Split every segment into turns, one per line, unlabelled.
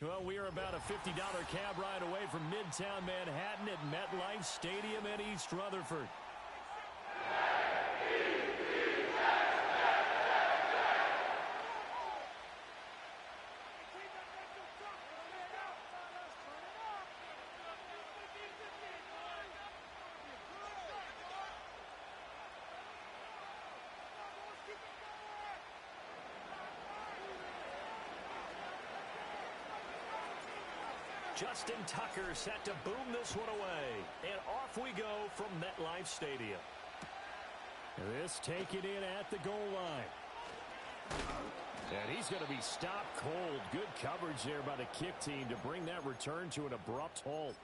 Well, we are about a $50 cab ride away from Midtown Manhattan at MetLife Stadium in East Rutherford. Justin Tucker set to boom this one away. And off we go from MetLife Stadium. This taken in at the goal line. And he's going to be stopped cold. Good coverage there by the kick team to bring that return to an abrupt halt.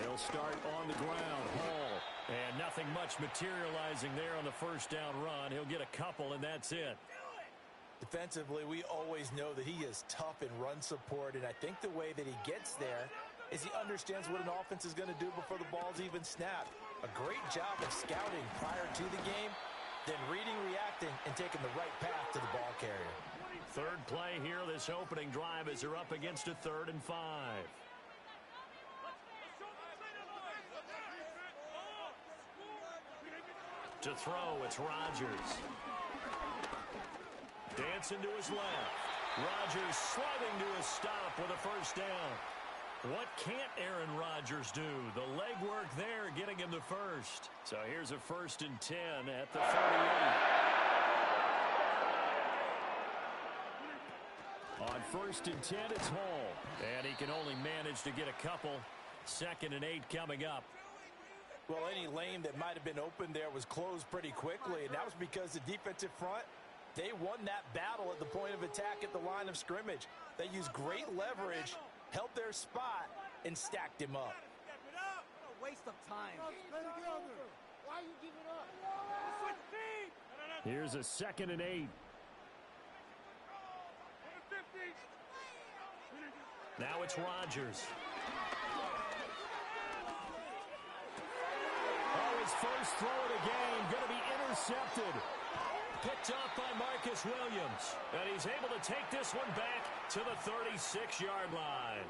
They'll start on the ground. Hall. And nothing much materializing there on the first down run. He'll get a couple, and that's it.
Defensively, we always know that he is tough in run support, and I think the way that he gets there is he understands what an offense is going to do before the ball's even snapped. A great job of scouting prior to the game, then reading, reacting, and taking the right path to the ball carrier.
Third play here, this opening drive, as they're up against a 3rd and 5. To throw, it's Rodgers. Dancing to his left. Rodgers sliding to a stop with a first down. What can't Aaron Rodgers do? The legwork there getting him the first. So here's a 1st and 10 at the 48. On 1st and 10, it's Hall. And he can only manage to get a couple. 2nd and 8 coming up.
Well, any lane that might have been open there was closed pretty quickly, and that was because the defensive front, they won that battle at the point of attack at the line of scrimmage. They used great leverage, held their spot, and stacked him up.
What a waste of time. Why you giving up?
Here's a 2nd and 8. Now it's Rodgers. Oh, his first throw of the game going to be intercepted. Picked off by Marcus Williams. And he's able to take this one back to the 36-yard line.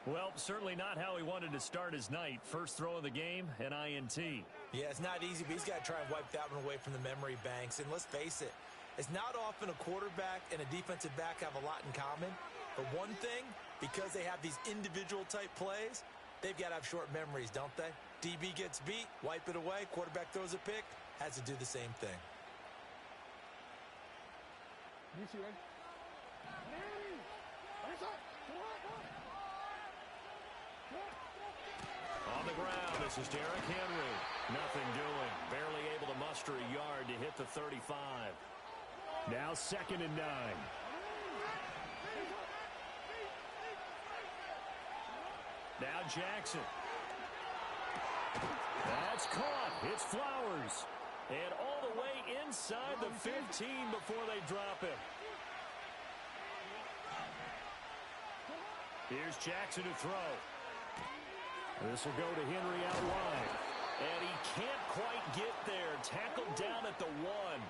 Well, certainly not how he wanted to start his night. First throw of the game, an INT.
Yeah, it's not easy, but he's got to try and wipe that one away from the memory banks. And let's face it, it's not often a quarterback and a defensive back have a lot in common. But one thing, because they have these individual type plays, they've got to have short memories, don't they? DB gets beat, wipe it away, quarterback throws a pick, has to do the same thing.
On the ground, this is Derrick Henry. Nothing doing. Barely able to muster a yard to hit the 35. Now 2nd and 9. Now Jackson. That's caught. It's Flowers. And all the way inside the 15 before they drop him. Here's Jackson to throw. This will go to Henry out wide. And he can't quite get there. Tackled down at the 1.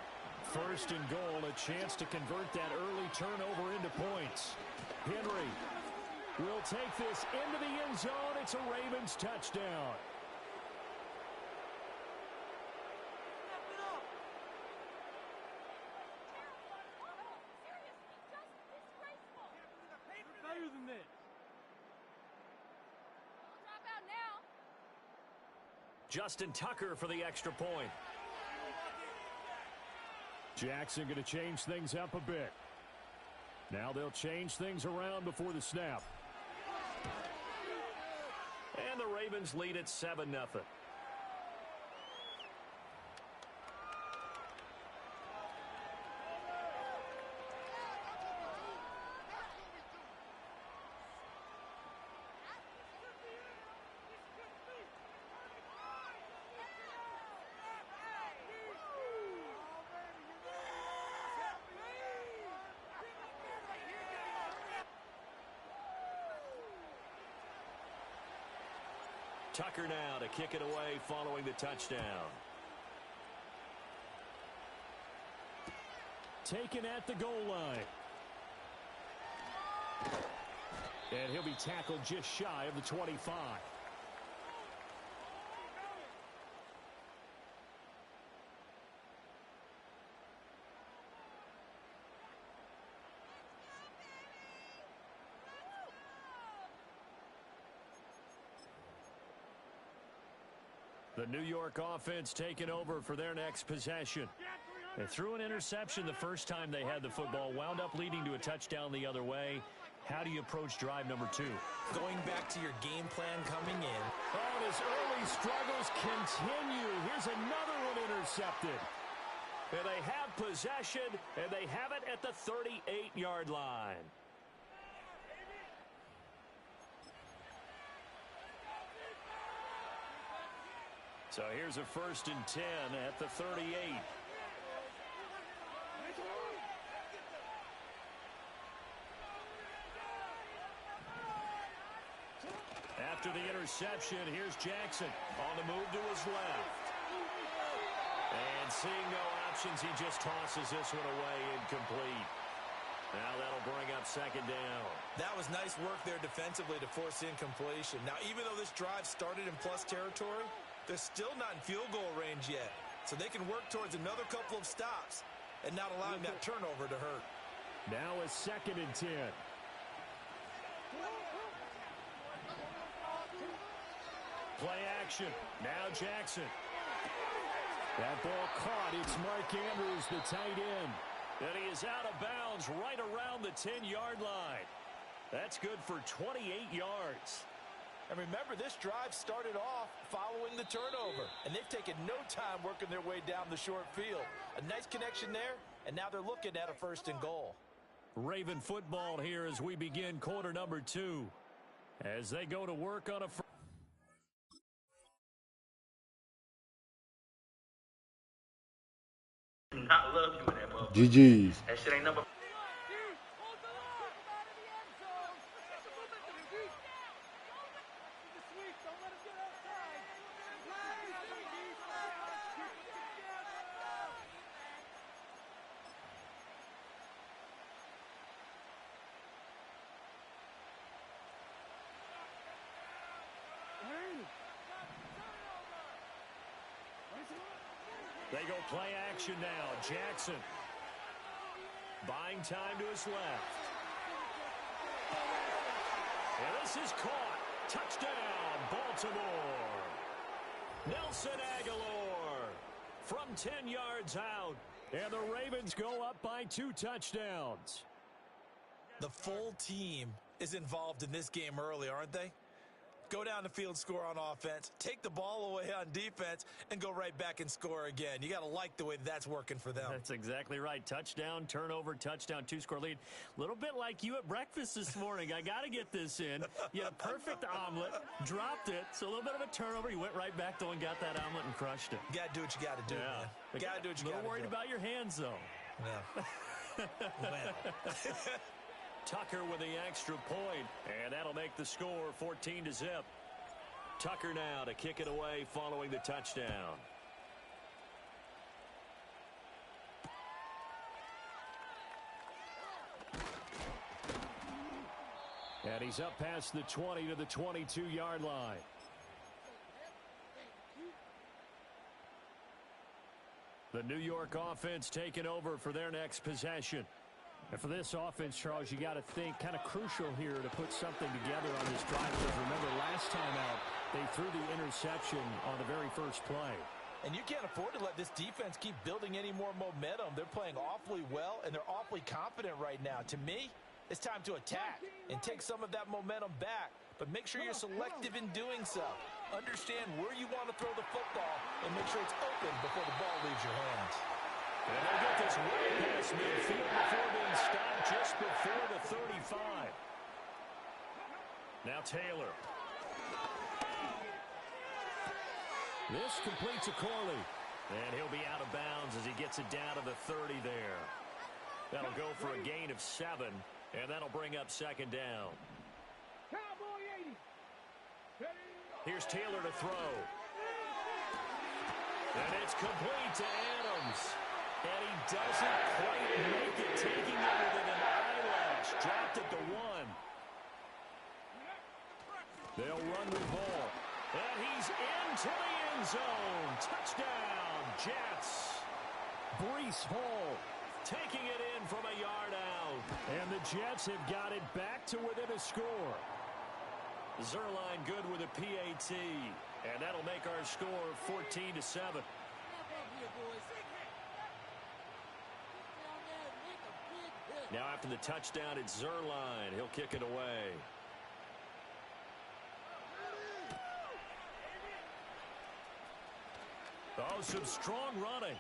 1st and goal, a chance to convert that early turnover into points. Henry will take this into the end zone. It's a Ravens touchdown.
Better than this.
Justin Tucker for the extra point. Jackson going to change things up a bit. Now they'll change things around before the snap. And the Ravens lead at 7-0. Tucker now to kick it away following the touchdown. Taken at the goal line. And he'll be tackled just shy of the 25. The New York offense taking over for their next possession. They threw an interception the first time they had the football, wound up leading to a touchdown the other way. How do you approach drive number 2?
Going back to your game plan coming in.
Oh, and his early struggles continue. Here's another one intercepted. And they have possession, and they have it at the 38-yard line. So here's a 1st and 10 at the 38. After the interception, here's Jackson on the move to his left. And seeing no options, he just tosses this one away incomplete. Now that'll bring up 2nd down.
That was nice work there defensively to force incompletion. Now, even though this drive started in plus territory, they're still not in field goal range yet. So they can work towards another couple of stops and not allowing that turnover to hurt.
Now a 2nd and 10. Play action. Now Jackson. That ball caught. It's Mark Andrews, the tight end. And he is out of bounds right around the 10-yard line. That's good for 28 yards.
And remember, this drive started off following the turnover. And they've taken no time working their way down the short field. A nice connection there, and now they're looking at a 1st and goal.
Raven football here as we begin quarter number 2. As they go to work on a
not love you in that motherfucker.
GG's.
That shit ain't number.
They go play action now. Jackson buying time to his left. And this is caught. Touchdown, Baltimore. Nelson Aguilar from 10 yards out. And the Ravens go up by 2 touchdowns.
The full team is involved in this game early, aren't they? Go down the field, score on offense, take the ball away on defense, and go right back and score again. You got to like the way that's working for them.
That's exactly right. Touchdown, turnover, touchdown, 2-score lead. A little bit like you at breakfast this morning. I got to get this in. You had a perfect omelet, dropped it, so a little bit of a turnover. You went right back, though, and got that omelet and crushed it.
You got to do what you got to do, man. You got to do what you got to do.
A little worried about your hands, though.
Yeah. Well.
Tucker with the extra point, and that'll make the score 14-0. Tucker now to kick it away following the touchdown. And he's up past the 20 to the 22-yard line. The New York offense taking over for their next possession. And for this offense, Charles, you got to think kind of crucial here to put something together on this drive. Because remember, last time out, they threw the interception on the very first play.
And you can't afford to let this defense keep building any more momentum. They're playing awfully well, and they're awfully confident right now. To me, it's time to attack and take some of that momentum back. But make sure you're selective in doing so. Understand where you want to throw the football and make sure it's open before the ball leaves your hands.
And they'll get this way past midfield before being stopped just before the 35. Now Taylor. This completes a Corley. And he'll be out of bounds as he gets it down to the 30 there. That'll go for a gain of 7, and that'll bring up 2nd down.
Cowboy 80. Ready?
Here's Taylor to throw. And it's complete to Adams. And he doesn't quite make it, taking it within an eyelash. Dropped at the 1. They'll run the ball. And he's into the end zone. Touchdown, Jets. Breece Hall taking it in from a yard out. And the Jets have got it back to within a score. Zerline good with a PAT. And that'll make our score 14-7. Now after the touchdown, it's Zerline. He'll kick it away. Oh, some strong running.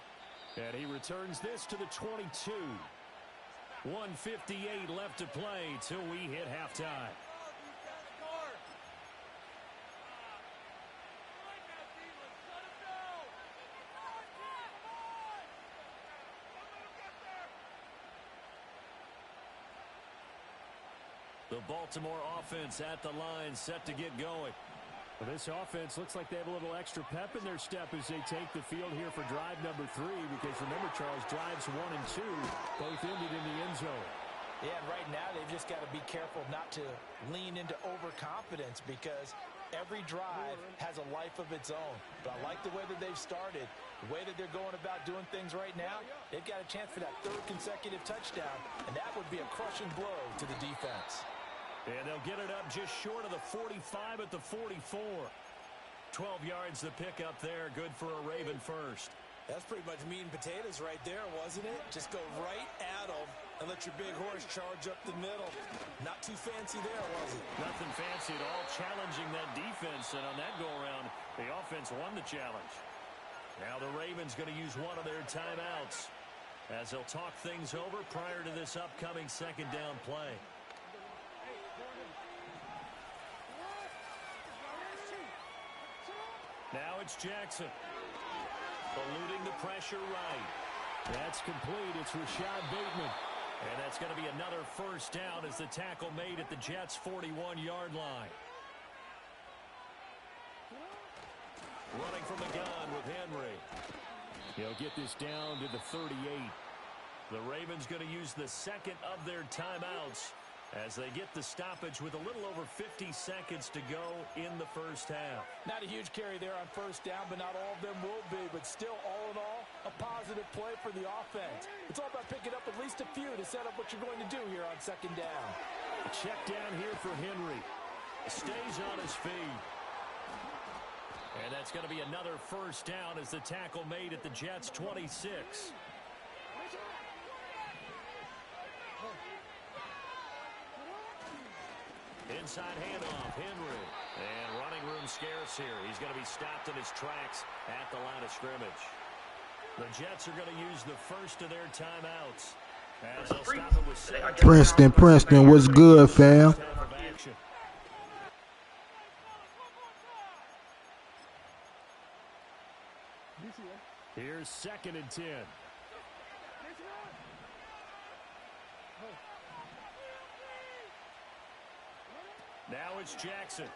And he returns this to the 22. 1:58 left to play till we hit halftime. The Baltimore offense at the line, set to get going. Well, this offense looks like they have a little extra pep in their step as they take the field here for drive number 3, because remember, Charles, drives 1 and 2 both ended in the end zone.
Yeah, and right now they've just got to be careful not to lean into overconfidence, because every drive has a life of its own. But I like the way that they've started, the way that they're going about doing things right now. They've got a chance for that 3rd consecutive touchdown, and that would be a crushing blow to the defense.
And they'll get it up just short of the 45 at the 44. 12 yards the pick up there. Good for a Raven first.
That's pretty much meat and potatoes right there, wasn't it? Just go right at them and let your big horse charge up the middle. Not too fancy there, was it?
Nothing fancy at all. Challenging that defense. And on that go-around, the offense won the challenge. Now the Ravens going to use one of their timeouts as they'll talk things over prior to this upcoming 2nd down play. Now it's Jackson. Eluding the pressure right. That's complete. It's Rashad Bateman. And that's going to be another first down as the tackle made at the Jets' 41-yard line. Running from the gun with Henry. He'll get this down to the 38. The Ravens going to use the 2nd of their timeouts as they get the stoppage with a little over 50 seconds to go in the first half.
Not a huge carry there on first down, but not all of them will be. But still, all in all, a positive play for the offense. It's all about picking up at least a few to set up what you're going to do here on 2nd down.
A check down here for Henry. Stays on his feet. And that's going to be another first down as the tackle made at the Jets' 26. Inside handoff, Henry. And running room scarce here. He's going to be stopped in his tracks at the line of scrimmage. The Jets are going to use the first of their timeouts. As they'll stop it with
Princeton, what's good, fam?
Here's 2nd and 10. Now it's Jackson.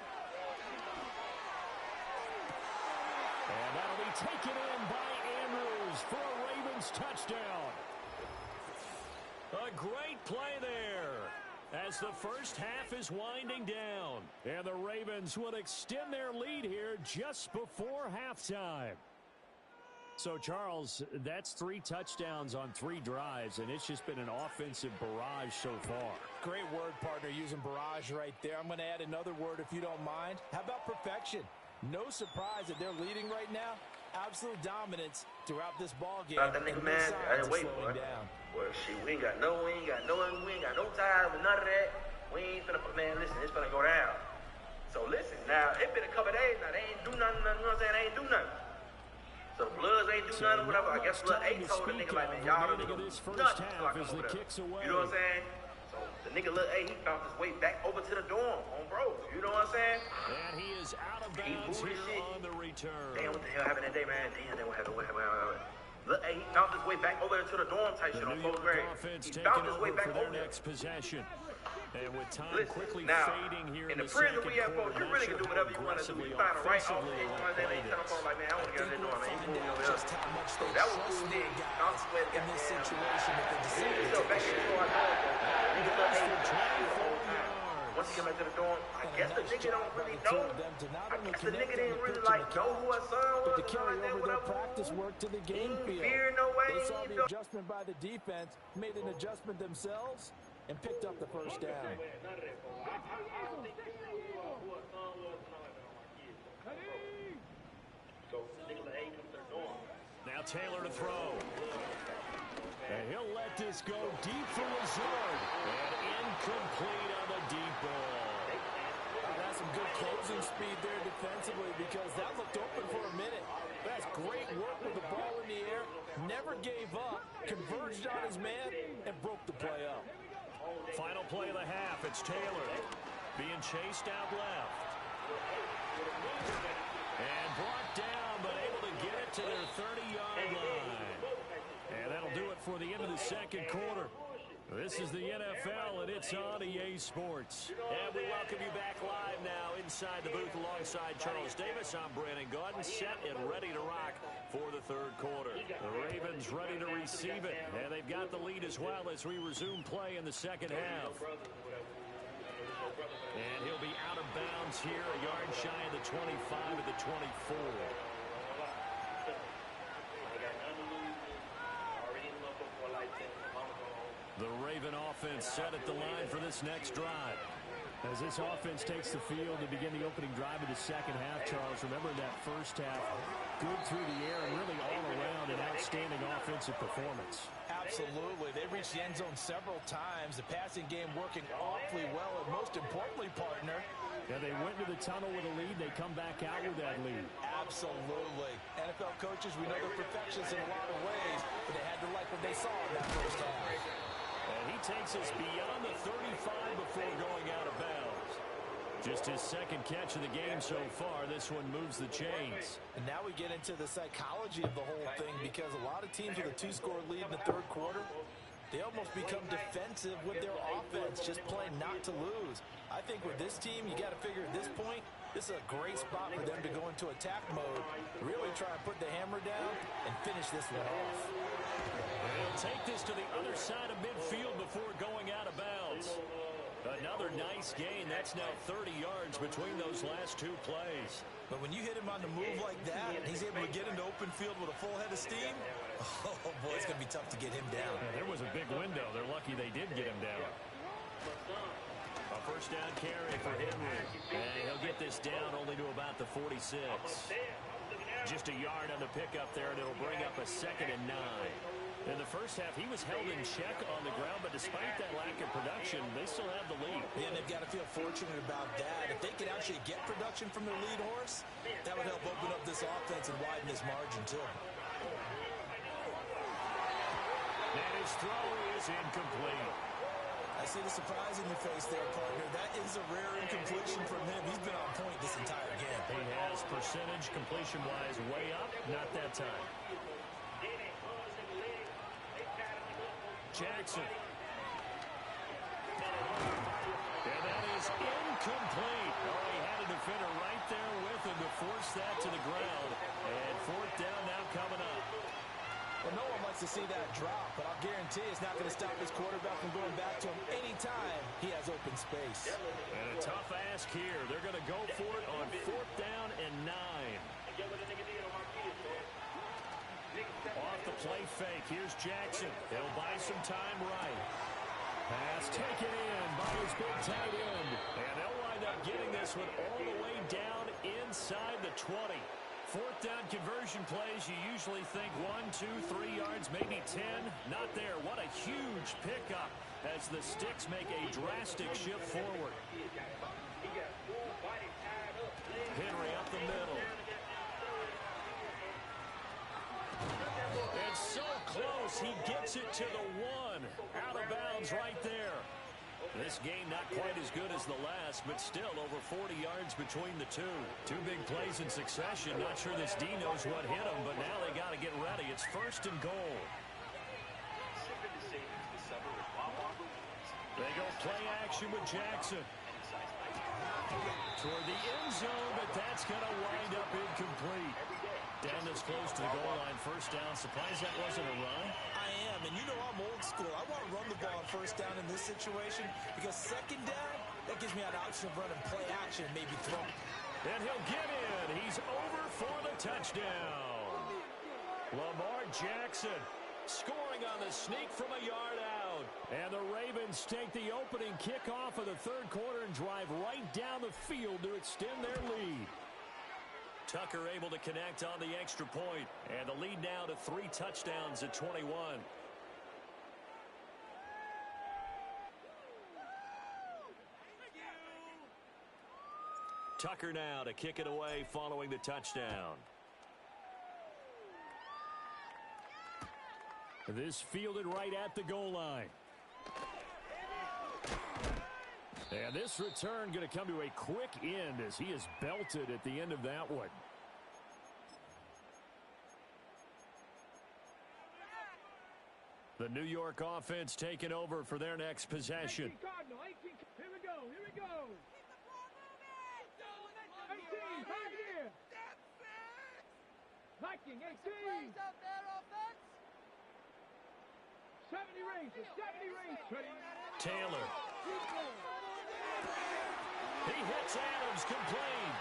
And that'll be taken in by Andrews for a Ravens touchdown. A great play there as the first half is winding down. And the Ravens will extend their lead here just before halftime. So, Charles, that's 3 touchdowns on 3 drives, and it's just been an offensive barrage so far.
Great word, partner, using barrage right there. I'm going to add another word if you don't mind. How about perfection? No surprise that they're leading right now. Absolute dominance throughout this ball game.
That nigga, man, I didn't wait, boy. Well, shit, we ain't got no time with none of that. We ain't finna, man, listen, it's finna go down. So, listen, now, it's been a couple of days now. They ain't do nothing, you know what I'm saying? They ain't do nothing. So the Bloods ain't do nothing, whatever. I guess Blood 8 told the nigga, like, man, y'all don't do nothing. So I come over there. You know what I'm saying? So the nigga, Lil A, he found his way back over to the dorm on bros. You know what I'm saying?
And he is out of bounds here on the return.
Damn, what the hell happened that day, man? Damn, what happened? Lil A, he found his way back over to the dorm type shit on 4th grade. He found his way back over there.
Next possession. And with time
Listen,
quickly
now,
fading here
in the
the
prison
second
we have
quarter,
folks, you really can do whatever you want to do. You find the right offense, you know what I'm saying? They tell them like, man, I want to get out there doing, man. He's moving over there. So that was cool. Then
in this situation that they decided to
so back into our dorm, niggas once he came back to the dorm, I guess the nigga don't really know. I guess the nigga didn't really like know who her son was.
But to carry over their practice work to the game field.
Fear no way.
They saw the adjustment by the defense, made an adjustment themselves, and picked up the first down.
Now Taylor to throw. And he'll let this go deep for Lazard. And incomplete on the deep ball.
That's some good closing speed there defensively because that looked open for a minute. That's great work with the ball in the air. Never gave up, converged on his man, and broke the play up.
Final play of the half. It's Taylor being chased out left. And brought down, but able to get it to their 30-yard line. And that'll do it for the end of the second quarter. This is the NFL, and it's on EA Sports.
And we welcome you back live now inside the booth alongside Charles Davis. I'm Brandon Gaudin, set and ready to rock for the third quarter.
The Ravens ready to receive it, and they've got the lead as well as we resume play in the second half. And he'll be out of bounds here, a yard shy of the 25 to the 24. The Raven offense set at the line for this next drive. As this offense takes the field to begin the opening drive of the second half, Charles, remember that first half, good through the air and really all around an outstanding offensive performance.
Absolutely. They reached the end zone several times. The passing game working awfully well, and most importantly, partner,
yeah, they went to the tunnel with a lead. They come back out with that lead.
Absolutely. NFL coaches, we know they're perfectionists in a lot of ways, but they had to like what they saw in that first half.
And he takes us beyond the 35 before going out of bounds. Just his second catch of the game so far. This one moves the chains.
And now we get into the psychology of the whole thing because a lot of teams with a two-score lead in the third quarter, they almost become defensive with their offense, just playing not to lose. I think with this team, you got to figure at this point, this is a great spot for them to go into attack mode, really try and put the hammer down and finish this one off.
They'll take this to the other side of midfield before going out of bounds. Another nice gain. That's now 30 yards between those last two plays.
But when you hit him on the move like that, and he's able to get into open field with a full head of steam, oh, boy, it's going to be tough to get him down.
Yeah, there was a big window. They're lucky they did get him down. A first down carry for Henry. And he'll get this down only to about the 46. Just a yard on the pickup there, and it'll bring up a 2nd and 9. In the first half, he was held in check on the ground, but despite that lack of production, they still have the lead.
Yeah, and they've got to feel fortunate about that. If they could actually get production from their lead horse, that would help open up this offense and widen this margin, too.
And his throw is incomplete.
I see the surprise in your face there, partner. That is a rare incompletion from him. He's been on point this entire game.
He has percentage completion-wise way up, not that time. Jackson. And that is incomplete. Oh, he had a defender right there with him to force that to the ground. And fourth down now coming up.
Well, no one likes to see that drop, but I'll guarantee it's not going to stop this quarterback from going back to him anytime he has open space.
And a tough ask here. They're going to go for it on fourth down and 9. Off the play fake. Here's Jackson. He'll buy some time right. Pass taken in by his big tight end. And they'll wind up getting this one all the way down inside the 20. Fourth down conversion plays, you usually think 1, 2, 3 yards, maybe 10. Not there. What a huge pickup as the Sticks make a drastic shift forward. Henry up the middle. And so close, he gets it to the 1. Out of bounds right there. This game not quite as good as the last, but still over 40 yards between the two. Two big plays in succession. Not sure this D knows what hit him, but now they got to get ready. It's first and goal. They go play action with Jackson. Toward the end zone, but that's going to wind up incomplete. Down this close to the goal line, first down. Surprised that wasn't a run?
I am, and you know I'm old school. I want to run the ball on first down in this situation because second down, that gives me an option of running play action and maybe throw.
And he'll get in. He's over for the touchdown. Lamar Jackson scoring on the sneak from a yard out. And the Ravens take the opening kickoff of the third quarter and drive right down the field to extend their lead. Tucker able to connect on the extra point, and the lead now to 3 touchdowns at 21. Tucker now to kick it away following the touchdown. This fielded right at the goal line. And this return going to come to a quick end as he is belted at the end of that one. The New York offense taking over for their next possession.
18 Cardinal, 18. Here we go, here we go. 18, right here. Viking, 18. 70 Rangers, 70 Rangers.
Taylor. He hits Adams complete.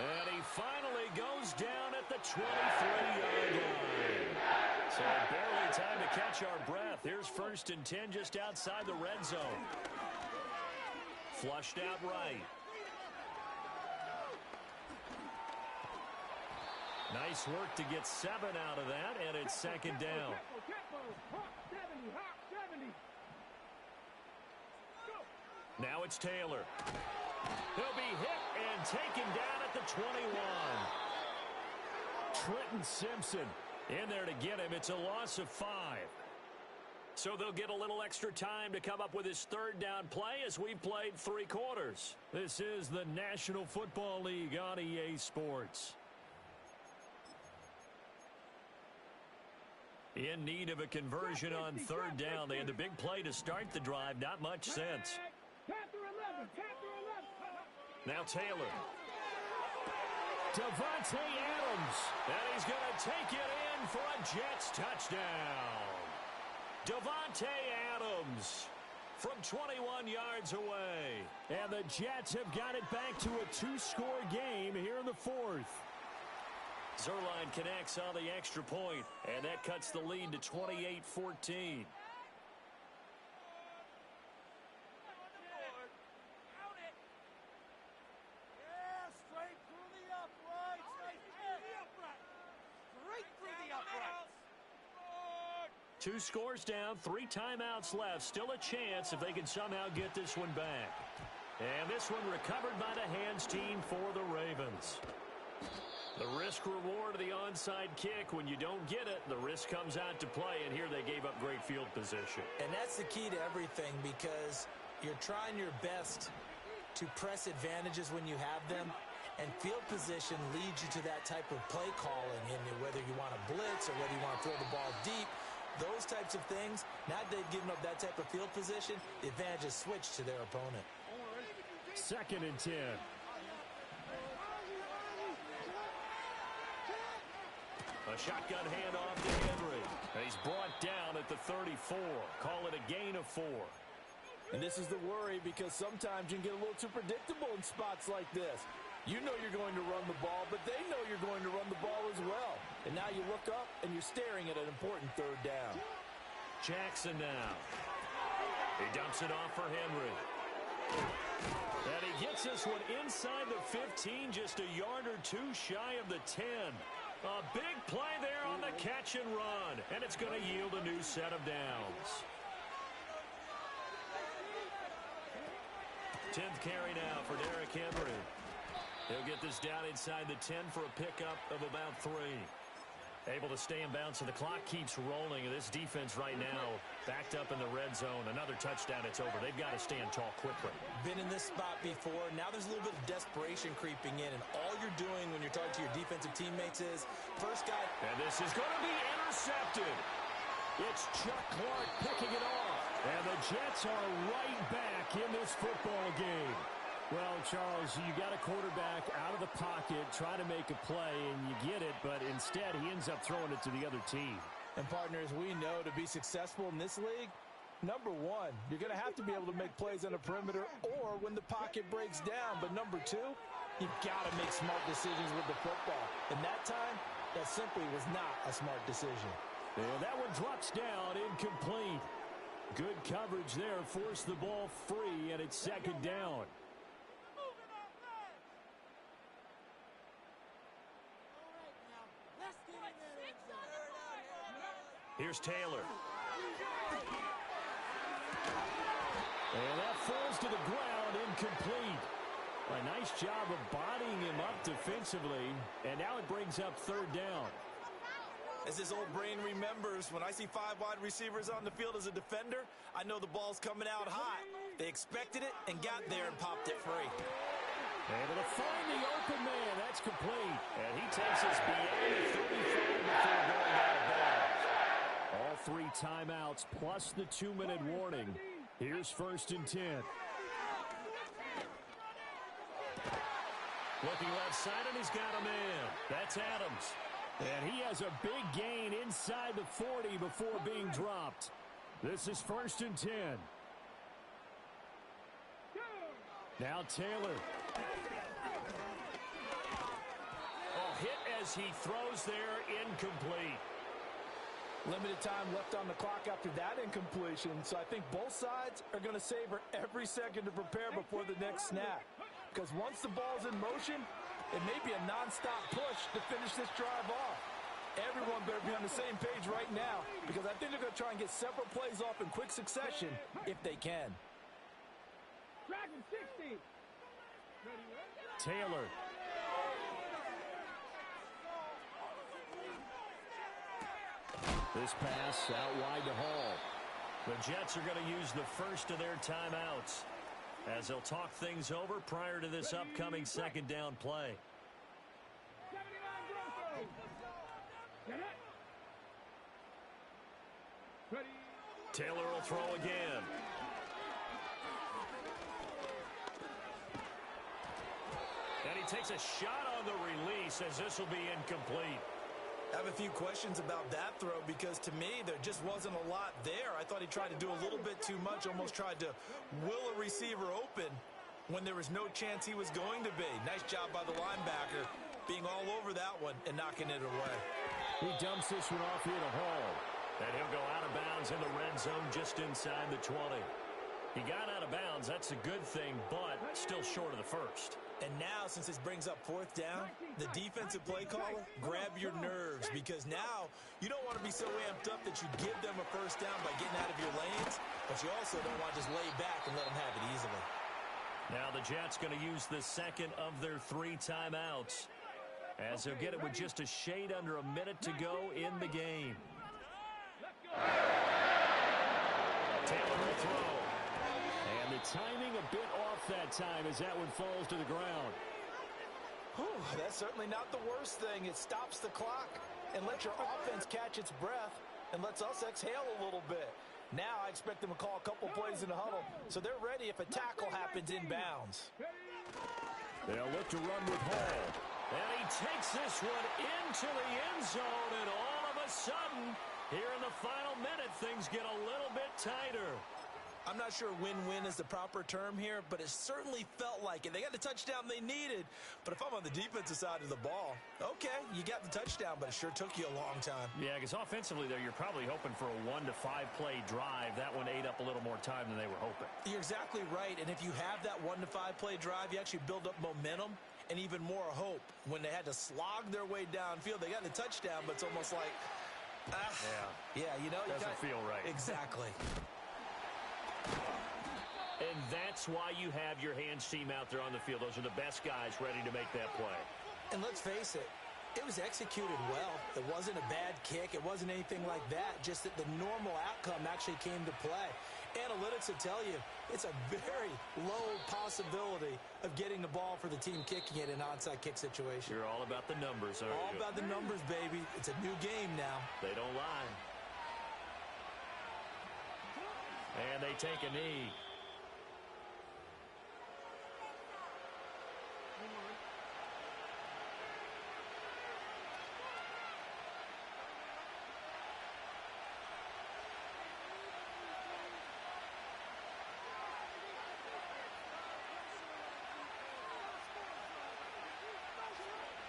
And he finally goes down at the 23-yard line. So barely time to catch our breath. Here's 1st and 10 just outside the red zone. Flushed out right. Nice work to get 7 out of that, and it's second down. Now it's Taylor. He'll be hit and taken down at the 21. Trenton Simpson in there to get him. It's a loss of 5. So they'll get a little extra time to come up with his third down play as we've played 3 quarters. This is the National Football League on EA Sports. In need of a conversion on third down. They had the big play to start the drive. Not much sense. Now Taylor. Davante Adams. And he's going to take it in for a Jets touchdown. Davante Adams from 21 yards away. And the Jets have got it back to a 2-score game here in the 4th. Zerline connects on the extra point, and that cuts the lead to 28-14. Two scores down, 3 timeouts left. Still a chance if they can somehow get this one back. And this one recovered by the hands team for the Ravens. The risk-reward of the onside kick. When you don't get it, the risk comes out to play, and here they gave up great field position.
And that's the key to everything because you're trying your best to press advantages when you have them, and field position leads you to that type of play calling, and whether you want to blitz or whether you want to throw the ball deep, those types of things. Now that they've given up that type of field position, the advantage is switched to their opponent.
2nd and 10. A shotgun handoff to Henry. And he's brought down at the 34. Call it a gain of 4.
And this is the worry because sometimes you can get a little too predictable in spots like this. You know you're going to run the ball, but they know you're going to run the ball as well. And now you look up and you're staring at an important third down.
Jackson now. He dumps it off for Henry. And he gets this one inside the 15, just a yard or 2 shy of the 10. A big play there on the catch and run, and it's going to yield a new set of downs. 10th carry now for Derrick Henry. He'll get this down inside the 10 for a pickup of about 3. Able to stay in bounds, and the clock keeps rolling. And this defense right now backed up in the red zone. Another touchdown, it's over. They've got to stand tall quickly.
Been in this spot before. Now there's a little bit of desperation creeping in, and all you're doing when you're talking to your defensive teammates is first guy.
And this is going to be intercepted. It's Chuck Clark picking it off. And the Jets are right back in this football game. Well, Charles, you got a quarterback out of the pocket trying to make a play, and you get it, but instead he ends up throwing it to the other team.
And, partners, we know to be successful in this league, number one, you're going to have to be able to make plays on the perimeter or when the pocket breaks down. But number two, you've got to make smart decisions with the football. And that time, that simply was not a smart decision.
And that one drops down, incomplete. Good coverage there, forced the ball free, and it's second down. Here's Taylor. And that falls to the ground, incomplete. A nice job of bodying him up defensively, and now it brings up third down.
As this old brain remembers, when I see 5 wide receivers on the field as a defender, I know the ball's coming out hot. They expected it and got there and popped it free.
Able to find the open man. That's complete. And he takes us beyond the 35 before going out of bounds. All 3 timeouts plus the 2-minute warning. Here's 1st and 10. Looking left side, and he's got a man. That's Adams. And he has a big gain inside the 40 before being dropped. This is 1st and 10. Now Taylor. Oh, hit as he throws there, incomplete.
Limited time left on the clock after that incompletion, so I think both sides are going to savor every second to prepare before the next snap. Because once the ball's in motion, it may be a nonstop push to finish this drive off. Everyone better be on the same page right now, because I think they're going to try and get several plays off in quick succession if they can.
Dragon 60.
Taylor. This pass out wide to Hall. The Jets are going to use the first of their timeouts as they'll talk things over prior to this upcoming second down play.
79 Ready.
Taylor will throw again. And he takes a shot on the release as this will be incomplete.
I have a few questions about that throw because to me there just wasn't a lot there. I thought he tried to do a little bit too much, almost tried to will a receiver open when there was no chance he was going to be. Nice job by the linebacker being all over that one and knocking it away.
He dumps this one off here to Hall. And he'll go out of bounds in the red zone just inside the 20. He got out of bounds. That's a good thing, but still short of the first.
And now, since this brings up 4th down, the defensive play caller, grab your nerves because now you don't want to be so amped up that you give them a first down by getting out of your lanes, but you also don't want to just lay back and let them have it easily.
Now the Jets going to use the second of their 3 timeouts as they'll get it with just a shade under a minute to go in the game. Taylor will throw. And the timing a bit off that time as that one falls to the ground.
Whew, that's certainly not the worst thing. It stops the clock and lets your offense catch its breath and lets us exhale a little bit. Now I expect them to call a couple plays in the huddle so they're ready if a tackle happens inbounds.
They'll look to run with Hall. And he takes this one into the end zone, and all of a sudden, here in the final minute, things get a little bit tighter.
I'm not sure win-win is the proper term here, but it certainly felt like it. They got the touchdown they needed, but if I'm on the defensive side of the ball, okay, you got the touchdown, but it sure took you a long time.
Yeah, because offensively there, you're probably hoping for a 1 to 5 play drive. That one ate up a little more time than they were hoping.
You're exactly right, and if you have that 1 to 5 play drive, you actually build up momentum and even more hope. When they had to slog their way downfield, they got the touchdown, but it's almost like, yeah, you know,
doesn't feel right.
Exactly.
And that's why you have your hands team out there on the field. Those are the best guys ready to make that play.
And let's face it, it was executed well. It wasn't a bad kick. It wasn't anything like that. Just that the normal outcome actually came to play. Analytics will tell you it's a very low possibility of getting the ball for the team kicking it in an onside kick situation.
You're all about the numbers, aren't you?
All about the numbers, baby. It's a new game now.
They don't lie. And they take a knee.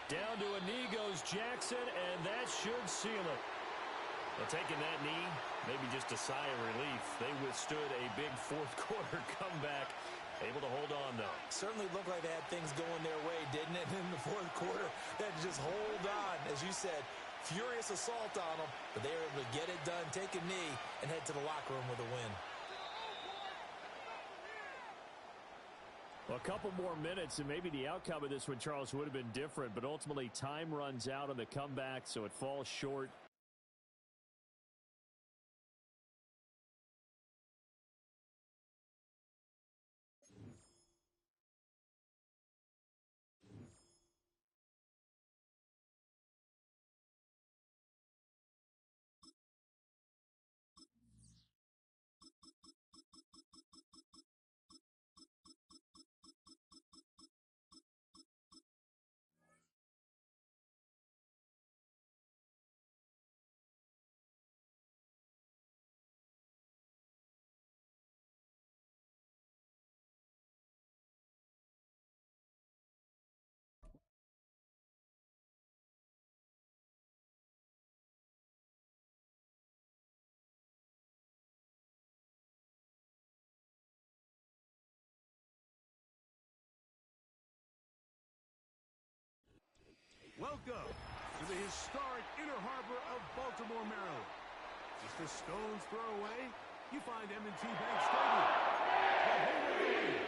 Down to a knee goes Jackson, and that should seal it. Well, taking that knee, maybe just a sigh of relief. They withstood a big fourth-quarter comeback. Able to hold on, though.
Certainly looked like they had things going their way, didn't it? In the fourth quarter, they had to just hold on. As you said, furious assault on them, but they were able to get it done, take a knee, and head to the locker room with a win.
Well, a couple more minutes, and maybe the outcome of this one, Charles, would have been different. But ultimately, time runs out on the comeback, so it falls short.
Welcome to the historic Inner Harbor of Baltimore, Maryland. Just a stone's throw away, you find M&T Bank Stadium. The home of the Raiders.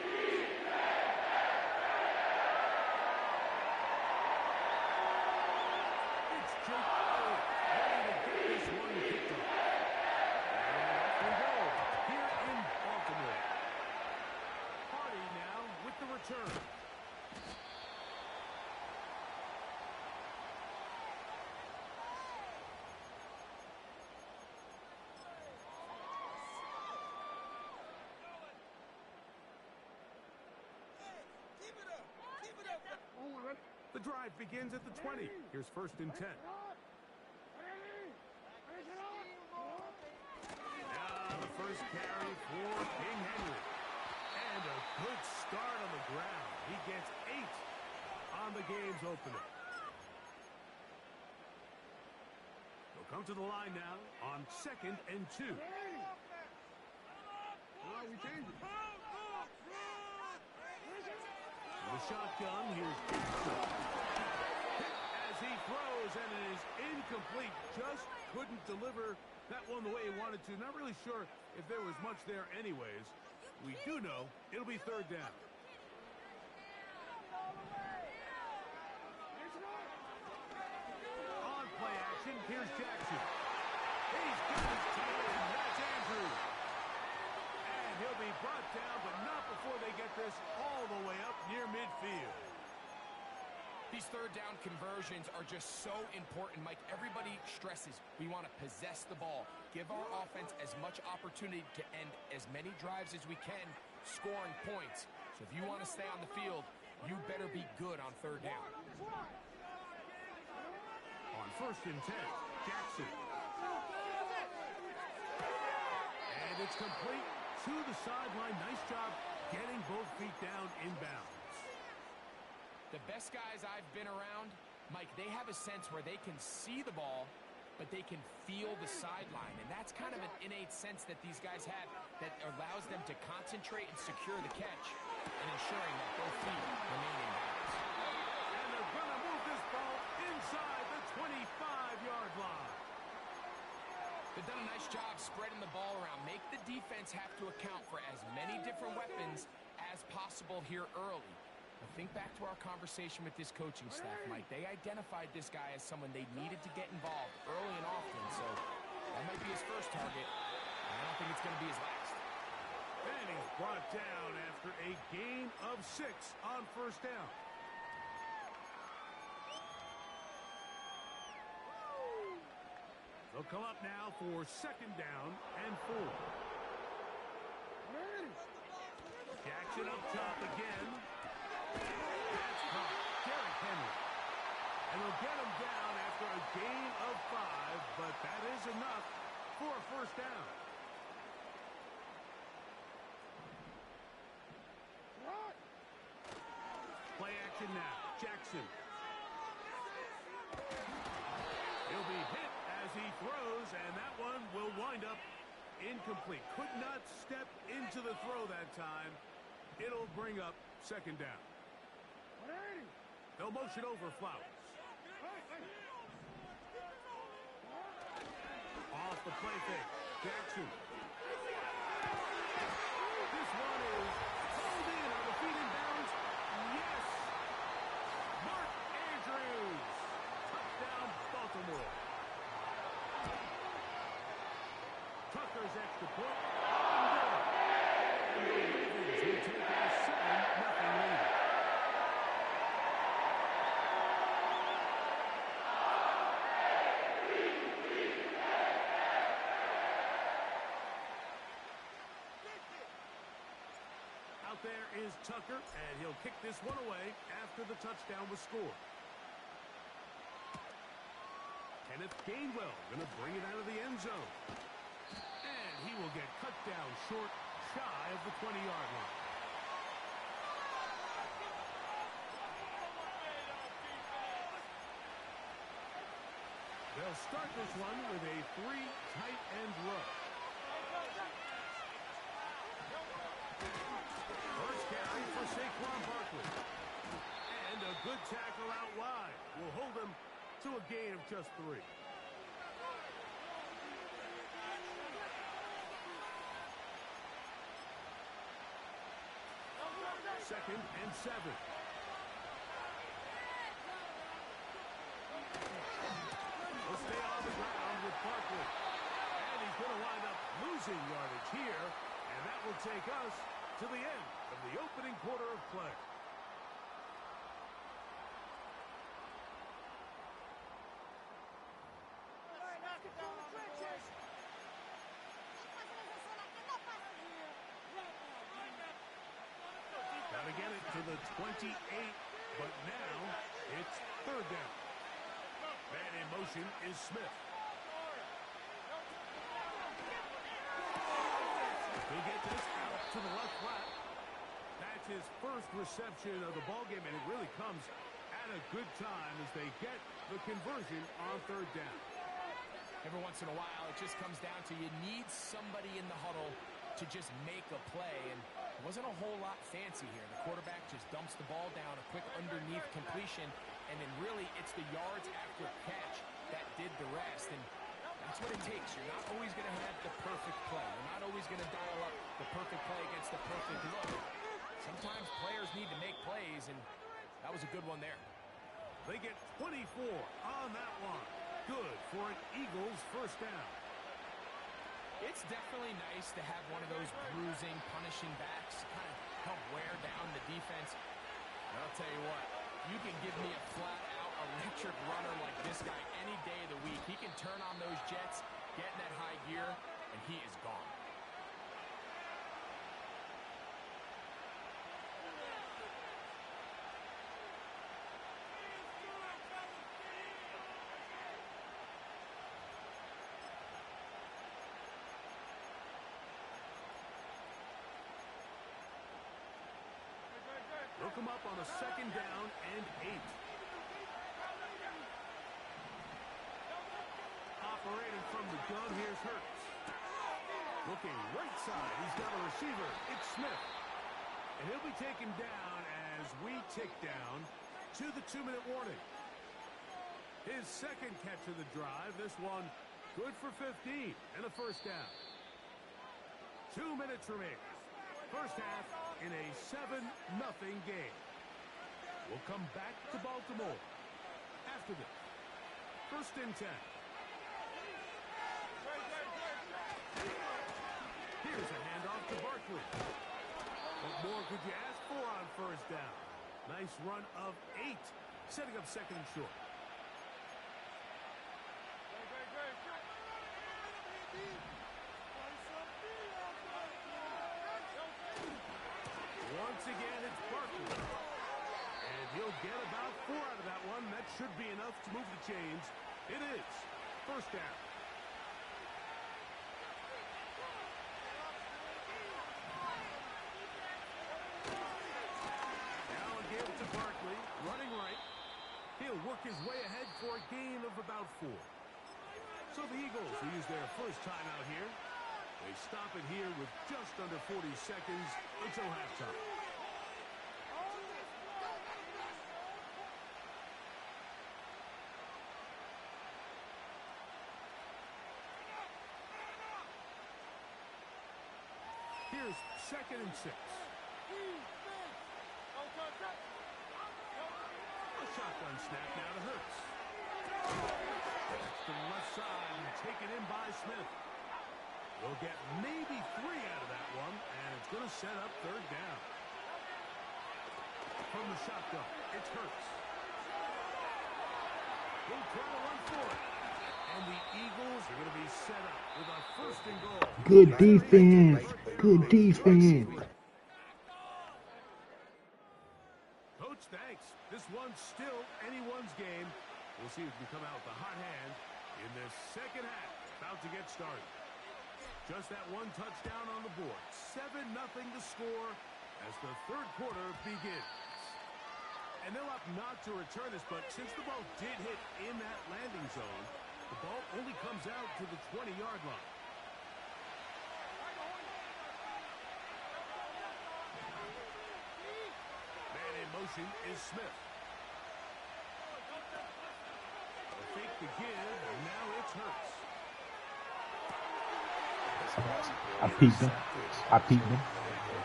It's Jake Elliott ready to get this one kicked off. And off we go here in Baltimore. Party now with the return. The drive begins at the 20. Here's 1st and 10. Now the first carry for King Henry. And a good start on the ground. He gets 8 on the game's opener. They'll come to the line now on 2nd and 2. We change it. The shotgun, here's Jackson. As he throws, and it is incomplete. Just couldn't deliver that one the way he wanted to. Not really sure if there was much there anyways. We do know it'll be 3rd down. On play action, here's Jackson. He's got his team, and that's Andrews. And he'll be brought down, but not before they get this all the way up near midfield.
These 3rd down conversions are just so important, Mike. Everybody stresses we want to possess the ball, give our offense as much opportunity to end as many drives as we can, scoring points. So if you want to stay on the field, you better be good on 3rd down.
On 1st and 10, Jackson. And it's complete to the sideline. Nice job getting both feet down inbounds.
The best guys I've been around, Mike, they have a sense where they can see the ball, but they can feel the sideline. And that's kind of an innate sense that these guys have that allows them to concentrate and secure the catch and ensuring that both feet remain in bounds.
And they're going to move this ball inside the 25-yard line.
They've done a nice job spreading the ball around. Make the defense have to account for as many different weapons as possible here early. But think back to our conversation with this coaching staff, Mike. They identified this guy as someone they needed to get involved early and often, so that might be his first target. I don't think it's going to be his last.
And he's brought down after a gain of 6 on 1st down. They'll come up now for 2nd down and 4. Action up top again. That's caught. Derrick Henry. And they'll get him down after a gain of 5, but that is enough for a first down. Play action now. Jackson. He'll be hit as he throws, and that one will wind up incomplete. Could not step into the throw that time. It'll bring up second down. They'll motion over Flowers. Off the play fake. Jackson. This one is pulled in on the feet in bounds. Yes! Mark Andrews. Touchdown, Baltimore. Tucker's extra point. And the Ravens will take a 7-0 lead. Out there is Tucker, and he'll kick this one away after the touchdown was scored. Kenneth Gainwell going to bring it out of the end zone. And he will get cut down short, shy of the 20-yard line. They'll start this one with a 3 tight end rush. First carry for Saquon Barkley. And a good tackle out wide will hold him to a gain of just 3. Second and 7. He'll stay on the ground with Barkley. And he's going to wind up losing yardage here. And that will take us to the end of the opening quarter of play. Got to get it to the 28, but now it's third down. Man in motion is Smith. He'll get this out to the left flat. That's his first reception of the ballgame, and it really comes at a good time as they get the conversion on third down.
Every once in a while, it just comes down to you need somebody in the huddle to just make a play, and it wasn't a whole lot fancy here. The quarterback just dumps the ball down, a quick underneath completion, and then really it's the yards after catch that did the rest, and that's what it takes. You're not always going to have the perfect play. You're not always going to dial up the perfect play against the perfect look. Sometimes players need to make plays, and that was a good one there.
They get 24 on that one. Good for an Eagles first down.
It's definitely nice to have one of those bruising, punishing backs kind of help wear down the defense. And I'll tell you what, you can give me a flat-out electric runner like this guy any day of the week. He can turn on those jets, get in that high gear, and he is gone.
They'll come up on a second down and 8. Operating from the gun, here's Hurts. Looking right side, he's got a receiver. It's Smith. And he'll be taken down as we tick down to the 2-minute warning. His second catch of the drive, this one good for 15 and a first down. 2 minutes remaining. First half in a 7-0 game. We'll come back to Baltimore after this. First and 10. Here's a handoff to Barkley. What more could you ask for on first down? Nice run of 8, setting up second and short. Once again, it's Barkley. And he'll get about 4 out of that one. That should be enough to move the chains. It is. First down. Now again to Barkley, running right. He'll work his way ahead for a gain of about 4. So the Eagles will use their first timeout here. They stop it here with just under 40 seconds until halftime. Here's 2nd and 6. A shotgun snap now to Hurts. That's to the left side and taken in by Smith. We'll get maybe 3 out of that one, and it's going to set up 3rd down. From the shotgun, it's Hurts. He'll try to run for it. And the Eagles are going to be set up with a 1st and goal.
Good defense. Good defense.
Coach, thanks. This one's still anyone's game. We'll see if we come out with a hot hand in this second half. About to get started. Just that one touchdown on the board. 7-0 to score as the 3rd quarter begins. And they'll opt not to return this, but since the ball did hit in that landing zone, the ball only comes out to the 20-yard line. Man in motion is Smith. They'll fake the give, and now it's Hurts.
I peeked him. I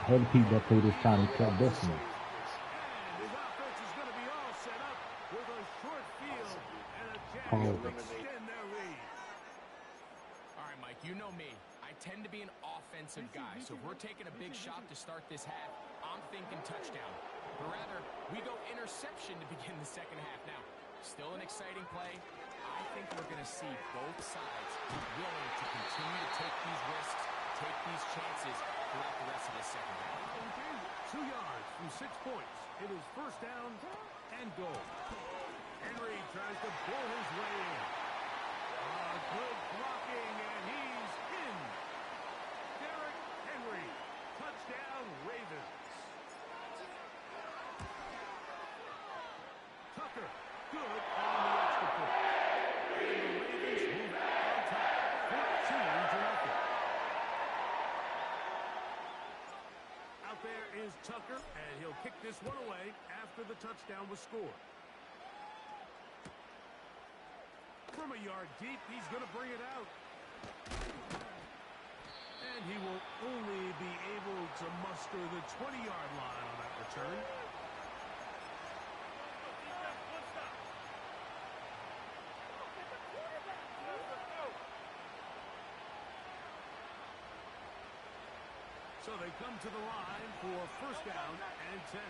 had to peek that play this time. He kept destiny.
And his offense is going to be all set up with a short field and a chance to extend their lead.
All right, Mike, you know me. I tend to be an offensive guy, so if we're taking a big shot to start this half, I'm thinking touchdown. But rather, we go interception to begin the second half. Now, still an exciting play. I think we're going to see both sides willing to continue to take these risks, take these chances throughout the rest of the second half.
2 yards from 6 points. It is 1st down and goal. Henry tries to pull his way in. Good blocking, and he's in. Derrick Henry. Touchdown, Ravens. Tucker, good on the extra point. And the Ravens move out on top, 14-0. Out there is Tucker, and he'll kick this one away after the touchdown was scored. From a yard deep, he's going to bring it out. And he will only be able to muster the 20-yard line on that return. So they come to the line for 1st down and 10.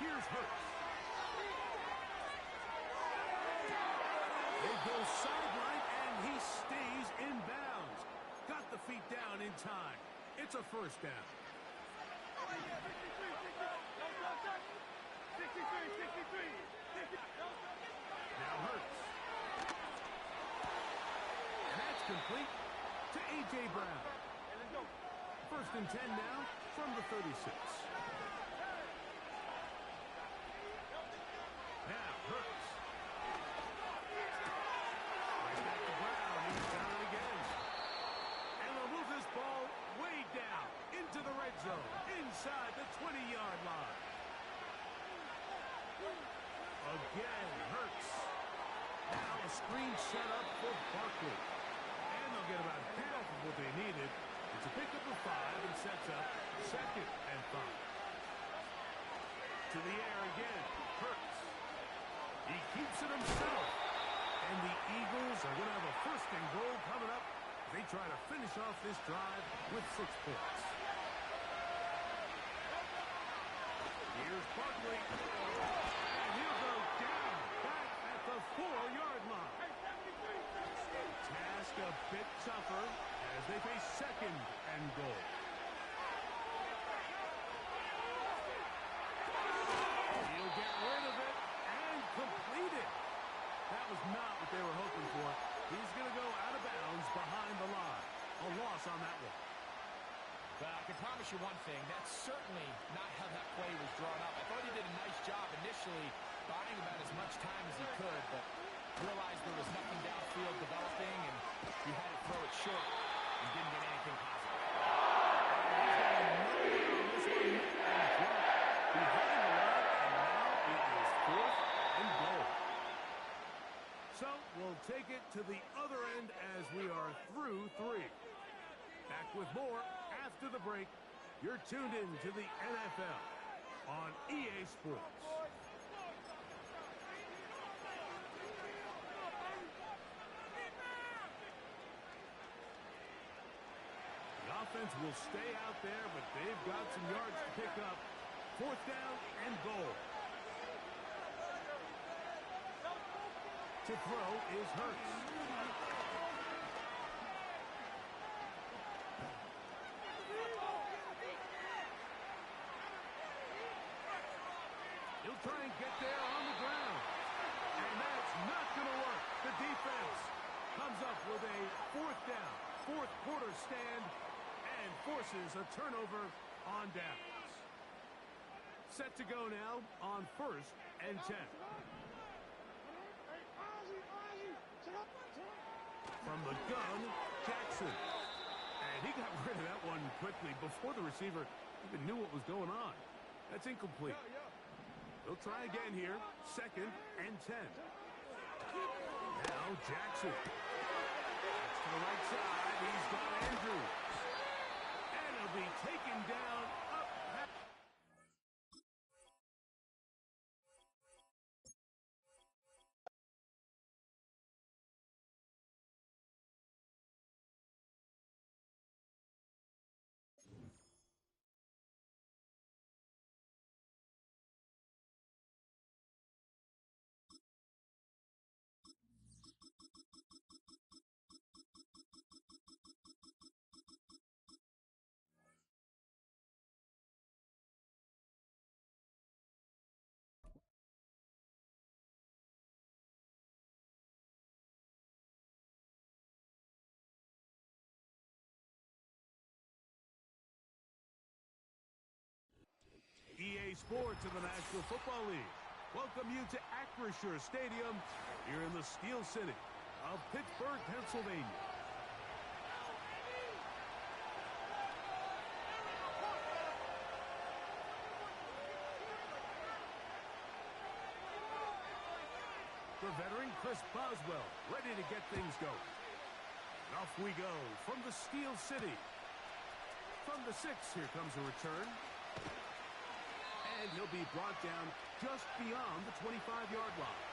Here's Hurts. They go sideline, and he stays in bounds. Got the feet down in time. It's a 1st down. Now Hurts. And that's complete to A.J. Brown. 1st and 10 now from the 36. Now Hurts. Right back to Brown. He's done it again. And they'll move this ball way down into the red zone, inside the 20-yard line. Again, Hurts. Now a screen set up for Barkley. And they'll get about half of what they needed. It's a pickup of 5 and sets up 2nd and 5. To the air again, Hurts. He keeps it himself. And the Eagles are going to have a 1st and goal coming up. They try to finish off this drive with 6 points. Here's Barkley. And he'll go down back at the 4-yard line. Tag task a bit tougher as they face second and goal. He'll get rid of it and complete it. That was not what they were hoping for. He's going to go out of bounds behind the line. A loss on that one.
Well, I can promise you one thing. That's certainly not how that play was drawn up. I thought he did a nice job initially buying about as much time as he could, but realized there was nothing downfield developing, and he had to throw it short and didn't get anything positive.
He's got a no on this one. Behind the line, and now it is 4th and goal. So we'll take it to the other end as we are through 3. Back with more after the break. You're tuned in to the NFL on EA Sports. The offense will stay out there, but they've got some yards to pick up. 4th down and goal. To throw is Hurts. He'll try and get there on the ground. And that's not going to work. The defense comes up with a 4th down, 4th quarter stand, and forces a turnover on downs. Set to go now on 1st and 10. From the gun, Jackson. And he got rid of that one quickly before the receiver even knew what was going on. That's incomplete. They'll try again here. 2nd and 10. Now Jackson. That's to the right side. He's got Andrews. And he'll be taken down up. EA Sports in the National Football League welcome you to Acrisure Stadium here in the Steel City of Pittsburgh, Pennsylvania. The veteran Chris Boswell ready to get things going. And off we go from the Steel City. From the 6, here comes a return. And he'll be brought down just beyond the 25-yard line.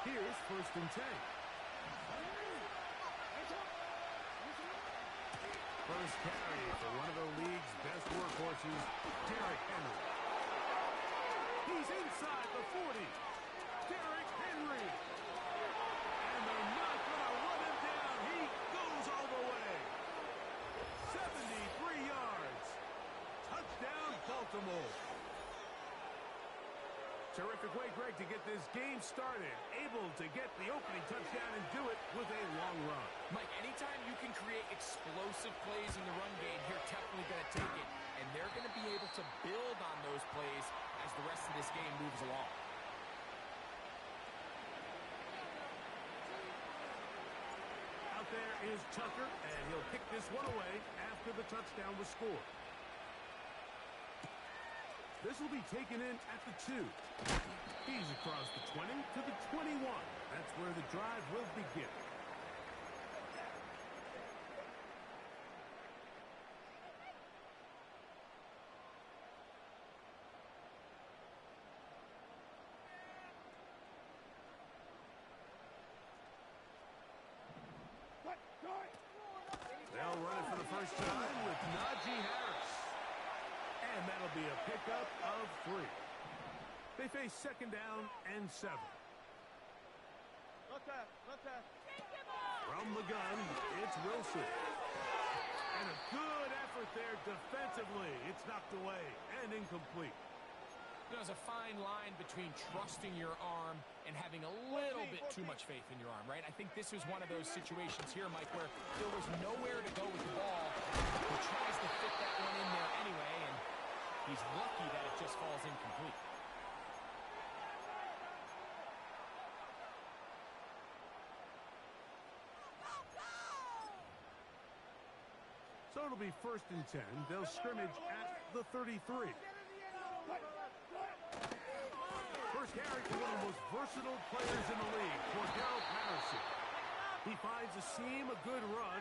Here's 1st and 10. First carry for one of the league's best workhorses, Derrick Henry. He's inside the 40. Derrick Henry. And they're not going to run him down. He goes all the way. 73 yards. Touchdown, Baltimore. Terrific way, Greg, to get this game started. Able to get the opening touchdown and do it with a long run.
Mike, anytime you can create explosive plays in the run game, you're definitely going to take it. And they're going to be able to build on those plays as the rest of this game moves along.
Out there is Tucker, and he'll pick this one away after the touchdown was scored. This will be taken in at the 2. He's across the 20 to the 21. That's where the drive will begin. They'll run it for the first time with Najee Harris. And And that'll be a pickup of 3. They face 2nd down and 7. From the gun, it's Wilson. And a good effort there defensively. It's knocked away and incomplete.
There's a fine line between trusting your arm and having a little bit too much faith in your arm, right? I think this was one of those situations here, Mike, where there was nowhere to go with the ball. He tries to fit that one in there anyway, and he's lucky that it just falls incomplete.
So it'll be 1st and 10. They'll scrimmage at the 33. First carry for one of the most versatile players in the league, Cordell Patterson. He finds a seam, a good run,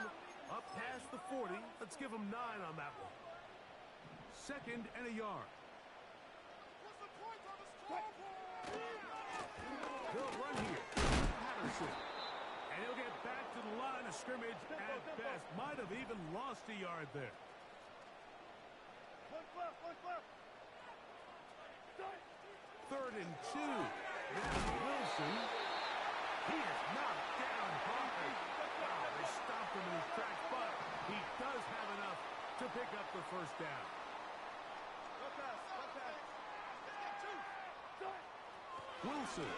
up past the 40. Let's give him 9 on that one. 2nd and a yard. They'll run here. Patterson. And he'll get back to the line of scrimmage at best. Might have even lost a yard there. 3rd and 2. Now Wilson. He is knocked down hard. Wow, they stopped him in his tracks, but he does have enough to pick up the 1st down. Wilson.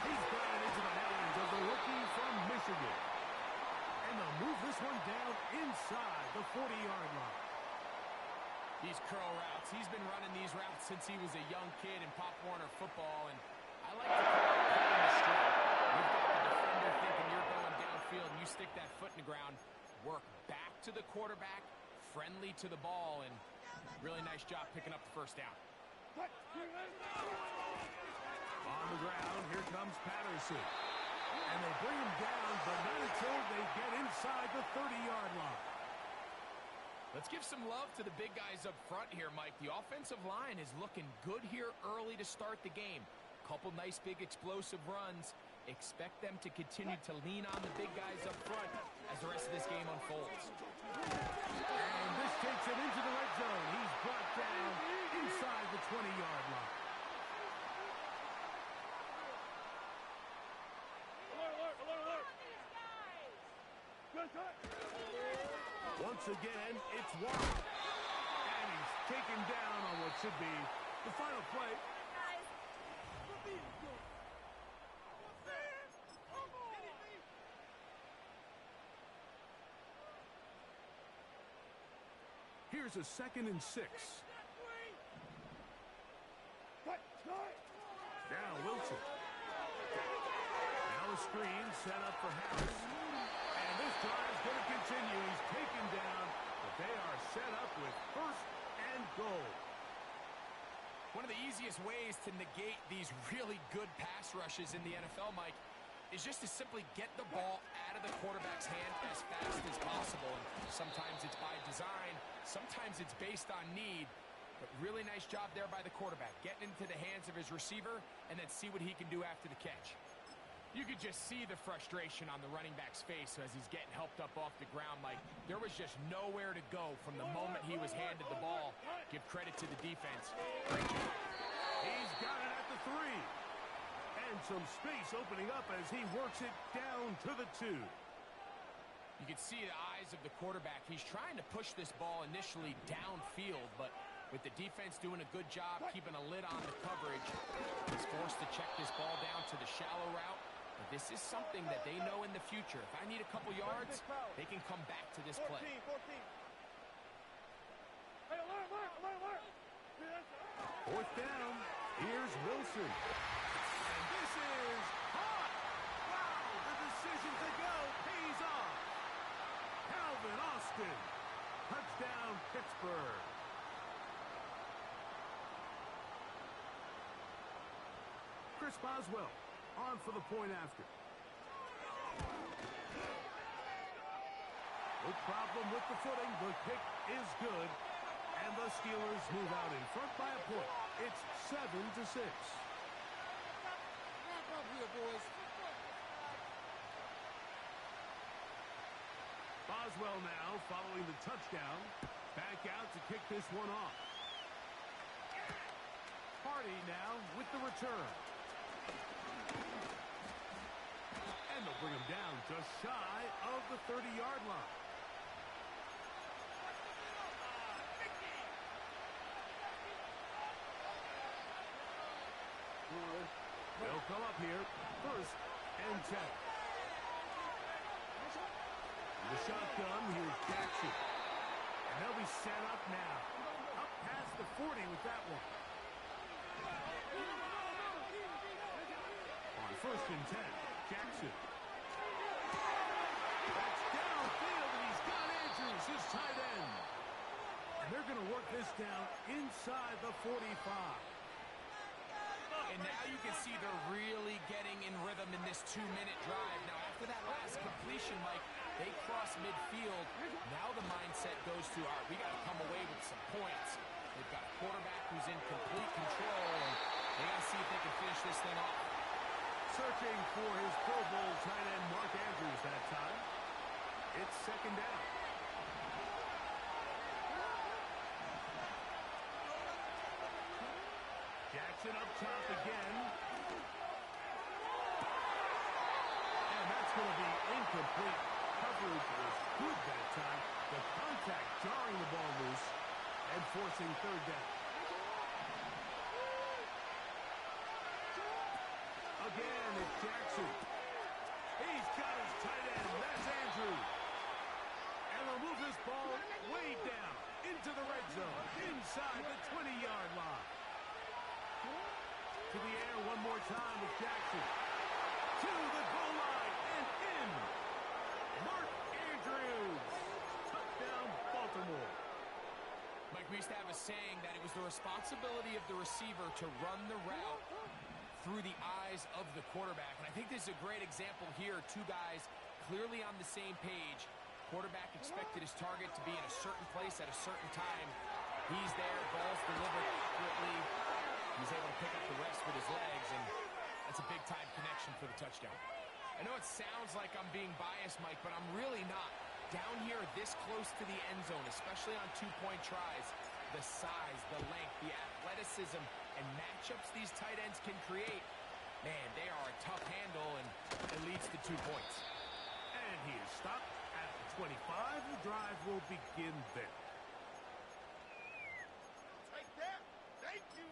He's got it into the hands of the rookie from Michigan. And they'll move this one down inside the 40-yard line.
These curl routes, he's been running these routes since he was a young kid in Pop Warner football, and I like to call it pulling the string. You've got the defender thinking you're going downfield, and you stick that foot in the ground, work back to the quarterback, friendly to the ball, and really nice job picking up the 1st down.
On the ground, here comes Patterson. And they bring him down, but not until they get inside the 30-yard line.
Let's give some love to the big guys up front here, Mike. The offensive line is looking good here early to start the game. Couple nice big explosive runs. Expect them to continue to lean on the big guys up front as the rest of this game unfolds.
And this takes him into the red zone. He's brought down inside the 20-yard line. Once again, it's Watt. And he's taken down on what should be the final play. Here's a 2nd and 6. Now Wilson. Now a screen set up for Harris. And this drive's going to continue. He's taken down, but they are set up with 1st and goal.
One of the easiest ways to negate these really good pass rushes in the NFL, Mike, is just to simply get the ball out of the quarterback's hand as fast as possible. And sometimes it's by design, sometimes it's based on need. But really nice job there by the quarterback, getting into the hands of his receiver and then see what he can do after the catch. You could just see the frustration on the running back's face as he's getting helped up off the ground. Like, there was just nowhere to go from the moment he was handed the ball. Give credit to the defense. Great job.
He's got it at the 3. And some space opening up as he works it down to the 2.
You can see the eyes of the quarterback. He's trying to push this ball initially downfield, but with the defense doing a good job keeping a lid on the coverage, he's forced to check this ball down to the shallow route. But this is something that they know in the future. If I need a couple yards, they can come back to this play.
4th down. Here's Wilson. And this is hot. Wow, the decision to go pays off. Calvin Austin. Touchdown, Pittsburgh. Chris Boswell on for the point after. No problem with the footing. The kick is good. And the Steelers move out in front by a point. It's 7-6.
Wrap up here, boys.
Boswell now following the touchdown. Back out to kick this one off. Hardy now with the return. And they'll bring him down just shy of the 30-yard line. They'll come up here, 1st and 10. The shotgun, here's Jackson. And they'll be set up now. Up past the 40 with that one. On 1st and 10, Jackson. That's downfield, and he's got Andrews, his tight end. And they're going to work this down inside the 45.
And now you can see they're really getting in rhythm in this 2-minute drive. Now, after that last completion, Mike, they cross midfield. Now the mindset goes to, all right, we got to come away with some points. They've got a quarterback who's in complete control, and they got to see if they can finish this thing off.
Searching for his Pro Bowl tight end, Mark Andrews, that time. It's 2nd down. Jackson up top again. And that's going to be incomplete. Coverage was good that time. The contact jarring the ball loose and forcing 3rd down. Again, it's Jackson. He's got his tight end. That's Andrews. And they'll move this ball way down into the red zone, inside the 20-yard line. To the air one more time with Jackson. To the goal line and in. Mark Andrews. Touchdown, Baltimore.
Mike, we used to have a saying that it was the responsibility of the receiver to run the route through the eyes of the quarterback. And I think this is a great example here. 2 guys clearly on the same page. Quarterback expected his target to be in a certain place at a certain time. He's there, ball's delivered accurately. He's able to pick up the rest with his legs, and that's a big-time connection for the touchdown. I know it sounds like I'm being biased, Mike, but I'm really not. Down here, this close to the end zone, especially on 2-point tries, the size, the length, the athleticism, and matchups these tight ends can create, man, they are a tough handle, and it leads to 2 points.
And he is stopped at the 25. The drive will begin there.
Take that. Thank you.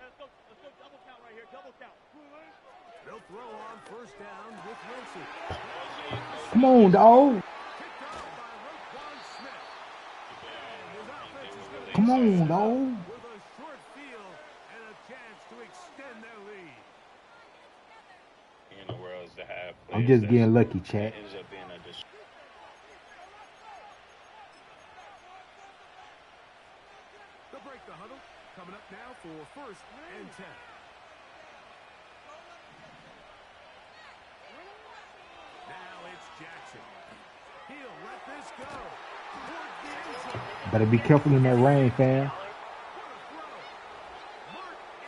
Let's go double count right here. Double count.
They'll throw on 1st down with Wilson.
Come on, dog. Come on, dog.
With a short field and a chance to extend their lead.
In the world is to have
I'm just getting lucky, chat.
ends up being a
They'll break the huddle. Coming up now for 1st and 10. Now it's Jackson. He'll let this go. Towards the end zone.
Better be careful in that rain, fam.
Mark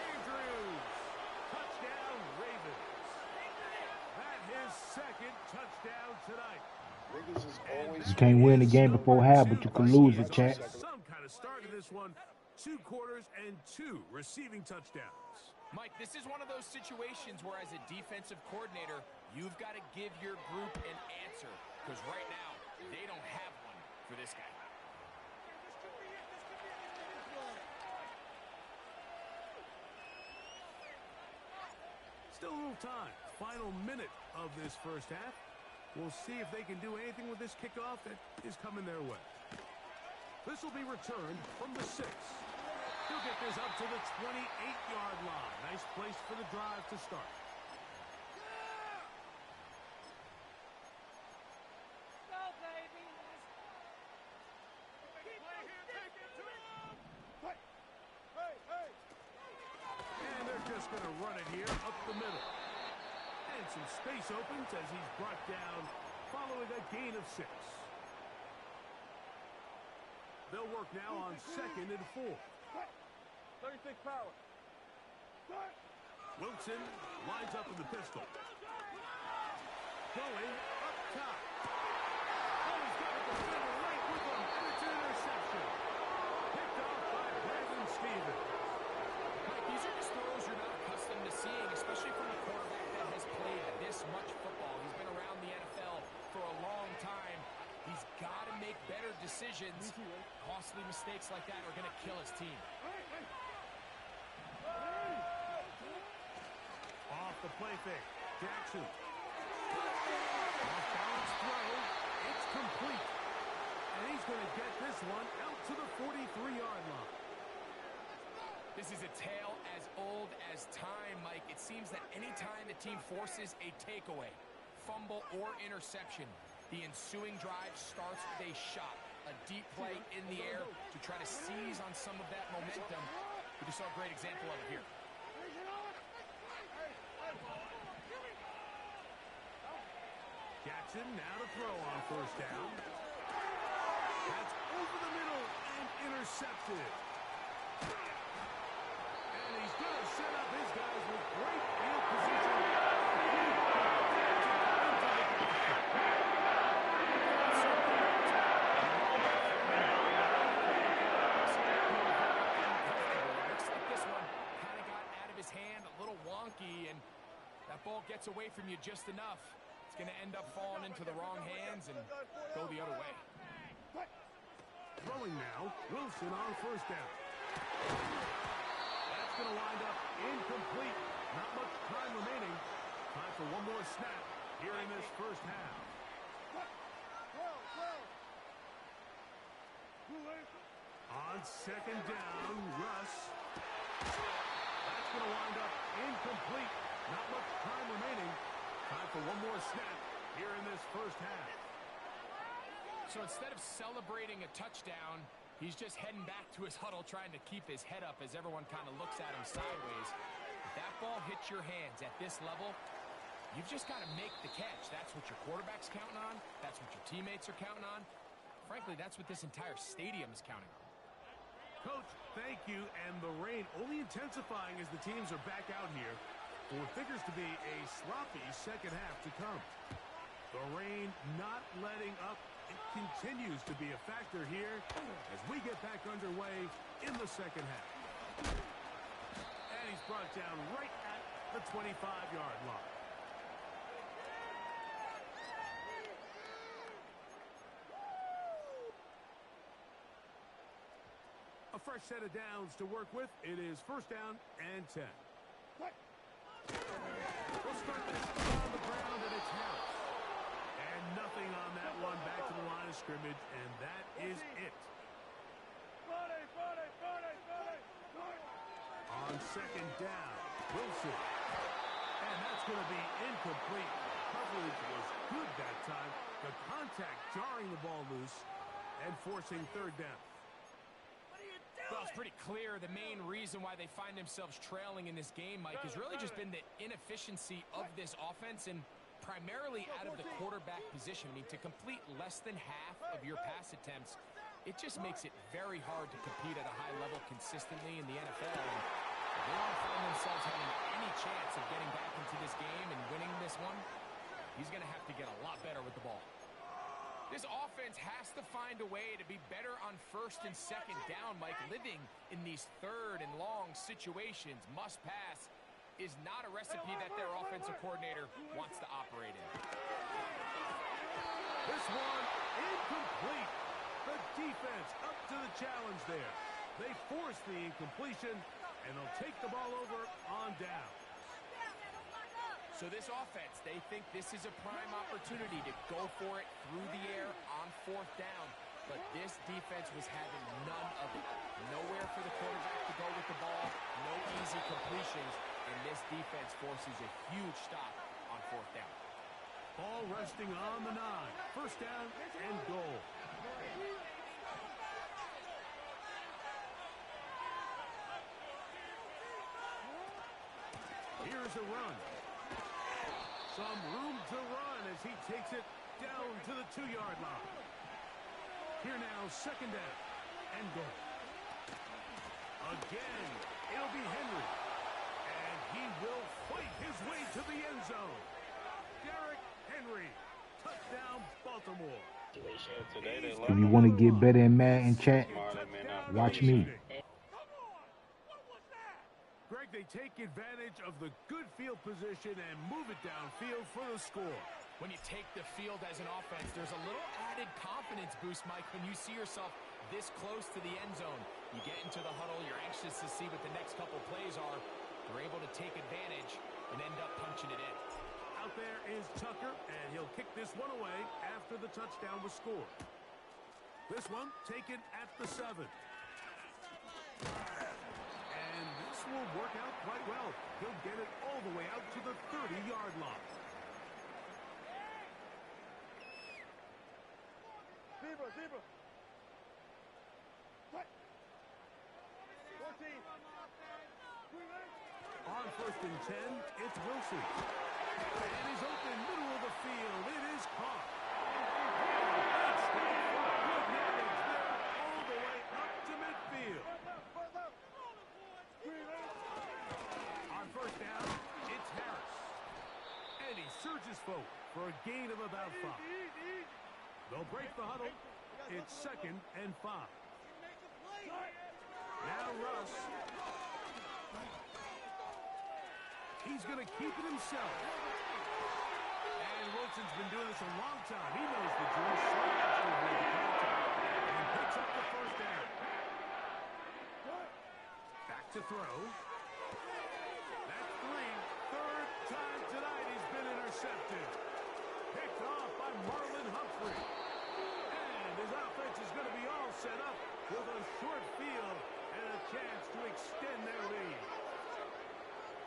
Andrews. Touchdown, Ravens. That his 2nd touchdown tonight.
You can't win the game before half, but you can lose it, chat.
Some kind of start to this one. 2 quarters and 2 receiving touchdowns.
Mike, this is one of those situations where as a defensive coordinator, you've got to give your group an answer. Because right now, they don't have one for this guy.
Still a little time. Final minute of this 1st half. We'll see if they can do anything with this kickoff that is coming their way. This will be returned from the 6. He'll get this up to the 28-yard line. Nice place for the drive to start.
Go, baby.
And they're just going to run it here up the middle. And some space opens as he's brought down following a gain of 6. They'll work now on 2nd and 4.
36 power.
Wilson lines up in the pistol. going up top. Oh, he's got a defender right with him, and it's an interception. Picked off by Brandon Stevens.
Mike, these are just throws you're not accustomed to seeing, especially from a quarterback that has played this much football. He's been around the NFL for a long time. He's got to make better decisions. Costly mistakes like that are going to kill his team.
Off the play fake. Jackson. Off balance throw. It's complete. And he's going to get this one out to the 43-yard line.
This is a tale as old as time, Mike. It seems that any time the team forces a takeaway, fumble, or interception, the ensuing drive starts with a shot, a deep play in the air to try to seize on some of that momentum. We just saw a great example of it here.
Jackson now to throw on first down. That's over the middle and intercepted. And he's going to set up his guys with great field position.
Looks like this one kind of got out of his hand, a little wonky, and that ball gets away from you just enough. It's going to end up falling into the wrong hands and go the other way.
Throwing now, Wilson on first down. That's going to wind up incomplete. Not much time remaining. Time for one more snap here in this first half. On second down, Russ. That's going to wind up incomplete. Not much time remaining. Time for one more snap here in this first half.
So instead of celebrating a touchdown, he's just heading back to his huddle trying to keep his head up as everyone kind of looks at him sideways. If that ball hits your hands at this level, you've just got to make the catch. That's what your quarterback's counting on. That's what your teammates are counting on. Frankly, that's what this entire stadium is counting on.
Coach, thank you. And the rain only intensifying as the teams are back out here. What figures to be a sloppy second half to come. The rain not letting up. It continues to be a factor here as we get back underway in the second half. And he's brought down right at the 25-yard line. A fresh set of downs to work with. It is first down and 10. We'll start this on the ground, and it's Harris. And nothing on that one. Back to the line of scrimmage, and that is it. On second down, Wilson. And that's going to be incomplete. Coverage was good that time. The contact jarring the ball loose and forcing third down.
Well, it's pretty clear the main reason why they find themselves trailing in this game, Mike, has really just been the inefficiency of this offense and primarily out of the quarterback position. I mean, to complete less than half of your pass attempts, it just makes it very hard to compete at a high level consistently in the NFL. And if they want to find themselves having any chance of getting back into this game and winning this one, he's going to have to get a lot better with the ball. This offense has to find a way to be better on first and second down, Mike. Living in these third and long situations, must pass, is not a recipe that their offensive coordinator wants to operate in.
This one incomplete. The defense up to the challenge there. They force the incompletion, and they'll take the ball over on down.
So this offense, they think this is a prime opportunity to go for it through the air on fourth down. But this defense was having none of it. Nowhere for the quarterback to go with the ball. No easy completions. And this defense forces a huge stop on fourth down.
Ball resting on the 9. First down and goal. Here's a run. Some room to run as he takes it down to the 2-yard line. Here now, second down and goal. Again, it'll be Henry. And he will fight his way to the end zone. Derrick Henry. Henry. Touchdown, Baltimore.
If you want to get better in Madden chat, watch me.
Greg, they take advantage of the good field position and move it downfield for the score.
When you take the field as an offense, there's a little added confidence boost, Mike, when you see yourself this close to the end zone. You get into the huddle, you're anxious to see what the next couple plays are. You're able to take advantage and end up punching it in.
Out there is Tucker, and he'll kick this one away after the touchdown was scored. This one taken at the 7. And this will work out quite well. He'll get it all the way out to the 30-yard line. Zebra. What? 14. On 1st and 10, it's Wilson. And he's open, middle of the field. It is caught. Touchdown. Good yardage there, all the way up to midfield. On 1st down, it's Harris. And he surges forward for a gain of about 5. They'll break the huddle. It's 2nd and 5. Now Russ. He's going to keep it himself. And Wilson's been doing this a long time. He knows the drill. Slides over the contact and picks up the 1st down. Back to throw. That's 3. 3rd time tonight he's been intercepted. Picked off by Marlon Humphrey. And his offense is going to be all set up with a short field and a chance to extend their lead.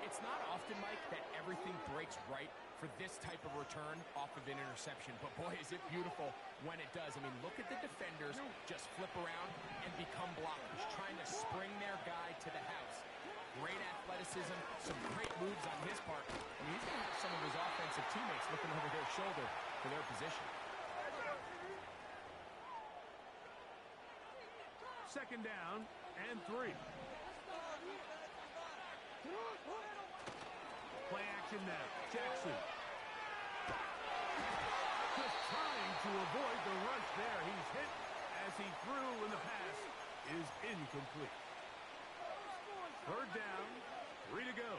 It's not often, Mike, that everything breaks right for this type of return off of an interception. But, boy, is it beautiful when it does. I mean, look at the defenders just flip around and become blockers, trying to spring their guy to the house. Great athleticism, some great moves on his part. I mean, he's going to have some of his offensive teammates looking over their shoulder for their position.
2nd down and 3. Play action now. Jackson. Just trying to avoid the rush there. He's hit as he threw, and the pass is incomplete. 3rd down. 3 to go.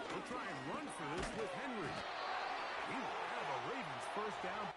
We'll try and run for this with Henry. He will have a Ravens 1st down.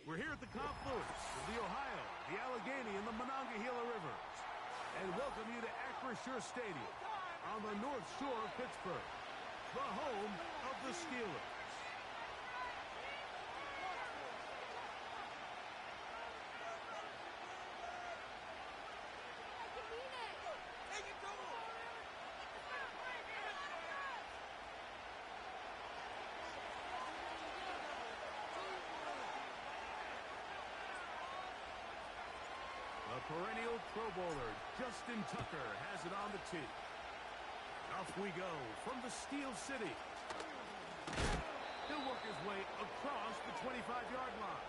We're here at the confluence of the Ohio, the Allegheny, and the Monongahela Rivers, and welcome you to Acrisure Stadium on the North Shore of Pittsburgh, the home of the Steelers. Perennial Pro Bowler Justin Tucker has it on the tee. Off we go from the Steel City. He'll work his way across the 25-yard line.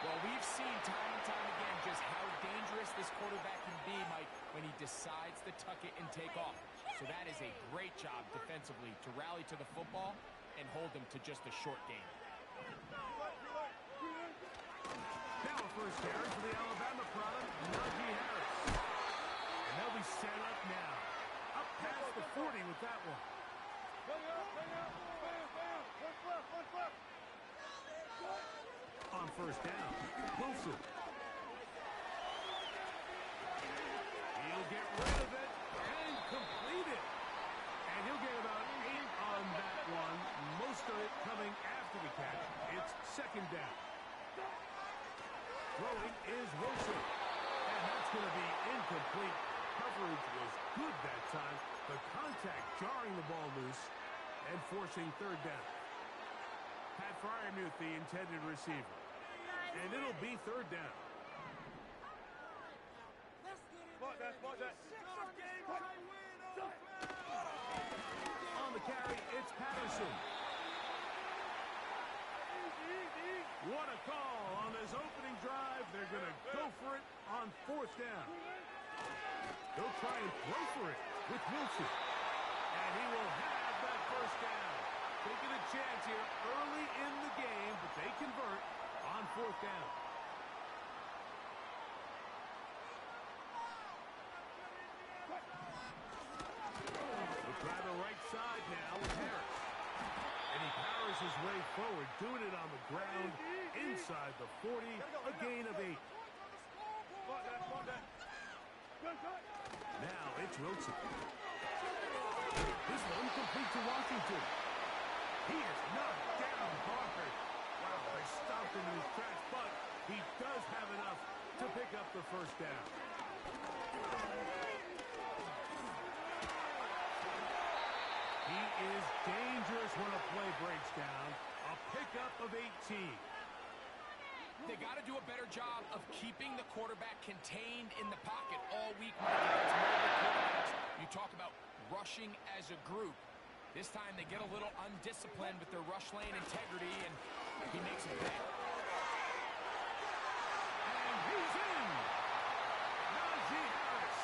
Well, we've seen time and time again just how dangerous this quarterback can be, Mike, when he decides to tuck it and take off. So that is a great job defensively to rally to the football and hold them to just a short game.
Now a first carry for the Alabama product, Najee Harris. And they'll be set up now. Up past the 40 with that one. On first down, Wilson. He'll get rid of it and complete it. And he'll get about 8 on that one. Most of it coming after the catch. It's second down. Throwing is Wilson. And that's going to be incomplete. Coverage was good that time. The contact jarring the ball loose and forcing third down. Pat Fryermuth, the intended receiver. And it'll be third down. On the carry, it's Patterson. What a call on this opening drive. They're going to go for it on fourth down. They'll try and throw for it with Wilson. And he will have that first down. Taking a chance here early in the game, but they convert on fourth down. We'll try the right side now with Harris. And he powers his way forward, doing it on the ground inside the 40, a gain of 8. Now it's Wilson. This one complete to Washington. He is knocked down hard. Wow, they stopped him in his tracks, but he does have enough to pick up the first down. He is dangerous when a play breaks down. A pickup of 18.
They got to do a better job of keeping the quarterback contained in the pocket all week. You talk about rushing as a group. This time they get a little undisciplined with their rush lane integrity, and he makes a play.
And he's in. Najee Harris.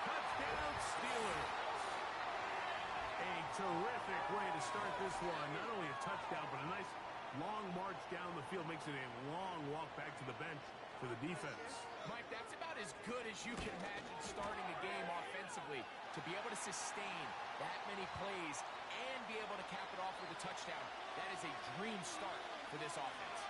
Touchdown Steelers. A terrific way to start this one. Not only a touchdown, but a nice long march down the field. Makes it a long walk back to the bench for the defense.
Mike, that's about as good as you can imagine starting a game offensively. To be able to sustain that many plays and be able to cap it off with a touchdown, that is a dream start for this offense.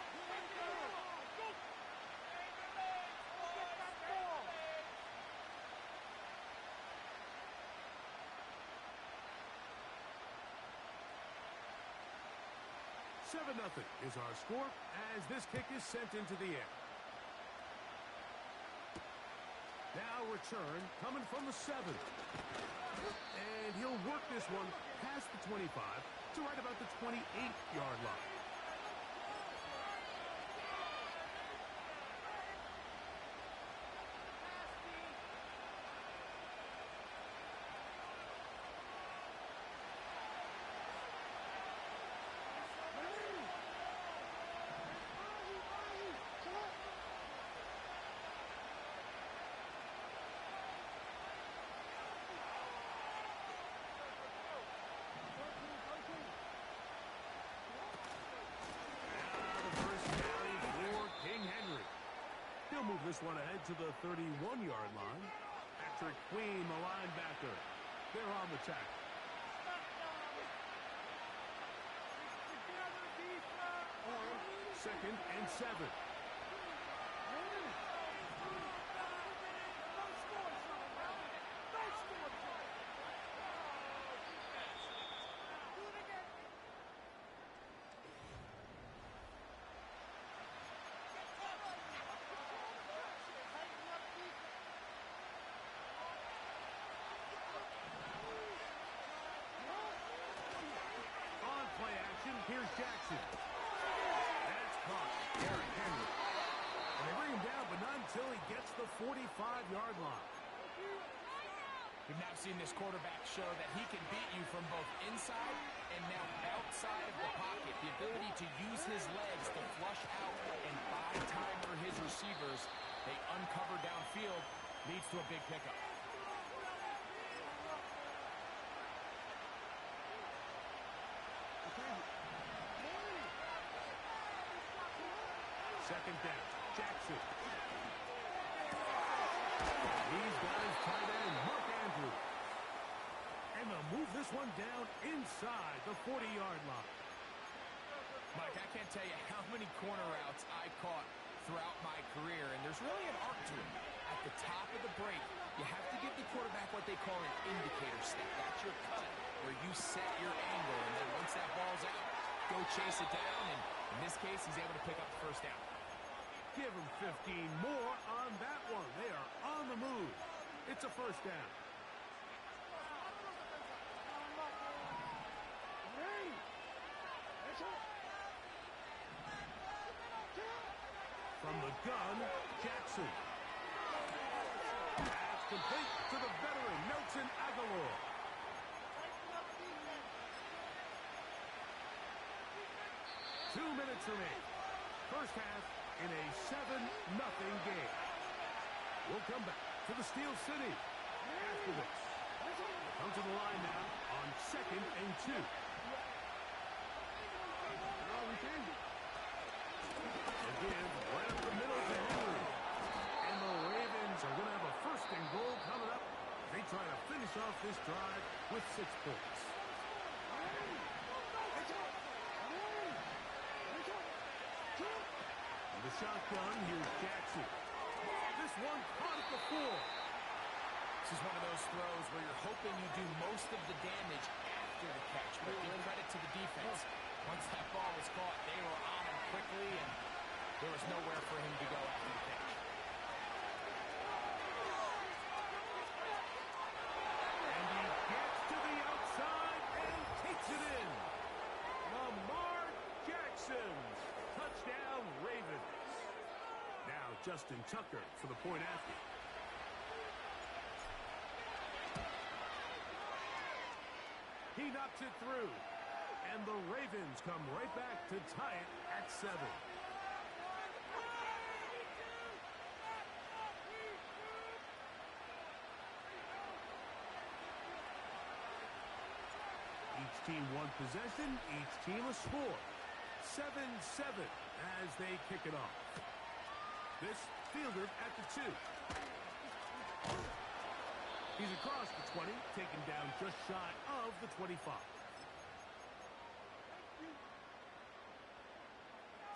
7-0 is our score as this kick is sent into the air. Now return coming from the 7. And he'll work this one past the 25 to right about the 28-yard line. He'll move this one ahead to the 31-yard line. Patrick Queen, the linebacker. They're on the tackle. Second and 7. Here's Jackson. That's caught. Derrick Henry. And they bring him down, but not until he gets the 45-yard line.
We've now seen this quarterback show that he can beat you from both inside and now outside of the pocket. The ability to use his legs to flush out and buy time for his receivers. They uncover downfield, leads to a big pickup.
Second down, Jackson. He's got his tight end, Mark Andrews. And they'll move this one down inside the 40-yard line.
Mike, I can't tell you how many corner routes I caught throughout my career, and there's really an art to it. At the top of the break, you have to give the quarterback what they call an indicator step. That's your cut, where you set your angle, and then once that ball's out, go chase it down, and in this case, he's able to pick up the first down.
Give him 15 more on that one. They are on the move. It's a first down. From the gun, Jackson. Pass complete to the veteran, Nelson Aguilar. Two minutes remain. First half in a 7-0 game. We'll come back to the Steel City after this. Come to the line now on 2nd and 2. Again, right up the middle to Henry. And the Ravens are going to have a first and goal coming up. They try to finish off this drive with 6 points. The shotgun, here's Jackson. This one caught at the 4.
This is one of those throws where you're hoping you do most of the damage after the catch, but give credit to the defense. Once that ball was caught, they were on him quickly, and there was nowhere for him to go after the catch.
And he gets to the outside and takes it in. Lamar Jackson. Touchdown, Ravens. Now Justin Tucker for the point after. He knocks it through. And the Ravens come right back to tie it at 7. Each team one possession, each team a score. 7-7 as they kick it off. This fielder at the 2. He's across the 20, taken down just shy of the 25.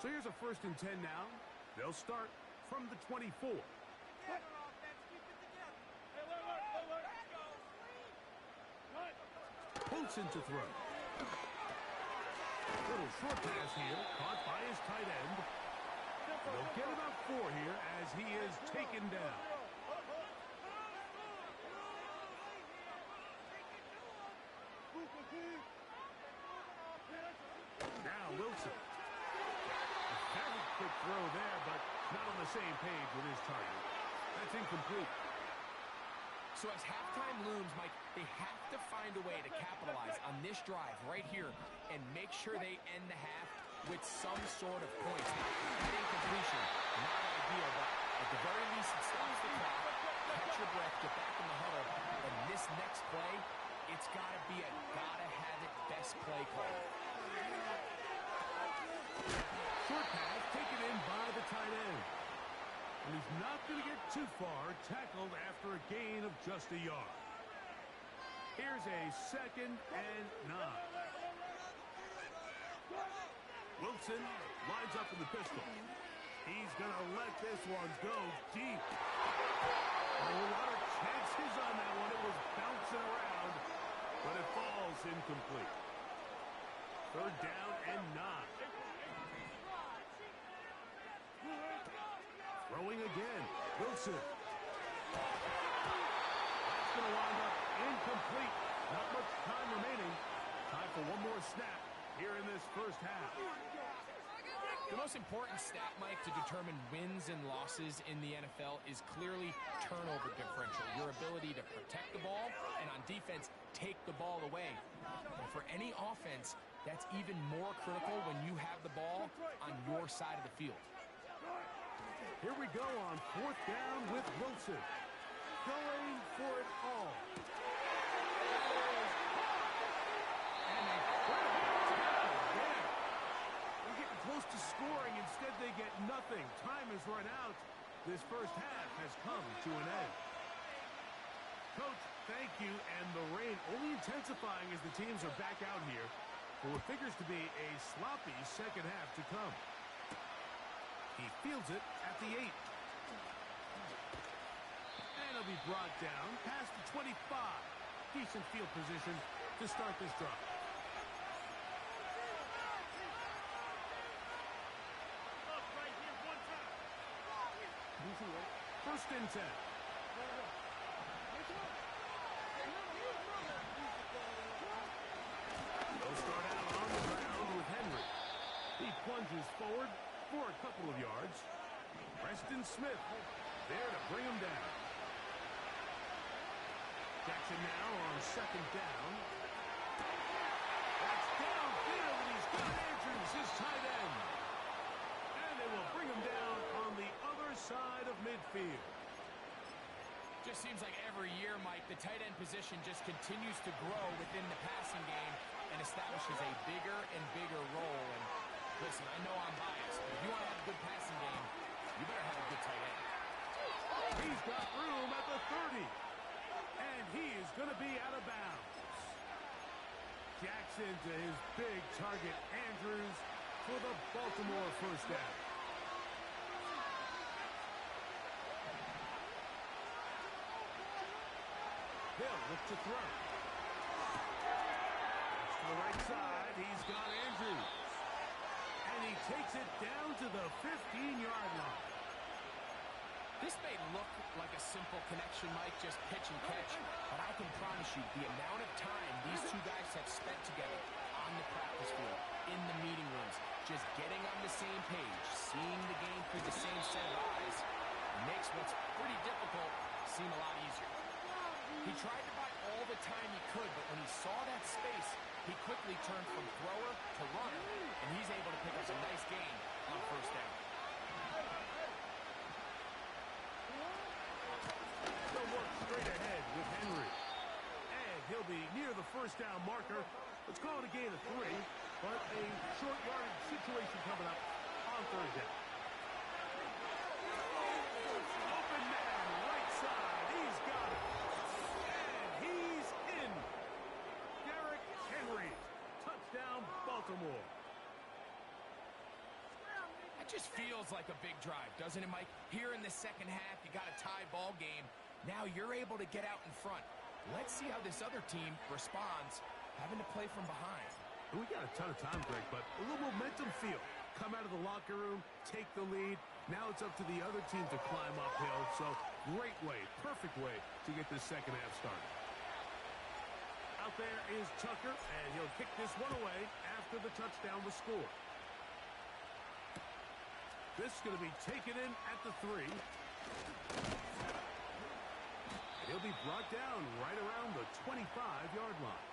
So here's a 1st and 10 now. They'll start from the 24. Wilson to throw. Little short pass here, caught by his tight end. They'll get about 4 here as he is taken down. Now Wilson. A very quick throw there, but not on the same page with his target. That's incomplete.
So as halftime looms, Mike, they have to find a way to capitalize on this drive right here and make sure they end the half with some sort of points. That incompletion, not ideal, but at the very least it stops the clock. Catch your breath, get back in the huddle, and this next play, it's got to be a gotta-have-it best play call.
Short pass taken in by the tight end. And he's not going to get too far, tackled after a gain of just a yard. Here's a 2nd and 9. Wilson lines up in the pistol. He's going to let this one go deep. A lot of chances on that one. It was bouncing around, but it falls incomplete. 3rd down and 9. Throwing again. Wilson. That's going to wind up incomplete. Not much time remaining. Time for one more snap here in this first half. Going to
most important stat, Mike, to determine wins and losses in the NFL is clearly turnover differential, your ability to protect the ball and on defense take the ball away. And for any offense, that's even more critical when you have the ball on your side of the field.
Here we go on 4th down with Wilson. Going for it all. And a again. They're getting close to scoring. Instead, they get nothing. Time has run out. This first half has come to an end. Coach, thank you. And the rain only intensifying as the teams are back out here for what figures to be a sloppy second half to come. He fields it at the 8. And he'll be brought down past the 25. Decent field position to start this drive. First and 10. They'll start out on the ground with Henry. He plunges forward for a couple of yards. Preston Smith there to bring him down. Jackson now on 2nd down. That's downfield, and he's got Andrews, his tight end. And they will bring him down on the other side of midfield.
Just seems like every year, Mike, the tight end position just continues to grow within the passing game and establishes a bigger and bigger role. And listen, I know I'm biased, but if you want to have a good passing game, you better have a good tight end.
He's got room at the 30. And he is going to be out of bounds. Jackson to his big target, Andrews, for the Baltimore first down. They'll look to throw. To the right side, he's got Andrews. And he takes it down to the 15-yard line.
This may look like a simple connection, Mike, just pitch and catch, but I can promise you the amount of time these two guys have spent together on the practice field, in the meeting rooms, just getting on the same page, seeing the game through the same set of eyes, makes what's pretty difficult seem a lot easier. He tried to buy all the time he could, but when he saw that space, he quickly turned from thrower to runner, and he's able to pick up some nice gain on first down.
They'll work straight ahead with Henry. And he'll be near the first down marker. Let's call it a gain of 3, but a short yardage situation coming up on 3rd down. Open man, right side. He's got it. And he's in. Derrick Henry. Touchdown, Baltimore.
That just feels like a big drive, doesn't it, Mike? Here in the second half, you got a tie ball game. Now you're able to get out in front. Let's see how this other team responds, having to play from behind.
We got a ton of time, Greg, but a little momentum feel. Come out of the locker room, take the lead. Now it's up to the other team to climb uphill. So great way, perfect way to get this second half started. Out there is Tucker, and he'll kick this one away after the touchdown was scored. This is going to be taken in at the 3. He'll be brought down right around the 25-yard line.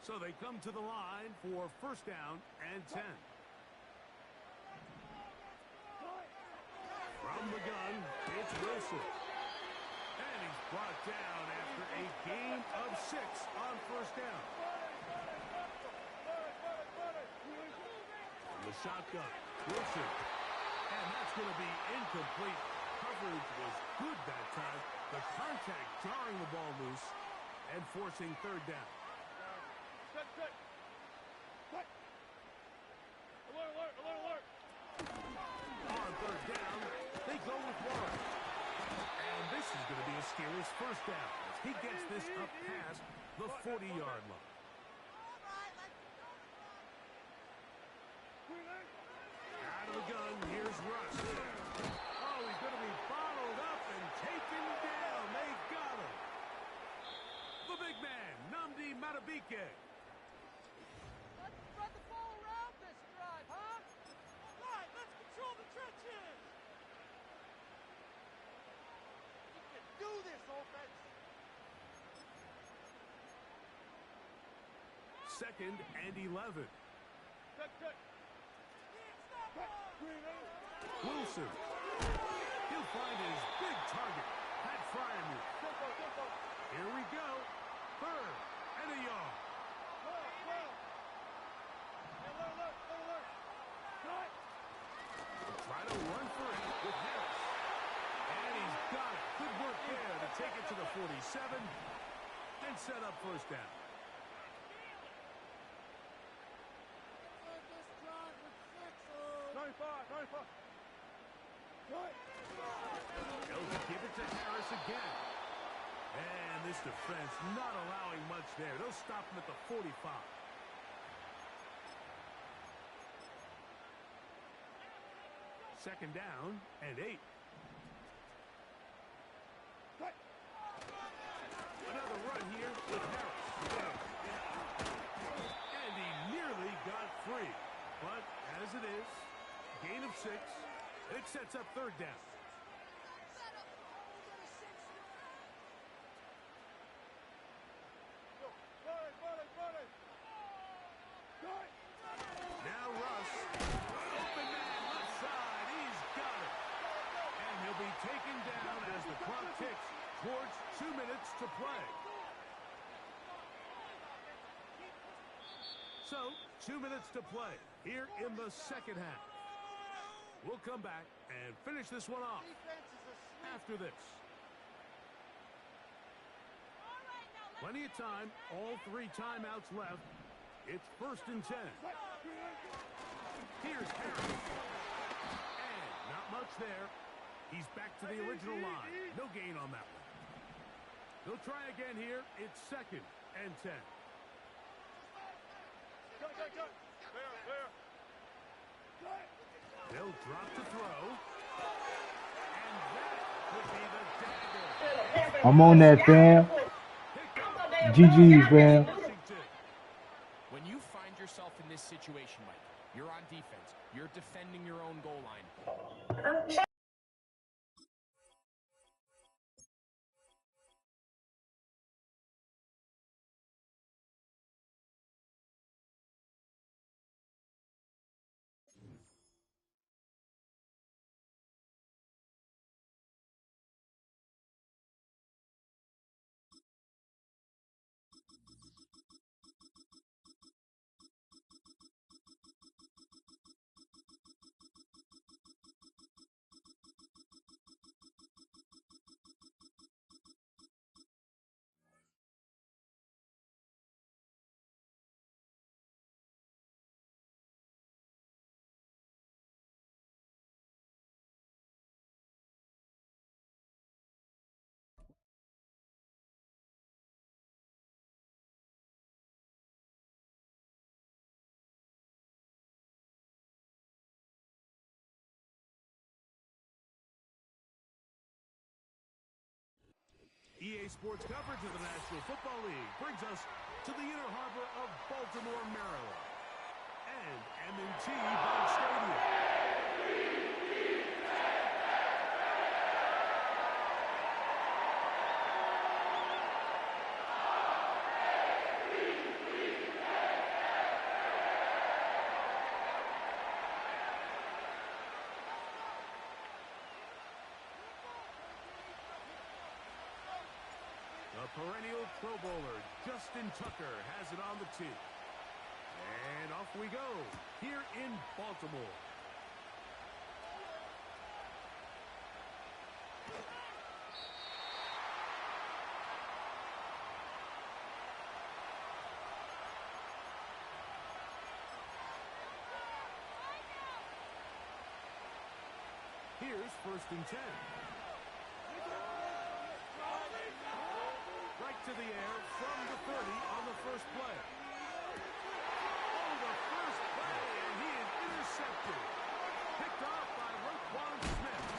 So they come to the line for first down and 10. From the gun, it's Wilson. And he's brought down after a gain of 6 on first down. From the shotgun, Wilson. And that's going to be incomplete. Coverage was good that time. The contact jarring the ball loose and forcing third down. On third down, they go with Warren. And this is going to be a Steelers first down. He gets this up past the 40-yard line. Out of the gun, here's Russ. Oh, he's going to be bottled up and taken down. They got him. The big man, Nnamdi Madubuike.
Let's spread the ball around this drive, huh? All right, let's control the trenches. You can do this, offense.
Second and 11. Wilson. He'll find his big target. Pat Fryermuth. Here we go. Third and a yard. Try to run for it with Harris. And he's got it. Good work there to take it to the 47 and set up first down. They'll give it to Harris again. And this defense not allowing much there. They'll stop him at the 45. Second down and 8. Another run here with Harris. And he nearly got free. But as it is, gain of 6. It sets up third down. Now Russ. Open man left side. He's got it. And he'll be taken down as the clock ticks towards 2 minutes to play. So, 2 minutes to play here in the second half. We'll come back and finish this one off after this. Plenty of time, all 3 timeouts left. It's first and 10. Here's Harris. And not much there. He's back to the original line. No gain on that one. They'll try again here. It's second and 10. They'll drop to throw. And that would be the dagger.
I'm on that, fam. GG's, fam.
When you find yourself in this situation, Mike, you're on defense. You're defending your own goal line.
EA Sports coverage of the National Football League brings us to the inner harbor of Baltimore, Maryland, and M&T Bank Stadium. The perennial Pro Bowler, Justin Tucker, has it on the tee. And off we go, here in Baltimore. Here's first and 10. Right to the air from the 30 on the first play. Oh, the first play, and he is intercepted. Picked off by Roquan Smith.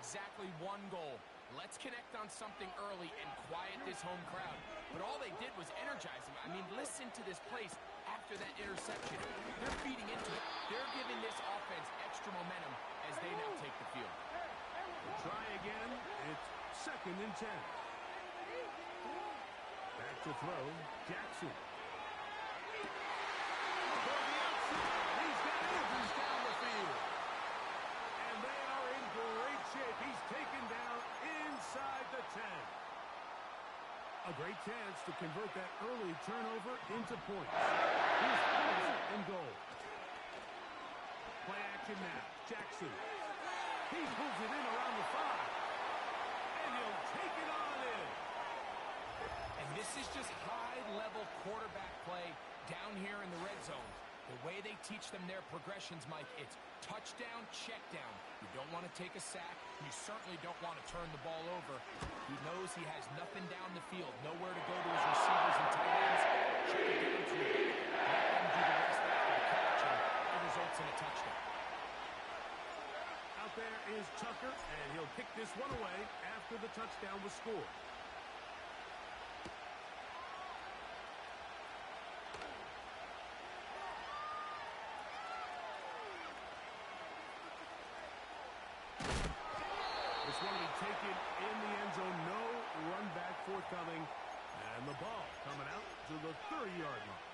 exactly one goal. Let's connect on something early and quiet this home crowd. But all they did was energize them. I mean, listen to this place after that interception. They're feeding into it. They're giving this offense extra momentum as they now take the field.
Try again. It's 2nd and 10. Back to throw. Jackson. He's got Andrews down the field. And they are in great shape. He's taken down inside the 10. A great chance to convert that early turnover into points. Here's 1st and goal. Play action now. Jackson. He pulls it in around the 5. And he'll take it on in.
And this is just high-level quarterback play down here in the red zone. The way they teach them their progressions, Mike, it's touchdown, check down. You don't want to take a sack. You certainly don't want to turn the ball over. He knows he has nothing down the field, nowhere to go to his receivers and tight ends. Check it down to him. Let them do the rest after the catch, and it results in a touchdown.
Out there is Tucker, and he'll kick this one away after the touchdown was scored. This one will be taken in the end zone. No run back forthcoming. And the ball coming out to the 30-yard line.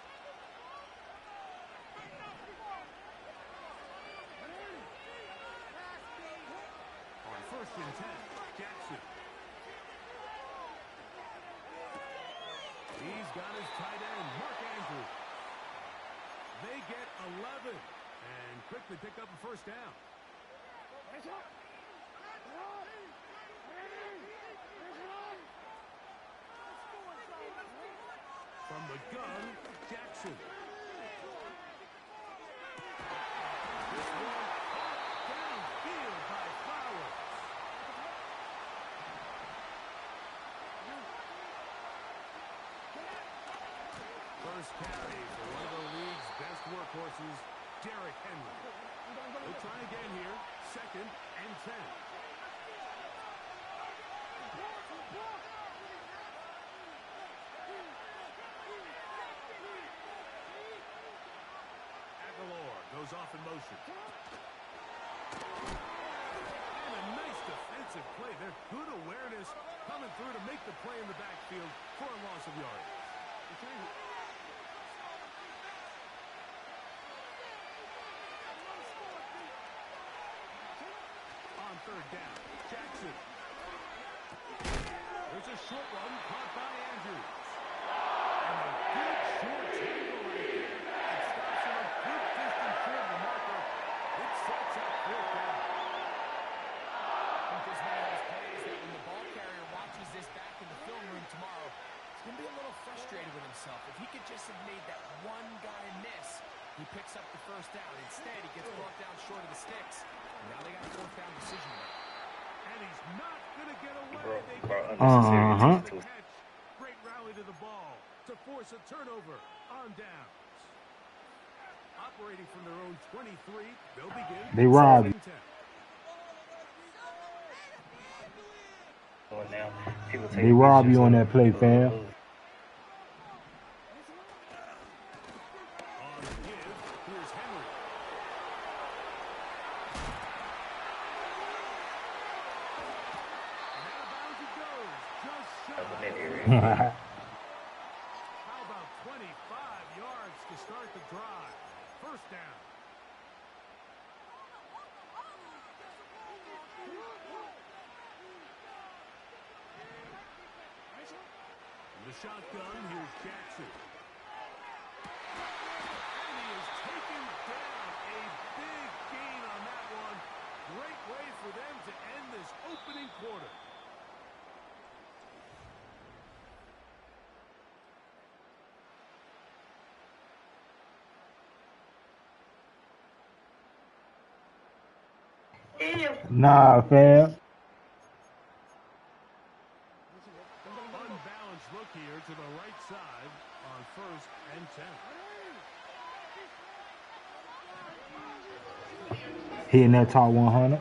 On 1st and 10, Jackson. He's got his tight end, Mark Andrews. They get 11 and quickly pick up a 1st down. From the gun, Jackson. This one downfield by Flowers. First carry for one of the league's best workhorses, Derrick Henry. We'll try again here. 2nd and 10. Goes off in motion. And a nice defensive play. They're good awareness coming through to make the play in the backfield for a loss of yards. On 3rd down, Jackson. There's a short one caught by Andrews. And a good short tackle right there. It stops him a good distance short of the marker. It sets up 4th down.
I think this one of those plays that when the ball carrier watches this back in the film room tomorrow, he's going to be a little frustrated with himself. If he could just have made that one guy miss, he picks up the 1st down. Instead, he gets brought down short of the sticks. And now they got a 4th down decision to make.
And he's not going to get away. Great rally to the ball to force a turnover on downs. Operating from their own 23, they'll begin.
They robbed you. They robbed you on that play, fam.
On the give, here's Henry. And out of bounds it goes. Just shy. How about 25 yards to start the drive? 1st down. The shotgun, here's Jackson. And he is taken down. A big gain on that one. Great way for them to end this opening quarter.
Nah, fam.
Unbalanced look here to the right side on 1st and 10.
Hitting that top 100.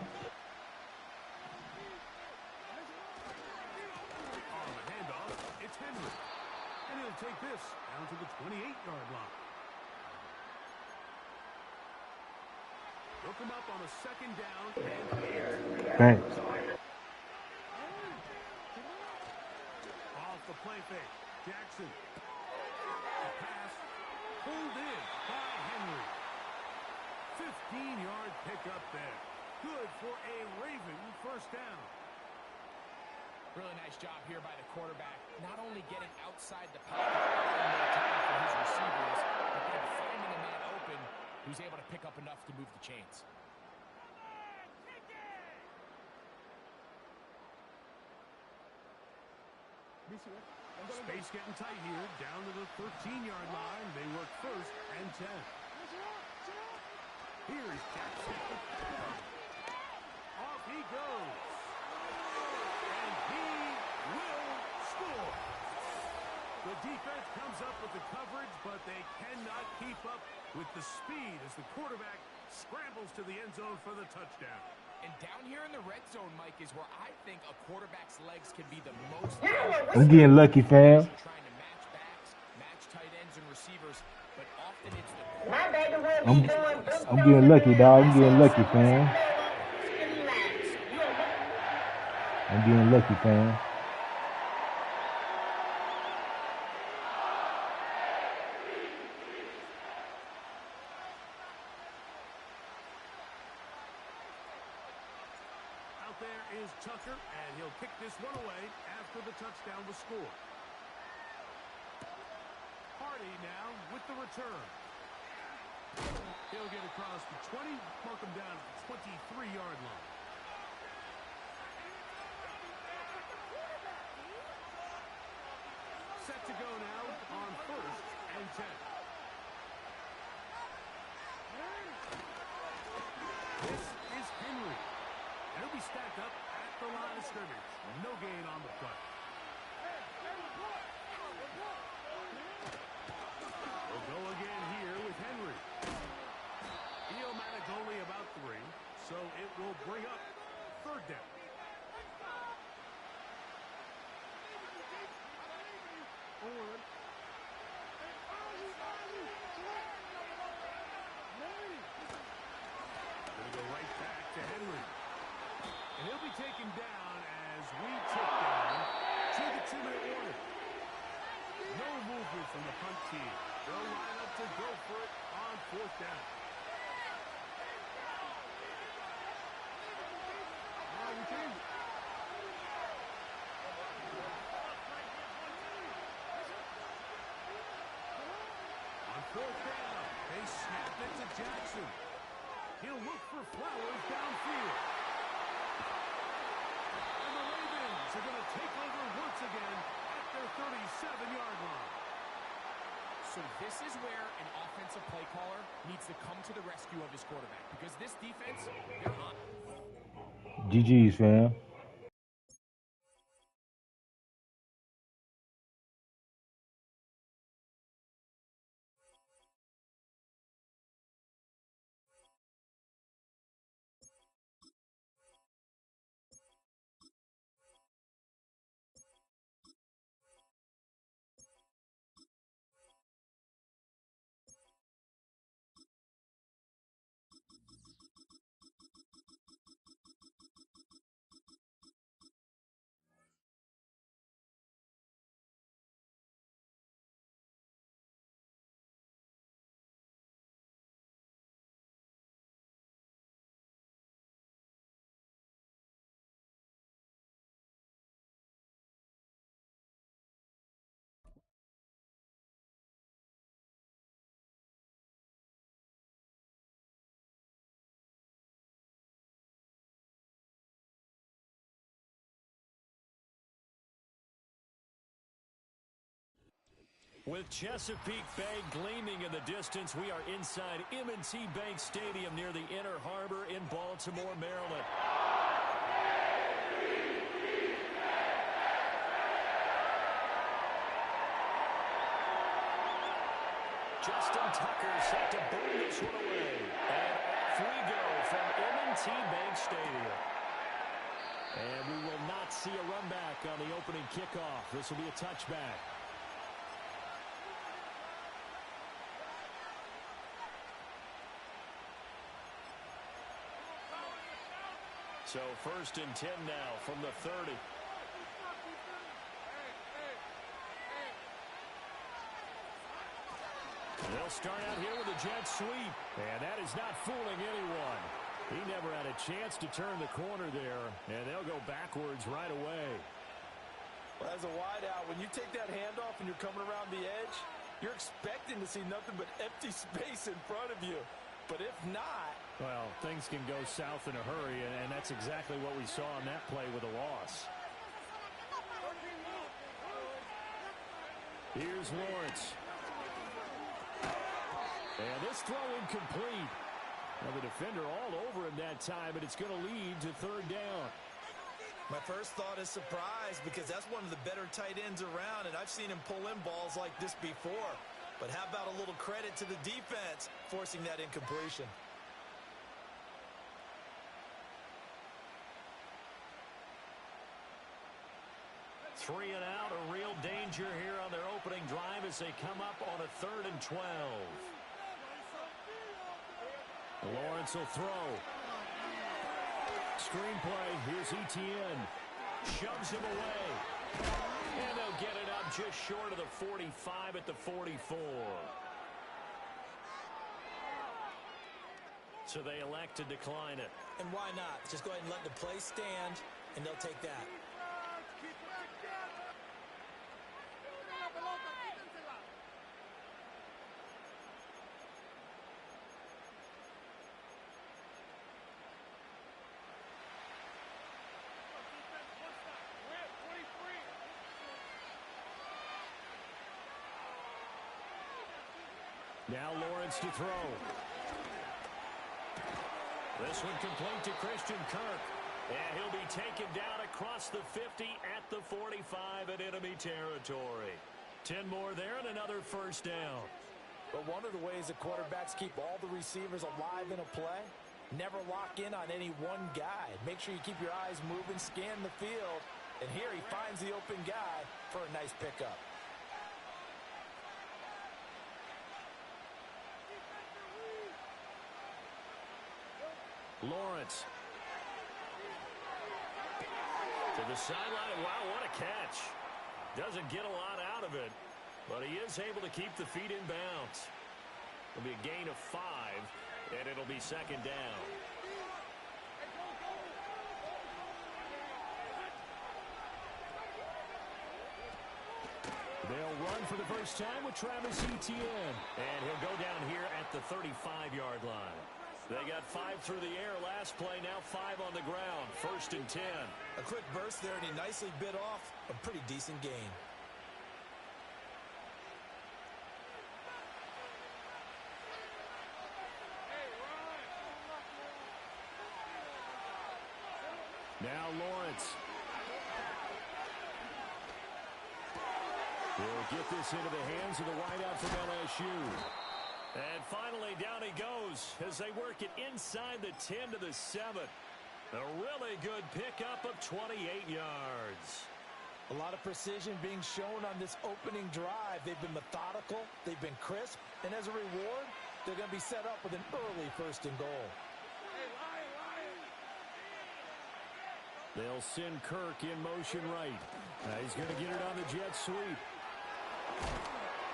second down and 8.
Thanks.
Off the play fake. Jackson. The pass pulled in by Henry. 15-yard pickup there. Good for a Raven first down.
Really nice job here by the quarterback. Not only getting outside the pocket, allowing more time for his receivers, but then finding a man open who's able to pick up enough to move the chains.
Space getting tight here. Down to the 13-yard line. They work first and 10. Here's Jackson. Off he goes. And he will score. The defense comes up with the coverage, but they cannot keep up with the speed as the quarterback scrambles to the end zone for the touchdown.
And down here in the red zone, Mike, is where I think a quarterback's legs can be the most...
I'm getting lucky, fam.
Trying to match backs, match tight ends and receivers, but often it's the...
I'm getting lucky, dog. I'm getting lucky, fam. I'm getting lucky, fam.
There is Tucker, and he'll kick this one away after the touchdown was scored. Hardy now with the return. He'll get across the 20, mark him down at the 23-yard line. Set to go now on first and 10. This is Henry. He'll be stacked up at the line of scrimmage. No gain on the play. We'll go again here with Henry. He'll manage only about 3, so it will bring up third down. Going to go right back to Henry. And he'll be taken down as we tick down to the 2-minute warning. No movement from the punt team. They'll line up to go for it on fourth down. On fourth down, they snap it to Jackson. He'll look for Flowers downfield. And the Ravens are going to take over once again at their 37-yard line.
So this is where an offensive play caller needs to come to the rescue of his quarterback, because this defense, they're on.
GG's, fam.
With Chesapeake Bay gleaming in the distance, we are inside M&T Bank Stadium near the Inner Harbor in Baltimore, Maryland. Justin Tucker set to boom this one away. And off we go from M&T Bank Stadium. And we will not see a run back on the opening kickoff. This will be a touchback. So 1st and 10 now from the 30. They'll start out here with a jet sweep, and that is not fooling anyone. He never had a chance to turn the corner there, and they'll go backwards right away.
Well, as a wideout, when you take that handoff and you're coming around the edge, you're expecting to see nothing but empty space in front of you. But if not...
Well, things can go south in a hurry, and that's exactly what we saw on that play with a loss. Here's Lawrence. And this throw incomplete. Now the defender all over him that time, but it's going to lead to 3rd down.
My first thought is surprise, because that's one of the better tight ends around, and I've seen him pull in balls like this before. But how about a little credit to the defense forcing that incompletion?
Three and out, a real danger here on their opening drive as they come up on a 3rd and 12. Lawrence will throw. Screenplay, here's Etienne. Shoves him away. And they'll get it up just short of the 45 at the 44. So they elect to decline it.
And why not? Just go ahead and let the play stand, and they'll take that.
Now Lawrence to throw. This one complete to Christian Kirk. And he'll be taken down across the 50 at the 45 at enemy territory. 10 more there and another 1st down.
But one of the ways that quarterbacks keep all the receivers alive in a play, never lock in on any one guy. Make sure you keep your eyes moving, scan the field. And here he finds the open guy for a nice pickup.
Lawrence. To the sideline. Wow, what a catch. Doesn't get a lot out of it, but he is able to keep the feet in bounds. It'll be a gain of 5, and it'll be 2nd down. They'll run for the first time with Travis Etienne, and he'll go down here at the 35-yard line. They got 5 through the air last play, now 5 on the ground. 1st and 10.
A quick burst there, and he nicely bit off a pretty decent gain.
Now Lawrence. Will get this into the hands of the wideout from LSU. And finally, down he goes as they work it inside the 10 to the 7. A really good pickup of 28 yards.
A lot of precision being shown on this opening drive. They've been methodical, they've been crisp, and as a reward, they're going to be set up with an early 1st and goal.
They'll send Kirk in motion right. He's going to get it on the jet sweep.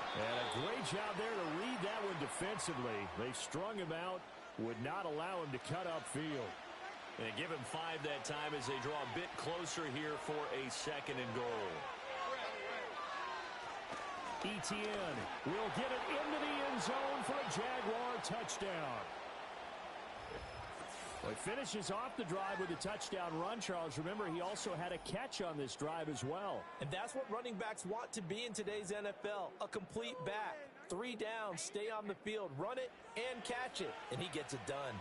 And a great job there to read that one defensively. They strung him out, would not allow him to cut upfield. And give him 5 that time as they draw a bit closer here for a 2nd and goal. Etienne will get it into the end zone for a Jaguar touchdown. Well, he finishes off the drive with a touchdown run, Charles. Remember, he also had a catch on this drive as well.
And that's what running backs want to be in today's NFL, a complete back. 3 down, stay on the field, run it, and catch it. And he gets it done.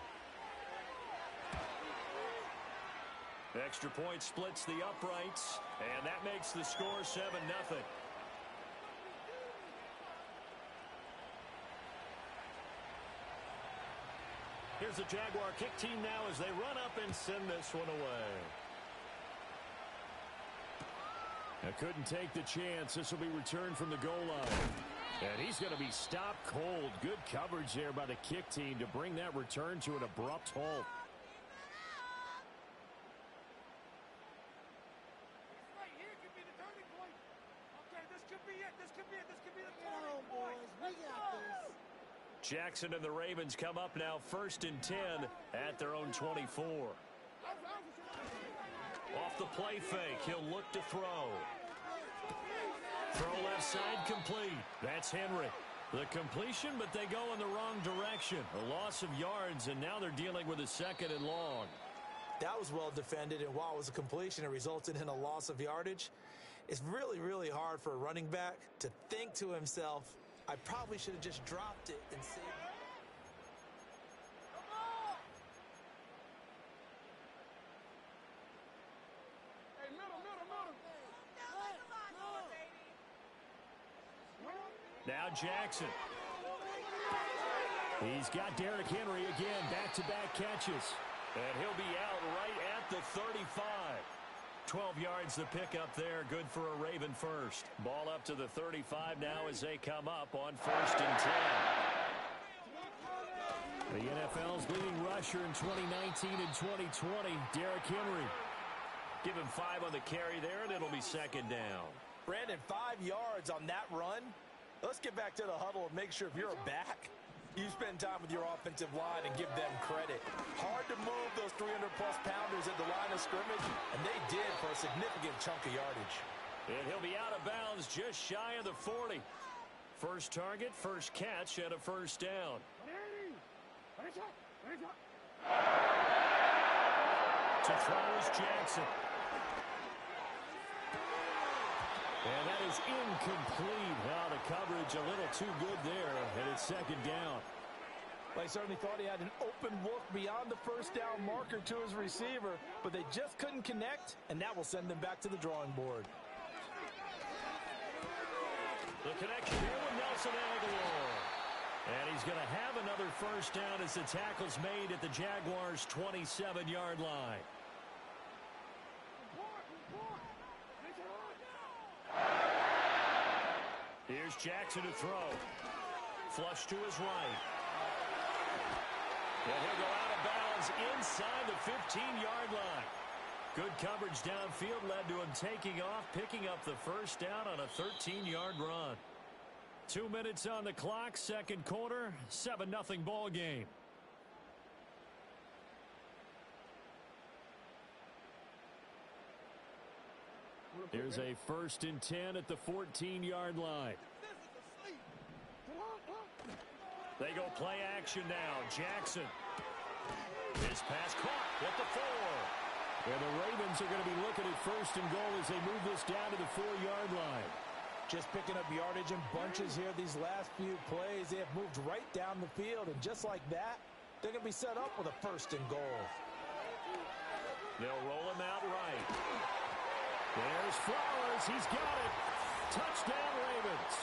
Extra point splits the uprights, and that makes the score 7-0. Here's the Jaguar kick team now as they run up and send this one away. Now couldn't take the chance. This will be returned from the goal line. And he's going to be stopped cold. Good coverage there by the kick team to bring that return to an abrupt halt.
This could be it. This could be the turning point.
We got this.
Jackson and the Ravens come up now 1st and 10 at their own 24. Off the play fake, he'll look to throw. Throw left side complete. That's Henry. The completion, but they go in the wrong direction. A loss of yards, and now they're dealing with a 2nd and long.
That was well defended, and while it was a completion, it resulted in a loss of yardage. It's really, really hard for a running back to think to himself, I probably should have just dropped it and saved it.
Hey, middle.
Now Jackson. He's got Derrick Henry again, back-to-back catches. And he'll be out right at the 35. 12 yards the pickup there, good for a Raven first. Ball up to the 35 now as they come up on 1st and 10. The NFL's leading rusher in 2019 and 2020, Derrick Henry. Give him 5 on the carry there, and it'll be 2nd down.
Brandon, 5 yards on that run. Let's get back to the huddle and make sure if you're a back, you spend time with your offensive line and give them credit. Hard to move those 300-plus pounders at the line of scrimmage, and they did for a significant chunk of yardage.
And he'll be out of bounds just shy of the 40. First target, first catch, and a 1st down. To throw is Jackson. And that is incomplete. Well, the coverage a little too good there, and it's 2nd down.
Well, he certainly thought he had an open look beyond the 1st down marker to his receiver, but they just couldn't connect, and that will send them back to the drawing board.
The connection here with Nelson Aguilar. And he's going to have another 1st down as the tackle's made at the Jaguars' 27-yard line. Here's Jackson to throw. Flush to his right. And he'll go out of bounds inside the 15-yard line. Good coverage downfield led to him taking off, picking up the 1st down on a 13-yard run. 2 minutes on the clock, 2nd quarter, 7-0 ball game. Here's a 1st and 10 at the 14-yard line. They go play action now. Jackson. His pass caught at the 4. And the Ravens are going to be looking at 1st and goal as they move this down to the 4-yard line.
Just picking up yardage in bunches here these last few plays. They have moved right down the field, and just like that, they're going to be set up with a 1st and goal.
They'll roll him out right. There's Flowers. He's got it. Touchdown, Ravens.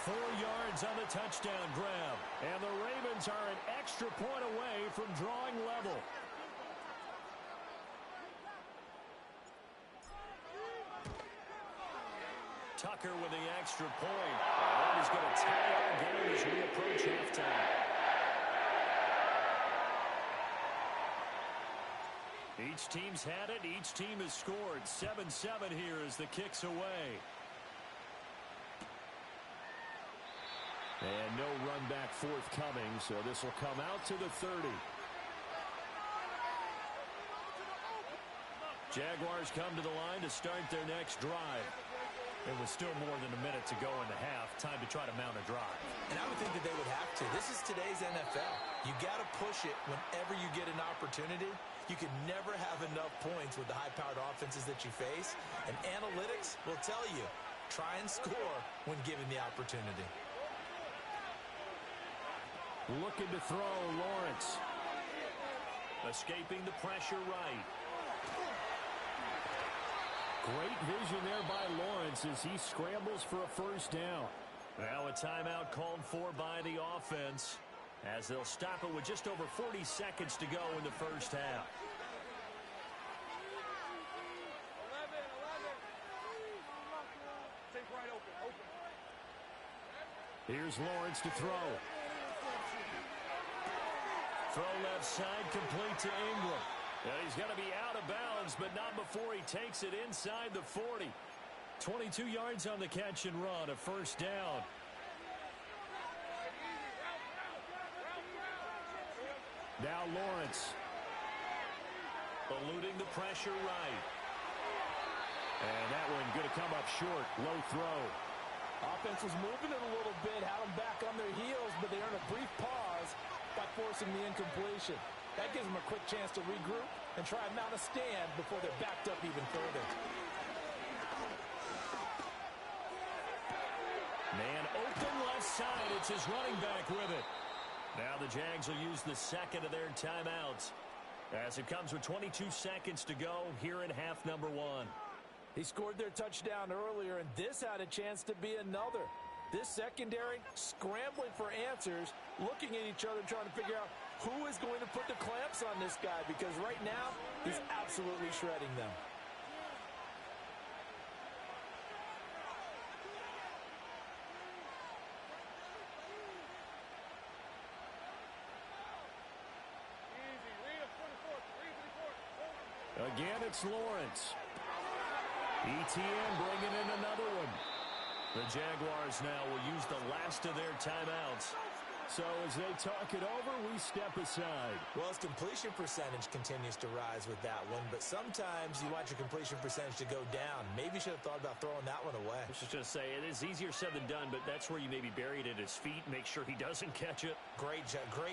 4 yards on the touchdown grab. And the Ravens are an extra point away from drawing level. Tucker with the extra point. That is going to tie our game as we approach halftime. Each team's had it. Each team has scored. 7-7 here as the kick's away. And no run back forthcoming, so this will come out to the 30. Jaguars come to the line to start their next drive. It was still more than a minute to go in the half. Time to try to mount a drive.
And I would think that they would have to. This is today's NFL. You got to push it whenever you get an opportunity. You can never have enough points with the high-powered offenses that you face. And analytics will tell you, try and score when given the opportunity.
Looking to throw, Lawrence. Escaping the pressure right. Great vision there by Lawrence as he scrambles for a 1st down. Now a timeout called for by the offense as they'll stop it with just over 40 seconds to go in the 1st half.
11. Take right open.
Here's Lawrence to throw. Throw left side complete to Ingram. And he's going to be out of bounds, but not before he takes it inside the 40. 22 yards on the catch and run, a first down. Now Lawrence. Eluding the pressure right. And that one going to come up short. Low throw.
Offense was moving it a little bit, had them back on their heels, but they earned a brief pause by forcing the incompletion. That gives them a quick chance to regroup and try and mount a stand before they're backed up even further.
Man open left side. It's his running back with it. Now the Jags will use the second of their timeouts as it comes with 22 seconds to go here in half number 1.
He scored their touchdown earlier, and this had a chance to be another. This secondary scrambling for answers, looking at each other, trying to figure out who is going to put the clamps on this guy, because right now he's absolutely shredding them.
Again, it's Lawrence. ETN bringing in another one. The Jaguars now will use the last of their timeouts. So as they talk it over, we step aside.
Well, his completion percentage continues to rise with that one, but sometimes you want your completion percentage to go down. Maybe you should have thought about throwing that one away.
I was just going to say, it is easier said than done, but that's where you maybe bury it at his feet, make sure he doesn't catch it.
Great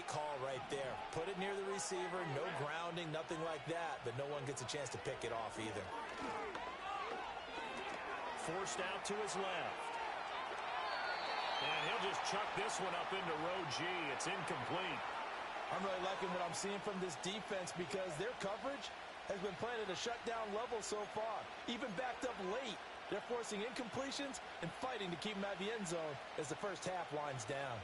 call right there. Put it near the receiver, no grounding, nothing like that, but no one gets a chance to pick it off either.
Forced out to his left. And he'll just chuck this one up into row G. It's incomplete.
I'm really liking what I'm seeing from this defense because their coverage has been playing at a shutdown level so far. Even backed up late, they're forcing incompletions and fighting to keep them out of the end zone as the first half winds down.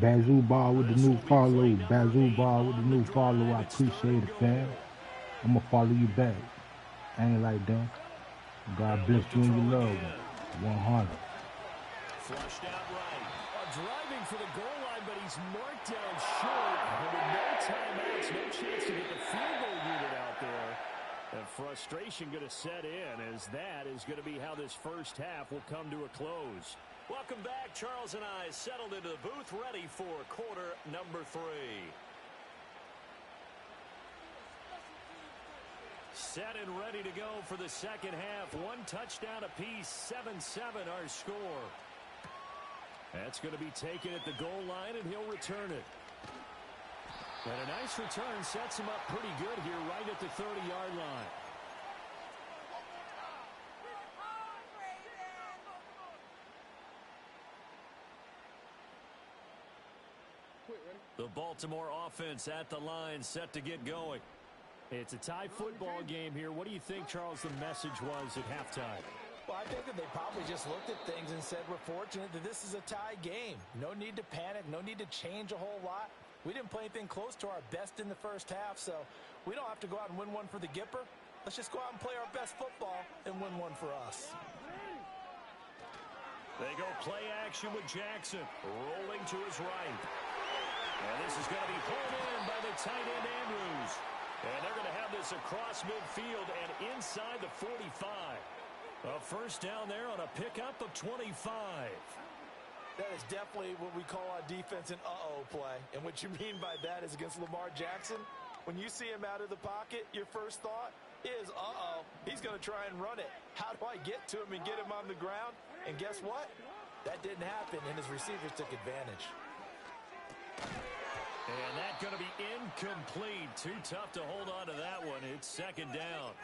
Bazoo Ball with the new follow. Bazoo Ball with the new follow. I appreciate it, fam. I'm going to follow you back. I ain't like that. God bless you and your loved one. 100.
Flushed out right. Driving for the goal line, but he's marked down short. And with no timeouts, no chance to get the field goal unit out there. And frustration going to set in as that is going to be how this first half will come to a close.
Welcome back. Charles and I settled into the booth, ready for quarter number 3.
Set and ready to go for the second half. One touchdown apiece, 7-7 our score. That's going to be taken at the goal line, and he'll return it. And a nice return sets him up pretty good here right at the 30-yard line. The Baltimore offense at the line, set to get going. It's a tie football game here. What do you think, Charles, the message was at halftime?
Well, I think that they probably just looked at things and said, we're fortunate that this is a tie game. No need to panic, no need to change a whole lot. We didn't play anything close to our best in the first half, so we don't have to go out and win one for the Gipper. Let's just go out and play our best football and win one for us.
They go play action with Jackson, rolling to his right. And this is going to be pulled in by the tight end Andrews. And they're going to have this across midfield and inside the 45. A first down there on a pickup of 25.
That is definitely what we call on defense an uh-oh play. And what you mean by that is against Lamar Jackson, when you see him out of the pocket, your first thought is, uh-oh, he's going to try and run it. How do I get to him and get him on the ground? And guess what? That didn't happen, and his receivers took advantage.
And that's going to be incomplete. Too tough to hold on to that one. It's second down.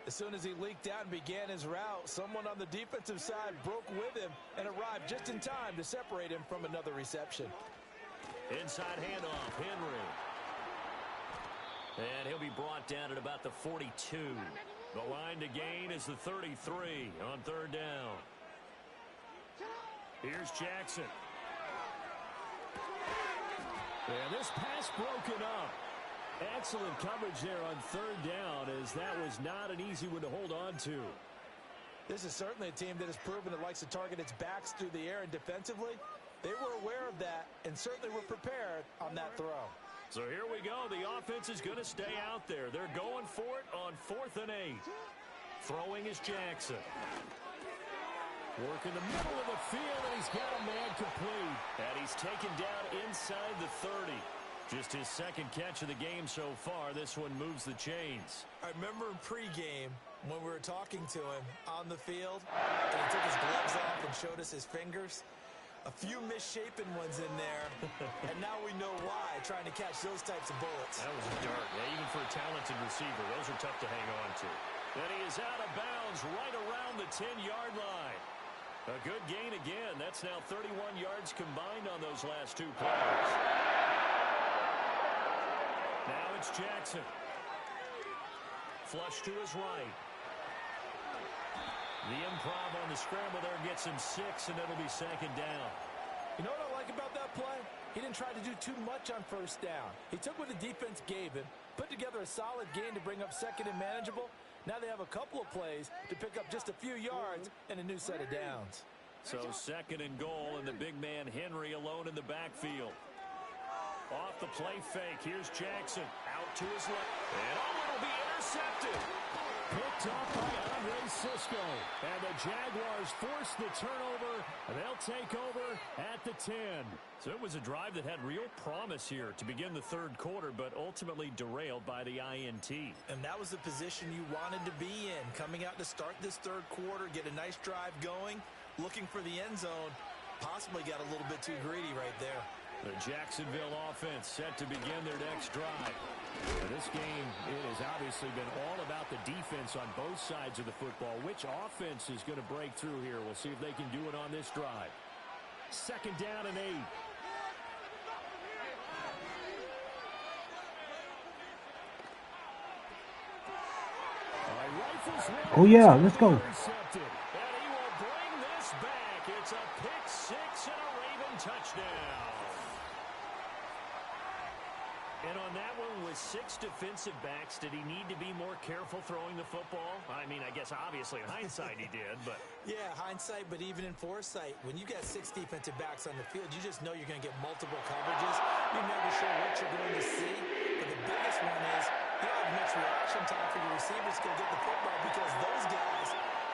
As soon as he leaked out and began his route, someone on the defensive side broke with him and arrived just in time to separate him from another reception.
Inside handoff, Henry. And he'll be brought down at about the 42. The line to gain is the 33 on third down. Here's Jackson. And this pass broken up. Excellent coverage there on third down, as that was not an easy one to hold on to.
This is certainly a team that has proven it likes to target its backs through the air, and defensively,
They were aware of that and certainly were prepared on that throw.
So here we go. The offense is going to stay out there. They're going for it on 4th and 8. Throwing is Jackson. Work in the middle of the field, and he's got a man complete. And he's taken down inside the 30. Just his second catch of the game so far. This one moves the chains.
I remember in pregame when we were talking to him on the field, and he took his gloves off and showed us his fingers. A few misshapen ones in there, and now we know why, trying to catch those types of bullets.
That was a dart. Yeah, even for a talented receiver, those are tough to hang on to. And he is out of bounds right around the 10-yard line. A good gain again. That's now 31 yards combined on those last two plays. Now it's Jackson. Flush to his right. The improv on the scramble there gets him 6, and it'll be second down.
You know what I like about that play? He didn't try to do too much on first down. He took what the defense gave him, put together a solid gain to bring up second and manageable. Now they have a couple of plays to pick up just a few yards and a new set of downs.
So second and goal, and the big man Henry alone in the backfield. Off the play fake, here's Jackson. Out to his left. And it'll be intercepted. Picked up by Andre Cisco. And the Jaguars force the turnover. And they'll take over at the 10. So it was a drive that had real promise here to begin the third quarter, but ultimately derailed by the INT.
And that was the position you wanted to be in. Coming out to start this third quarter, get a nice drive going, looking for the end zone. Possibly got a little bit too greedy right there.
The Jacksonville offense set to begin their next drive. Now this game, it has obviously been all about the defense on both sides of the football. Which offense is going to break through here? We'll see if they can do it on this drive. Second down and 8.
Oh, yeah, let's go.
And he will bring this back. It's a pick 6 and a Raven touchdown. And on that one, with 6 defensive backs, did he need to be more careful throwing the football? I mean, I guess obviously in hindsight he did, but...
Yeah, hindsight, but even in foresight, when you got 6 defensive backs on the field, you just know you're going to get multiple coverages. You're never sure what you're going to see. But the biggest one is you don't have much reaction time for your receivers to go get the football because those guys,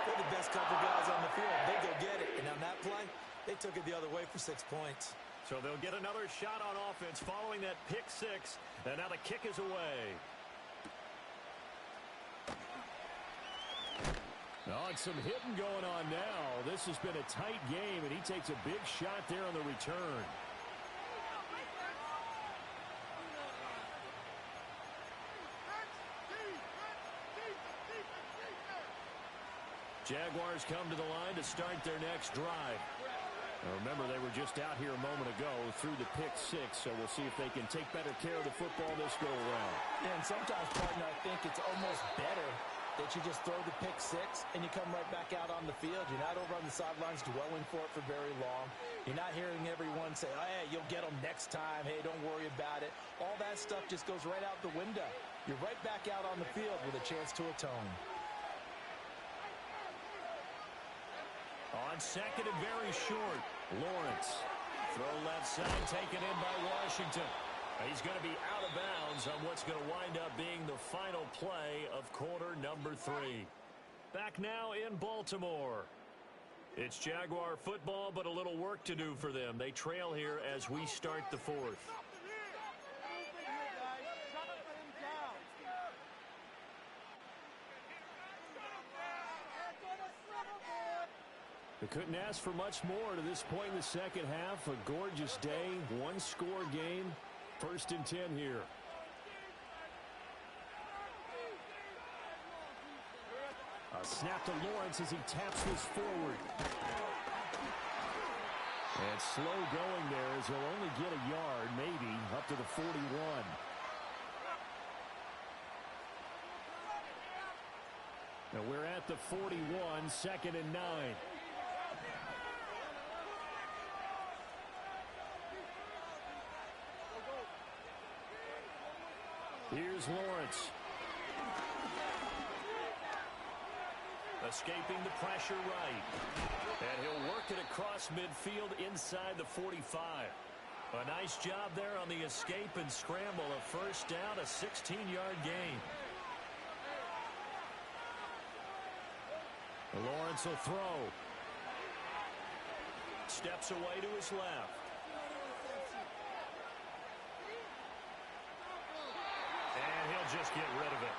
they're the best cover guys on the field. They go get it. And on that play, they took it the other way for 6 points.
So they'll get another shot on offense following that pick 6. And now the kick is away. Oh, and some hitting going on now. This has been a tight game, and he takes a big shot there on the return. Jaguars come to the line to start their next drive. Now remember, they were just out here a moment ago through the pick 6, so we'll see if they can take better care of the football this go-around.
Yeah, and sometimes, partner, I think it's almost better that you just throw the pick 6 and you come right back out on the field. You're not over on the sidelines dwelling for it for very long. You're not hearing everyone say, oh, hey, you'll get them next time. Hey, don't worry about it. All that stuff just goes right out the window. You're right back out on the field with a chance to atone.
On second and very short, Lawrence. Throw left side, taken in by Washington. He's going to be out of bounds on what's going to wind up being the final play of quarter number 3. Back now in Baltimore. It's Jaguar football, but a little work to do for them. They trail here as we start the 4th. They couldn't ask for much more to this point in the second half. A gorgeous day, one-score game. 1st and 10 here. A snap to Lawrence as he taps this forward. And slow going there as he'll only get a yard, maybe, up to the 41. Now we're at the 41, 2nd and 9. Here's Lawrence. Escaping the pressure right. And he'll work it across midfield inside the 45. A nice job there on the escape and scramble. A first down, a 16-yard gain. Lawrence will throw. Steps away to his left. And he'll just get rid of it.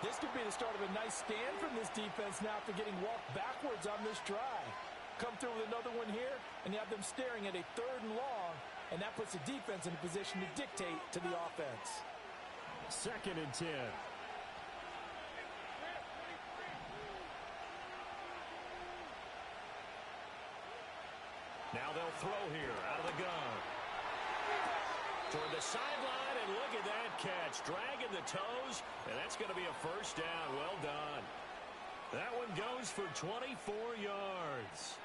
This could be the start of a nice stand from this defense now after getting walked backwards on this drive. Come through with another one here, and you have them staring at a 3rd and long, and that puts the defense in a position to dictate to the offense.
2nd and 10. Now they'll throw here out of the gun. Toward the sideline, and look at that catch. Dragging the toes, and that's going to be a first down. Well done. That one goes for 24 yards.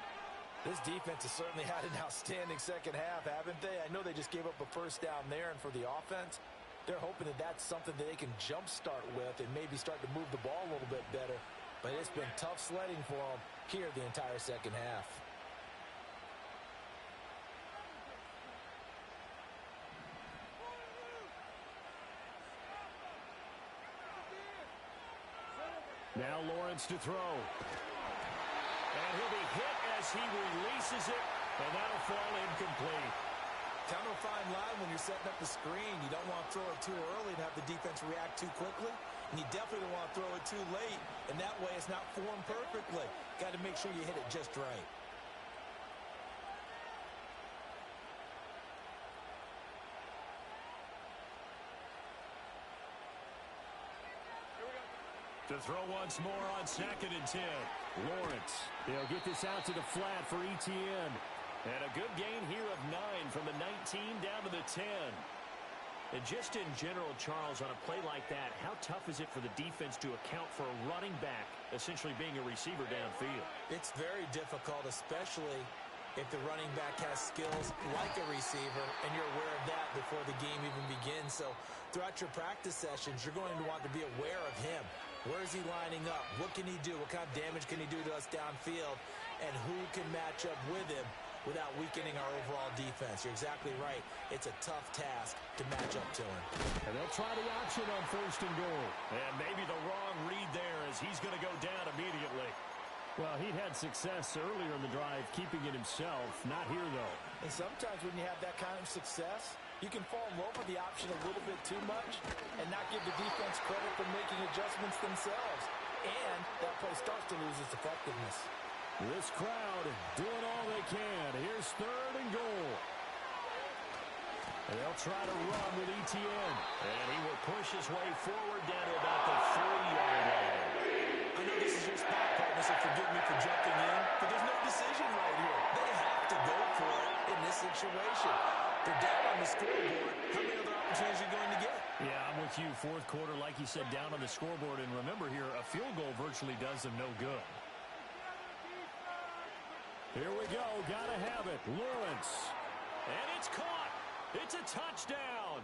This defense has certainly had an outstanding second half, haven't they? I know they just gave up a first down there, and for the offense, they're hoping that that's something that they can jumpstart with and maybe start to move the ball a little bit better. But it's been tough sledding for them here the entire second half.
Now Lawrence to throw. And he'll be hit as he releases it, and that'll fall incomplete.
Kind of a fine line when you're setting up the screen. You don't want to throw it too early and have the defense react too quickly. And you definitely don't want to throw it too late. And that way it's not formed perfectly. Got to make sure you hit it just right.
To throw once more on 2nd and 10. Lawrence. They'll get this out to the flat for Etienne. And a good gain here of 9 from the 19 down to the 10. And just in general, Charles, on a play like that, how tough is it for the defense to account for a running back essentially being a receiver downfield?
It's very difficult, especially if the running back has skills like a receiver, and you're aware of that before the game even begins. So throughout your practice sessions, you're going to want to be aware of him. Where is he lining up? What can he do? What kind of damage can he do to us downfield? And who can match up with him without weakening our overall defense? You're exactly right. It's a tough task to match up to him.
And they'll try the option on 1st and goal. And maybe the wrong read there as he's going to go down immediately. Well, he had success earlier in the drive keeping it himself. Not here, though.
And sometimes when you have that kind of success, you can fall in love with the option a little bit too much and not give the defense credit for making adjustments themselves. And that play starts to lose its effectiveness.
This crowd doing all they can. Here's 3rd and goal. And they'll try to run with Etienne. And he will push his way forward down to about the 3-yard line.
I know this is your spot, partner, so forgive me for jumping in, but there's no decision right here. They have to go for it in this situation. They're down on the scoreboard. How many other opportunities are you going to get?
Yeah, I'm with you. 4th quarter, like you said, down on the scoreboard. And remember here, a field goal virtually does them no good. Here we go. Gotta have it. Lawrence. And it's caught. It's a touchdown.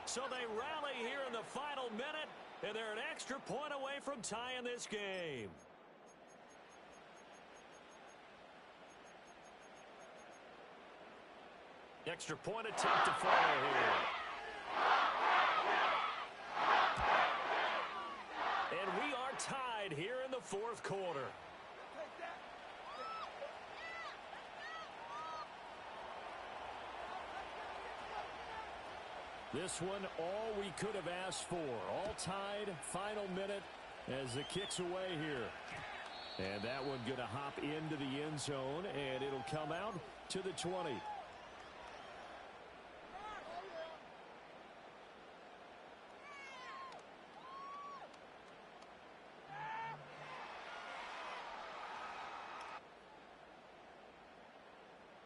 So they rally here in the final minute, and they're an extra point away from tying this game. Extra point attempt to follow here. And we are tied here in the 4th quarter. This one, all we could have asked for. All tied, final minute as the kick's away here. And that one going to hop into the end zone, and it'll come out to the 20.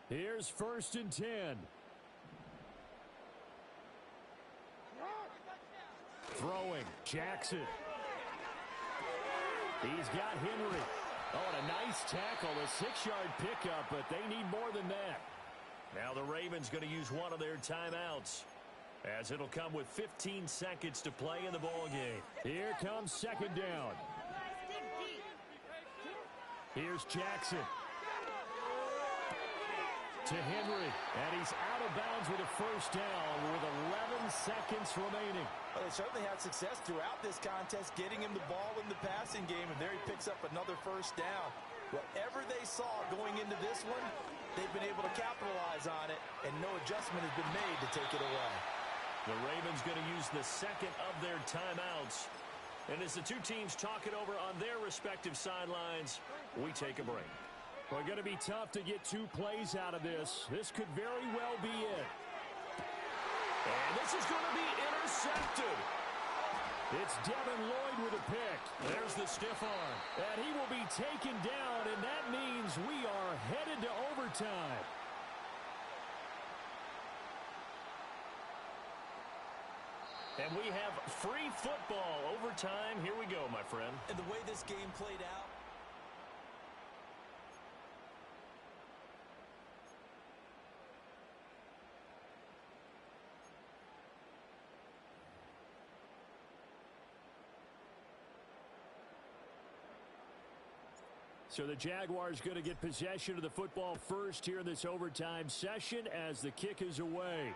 Here's 1st and 10. Throwing, Jackson. He's got Henry. Oh, and a nice tackle, a 6-yard pickup, but they need more than that. Now the Ravens going to use one of their timeouts, as it'll come with 15 seconds to play in the ball game. Here comes 2nd down. Here's Jackson.
to Henry, and he's out of bounds with a first down with 11 seconds remaining.
Well, they certainly had success throughout this contest, getting him the ball in the passing game, and there he picks up another first down. Whatever they saw going into this one, they've been able to capitalize on it, and no adjustment has been made to take it away.
The Ravens going to use the second of their timeouts. And as the two teams talk it over on their respective sidelines, we take a break.
Well, going to be tough to get 2 plays out of this. This could very well be it.
And this is going to be intercepted.
It's Devin Lloyd with a pick.
There's the stiff arm.
And he will be taken down, and that means we are headed to overtime.
And we have free football overtime. Here we go, my friend.
And the way this game played out,
so the Jaguars going to get possession of the football first here in this overtime session as the kick is away.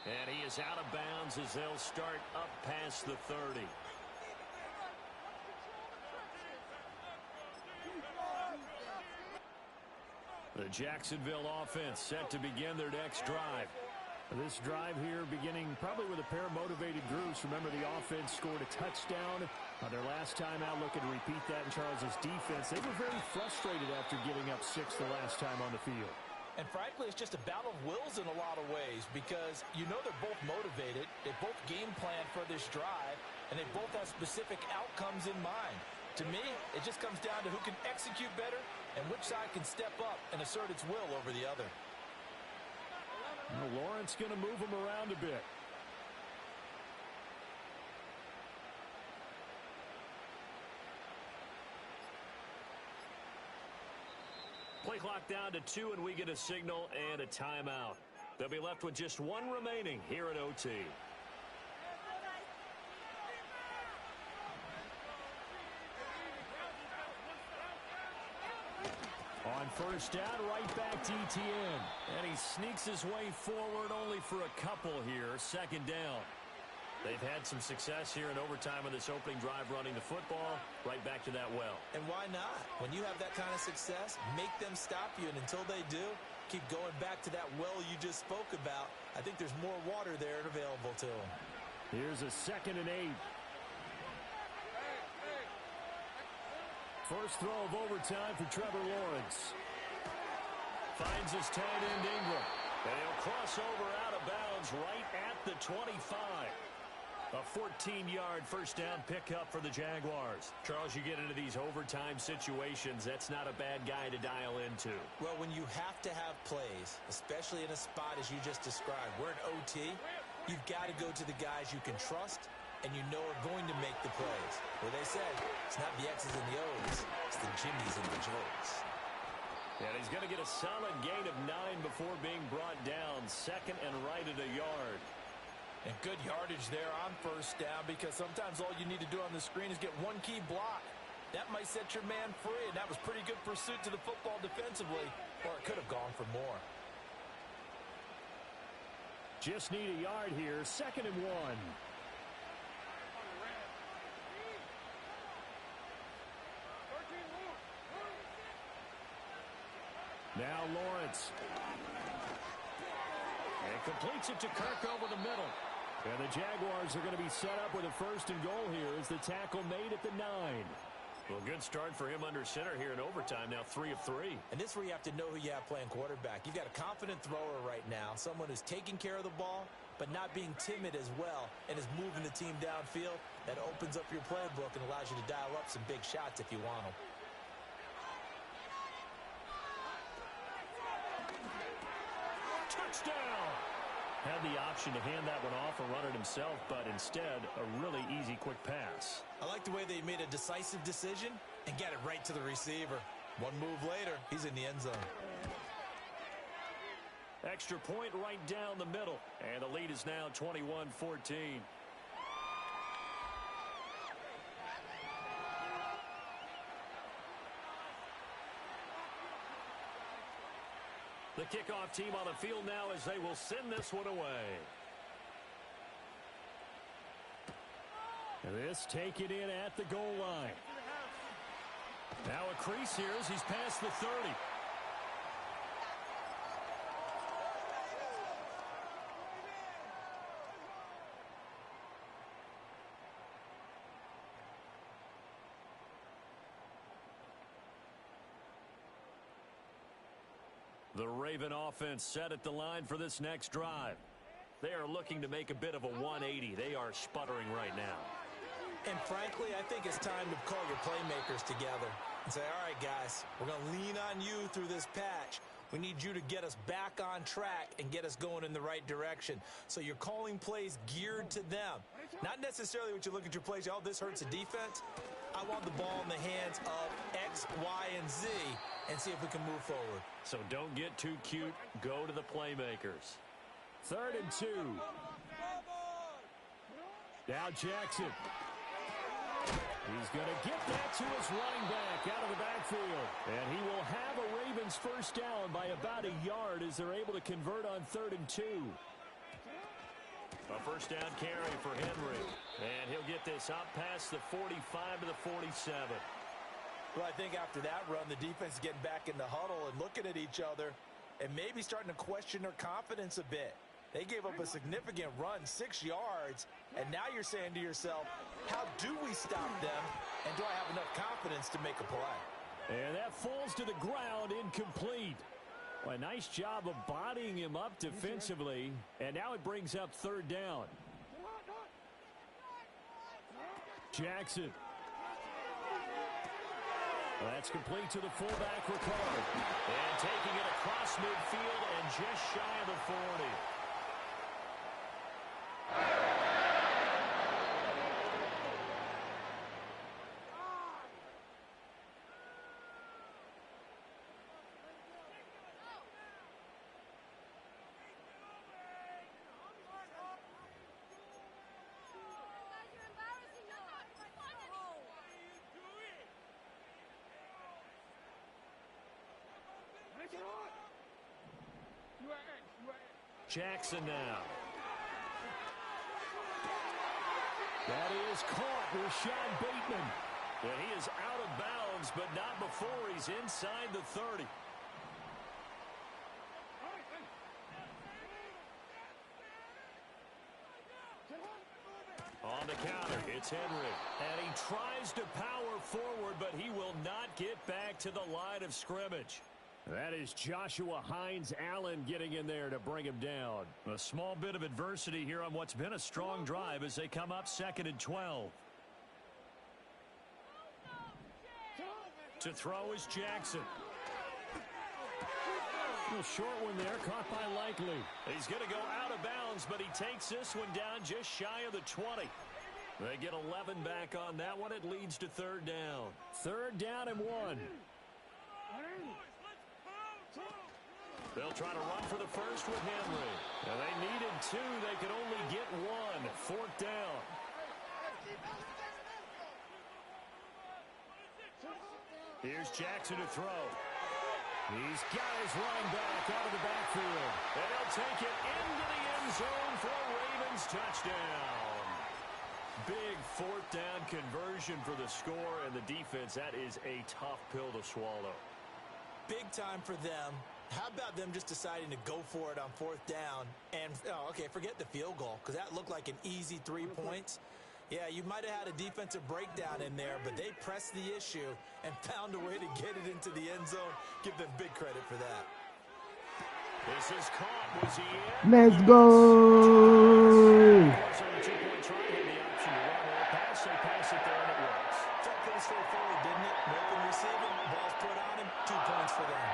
And he is out of bounds as they'll start up past the 30.
The Jacksonville offense set to begin their next drive. This drive here beginning probably with a pair of motivated groups. Remember, the offense scored a touchdown their last time out, looking to repeat that in Charles's defense. They were very frustrated after giving up 6 the last time on the field.
and frankly, it's just a battle of wills in a lot of ways because you know they're both motivated, they both game plan for this drive, and they both have specific outcomes in mind. To me, it just comes down to who can execute better and which side can step up and assert its will over the other.
Well, Lawrence going to move him around a bit.
Play clock down to 2, and we get a signal and a timeout. They'll be left with just 1 remaining here at OT.
On first down, right back to ETN.
And he sneaks his way forward only for a couple here. Second down. They've had some success here in overtime on this opening drive running the football. Right back to that well.
And why not? When you have that kind of success, make them stop you. And until they do, keep going back to that well you just spoke about. I think there's more water there available to them.
Here's a 2nd and 8. First throw of overtime for Trevor Lawrence.
Finds his tight end Ingram. And he'll cross over out of bounds right at the 25. A 14-yard first down pickup for the Jaguars. Charles, you get into these overtime situations, that's not a bad guy to dial into.
Well, when you have to have plays, especially in a spot as you just described, we're in OT, you've got to go to the guys you can trust and you know are going to make the plays. Well, they said, it's not the X's and the O's, it's the Jimmys and the Joes.
And he's going to get a solid gain of 9 before being brought down. 2nd and right at a yard.
And good yardage there on first down because sometimes all you need to do on the screen is get one key block. That might set your man free, and that was pretty good pursuit to the football defensively, or it could have gone for more.
Just need a yard here. 2nd and 1. Now Lawrence. And completes it to Kirk over the middle. And the Jaguars are going to be set up with a 1st and goal here as the tackle made at the 9.
Well, good start for him under center here in overtime. Now 3 of 3.
And this is where you have to know who you have playing quarterback. You've got a confident thrower right now, someone who's taking care of the ball, but not being timid as well, and is moving the team downfield. That opens up your playbook and allows you to dial up some big shots if you want them.
Touchdown!
Had the option to hand that one off or run it himself, but instead, a really easy, quick pass.
I like the way they made a decisive decision and got it right to the receiver. One move later, he's in the end zone.
Extra point right down the middle, and the lead is now 21-14. The kickoff team on the field now as they will send this one away. This taken in at the goal line. Now a crease here as he's past the 30. The Raven offense set at the line for this next drive. They are looking to make a bit of a 180. They are sputtering right now.
And frankly, I think it's time to call your playmakers together and say, all right, guys, we're going to lean on you through this patch. We need you to get us back on track and get us going in the right direction. So you're calling plays geared to them. Not necessarily what you look at your plays, oh, this hurts the defense. I want the ball in the hands of X, Y, and Z and see if we can move forward.
So don't get too cute. Go to the playmakers. 3rd and 2. Now Jackson. He's going to get that to his running back out of the backfield. And he will have a Ravens first down by about a yard as they're able to convert on 3rd and 2. A first down carry for Henry. And he'll get this up past the 45 to the 47.
Well, I think after that run, the defense is getting back in the huddle and looking at each other and maybe starting to question their confidence a bit. They gave up a significant run, 6 yards, and now you're saying to yourself, how do we stop them, and do I have enough confidence to make a play?
And that falls to the ground, incomplete. Well, a nice job of bodying him up defensively, and now it brings up 3rd down. Jackson. Well, that's complete to the fullback, Ricard. And taking it across midfield and just shy of the 40. Jackson now. That is caught. Rashad Bateman. And he is out of bounds, but not before he's inside the 30. On the counter, it's Henry. And he tries to power forward, but he will not get back to the line of scrimmage. That is Joshua Hines-Allen getting in there to bring him down. A small bit of adversity here on what's been a strong drive as they come up 2nd and 12. To throw is Jackson. A little short one there, caught by Likely. He's going to go out of bounds, but he takes this one down just shy of the 20. They get 11 back on that one. It leads to 3rd down. 3rd down and 1. They'll try to run for the first with Henry. And they needed 2. They could only get 1. 4th down. Here's Jackson to throw. He's got his running back out of the backfield. And he'll take it into the end zone for a Ravens touchdown. Big 4th down conversion for the score and the defense. That is a tough pill to swallow.
Big time for them. How about them just deciding to go for it on 4th down and, okay, forget the field goal because that looked like an easy 3 points. Yeah, you might have had a defensive breakdown in there, but they pressed the issue and found a way to get it into the end zone. Give them big credit for that.
This is caught. Was he in?
Let's go!
Pass it there, and it works.
Felt pretty straightforward, didn't it? Open receiving, ball's put on him, 2 points for them.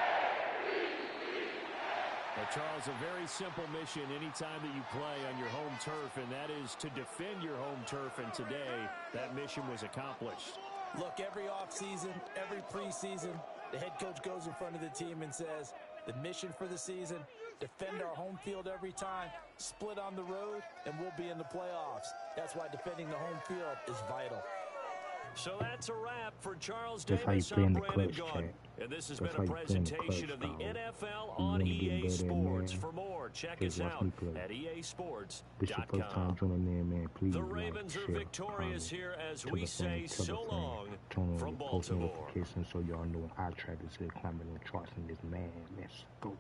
Well, Charles, a very simple mission anytime that you play on your home turf, and that is to defend your home turf, and today that mission was accomplished.
Look, every offseason, every preseason, the head coach goes in front of the team and says, the mission for the season, defend our home field every time, split on the road, and we'll be in the playoffs. That's why defending the home field is vital.
So that's a wrap for Charles
That's how you
Davis.
play in
I'm
the
Brandon
clutch,
Gunn.
chat.
And this has
That's
been
how
a
you play in the clutch,
presentation of the
dog.
NFL
You
on
want to get
EA
better,
Sports.
man.
For more, check
Just
us
watch
out
me play.
at
This your first
easports.com.
time tuning in, man. Please
The
like,
Ravens are
share,
victorious
comment,
here as
tell
we
a
say
friend, tell
so
a friend.
long
Turn on
from
your post
Baltimore.
notifications so y'all know when I track is here climbing them charts in this man. Let's go.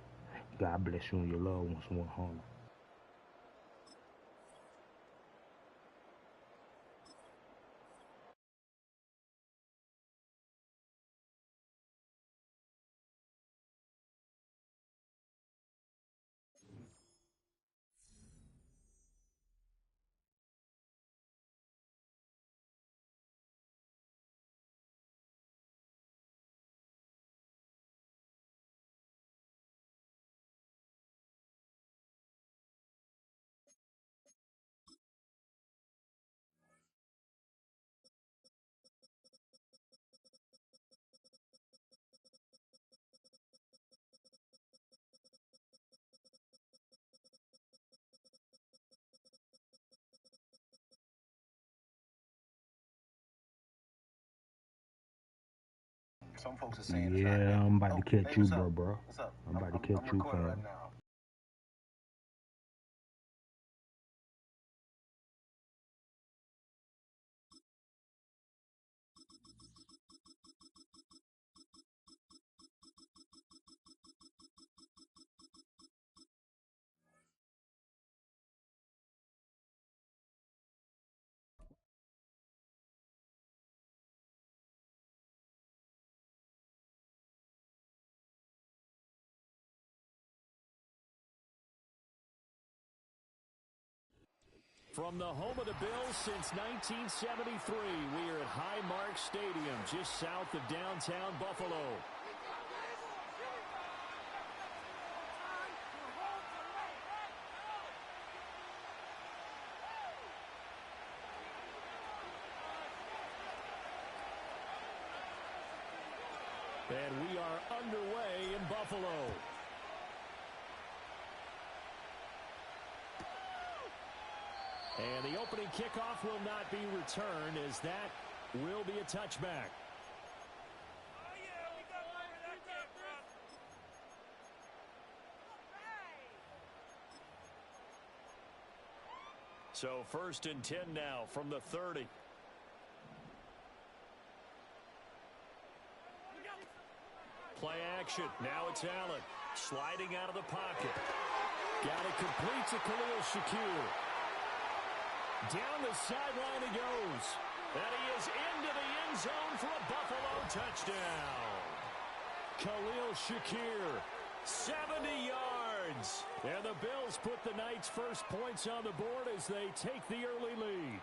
God bless you and your loved ones. One home.
Some folks are saying,
yeah, I'm about to catch you, bro.
What's up?
I'm about to catch you, fam.
Right now.
From the home of the Bills since 1973, we are at Highmark Stadium, just south of downtown Buffalo. And we are underway in Buffalo. And the opening kickoff will not be returned, as that will be a touchback. So 1st and 10 now from the 30. Play action. Now it's Allen sliding out of the pocket. Got it complete to Khalil Shakir. Down the sideline he goes. And he is into the end zone for a Buffalo touchdown. Khalil Shakir, 70 yards. And the Bills put the night's first points on the board as they take the early lead.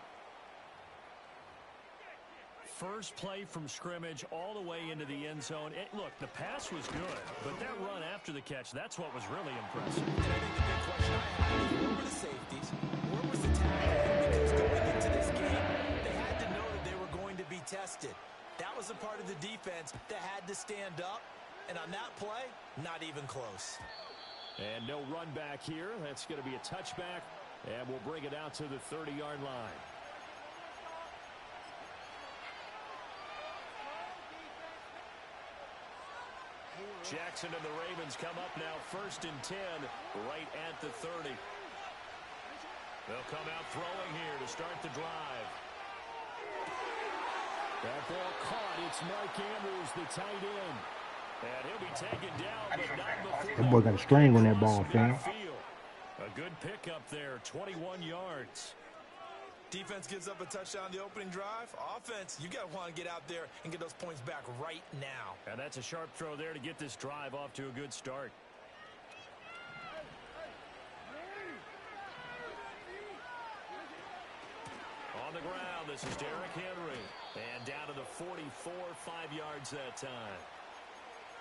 First play from scrimmage all the way into the end zone. Look, the pass was good, but that run after the catch, that's what was really impressive.
And I think the big question I have is, where were the safeties? Where was the tackle? Because going into this game, they had to know that they were going to be tested. That was a part of the defense that had to stand up. And on that play, not even close.
And no run back here. That's going to be a touchback. And we'll bring it out to the 30-yard line. Jackson and the Ravens come up now 1st and 10 right at the 30. They'll come out throwing here to start the drive. That ball caught. It's Mark Andrews, the tight end. And he'll be taken down, but not before.
That boy got a string on that ball, fam.
A good pickup there, 21 yards.
Defense gives up a touchdown on the opening drive. Offense, you got to want to get out there and get those points back right now.
And that's a sharp throw there to get this drive off to a good start. On the ground, this is Derrick Henry. And down to the 44, 5 yards that time.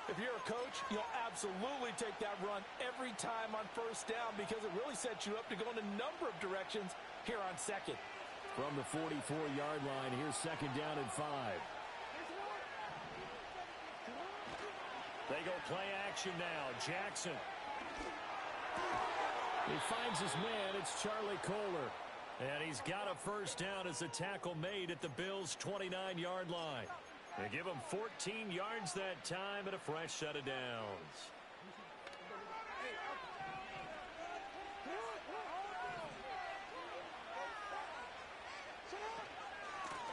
If you're a coach, you'll absolutely take that run every time on first down because it really sets you up to go in a number of directions here on second.
From the 44-yard line, here's 2nd down and 5. They go play action now. Jackson. He finds his man. It's Charlie Kohler. And he's got a first down as the tackle made at the Bills' 29-yard line. They give him 14 yards that time and a fresh set of downs.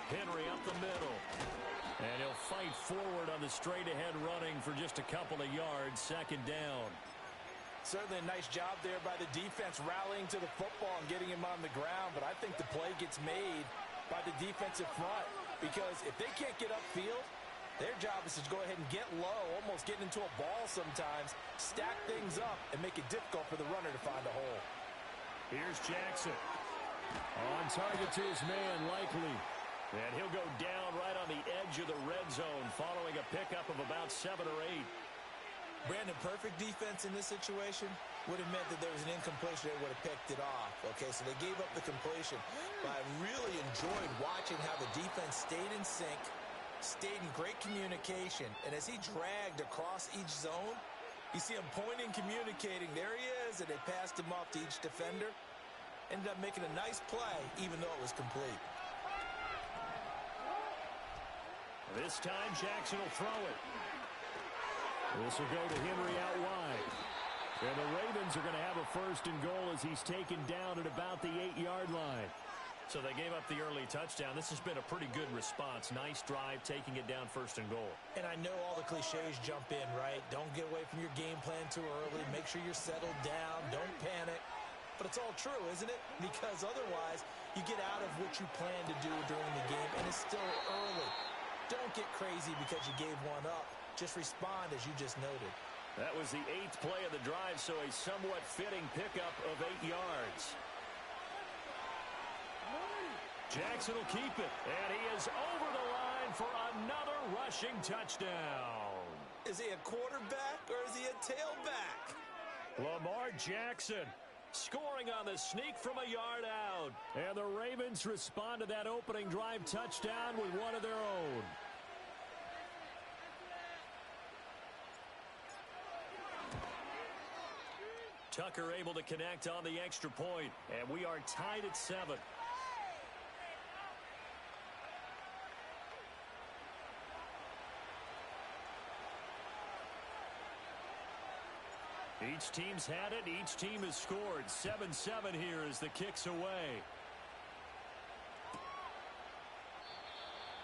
Henry up the middle. And he'll fight forward on the straight-ahead running for just a couple of yards. Second down.
Certainly a nice job there by the defense rallying to the football and getting him on the ground. But I think the play gets made by the defensive front. Because if they can't get upfield, their job is to go ahead and get low, almost getting into a ball sometimes, stack things up, and make it difficult for the runner to find a hole.
Here's Jackson. On target to his man, Likely. And he'll go down right on the edge of the red zone following a pickup of about 7 or 8.
Brandon, perfect defense in this situation would have meant that there was an incompletion that would have picked it off. Okay, so they gave up the completion. But I really enjoyed watching how the defense stayed in sync, stayed in great communication. And as he dragged across each zone, you see him pointing, communicating. There he is, and they passed him off to each defender. Ended up making a nice play, even though it was complete.
This time, Jackson will throw it. This will go to Henry out wide. And the Ravens are going to have a first and goal as he's taken down at about the 8-yard line. So they gave up the early touchdown. This has been a pretty good response. Nice drive, taking it down first and goal.
And I know all the cliches jump in, right? Don't get away from your game plan too early. Make sure you're settled down. Don't panic. But it's all true, isn't it? Because otherwise, you get out of what you plan to do during the game, and it's still early. Don't get crazy because you gave one up. Just respond as you just noted.
That was the 8th play of the drive, so a somewhat fitting pickup of 8 yards. Jackson will keep it, and he is over the line for another rushing touchdown.
Is he a quarterback or is he a tailback?
Lamar Jackson scoring on the sneak from a yard out. And the Ravens respond to that opening drive touchdown with one of their own. Tucker able to connect on the extra point, and we are tied at 7. Each team's had it. Each team has scored. 7-7 here as the kick's away.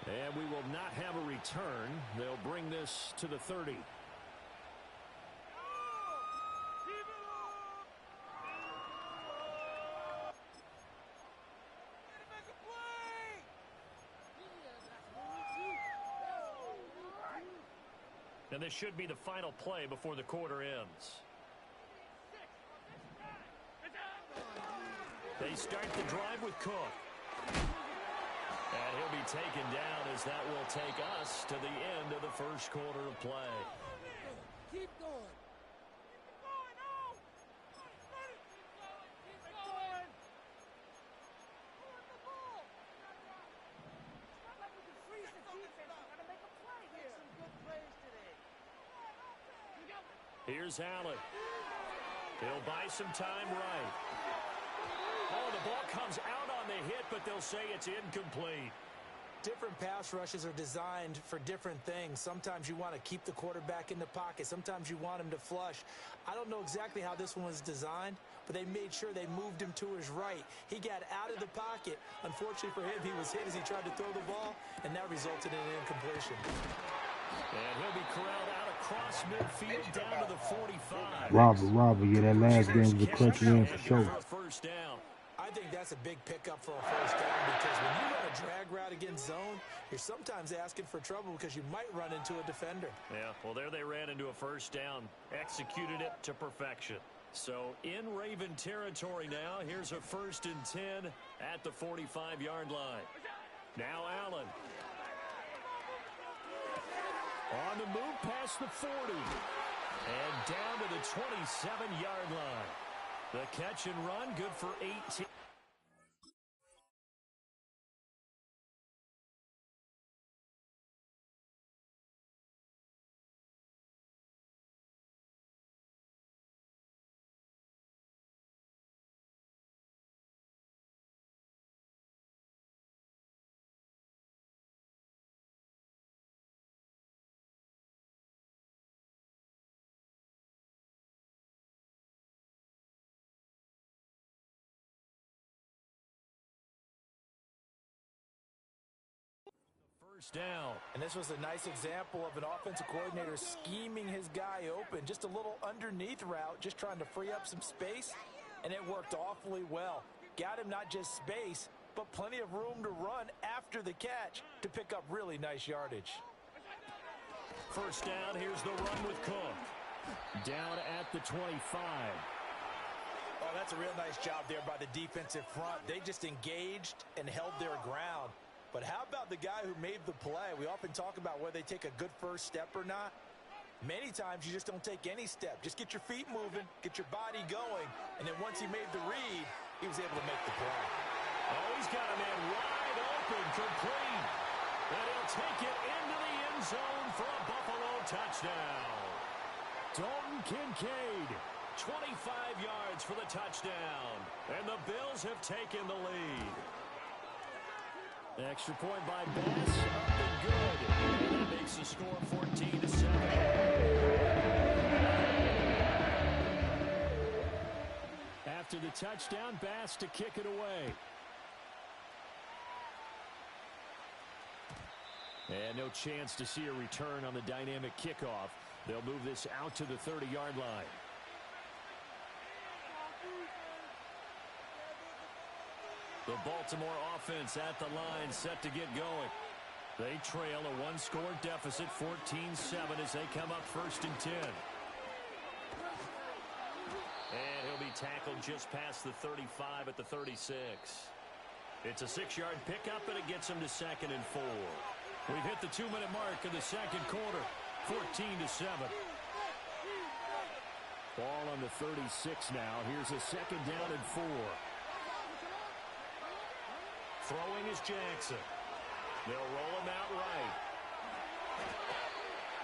And we will not have a return. They'll bring this to the 30. And this should be the final play before the quarter ends. They start the drive with Cook. And he'll be taken down as that will take us to the end of the first quarter of play.
Keep going. Keep going. Oh! Keep going. Hold the ball. It's not like we can freeze the defense. We got to make a play here. Some good plays today.
Here's Allen. He'll buy some time right. Oh, the ball comes out on the hit, but they'll say it's incomplete.
Different pass rushes are designed for different things. Sometimes you want to keep the quarterback in the pocket. Sometimes you want him to flush. I don't know exactly how this one was designed, but they made sure they moved him to his right. He got out of the pocket. Unfortunately for him, he was hit as he tried to throw the ball, and that resulted in an incompletion.
And he'll be corralled out across midfield down to the 45.
Robert, yeah, that last game was a clutch win for sure.
First down.
I think that's a big pickup for a first down because when you run a drag route against zone, you're sometimes asking for trouble because you might run into a defender.
Yeah, well, there they ran into a first down. Executed it to perfection. So in Raven territory now, here's a 1st and 10 at the 45-yard line. Now Allen. On the move past the 40. And down to the 27-yard line. The catch and run, good for 18. First down.
And this was a nice example of an offensive coordinator scheming his guy open. Just a little underneath route, just trying to free up some space, and it worked awfully well. Got him not just space, but plenty of room to run after the catch to pick up really nice yardage.
First down, here's the run with Cook. Down at the 25.
Oh, that's a real nice job there by the defensive front. They just engaged and held their ground. But how about the guy who made the play? We often talk about whether they take a good first step or not. Many times you just don't take any step. Just get your feet moving, get your body going, and then once he made the read, he was able to make the play.
Oh, he's got a man wide open, complete. And he'll take it into the end zone for a Buffalo touchdown. Dalton Kincaid, 25 yards for the touchdown. And the Bills have taken the lead. Extra point by Bass, up and good. And that makes the score 14-7. After the touchdown, Bass to kick it away. And no chance to see a return on the dynamic kickoff. They'll move this out to the 30-yard line. The Baltimore offense at the line, set to get going. They trail a one-score deficit, 14-7, as they come up 1st and 10. And he'll be tackled just past the 35 at the 36. It's a 6-yard pickup, and it gets him to 2nd and 4. We've hit the 2-minute mark of the second quarter, 14-7. Ball on the 36 now. Here's a 2nd down and 4. Throwing is Jackson. They'll roll him out right.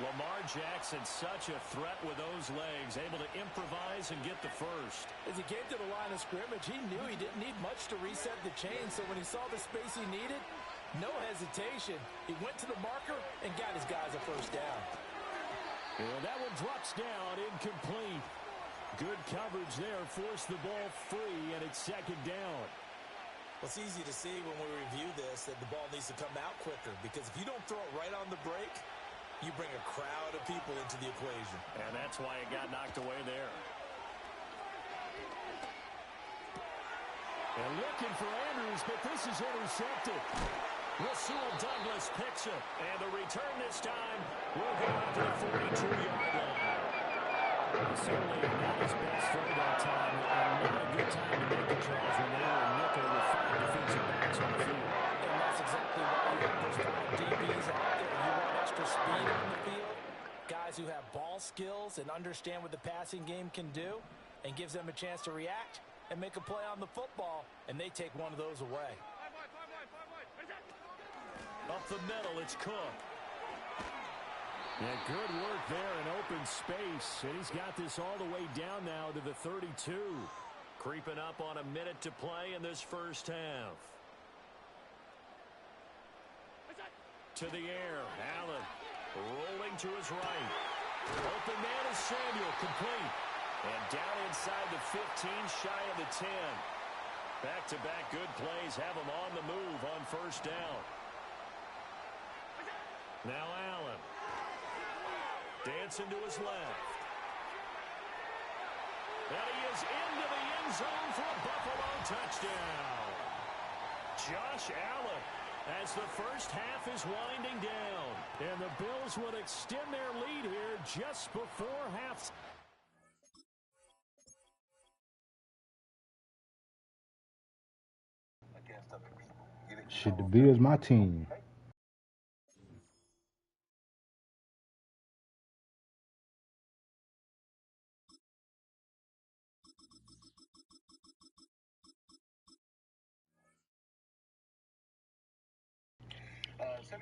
Lamar Jackson, such a threat with those legs, able to improvise and get the first.
As he came to the line of scrimmage, he knew he didn't need much to reset the chain, so when he saw the space he needed, no hesitation. He went to the marker and got his guys a first down.
And that one drops down, incomplete. Good coverage there, forced the ball free, and it's 2nd down.
Well, it's easy to see when we review this that the ball needs to come out quicker, because if you don't throw it right on the break, you bring a crowd of people into the equation.
And that's why it got knocked away there. And looking for Andrews, but this is intercepted. Rasul Douglas picks it, and the return this time will go out to the 42-yard line. Certainly not his best throw that time, and not a good time to make the draws when they were in nickel with 5 defensive backs on the field.
And that's exactly why you have those 5 DBs out there. You want extra speed on the field, guys who have ball skills and understand what the passing game can do, and gives them a chance to react and make a play on the football, and they take one of those away.
Up the middle, it's Cook. Yeah, good work there in open space. And he's got this all the way down now to the 32. Creeping up on a minute to play in this first half. To the air, Allen rolling to his right. Open man is Samuel, complete. And down inside the 15, shy of the 10. Back-to-back good plays have him on the move on first down. Now Allen. Dancing to his left. And he is into the end zone for a Buffalo touchdown. Josh Allen, as the first half is winding down. And the Bills would extend their lead here just before half.
Shit, the Bills my team.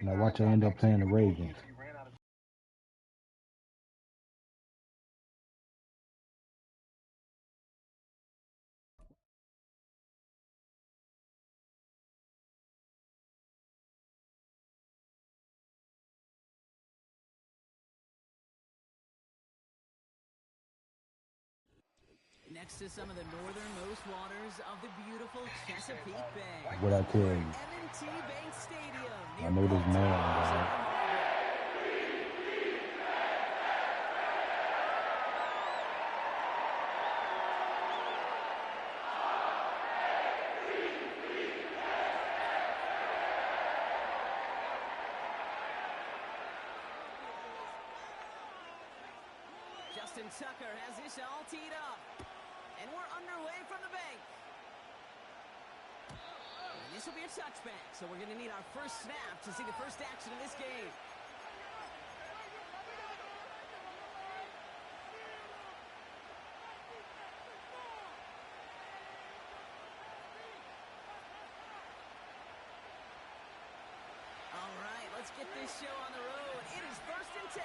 Now watch I end up playing the Ravens.
next to some of the northernmost waters of the beautiful Chesapeake Bay.
What I tell you?
M&T Bank Stadium.
I know this man, guy.
Justin Tucker has this all teed up. And we're underway from the bank. And this will be a touchback, so we're going to need our first snap to see the first action of this game. All right, let's get this show on the road. It is 1st and 10.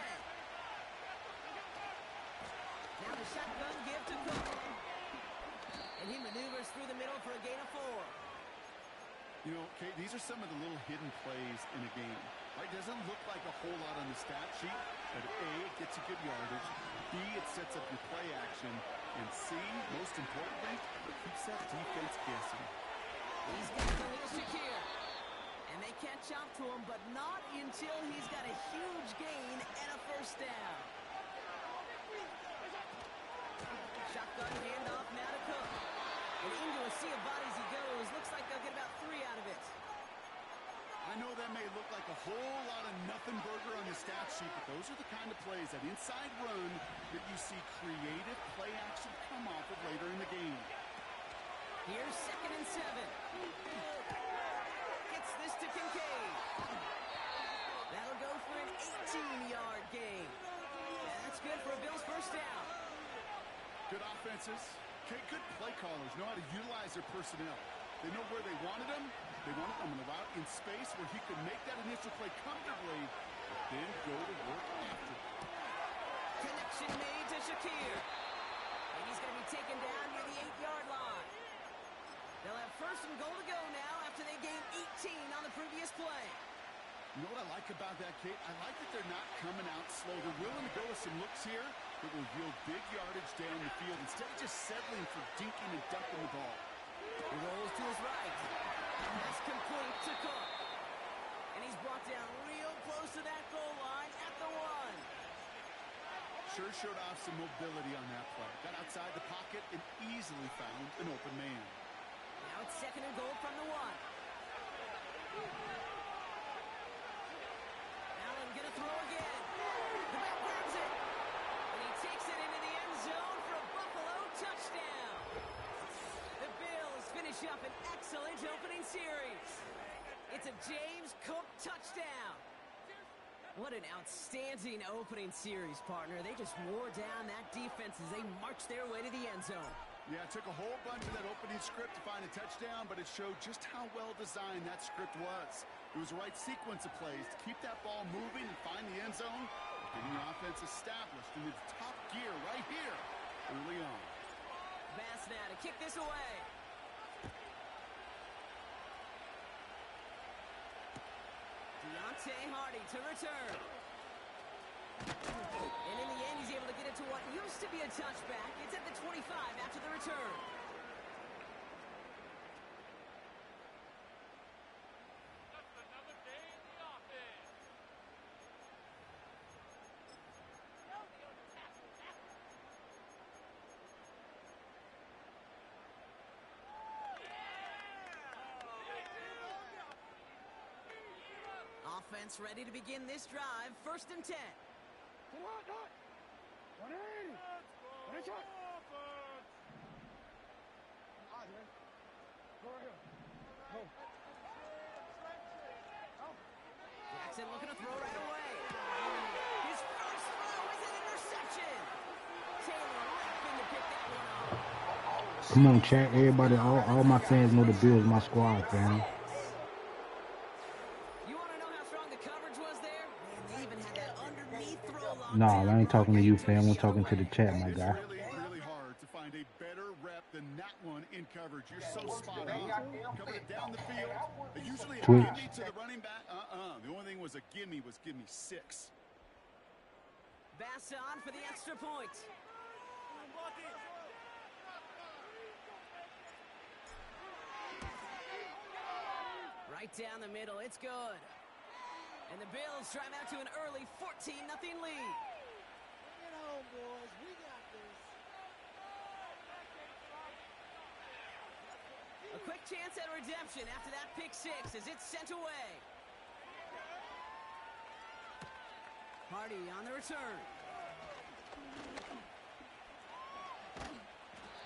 Now the shotgun give to Cook. And he maneuvers through the middle for a gain of 4.
You know, Kate, these are some of the little hidden plays in a game. Right? Doesn't look like a whole lot on the stat sheet, but A, it gets you good yardage. B, it sets up your play action. And C, most importantly, it keeps that defense guessing.
He's got Khalil Shakir. And they catch up to him, but not until he's got a huge gain and a first down. Shotgun handoff now to Cook. And into a sea of bodies he goes. Looks like they'll get about 3 out of it.
I know that may look like a whole lot of nothing burger on the stat sheet, but those are the kind of plays, that inside run, that you see creative play action come off of later in the game.
Here's 2nd and 7. Gets this to Kincaid. That'll go for an 18-yard gain. And that's good for a Bills first down.
Good offenses. Good play callers know how to utilize their personnel. They know where they wanted them. They wanted them in a route in space where he could make that initial play comfortably, but then go to work after.
Connection made to Shakir. And he's going to be taken down near the 8-yard line. They'll have 1st and goal to go now after they gained 18 on the previous play.
You know what I like about that, Kate? I like that they're not coming out slow. They're willing to go with some looks here that will yield big yardage down the field instead of just settling for dinking and ducking the ball.
He rolls to his right. That's complete to Cook. And he's brought down real close to that goal line at the 1.
Sure showed off some mobility on that play. Got outside the pocket and easily found an open man.
Now it's 2nd and goal from the 1. Allen gonna throw again. The back grabs it. And he takes it into the end zone for a Buffalo touchdown. The Bills finish up an excellent opening series. It's a James Cook touchdown. What an outstanding opening series, partner. They just wore down that defense as they marched their way to the end zone.
Yeah, it took a whole bunch of that opening script to find a touchdown, but it showed just how well designed that script was. It was the right sequence of plays to keep that ball moving and find the end zone, getting the offense established in its top gear right here early on.
Bass now to kick this away. Deontay Hardy to return. And in the end, he's able to get it to what used to be a touchback. It's at the 25 after the return. Offense ready to begin this drive. 1st and 10. Jackson looking to throw right away. His first throw is an interception. Taylor rapping to pick that one off.
Come on, chat. Everybody, all my fans know the Bills, my squad, fam. No, I ain't talking to you, fam. I'm talking to the chat, my guy.
Really hard to find a better rep than that one in coverage. You're so spot on. Covered it down the field. Usually a gimme to the running back. The only thing was a gimme 6.
Bass on for the extra point. Right down the middle. It's good. And the Bills drive out to an early 14-0 lead.
Bring it home, boys. We got this.
A quick chance at redemption after that pick six as it's sent away. Hardy on the return.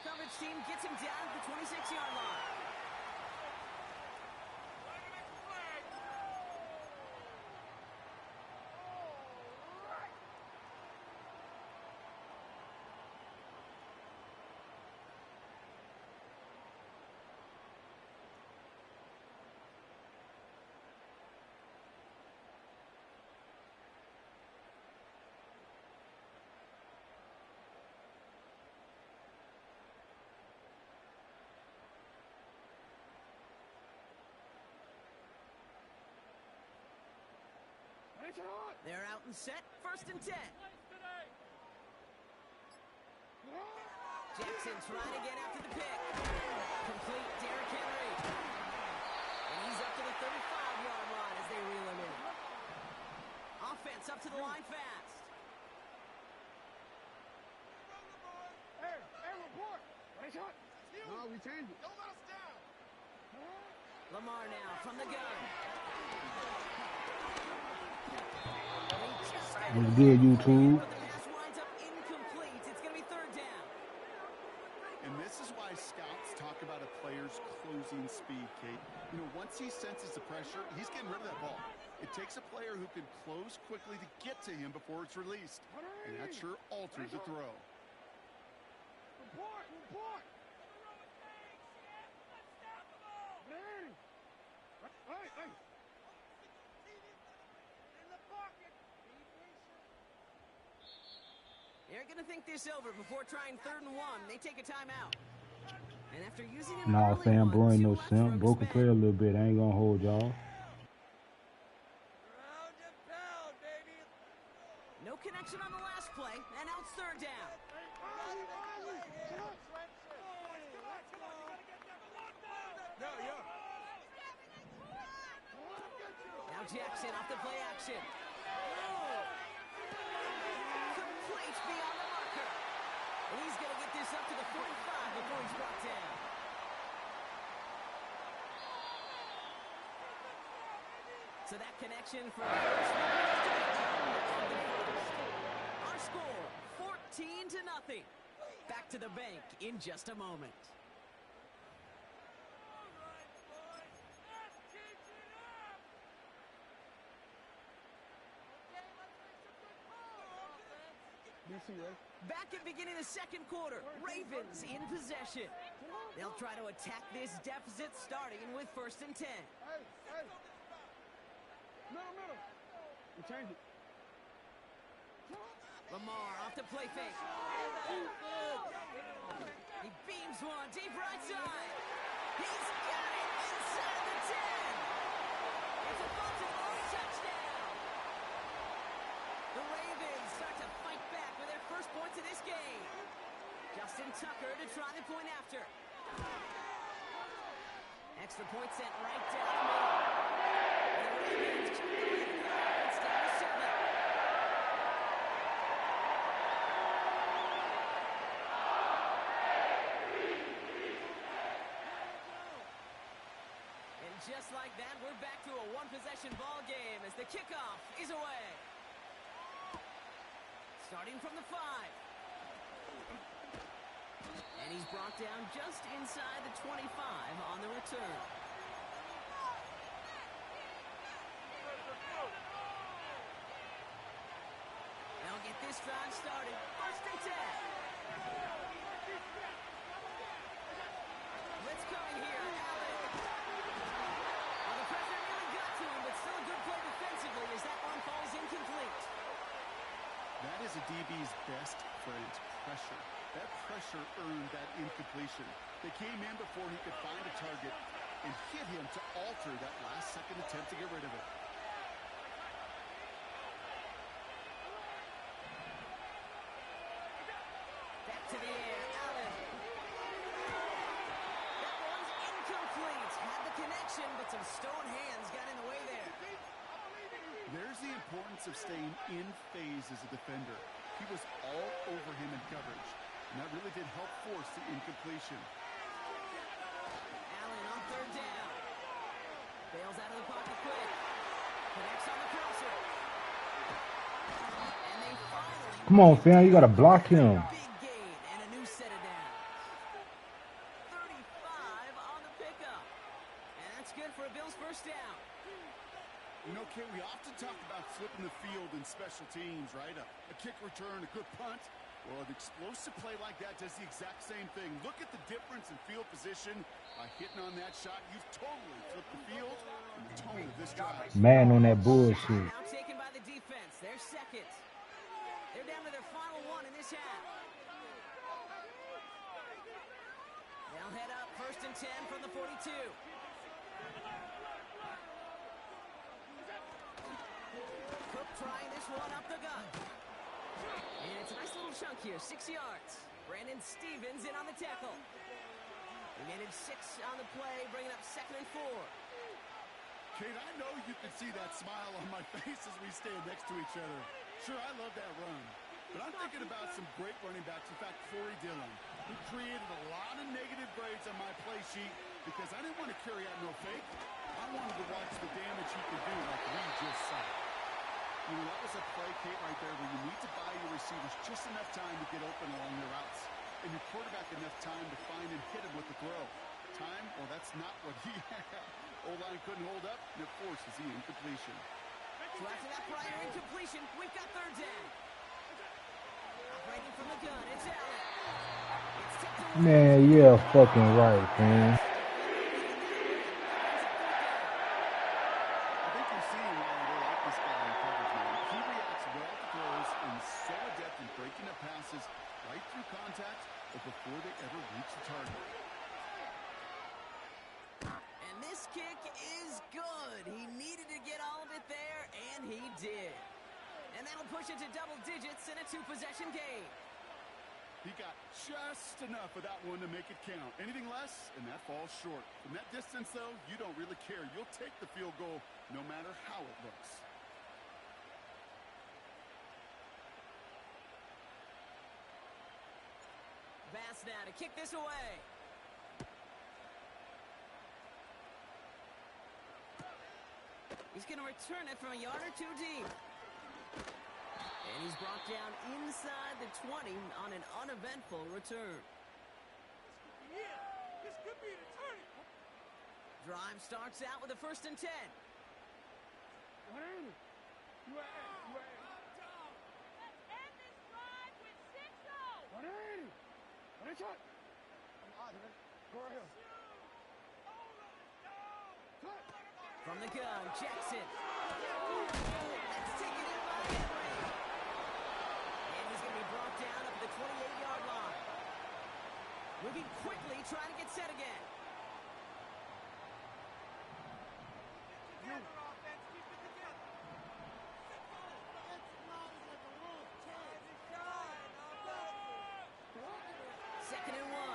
Coverage team gets him down at the 26-yard line. They're out and set. 1st and 10. Jackson trying to get after the pick. Complete Derrick Henry. And he's up to the 35-yard line as they reel him in. Offense up to the line fast.
Hey, report.
No, we changed it.
Don't let us down.
Lamar now from the gun.
What's good, YouTube?
But the pass winds up incomplete. It's going to be 3rd down.
And this is why scouts talk about a player's closing speed, Kate. You know, once he senses the pressure, he's getting rid of that ball. It takes a player who can close quickly to get to him before it's released. And that sure alters the throw.
Report. Hey. In the pocket.
They're going to think this over before trying 3rd and 1. They take a timeout. And after using an
Nah,
early
fam, bro, ain't no
one,
simp. Bro can play a little bit. I ain't gonna hold y'all.
Round and pound, baby.
No connection on the last play, and now it's 3rd down. Now Jackson off the play action. Complete beyond the marker. And he's going to get this up to the 45 before he's brought down. So that connection for the first one. Our score, 14-0. Back to the bank in just a moment. Back at beginning of the 2nd quarter, Ravens in possession. They'll try to attack this deficit starting with 1st and 10.
Hey. Middle.
We changed it.
Lamar off the play fake. He beams one deep right side. He's got it inside the 10. It's a Baltimore touchdown. The Ravens start to fight back with their first points of this game. Justin Tucker to try the point after. Extra point sent right down the middle. And the Ravens keep the lead in the offense down to 7. And just like that, we're back to a one-possession ball game as the kickoff is away. Starting from the 5. And he's brought down just inside the 25 on the return. They'll get this drive started. 1st and 10. Blitz coming here. Allen. Well, the pressure really got to him, but still a good play defensively as that one falls incomplete.
That is a DB's best friend, pressure. That pressure earned that incompletion. They came in before he could find a target and hit him to alter that last-second attempt to get rid of it.
Back to the air, Allen. That one's incomplete. Had the connection. action, but some stone hands got in the way there.
There's the importance of staying in phase as a defender. He was all over him in coverage, and that really did help force the incompletion.
Allen on third down. Bails out of the pocket quick. Connects on the crosser. And they finally...
Come on, fam. You got to block him.
Big gain and a new set of downs. 35 on the pickup. And that's good for a Bills first down.
You know, Kay, we often talk about flipping the field in special teams, right? A kick return, a good punt. Well, an explosive play like that does the exact same thing. Look at the difference in field position. By hitting on that shot, you've totally flipped the field and the tone of this drive.
Man on that bullshit.
Now taken by the defense. They're second. They're down to their final one in this half. They'll head up 1st and 10 from the 42. Cook trying this one up the gut. And it's a nice little chunk here, 6 yards. Brandon Stevens in on the tackle. He managed 6 on the play, bringing up 2nd and 4.
Kate, I know you can see that smile on my face as we stand next to each other. Sure, I love that run. But I'm thinking about some great running backs. In fact, Corey Dillon, who created a lot of negative grades on my play sheet because I didn't want to carry out no fake. I wanted to watch the damage he could do like we just saw. You know, that was a play, Kate, right there where you need to buy your receivers just enough time to get open along their routes. And your quarterback enough time to find and hit him with the throw. Time? Well, that's not what he had. O-line couldn't hold up, and it forces the incompletion.
So after that prior incompletion, we've got third down. Operating from the gun, it's Allen. It's tipped away.
Man, yeah, fucking right, man.
I think you're seeing why they like this guy in coverage, man. He reacts well to throws and is so adept in breaking up passes right through contact or before they ever reach the target.
And this kick is good. He needed to get all of it there, and he did. And that'll push it to double digits in a 2-possession game.
He got just enough of that one to make it count. Anything less, and that falls short. From that distance, though, you don't really care. You'll take the field goal no matter how it looks.
Bass now to kick this away. He's going to return it from a yard or 2 deep. And he's brought down inside the 20 on an uneventful return.
Yeah, this could be the turning.
Drive starts out with a 1st and 10.
What ain't it? You ain't. Let's end this drive with 6-0. What ain't it? What ain't it? I'm out of it. Go ahead.
From the gun, Jackson. That's taken in by Henry. And he's going to be brought down up at the 28-yard line. Moving quickly, trying to get set again. Second and 1.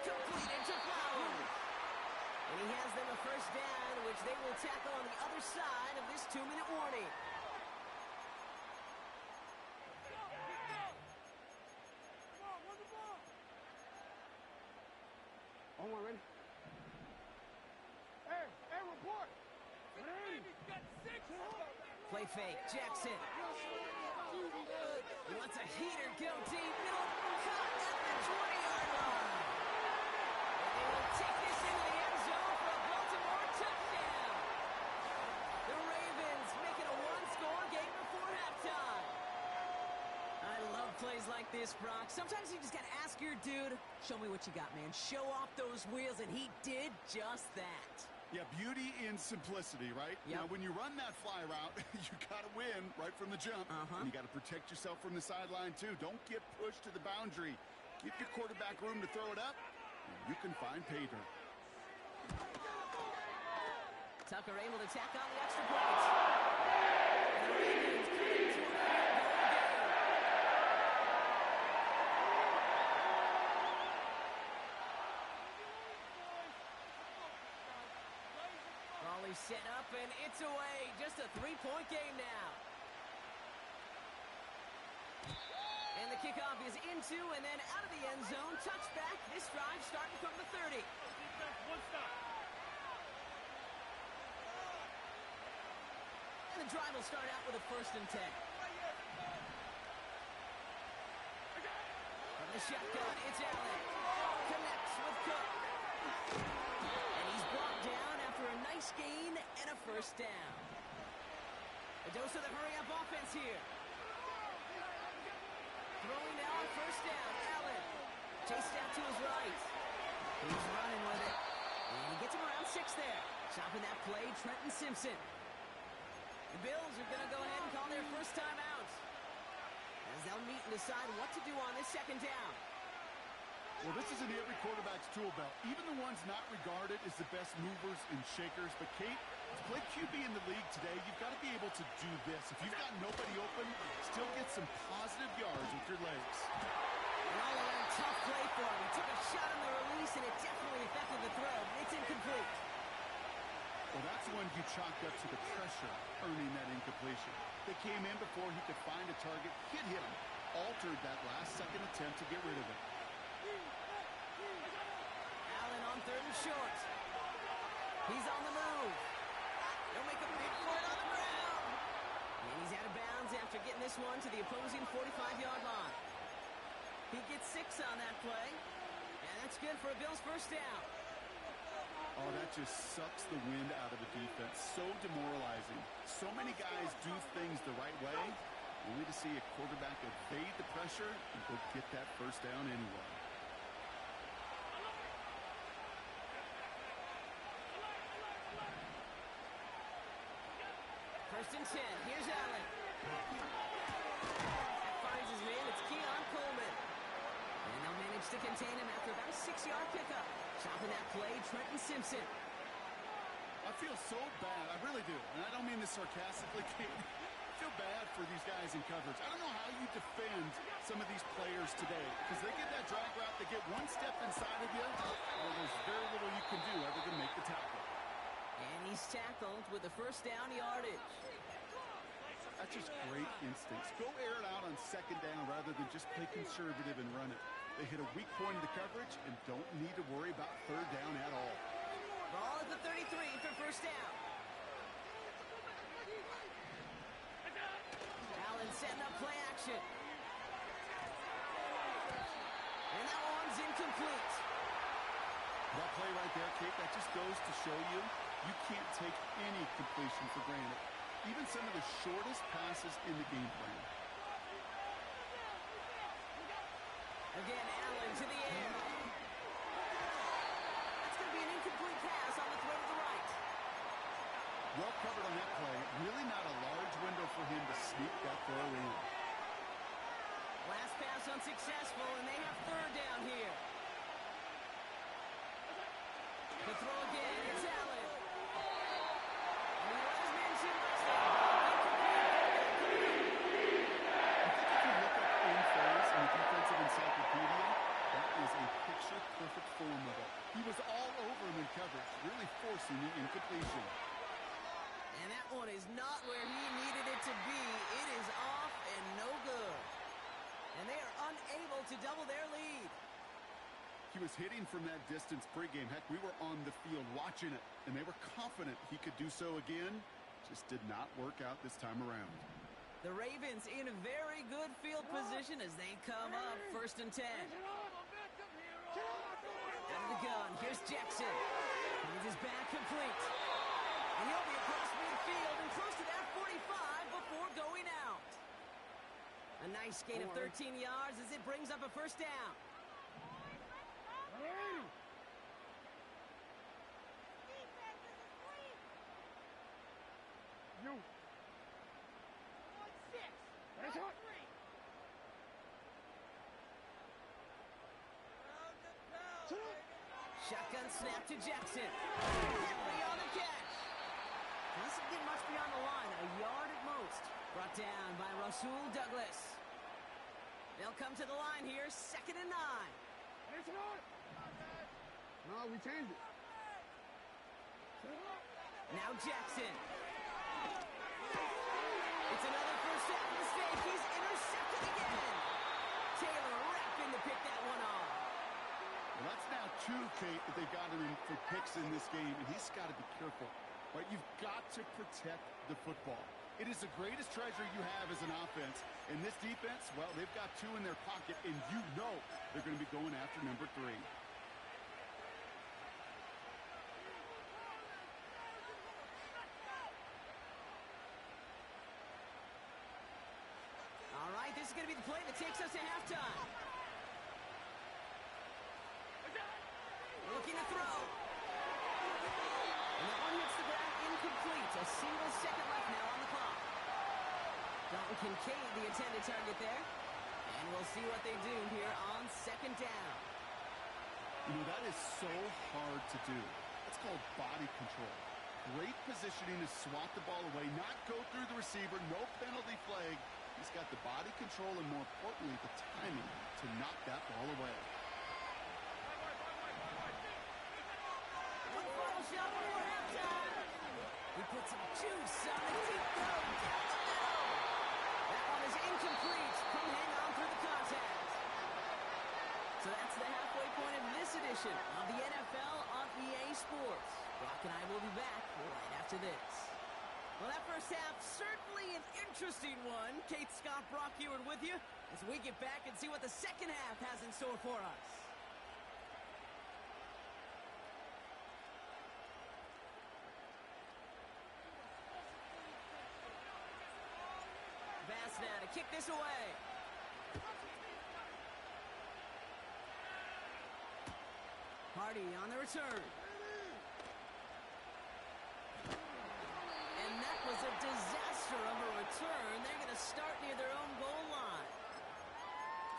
Completed to Flowers. And he has them a first down, which they will tackle on the other side of this 2-minute warning.
On one, ready? Hey, report.
Play fake, Jackson. He wants a heater, go deep, middle, cut at the 20-yard line. And they will take this into the end zone for a Baltimore touchdown. The Ravens making a 1-score game before halftime. I love plays like this, Brock. Sometimes you just got to ask your dude, show me what you got, man. Show off those wheels, and he did just that.
Yeah, beauty in simplicity, right?
Yep.
Now, when you run that fly route, you got to win right from the jump. And you got to protect yourself from the sideline, too. Don't get pushed to the boundary. Give your quarterback room to throw it up, and you can find pay dirt.
Tucker able to tack on the extra point. And the Ravens come into a field goal game. set up, and it's away. Just a three-point game now. And the kickoff is into and then out of the end zone. Touchback. This drive starting from the 30.
One stop.
And the drive will start out with a 1st and 10. From the shotgun, it's Allen. Connects with Cook. And he's brought down after a nice gain and a 1st down. A dose of the hurry-up offense here. Throwing now on 1st down. Allen chased out to his right. He's running with it. And he gets him around 6 there. Chopping that play, Trenton Simpson. The Bills are going to go ahead and call their first time out, as they'll meet and decide what to do on this 2nd down.
Well, this is in every quarterback's tool belt. Even the ones not regarded as the best movers and shakers. But, Kate, to play QB in the league today, you've got to be able to do this. If you've got nobody open, still get some positive yards with your legs.
And all around tough play for him. He took a shot on the release, and it definitely affected the throw. It's incomplete.
Well, that's one you chalked up to the pressure, earning that incompletion. They came in before he could find a target, hit him, altered that last-second attempt to get rid of it.
Allen on 3rd and short. He's on the move. He'll make a big play on the ground. And he's out of bounds after getting this one to the opposing 45-yard line. He gets 6 on that play. And that's good for a Bills 1st down.
Oh, that just sucks the wind out of the defense. So demoralizing. So many guys do things the right way, only to see a quarterback evade the pressure and go get that 1st down anyway.
First and 10. Here's Allen. That finds his man. It's Keon Coleman. And they'll manage to contain him after about a 6-yard pickup. Chopping that play, Trenton Simpson.
I feel so bad. I really do. And I don't mean this sarcastically, Kate. I feel bad for these guys in coverage. I don't know how you defend some of these players today, because they get that drag route, they get one step inside of you, well, there's very little you can do other than make the tackle.
And he's tackled with the 1st down yardage.
That's just great instincts. Go air it out on 2nd down rather than just play conservative and run it. They hit a weak point in the coverage and don't need to worry about 3rd down at all.
Ball at the 33 for 1st down. Allen setting up play action. And that one's incomplete.
That play right there, Kate, that just goes to show you can't take any completion for granted. Even some of the shortest passes in the game plan.
Again, Allen to the air. That's going to be an incomplete pass on the throw to the right.
Well covered on that play. Really not a large window for him to sneak that throw in.
Last pass unsuccessful, and they have 3rd down here. The throw again, it's Allen. And he let his man shoot last time.
If you look up in phase in the defensive encyclopedia, that is a picture-perfect form of it. He was all over him in coverage, really forcing the incompletion.
And that one is not where he needed it to be. It is off and no good. And they are unable to double their lead.
He was hitting from that distance pregame. Heck, we were on the field watching it, and they were confident he could do so again. Just did not work out this time around.
The Ravens in a very good field position as they come up 1st and 10. Out of the gun, here's Jackson. Finds his back complete. And he'll be across midfield and close to that 45 before going out. A nice gain of 13 yards as it brings up a 1st down. Shotgun snap to Jackson. Henry on the catch. Doesn't get much beyond the line, a yard at most. Brought down by Rasul Douglas. They'll come to the line here, 2nd and 9.
No, we changed it.
Now Jackson. It's another first half mistake. He's intercepted again. Taylor rapping to pick that one off.
Well, that's now two, Kate, that they've gotten him for picks in this game, and he's got to be careful. Right? You've got to protect the football. It is the greatest treasure you have as an offense. And this defense, well, they've got two in their pocket, and you know they're going to be going after number 3.
All right, this is going to be the play that takes us to halftime. Looking to throw. And that one hits the ground incomplete. A single second left now on the clock. Dalton Kincaid, the intended target there. And we'll see what they do here on second down.
You know, that is so hard to do. That's called body control. Great positioning to swat the ball away, not go through the receiver, no penalty flag. He's got the body control and, more importantly, the timing to knock that ball away.
One final shot before halftime. He puts some juice on the deep throw down the middle. That one is incomplete. Couldn't hang on through the contact. So that's the halfway point of this edition of the NFL on EA Sports. Brock and I will be back right after this. Well, that first half, certainly an interesting one. Kate, Scott, Brock Ewart with you as we get back and see what the second half has in store for us. Bass now to kick this away. Hardy on the return. And that was a disaster of a return. They're going to start near their own goal line.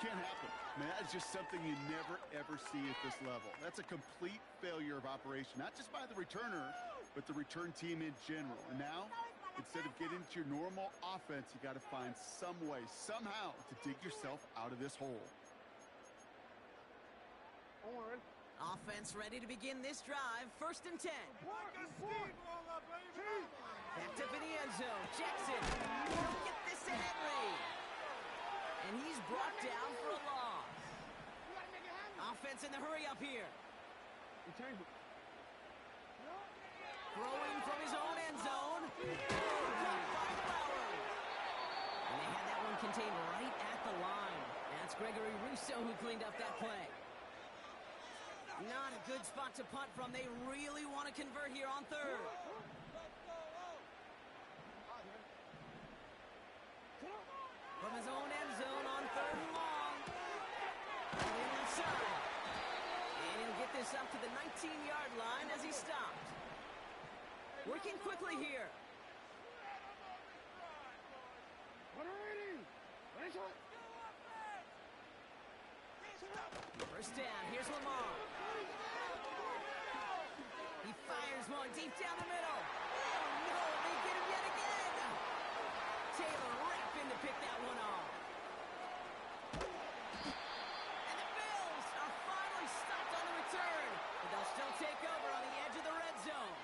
Can't happen. Man, that is just something you never, ever see at this level. That's a complete failure of operation, not just by the returner, but the return team in general. And now, instead of getting to your normal offense, you got to find some way, somehow, to dig yourself out of this hole.
Offense ready to begin this drive. 1st and 10. Backed up in the end zone. Jackson. He'll get this to Henry. And he's brought down for a loss. Offense in the hurry up here. Throwing from his own end zone. Caught by Flowers. And they had that one contained right at the line. That's Gregory Rousseau who cleaned up that play. Not a good spot to punt from. They really want to convert here on 3rd. From his own end zone on 3rd and long. And inside. And he'll get this up to the 19-yard line as he stopped. Working quickly here. First down, here's Lamar. He fires one deep down the middle. Oh no, they get him yet again. Taylor rapping to pick that one off. And the Bills are finally stopped on the return, but they'll still take over on the edge of the red zone.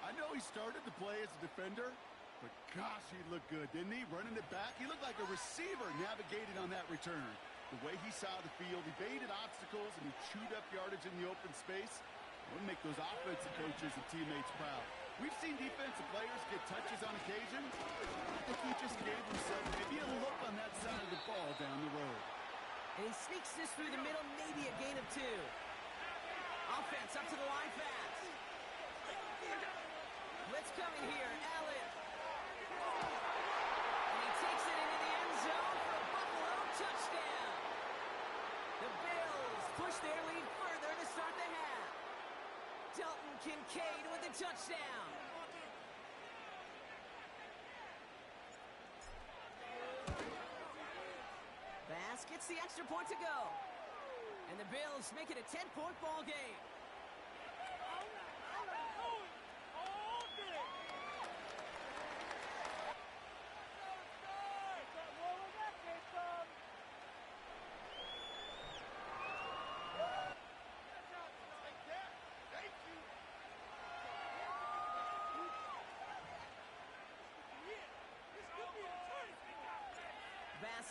I know he started the play as a defender, but gosh, he looked good, didn't he? Running it back, he looked like a receiver navigating on that return. The way he saw the field, he baited obstacles, and he chewed up yardage in the open space. It would make those offensive coaches and teammates proud. We've seen defensive players get touches on occasion. I think he just gave himself maybe a look on that side of the ball down the road.
And he sneaks this through the middle, maybe a gain of 2. Offense up to the line fast. Blitz coming here, Allen. And he takes it into the end zone for a Buffalo touchdown. The Bills push their lead further to start the half. Dalton Kincaid with a touchdown. Bass gets the extra point to go. And the Bills make it a 10-point ball game.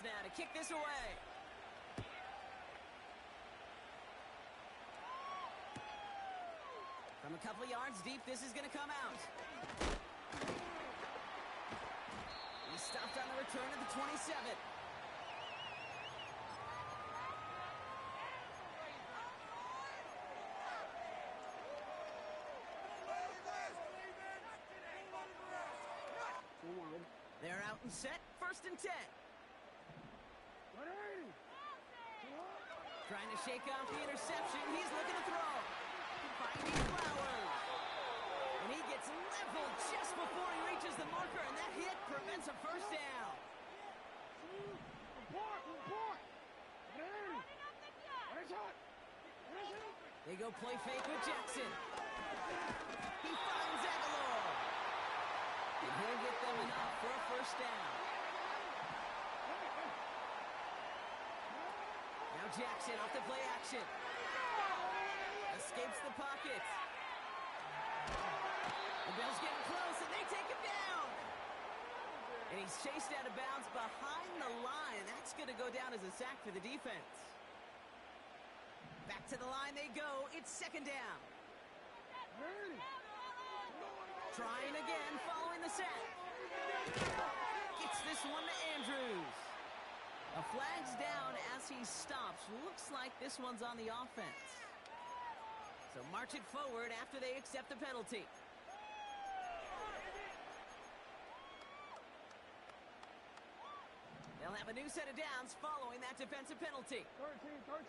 chance now to kick this away. From a couple yards deep, this is going to come out. He stopped on the return at the 27. They're out and set, 1st and 10. Trying to shake off the interception. He's looking to throw. Finding Flowers. And he gets leveled just before he reaches the marker, and that hit prevents a first down. They go play fake with Jackson. He finds Aguilar. And he'll get them enough for a first down. Now Jackson off the play action. Escapes the pocket. The Bills getting close, and they take him down. And he's chased out of bounds behind the line. That's going to go down as a sack for the defense. Back to the line they go. It's 2nd down. Trying again following the sack. Gets this one to Andrews. A flag's down as he stops. Looks like this one's on the offense. So march it forward after they accept the penalty. They'll have a new set of downs following that defensive penalty.
13.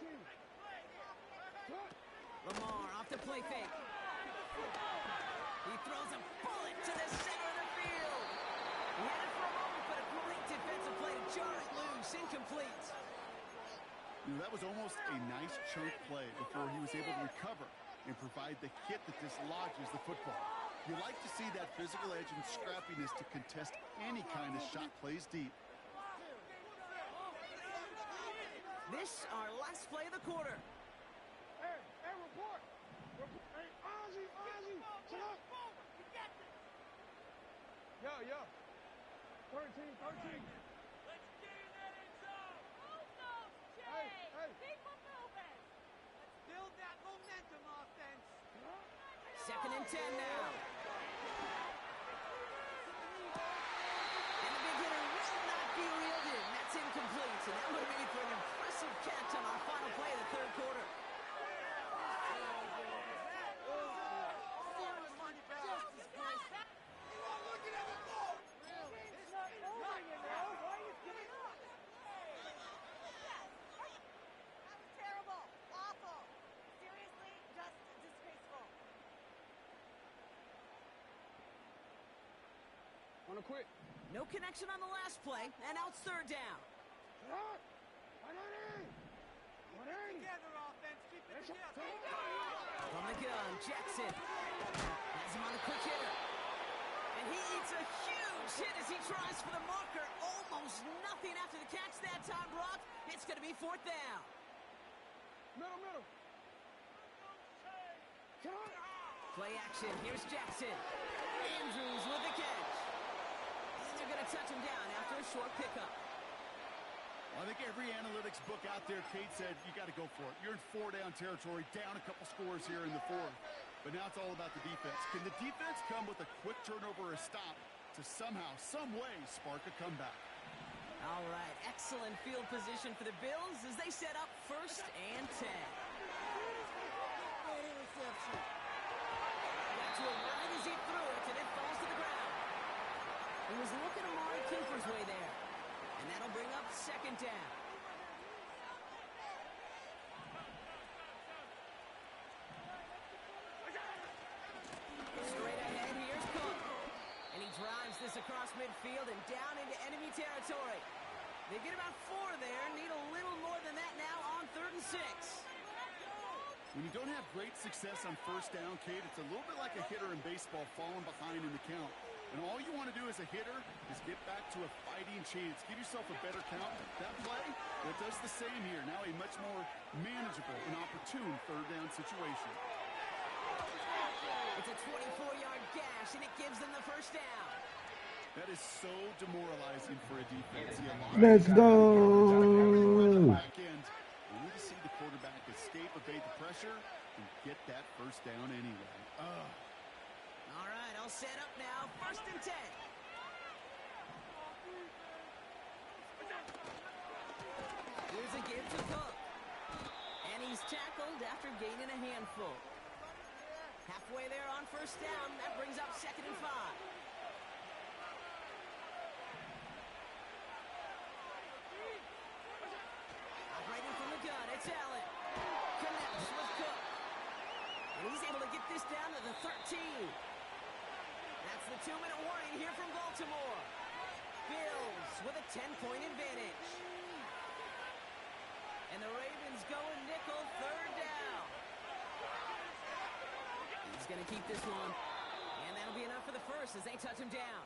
Lamar off the play fake. He throws a bullet to the center of the field. He had it for a moment, but a great defensive play to jar it loose. Incomplete.
That was almost a nice chunk play before he was able to recover and provide the hit that dislodges the football. You like to see that physical edge and scrappiness to contest any kind of shot plays deep.
This our last play of the quarter.
Hey, report. Hey, Ozzy, chill up. Yo. 13.
Let's get in that end zone.
Move those, Jay. Hey.
Keep them moving. Let's build that momentum offense.
2nd and 10 now. And the big hitter will not be reeled in. That's incomplete. And that would have made for an impressive catch on our final play of the 3rd quarter.
Wanna quit?
No connection on the last play, and now it's 3rd down.
Together, offense. Keep it together.
From the gun, Jackson has him on the quick hitter. And he eats a huge hit as he tries for the marker. Almost nothing after the catch that time, Brock. It's going to be 4th down.
Middle.
Play action. Here's Jackson. Andrews with the catch. And they're going to touch him down after a short pickup.
Well, I think every analytics book out there, Kate said, you got to go for it. You're in 4-down territory, down a couple scores here in the 4th. But now it's all about the defense. Can the defense come with a quick turnover or a stop to somehow, some way, spark a comeback?
All right, excellent field position for the Bills as they set up 1st and 10.
Interception.
Got to it right as he threw it, and it falls to the ground. He was looking Amari Cooper's way there. And that'll bring up 2nd down. Straight ahead, here's Cook. And he drives this across midfield and down into enemy territory. They get about 4 there, need a little more than that now on 3rd and 6.
When you don't have great success on 1st down, Kate, it's a little bit like a hitter in baseball falling behind in the count. And all you want to do as a hitter is get back to a fighting chance. Give yourself a better count. That play, that does the same here. Now a much more manageable and opportune 3rd down situation.
It's a 24-yard gash, and it gives them the 1st down.
That is so demoralizing for a defense.
Let's go.
Back end. We need to see the quarterback escape, evade the pressure, and get that first down anyway.
All right, all set up now. 1st and 10. Here's a give to Cook. And he's tackled after gaining a handful. Halfway there on 1st down. That brings up 2nd and 5. Operating from the gun, it's Allen. Connects with Cook. And he's able to get this down to the 13. That's the 2-minute warning here from Baltimore. Bills with a 10-point advantage. And the Ravens go in nickel, 3rd down. He's going to keep this one. And that'll be enough for the first as they touch him down.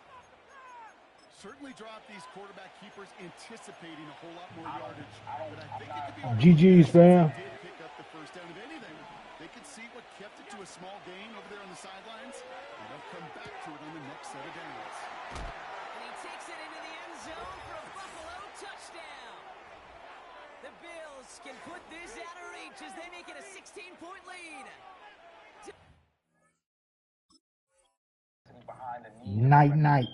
Certainly drop these quarterback keepers anticipating a whole lot more yardage. But I think it could be
GG's, fam.
They did pick up the first down. If anything, they could see what kept it to a small gain over there on the sidelines, and they'll come back to it on the next set of downs.
And he takes it into the end zone for a Buffalo touchdown. The Bills can put this out of reach as they make it a 16-point lead.
Night, night.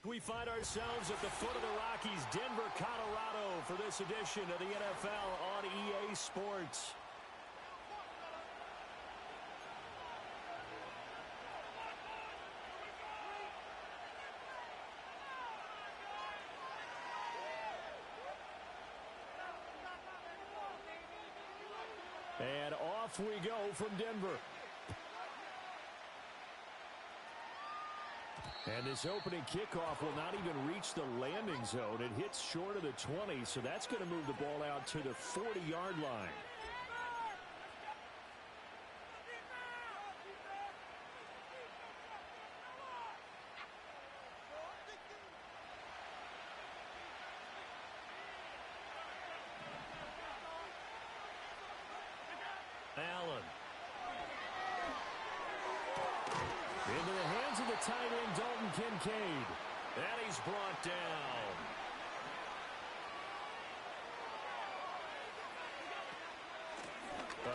We find ourselves at the foot of the Rockies, Denver, Colorado, for this edition of the NFL on EA Sports. And off we go from Denver. And this opening kickoff will not even reach the landing zone. It hits short of the 20, so that's going to move the ball out to the 40-yard line. Allen. Into the hands of the tight end, Dalton Kincaid. And he's brought down.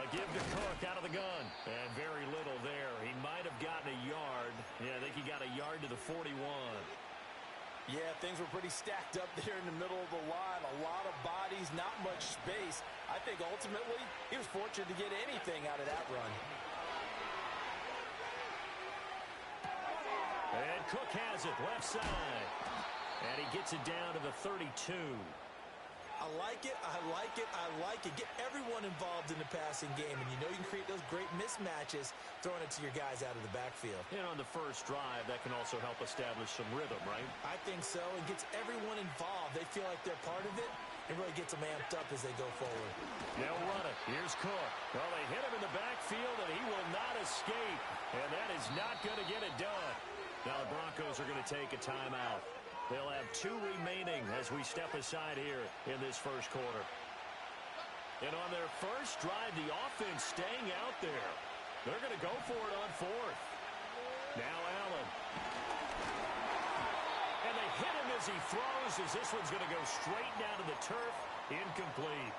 Give to Cook out of the gun. And very little there. He might have gotten a yard. Yeah, I think he got a yard to the 41.
Yeah, things were pretty stacked up there in the middle of the line. A lot of bodies, not much space. I think ultimately he was fortunate to get anything out of that run.
And Cook has it, left side. And he gets it down to the 32.
I like it, I like it, I like it. Get everyone involved in the passing game, and you know you can create those great mismatches throwing it to your guys out of the backfield.
And on the first drive, that can also help establish some rhythm, right?
I think so. It gets everyone involved. They feel like they're part of it. It really gets them amped up as they go forward.
They'll run it. Here's Cook. Well, they hit him in the backfield, and he will not escape. And that is not going to get it done. Now the Broncos are going to take a timeout. They'll have 2 remaining as we step aside here in this first quarter. And on their first drive, the offense staying out there. They're going to go for it on 4th. Now Allen. And they hit him as he throws, as this one's going to go straight down to the turf. Incomplete.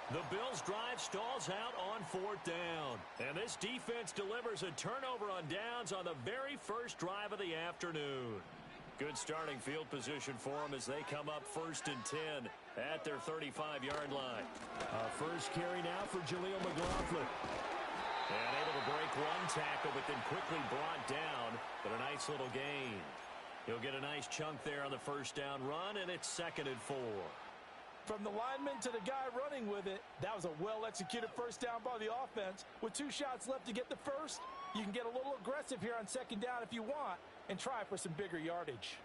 The Bills' drive stalls out on 4th down. And this defense delivers a turnover on downs on the very first drive of the afternoon. Good starting field position for them as they come up 1st and 10 at their 35-yard line. First carry now for Jaleel McLaughlin. And able to break one tackle, but then quickly brought down. But a nice little gain. He'll get a nice chunk there on the first down run, and it's 2nd and 4.
From the lineman to the guy running with it, that was a well-executed first down by the offense. With 2 shots left to get the first, you can get a little aggressive here on 2nd down if you want and try for some bigger yardage.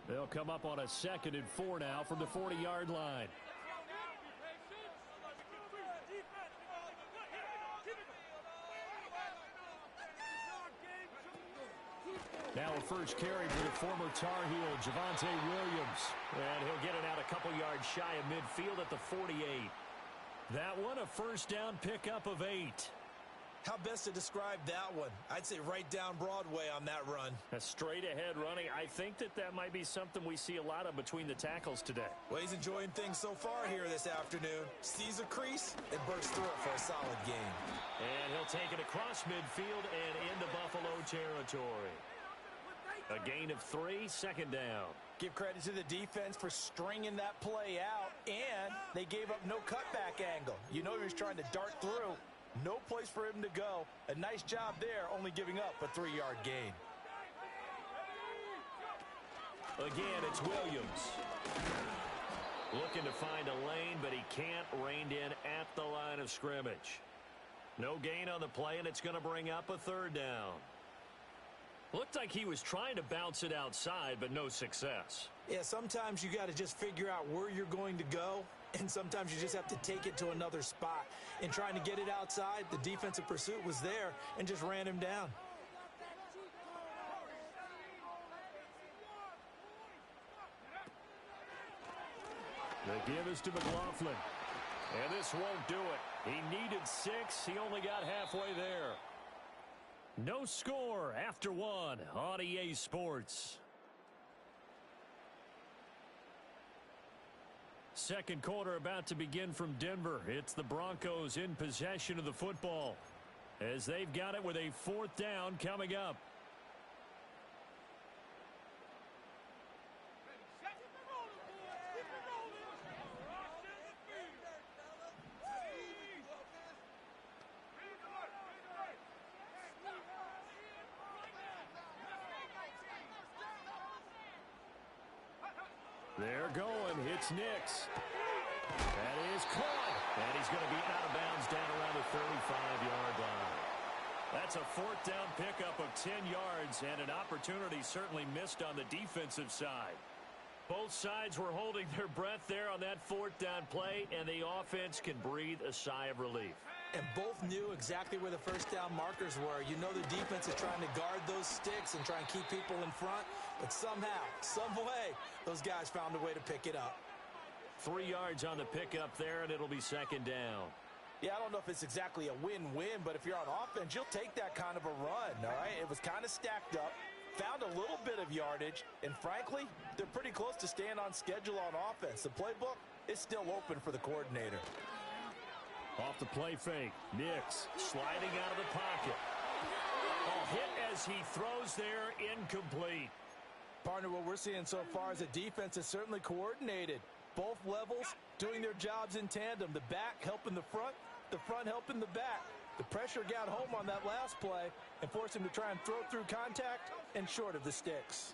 They'll come up on a 2nd and 4 now from the 40-yard line. Now a first carry for the former Tar Heel, Javonte Williams. And he'll get it out a couple yards shy of midfield at the 48. That one, a first down pickup of 8.
How best to describe that one? I'd say right down Broadway on that run.
A straight-ahead running. I think that might be something we see a lot of between the tackles today.
Well, he's enjoying things so far here this afternoon. Sees a crease and bursts through it for a solid gain.
And he'll take it across midfield and into Buffalo territory. A gain of 3, 2nd down.
Give credit to the defense for stringing that play out, and they gave up no cutback angle. You know he was trying to dart through. No place for him to go. A nice job there, only giving up a 3-yard gain.
Again, it's Williams. Looking to find a lane, but he can't. Reined in at the line of scrimmage. No gain on the play, and it's going to bring up a 3rd down. Looked like he was trying to bounce it outside, but no success.
Yeah, sometimes you got to just figure out where you're going to go, and sometimes you just have to take it to another spot. In trying to get it outside, the defensive pursuit was there and just ran him down.
The give is to McLaughlin. And this won't do it. He needed 6. He only got halfway there. No score after 1 on EA Sports. Second quarter about to begin from Denver. It's the Broncos in possession of the football as they've got it with a 4th down coming up. They're going. It's Nix. That is caught. And he's going to be out of bounds down around the 35-yard line. That's a 4th down pickup of 10 yards and an opportunity certainly missed on the defensive side. Both sides were holding their breath there on that 4th down play, and the offense can breathe a sigh of relief.
And both knew exactly where the first down markers were. You know the defense is trying to guard those sticks and try and keep people in front. But somehow, some way, those guys found a way to pick it up.
3 yards on the pickup there, and it'll be 2nd down.
Yeah, I don't know if it's exactly a win-win, but if you're on offense, you'll take that kind of a run, all right? It was kind of stacked up, found a little bit of yardage, and frankly, they're pretty close to staying on schedule on offense. The playbook is still open for the coordinator.
Off the play fake. Nix sliding out of the pocket. Hit as he throws there, incomplete.
Partner, what we're seeing so far is the defense is certainly coordinated. Both levels doing their jobs in tandem. The back helping the front helping the back. The pressure got home on that last play and forced him to try and throw through contact and short of the sticks.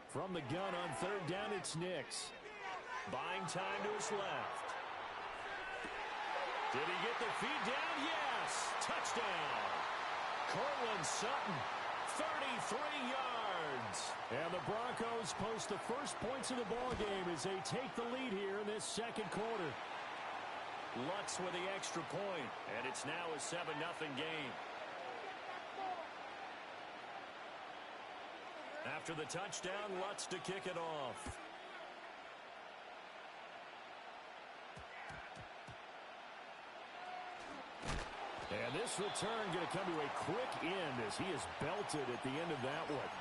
From the gun on 3rd down, it's Nix. Buying time to his left. Did he get the feed down? Yes! Touchdown! Cortland Sutton, 33 yards. And the Broncos post the first points of the ballgame as they take the lead here in this 2nd quarter. Lutz with the extra point, and it's now a 7-0 game. After the touchdown, Lutz to kick it off. And this return going to come to a quick end as he is belted at the end of that one.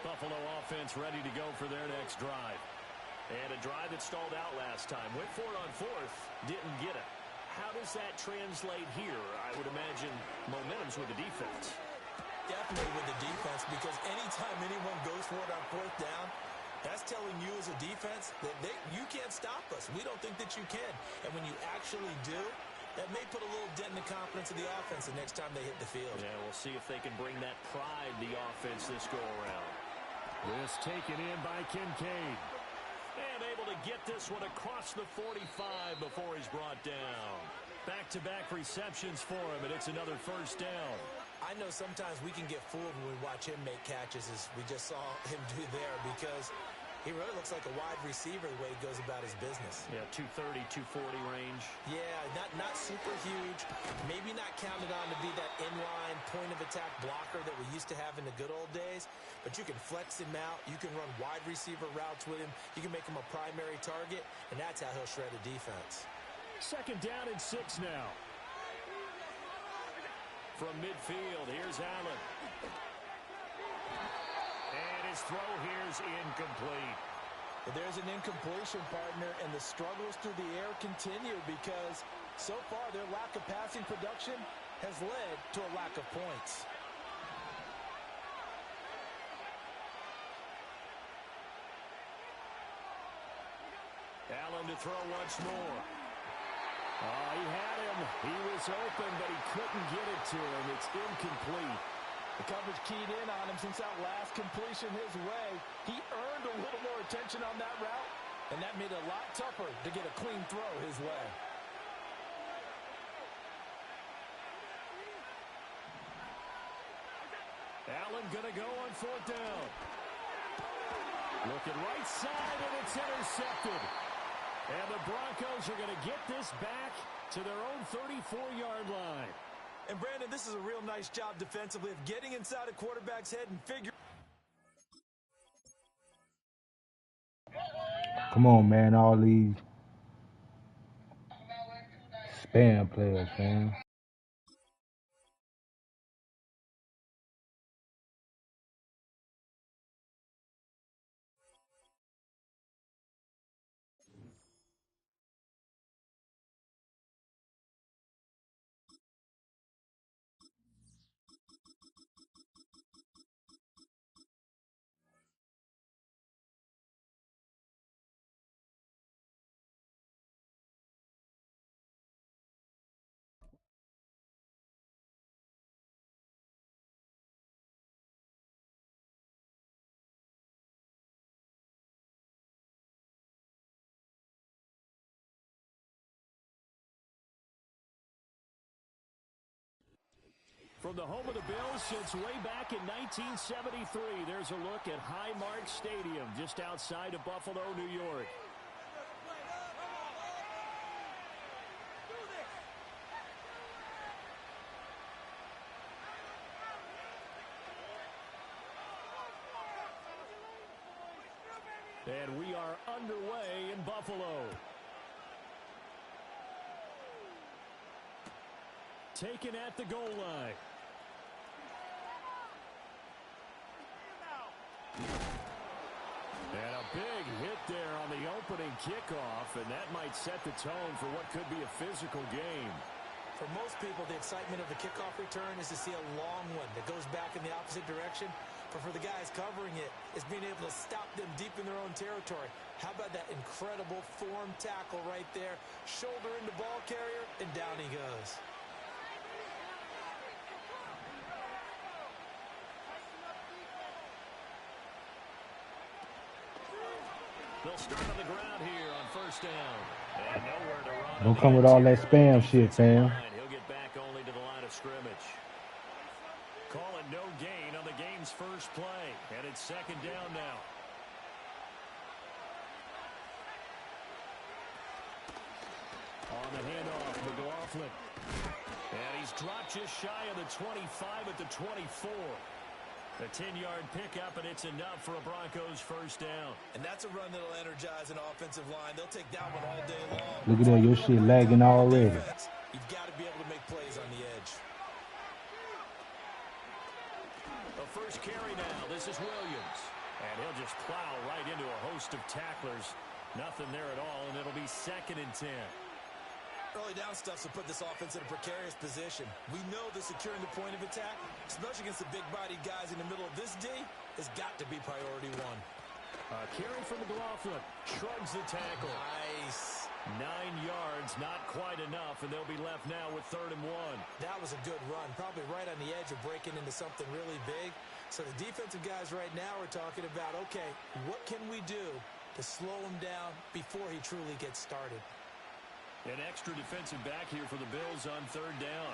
Buffalo offense ready to go for their next drive. And a drive that stalled out last time. Went for it on 4th, didn't get it. How does that translate here? I would imagine momentum's with the defense.
Definitely with the defense, because anytime anyone goes for it on 4th down, That's telling you as a defense that you can't stop us. We don't think that you can. And when you actually do, that may put a little dent in the confidence of the offense the next time they hit the field.
Yeah, we'll see if they can bring that pride to the offense this go-around.
This taken in by Kincaid.
And able to get this one across the 45 before he's brought down. Back-to-back receptions for him, and it's another first down.
I know sometimes we can get fooled when we watch him make catches, as we just saw him do there, because he really looks like a wide receiver the way he goes about his business.
Yeah, 230, 240 range.
Yeah, not super huge. Maybe not counted on to be that inline point-of-attack blocker that we used to have in the good old days, but you can flex him out. You can run wide receiver routes with him. You can make him a primary target, and that's how he'll shred a defense.
Second down and 6 now.
From midfield, here's Allen. And his throw here's incomplete.
Well, there's an incompletion, partner, and the struggles through the air continue because so far their lack of passing production has led to a lack of points.
Allen to throw once more.
Oh, he had him. He was open, but he couldn't get it to him. It's incomplete.
The coverage keyed in on him since that last completion his way. He earned a little more attention on that route, and that made it a lot tougher to get a clean throw his way.
Allen gonna go on fourth down. Looking right side, and it's intercepted. And the Broncos are going to get this back to their own 34-yard line.
And, Brandon, this is a real nice job defensively of getting inside a quarterback's head and figuring.
Come on, man. All these spam players, man.
From the home of the Bills since way back in 1973, there's a look at Highmark Stadium just outside of Buffalo, New York. And we are underway in Buffalo. Taken at the goal line. And a big hit there on the opening kickoff, and that might set the tone for what could be a physical game.
For most people, the excitement of the kickoff return is to see a long one that goes back in the opposite direction. But for the guys covering it, it's being able to stop them deep in their own territory. How about that incredible form tackle right there? Shoulder into ball carrier, and down he goes.
They'll start on the ground here on first down. And nowhere to run.
Don't come with all that spam shit, fam.
He'll get back only to the line of scrimmage. Calling no gain on the game's first play. And it's second down now.
On the handoff, McLaughlin. And he's dropped just shy of the 25 at the 24. A 10-yard pickup, and it's enough for a Broncos first down.
And that's a run that'll energize an offensive line. They'll take that one all day long.
Look at that, your shit lagging already.
You've got to be able to make plays on the edge.
A first carry now. This is Williams. And he'll just plow right into a host of tacklers. Nothing there at all, and it'll be 2nd and 10.
Early down stuff will put this offense in a precarious position. We know that securing the point of attack, especially against the big-bodied guys in the middle of this D, has got to be priority one.
Carry from McLaughlin. Shrugs the tackle.
Nice.
9 yards, not quite enough, and they'll be left now with 3rd and 1.
That was a good run, probably right on the edge of breaking into something really big. So the defensive guys right now are talking about, okay, what can we do to slow him down before he truly gets started?
An extra defensive back here for the Bills on 3rd down.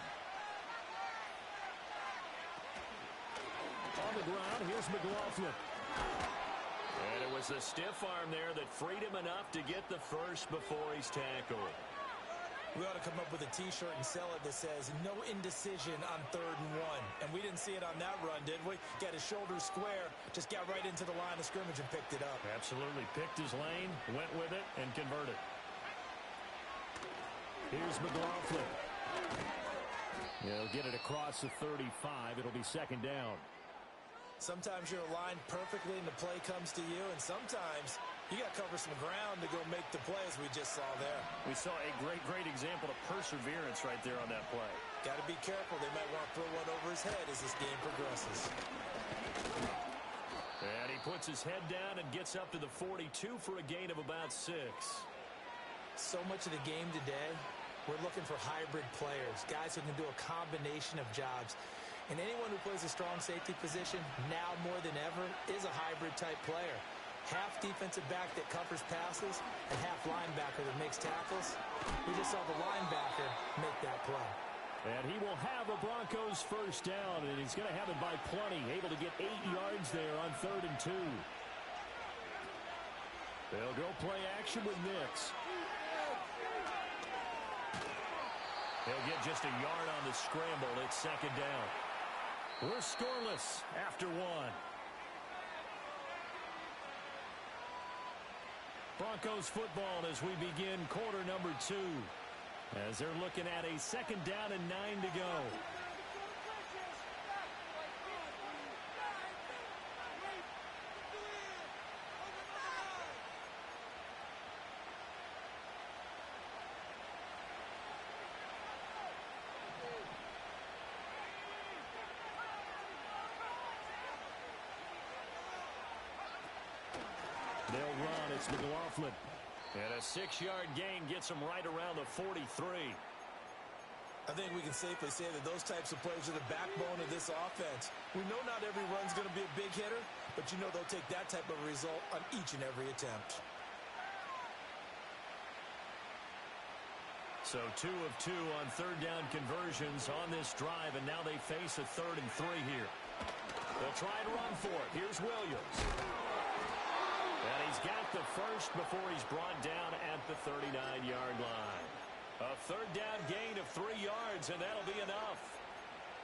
On the ground, here's McLaughlin. And it was a stiff arm there that freed him enough to get the first before he's tackled.
We ought to come up with a T-shirt and sell it that says, no indecision on 3rd and 1. And we didn't see it on that run, did we? Got his shoulders square, just got right into the line of scrimmage and picked it up.
Absolutely. Picked his lane, went with it, and converted. Here's McLaughlin. He'll get it across the 35. It'll be 2nd down.
Sometimes you're aligned perfectly and the play comes to you, and sometimes you got to cover some ground to go make the play, as we just saw there.
We saw a great example of perseverance right there on that play.
Got to be careful. They might want to throw one over his head as this game progresses.
And he puts his head down and gets up to the 42 for a gain of about 6.
So much of the game today, we're looking for hybrid players, guys who can do a combination of jobs. And anyone who plays a strong safety position, now more than ever, is a hybrid-type player. Half defensive back that covers passes and half linebacker that makes tackles. We just saw the linebacker make that play.
And he will have a Broncos 1st down, and he's going to have it by plenty. Able to get 8 yards there on 3rd and 2. They'll go play action with Nix. He'll get just a yard on the scramble. It's 2nd down. We're scoreless after 1. Broncos football as we begin quarter number 2. As they're looking at a 2nd down and 9 to go. They'll run. It's McLaughlin. And a 6-yard gain gets him right around the 43.
I think we can safely say that those types of plays are the backbone of this offense. We know not every run's going to be a big hitter, but you know they'll take that type of result on each and every attempt.
So 2 of 2 on 3rd down conversions on this drive, and now they face a 3rd and 3 here. They'll try to run for it. Here's Williams. And he's got the first before he's brought down at the 39-yard line. A 3rd down gain of 3 yards, and that'll be enough.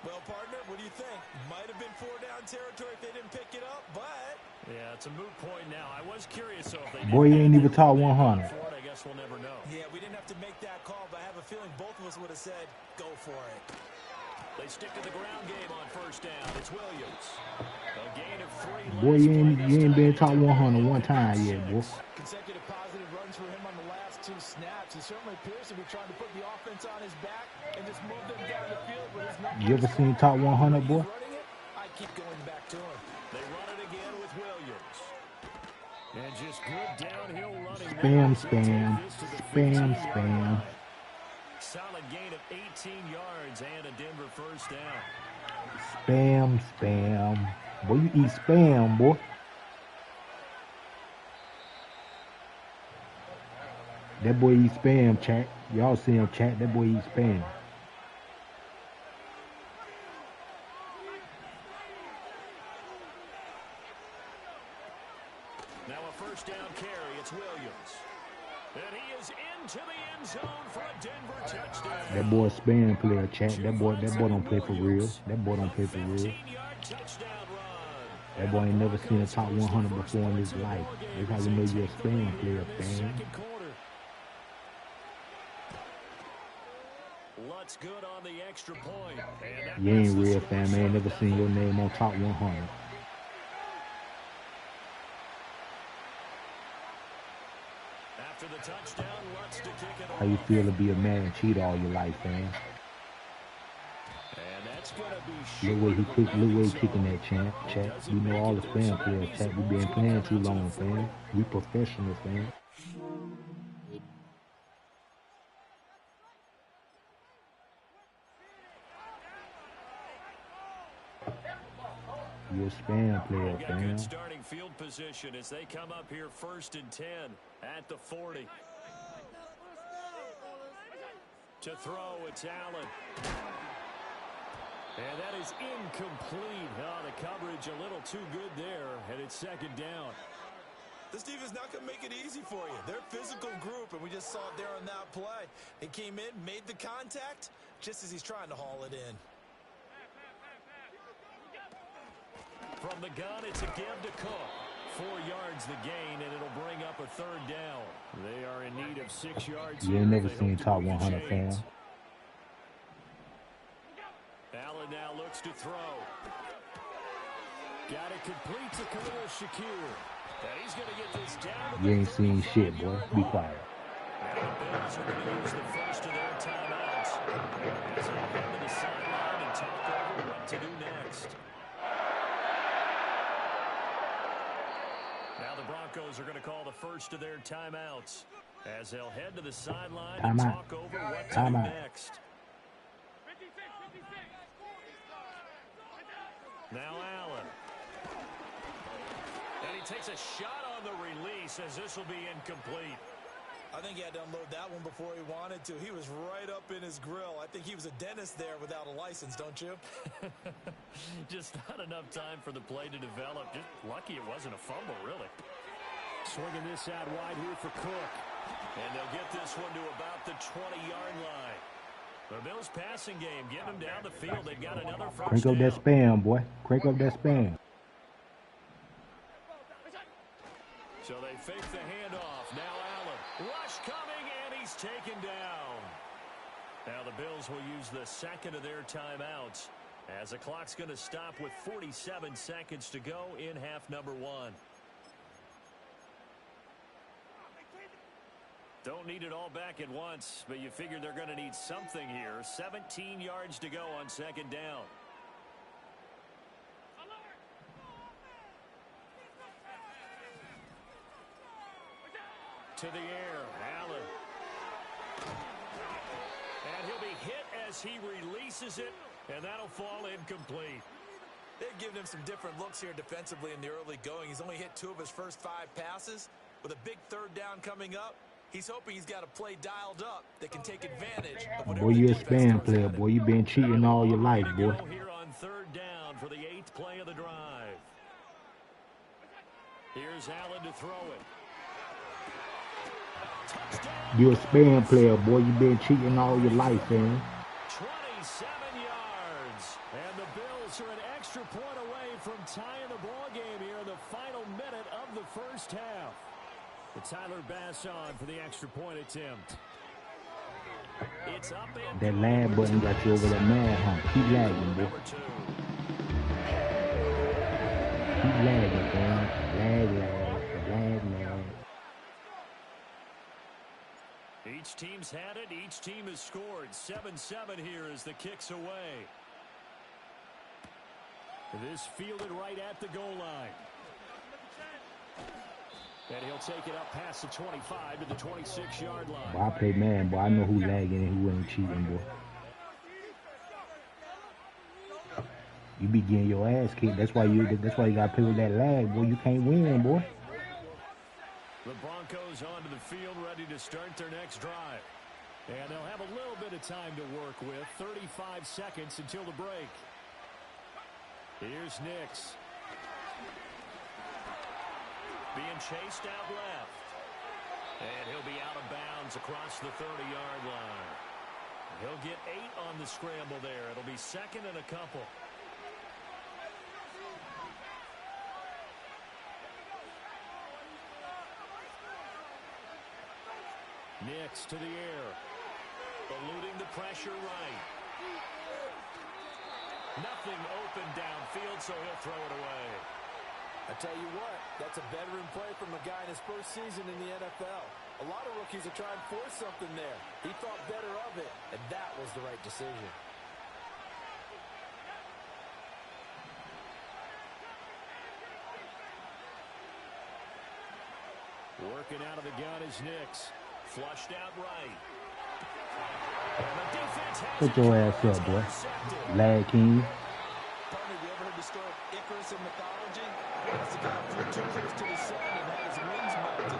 Well, partner, what do you think? Might have been 4-down territory if they didn't pick it up, but...
Yeah, it's a moot point now. I was curious, so if they
Boy, you ain't even top 100.
I guess we'll never know.
Yeah, we didn't have to make that call, but I have a feeling both of us would have said, go for it.
They stick to the ground game on 1st down. It's Williams. A gain of 3.
Boy, you ain't been top 100 one time yet, boy.
Consecutive positive runs for him on the last 2 snaps. He certainly appears to be trying to put the offense on his back and just move them down the field with his numbers.
You ever seen top 100, boy?
I keep going back to him.
They run it again with Williams. And just good downhill running.
Spam.
Solid gain of 18 yards and a Denver 1st down.
Spam. Boy, you eat spam, boy. That boy eat spam, chat. Y'all see him, chat. That boy eat spam.
Now a 1st down carry. It's Williams. And he is into the end zone for a Denver touchdown.
That boy spam player, chat. That boy don't play for real. That boy don't play for real. That boy ain't never seen a top 100 before in his life. That's how you know you're a spam player, fam.
Lutz good on the extra point.
You ain't real, fam. I ain't never seen your name on top 100.
After the touchdown, Lutz to kick it.
How you feel to be a man and cheat all your life, fam?
And that's going to be
Look where he kick, look where he kicking that champ. Chat. We know all the fan players. Chat. We been playing too long, fam. We professional, fam. You're a spam player, fam.
Good starting field position as they come up here 1st and 10 at the 40. To throw, it's Allen. And that is incomplete. Oh, the coverage a little too good there, and it's 2nd down.
This defense not going to make it easy for you. They're a physical group, and we just saw it there on that play. He came in, made the contact, just as he's trying to haul it in.
From the gun, it's a give to Cook. 4 yards the gain, and it'll bring up a 3rd down. They are in need of 6 yards.
You ain't never seen top 100, fam.
Allen now looks to throw. Got it complete to Khalil Shakir. And he's going to get this down.
You ain't seen shit, boy. Be quiet.
Now the Bills are going to use the first of their timeouts as they head to the sideline and talk over what to do next. Now the Broncos are going to call the first of their timeouts as they'll head to the sideline and talk over what to do next. Now Allen. And he takes a shot on the release as this will be incomplete.
I think he had to unload that one before he wanted to. He was right up in his grill. I think he was a dentist there without a license, don't you?
Just not enough time for the play to develop. Just lucky it wasn't a fumble, really. Swinging this out wide here for Cook. And they'll get this one to about the 20-yard line. The Bills passing game, getting them down the field. They've got another first
Crank up
down.
that spam, boy. Crank up that spam.
So they fake the handoff. Now Allen. Rush coming, and he's taken down. Now the Bills will use the second of their timeouts as the clock's going to stop with 47 seconds to go in half number 1. Don't need it all back at once, but you figure they're going to need something here. 17 yards to go on 2nd down. To the air, Allen. And he'll be hit as he releases it, and that'll fall incomplete.
They've given him some different looks here defensively in the early going. He's only hit 2 of his first 5 passes. With a big 3rd down coming up, he's hoping he's got a play dialed up that can take advantage of whatever.
Boy, you a spam player, boy. You been cheating all your life, boy.
Here on 3rd down for the 8th play of the drive. Here's Allen to throw it. Touchdown.
You a spam player, boy. You been cheating all your life, man.
27 yards. And the Bills are an extra point away from tying the ball game here in the final minute of the first half. Tyler Bass on for the extra point attempt. It's up and
that lag button got you over that mad hump. Keep lagging, boy. Keep lagging, man. Lag.
Each team's had it. Each team has scored. 7-7 here as the kick's away. This fielded right at the goal line. And he'll take it up past the 25 to the 26-yard line.
Boy, I play man, boy. I know who lagging and who ain't cheating, boy. You be getting your ass kicked. That's why you gotta play with that lag, boy. You can't win, boy.
The Broncos onto the field, ready to start their next drive. And they'll have a little bit of time to work with. 35 seconds until the break. Here's Nix. Being chased out left. And he'll be out of bounds across the 30-yard line. He'll get 8 on the scramble there. It'll be 2nd and a couple. Nix to the air. Eluding the pressure right. Nothing open downfield, so he'll throw it away.
I tell you what, that's a veteran play from a guy in his first season in the NFL. A lot of rookies are trying to force something there. He thought better of it, and that was the right decision.
Working out of the gun is Nix. Flushed out right. And the defense has
Put your ass up, boy. Lad King.
Partner, you ever heard the story of Icarus in mythology? That's the guy who flew too close to the sun and had his wings melted.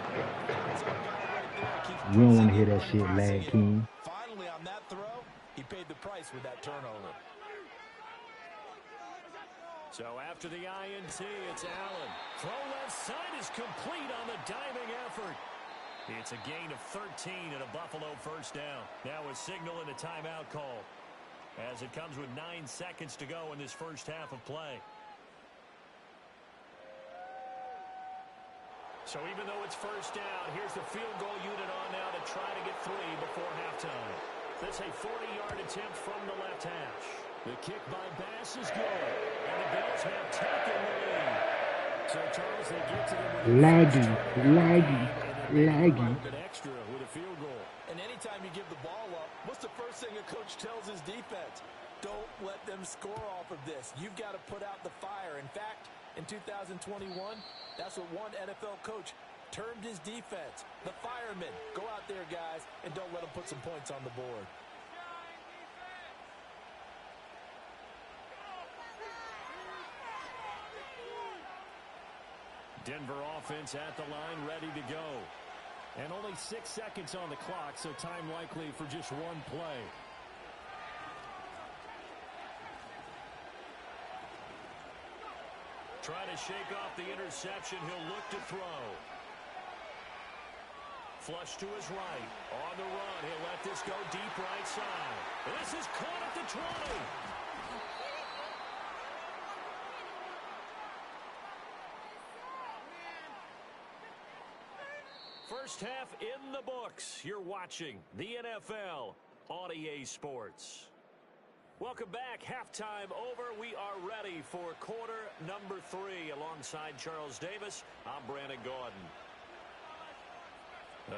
That's our guy right there. Keeps
We don't want to hear that
pressing
shit,
in,
Lad King.
Finally, on that throw, he paid the price with that turnover.
So after the INT, it's Allen. Throw left side is complete on the diving effort. It's a gain of 13 and a Buffalo first down. Now a signal and a timeout call, as it comes with 9 seconds to go in this first half of play. So even though it's first down, here's the field goal unit on now to try to get 3 before halftime. That's a 40-yard attempt from the left hash. The kick by Bass is good, and the Bills have taken the lead. So Charles, they get to them with extra with a field goal.
And anytime you give the ball up, what's the first thing a coach tells his defense? Don't let them score off of this. You've got to put out the fire. In fact, in 2021, that's what one NFL coach termed his defense. The firemen. Go out there, guys, and don't let them put some points on the board.
Denver offense at the line, ready to go. And only 6 seconds on the clock, so time likely for just one play. Try to shake off the interception. He'll look to throw. Flush to his right. On the run. He'll let this go deep right side. This is caught at the 20. First half in the books. You're watching the NFL on EA Sports. Welcome back. Halftime over. We are ready for quarter number 3. Alongside Charles Davis, I'm Brandon Gaudin.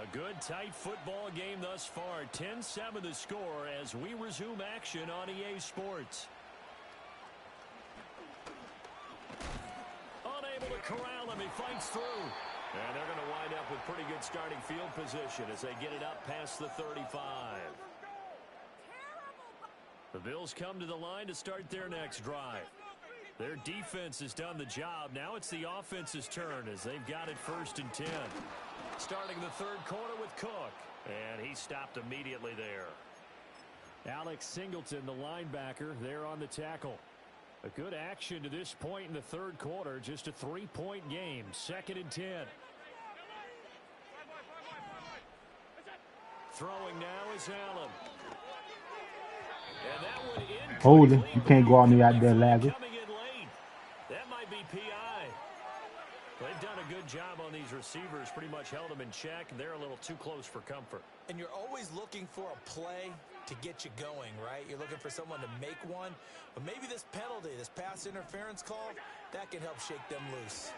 A good, tight football game thus far. 10-7 the score as we resume action on EA Sports. Unable to corral him. He fights through. And they're going to wind up with pretty good starting field position as they get it up past the 35. The Bills come to the line to start their next drive. Their defense has done the job. Now it's the offense's turn as they've got it 1st and 10. Starting the third quarter with Cook. And he stopped immediately there. Alex Singleton, the linebacker, there on the tackle. A good action to this point in the third quarter. Just a 3-point game. 2nd and 10. Throwing now is Allen. And that one in.
Hold him. You can't go on me out there, Lagger.
Coming in late. That might be PI. They've done a good job on these receivers. Pretty much held them in check. They're a little too close for comfort.
And you're always looking for a play to get you going, right? You're looking for someone to make one. But maybe this penalty, this pass interference call, that can help shake them loose.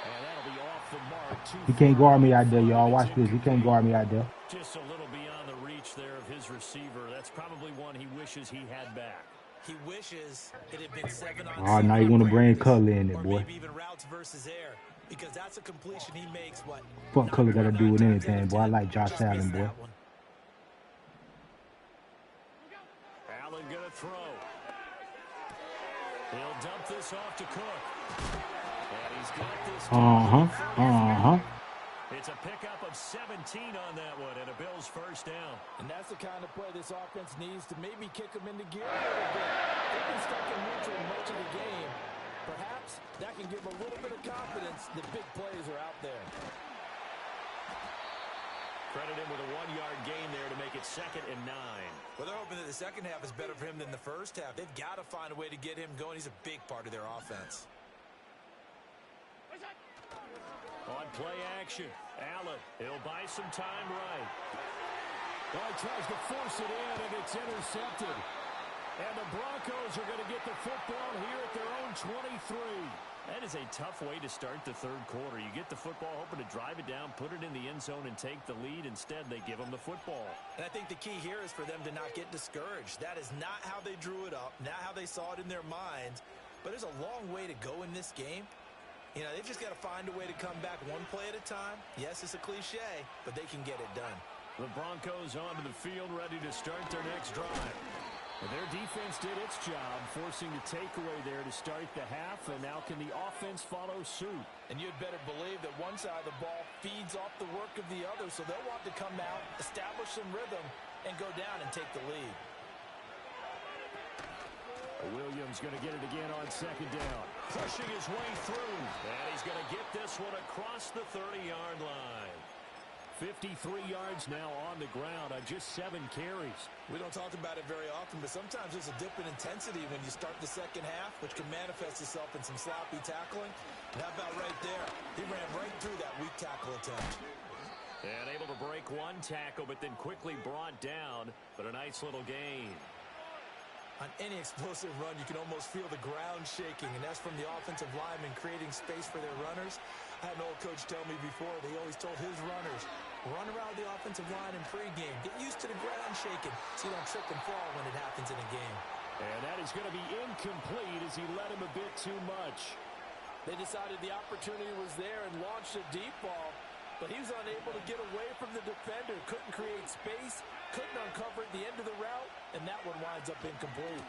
And that'll be off the mark.
He can't guard me out there, y'all. Watch this. He can't guard me out there.
Just a little beyond the reach there of his receiver. That's probably one he wishes he had back.
He wishes it had been 7 on 7.
Oh, now you want to bring color in it, boy.
Maybe even routes versus air, because that's a completion he makes. What?
Fuck color got to do with anything, boy. I like Josh Allen, boy.
Allen gonna throw. He'll dump this off to Cook. And he's got this. It's a pickup of 17 on that one, and a Bills first down.
And that's the kind of play this offense needs to maybe kick them into gear a little bit. They've been stuck in neutral much of the game. Perhaps that can give them a little bit of confidence that big plays are out there.
Credit him with a 1-yard gain there to make it 2nd and 9.
Well, they're hoping that the second half is better for him than the first half. They've got to find a way to get him going. He's a big part of their offense.
On play action, Allen, he'll buy some time right. Well, he tries to force it in, and it's intercepted. And the Broncos are going to get the football here at their own 23. That is a tough way to start the third quarter. You get the football, hoping to drive it down, put it in the end zone, and take the lead. Instead, they give them the football.
And I think the key here is for them to not get discouraged. That is not how they drew it up, not how they saw it in their minds. But there's a long way to go in this game. You know, they've just got to find a way to come back one play at a time. Yes, it's a cliche, but they can get it done.
The Broncos onto the field, ready to start their next drive. And their defense did its job, forcing the takeaway there to start the half, and now can the offense follow suit?
And you'd better believe that one side of the ball feeds off the work of the other, so they'll want to come out, establish some rhythm, and go down and take the lead.
Williams going to get it again on second down. Pushing his way through. And he's going to get this one across the 30-yard line. 53 yards now on the ground on just 7 carries.
We don't talk about it very often, but sometimes there's a dip in intensity when you start the second half, which can manifest itself in some sloppy tackling. And how about right there? He ran right through that weak tackle attempt.
And able to break one tackle, but then quickly brought down. But a nice little gain.
On any explosive run, you can almost feel the ground shaking, and that's from the offensive linemen creating space for their runners. I had an old coach tell me before, they always told his runners, run around the offensive line in pregame. Get used to the ground shaking so you don't trip and fall when it happens in a game.
And that is going to be incomplete as he led him a bit too much.
They decided the opportunity was there and launched a deep ball, but he was unable to get away from the defender. Couldn't create space, couldn't uncover at the end of the route, and that one winds up incomplete.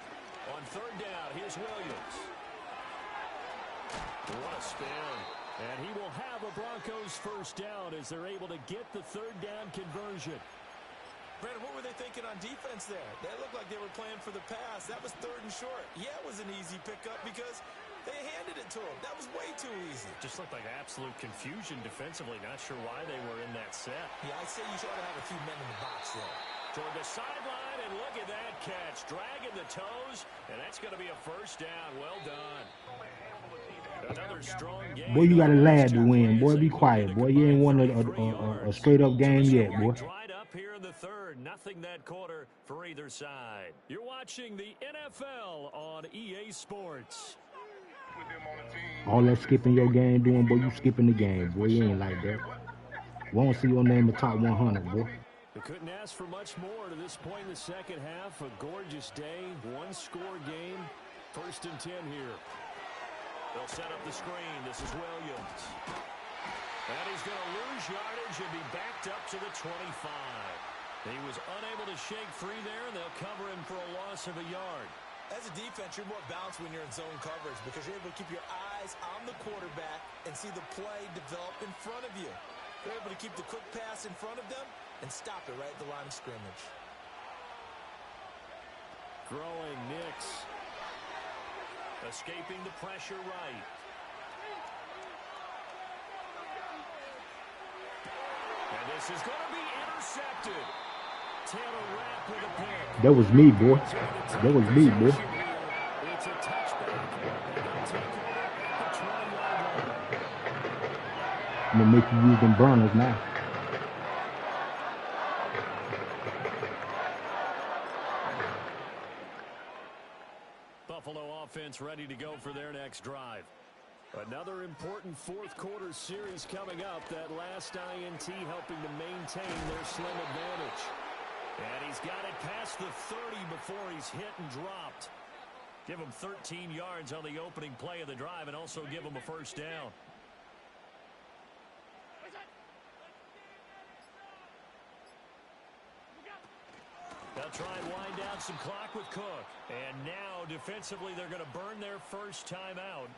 On third down, here's Williams. What a spin. And he will have a Broncos first down as they're able to get the third down conversion.
Brandon, what were they thinking on defense there? They looked like they were playing for the pass. That was third and short. Yeah, it was an easy pickup because they handed it to him. That was way too easy.
Just looked like absolute confusion defensively. Not sure why they were in that set.
Yeah, I'd say you should have a few men in the box there.
Toward the sideline, and look at that catch. Dragging the toes, and that's going to be a first down. Well done. Another strong game.
Boy, you got a lad to win. Boy, be quiet. Boy, you ain't won a straight-up game yet, boy.
Dried up here in the third. Nothing that quarter for either side. You're watching the NFL on EA Sports.
All that skipping your game doing, boy, you skipping the game. Boy, you ain't like that. Won't see your name in the top 100, boy.
They couldn't ask for much more to this point in the second half. A gorgeous day, one-score game. 1st and 10 here. They'll set up the screen. This is Williams. And he's going to lose yardage and be backed up to the 25. He was unable to shake free there, and they'll cover him for a loss of a yard.
As a defense, you're more balanced when you're in zone coverage because you're able to keep your eyes on the quarterback and see the play develop in front of you. You're able to keep the quick pass in front of them and stop it right at the line of scrimmage.
Throwing Nix. Escaping the pressure right. And this is going to be intercepted. Taylor Rapp with a pick.
That was me, boy. That was me, boy.
It's a touchback.
I'm going to make you use them burners now.
Buffalo offense ready to go for their next drive. Another important fourth-quarter series coming up. That last INT helping to maintain their slim advantage. And he's got it past the 30 before he's hit and dropped. Give him 13 yards on the opening play of the drive and also give him a first down. They'll try and wind down some clock with Cook. And now, defensively, they're going to burn their first time out.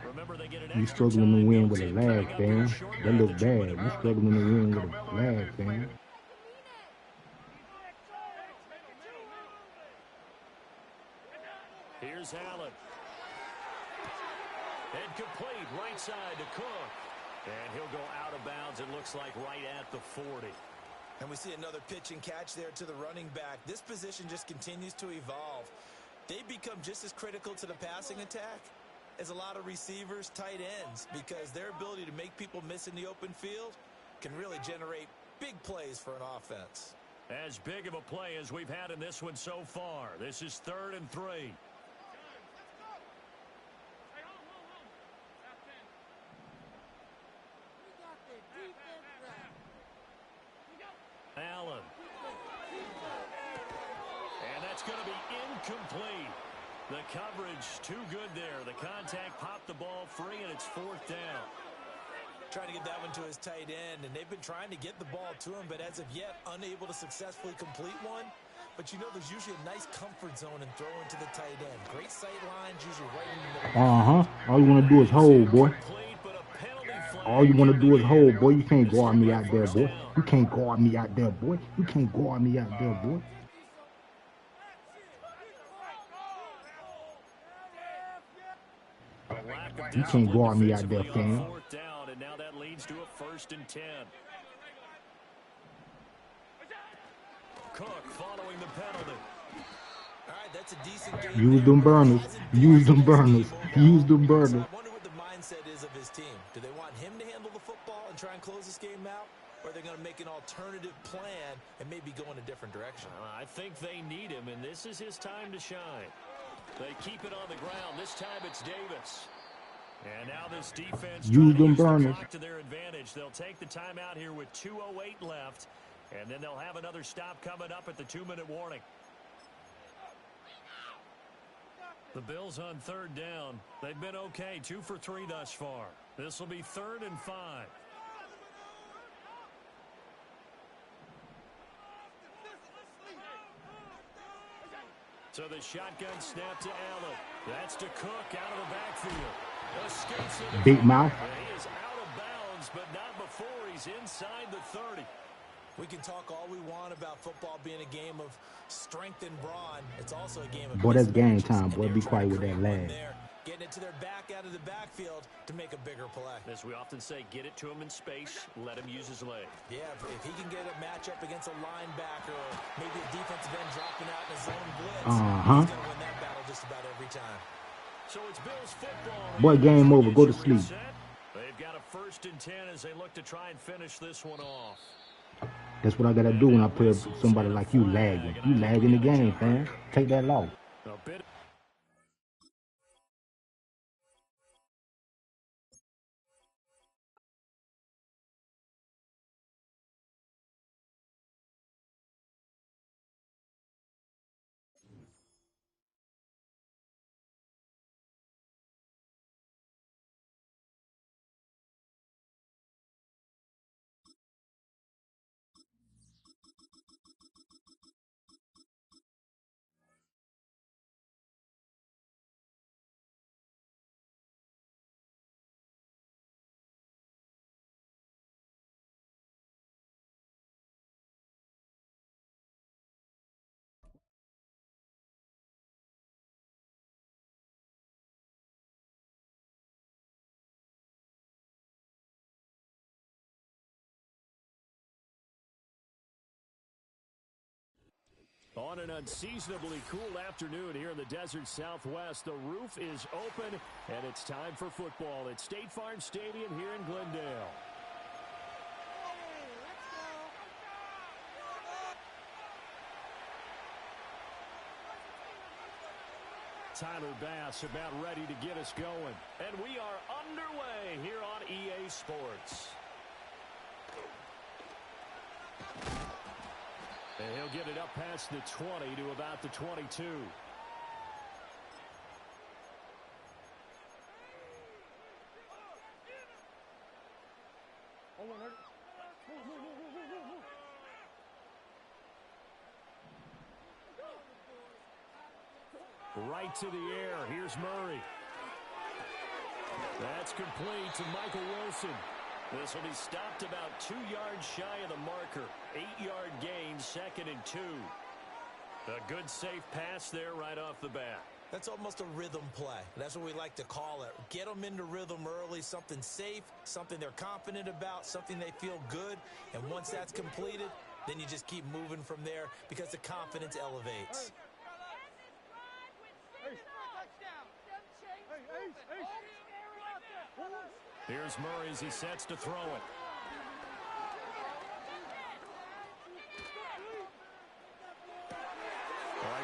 Remember, they get an
He's struggling to win with a lag, fam. That look bad. He's struggling to win with a lag, fam.
Here's Allen. And complete right side to Cook. And he'll go out of bounds, it looks like, right at the 40.
And we see another pitch and catch there to the running back. This position just continues to evolve. They become just as critical to the passing attack as a lot of receivers, tight ends, because their ability to make people miss in the open field can really generate big plays for an offense.
As big of a play as we've had in this one so far. This is 3rd and 3. Allen. And that's going to be incomplete. The coverage too good there. The contact popped the ball free, and it's 4th down.
Trying to get that one to his tight end, and they've been trying to get the ball to him, but as of yet, unable to successfully complete one. But you know, there's usually a nice comfort zone in throwing to the tight end. Great sight lines, usually right in the middle.
All you want to do is hold, boy. All you want to do is hold, boy. You can't guard me out there, boy. You can't guard me out there, boy. You can't guard me out there, boy. You can't guard me out there, fam.
And now that leads to a 1st and 10. Cook following the penalty.
All right, that's a decent game.
Use them burners. Use them burners. Use them burners.
I wonder what the mindset is of his team. Do they want him to handle the football and try and close this game out? Or are they going to make an alternative plan and maybe go in a different direction?
I think they need him, and this is his time to shine. They keep it on the ground. This time it's Davis. And now this defense
use them burners
to their advantage. They'll take the timeout here with 2:08 left, and then they'll have another stop coming up at the 2-minute warning. The Bills on 3rd down. They've been okay, 2 for 3 thus far. This will be 3rd and 5. So the shotgun snap to Allen. That's to Cook out of the backfield.
Big mouth.
He is out of bounds, but not before he's inside the 30.
We can talk all we want about football being a game of strength and brawn. It's also a game of...
Boy, that's game time, boy. Be quiet with that lad.
Getting it to their back out of the backfield to make a bigger play.
As we often say, get it to him in space, let him use his leg.
Yeah, if he can get a matchup against a linebacker or maybe a defensive end dropping out in a zone blitz, he's going to win that battle just about every time.
So it's Bills football.
Boy, game over. Go to sleep.
They've got a 1st and 10 as they look to try and finish this one off.
That's what I got to do when I play somebody like you lagging. You lagging the game, fam. Take that loss.
A bit. On an unseasonably cool afternoon here in the desert Southwest, the roof is open, and it's time for football at State Farm Stadium here in Glendale. Tyler Bass about ready to get us going. And we are underway here on EA Sports. And he'll get it up past the 20 to about the 22. Right to the air. Here's Murray. That's complete to Michael Wilson. This will be stopped about 2 yards shy of the marker. 8-yard gain, 2nd and 2. A good, safe pass there right off the bat.
That's almost a rhythm play. That's what we like to call it. Get them into rhythm early, something safe, something they're confident about, something they feel good. And once that's completed, then you just keep moving from there because the confidence elevates.
Here's Murray as he sets to throw it.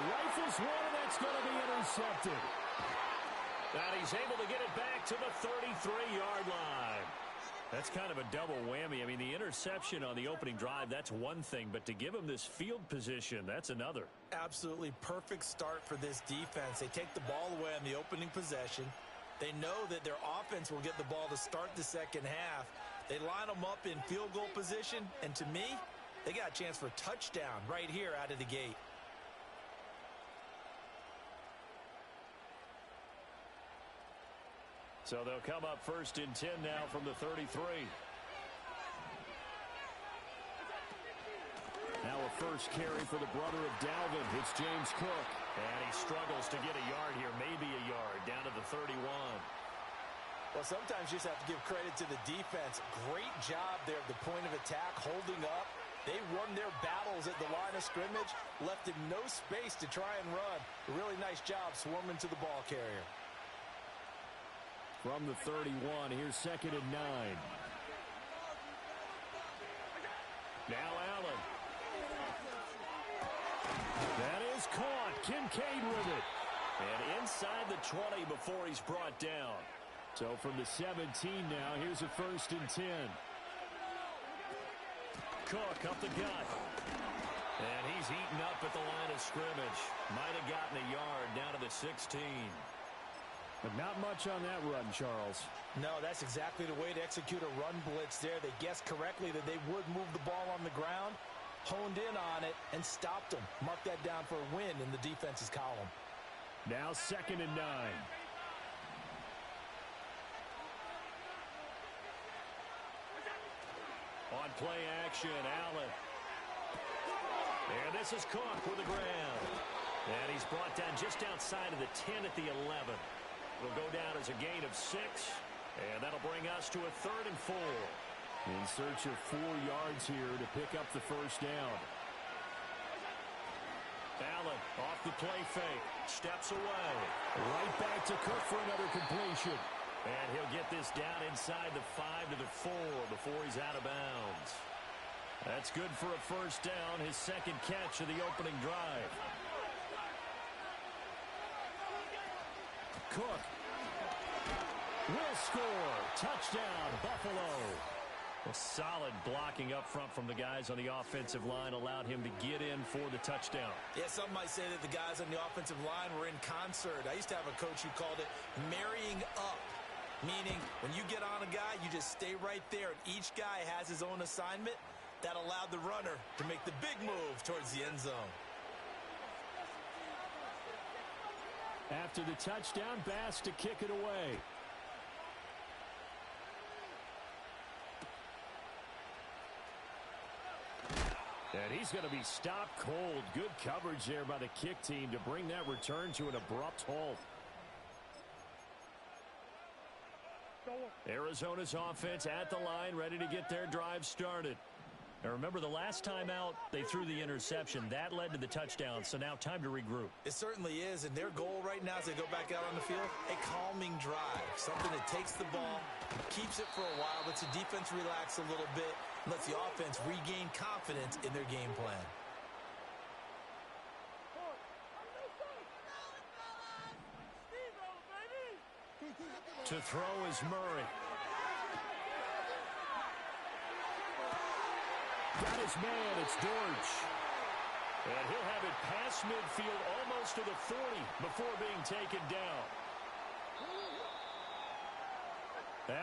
Rifles one, and that's going to be intercepted. And he's able to get it back to the 33-yard line. That's kind of a double whammy. I mean, the interception on the opening drive, that's one thing, but to give him this field position, that's another.
Absolutely perfect start for this defense. They take the ball away on the opening possession. They know that their offense will get the ball to start the second half. They line them up in field goal position, and to me, they got a chance for a touchdown right here out of the gate.
So they'll come up 1st and 10 now from the 33. Now a first carry for the brother of Dalvin. It's James Cook. And he struggles to get a yard here, maybe a yard, down to the 31.
Well, sometimes you just have to give credit to the defense. Great job there at the point of attack, holding up. They won their battles at the line of scrimmage, left him no space to try and run. A really nice job swarming to the ball carrier.
From the 31, here's 2nd and 9. Now Allen. That is caught. Kincaid with it. And inside the 20 before he's brought down. So from the 17 now, here's a 1st and 10. Cook up the gut. And he's eaten up at the line of scrimmage. Might have gotten a yard down to the 16.
But not much on that run, Charles.
No, that's exactly the way to execute a run blitz there. They guessed correctly that they would move the ball on the ground, honed in on it, and stopped them. Mark that down for a win in the defense's column.
Now 2nd and 9.
On play action, Allen. And this is Cook with the grab. And he's brought down just outside of the 10 at the 11. It'll go down as a gain of 6. And that'll bring us to a 3rd and 4.
In search of 4 yards here to pick up the first down.
Allen off the play fake. Steps away.
Right back to Cook for another completion.
And he'll get this down inside the 5 to the 4 before he's out of bounds. That's good for a first down, his 2nd catch of the opening drive. Cook will score. Touchdown, Buffalo. Well, solid blocking up front from the guys on the offensive line allowed him to get in for the touchdown.
Yeah, some might say that the guys on the offensive line were in concert. I used to have a coach who called it marrying up, meaning when you get on a guy, you just stay right there, and each guy has his own assignment. That allowed the runner to make the big move towards the end zone.
After the touchdown, Bass to kick it away.
And he's going to be stopped cold. Good coverage there by the kick team to bring that return to an abrupt halt. Arizona's offense at the line, ready to get their drive started. Now remember, the last time out, they threw the interception. That led to the touchdown, so now time to regroup.
It certainly is, and their goal right now as they go back out on the field, a calming drive. Something that takes the ball, keeps it for a while, lets the defense relax a little bit, and lets the offense regain confidence in their game plan.
To throw is Murray. Got his man, it's Dortch. And he'll have it past midfield almost to the 40 before being taken down.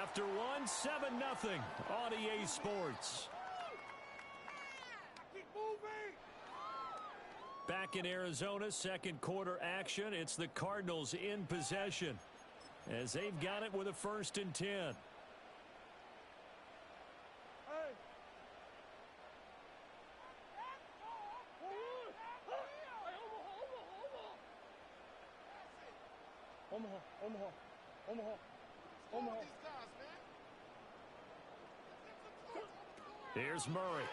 After one, 7-0 on EA Sports. Back in Arizona, 2nd quarter action. It's the Cardinals in possession as they've got it with a 1st and 10.
Omaha.
Here's Murray.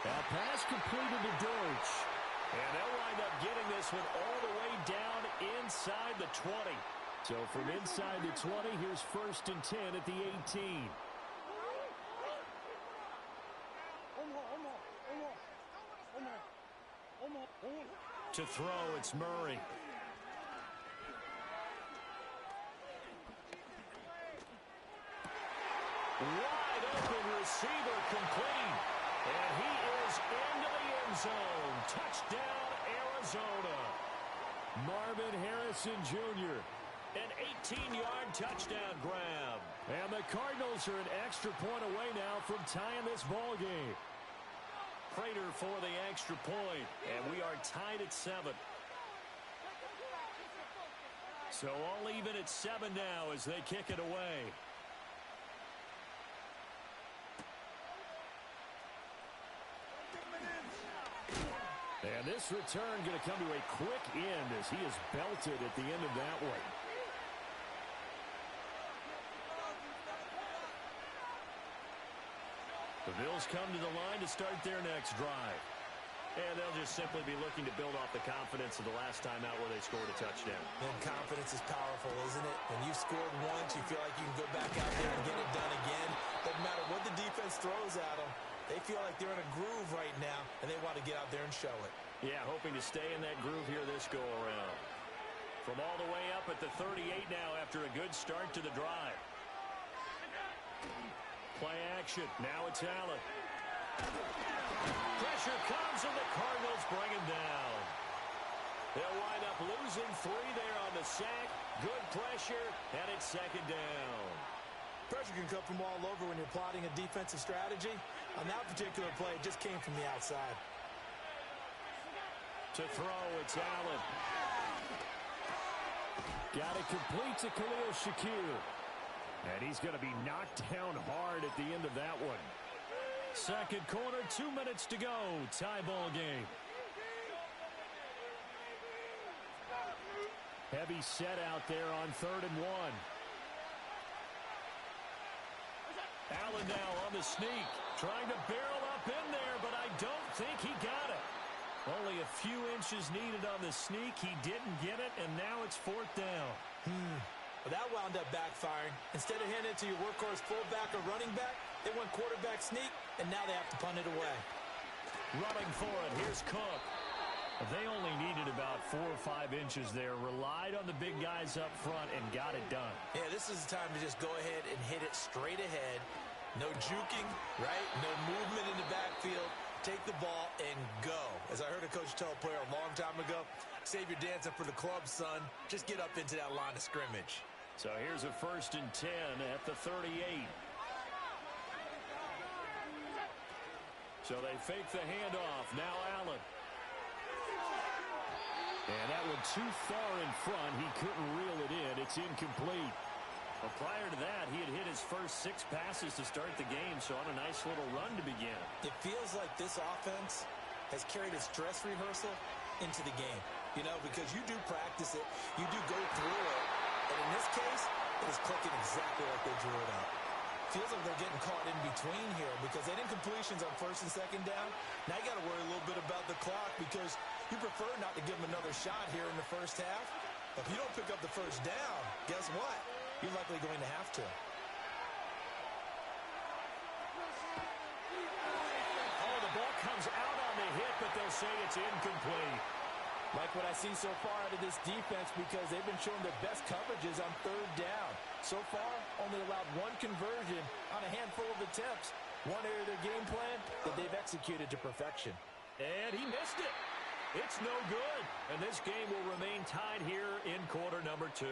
Now pass completed to Dortch. And they'll wind up getting this one all the way down inside the 20. So from inside the 20, here's 1st and 10 at the 18. To throw, it's Murray. Wide open receiver complete. And he is into the end zone. Touchdown, Arizona. Marvin Harrison Jr., an 18-yard touchdown grab. And the Cardinals are an extra point away now from tying this ball game. Prater for the extra point, and we are tied at 7. So all even at 7 now as they kick it away. And this return going to come to a quick end as he is belted at the end of that one. The Bills come to the line to start their next drive. And they'll just simply be looking to build off the confidence of the last time out where they scored a touchdown.
And confidence is powerful, isn't it? When you've scored once, you feel like you can go back out there and get it done again. Doesn't matter what the defense throws at them. They feel like they're in a groove right now, and they want to get out there and show it.
Yeah, hoping to stay in that groove here this go-around. From all the way up at the 38 now after a good start to the drive. Play action. Now it's Allen. Pressure comes, and the Cardinals bring him down. They'll wind up losing 3 there on the sack. Good pressure, and it's second down.
Pressure can come from all over when you're plotting a defensive strategy. On that particular play, it just came from the outside.
To throw, it's Allen. Got it complete to Khalil Shakir. And he's going to be knocked down hard at the end of that one. Second quarter, 2 minutes to go. Tie ball game. Heavy set out there on 3rd and 1. Allen now on the sneak. Trying to barrel up in there, but I don't think he got it. Only a few inches needed on the sneak. He didn't get it, and now it's 4th down.
Well, that wound up backfiring. Instead of handing it to your workhorse fullback or running back, they went quarterback sneak, and now they have to punt it away.
Running for it, here's Cook. They only needed about 4 or 5 inches there. Relied on the big guys up front and got it done.
Yeah, this is the time to just go ahead and hit it straight ahead. No juking, right? No movement in the backfield. Take the ball and go. As I heard a coach tell a player a long time ago, save your dancing for the club, son. Just get up into that line of scrimmage.
So here's a 1st and 10 at the 38. So they fake the handoff. Now Allen. And that one too far in front. He couldn't reel it in. It's incomplete. Well, prior to that, he had hit his first 6 passes to start the game, so on a nice little run to begin.
It feels like this offense has carried its dress rehearsal into the game. You know, because you do practice it, you do go through it, and in this case, it is clicking exactly like they drew it up. Feels like they're getting caught in between here because they didn't completions on 1st and 2nd down. Now you got to worry a little bit about the clock because you prefer not to give them another shot here in the first half. If you don't pick up the 1st down, guess what? You're likely going to have to.
Oh, the ball comes out on the hit, but they'll say it's incomplete.
Like what I see so far out of this defense because they've been showing their best coverages on 3rd down. So far, only allowed 1 conversion on a handful of attempts. One area of their game plan that they've executed to perfection.
And he missed it. It's no good. And this game will remain tied here in quarter number 2.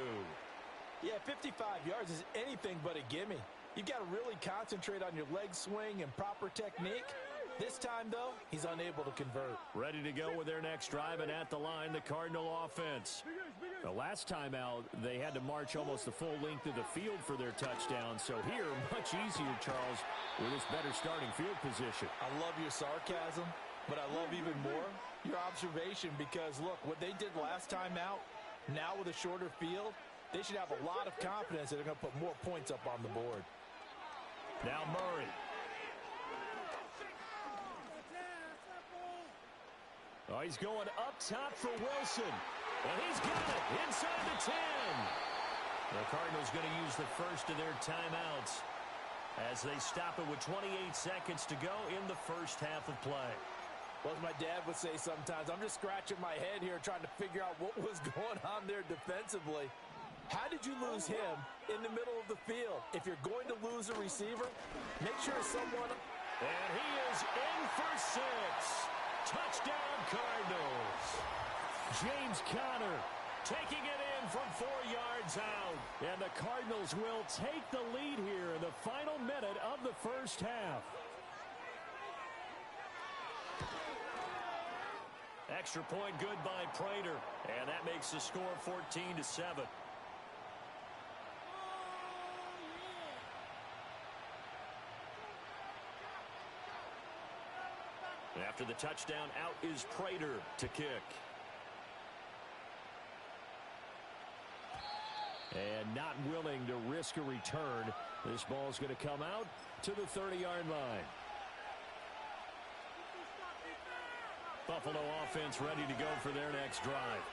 Yeah, 55 yards is anything but a gimme. You've got to really concentrate on your leg swing and proper technique. This time, though, he's unable to convert.
Ready to go with their next drive, and at the line, the Cardinal offense. The last time out, they had to march almost the full length of the field for their touchdown. So here, much easier, Charles, with this better starting field position.
I love your sarcasm, but I love even more your observation because, look, what they did last time out, now with a shorter field, they should have a lot of confidence that they're going to put more points up on the board.
Now Murray. Oh, he's going up top for Wilson. And he's got it inside the 10. The Cardinals going to use the first of their timeouts as they stop it with 28 seconds to go in the first half of play.
Well, as my dad would say sometimes, I'm just scratching my head here trying to figure out what was going on there defensively. How did you lose him in the middle of the field? If you're going to lose a receiver, make sure someone...
And he is in for 6. Touchdown, Cardinals. James Conner taking it in from 4 yards out. And the Cardinals will take the lead here in the final minute of the first half. Extra point good by Prater. And that makes the score 14-7. After the touchdown, out is Prater to kick. And not willing to risk a return. This ball's going to come out to the 30-yard line. Buffalo offense ready to go for their next drive.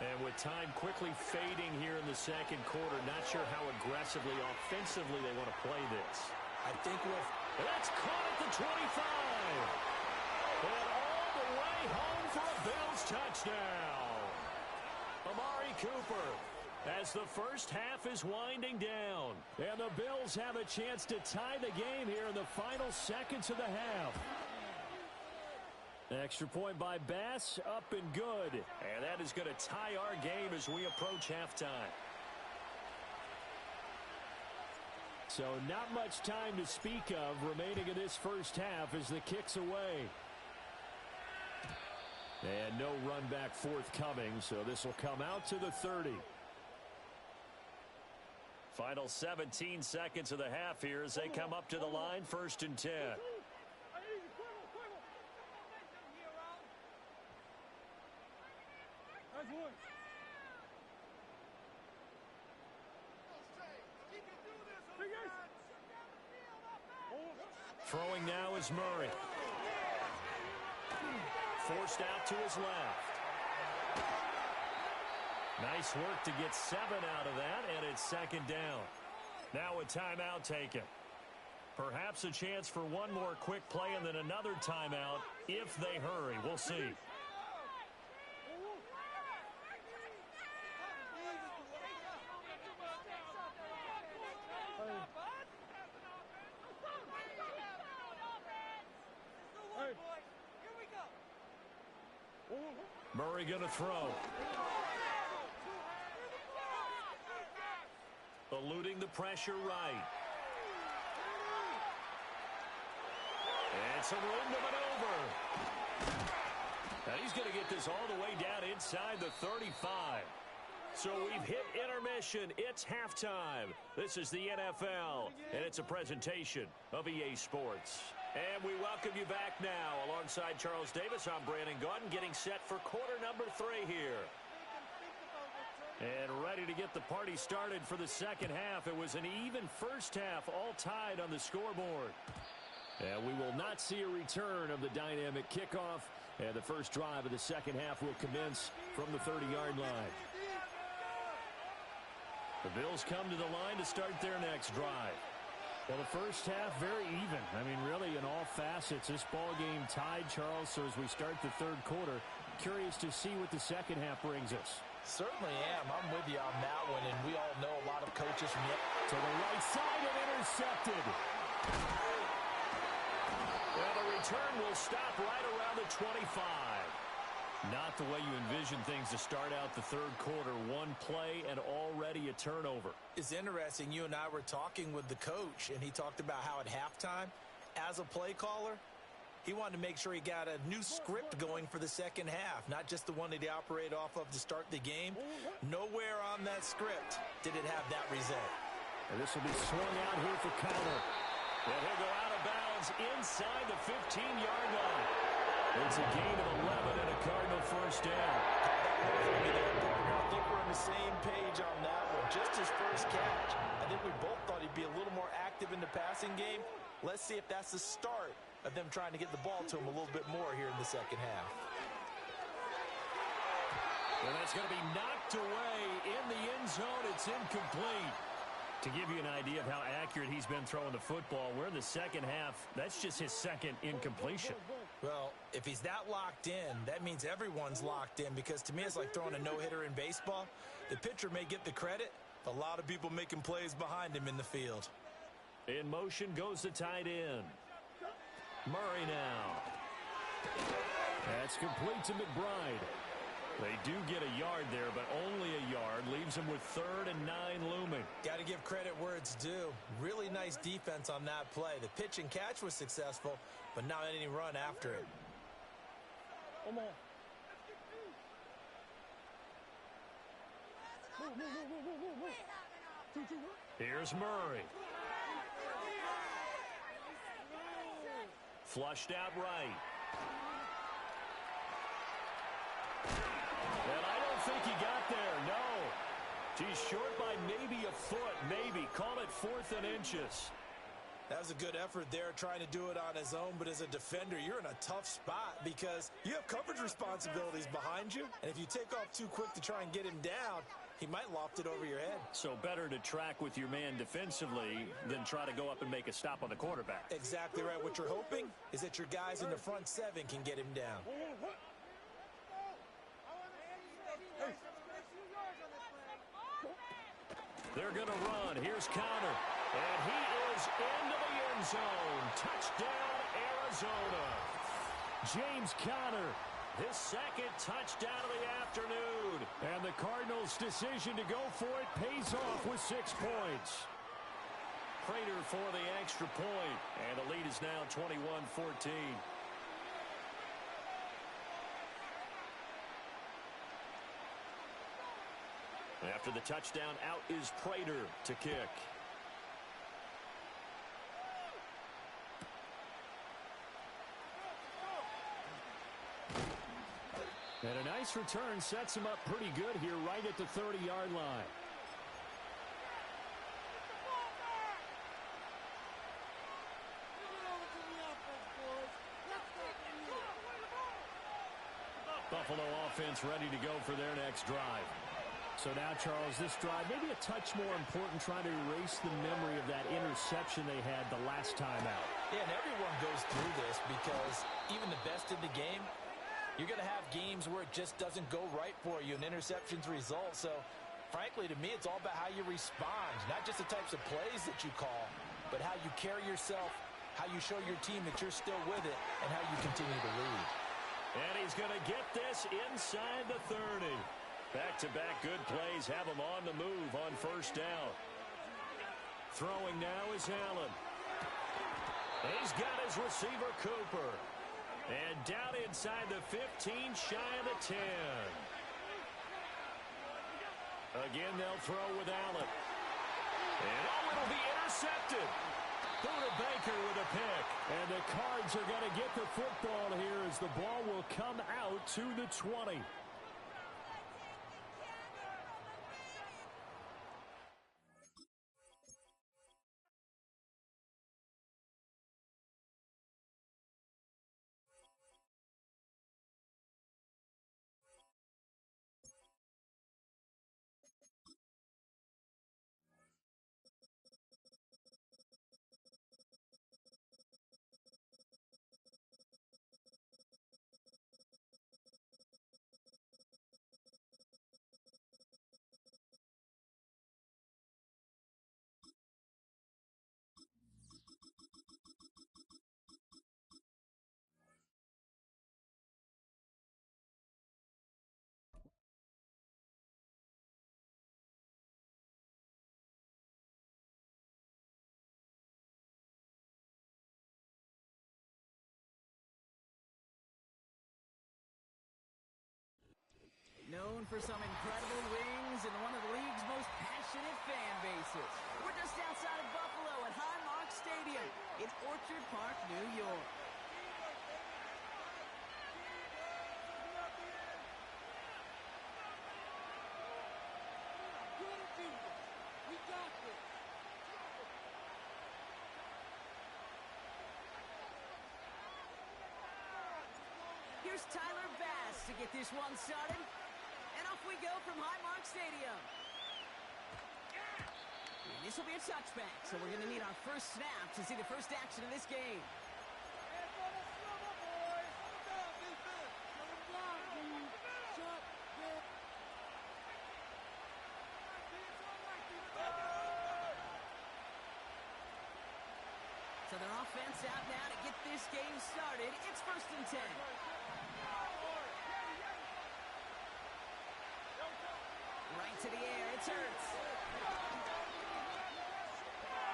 And with time quickly fading here in the second quarter, not sure how aggressively, offensively they want to play this.
I think
that's caught at the 25. And all the way home for a Bills touchdown. Amari Cooper as the first half is winding down. And the Bills have a chance to tie the game here in the final seconds of the half. Extra point by Bass, up and good. And that is going to tie our game as we approach halftime. So not much time to speak of remaining in this first half as the kick's away. And no run back forthcoming, so this will come out to the 30. Final 17 seconds of the half here as they come up to the line, 1st and 10. Throwing now is Murray. Forced out to his left. Nice work to get 7 out of that, and it's 2nd down. Now a timeout taken. Perhaps a chance for one more quick play and then another timeout if they hurry. We'll see. Murray going to throw. Eluding the pressure right. And some room to maneuver. Now he's going to get this all the way down inside the 35. So we've hit intermission. It's halftime. This is the NFL, and it's a presentation of EA Sports. And we welcome you back now. Alongside Charles Davis, I'm Brandon Gaudin, getting set for quarter number 3 here. And ready to get the party started for the second half. It was an even first half, all tied on the scoreboard. And we will not see a return of the dynamic kickoff. And the first drive of the second half will commence from the 30-yard line. The Bills come to the line to start their next drive. Well, the first half, very even. I mean, really, in all facets, this ball game tied, Charles. So as we start the third quarter, curious to see what the second half brings us.
Certainly am. I'm with you on that one, and we all know a lot of coaches from
to the right side and intercepted. Well, the return will stop right around the 25. Not the way you envision things to start out the third quarter. One play and already a turnover.
It's interesting. You and I were talking with the coach, and he talked about how at halftime, as a play caller, he wanted to make sure he got a new script going for the second half, not just the one that he operated off of to start the game. Nowhere on that script did it have that result.
And this will be swung out here for Conner. And he'll go out of bounds inside the 15-yard line. It's a gain of 11 and a Cardinal first down.
I think we're on the same page on that one. Just his first catch. I think we both thought he'd be a little more active in the passing game. Let's see if that's the start of them trying to get the ball to him a little bit more here in the second half.
And that's going to be knocked away in the end zone. It's incomplete. To give you an idea of how accurate he's been throwing the football, we're in the second half. That's just his second incompletion.
Well, if he's that locked in, that means everyone's locked in, because to me it's like throwing a no-hitter in baseball. The pitcher may get the credit, A lot of people making plays behind him in the field.
In motion goes the tight end. Murray now. That's complete to McBride. They do get a yard there, but only a yard. Leaves them with 3rd and 9 looming.
Got to give credit where it's due. Really nice defense on that play. The pitch and catch was successful, but not any run after it.
Come on.
Here's Murray. Flushed out right. And I don't think he got there, no. He's short by maybe a foot, maybe. Call it 4th and inches.
That was a good effort there, trying to do it on his own, but as a defender, you're in a tough spot because you have coverage responsibilities behind you, and if you take off too quick to try and get him down, he might loft it over your head.
So better to track with your man defensively than try to go up and make a stop on the quarterback.
Exactly right. What you're hoping is that your guys in the front 7 can get him down.
They're going to run. Here's Conner. And he is into the end zone. Touchdown, Arizona. James Conner, his 2nd touchdown of the afternoon. And the Cardinals' decision to go for it pays off with 6 points. Prater for the extra point. And the lead is now 21-14. After the touchdown, out is Prater to kick. And a nice return sets him up pretty good here right at the 30-yard line. Buffalo offense ready to go for their next drive. So now, Charles, this drive maybe a touch more important, trying to erase the memory of that interception they had the last time out.
Yeah, and everyone goes through this because even the best in the game, you're going to have games where it just doesn't go right for you and interceptions result. So, frankly, to me, it's all about how you respond, not just the types of plays that you call, but how you carry yourself, how you show your team that you're still with it, and how you continue to lead.
And he's going to get this inside the 30. Back-to-back good plays have him on the move on 1st down. Throwing now is Allen. He's got his receiver, Cooper. And down inside the 15, shy of the 10. Again, they'll throw with Allen. And it'll be intercepted. Buda Baker with a pick. And the Cards are going to get the football here as the ball will come out to the 20.
Known for some incredible wings and one of the league's most passionate fan bases. We're just outside of Buffalo at Highmark Stadium in Orchard Park, New York.
We got this.
Here's Tyler Bass to get this one started. And off we go from Highmark Stadium. And this will be a touchback, so we're going to need our first snap to see the first action of this game. offense out now to get this game started. It's 1st and 10. Right to the air. It's Hurts.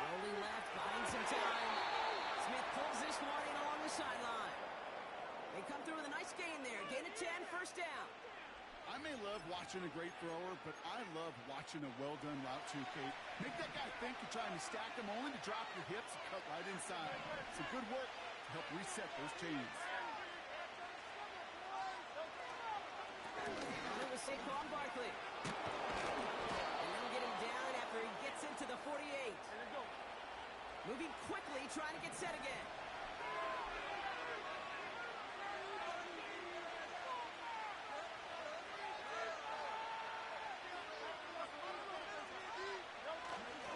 Rolling left, buying some time. Smith pulls this one in along the sideline. They come through with a nice gain there. Gain of 10, 1st down.
I may love watching a great thrower, but I love watching a well-done route too, Kate. Make that guy think you're trying to stack him, only to drop your hips and cut right inside. Some good work to help reset those chains.
It was Saquon Barkley. And they'll get him down after he gets into the 48. Moving quickly, trying to get set again.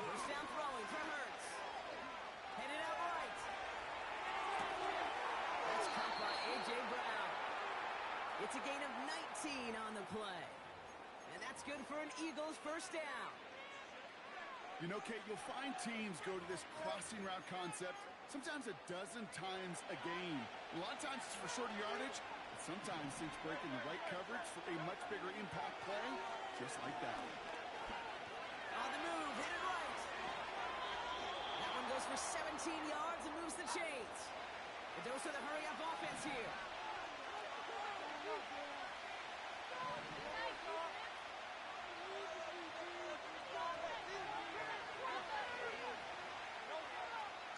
First down throwing from Hurts. Headed out right. That's caught by A.J. Brown. It's a gain of 19 on the play. And that's good for an Eagles 1st down.
You know, Kate, you'll find teams go to this crossing route concept sometimes a dozen times a game. A lot of times it's for shorter yardage, but sometimes things break in the right coverage for a much bigger impact play, just like that.
On the move, hit it right. That one goes for 17 yards and moves the chains. The dose of the hurry-up offense here.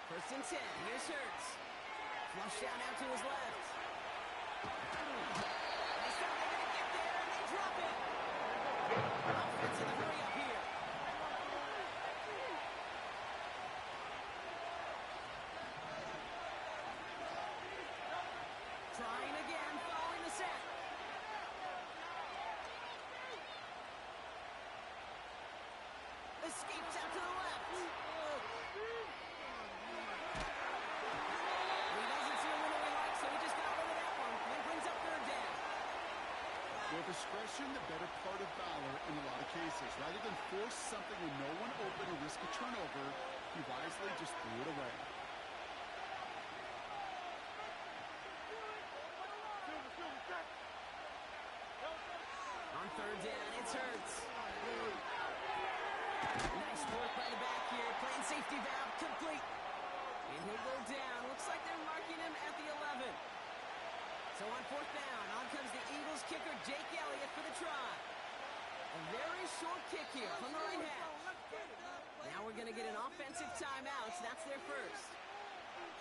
First and 10. Here's Hurts. Flush down out to his left. They thought they were going to get there, and they drop it. Offense in the hurry-up here. Trying again, following the set. Escapes out to the left. He doesn't see a winner he likes, so he just got rid of that one. And brings up 3rd down.
Well, discretion, the better part of valor in a lot of cases. Rather than force something with no one open or risk a turnover, he wisely just threw it away.
On 3rd down, it's Hurts. Nice work by the back here. Playing safety valve complete. And he'll go down. Looks like they're marking him at the 11. So on 4th down, on comes the Eagles kicker, Jake Elliott, for the try. A very short kick here from the right hash. Now we're going to get an offensive timeout. So that's their first.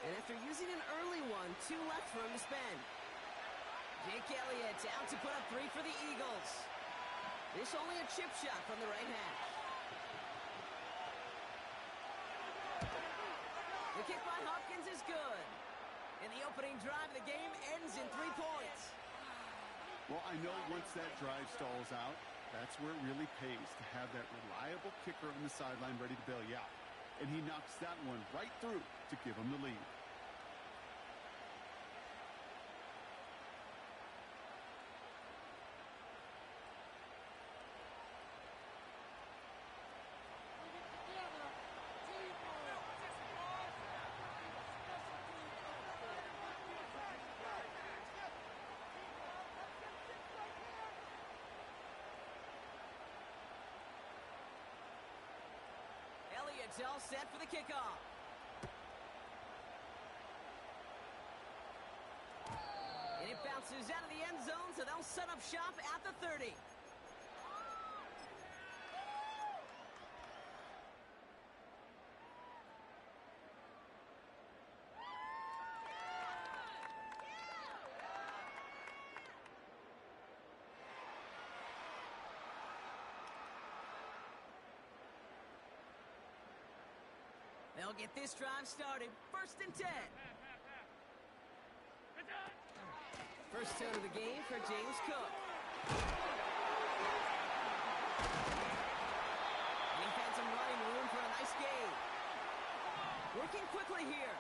And after using an early one, 2 left for him to spend. Jake Elliott out to put up 3 for the Eagles. This only a chip shot from the right hash. The kick by Hopkins is good. And the opening drive of the game ends in 3 points.
Well, I know once that drive stalls out, that's where it really pays to have that reliable kicker on the sideline ready to bail you out. And he knocks that one right through to give him the lead.
Elliott's all set for the kickoff. And it bounces out of the end zone, so they'll set up shop at the 30. They'll get this drive started. 1st and 10. First down of the game for James Cook. And he had some running room for a nice gain. Working quickly here.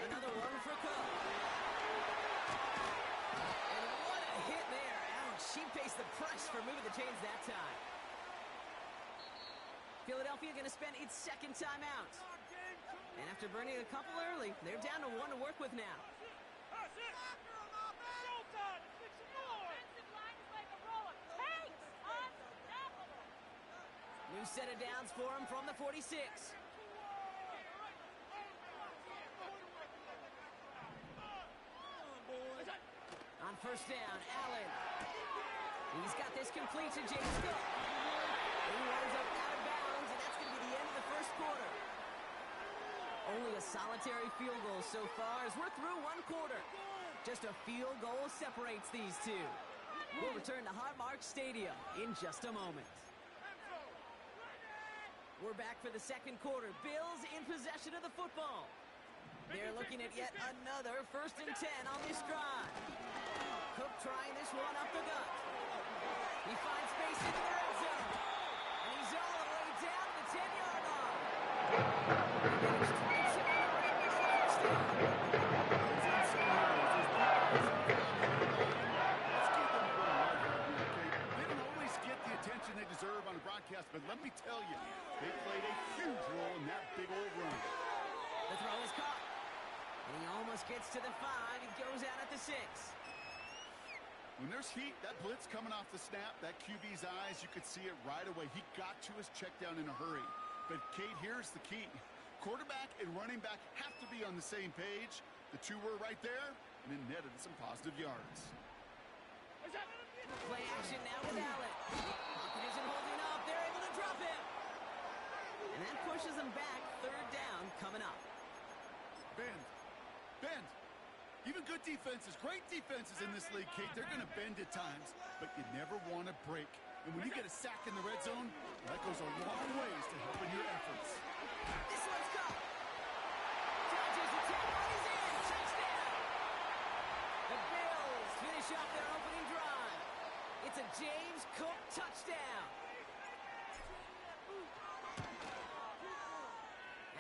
Another one for Cook. And what a hit there. Ouch, she faced the press for moving the chains that time. Philadelphia Philadelphia going to spend its second timeout. And after burning a couple early, they're down to one to work with now. New set of downs for him from the 46. On first down, Allen. He's got this complete to James Cook. He winds up out of bounds, and that's going to be the end of the first quarter. Only a solitary field goal so far as we're through one quarter. Just a field goal separates these two. We'll return to Highmark Stadium in just a moment. We're back for the second quarter. Bills in possession of the football. They're looking at yet another 1st and 10 on this drive. Cook trying this one up the gut. He finds space in the red zone. And he's all the way down to the 10-yard line. He's 27 right next to the first down.
They don't always get the attention they deserve on a broadcast, but let me tell you, they played a huge role in that big old run.
The throw is caught. And he almost gets to the 5. He goes out at the 6.
When there's heat, that blitz coming off the snap, that QB's eyes, you could see it right away. He got to his check down in a hurry. But, Kate, here's the key. Quarterback and running back have to be on the same page. The two were right there, and it netted some positive yards.
Play action now with Allen. Pocket isn't holding up. They're able to drop him. And that pushes them back. 3rd down coming up.
Bend. Even good defenses, great defenses in this league, Kate, they're going to bend at times, but you never want to break. And when you get a sack in the red zone, that goes a long ways to helping your efforts.
This one's caught. Dodges the tackle. He's in. Touchdown. The Bills finish off their opening drive. It's a James Cook touchdown.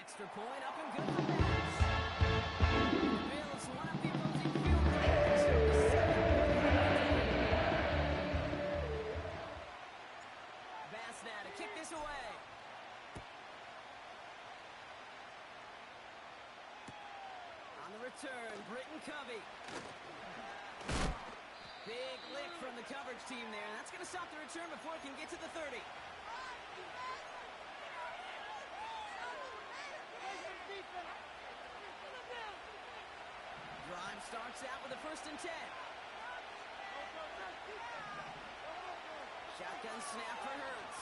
Extra point up and good for Bass. The Bills one up the opposing field goal. Bass now to kick this away. On the return, Britton Covey. Big lick from the coverage team there. That's going to stop the return before it can get to the 30. Drive starts out with a 1st and 10. Shotgun snap for Hurts.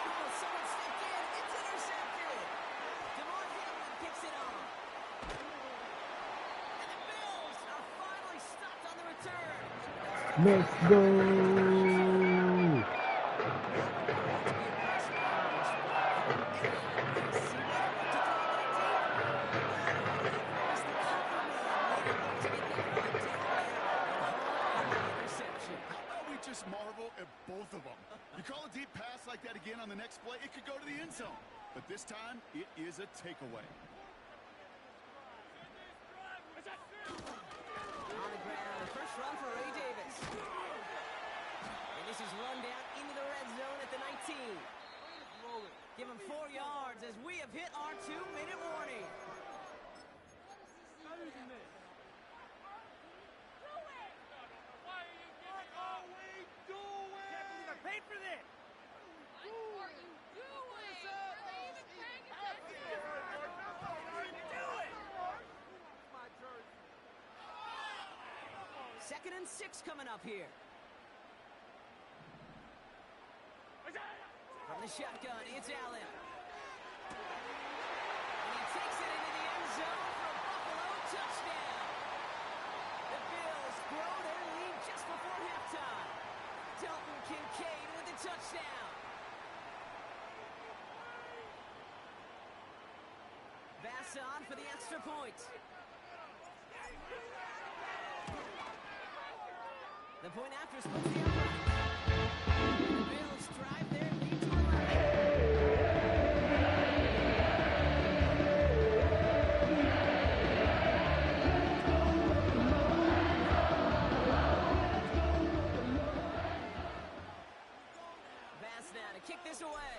Oh, someone stepped in. It's intercepted. DeMar Hamlin picks it off. And the Bills are finally stopped on the return.
Let's go.
Marvel at both of them. You call a deep pass like that again on the next play, it could go to the end zone. But this time, it is a takeaway.
On the ground, first run for Ray Davis. And this is run down into the red zone at the 19. Give him 4 yards as we have hit our 2-minute warning.
Pay for this!
What are you doing? Are they even paying attention?
Do it!
Second and 6 coming up here. From the shotgun, it's Allen. And he takes it into the end zone for a Buffalo touchdown. The Bills grow their lead just before halftime. Dalton Kincaid with the touchdown. Bass on for the extra point. The point after splits the upright. The Bills drive their lead to 11. kick this away.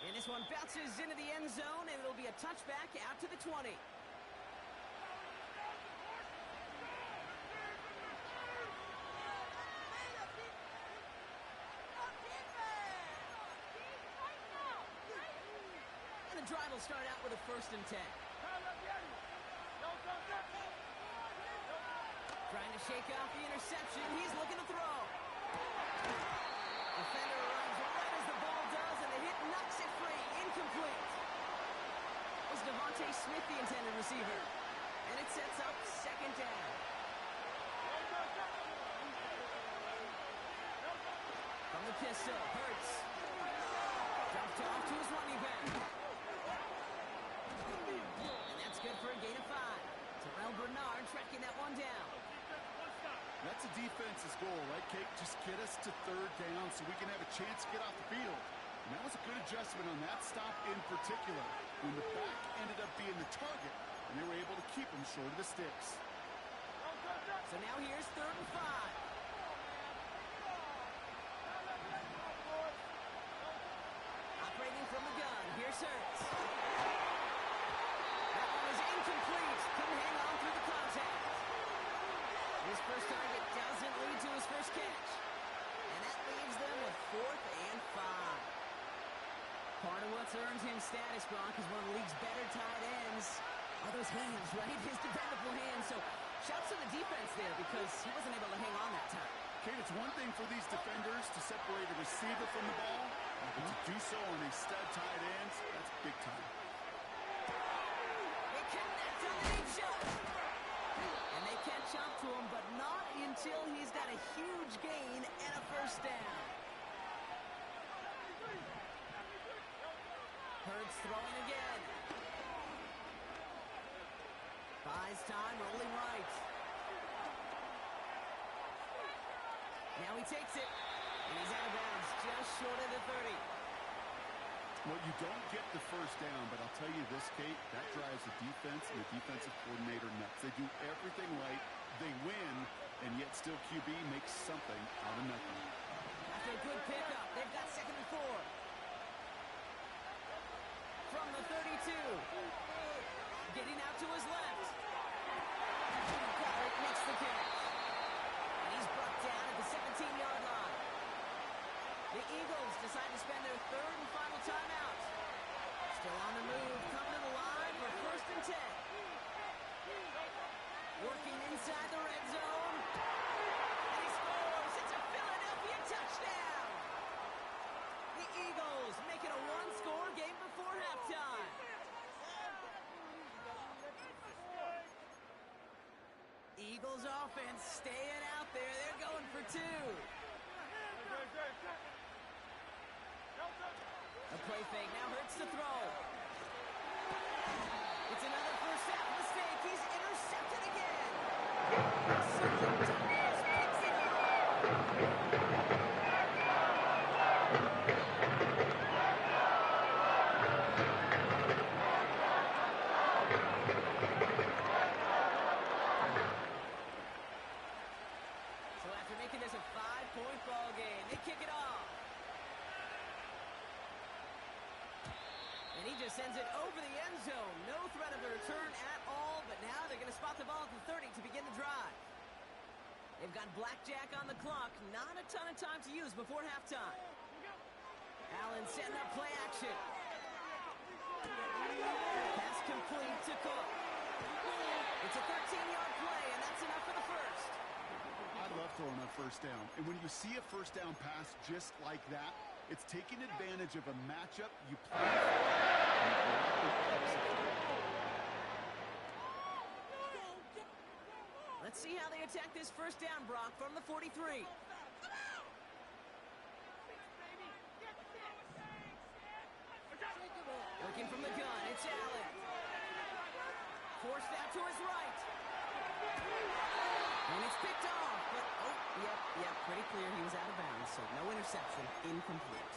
And this one bounces into the end zone, and it'll be a touchback out to the 20. And the drive will start out with a 1st and 10. Trying to shake off the interception. He's looking to throw. Defender runs right as the ball does, and the hit knocks it free. Incomplete. It was Devontae Smith, the intended receiver. And it sets up 2nd down. From the pistol, Hurts. Dumped off to his running back. And that's good for a gain of 5. Terrell Bernard tracking that one down.
That's a defense's goal, right, Kate? Just get us to 3rd down so we can have a chance to get off the field. And that was a good adjustment on that stop in particular, when the back ended up being the target, and they were able to keep him short of the sticks.
So now here's 3rd and 5. Operating from the gun, here's Hurts. That one is incomplete. Couldn't hang on through the contact. His first target doesn't lead to his first catch. And that leaves them with 4th and 5. Part of what's earned him status, Brock, is one of the league's better tight ends. Are those hands, right? His dependable hands. So shouts to the defense there because he wasn't able to hang on that time.
Kate, it's one thing for these defenders to separate a receiver from the ball, but to do so on these stud tight ends, that's big time.
They connect on the deep shot. And they catch up to him, but not until he's got a huge gain and a 1st down. Hurts throwing again. Buys time, rolling right. Now he takes it, and he's out of bounds, just short of the 30.
Well, you don't get the 1st down, but I'll tell you this, Kate, that drives the defense and the defensive coordinator nuts. They do everything right, they win, and yet still QB makes something out of nothing.
After a good pickup, they've got 2nd and 4. From the 32. Getting out to his left. Garrett makes the catch. And he's brought down at the 17-yard line. The Eagles decide to spend their 3rd and final timeout. Still on the move, coming to the line for 1st and 10. Working inside the red zone. And he scores. It's a Philadelphia touchdown. The Eagles make it a 1-score game before halftime. Eagles offense staying out there. They're going for 2. A play fake now Hurts to throw. It's another 1st half mistake. He's intercepted again. Picks it up. So after making this a 5-point ball game, they kick it off. And he just sends it over the end zone. No threat of a return at all, but now they're going to spot the ball at the 30 to begin the drive. They've got blackjack on the clock. Not a ton of time to use before halftime. Allen setting up play action. Pass complete to Cook. It's a 13-yard play, and that's enough for the 1st.
I love throwing on 1st down. And when you see a 1st down pass just like that, it's taking advantage of a matchup you play for.
Let's see how they attack this 1st down, Brock, from the 43. Looking from the gun, it's Allen. Forced out to his right. And it's picked off, but, yep, pretty clear he was out of bounds, so no interception, incomplete.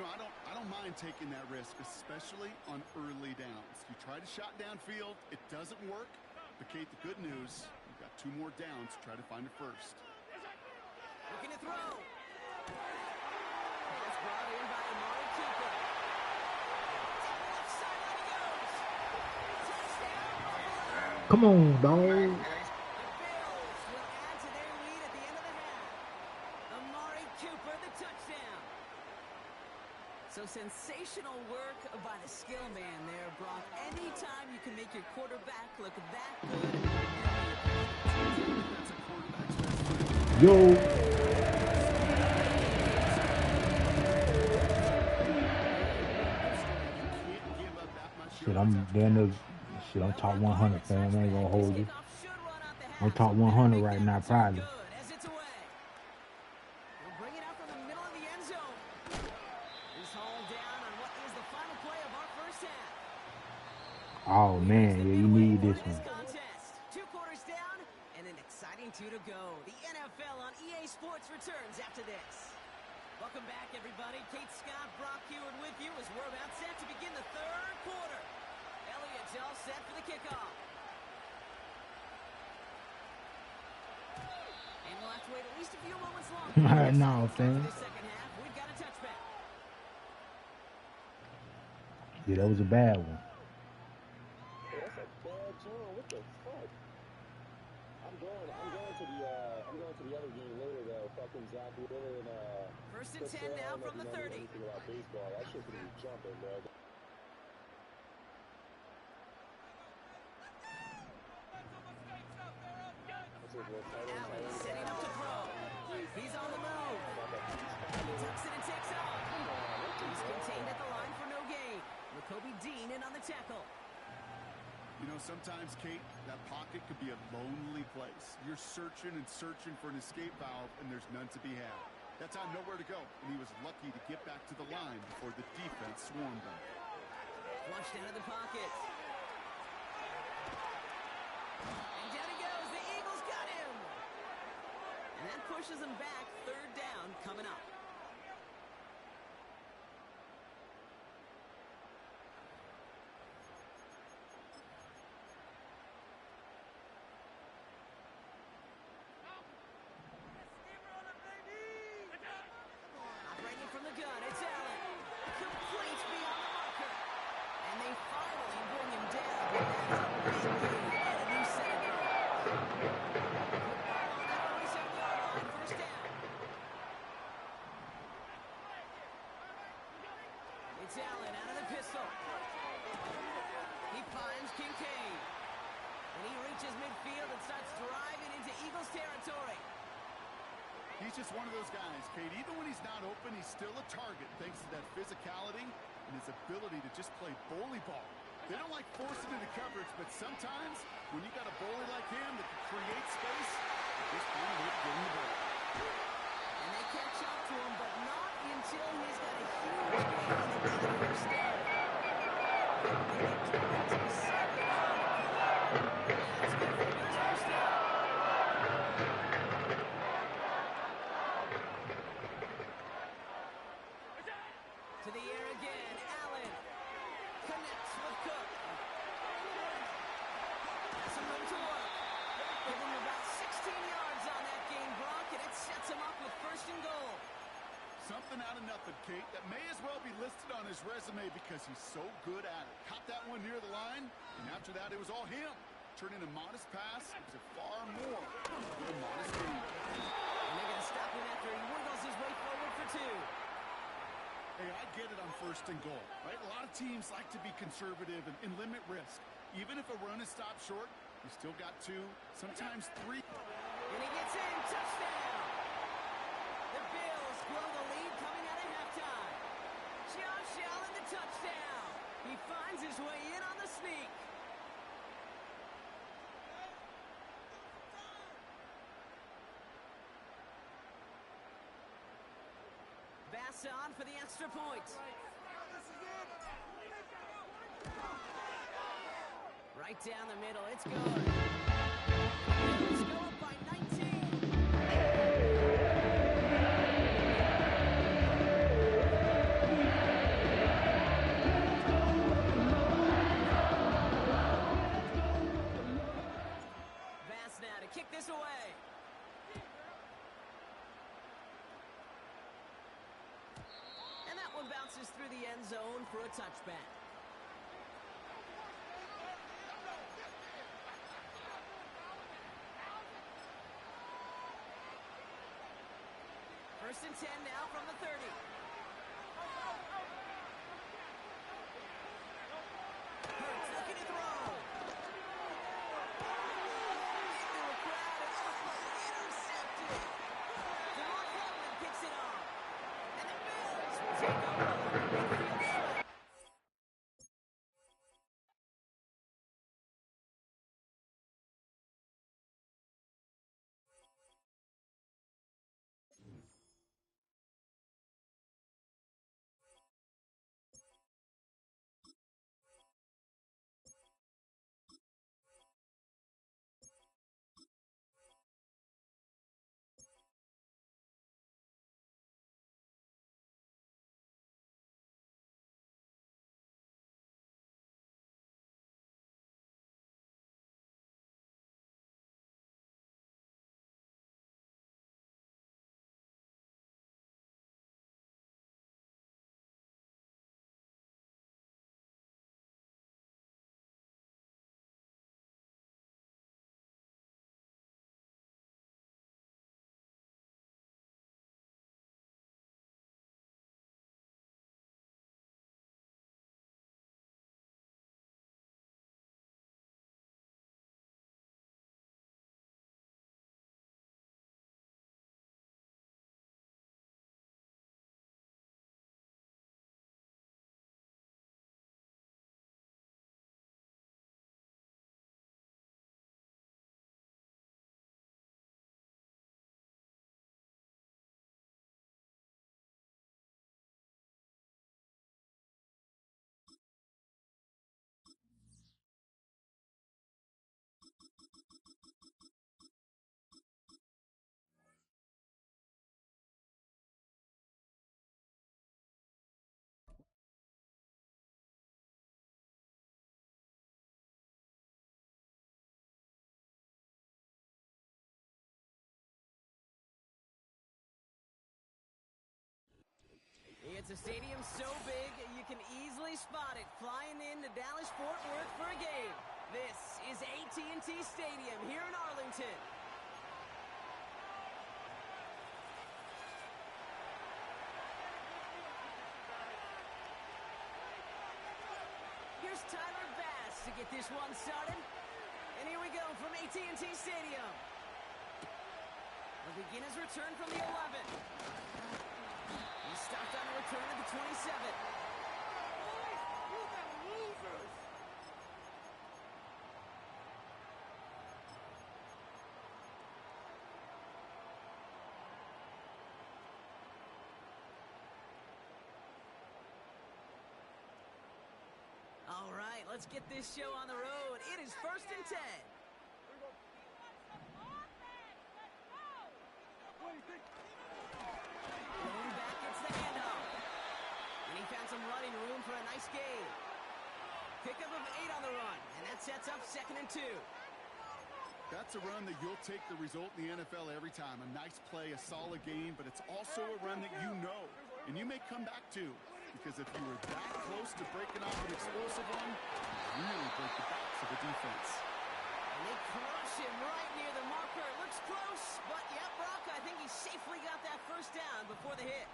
know, I don't mind taking that risk, especially on early downs. You try to shot downfield, it doesn't work. But Kate, the good news, you've got 2 more downs to try to find a first.
Looking to throw. That's brought in by Amari Cooper. Down the left sideline he goes. Touchdown, Buffalo.
Come on, dog.
The Bills will add to their lead at the end of the half. Amari Cooper, the touchdown. So sensational work by the skill man there, Brock. Anytime you can make your quarterback look that good.
Yo. Shit, I'm top 100, fam. I ain't gonna hold you. I'm top 100 right now, probably. Oh man, yeah, you need this one.
2 quarters down and an exciting 2 to go. The NFL on EA Sports returns after this. Welcome back, everybody. Kate Scott, Brock Heward with you as we're about set to begin the 3rd quarter. Elliott's all set for the kickoff. And we'll have to wait at least a few moments longer.
No, fam.
For the second half, we've got a touchback.
Yeah, that was a bad one.
That's a bad turn. What the fuck? I'm going to the other game later though. Fucking Zach Wheeler and
First and 10 now from the 30.
Anything about baseball? That shit's gonna be jumping, bro.
Allen setting up to throw. He's on the move. Tucks it and takes off. He's contained at the line for no gain. Jacoby Dean in on the tackle.
You know, sometimes, Kate, that pocket could be a lonely place. You're searching and searching for an escape valve, and there's none to be had. That time, nowhere to go, and he was lucky to get back to the line before the defense swarmed him.
Flushed out of the pocket. And down he goes. The Eagles got him. And that pushes him back. 3rd down coming up. Operating from the gun, it's Allen. Complete beyond the marker. And they finally bring him down. That is a big gain and a new set of downs. On that 47-yard line, 1st down. It's Allen out of the pistol. He finds Kincaid. And he reaches midfield and starts driving into Eagles territory.
He's just one of those guys, Kate. Even when he's not open, he's still a target thanks to that physicality and his ability to just play bully ball. They don't like forcing into coverage, but sometimes when you got a bully like him that can create space, just find a way to get him the ball.
And they catch up to him, but not until he's got a huge gain on the 1st down. That's good for the Bills' 1st down. To the air again, Allen connects with Cook. Has some room to work. Give him about 16 yards on that gain, Brock, and it sets him up with 1st and goal.
Something out of nothing, Kate, that may as well be listed on his resume because he's so good at it. Caught that one near the line, and after that, it was all him. Turning a modest pass into far more than a modest gain.
And they're going to stop him after he wiggles his way forward for 2.
Hey, I get it on 1st and goal, right? A lot of teams like to be conservative and limit risk. Even if a run is stopped short, you still got 2, sometimes 3.
And he gets in, touchdown! The Bills grow the lead coming out of halftime. Josh Allen, the touchdown! He finds his way in on the sneak. Bass on for the extra point. Right down the middle, it's good. Bills go up by 19. away. And that one bounces through the end zone for a touchback. First and 10 now from the 30. Hurts looking to throw. Into a crowd and intercepted. DeMar Hamlin picks it off. And the Bills will take over on the midfield stretch. It's a stadium so big you can easily spot it flying into Dallas-Fort Worth for a game. This is AT&T Stadium here in Arlington. Here's Tyler Bass to get this one started. And here we go from AT&T Stadium. The beginner's return from the 11. He stopped on a return at the 27. All right, let's get this show on the road. It is first and 10. Going back, it's the handoff. And he found some running room for a nice gain. Pickup of 8 on the run, and that sets up 2nd and 2.
That's a run that you'll take the result in the NFL every time. A nice play, a solid game, but it's also a run that you know, and you may come back to. Because if you were that close to breaking off an explosive run, you really break the backs of the defense.
And they crush him right near the marker. It looks close, but yeah, Brock, I think he safely got that first down before the hit.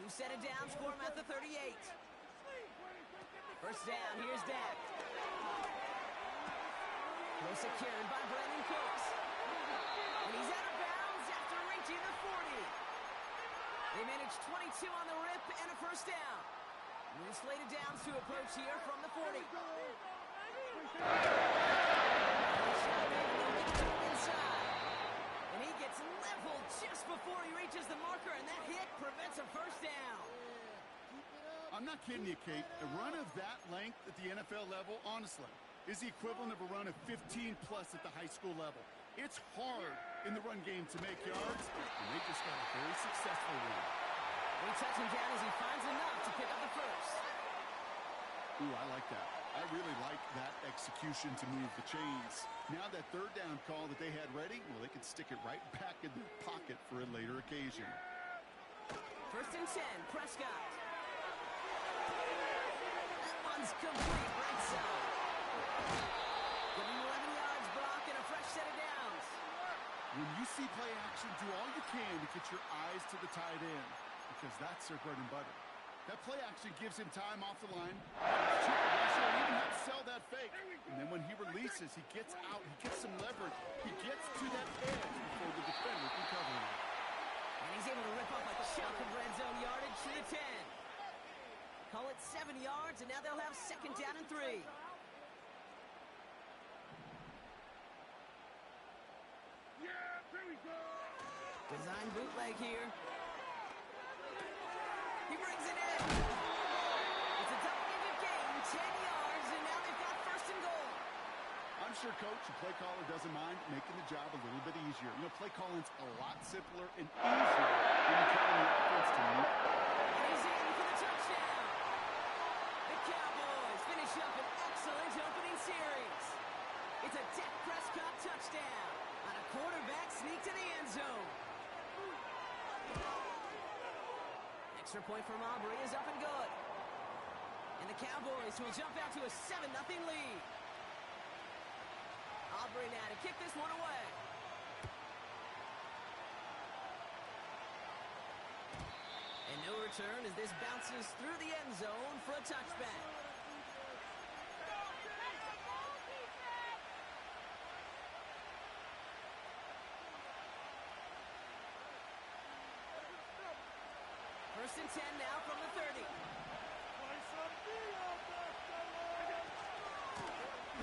New set of downs for him at the 38. First down, here's Dak. Close secured by Brandon Cooks. And he's out of bounds after reaching the 40. They managed 22 on the rip and a first down. New slated downs to approach here from the 40. Inside. And he gets leveled just before he reaches the marker, and that hit prevents a first down.
I'm not kidding you, Kate. A run of that length at the NFL level, honestly, is the equivalent of a run of 15-plus at the high school level. It's hard in the run game to make yards, and they just got a very successful one.
They touch him down as he finds enough to pick up the first.
Ooh, I like that. I really like that execution to move the chains. Now that third down call that they had ready, well, they could stick it right back in their pocket for a later occasion.
1st and 10, Prescott. That one's complete, right side. Give him 11 yards, Brock, and a fresh set of downs.
When you see play action, do all you can to get your eyes to the tight end, because that's their bread and butter. That play action gives him time off the line. He'll even have to sell that fake. And then when he releases, he gets out, he gets some leverage. He gets to that edge before the defender can cover him.
And he's able to rip up a chunk of red zone yardage to the 10. Call it 7 yards, and now they'll have 2nd down and 3. Design bootleg here. He brings it in. It's a double-digit gain, 10 yards, and now they've got 1st and goal.
I'm sure coach, the play caller, doesn't mind making the job a little bit easier. You know, play calling's a lot simpler and easier when you're telling the offense to move.
And he's in for the touchdown. The Cowboys finish up an excellent opening series. It's a Dak Prescott touchdown on a quarterback sneak to the end zone. Extra point from Aubrey is up and good. And the Cowboys will jump out to a 7-0 lead. Aubrey now to kick this one away. And no return as this bounces through the end zone for a touchback. First and 10 now from the 30.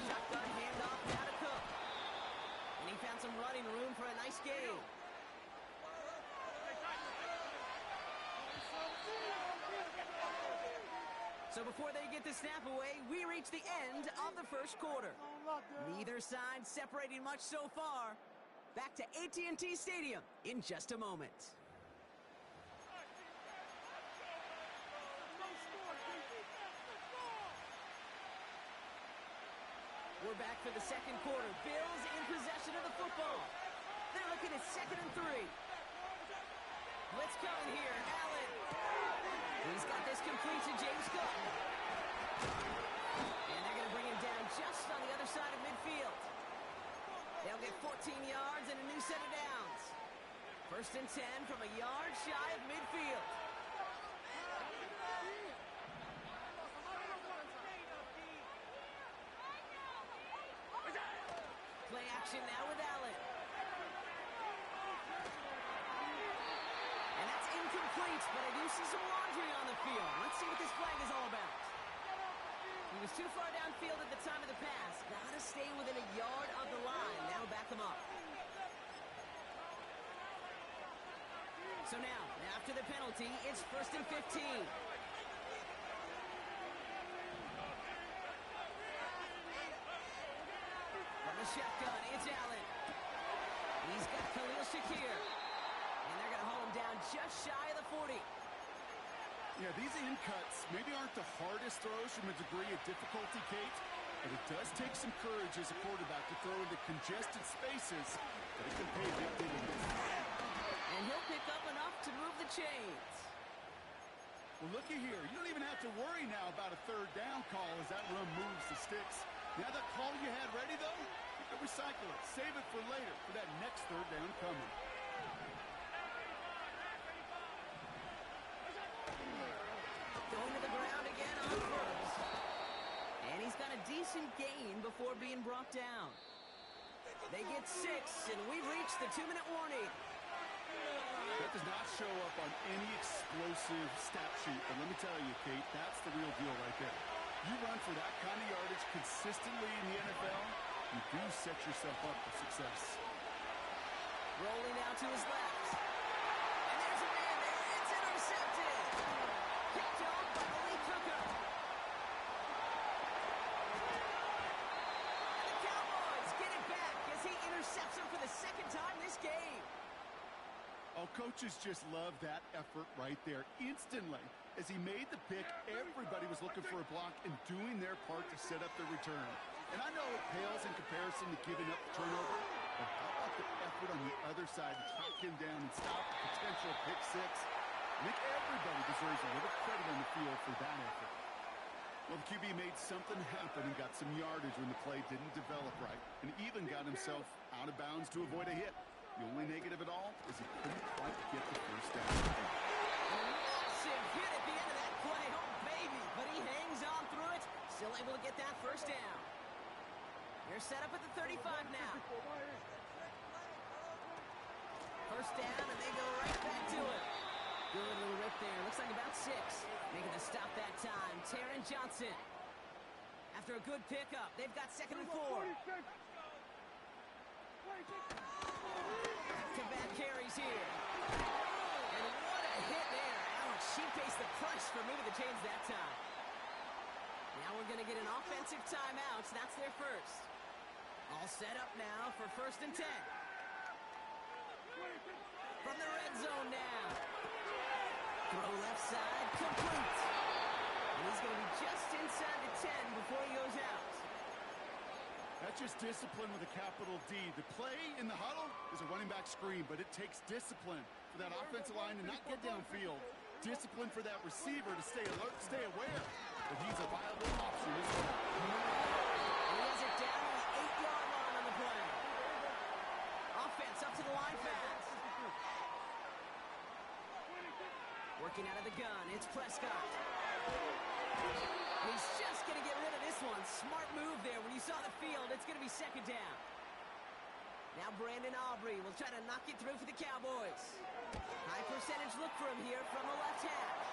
Shotgun handoff now to Cook. And he found some running room for a nice gain. So before they get the snap away, we reach the end of the first quarter. Neither side separating much so far. Back to AT&T Stadium in just a moment. We're back for the second quarter. Bills in possession of the football. They're looking at 2nd and 3. Blitz coming here. Allen. He's got this complete to James Cook. And they're going to bring him down just on the other side of midfield. They'll get 14 yards and a new set of downs. 1st and 10 from a yard shy of midfield. Play action now with Allen. And that's incomplete, but I do see some laundry on the field. Let's see what this flag is all about. He was too far downfield at the time of the pass. Gotta stay within a yard of the line. Now back him up. So now, after the penalty, it's 1st and 15. From the shotgun, it's Allen. He's got Khalil Shakir. And they're going to hold him down just shy of the 40.
Yeah, these in cuts maybe aren't the hardest throws from a degree of difficulty, Kate, but it does take some courage as a quarterback to throw into congested spaces, but it can pay big dividends.
And he'll pick up enough to move the chains.
Well, looky here. You don't even have to worry now about a 3rd down call as that run moves the sticks. Now that call you had ready, though, you can recycle it. Save it for later for that next 3rd down coming.
Going to the ground again on 1st. And he's got a decent gain before being brought down. They get 6, and we've reached the 2-minute warning.
That does not show up on any explosive stat sheet, but let me tell you, Kate, that's the real deal right there. You run for that kind of yardage consistently in the NFL, you do set yourself up for success.
Rolling out to his left. And there's a man there. It's intercepted. Picked off by Lee Cooker. And the Cowboys get it back as he intercepts him for the 2nd time this game.
Oh, coaches just love that effort right there. Instantly, As he made the pick, everybody was looking for a block and doing their part to set up the return. And I know it pales in comparison to giving up the turnover, but how about the effort on the other side to track him down and stop the potential pick six? I think everybody deserves a little credit on the field for that effort. Well, the QB made something happen and got some yardage when the play didn't develop right, and even got himself out of bounds to avoid a hit. The only negative at all is he couldn't quite get the first down.
Massive hit at the end of that play. Oh, baby. But he hangs on through it. Still able to get that first down. They're set up at the 35 now. First down, and they go right back to it. Good little rip there. Looks like about 6. Making the stop that time. Taron Johnson. After a good pickup, they've got 2nd and 4. Back-to-back carries here. And what a hit there. Ouch, she faced the punch for moving the chains that time. Now we're going to get an offensive timeout. That's their first. All set up now for 1st and 10. From the red zone now. Throw left side, complete. And he's going to be just inside the 10 before he goes out.
That's just discipline with a capital D. The play in the huddle is a running back screen, but it takes discipline for that offensive line to not get downfield. Discipline for that receiver to stay alert, stay aware that he's a viable option as well.
He has it down on the 8-yard line on the play. Offense up to the line fast. Working out of the gun, it's Prescott. He's just going to get rid of this one. Smart move there. When you saw the field, it's going to be 2nd down. Now Brandon Aubrey will try to knock it through for the Cowboys. High percentage look for him here from the left hash.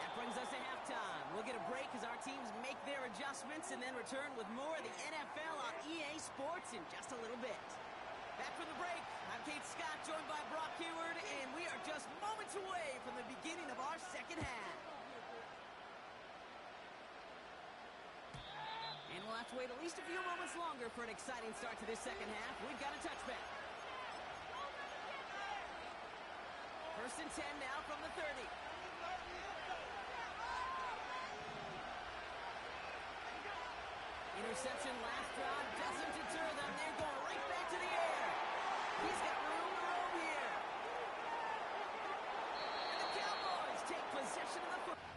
That brings us to halftime. We'll get a break as our teams make their adjustments and then return with more of the NFL on EA Sports in just a little bit. Back from the break, I'm Kate Scott, joined by Brock Hayward, and we are just moments away from the beginning of our 2nd half. And we'll have to wait at least a few moments longer for an exciting start to this 2nd half. We've got a touchback. 1st and 10 now from the 30. Interception last drive doesn't deter them. They're going right back to the air. He's got room to roam here. And the Cowboys take possession of the football.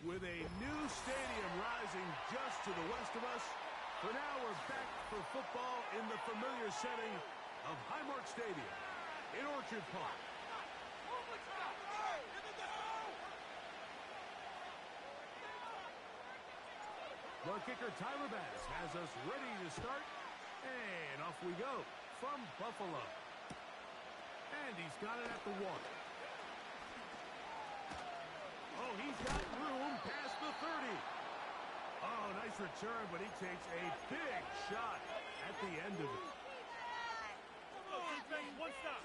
With a new stadium rising just to the west of us, for now we're back for football in the familiar setting of Highmark Stadium in Orchard Park. Our kicker, Tyler Bass, has us ready to start. And off we go from Buffalo. And he's got it at the 1. Oh, he's got room past the 30. Oh, nice return, but he takes a big shot at the end of it.
One stop.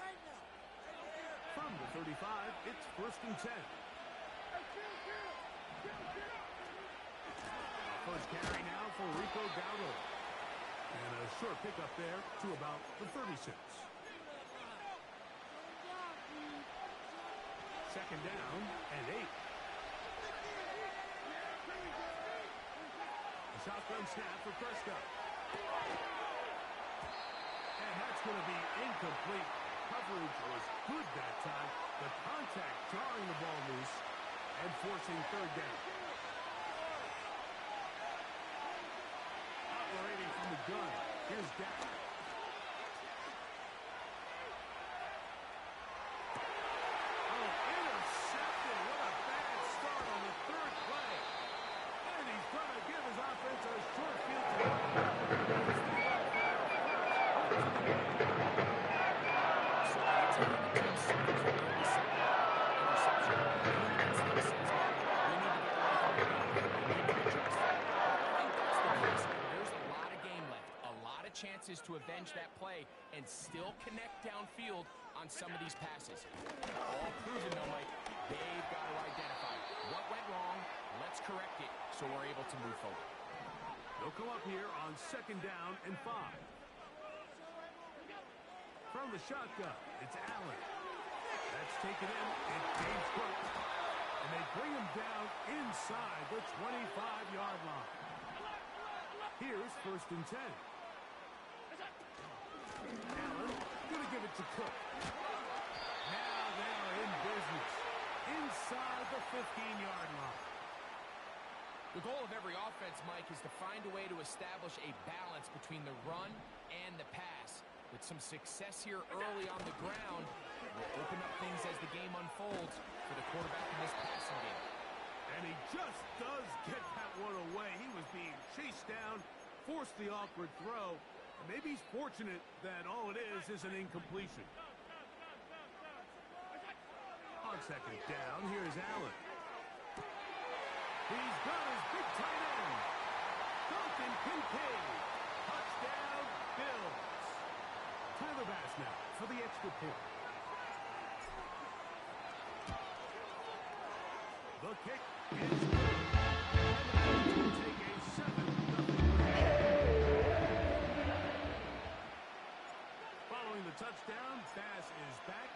From the 35, it's 1st and 10. First carry now for Rico Dowdle. And a short pickup there to about the 36. Second down and 8. A shotgun snap for Prescott. And that's going to be incomplete. Coverage was good that time. The contact jarring the ball loose and forcing 3rd down. Operating from the gun. Here's Dak. Oh, intercepted. What a bad start on the 3rd play. And he's going to give his offense a short field goal.
Chances to avenge that play and still connect downfield on some of these passes. All proven, though, Mike. They've got to identify what went wrong. Let's correct it so we're able to move forward.
They'll come up here on 2nd down and 5. From the shotgun, it's Allen. That's taken in. It's James Cook. And they bring him down inside the 25-yard line. Here's 1st and 10. Allen going to give it to Cook. Now they are in business inside the 15-yard line.
The goal of every offense, Mike, is to find a way to establish a balance between the run and the pass. With some success here early on the ground, will open up things as the game unfolds for the quarterback in this passing game.
And he just does get that one away. He was being chased down, forced the awkward throw. Maybe he's fortunate that all it is an incompletion. On 2nd down, here's Allen. He's got his big tight end. Dalton Kincaid. Touchdown, Bills. Tyler Bass now for the extra point. The kick is good. And will take a 7-0 lead. Following the touchdown, Bass is back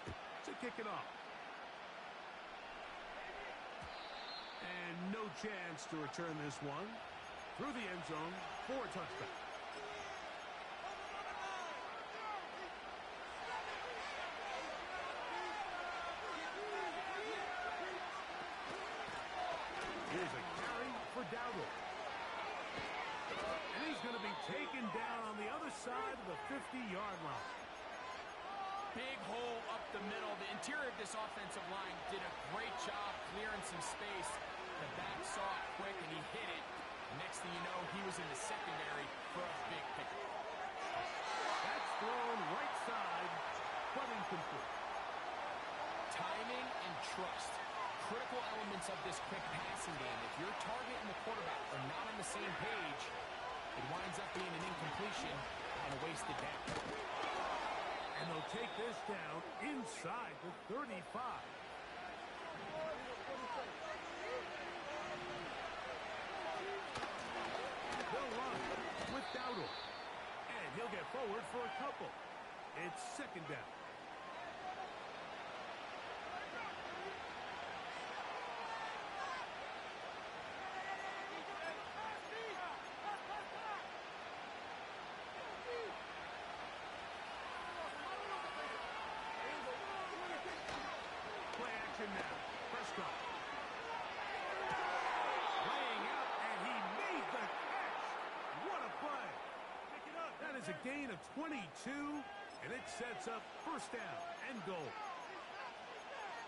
to kick it off. And no chance to return this one through the end zone for a touchdown. Here's a carry for Dowdle. And he's going to be taken down on the other side of the 50-yard line.
Big hole up the middle. The interior of this offensive line did a great job clearing some space. The back saw it quick, and he hit it. Next thing you know, he was in the secondary for a big pickup.
That's thrown right side, but incomplete.
Timing and trust. Critical elements of this quick passing game. If your target and the quarterback are not on the same page, it winds up being an incompletion and a wasted down.
And they'll take this down inside the 35. They'll run with Dowdle. And he'll get forward for a couple. It's 2nd down. Now, Prescott. Laying out, and he made the catch. What a play. That is a gain of 22, and it sets up 1st down and goal.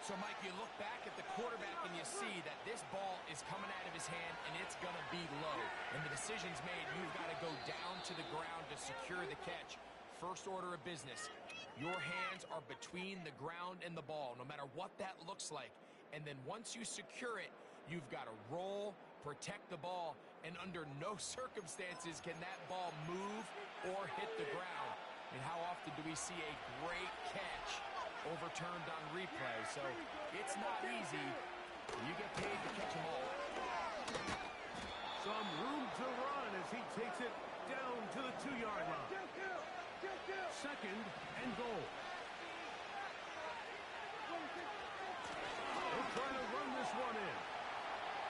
So, Mike, you look back at the quarterback and you see that this ball is coming out of his hand and it's going to be low. And the decision's made. You've got to go down to the ground to secure the catch. First order of business. Your hands are between the ground and the ball, no matter what that looks like. And then once you secure it, you've got to roll, protect the ball, and under no circumstances can that ball move or hit the ground. I mean, how often do we see a great catch overturned on replay? So it's not easy. You get paid to catch them all.
Some room to run as he takes it down to the 2-yard line. Second and goal. He'll try to run this one in.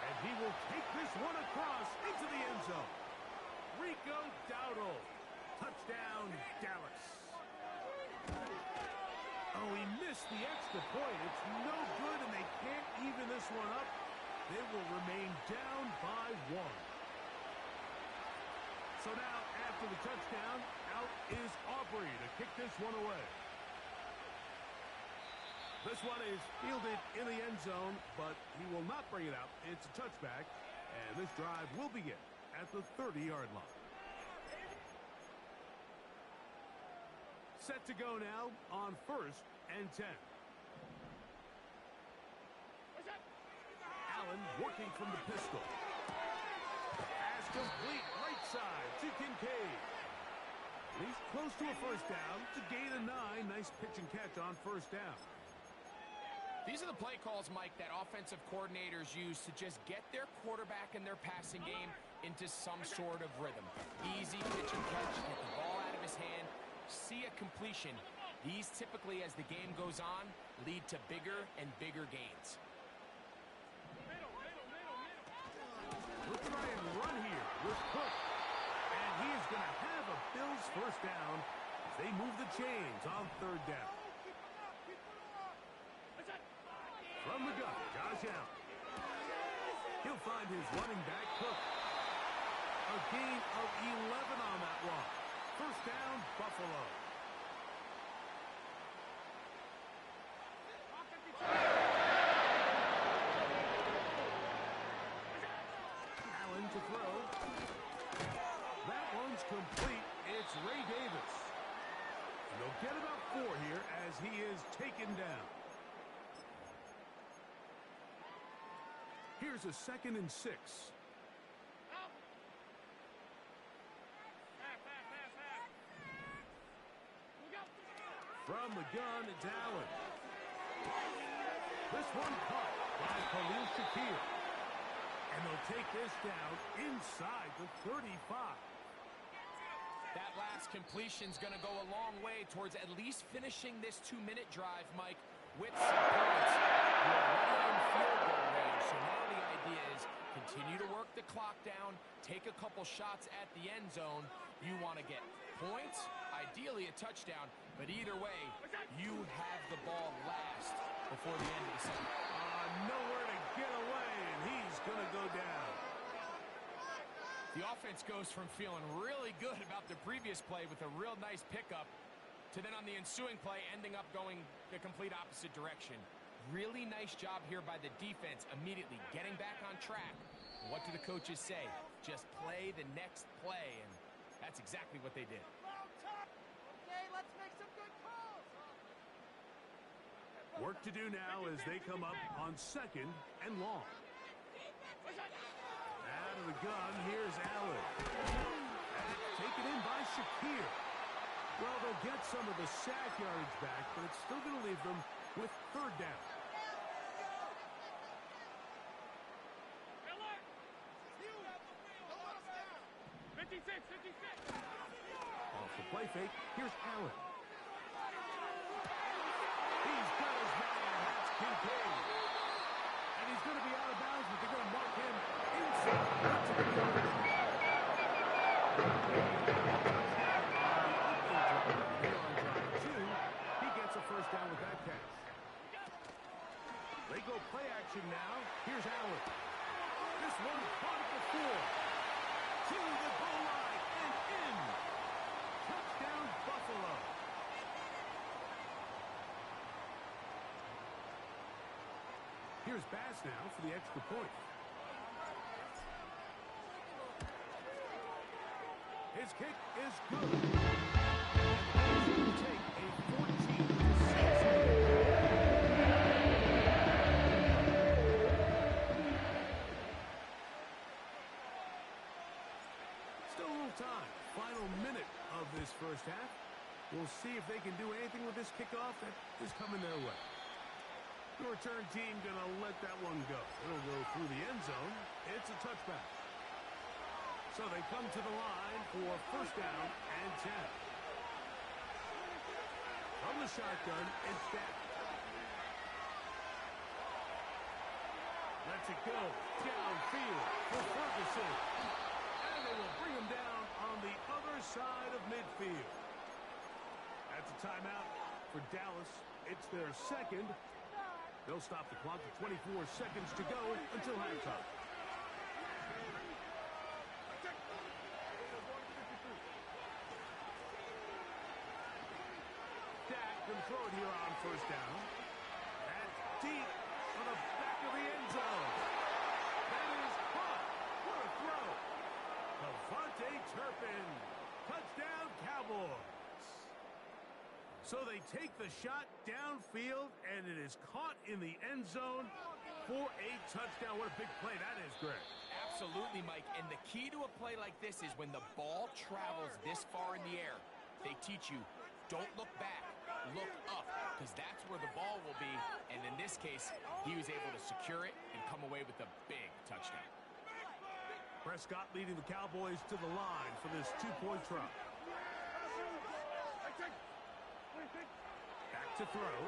And he will take this one across into the end zone. Rico Dowdle. Touchdown, Dallas. Oh, he missed the extra point. It's no good, and they can't even this one up. They will remain down by 1. So now, after the touchdown, out is Aubrey to kick this one away. This one is fielded in the end zone, but he will not bring it out. It's a touchback, and this drive will begin at the 30-yard line. Set to go now on 1st and 10. Allen working from the pistol. Pass complete, right side to Kincaid. He's close to a first down. To gain a 9. Nice pitch and catch on first down.
These are the play calls, Mike, that offensive coordinators use to just get their quarterback and their passing game into some sort of rhythm. Easy pitch and catch, get the ball out of his hand, see a completion. These typically, as the game goes on, lead to bigger and bigger gains.
We'll try and run here with Cook. And he is going to have a Bills first down as they move the chains on 3rd down. From the gun, Josh Allen. He'll find his running back, Cook. A gain of 11 on that one. First down, Buffalo. Allen to throw. That one's complete. It's Ray Davis. And they'll get about 4 here as he is taken down. Here's a 2nd and 6. From the gun, it's Allen. This one caught by Khalil Shakir. And they'll take this down inside the 35.
That last completion's going to go a long way towards at least finishing this 2-minute drive, Mike, with some points. You're already in field goal range, so now the idea is continue to work the clock down, take a couple shots at the end zone. You want to get points, ideally a touchdown, but either way, you have the ball last before the end of the second.
Nowhere to get away, and he's going to go down.
The offense goes from feeling really good about the previous play with a real nice pickup to then on the ensuing play ending up going the complete opposite direction. Really nice job here by the defense immediately getting back on track. What do the coaches say? Just play the next play, and that's exactly what they did.
Okay, let's make some good calls.
Work to do now as they come up on 2nd and long. Out of the gun, here's Allen. Taken in by Shakir. Well, they'll get some of the sack yards back, but it's still going to leave them with 3rd down.
56.
Off the play fake, here's Allen. He's got his man, that's Kincaid. And he's going to be out of bounds, but they're going to mark him inside. He gets a first down with that catch. They go play action now. Here's Allen. This one caught at the 4. To the goal line and in. Touchdown, Buffalo. Here's Bass now for the extra point. His kick is good. And the take a 14-6 lead. Still a little time. Final minute of this first half. We'll see if they can do anything with this kickoff that is coming their way. The return team going to let that one go. It'll go through the end zone. It's a touchback. So they come to the line for first down and 10. From the shotgun, it's down. Lets it go downfield for Ferguson. And they will bring him down on the other side of midfield. That's a timeout for Dallas. It's their second. They'll stop the clock with 24 seconds to go until halftime. Dak can throw it here on first down. And deep to the back of the end zone. That is caught. What a throw. Devontae Turpin. Touchdown, Cowboys. So they take the shot downfield, and it is caught in the end zone for a touchdown. What a big play that is, Greg.
Absolutely, Mike. And the key to a play like this is when the ball travels this far in the air, they teach you, don't look back, look up, because that's where the ball will be. And in this case, he was able to secure it and come away with a big touchdown.
Prescott leading the Cowboys to the line for this two-point try. Back to throw.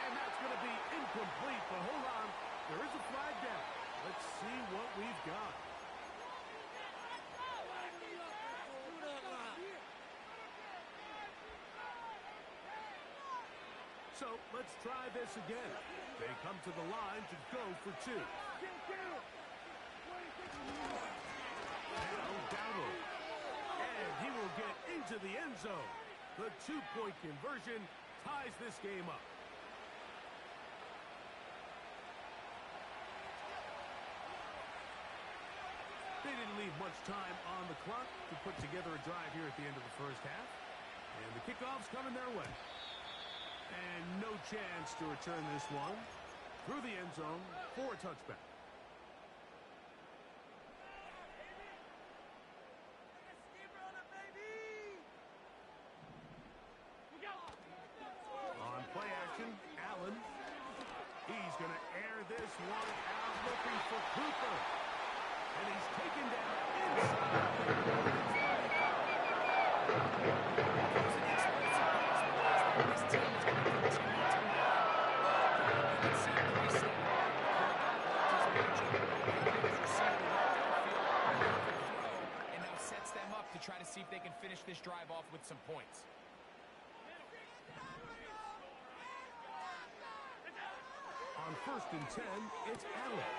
And that's going to be incomplete, but hold on. There is a flag down. Let's see what we've got. So let's try this again. They come to the line to go for two. Now Dowdle. And he will get into the end zone. The two-point conversion ties this game up. They didn't leave much time on the clock to put together a drive here at the end of the first half. And the kickoff's coming their way. And no chance to return this one through the end zone for a touchback. On play action, Allen. He's going to air this one out looking for Cooper. And he's taken down inside.
Try to see if they can finish this drive off with some points.
On first and 10, it's Allen.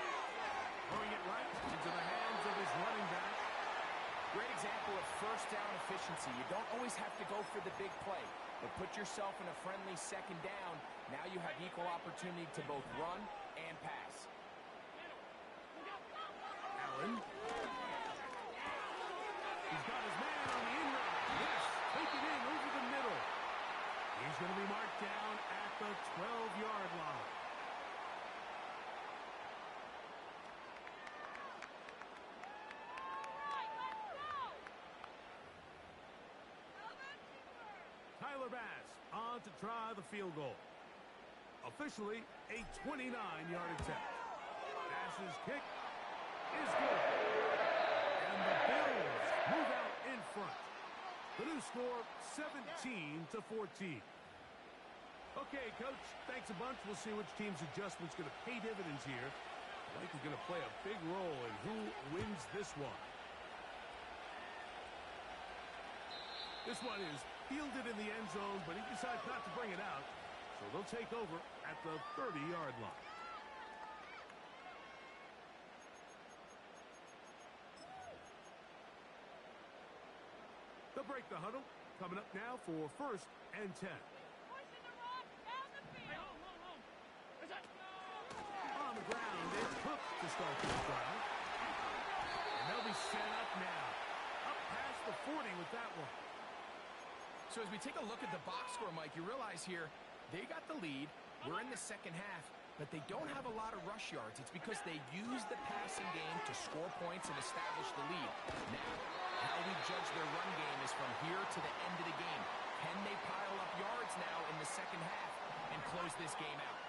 Throwing it right into the hands of his running back.
Great example of first down efficiency. You don't always have to go for the big play, but put yourself in a friendly second down. Now you have equal opportunity to both run and pass.
Allen. He's got his man on the in route. Yes, take it in over the middle. He's going to be marked down at the 12-yard line. Tyler Bass on to try the field goal. Officially a 29-yard attempt. Bass's kick is good. And the Bills move out in front. The new score, 17-14. Okay, Coach, thanks a bunch. We'll see which team's adjustment's going to pay dividends here. I think he's going to play a big role in who wins this one. This one is fielded in the end zone, but he decides not to bring it out. So they'll take over at the 30-yard line. They'll break the huddle. Coming up now for first and 10. start this drive. And they'll be set up now. Up past the 40 with that one.
So as we take a look at the box score, Mike, you realize here they got the lead. We're in the second half, but they don't have a lot of rush yards. It's because they use the passing game to score points and establish the lead. Now, how we judge their run game is from here to the end of the game. Can they pile up yards now in the second half and close this game out?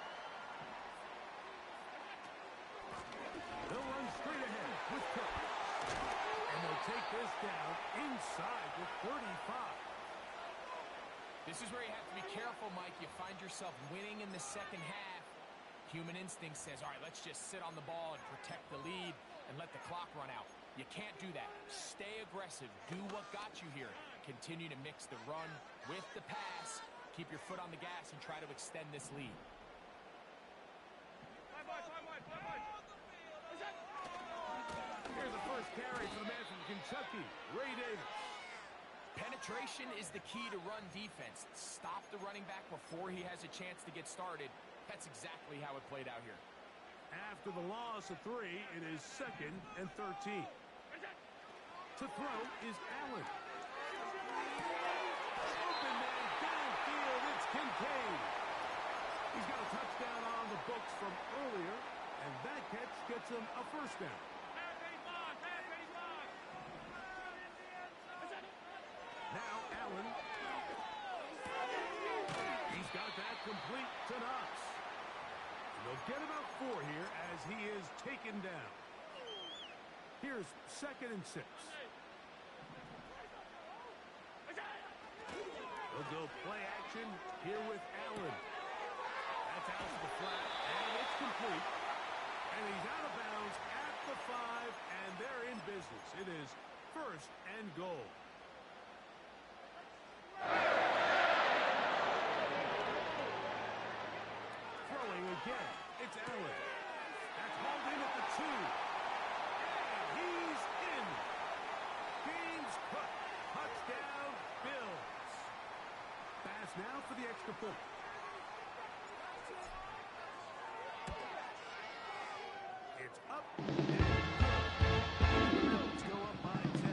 They'll run straight ahead with Cook. And they'll take this down inside the 35.
This is where you have to be careful, Mike. You find yourself winning in the second half. Human instinct says, all right, let's just sit on the ball and protect the lead and let the clock run out. You can't do that. Stay aggressive. Do what got you here. Continue to mix the run with the pass. Keep your foot on the gas and try to extend this lead.
Here's the first carry for the man from Kentucky, Ray Davis.
Penetration is the key to run defense. Stop the running back before he has a chance to get started. That's exactly how it played out here.
After the loss of 3, it is 2nd and 13. To throw is Allen. Open man downfield, it's Kincaid. He's got a touchdown on the books from earlier, and that catch gets him a first down. Now Allen. He's got that complete to Knox. They'll get about 4 here as he is taken down. Here's 2nd and 6. They'll go play action here with Allen. That's out to the flat, and it's complete. And he's out of bounds at the 5, and they're in business. It is 1st and goal. Throwing again, it's Allen. That's hauled in at the 2. And he's in. Game's cut. Touchdown, Bills. Pass now for the extra point. It's up and good. Bills go up by 10.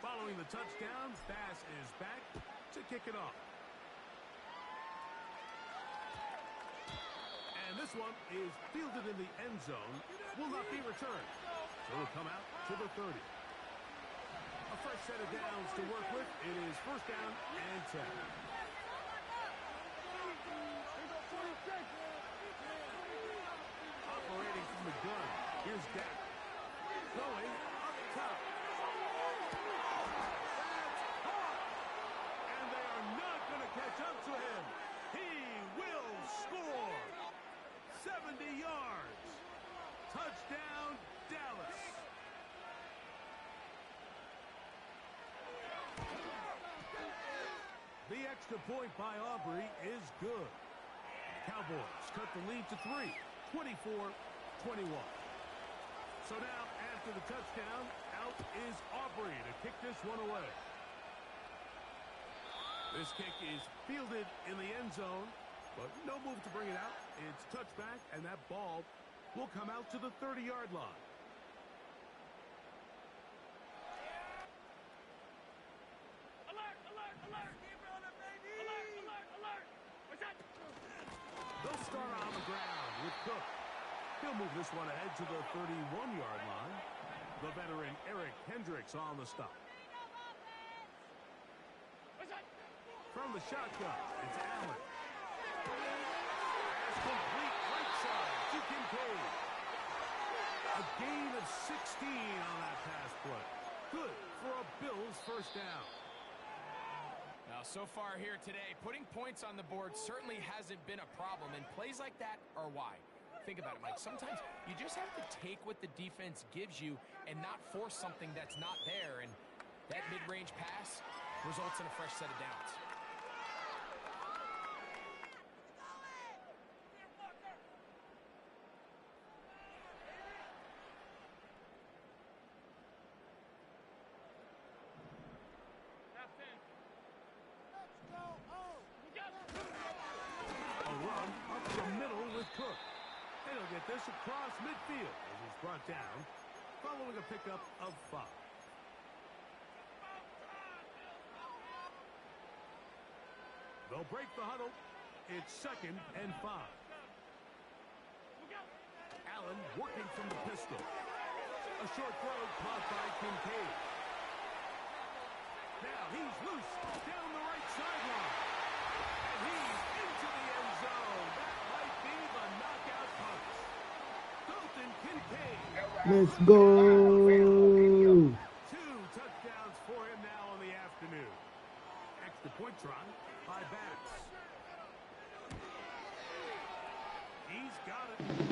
Following the touchdown, Bass is back to kick it off. And this one is fielded in the end zone. Will not be returned. So it'll come out to the 30. A fresh set of downs to work with. It is 1st down and 10. Operating from the gun. Here's Dak. Going up top. Catch up to him. He will score. 70 yards. Touchdown, Dallas. The extra point by Aubrey is good. Cowboys cut the lead to 3, 24-21. So now, after the touchdown, out is Aubrey to kick this one away. This kick is fielded in the end zone, but no move to bring it out. It's touchback, and that ball will come out to the 30-yard line.
Alert, alert, alert! Keep running, baby! Alert, alert, alert! What's that?
They'll start on the ground with Cook. He'll move this one ahead to the 31-yard line. The veteran Eric Hendricks on the stop. From the shotgun, it's Allen. Pass complete right side to Kincaid. A gain of 16 on that pass play. Good for a Bills first down.
Now, so far here today, putting points on the board certainly hasn't been a problem, and plays like that are why. Think about it, Mike. Sometimes you just have to take what the defense gives you and not force something that's not there, and that mid-range pass results in a fresh set of downs.
get this across midfield as it's brought down following a pickup of 5. They'll break the huddle. It's 2nd and 5. Allen working from the pistol. A short throw caught by Kincaid. Now he's loose down the right sideline. And he's into the end zone. That might be the knockout punch. Dalton Kincaid.
Let's go.
2 touchdowns for him now on the afternoon. Extra point try by Bats. He's got it. And the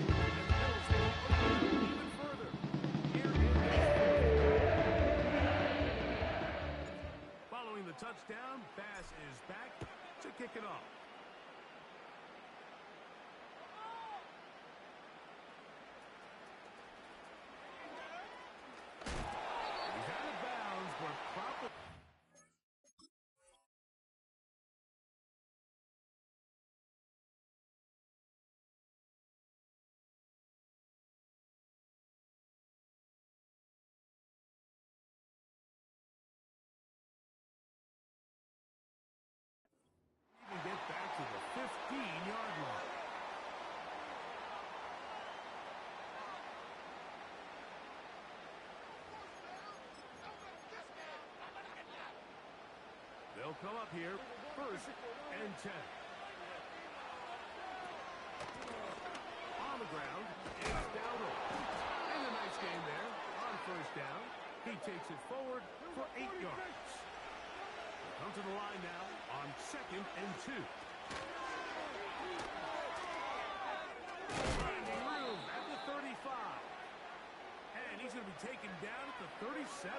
Bills will open it even further. Here is following the touchdown, Bass is back to kick it off. He's out of bounds, but probably... get back to the 15-yard line. They'll come up here, 1st and 10. On the ground, it's Dowdle. And a nice gain there on 1st down. He takes it forward for 8 yards. Come to the line now on 2nd and 2. Finding room at the 35. And he's going to be taken down at the 37.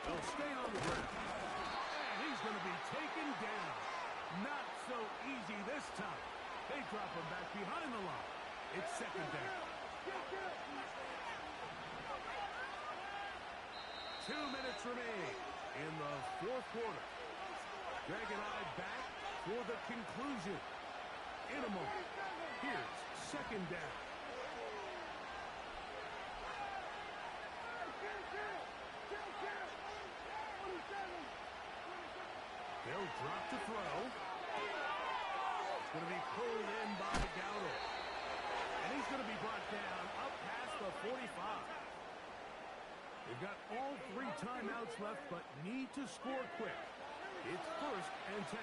They'll stay on the ground. And he's going to be taken down. Not so easy this time. They drop him back behind the line. It's 2nd down. 2 minutes remain in the 4th quarter. Greg and I back for the conclusion in a moment. Here's 2nd down. They'll drop to throw. It's going to be pulled in by Dowdle. And he's going to be brought down up past the 45. They've got all 3 timeouts left, but need to score quick. It's 1st and 10.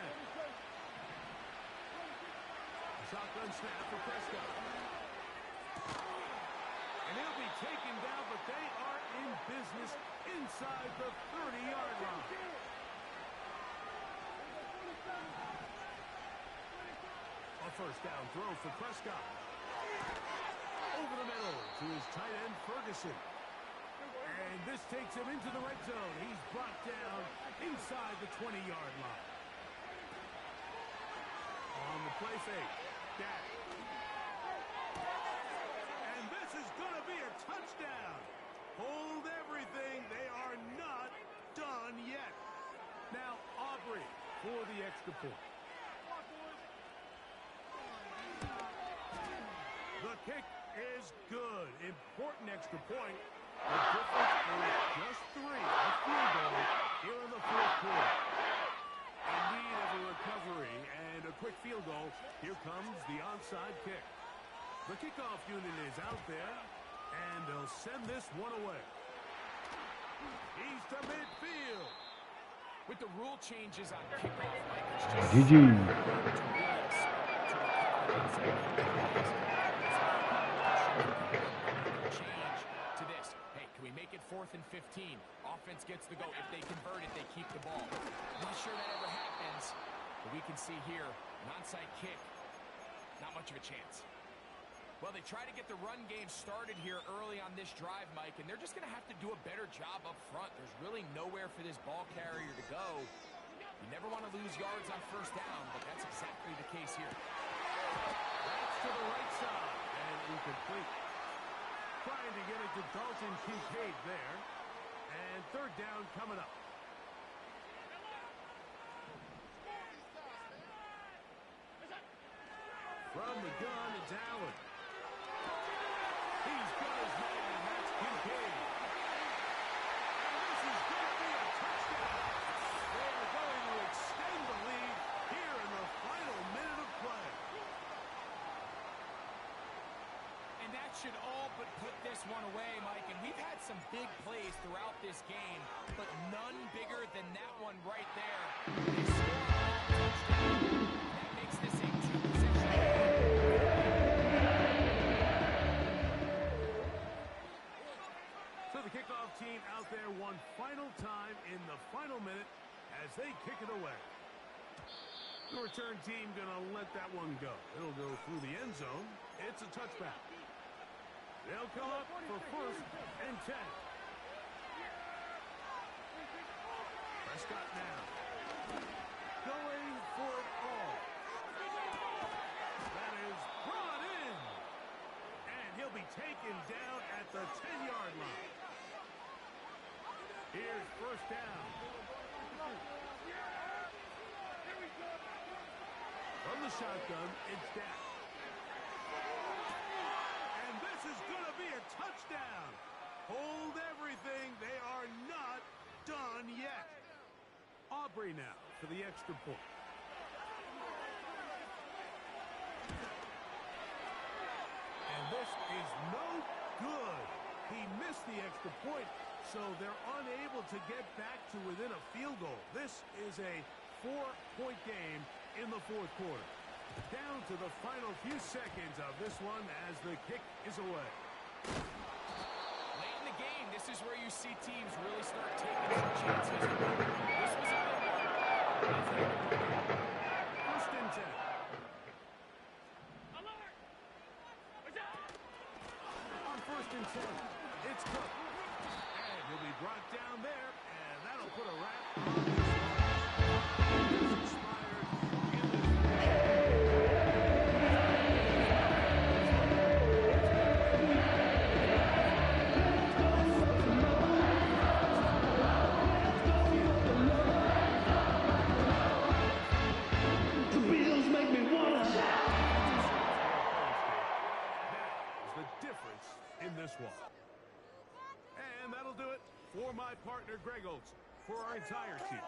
Shotgun snap for Prescott. And he'll be taken down, but they are in business inside the 30-yard line. A 1st down throw for Prescott. Over the middle to his tight end, Ferguson. And this takes him into the red zone. He's brought down inside the 20-yard line. On the play fake, Dak. And this is going to be a touchdown. Hold everything. They are not done yet. Now Aubrey for the extra point. The kick is good. Important extra point. The difference is just 3. A field goal here in the 4th quarter. In need of a recovery and a quick field goal. Here comes the onside kick. The kickoff unit is out there, and they'll send this one away. He's to midfield.
With the rule changes on kickoff, Mike, it's just
GG.
change to this. Hey, can we make it 4th and 15? Offense gets the go. If they convert it, they keep the ball. I'm not sure that ever happens, but we can see here an onside kick. Not much of a chance. Well, they try to get the run game started here early on this drive, Mike, and they're just going to have to do a better job up front. There's really nowhere for this ball carrier to go. You never want to lose yards on 1st down, but that's exactly the case here.
That's to the right side, and incomplete. Trying to get it to Dalton Kincaid there. And 3rd down coming up. From the gun, it's Allen. He's got his man, and that's Kincaid. And this is going to be a touchdown. They are going to extend the lead here in the final minute of play.
And that should all but put this one away, Mike. And we've had some big plays throughout this game, but none bigger than that one right there. They score a touchdown. That makes this a two-possession game.
So the kickoff team out there one final time in the final minute as they kick it away. The return team going to let that one go. It'll go through the end zone. It's a touchback. They'll come up for 1st and 10. Prescott now. Going for it all. That is brought in. And he'll be taken down at the 10-yard line. Here's 1st down. From the shotgun, it's Dak. And this is going to be a touchdown. Hold everything. They are not done yet. Aubrey now for the extra point. And this is no good. He missed the extra point, so they're unable to get back to within a field goal. This is a 4-point game in the 4th quarter. Down to the final few seconds of this one as the kick is away.
Late in the game, this is where you see teams really start taking some chances. This was a good one.
1st and 10. On 1st and 10, it's Cook. And he'll be brought down there, and that'll put a wrap on this one. It's expired in the in this one. And that'll do it for my partner, Greg Olson, for our entire team.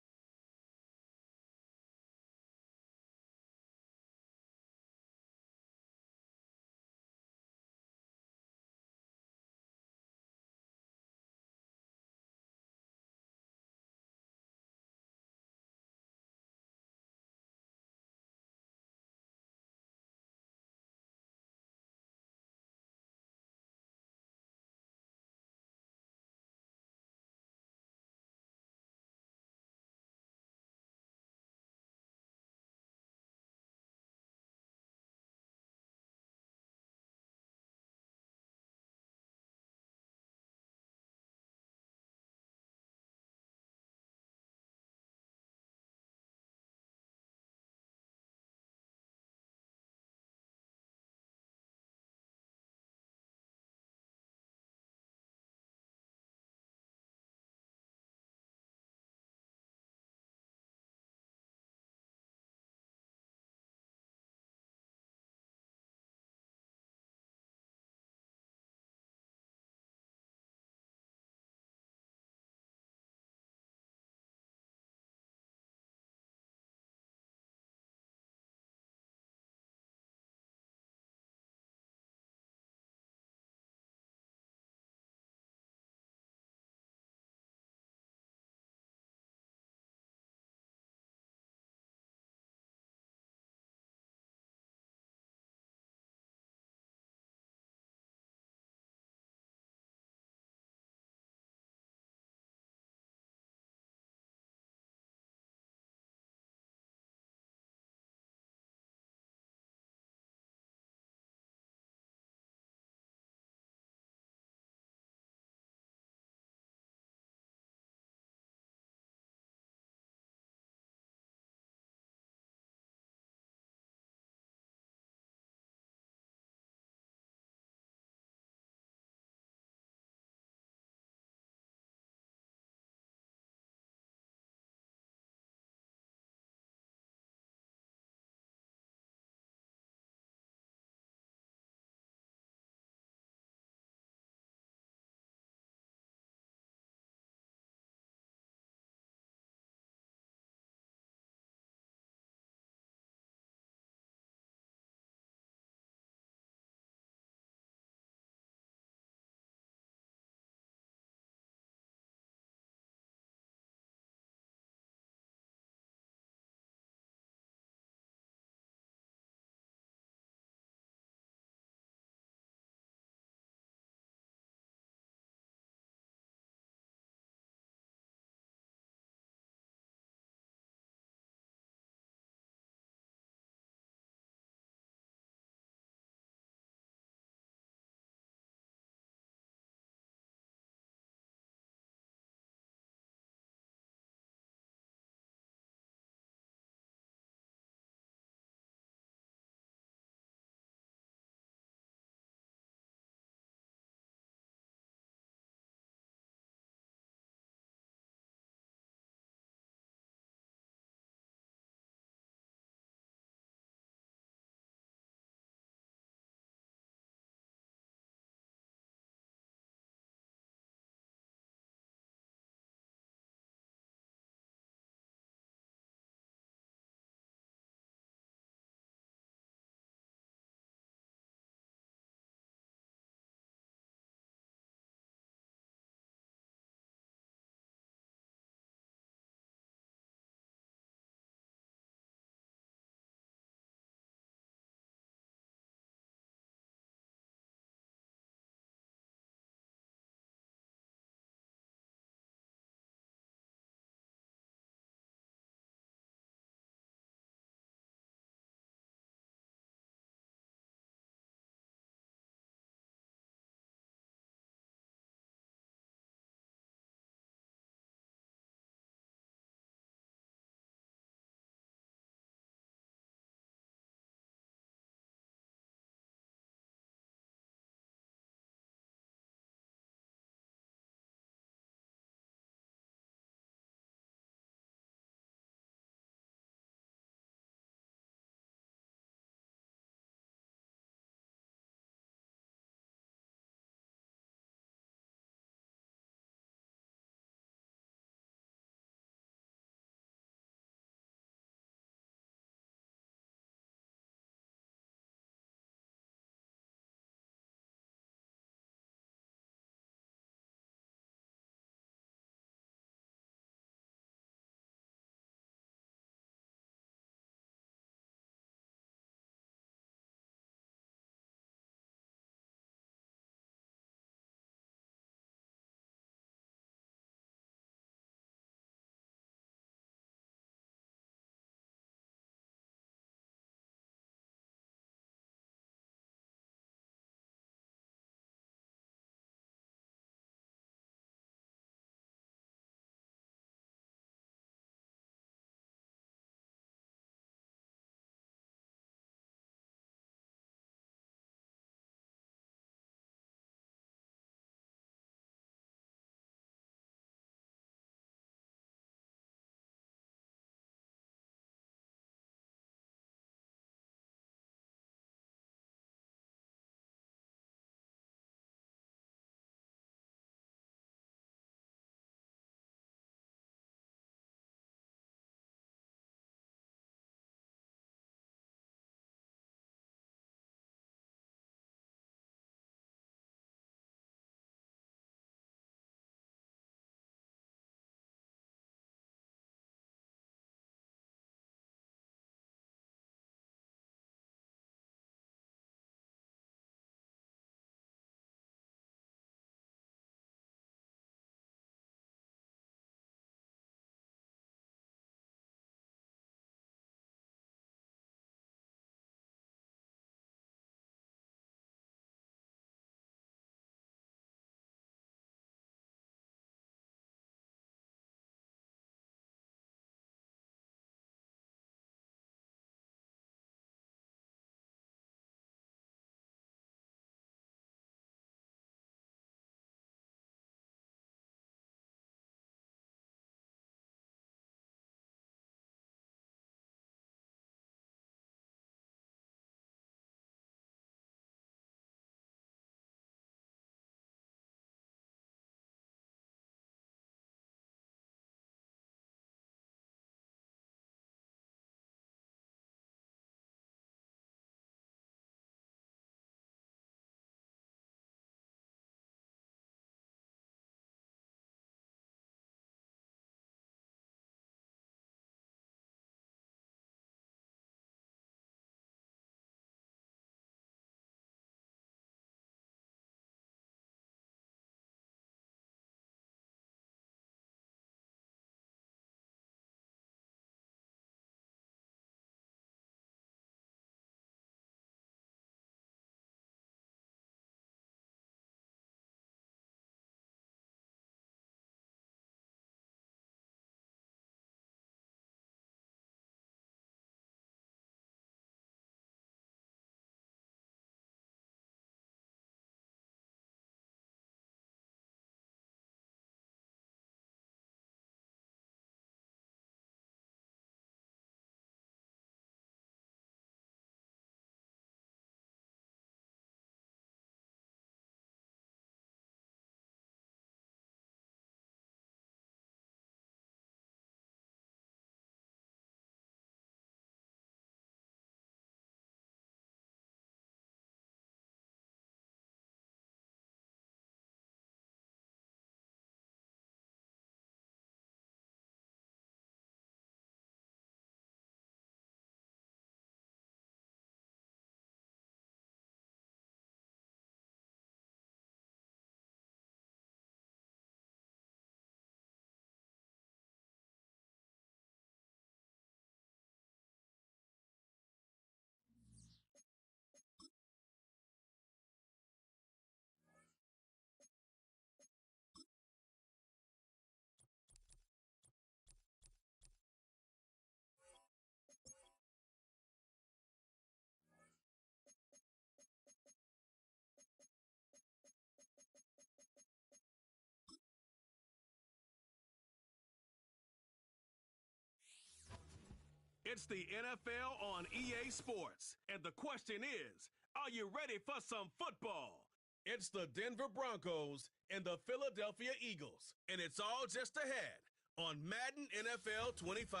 It's the NFL on EA Sports. And the question is, are you ready for some football? It's the Denver Broncos and the Philadelphia Eagles. And it's all just ahead on Madden NFL 25.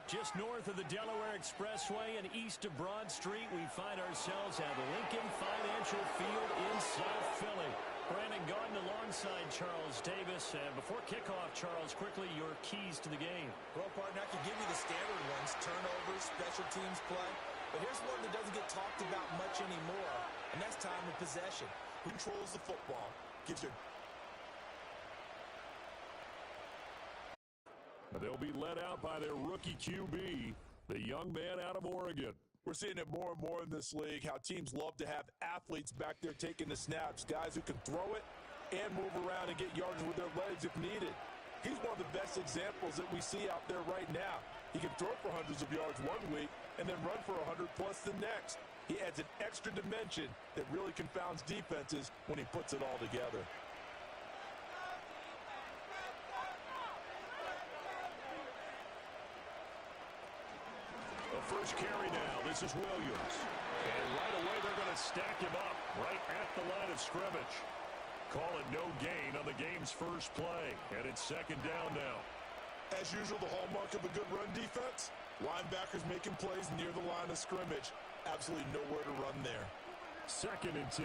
Just north of the Delaware Expressway and east of Broad Street, we find ourselves at Lincoln Financial Field in South Philly. Brandon Gaudin alongside Charles Davis. And before kickoff, Charles, quickly your keys to the game.
Well, partner, I can give you the standard ones, turnovers, special teams play. But here's one that doesn't get talked about much anymore, and that's time of possession. Who controls the football? Gives you...
They'll be led out by their rookie QB, the young man out of Oregon.
We're seeing it more and more in this league, how teams love to have athletes back there taking the snaps, guys who can throw it and move around and get yards with their legs if needed. He's one of the best examples that we see out there right now. He can throw for hundreds of yards one week and then run for 100+ the next. He adds an extra dimension that really confounds defenses when he puts it all together.
First carry now. This is Williams. And right away, they're going to stack him up right at the line of scrimmage. Call it no gain on the game's first play. And it's second down now.
As usual, the hallmark of a good run defense, linebackers making plays near the line of scrimmage. Absolutely nowhere to run there.
Second and 10.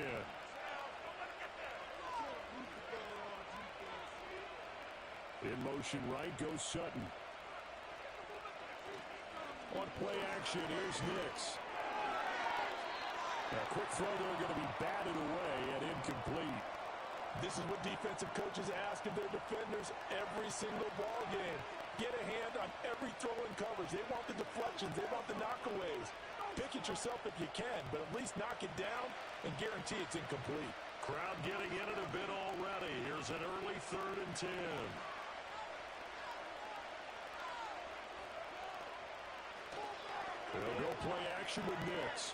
In motion right goes Sutton. On play action, here's Nix. A quick throw there, going to be batted away and incomplete.
This is what defensive coaches ask of their defenders every single ball game. Get a hand on every throw in coverage. They want the deflections. They want the knockaways. Pick it yourself if you can, but at least knock it down and guarantee it's incomplete.
Crowd getting in it a bit already. Here's an early 3rd and 10. They'll go play action with Nix.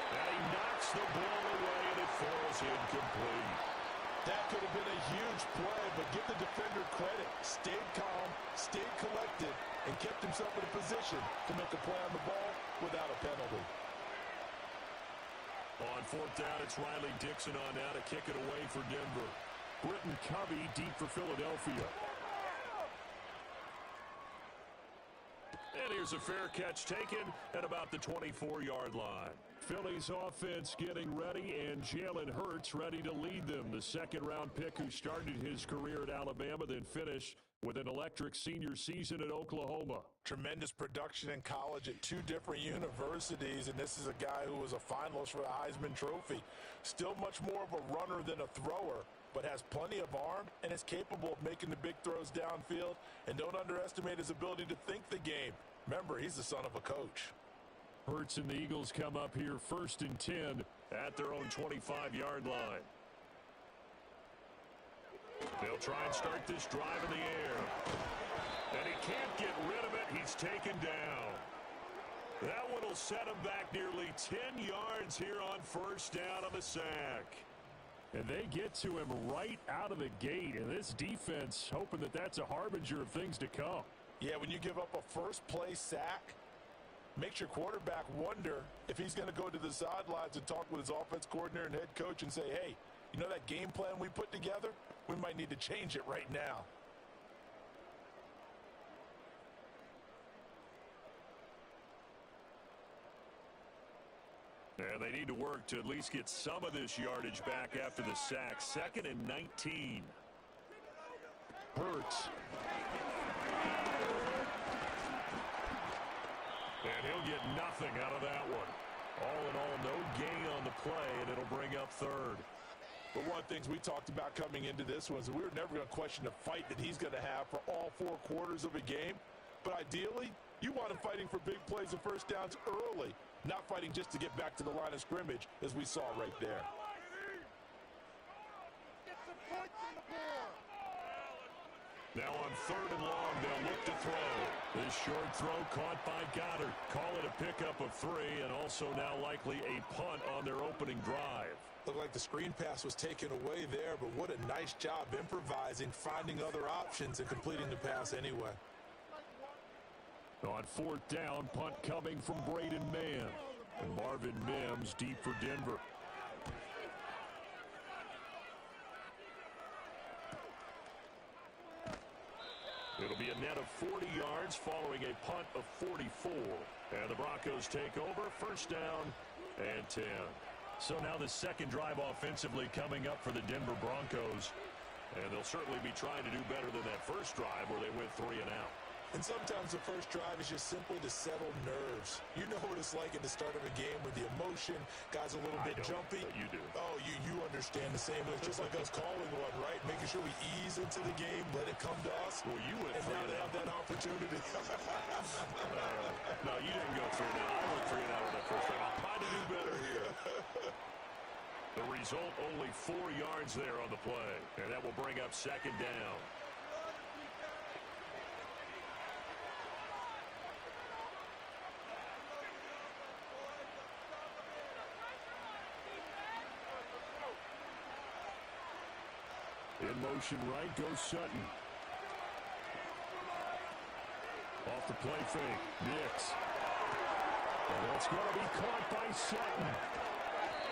And he knocks the ball away, and it falls incomplete.
That could have been a huge play, but give the defender credit. Stayed calm, stayed collected, and kept himself in a position to make a play on the ball without a penalty.
On 4th down, it's Riley Dixon on now to kick it away for Denver. Britton Covey deep for Philadelphia. And here's a fair catch taken at about the 24-yard line. Philly's offense getting ready, and Jalen Hurts ready to lead them. The second-round pick who started his career at Alabama, then finished with an electric senior season at Oklahoma.
Tremendous production in college at 2 different universities, and this is a guy who was a finalist for the Heisman Trophy. Still much more of a runner than a thrower, but has plenty of arm and is capable of making the big throws downfield. And don't underestimate his ability to think the game. Remember, he's the son of a coach.
Hurts and the Eagles come up here 1st and 10 at their own 25-yard line. They'll try and start this drive in the air. And he can't get rid of it. He's taken down. That one will set him back nearly 10 yards here on 1st down on the sack. And they get to him right out of the gate. And this defense hoping that that's a harbinger of things to come.
Yeah, when you give up a first-play sack, makes your quarterback wonder if he's going to go to the sidelines and talk with his offense coordinator and head coach and say, hey, you know that game plan we put together? We might need to change it right now.
And they need to work to at least get some of this yardage back after the sack. 2nd and 19. Hurts. And he'll get nothing out of that one. All in all, no gain on the play, and it'll bring up 3rd.
But one of the things we talked about coming into this was that we were never going to question the fight that he's going to have for all 4 quarters of a game. But ideally, you want him fighting for big plays and first downs early, not fighting just to get back to the line of scrimmage, as we saw right there.
Now on 3rd and long, they'll look to throw. This short throw caught by Goddard. Call it a pickup of 3, and also now likely a punt on their opening drive.
Looked like the screen pass was taken away there, but what a nice job improvising, finding other options, and completing the pass anyway.
On fourth down, punt coming from Braden Mann. And Marvin Mims deep for Denver. It'll be a net of 40 yards following a punt of 44. And the Broncos take over, first down and 10. So now the second drive offensively coming up for the Denver Broncos. And they'll certainly be trying to do better than that first drive where they went 3 and out.
And sometimes the first drive is just simply to settle nerves. You know what it's like at the start of a game with the emotion. Guys a little bit jumpy.
But you do.
Oh, you understand the same way. It's just like us calling one, right? Making sure we ease into the game, let it come to us.
Well, you went
and now they have that opportunity.
No, you didn't go 3 and out. I went 3 and out on that first drive. I'll try to do better here. The result, only 4 yards there on the play. And that will bring up second down. In motion right goes Sutton. Off the play fake. Nix. And that's going to be caught by Sutton.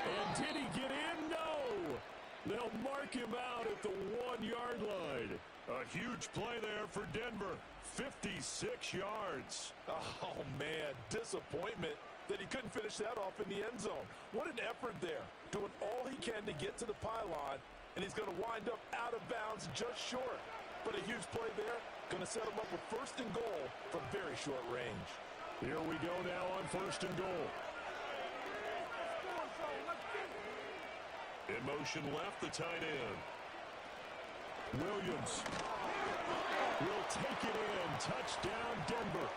And did he get in? No. They'll mark him out at the 1-yard line. A huge play there for Denver. 56 yards.
Oh, man. Disappointment that he couldn't finish that off in the end zone. What an effort there. Doing all he can to get to the pylon. And he's going to wind up out of bounds just short. But a huge play there. Going to set him up with first and goal from very short range.
Here we go now on first and goal. In motion left, the tight end. Williams will take it in. Touchdown, Denver.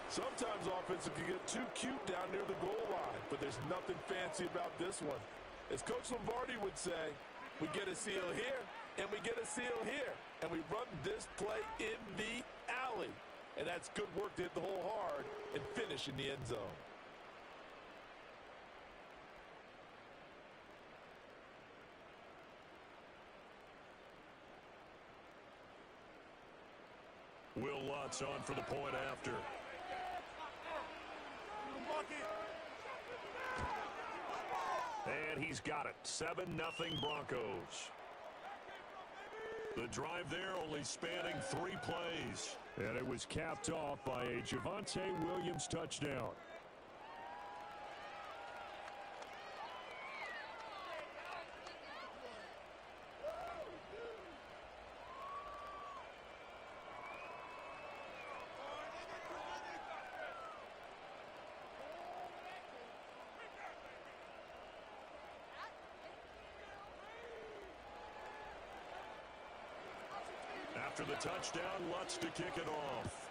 Sometimes offenses can get too cute down near the goal line, but there's nothing fancy about this one. As Coach Lombardi would say, we get a seal here, and we get a seal here, and we run this play in the alley. And that's good work to hit the hole hard and finish in the end zone.
Will Lutz on for the point after. And he's got it. 7-0 Broncos. The drive there only spanning 3 plays. And it was capped off by a Javonte Williams touchdown. After the touchdown, Lutz to kick it off.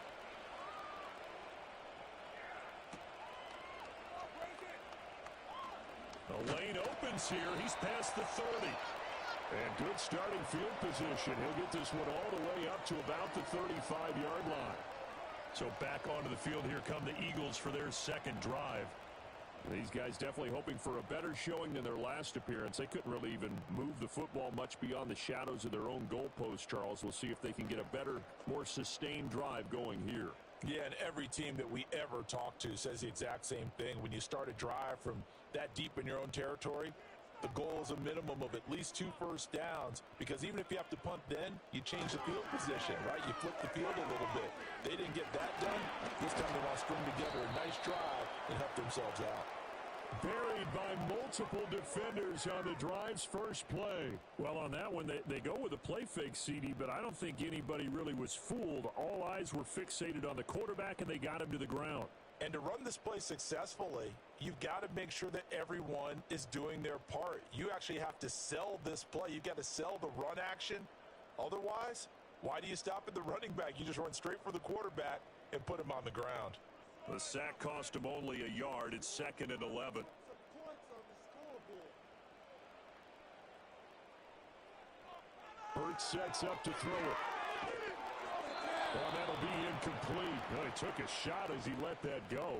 The lane opens here. He's past the 30. And good starting field position. He'll get this one all the way up to about the 35-yard line. So back onto the field, here come the Eagles for their second drive. These guys definitely hoping for a better showing than their last appearance. They couldn't really even move the football much beyond the shadows of their own goalpost, Charles. We'll see if they can get a better, more sustained drive going here.
Yeah, and every team that we ever talk to says the exact same thing. When you start a drive from that deep in your own territory, the goal is a minimum of at least 2 first downs, because even if you have to punt then, you change the field position, right? You flip the field a little bit. They didn't get that done. This time they want to string together a nice drive and help themselves out.
Buried by multiple defenders on the drive's first play. Well, on that one, they go with a play fake, CD, but I don't think anybody really was fooled. All eyes were fixated on the quarterback, and they got him to the ground.
And to run this play successfully, you've got to make sure that everyone is doing their part. You actually have to sell this play. You've got to sell the run action. Otherwise, why do you stop at the running back? You just run straight for the quarterback and put him on the ground.
The sack cost him only a yard. It's 2nd and 11. Hurts sets up to throw it. Oh, that'll be incomplete. Well, he took a shot as he let that go.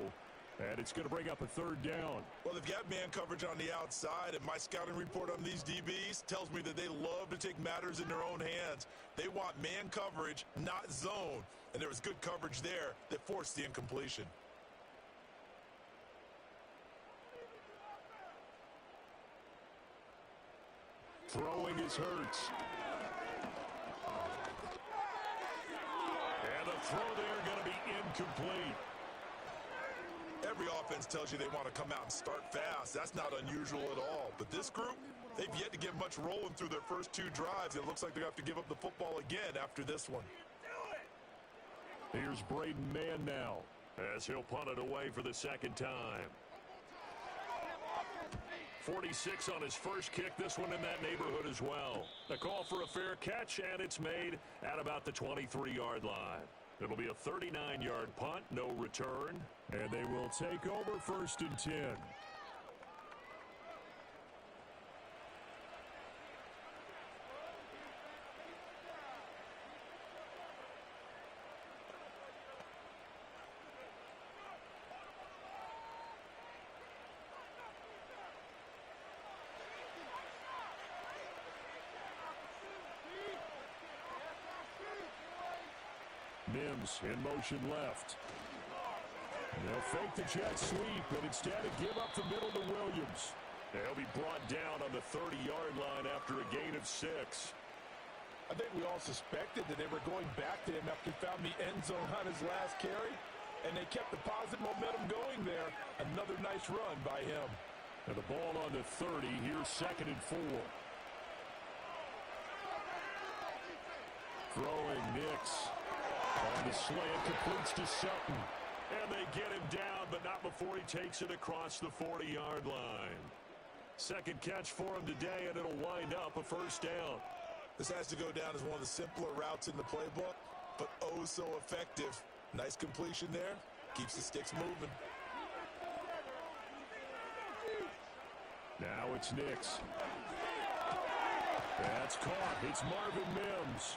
And it's going to bring up a third down.
Well, they've got man coverage on the outside, and my scouting report on these DBs tells me that they love to take matters in their own hands. They want man coverage, not zone. And there was good coverage there that forced the incompletion.
Throwing is Hurts. And the throw there going to be incomplete.
Every offense tells you they want to come out and start fast. That's not unusual at all. But this group, they've yet to get much rolling through their first two drives. It looks like they're going to have to give up the football again after this one.
Here's Braden Mann now, as he'll punt it away for the second time. 46 on his first kick, this one in that neighborhood as well. The call for a fair catch, and it's made at about the 23-yard line. It'll be a 39-yard punt, no return, and they will take over 1st and 10. Mims in motion left. They'll fake the jet sweep, but instead give up the middle to Williams. They'll be brought down on the 30-yard line after a gain of 6.
I think we all suspected that they were going back to him after he found the end zone on his last carry, and they kept the positive momentum going there. Another nice run by him.
And the ball on the 30, here's 2nd and 4. Throwing Nix. On the slant, completes to Sutton. And they get him down, but not before he takes it across the 40-yard line. Second catch for him today, and it'll wind up a 1st down.
This has to go down as one of the simpler routes in the playbook, but oh so effective. Nice completion there. Keeps the sticks moving.
Now it's Nix. That's caught. It's Marvin Mims.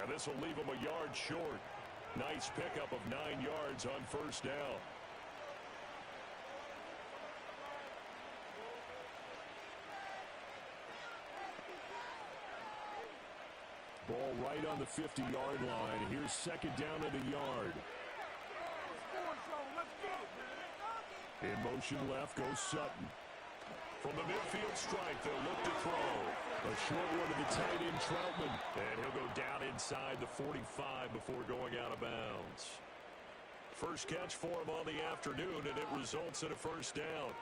And this will leave him a yard short. Nice pickup of 9 yards on 1st down. Ball right on the 50-yard line. Here's 2nd down at a yard. In motion left goes Sutton. From the midfield strike, they'll look to throw. A short one to the tight end, Troutman. And he'll go down inside the 45 before going out of bounds. First catch for him on the afternoon, and it results in a 1st down.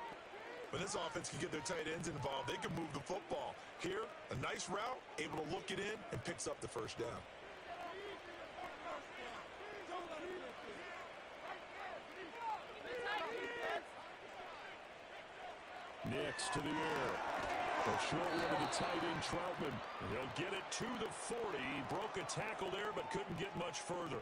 When this offense can get their tight ends involved, they can move the football. Here, a nice route, able to look it in, and picks up the 1st down.
Nix to the air. A short one to the tight end, Troutman. And he'll get it to the 40. He broke a tackle there, but couldn't get much further.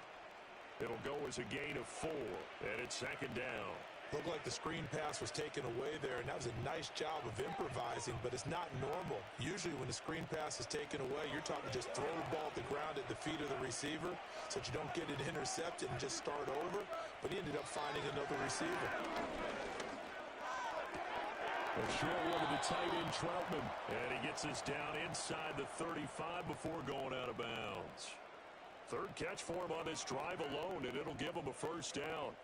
It'll go as a gain of 4, and it's 2nd down.
Looked like the screen pass was taken away there, and that was a nice job of improvising, but it's not normal. Usually when the screen pass is taken away, you're talking just throw the ball at the ground at the feet of the receiver so that you don't get it intercepted and just start over, but he ended up finding another receiver.
A short one to the tight end, Troutman. And he gets us down inside the 35 before going out of bounds. Third catch for him on this drive alone, and it'll give him a 1st down.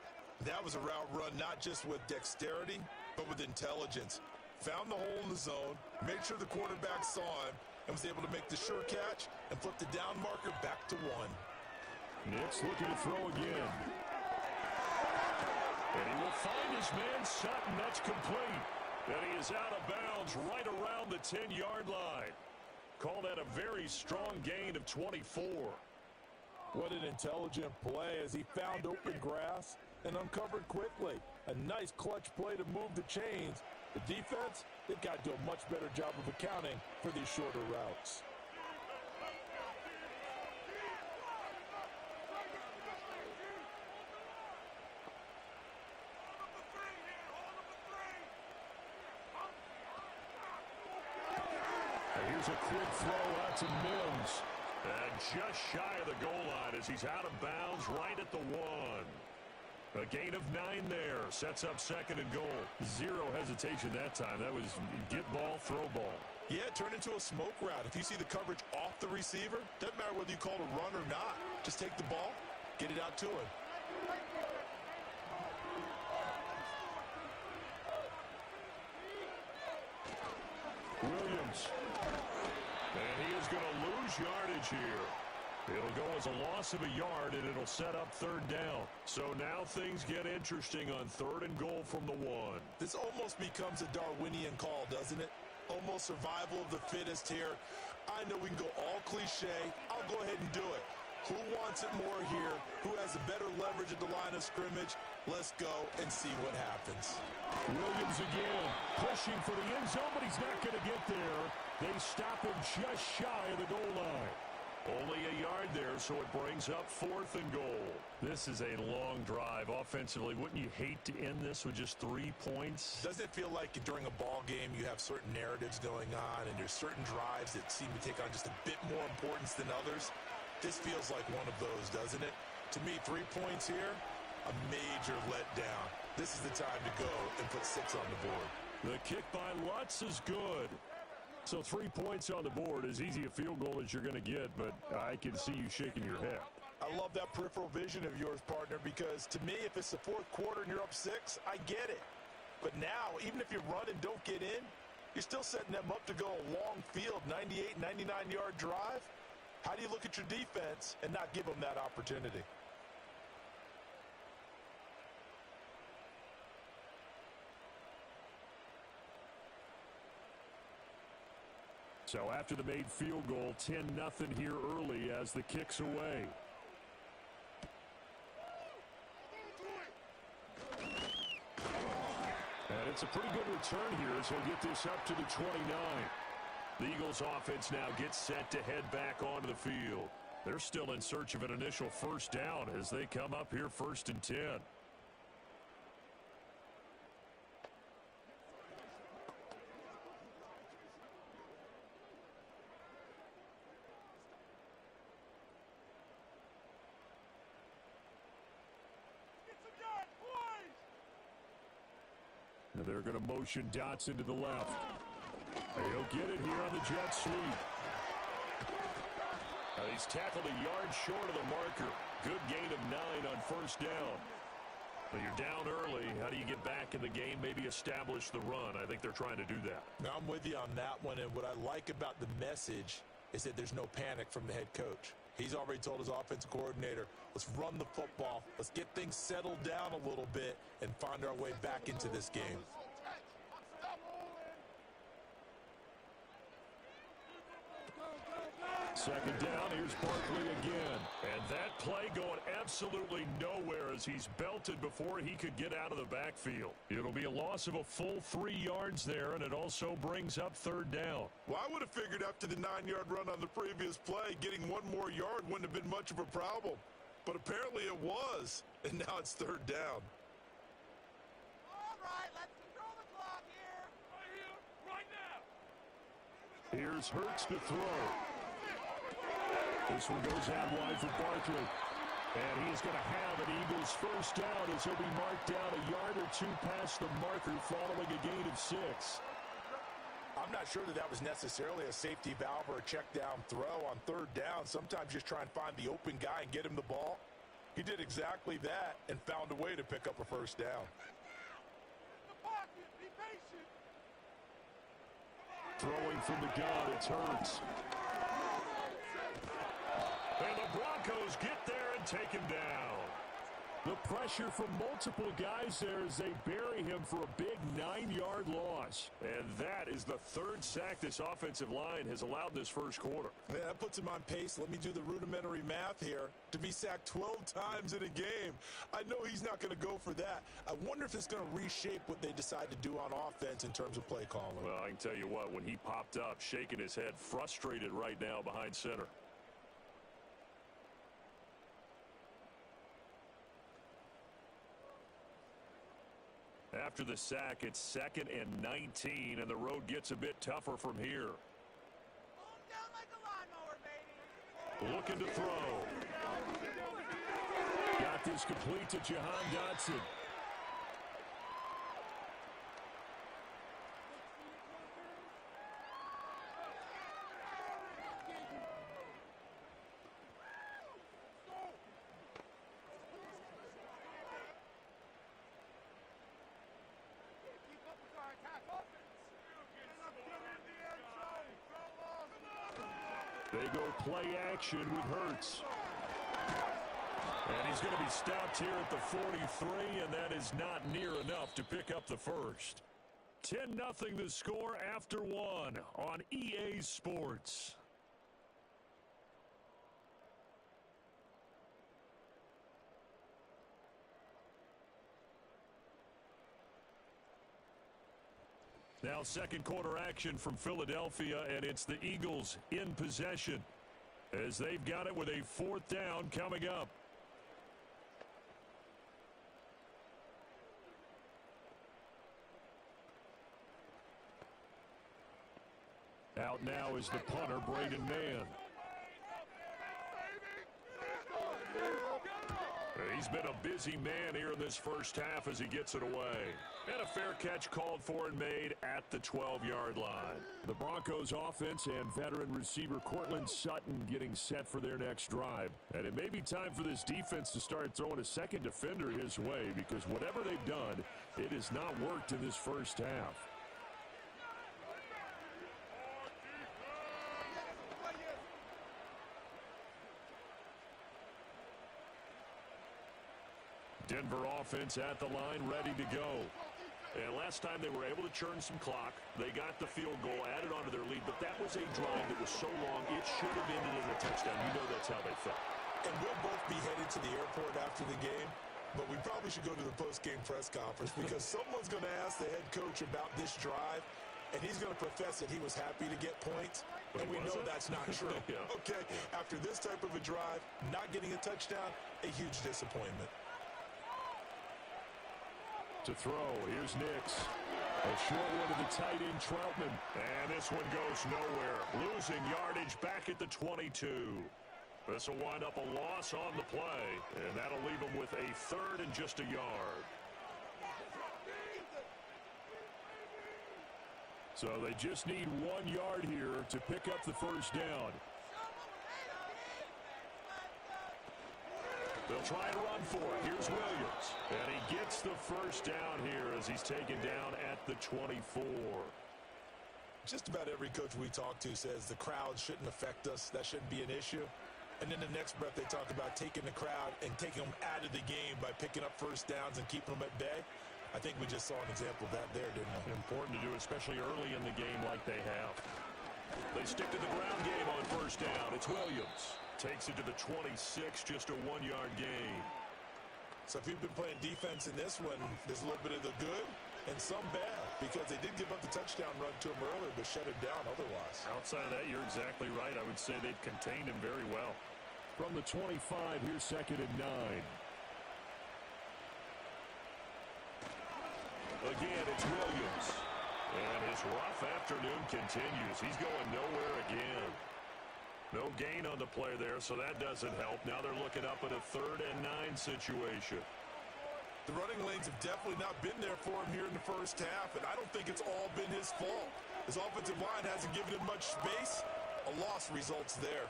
That was a route run not just with dexterity, but with intelligence. Found the hole in the zone, made sure the quarterback saw him, and was able to make the sure catch and flip the down marker back to 1.
Nix looking to throw again. And he will find his man Sutton. That's complete. And he is out of bounds right around the 10-yard line. Call that a very strong gain of 24.
What an intelligent play as he found open grass and uncovered quickly. A nice clutch play to move the chains. The defense, they've got to do a much better job of accounting for these shorter routes.
Here's a quick throw out to Mims. And just shy of the goal line as he's out of bounds right at the 1. A gain of 9 there. Sets up second and goal. Zero hesitation that time. That was get ball, throw ball.
Yeah, turn into a smoke route. If you see the coverage off the receiver, doesn't matter whether you call it a run or not. Just take the ball, get it out to him.
Williams. And he is going to lose yardage here. It'll go as a loss of a yard, and it'll set up third down. So now things get interesting on third and goal from the 1.
This almost becomes a Darwinian call, doesn't it? Almost survival of the fittest here. I know we can go all cliche. I'll go ahead and do it. Who wants it more here? Who has a better leverage at the line of scrimmage? Let's go and see what happens.
Williams again, pushing for the end zone, but he's not going to get there. They stop him just shy of the goal line. Only a yard there, so it brings up fourth and goal. This is a long drive offensively. Wouldn't you hate to end this with just 3 points?
Doesn't it feel like during a ball game you have certain narratives going on and there's certain drives that seem to take on just a bit more importance than others? This feels like one of those, doesn't it? To me, 3 points here, a major letdown. This is the time to go and put 6 on the board.
The kick by Lutz is good. So 3 points on the board, as easy a field goal as you're going to get, but I can see you shaking your head.
I love that peripheral vision of yours, partner, because to me, if it's the fourth quarter and you're up 6, I get it. But now, even if you run and don't get in, you're still setting them up to go a long field, 98, 99-yard drive. How do you look at your defense and not give them that opportunity?
So after the made field goal, 10-0 here early as the kick's away. And it's a pretty good return here as he'll get this up to the 29. The Eagles offense now gets set to head back onto the field. They're still in search of an initial first down as they come up here 1st and 10. And they're going to motion Dotson to the left. He'll get it here on the jet sweep. He's tackled a yard short of the marker. Good gain of 9 on first down. But you're down early. How do you get back in the game? Maybe establish the run. I think they're trying to do that.
Now, I'm with you on that one. And what I like about the message is that there's no panic from the head coach. He's already told his offensive coordinator, let's run the football. Let's get things settled down a little bit and find our way back into this game.
Second down, here's Barkley again. And that play going absolutely nowhere as he's belted before he could get out of the backfield. It'll be a loss of a full 3 yards there, and it also brings up third down.
Well, I would have figured after the 9-yard run on the previous play, getting 1 more yard wouldn't have been much of a problem. But apparently it was, and now it's third down.
All right, let's control the clock here. Right here, right now.
Here's Hurts to throw. This one goes out wide for Barkley. And he's going to have an Eagles first down as he'll be marked down a yard or 2 past the marker following a gain of 6.
I'm not sure that was necessarily a safety valve or a check down throw on third down. Sometimes just try and find the open guy and get him the ball. He did exactly that and found a way to pick up a first down.
The pocket, be patient.
Throwing from the gun, it's Hurts. And the Broncos get there and take him down. The pressure from multiple guys there as they bury him for a big 9-yard loss. And that is the 3rd sack this offensive line has allowed this first quarter.
Yeah, that puts him on pace. Let me do the rudimentary math here. To be sacked 12 times in a game, I know he's not going to go for that. I wonder if it's going to reshape what they decide to do on offense in terms of play calling.
Well, I can tell you what, when he popped up, shaking his head, frustrated right now behind center. After the sack, it's 2nd and 19, and the road gets a bit tougher from here.
Down like a lawnmower, baby.
Looking to throw. Got this complete to Jahan Dotson. They go play action with Hurts. And he's going to be stopped here at the 43, and that is not near enough to pick up the first. 10-0 the score after one on EA Sports. Now second quarter action from Philadelphia, and it's the Eagles in possession as they've got it with a fourth down coming up. Out now is the punter, Braden Mann. He's been a busy man here in this first half as he gets it away. And a fair catch called for and made at the 12-yard line. The Broncos offense and veteran receiver Cortland Sutton getting set for their next drive. And it may be time for this defense to start throwing a second defender his way, because whatever they've done, it has not worked in this first half. Denver offense at the line, ready to go. And last time they were able to churn some clock. They got the field goal added onto their lead, but that was a drive that was so long it should have ended in a touchdown. You know that's how they felt.
And we'll both be headed to the airport after the game, but we probably should go to the post-game press conference because someone's going to ask the head coach about this drive, and he's going to profess that he was happy to get points, and we know that's not true.
Yeah.
Okay, after this type of a drive, not getting a touchdown, a huge disappointment.
To throw, here's Nix. A short one to the tight end, Troutman. And this one goes nowhere. Losing yardage back at the 22. This will wind up a loss on the play, and that'll leave them with a third and just a yard. So they just need 1 yard here to pick up the first down. They'll try and run for it. Here's Williams. And he gets the first down here as he's taken down at the 24.
Just about every coach we talk to says the crowd shouldn't affect us. That shouldn't be an issue. And then the next breath they talk about taking the crowd and taking them out of the game by picking up first downs and keeping them at bay. I think we just saw an example of that there, didn't we?
Important to do, especially early in the game like they have. They stick to the ground game on first down. It's Williams. Takes it to the 26, just a 1 yard gain.
So if you've been playing defense in this one, there's a little bit of the good and some bad, because they did give up the touchdown run to him earlier, but shut it down otherwise.
Outside of that, you're exactly right. I would say they've contained him very well. From the 25, here's second and 9. Again, it's Williams. And his rough afternoon continues. He's going nowhere again. No gain on the play there, so that doesn't help. Now they're looking up at a 3rd and 9 situation.
The running lanes have definitely not been there for him here in the first half, and I don't think it's all been his fault. His offensive line hasn't given him much space. A loss results there.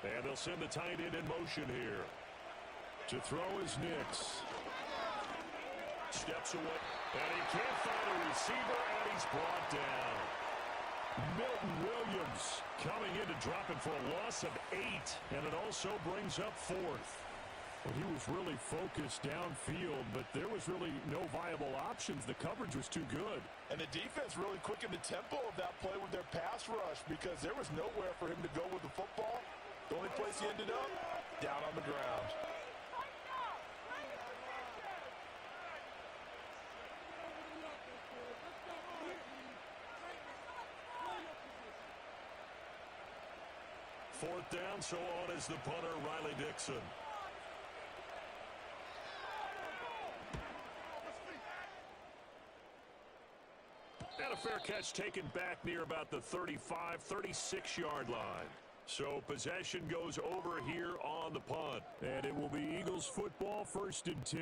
And they'll send the tight end in motion here. To throw is Nix. Steps away, and he can't find a receiver, and he's brought down. Milton Williams coming in to drop it for a loss of 8, and it also brings up 4th. Well, he was really focused downfield, but there was really no viable options. The coverage was too good.
And the defense really quickened the tempo of that play with their pass rush, because there was nowhere for him to go with the football. The only place he ended up, down on the ground.
Fourth down, so on is the punter, Riley Dixon. And a fair catch taken back near about the 35, 36-yard line. So possession goes over here on the punt. And it will be Eagles football, 1st and 10.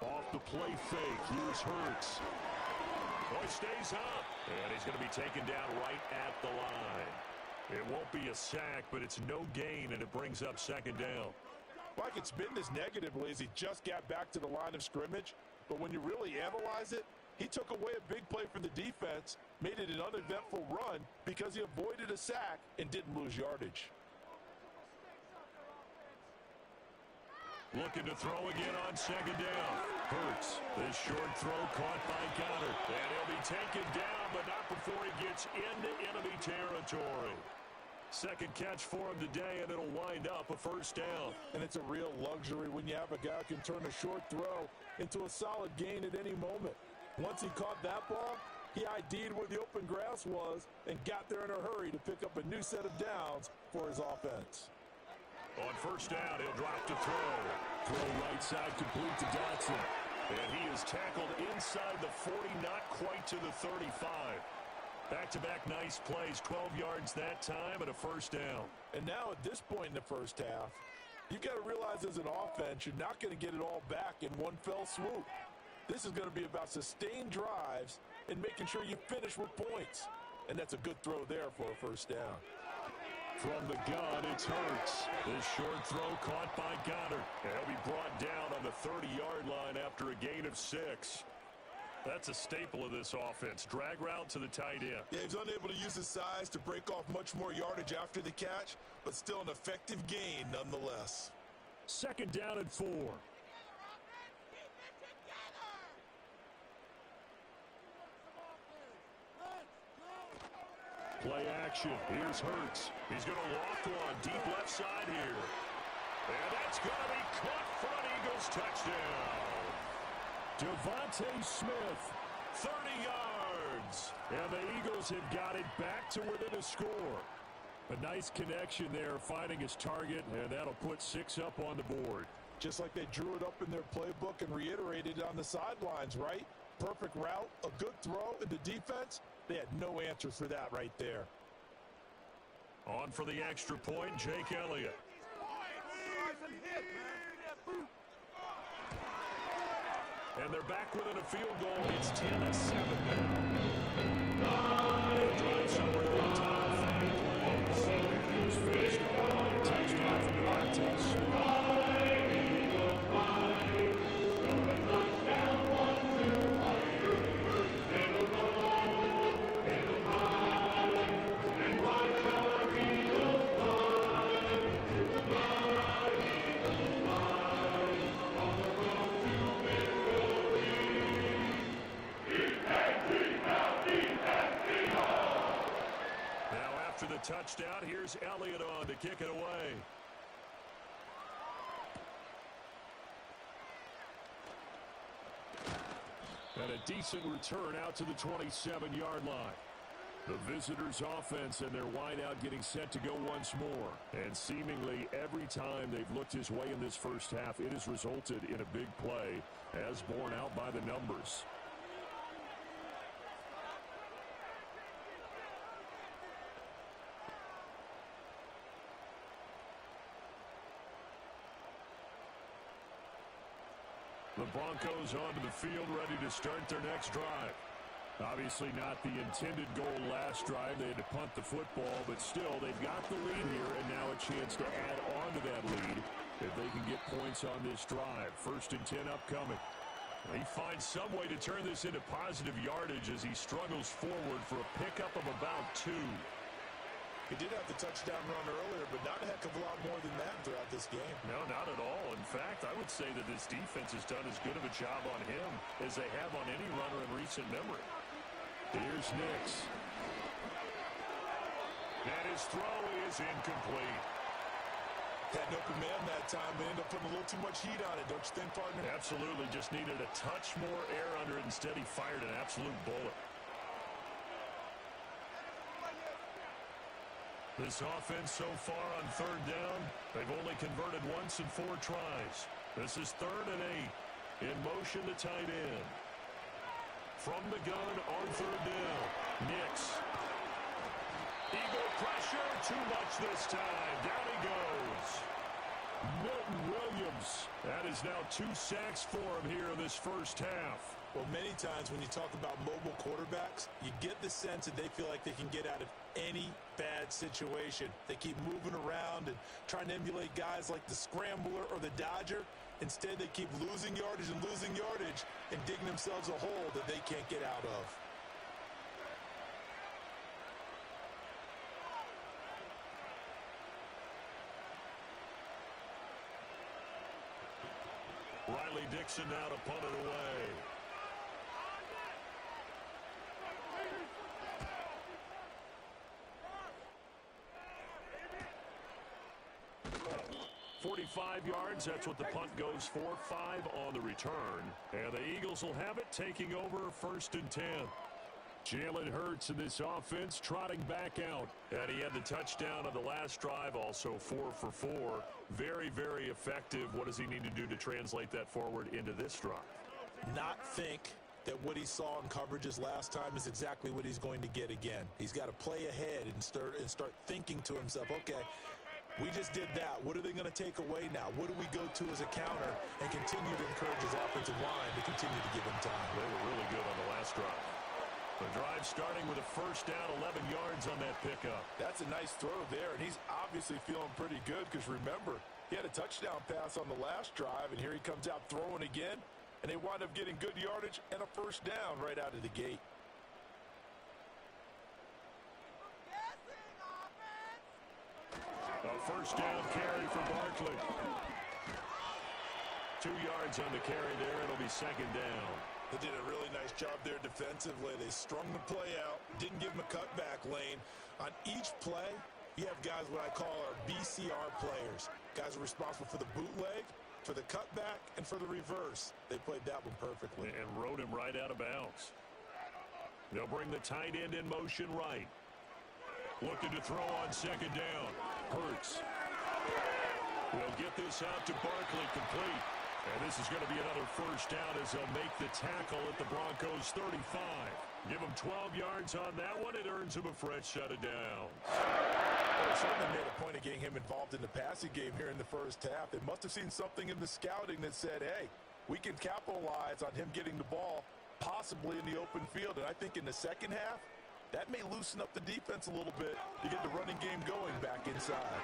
Off the play fake, here's Hurts. Oh, he stays up, and he's going to be taken down right at the line. It won't be a sack, but it's no gain, and it brings up 2nd down.
Well, I could spin this negatively as he just got back to the line of scrimmage, but when you really analyze it, he took away a big play from the defense, made it an uneventful run because he avoided a sack and didn't lose yardage.
Looking to throw again on 2nd down. Hurts. This short throw caught by Goddard. And he'll be taken down, but not before he gets into enemy territory. 2nd catch for him today, and it'll wind up a 1st down.
And it's a real luxury when you have a guy who can turn a short throw into a solid gain at any moment. Once he caught that ball, he ID'd where the open grass was and got there in a hurry to pick up a new set of downs for his offense.
On 1st down, he'll drop to throw. Throw right side complete to Dotson. And he is tackled inside the 40, not quite to the 35. Back-to-back nice plays, 12 yards that time, and a 1st down.
And now at this point in the first half, you've got to realize as an offense, you're not going to get it all back in one fell swoop. This is going to be about sustained drives and making sure you finish with points. And that's a good throw there for a 1st down.
From the gun, it's Hurts. This short throw caught by Goddard. And he'll be brought down on the 30-yard line after a gain of 6. That's a staple of this offense. Drag route to the tight end.
Yeah, he's unable to use his size to break off much more yardage after the catch, but still an effective gain nonetheless.
2nd down and 4. Play action. Here's Hurts. He's going to loft one deep left side here. And that's going to be caught for an Eagles touchdown. Devontae Smith, 30 yards. And the Eagles have got it back to within a score. A nice connection there, finding his target, and that'll put 6 up on the board.
Just like they drew it up in their playbook and reiterated on the sidelines, right? Perfect route, a good throw, and the defense, they had no answer for that right there.
On for the extra point, Jake Elliott. And they're back within a field goal. It's 10-7 now. Drive somewhere in the top 5 plays. He was finished on a touchdown from Devontae Smith. Touchdown. Here's Elliott on to kick it away. And a decent return out to the 27-yard line. The visitors' offense and their wideout getting set to go once more. And seemingly every time they've looked his way in this first half, it has resulted in a big play, as borne out by the numbers. The Broncos onto the field, ready to start their next drive. Obviously not the intended goal last drive. They had to punt the football, but still, they've got the lead here, and now a chance to add on to that lead if they can get points on this drive. 1st and 10 upcoming. He finds some way to turn this into positive yardage as he struggles forward for a pickup of about 2.
He did have the touchdown run earlier, but not a heck of a lot more than that throughout this game.
No, not at all. In fact, I would say that this defense has done as good of a job on him as they have on any runner in recent memory. Here's Nix. And his throw is incomplete.
Had an open man that time. They ended up putting a little too much heat on it, don't you think, partner?
Absolutely. Just needed a touch more air under it. Instead, he fired an absolute bullet. This offense so far on third down, they've only converted once in 4 tries. This is 3rd and 8. In motion to tight end. From the gun on 3rd down. Nix. Eagle pressure. Too much this time. Down he goes. Milton Williams. That is now 2 sacks for him here in this first half.
Well, many times when you talk about mobile quarterbacks, you get the sense that they feel like they can get out of any bad situation. They keep moving around and trying to emulate guys like the Scrambler or the Dodger. Instead, they keep losing yardage and digging themselves a hole that they can't get out of.
Riley Dixon now to punt it away. .45 yards, that's what the punt goes for. 5 on the return. And the Eagles will have it, taking over 1st and 10. Jalen Hurts in this offense trotting back out. And he had the touchdown on the last drive, also 4 for 4. Very, very effective. What does he need to do to translate that forward into this drive?
Not think that what he saw in coverages last time is exactly what he's going to get again. He's got to play ahead and start thinking to himself, okay, we just did that. What are they going to take away now? What do we go to as a counter and continue to encourage his offensive line to continue to give him time?
They were really good on the last drive. The drive starting with a first down, 11 yards on that pickup.
That's a nice throw there, and he's obviously feeling pretty good because, remember, he had a touchdown pass on the last drive, and here he comes out throwing again, and they wind up getting good yardage and a first down right out of the gate.
A first down carry for Barkley. 2 yards on the carry there. It'll be 2nd down.
They did a really nice job there defensively. They strung the play out, didn't give him a cutback lane. On each play, you have guys what I call our BCR players. Guys are responsible for the bootleg, for the cutback, and for the reverse. They played that one perfectly.
And rode him right out of bounds. They'll bring the tight end in motion right. Looking to throw on 2nd down. Hurts. We'll get this out to Barkley, complete. And this is going to be another first down as they'll make the tackle at the Broncos' 35. Give him 12 yards on that one. It earns him a fresh set of downs.
They certainly made a point of getting him involved in the passing game here in the first half. They must have seen something in the scouting that said, hey, we can capitalize on him getting the ball possibly in the open field. And I think in the second half, that may loosen up the defense a little bit to get the running game going back inside.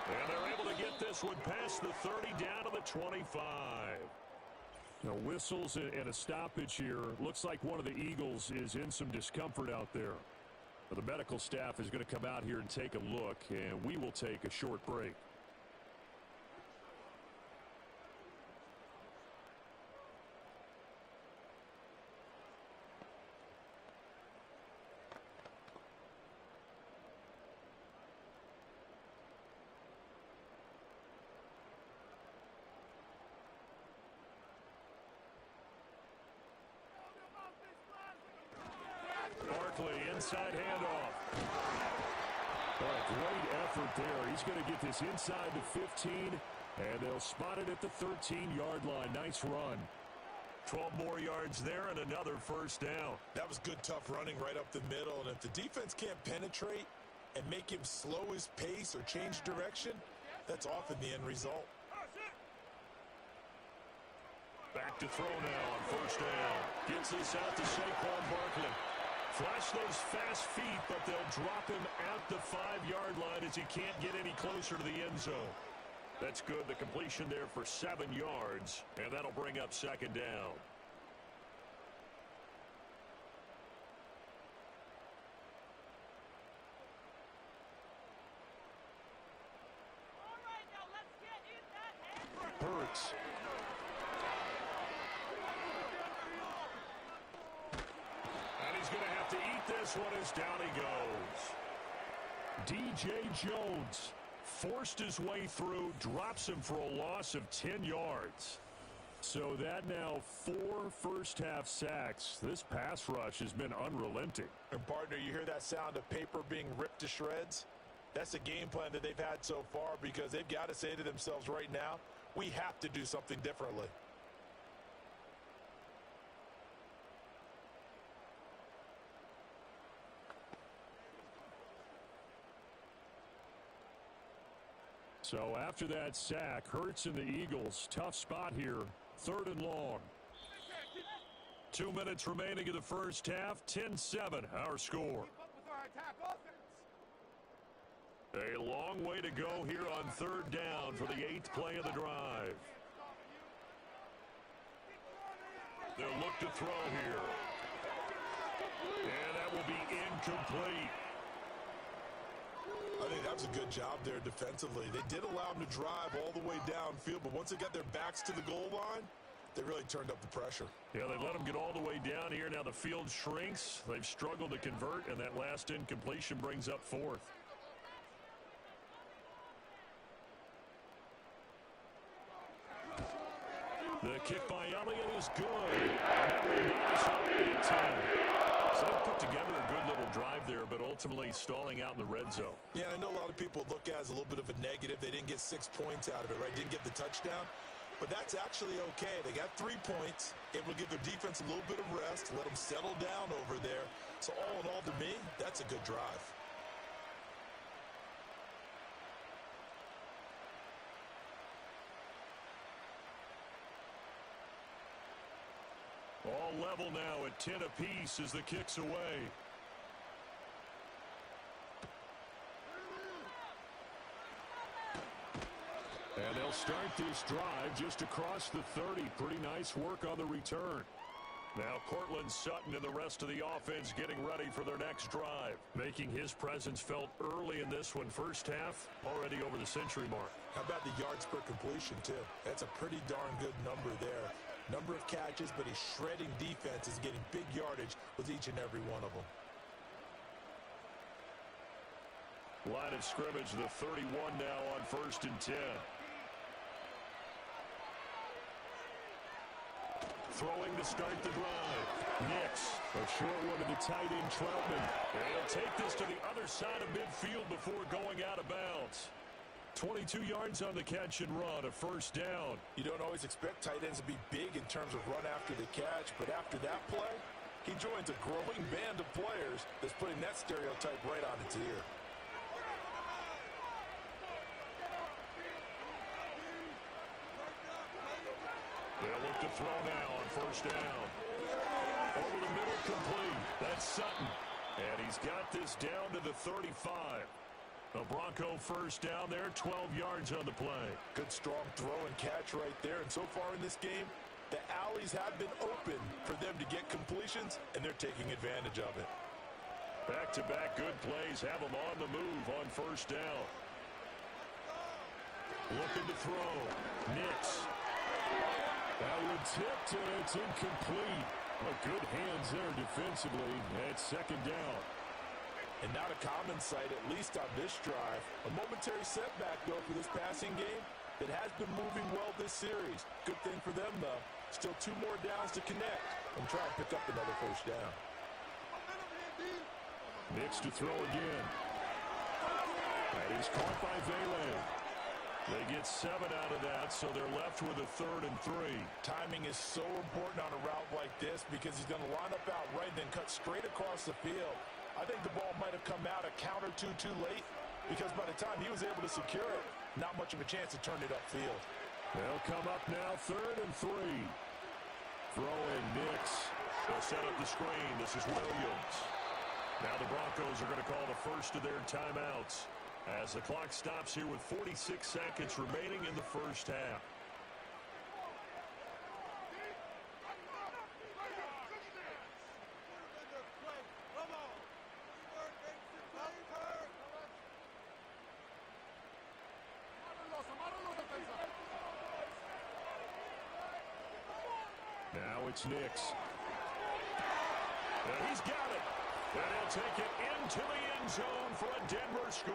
And they're able to get this one past the 30 down to the 25. Now, whistles and a stoppage here. Looks like one of the Eagles is in some discomfort out there. The medical staff is going to come out here and take a look, and we will take a short break. Inside handoff. Oh, great effort there. He's going to get this inside the 15, and they'll spot it at the 13-yard line. Nice run. 12 more yards there and another first down.
That was good, tough running right up the middle. And if the defense can't penetrate and make him slow his pace or change direction, that's often the end result.
Back to throw now on first down. Gets this out to Saquon Barkley. Flash those fast feet, but they'll drop him at the 5-yard line as he can't get any closer to the end zone. That's good. The completion there for 7 yards, and that'll bring up 2nd down.
All right, now let's get in that head.
Hurts. And he's going to have to eat this this one is down he goes. DJ Jones forced his way through, drops him for a loss of 10 yards. So that now 4 first-half sacks. This pass rush has been unrelenting.
And, partner, you hear that sound of paper being ripped to shreds? That's the game plan that they've had so far because they've got to say to themselves right now, we have to do something differently.
So after that sack, Hurts and the Eagles, tough spot here, 3rd and long. 2 minutes remaining in the first half, 10-7 our score. A long way to go here on 3rd down for the 8th play of the drive. They'll look to throw here. And that will be incomplete.
I think that was a good job there defensively. They did allow them to drive all the way downfield, but once they got their backs to the goal line, they really turned up the pressure.
Yeah, they let them get all the way down here. Now the field shrinks. They've struggled to convert, and that last incompletion brings up 4th. The kick by Elliott is good. So they put together a good little drive there, but ultimately stalling out in the red zone.
Yeah, I know a lot of people look at it as a little bit of a negative. They didn't get 6 points out of it, right? Didn't get the touchdown. But that's actually okay. They got 3 points. Able to give their defense a little bit of rest, let them settle down over there. So all in all, to me, that's a good drive.
All level now at 10 apiece as the kick's away. And they'll start this drive just across the 30. Pretty nice work on the return. Now Cortland Sutton and the rest of the offense getting ready for their next drive. Making his presence felt early in this one. First half, already over the century mark.
How about the yards per completion, too? That's a pretty darn good number there. Number of catches, but he's shredding defenses, getting big yardage with each and every one of them.
Line of scrimmage, the 31 now on 1st and 10. Throwing to start the drive. Nix, a short one to the tight end, Troutman. And he'll take this to the other side of midfield before going out of bounds. 22 yards on the catch and run, a 1st down.
You don't always expect tight ends to be big in terms of run after the catch, but after that play, he joins a growing band of players that's putting that stereotype right on its ear.
They'll look to throw now on 1st down. Over the middle, complete. That's Sutton. And he's got this down to the 35. A Bronco 1st down there, 12 yards on the play.
Good strong throw and catch right there. And so far in this game, the alleys have been open for them to get completions, and they're taking advantage of it.
Back-to-back good plays have them on the move on 1st down. Looking to throw. Nix. That would tip to it's incomplete. Well, good hands there defensively at 2nd down.
And not a common sight, at least on this drive. A momentary setback, though, for this passing game that has been moving well this series. Good thing for them, though. Still 2 more downs to connect and try and pick up another 1st down.
Nix to throw again. That is caught by Vele. They get 7 out of that, so they're left with a 3rd and 3.
Timing is so important on a route like this because he's going to line up out right and then cut straight across the field. I think the ball might have come out a count or two too late because by the time he was able to secure it, not much of a chance to turn it upfield.
They'll come up now 3rd and 3. Throwing Nix. They'll set up the screen. This is Williams. Now the Broncos are going to call the first of their timeouts as the clock stops here with 46 seconds remaining in the first half. Now it's Nix. And he's got it. And he'll take it into the end zone for a Denver score.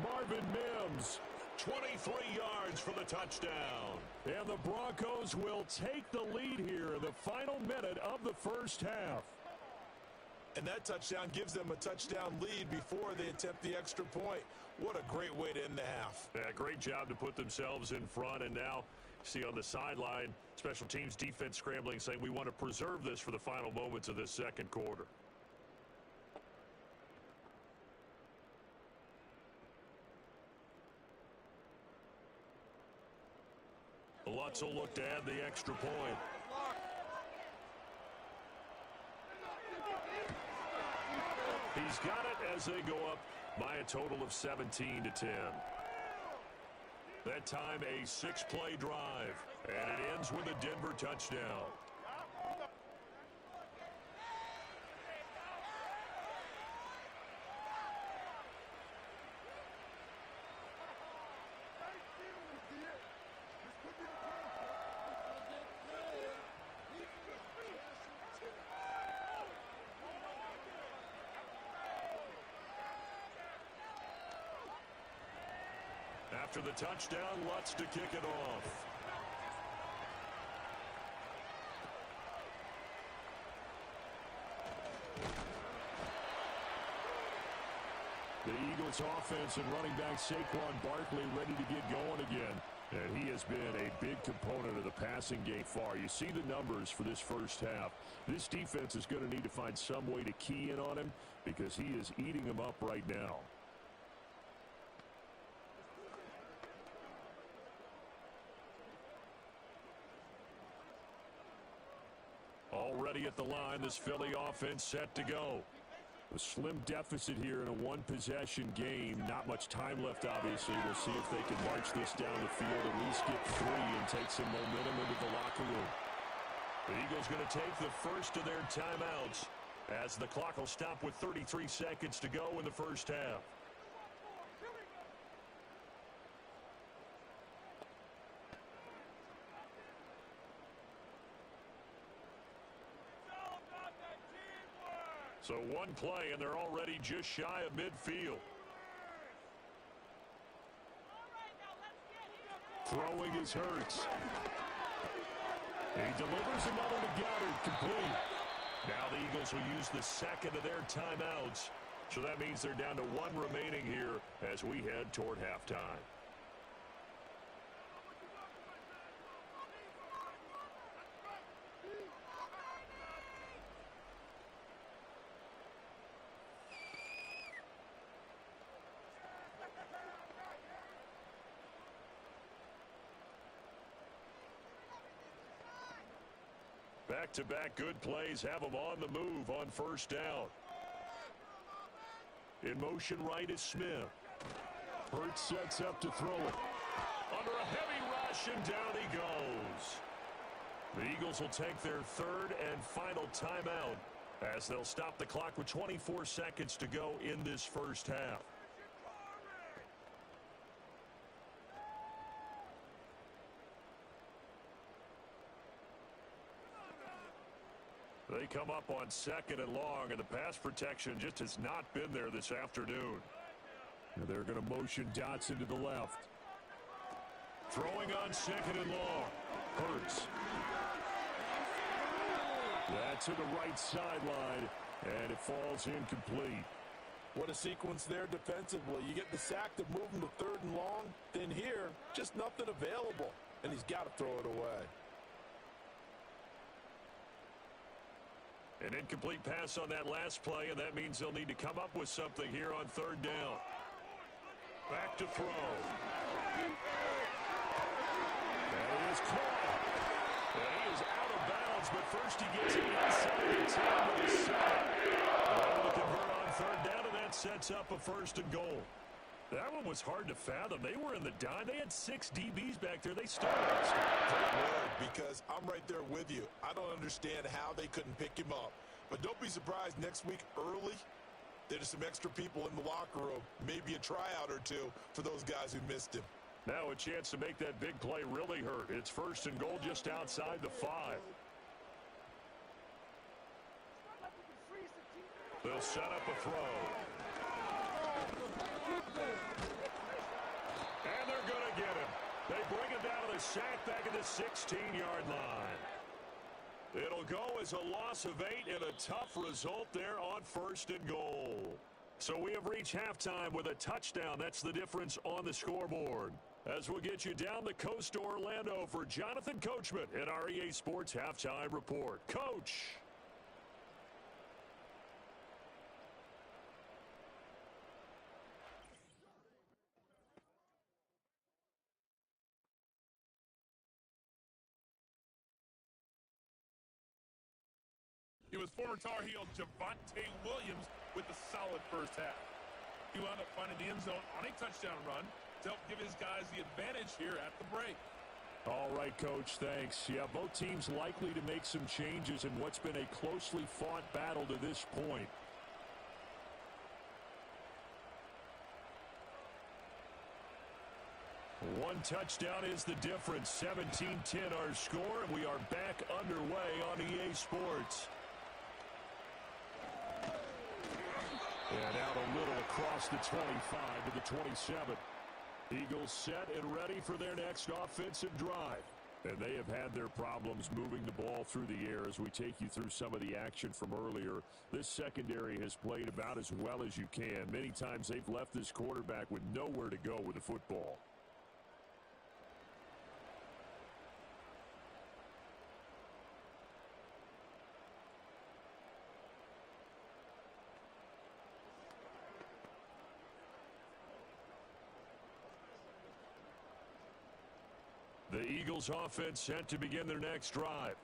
Marvin Mims, 23 yards for the touchdown. And the Broncos will take the lead here in the final minute of the first half.
And that touchdown gives them a touchdown lead before they attempt the extra point. What a great way to end the half.
Yeah, great job to put themselves in front. And now, see on the sideline, special teams defense scrambling, saying we want to preserve this for the final moments of this second quarter. Lutz will look to add the extra point. He's got it as they go up by a total of 17-10. That time a 6-play drive, and it ends with a Denver touchdown. After the touchdown, Lutz to kick it off. The Eagles offense and running back Saquon Barkley ready to get going again. And he has been a big component of the passing game far. You see the numbers for this first half. This defense is going to need to find some way to key in on him because he is eating them up right now. Already at the line, this Philly offense set to go. A slim deficit here in a one-possession game. Not much time left, obviously. We'll see if they can march this down the field, at least get 3 and take some momentum into the locker room. The Eagles going to take the first of their timeouts as the clock will stop with 33 seconds to go in the first half. So one play, and they're already just shy of midfield. Throwing is Hurts. He delivers another to Goddard, complete. Now the Eagles will use the second of their timeouts. So that means they're down to 1 remaining here as we head toward halftime. Back-to-back good plays have them on the move on first down. In motion right is Smith. Hurts sets up to throw it. Under a heavy rush, and down he goes. The Eagles will take their third and final timeout as they'll stop the clock with 24 seconds to go in this first half. They come up on 2nd and long, and the pass protection just has not been there this afternoon. And they're going to motion Dotson to the left. Throwing on 2nd and long. Hurts. That's to the right sideline, and it falls incomplete.
What a sequence there defensively. You get the sack to move him to 3rd and long. Then here, just nothing available, and he's got to throw it away.
An incomplete pass on that last play, and that means they'll need to come up with something here on 3rd down. Back to throw. And he is caught. And he is out of bounds, but first he gets it inside the 10 with a sack. Able to convert on 3rd down, and that sets up a 1st and goal. That one was hard to fathom. They were in the dime. They had 6 DBs back there. They started.
Great word, because I'm right there with you. I don't understand how they couldn't pick him up. But don't be surprised next week early, there's some extra people in the locker room. Maybe a tryout or 2 for those guys who missed him.
Now a chance to make that big play really hurt. It's 1st and goal just outside the 5. They'll set up a throw. And they're going to get him. They bring him down to the sack back at the 16-yard line. It'll go as a loss of 8 and a tough result there on 1st and goal. So we have reached halftime with a touchdown. That's the difference on the scoreboard. As we'll get you down the coast to Orlando for Jonathan Coachman at our EA Sports Halftime Report. Coach.
It was former Tar Heel Javonte Williams with a solid first half. He wound up finding the end zone on a touchdown run to help give his guys the advantage here at the break.
All right, Coach, thanks. Yeah, both teams likely to make some changes in what's been a closely fought battle to this point. One touchdown is the difference. 17-10 our score, and we are back underway on EA Sports. And out a little across the 25 to the 27. Eagles set and ready for their next offensive drive. And they have had their problems moving the ball through the air as we take you through some of the action from earlier. This secondary has played about as well as you can. Many times they've left this quarterback with nowhere to go with the football. The Eagles offense set to begin their next drive.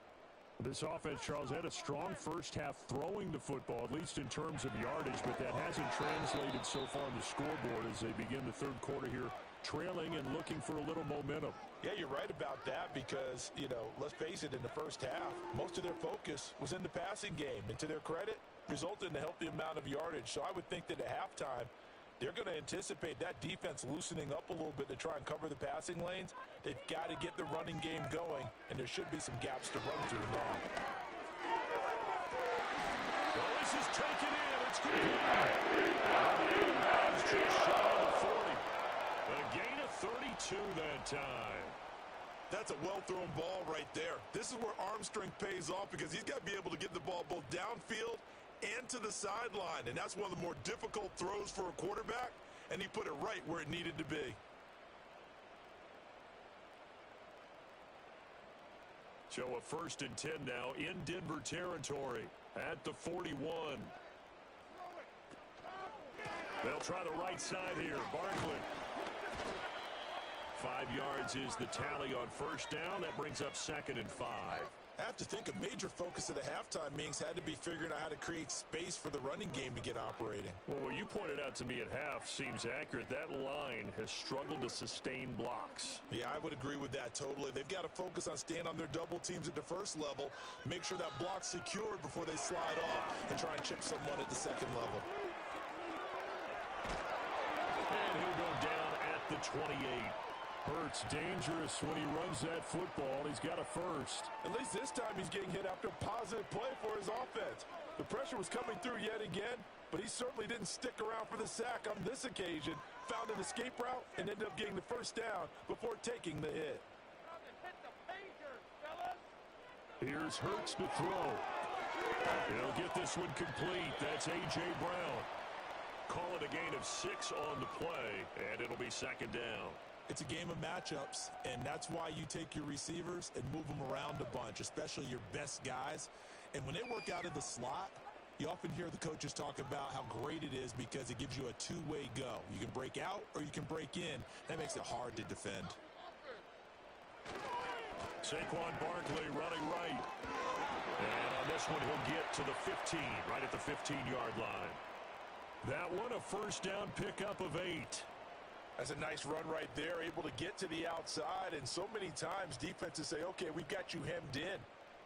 This offense, Charles, had a strong first half throwing the football, at least in terms of yardage, but that hasn't translated so far on the scoreboard as they begin the third quarter here, trailing and looking for a little momentum.
Yeah, you're right about that because, let's face it, in the first half, most of their focus was in the passing game. And to their credit, resulted in a healthy amount of yardage. So I would think that at halftime, they're going to anticipate that defense loosening up a little bit to try and cover the passing lanes. They've got to get the running game going, and there should be some gaps to run through now.
Well, this is taken in. It's good. It's just shy of 40. A gain of 32 that time.
That's a well-thrown ball right there. This is where arm strength pays off because he's got to be able to get the ball both downfield and to the sideline, and that's one of the more difficult throws for a quarterback, and he put it right where it needed to be.
So a 1st and 10 now in Denver territory at the 41. They'll try the right side here. Barkley. 5 yards is the tally on first down. That brings up 2nd and 5.
I have to think a major focus of the halftime meetings had to be figuring out how to create space for the running game to get operating.
Well, what you pointed out to me at half seems accurate. That line has struggled to sustain blocks.
Yeah, I would agree with that totally. They've got to focus on staying on their double teams at the first level, make sure that block's secured before they slide off and try and chip someone at the second level.
And he'll go down at the 28. Hurts dangerous when he runs that football. He's got a first.
At least this time he's getting hit after a positive play for his offense. The pressure was coming through yet again, but he certainly didn't stick around for the sack on this occasion. Found an escape route and ended up getting the first down before taking the hit.
Here's Hurts to throw. He'll get this one complete. That's A.J. Brown. Call it a gain of 6 on the play, and it'll be 2nd down.
It's a game of matchups, and that's why you take your receivers and move them around a bunch, especially your best guys. And when they work out in the slot, you often hear the coaches talk about how great it is because it gives you a two-way go. You can break out or you can break in. That makes it hard to defend.
Saquon Barkley running right. And on this one, he'll get to the 15, right at the 15-yard line. That one, a first down pickup of 8.
That's a nice run right there, able to get to the outside. And so many times defenses say, okay, we've got you hemmed in.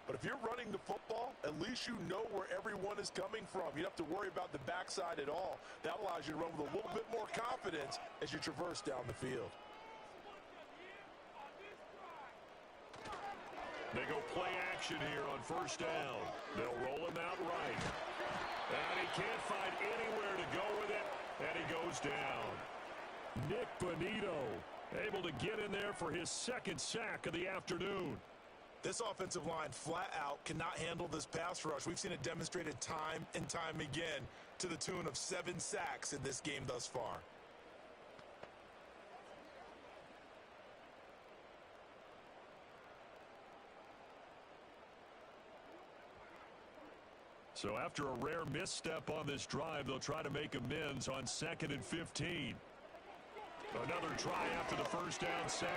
But if you're running the football, at least you know where everyone is coming from. You don't have to worry about the backside at all. That allows you to run with a little bit more confidence as you traverse down the field.
They go play action here on first down. They'll roll him out right. And he can't find anywhere to go with it, and he goes down. Nick Bonito able to get in there for his second sack of the afternoon.
This offensive line flat out cannot handle this pass rush. We've seen it demonstrated time and time again to the tune of 7 sacks in this game thus far.
So after a rare misstep on this drive, they'll try to make amends on 2nd and 15. Another try after the first down sack.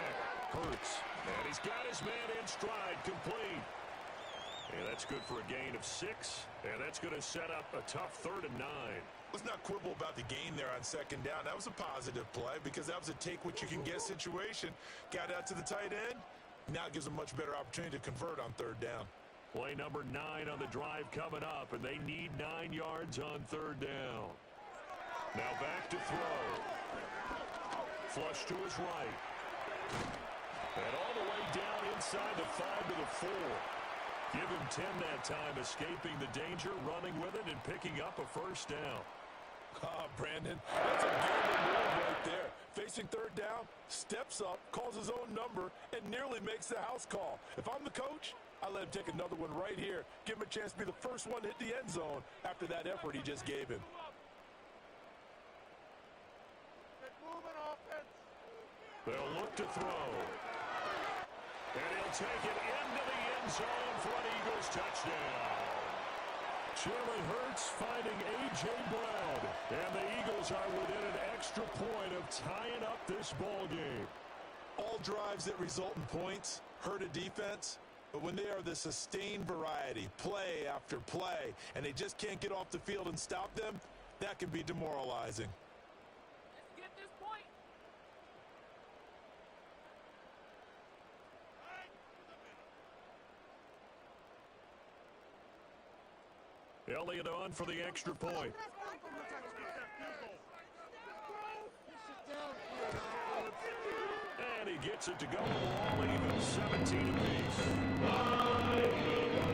Hurts. And he's got his man in stride, complete. And that's good for a gain of 6. And that's going to set up a tough 3rd and 9.
Let's not quibble about the gain there on 2nd down. That was a positive play because that was a take-what-you-can-get situation. Got out to the tight end. Now it gives a much better opportunity to convert on 3rd down.
Play number 9 on the drive coming up, and they need 9 yards on 3rd down. Now back to throw. Flush to his right. And all the way down inside the 5 to the 4. Give him 10 that time, escaping the danger, running with it, and picking up a first down.
Brandon, that's a gamble move right there. Facing 3rd down, steps up, calls his own number, and nearly makes the house call. If I'm the coach, I let him take another one right here. Give him a chance to be the first one to hit the end zone after that effort he just gave him.
They'll look to throw. And he'll take it into the end zone for an Eagles touchdown. Jalen Hurts finding A.J. Brown. And the Eagles are within an extra point of tying up this ball game.
All drives that result in points hurt a defense. But when they are the sustained variety, play after play, and they just can't get off the field and stop them, that can be demoralizing.
Let's get this point.
Elliott on for the extra point. And he gets it to go all even, 17 apiece.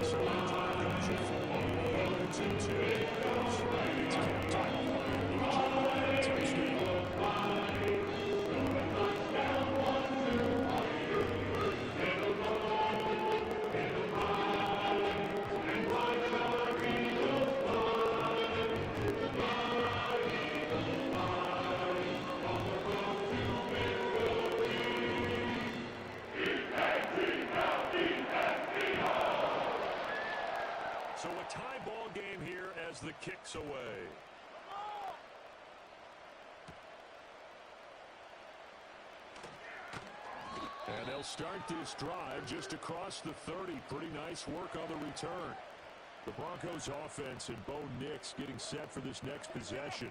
So the drive goes for 4 yards and 2. It's kept on touchdown. So a tie ball game here as the kick's away. And they'll start this drive just across the 30. Pretty nice work on the return. The Broncos offense and Bo Nix getting set for this next possession.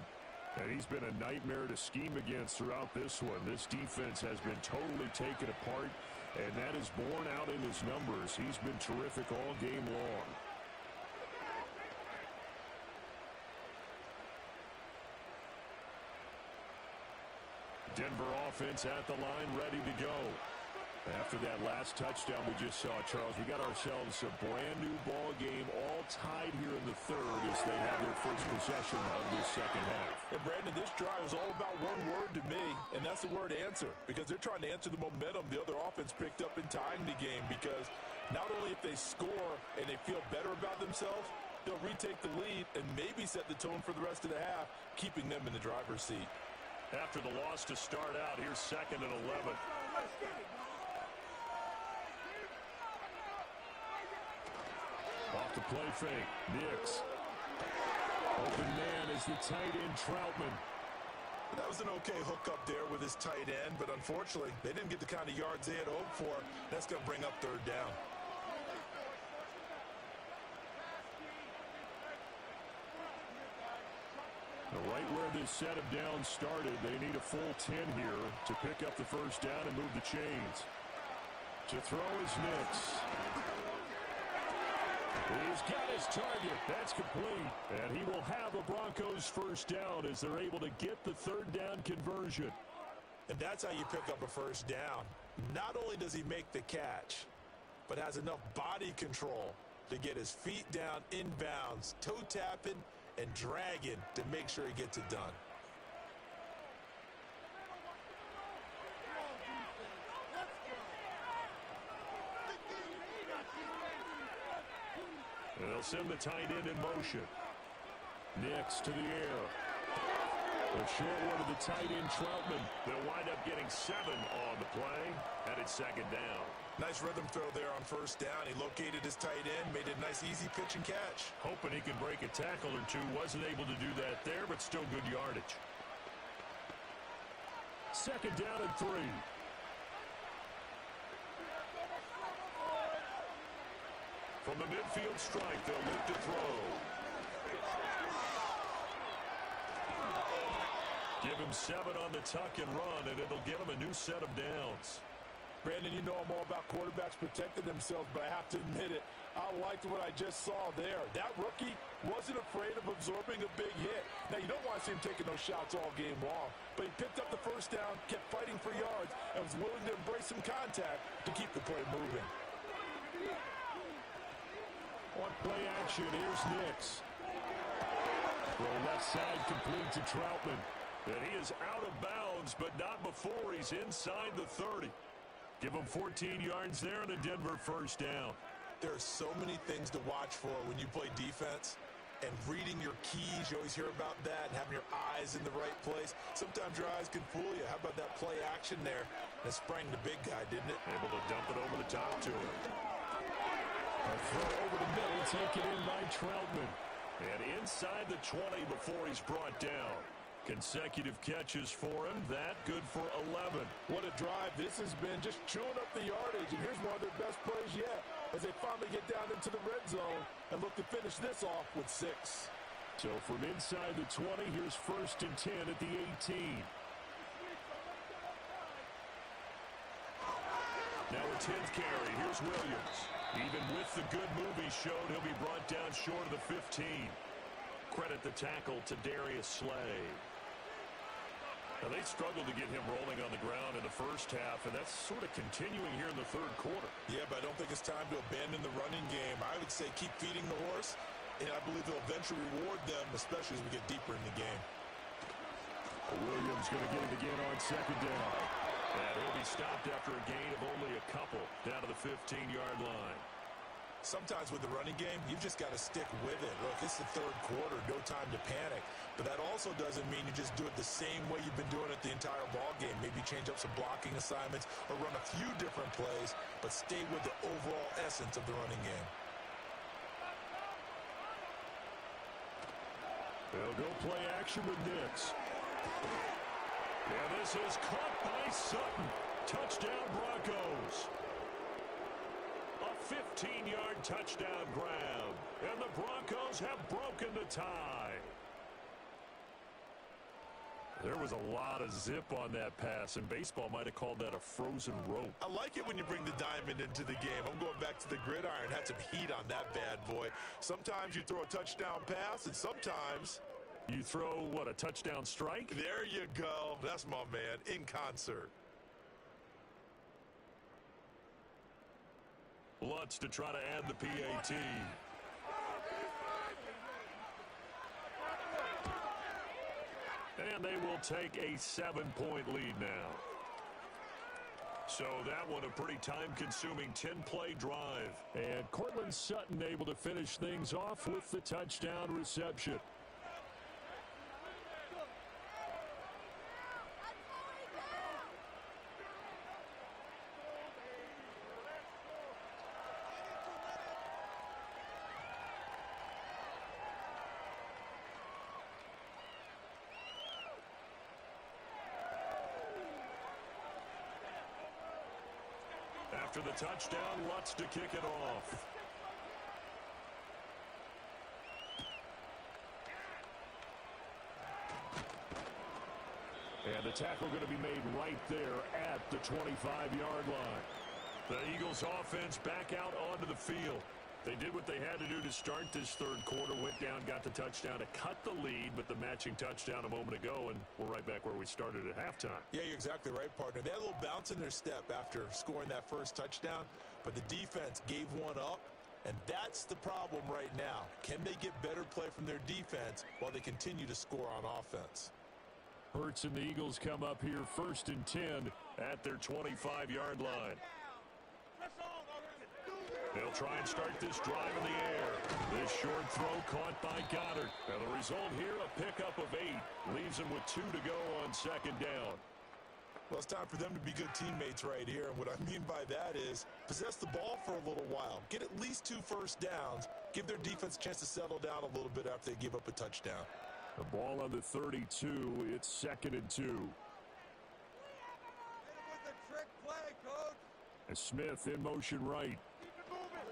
And he's been a nightmare to scheme against throughout this one. This defense has been totally taken apart, and that is borne out in his numbers. He's been terrific all game long. Denver offense at the line, ready to go. After that last touchdown we just saw, Charles, we got ourselves a brand-new ball game, all tied here in the 3rd as they have their first possession of this 2nd half.
And, Brandon, this drive is all about one word to me, and that's the word answer, because they're trying to answer the momentum the other offense picked up in tying the game, because not only if they score and they feel better about themselves, they'll retake the lead and maybe set the tone for the rest of the half, keeping them in the driver's seat.
After the loss to start out, here's 2nd and 11. Off the play fake, Nix. Open man is the tight end, Troutman.
That was an okay hookup there with his tight end, but unfortunately, they didn't get the kind of yards they had hoped for. That's going to bring up 3rd down.
Right where this set of downs started, they need a full 10 here to pick up the first down and move the chains. To throw is Nix. He's got his target. That's complete. And he will have a Broncos first down as they're able to get the 3rd down conversion.
And that's how you pick up a first down. Not only does he make the catch, but has enough body control to get his feet down inbounds, toe tapping and dragging to make sure he gets it done.
They'll send the tight end in motion. Next to the air. A short one to the tight end, Troutman. They'll wind up getting 7 on the play, and it's second down.
Nice rhythm throw there on first down. He located his tight end, made a nice easy pitch and catch.
Hoping he could break a tackle or two. Wasn't able to do that there, but still good yardage. Second down and 3. From the midfield strike, they'll look to throw. Give him 7 on the tuck and run, and it'll get him a new set of downs.
Brandon, you know I'm all about quarterbacks protecting themselves, but I have to admit it, I liked what I just saw there. That rookie wasn't afraid of absorbing a big hit. Now, you don't want to see him taking those shots all game long, but he picked up the first down, kept fighting for yards, and was willing to embrace some contact to keep the play moving.
On play action, here's Nix. Throw left side complete to Troutman. And he is out of bounds, but not before he's inside the 30. Give him 14 yards there and a Denver first down.
There are so many things to watch for when you play defense. And reading your keys, you always hear about that, and having your eyes in the right place. Sometimes your eyes can fool you. How about that play action there? That sprang the big guy, didn't it?
Able to dump it over the top to him. A throw over the middle, taken in by Troutman. And inside the 20 before he's brought down. Consecutive catches for him. That good for 11.
What a drive this has been, just chewing up the yardage. And here's one of their best plays yet as they finally get down into the red zone and look to finish this off with 6.
So from inside the 20, here's first and 10 at the 18. Now a 10th carry. Here's Williams. Even with the good move he showed, he'll be brought down short of the 15. Credit the tackle to Darius Slay. Now they struggled to get him rolling on the ground in the first half, and that's sort of continuing here in the third quarter.
Yeah, but I don't think it's time to abandon the running game. I would say keep feeding the horse, and I believe they'll eventually reward them, especially as we get deeper in the game.
Williams going to get it again on second down. And he'll be stopped after a gain of only a couple down to the 15-yard line.
Sometimes with the running game, you've just got to stick with it. Look, it's the third quarter, no time to panic. But that also doesn't mean you just do it the same way you've been doing it the entire ball game. Maybe change up some blocking assignments or run a few different plays, but stay with the overall essence of the running game.
They'll go play action with Nix. And this is caught by Sutton. Touchdown Broncos. A 15-yard touchdown grab. And the Broncos have broken the tie. There was a lot of zip on that pass, and baseball might have called that a frozen rope.
I like it when you bring the diamond into the game. I'm going back to the gridiron. Had some heat on that bad boy. Sometimes you throw a touchdown pass, and sometimes
you throw, what, a touchdown strike?
There you go. That's my man, in concert.
Lutz to try to add the PAT. And they will take a 7-point lead now. So that one a pretty time-consuming 10-play drive. And Cortland Sutton able to finish things off with the touchdown reception. After the touchdown, Lutz to kick it off. And the tackle going to be made right there at the 25-yard line. The Eagles offense back out onto the field. They did what they had to do to start this third quarter, went down, got the touchdown to cut the lead, but the matching touchdown a moment ago, and we're right back where we started at halftime.
Yeah, you're exactly right, partner. They had a little bounce in their step after scoring that first touchdown, but the defense gave one up, and that's the problem right now. Can they get better play from their defense while they continue to score on offense?
Hurts and the Eagles come up here 1st and 10 at their 25-yard line. They'll try and start this drive in the air. This short throw caught by Goddard. And the result here, a pickup of 8. Leaves them with 2 to go on 2nd down.
Well, it's time for them to be good teammates right here. And what I mean by that is possess the ball for a little while. Get at least 2 first downs. Give their defense a chance to settle down a little bit after they give up a touchdown.
The ball on the 32. It's 2nd and 2. And Smith in motion right.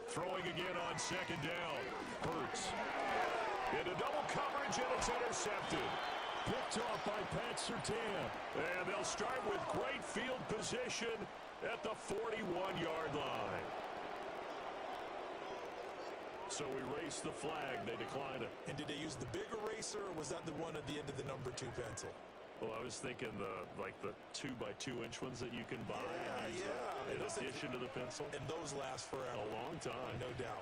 Throwing again on 2nd down. Hurts. Into double coverage, and it's intercepted. Picked off by Pat Surtain. And they'll start with great field position at the 41-yard line. So erase the flag. They decline it.
And did they use the big eraser, or was that the one at the end of the number 2 pencil?
Well, I was thinking the 2x2-inch ones that you can buy.
Yeah.
In addition to the pencil.
And those last forever.
A long time.
No doubt.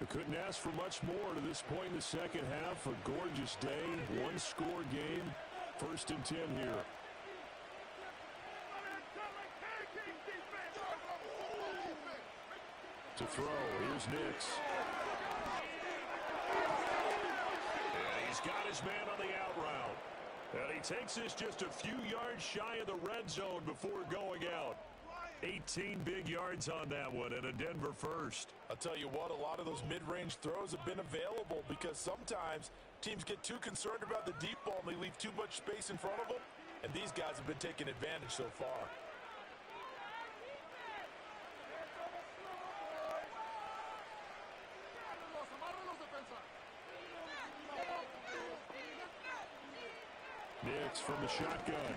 We couldn't ask for much more to this point in the second half. A gorgeous day, 1-score game. 1st and 10 here. To throw, here's Nix. And he's got his man on the out route. And he takes this just a few yards shy of the red zone before going out. 18 big yards on that one, and a Denver first.
I'll tell you what, a lot of those mid-range throws have been available because sometimes teams get too concerned about the deep ball and they leave too much space in front of them, and these guys have been taking advantage so far.
Nix from the shotgun.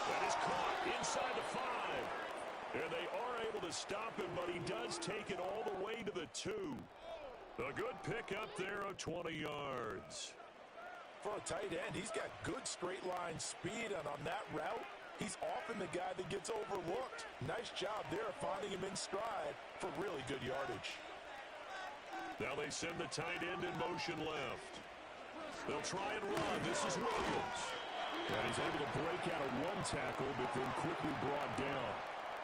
That is caught inside the 5. And they are able to stop him, but he does take it all the way to the 2. A good pickup there of 20 yards.
For a tight end, he's got good straight line speed, and on that route, he's often the guy that gets overlooked. Nice job there finding him in stride for really good yardage.
Now they send the tight end in motion left. They'll try and run. This is Williams. And he's able to break out of 1 tackle, but then quickly brought down.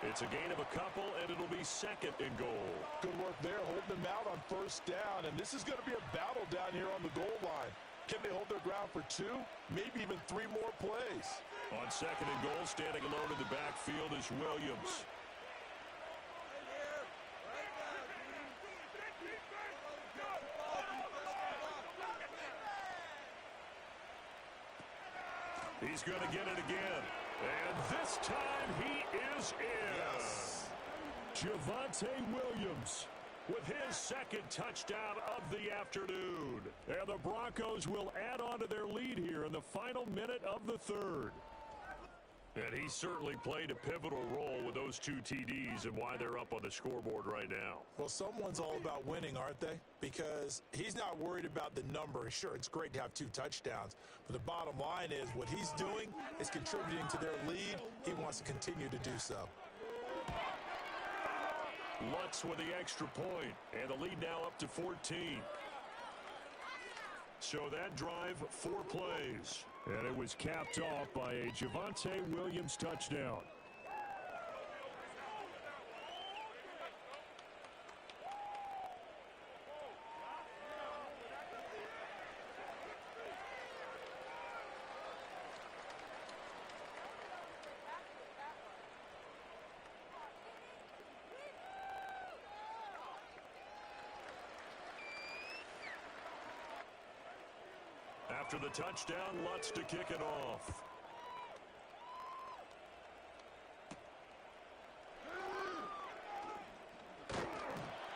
It's a gain of a couple, and it'll be 2nd and goal.
Good work there, holding them out on 1st down, and this is going to be a battle down here on the goal line. Can they hold their ground for 2, maybe even 3 more plays?
On 2nd and goal, standing alone in the backfield is Williams. He's going to get it again. And this time he is in.
Yes.
Javonte Williams with his 2nd touchdown of the afternoon. And the Broncos will add on to their lead here in the final minute of the 3rd. And he certainly played a pivotal role with those 2 TDs and why they're up on the scoreboard right now.
Well, someone's all about winning, aren't they? Because he's not worried about the number. Sure, it's great to have 2 touchdowns. But the bottom line is what he's doing is contributing to their lead. He wants to continue to do so.
Lutz with the extra point, and the lead now up to 14. So that drive, 4 plays. And it was capped off by a Javonte Williams touchdown. After the touchdown, Lutz to kick it off.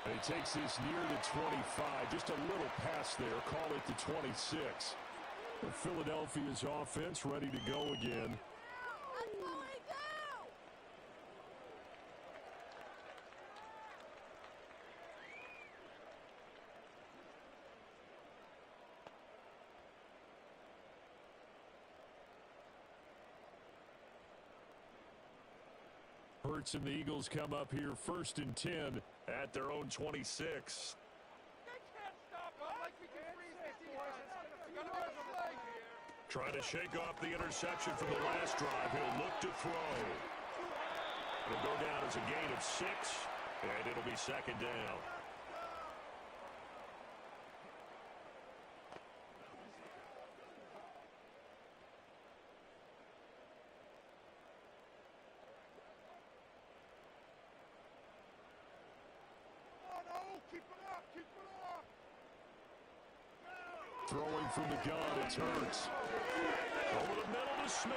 He takes this near the 25. Just a little pass there. Call it the 26. Philadelphia's offense ready to go again. Hurts and the Eagles come up here 1st and 10 at their own 26. Trying to shake off the interception from the last drive. He'll look to throw. It'll go down as a gain of 6, and it'll be 2nd down. Throwing from the gun, it's Hurts. Over the middle to Smith.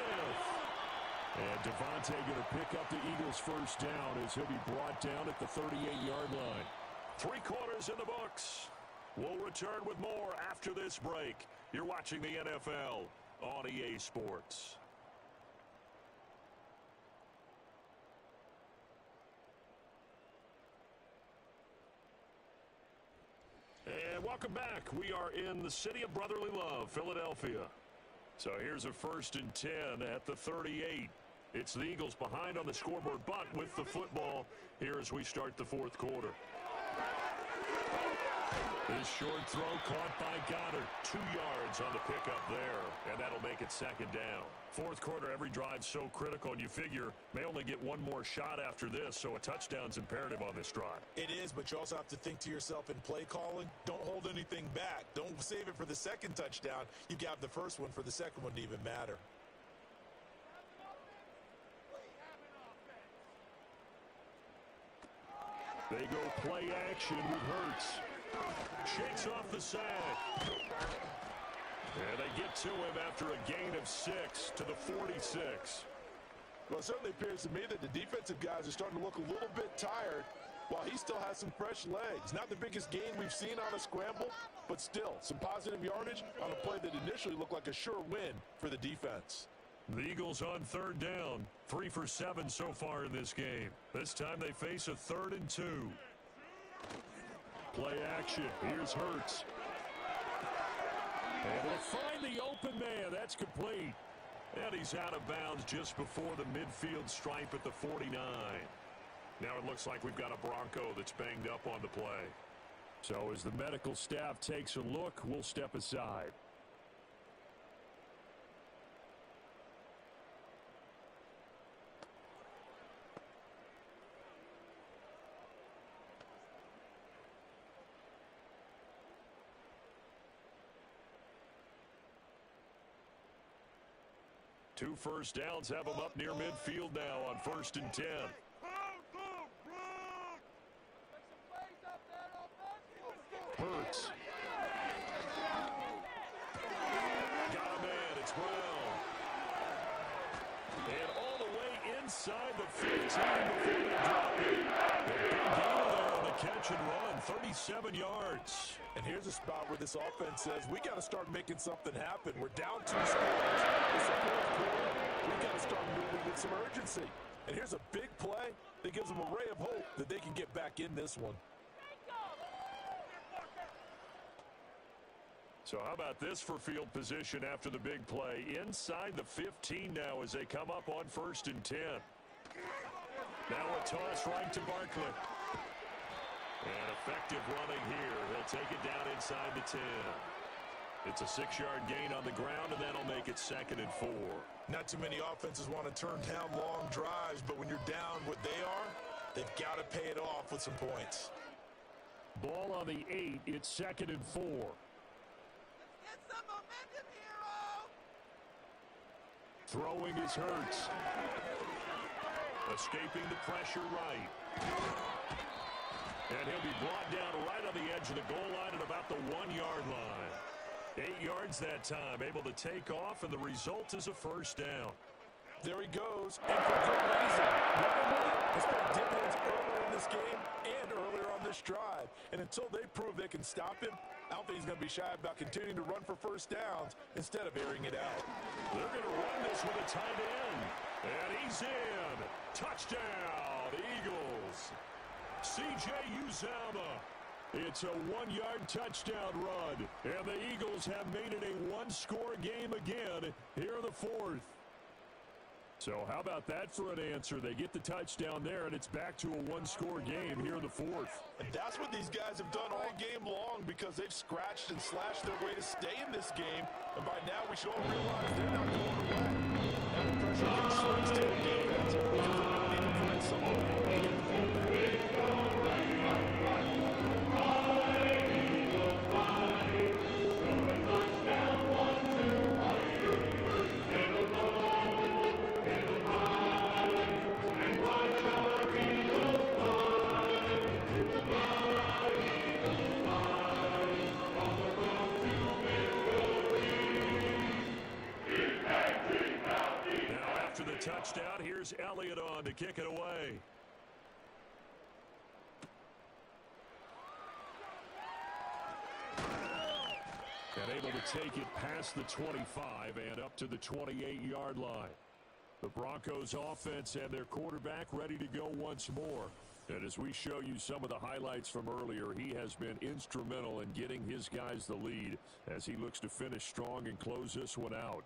And Devontae going to pick up the Eagles' 1st down as he'll be brought down at the 38-yard line. 3 quarters in the books. We'll return with more after this break. You're watching the NFL on EA Sports. And welcome back. We are in the city of brotherly love, Philadelphia. So here's a 1st and 10 at the 38. It's the Eagles behind on the scoreboard, but with the football here as we start the 4th quarter. This short throw caught by Goddard. 2 yards on the pickup there, and that'll make it 2nd down. 4th quarter, every drive's so critical, and you figure may only get one more shot after this, so a touchdown's imperative on this drive.
It is, but you also have to think to yourself in play calling, don't hold anything back. Don't save it for the 2nd touchdown. You got the 1st one for the 2nd one to even matter.
They go play action with Hurts. Shakes off the sack. And they get to him after a gain of 6 to the 46.
Well, it certainly appears to me that the defensive guys are starting to look a little bit tired while he still has some fresh legs. Not the biggest gain we've seen on a scramble, but still some positive yardage on a play that initially looked like a sure win for the defense.
The Eagles on 3rd down. 3 for 7 so far in this game. This time they face a 3rd and 2. Play action. Here's Hurts. And they'll find the open man. That's complete. And he's out of bounds just before the midfield stripe at the 49. Now it looks like we've got a Bronco that's banged up on the play. So as the medical staff takes a look, we'll step aside. Two first downs have them up near midfield now on 1st and 10. Hurts. Got a man. It's Brown. And all the way inside the 15 before they drop it. The big gainer there on the catch and run. 37 yards.
And here's a spot where this offense says, we got to start making something happen. We're down 2 scores. It's the 4th quarter. We got to start moving with some urgency. And here's a big play that gives them a ray of hope that they can get back in this one.
So how about this for field position after the big play? Inside the 15 now as they come up on 1st and 10. Now a toss right to Barkley. And effective running here. He'll take it down inside the 10. It's a 6-yard gain on the ground, and that'll make it 2nd and 4.
Not too many offenses want to turn down long drives, but when you're down what they are, they've got to pay it off with some points.
Ball on the 8. It's 2nd and 4.
Get some momentum, hero!
Throwing is Hurts. Escaping the pressure right. And he'll be brought down right on the edge of the goal line at about the 1-yard line. 8 yards that time, able to take off, and the result is a 1st down.
There he goes, and for good reason. It's been dividends earlier in this game and earlier on this drive. And until they prove they can stop him, I don't think he's going to be shy about continuing to run for first downs instead of airing it out.
They're going to run this with a tight end. And he's in. Touchdown, Eagles. C.J. Uzomah. It's a 1-yard touchdown run. And the Eagles have made it a one-score game again here in the fourth. So how about that for an answer? They get the touchdown there, and it's back to a one-score game here in the fourth.
And that's what these guys have done all game long because they've scratched and slashed their way to stay in this game. And by now, we should all realize they're not going away. Now the pressure can switch to the defense because they don't need to find someone.
Touchdown. Here's Elliott on to kick it away. And able to take it past the 25 and up to the 28-yard line. The Broncos offense and their quarterback ready to go once more. And as we show you some of the highlights from earlier, he has been instrumental in getting his guys the lead as he looks to finish strong and close this one out.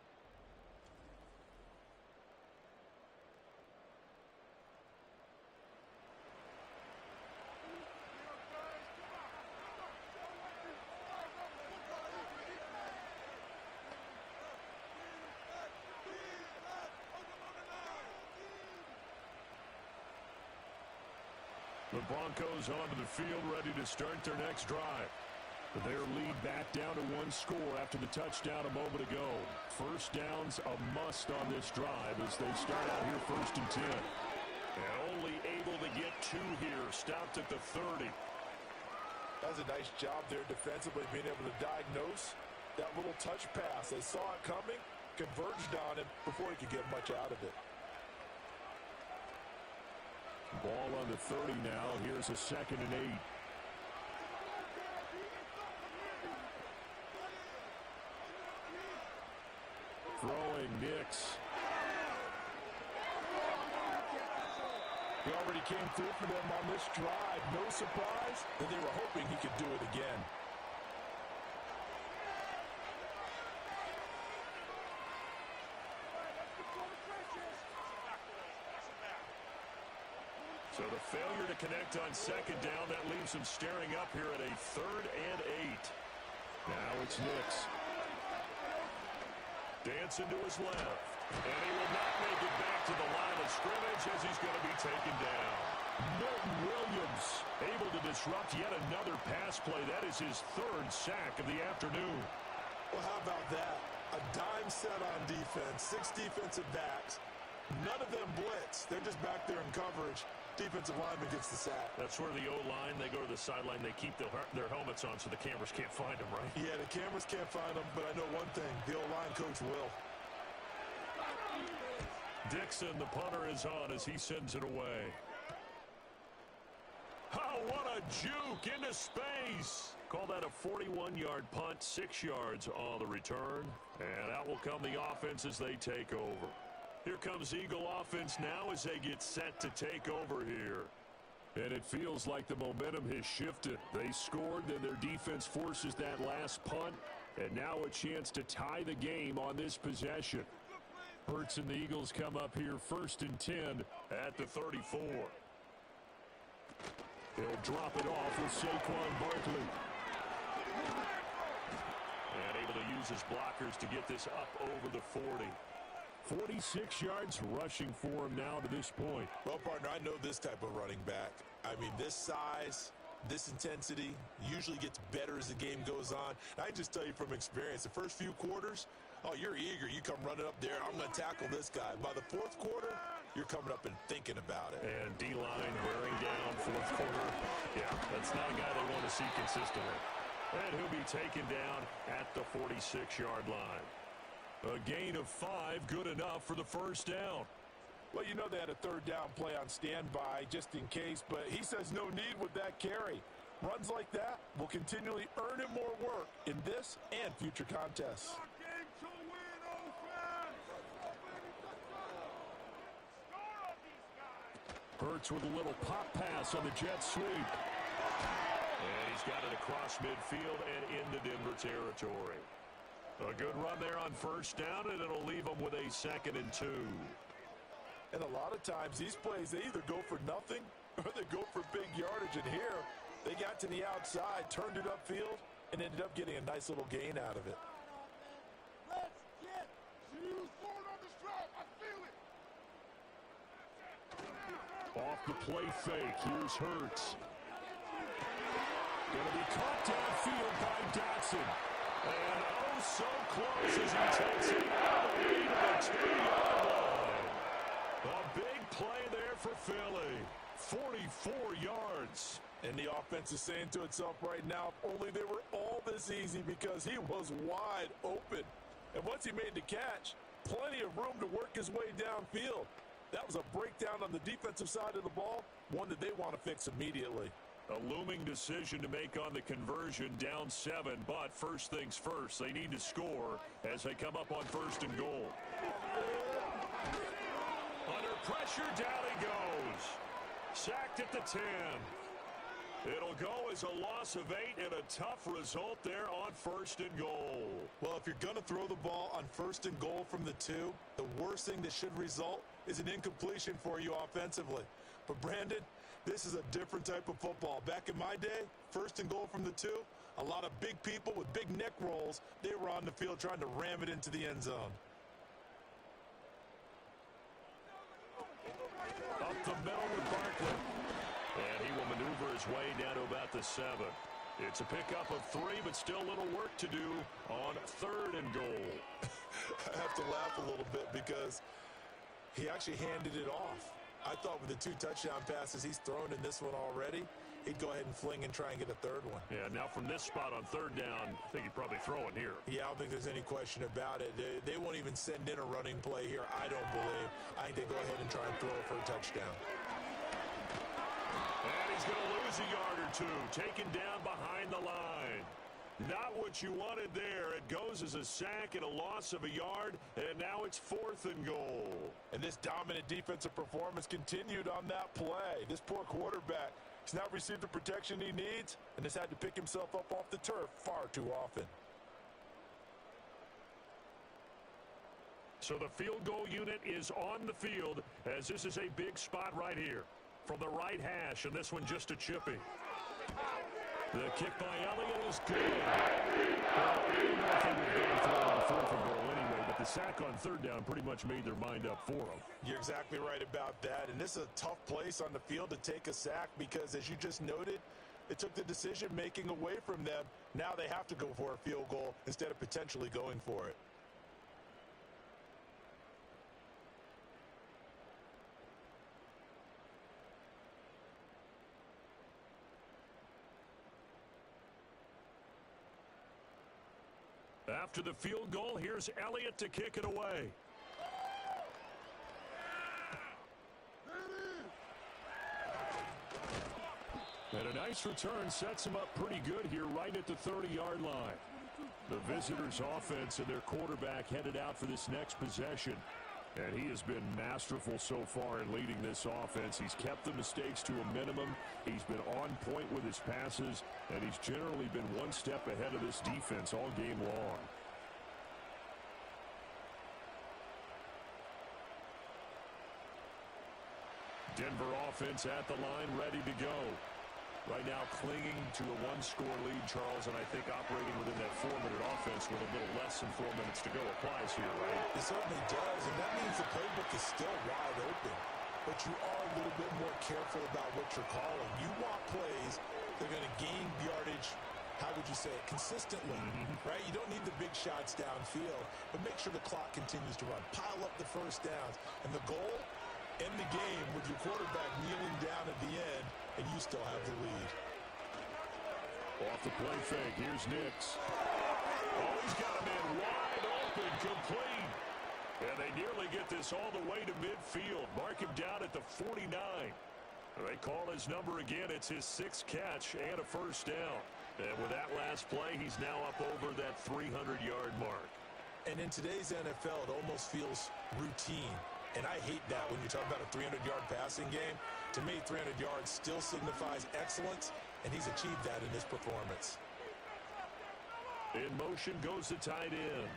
The Broncos onto the field ready to start their next drive. Their lead back down to one score after the touchdown a moment ago. First down's a must on this drive as they start out here 1st and 10. And only able to get 2 here. Stopped at the 30.
That was a nice job there defensively, being able to diagnose that little touch pass. They saw it coming, converged on him before he could get much out of it.
Ball on the 30 now. Here's a 2nd and 8. Throwing Nix.
He already came through for them on this drive. No surprise that they were hoping he could do it again.
So the failure to connect on 2nd down, that leaves him staring up here at a 3rd and 8. Now it's Nix. Dancing to his left. And he will not make it back to the line of scrimmage as he's going to be taken down. Milton Williams able to disrupt yet another pass play. That is his 3rd sack of the afternoon.
Well, how about that? A dime set on defense, 6 defensive backs. None of them blitz. They're just back there in coverage. Defensive lineman gets the sack.
That's where the O-line, they go to the sideline, they keep their helmets on so the cameras can't find them, right?
Yeah, the cameras can't find them, but I know one thing. The O-line coach will.
Dixon, the punter, is on as he sends it away. Oh, what a juke into space. Call that a 41-yard punt, 6 yards on the return. And out will come the offense as they take over. Here comes Eagle offense now as they get set to take over here. And it feels like the momentum has shifted. They scored, then their defense forces that last punt. And now a chance to tie the game on this possession. Hurts and the Eagles come up here 1st and 10 at the 34. He'll drop it off with Saquon Barkley. And able to use his blockers to get this up over the 40. 46 yards rushing for him now to this point.
Well, partner, I know this type of running back. I mean, this size, this intensity usually gets better as the game goes on. And I just tell you from experience, the first few quarters, oh, you're eager. You come running up there. I'm going to tackle this guy. By the 4th quarter, you're coming up and thinking about it.
And D-line wearing down 4th quarter. Yeah, that's not a guy they want to see consistently. And he'll be taken down at the 46-yard line. A gain of 5, good enough for the 1st down.
Well, you know they had a 3rd down play on standby just in case, but he says no need with that carry. Runs like that will continually earn him more work in this and future contests.
Hurts with a little pop pass on the jet sweep. And he's got it across midfield and into Denver territory. A good run there on first down, and it'll leave them with a 2nd and 2.
And a lot of times these plays, they either go for nothing or they go for big yardage. And here, they got to the outside, turned it upfield, and ended up getting a nice little gain out of it.
Let's get you forward on this drive. I feel it.
Off the play fake, here's Hurts. Going to be caught downfield by Dotson. And oh, so close as he takes it all the way to the 2-yard line. A big play there for Philly. 44 yards.
And the offense is saying to itself right now, if only they were all this easy, because he was wide open. And once he made the catch, plenty of room to work his way downfield. That was a breakdown on the defensive side of the ball, one that they want to fix immediately.
A looming decision to make on the conversion, down 7, but first things first, they need to score as they come up on 1st and goal. Under pressure, down he goes. Sacked at the 10. It'll go as a loss of 8 and a tough result there on 1st and goal.
Well, if you're going to throw the ball on 1st and goal from the 2, the worst thing that should result is an incompletion for you offensively. But Brandon, this is a different type of football. Back in my day, 1st and goal from the 2, a lot of big people with big neck rolls, they were on the field trying to ram it into the end zone.
Up the middle with Barkley. And he will maneuver his way down to about the 7. It's a pickup of 3, but still a little work to do on 3rd and goal.
I have to laugh a little bit because he actually handed it off. I thought with the 2 touchdown passes he's thrown in this one already, he'd go ahead and fling and try and get a 3rd one.
Yeah, now from this spot on 3rd down, I think he'd probably throw it here.
Yeah, I don't think there's any question about it. They won't even send in a running play here, I don't believe. I think they go ahead and try and throw it for a touchdown.
And he's going to lose a yard or 2, taken down behind the line. Not what you wanted there. It goes as a sack and a loss of a yard, and now it's 4th and goal.
And this dominant defensive performance continued on that play. This poor quarterback has not received the protection he needs and has had to pick himself up off the turf far too often.
So the field goal unit is on the field, as this is a big spot right here. From the right hash, and this one just a chipping. The kick by Elliott is good. Well, nothing was going for it on 4th and goal anyway, but the sack on 3rd down pretty much made their mind up for them.
You're exactly right about that, and this is a tough place on the field to take a sack because, as you just noted, it took the decision-making away from them. Now they have to go for a field goal instead of potentially going for it.
After the field goal, here's Elliott to kick it away. And a nice return sets him up pretty good here right at the 30-yard line. The visitors' offense and their quarterback headed out for this next possession. And he has been masterful so far in leading this offense. He's kept the mistakes to a minimum. He's been on point with his passes, and he's generally been one step ahead of this defense all game long. Denver offense at the line, ready to go. Right now clinging to a 1-score lead, Charles, and I think operating within that 4-minute offense with a little less than 4 minutes to go applies here, right?
It certainly does, and that means the playbook is still wide open. But you are a little bit more careful about what you're calling. You want plays that are going to gain yardage, how would you say it, consistently, right? You don't need the big shots downfield, but make sure the clock continues to run. Pile up the first downs, and the goal, end the game with your quarterback kneeling down at the end, and you still have the lead.
Off the play fake, here's Nix. Oh, he's got a man wide open, complete. And they nearly get this all the way to midfield. Mark him down at the 49. They call his number again. It's his 6th catch and a first down. And with that last play, he's now up over that 300-yard mark.
And in today's NFL, it almost feels routine. And I hate that when you talk about a 300-yard passing game. To me, 300 yards still signifies excellence, and he's achieved that in this performance.
In motion goes the tight end.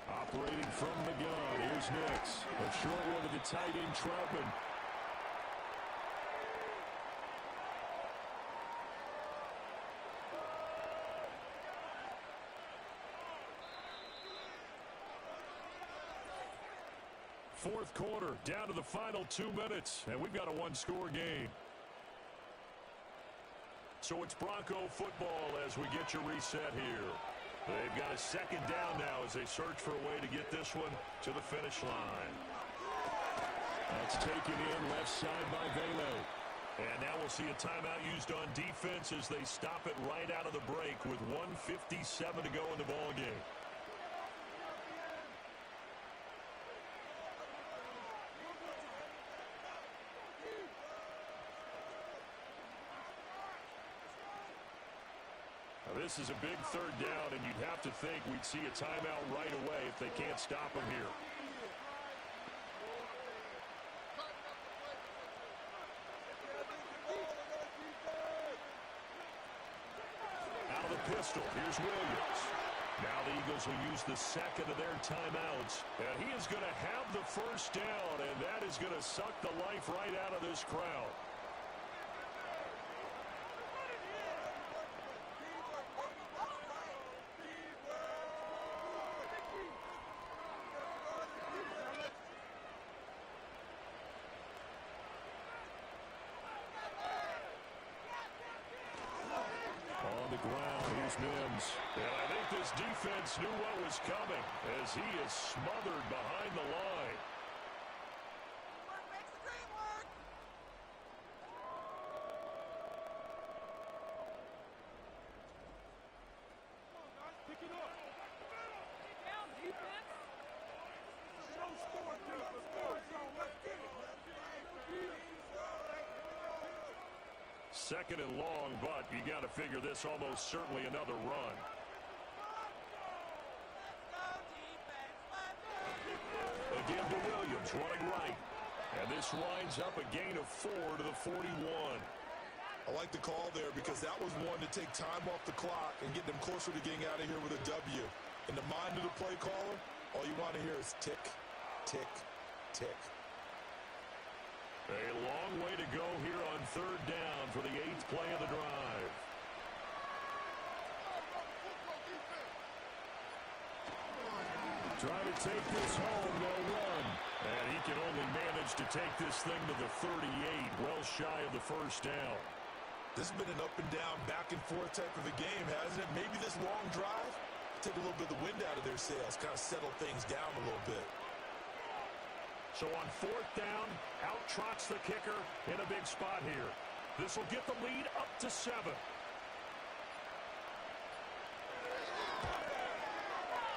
Operating from the gun, here's Nix. A short one to the tight end, Troutman. Fourth quarter, down to the final 2 minutes, and we've got a one-score game. So it's Bronco football as we get your reset here. They've got a second down now as they search for a way to get this one to the finish line. That's taken in left side by Velo. And now we'll see a timeout used on defense as they stop it right out of the break with 1:57 to go in the ballgame. This is a big third down, and you'd have to think we'd see a timeout right away if they can't stop him here. Out of the pistol, here's Williams. Now the Eagles will use the second of their timeouts, and he is going to have the first down, and that is going to suck the life right out of this crowd. And I think this defense knew what was coming as he is smothered behind the line. Second and long, but you got to figure this almost certainly another run. Again to Williams, running right. And this winds up a gain of 4 to the 41.
I like the call there because that was one to take time off the clock and get them closer to getting out of here with a W. In the mind of the play caller, all you want to hear is tick, tick, tick.
A long way to go here on third down for the 8th play of the drive. Trying to take this home, they'll run. And he can only manage to take this thing to the 38, well shy of the first down.
This has been an up and down, back and forth type of a game, hasn't it? Maybe this long drive, take a little bit of the wind out of their sails, kind of settle things down a little bit.
So on fourth down, out trots the kicker in a big spot here. This will get the lead up to 7.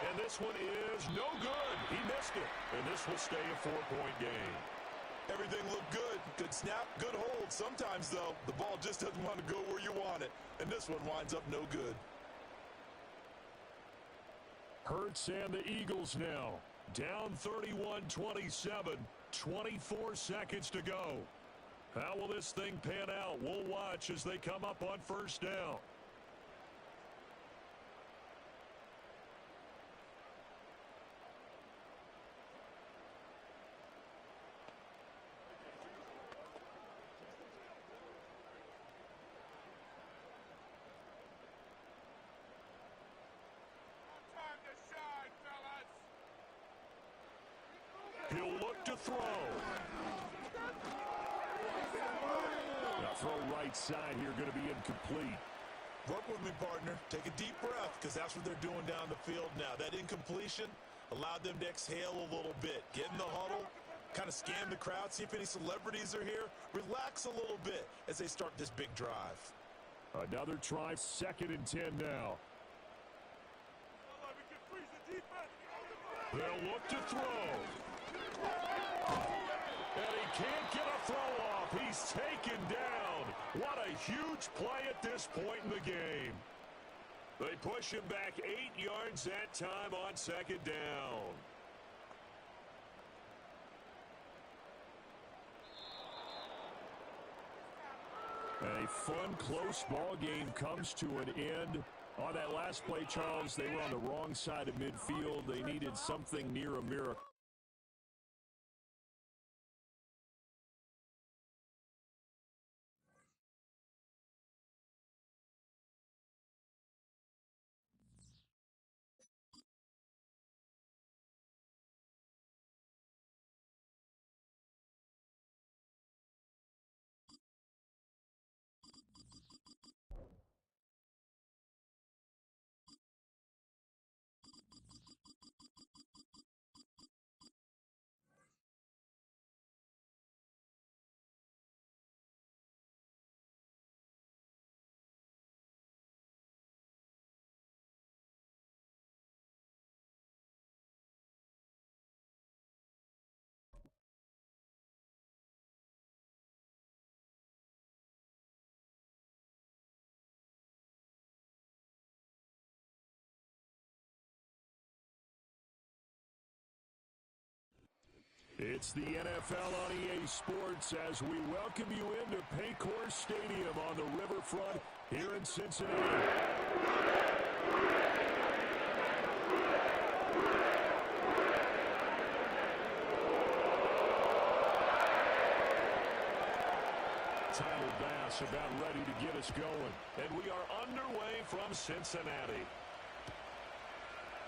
And this one is no good. He missed it. And this will stay a 4-point game.
Everything looked good. Good snap, good hold. Sometimes, though, the ball just doesn't want to go where you want it. And this one winds up no good.
Hurts and the Eagles now. Down 31-27, 24 seconds to go. How will this thing pan out? We'll watch as they come up on first down. He'll look to throw. Now throw right side here, going to be incomplete.
Work with me, partner. Take a deep breath, because that's what they're doing down the field now. That incompletion allowed them to exhale a little bit. Get in the huddle, kind of scan the crowd, see if any celebrities are here. Relax a little bit as they start this big drive.
Another try, 2nd and 10 now. They'll look to throw. And he can't get a throw off. He he's taken down. What a huge play at this point in the game. They push him back 8 yards that time on second down. A fun, close ball game comes to an end. On that last play, Charles, they were on the wrong side of midfield. They needed something near a miracle. It's the NFL on EA Sports as we welcome you into Paycor Stadium on the riverfront here in Cincinnati. Tyler Bass about ready to get us going. And we are underway from Cincinnati.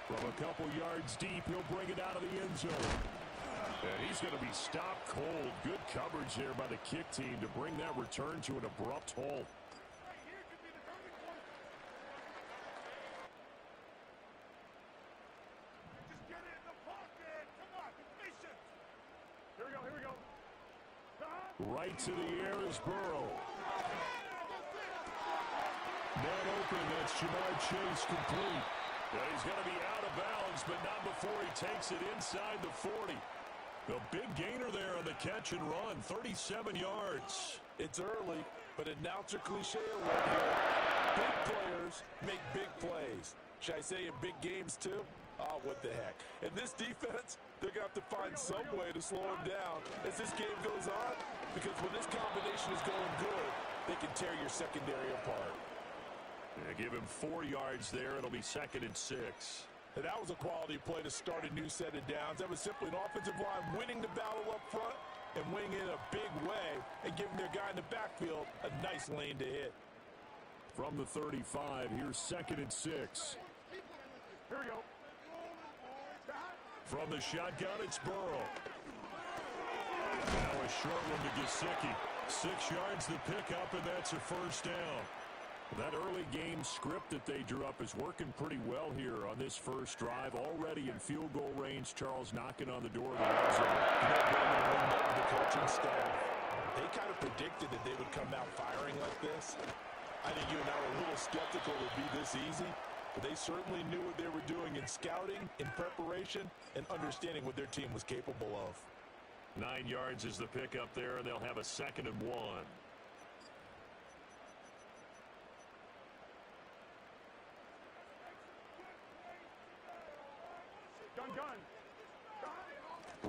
From a couple yards deep, he'll bring it out of the end zone. And he's going to be stopped cold. Good coverage there by the kick team to bring that return to an abrupt halt.
Just get in the pocket. Come on, be patient. Here we go.
Right to the air is Burrow. Net open, that's Jamar Chase complete. And he's going to be out of bounds, but not before he takes it inside the 40. A big gainer there on the catch and run, 37 yards.
It's early, but announcer cliche alert here. Big players make big plays. Should I say in big games too? Oh, what the heck. And this defense, they're going to have to find some way to slow him down as this game goes on, because when this combination is going good, they can tear your secondary apart.
Yeah, give him 4 yards there. It'll be 2nd and 6.
And that was a quality play to start a new set of downs. That was simply an offensive line winning the battle up front and winning in a big way and giving their guy in the backfield a nice lane to hit.
From the 35, here's 2nd and 6.
Here we go.
From the shotgun, it's Burrow. Now a short one to Gesicki. 6 yards the pickup, and that's a first down. That early game script that they drew up is working pretty well here on this first drive. Already in field goal range, Charles knocking on the door of the red zone.
The coaching staff, they kind of predicted that they would come out firing like this. I think you and I were a little skeptical it would be this easy, but they certainly knew what they were doing in scouting, in preparation, and understanding what their team was capable of.
9 yards is the pickup there, and they'll have a 2nd and 1.
Gun.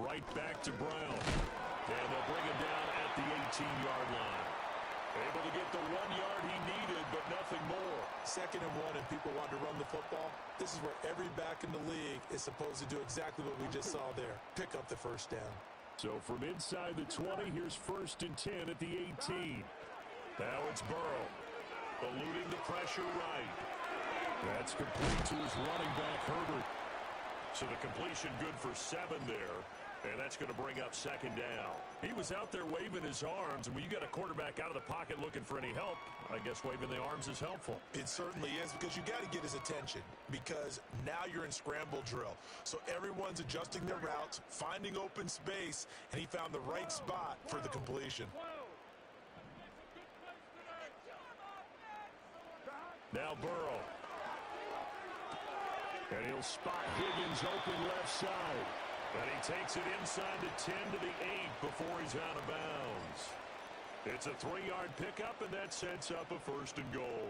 Right back to Brown. And they'll bring him down at the 18-yard line. Able to get the 1 yard he needed, but nothing more.
2nd and 1, and people want to run the football. This is where every back in the league is supposed to do exactly what we just saw there. Pick up the first down.
So from inside the 20, here's 1st and 10 at the 18. Now it's Burrow. Eluding the pressure right. That's complete to his running back, Herbert. So the completion good for 7 there. And that's going to bring up 2nd down. He was out there waving his arms, and when you got a quarterback out of the pocket looking for any help, I guess waving the arms is helpful.
It certainly is, because you got to get his attention, because now you're in scramble drill. So everyone's adjusting their routes, finding open space, and he found the right spot for the completion.
Now Burrow. And he'll spot Higgins open left side. And he takes it inside the 10 to the 8 before he's out of bounds. It's a 3-yard pickup, and that sets up a 1st and goal.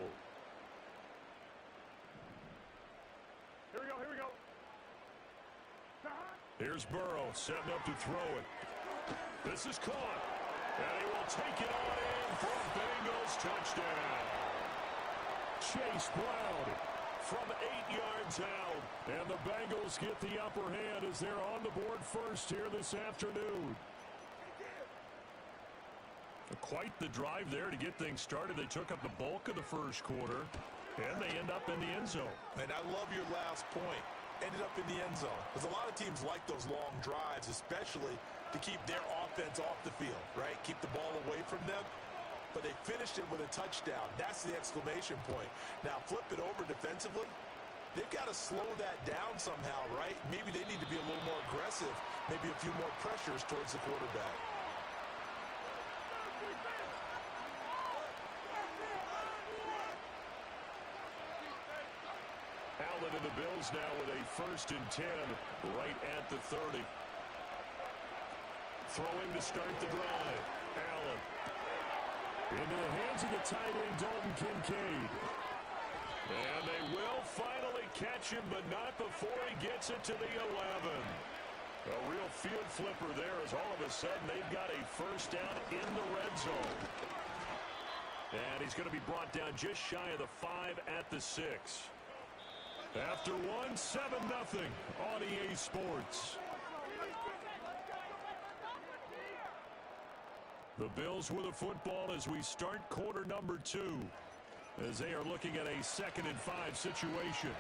Here we go, here we go.
Here's Burrow setting up to throw it. This is caught, and he will take it on in for a Bengals touchdown. Chase Brown from 8 yards out, and the Bengals get the upper hand as they're on the board first here this afternoon. Quite the drive there to get things started. They took up the bulk of the first quarter, and they end up in the end zone.
And I love your last point. Ended up in the end zone. Because a lot of teams like those long drives, especially to keep their offense off the field, right? Keep the ball away from them. But they finished it with a touchdown. That's the exclamation point. Now, flip it over defensively. They've got to slow that down somehow, right? Maybe they need to be a little more aggressive. Maybe a few more pressures towards the quarterback.
Allen and the Bills now with a 1st and 10 right at the 30. Throwing to start the drive. Allen into the hands of the tight end, Dalton Kincaid. And they will finally catch him, but not before he gets it to the 11. A real field flipper there as all of a sudden they've got a 1st down in the red zone. And he's going to be brought down just shy of the 5 at the 6. After 7-0 on EA Sports. The Bills with the football as we start quarter number 2, as they are looking at a 2nd and 5 situation.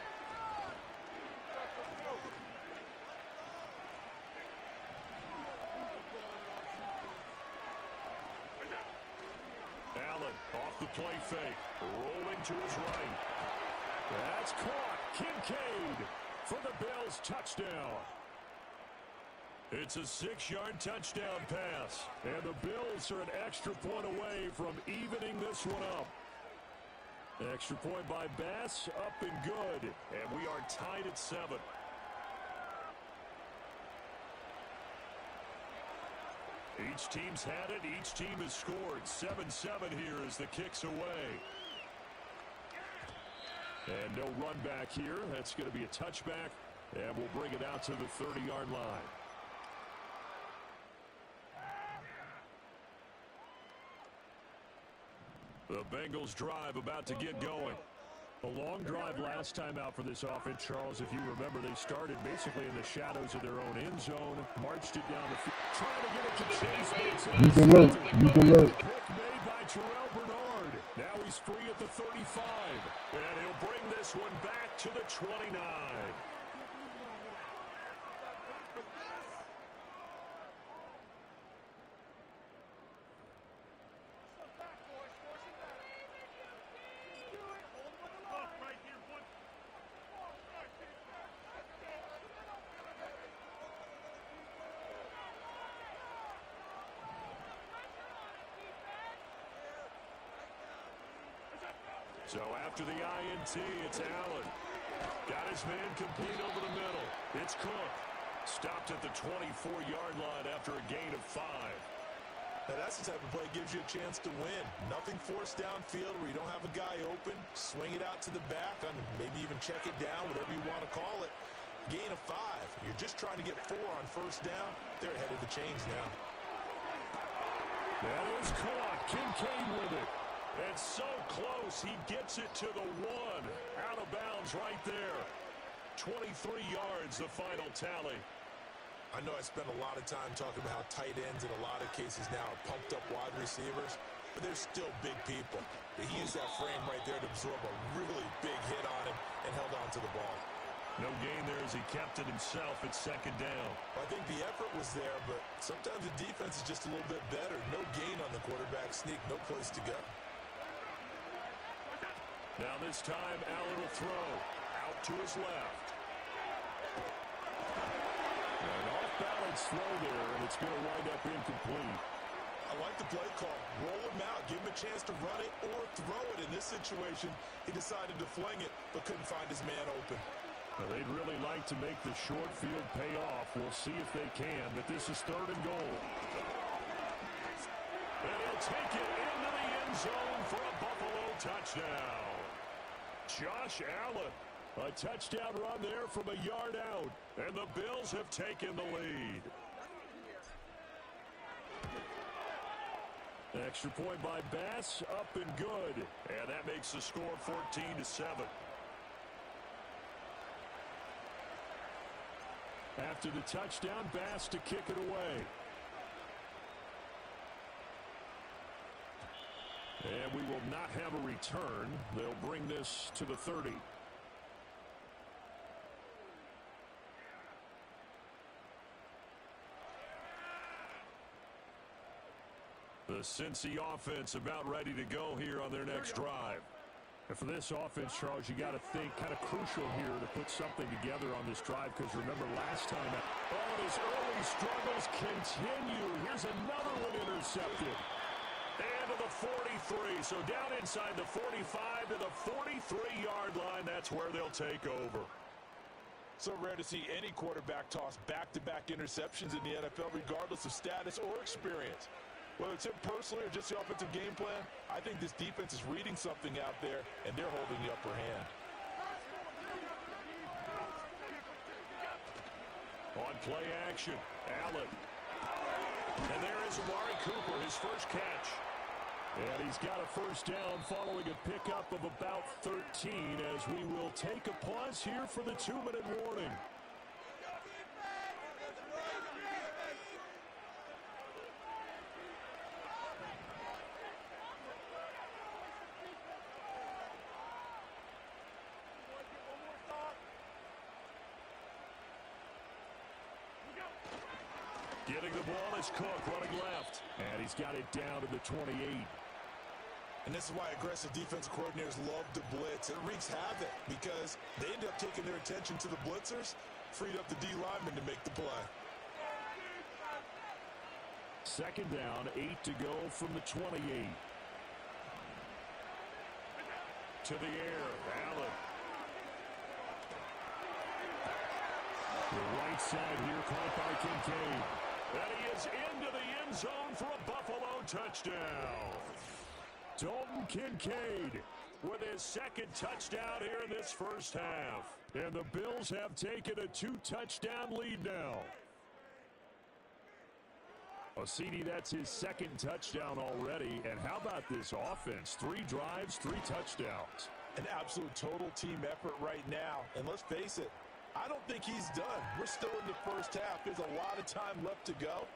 Allen off the play fake, rolling to his right. That's caught. Kincaid for the Bills touchdown. It's a 6-yard touchdown pass, and the Bills are an extra point away from evening this one up. Extra point by Bass, up and good, and we are tied at 7. Each team's had it, each team has scored. 7-7 here as the kick's away. And no run back here. That's going to be a touchback, and we'll bring it out to the 30-yard line. The Bengals drive about to get going. A long drive last time out for this offense, Charles. If you remember, they started basically in the shadows of their own end zone, marched it down the field, trying to get it to Chase.
You can look. You can look.
Pick made by Terrell Bernard. Now he's free at the 35. And he'll bring this one back to the 29. So after the INT, it's Allen. Got his man complete over the middle. It's Cook. Stopped at the 24-yard line after a gain of 5.
Now that's the type of play that gives you a chance to win. Nothing forced downfield where you don't have a guy open. Swing it out to the back, and maybe even check it down, whatever you want to call it. Gain of 5. You're just trying to get 4 on 1st down. They're ahead of the chains now.
That is caught. Kincaid with it. And so close, he gets it to the 1. Out of bounds right there. 23 yards, the final tally.
I know I spent a lot of time talking about how tight ends in a lot of cases now are pumped up wide receivers, but they're still big people. He used that frame right there to absorb a really big hit on him and held on to the ball.
No gain there as he kept it himself at 2nd down.
I think the effort was there, but sometimes the defense is just a little bit better. No gain on the quarterback sneak, no place to go.
Now this time, Allen will throw out to his left. An off-balance throw there, and it's going to wind up incomplete.
I like the play call. Roll him out, give him a chance to run it or throw it. In this situation, he decided to fling it, but couldn't find his man open.
Well, they'd really like to make the short field pay off. We'll see if they can, but this is 3rd and goal. And he'll will take it into the end zone for a Buffalo touchdown. Josh Allen, a touchdown run there from a yard out, and the Bills have taken the lead. Extra point by Bass, up and good, and that makes the score 14-7. After the touchdown, Bass to kick it away. And we will not have a return. They'll bring this to the 30. The Cincy offense about ready to go here on their next drive. And for this offense, Charles, you got to think kind of crucial here to put something together on this drive, because remember last time, his early struggles continue. Here's another one intercepted. And to the 43. So down inside the 45 to the 43-yard line. That's where they'll take over.
So rare to see any quarterback toss back-to-back interceptions in the NFL, regardless of status or experience. Whether it's him personally or just the offensive game plan, I think this defense is reading something out there, and they're holding the upper hand.
On play action, Allen. And there is Amari Cooper, his first catch. And he's got a first down following a pickup of about 13, as we will take a pause here for the 2-minute warning. Getting the ball is Cook, running left. And he's got it down to the 28.
And this is why aggressive defensive coordinators love to blitz. It wreaks havoc because they end up taking their attention to the blitzers, freed up the D linemen to make the play.
Second down, 8 to go from the 28. To the air, Allen. The right side here caught by Kincaid. And he is into the end zone for a Buffalo touchdown. Dalton Kincaid with his second touchdown here in this first half. And the Bills have taken a 2-touchdown lead now. CD, that's his second touchdown already. And how about this offense? 3 drives, 3 touchdowns.
An absolute total team effort right now. And let's face it, I don't think he's done. We're still in the first half. There's a lot of time left to go.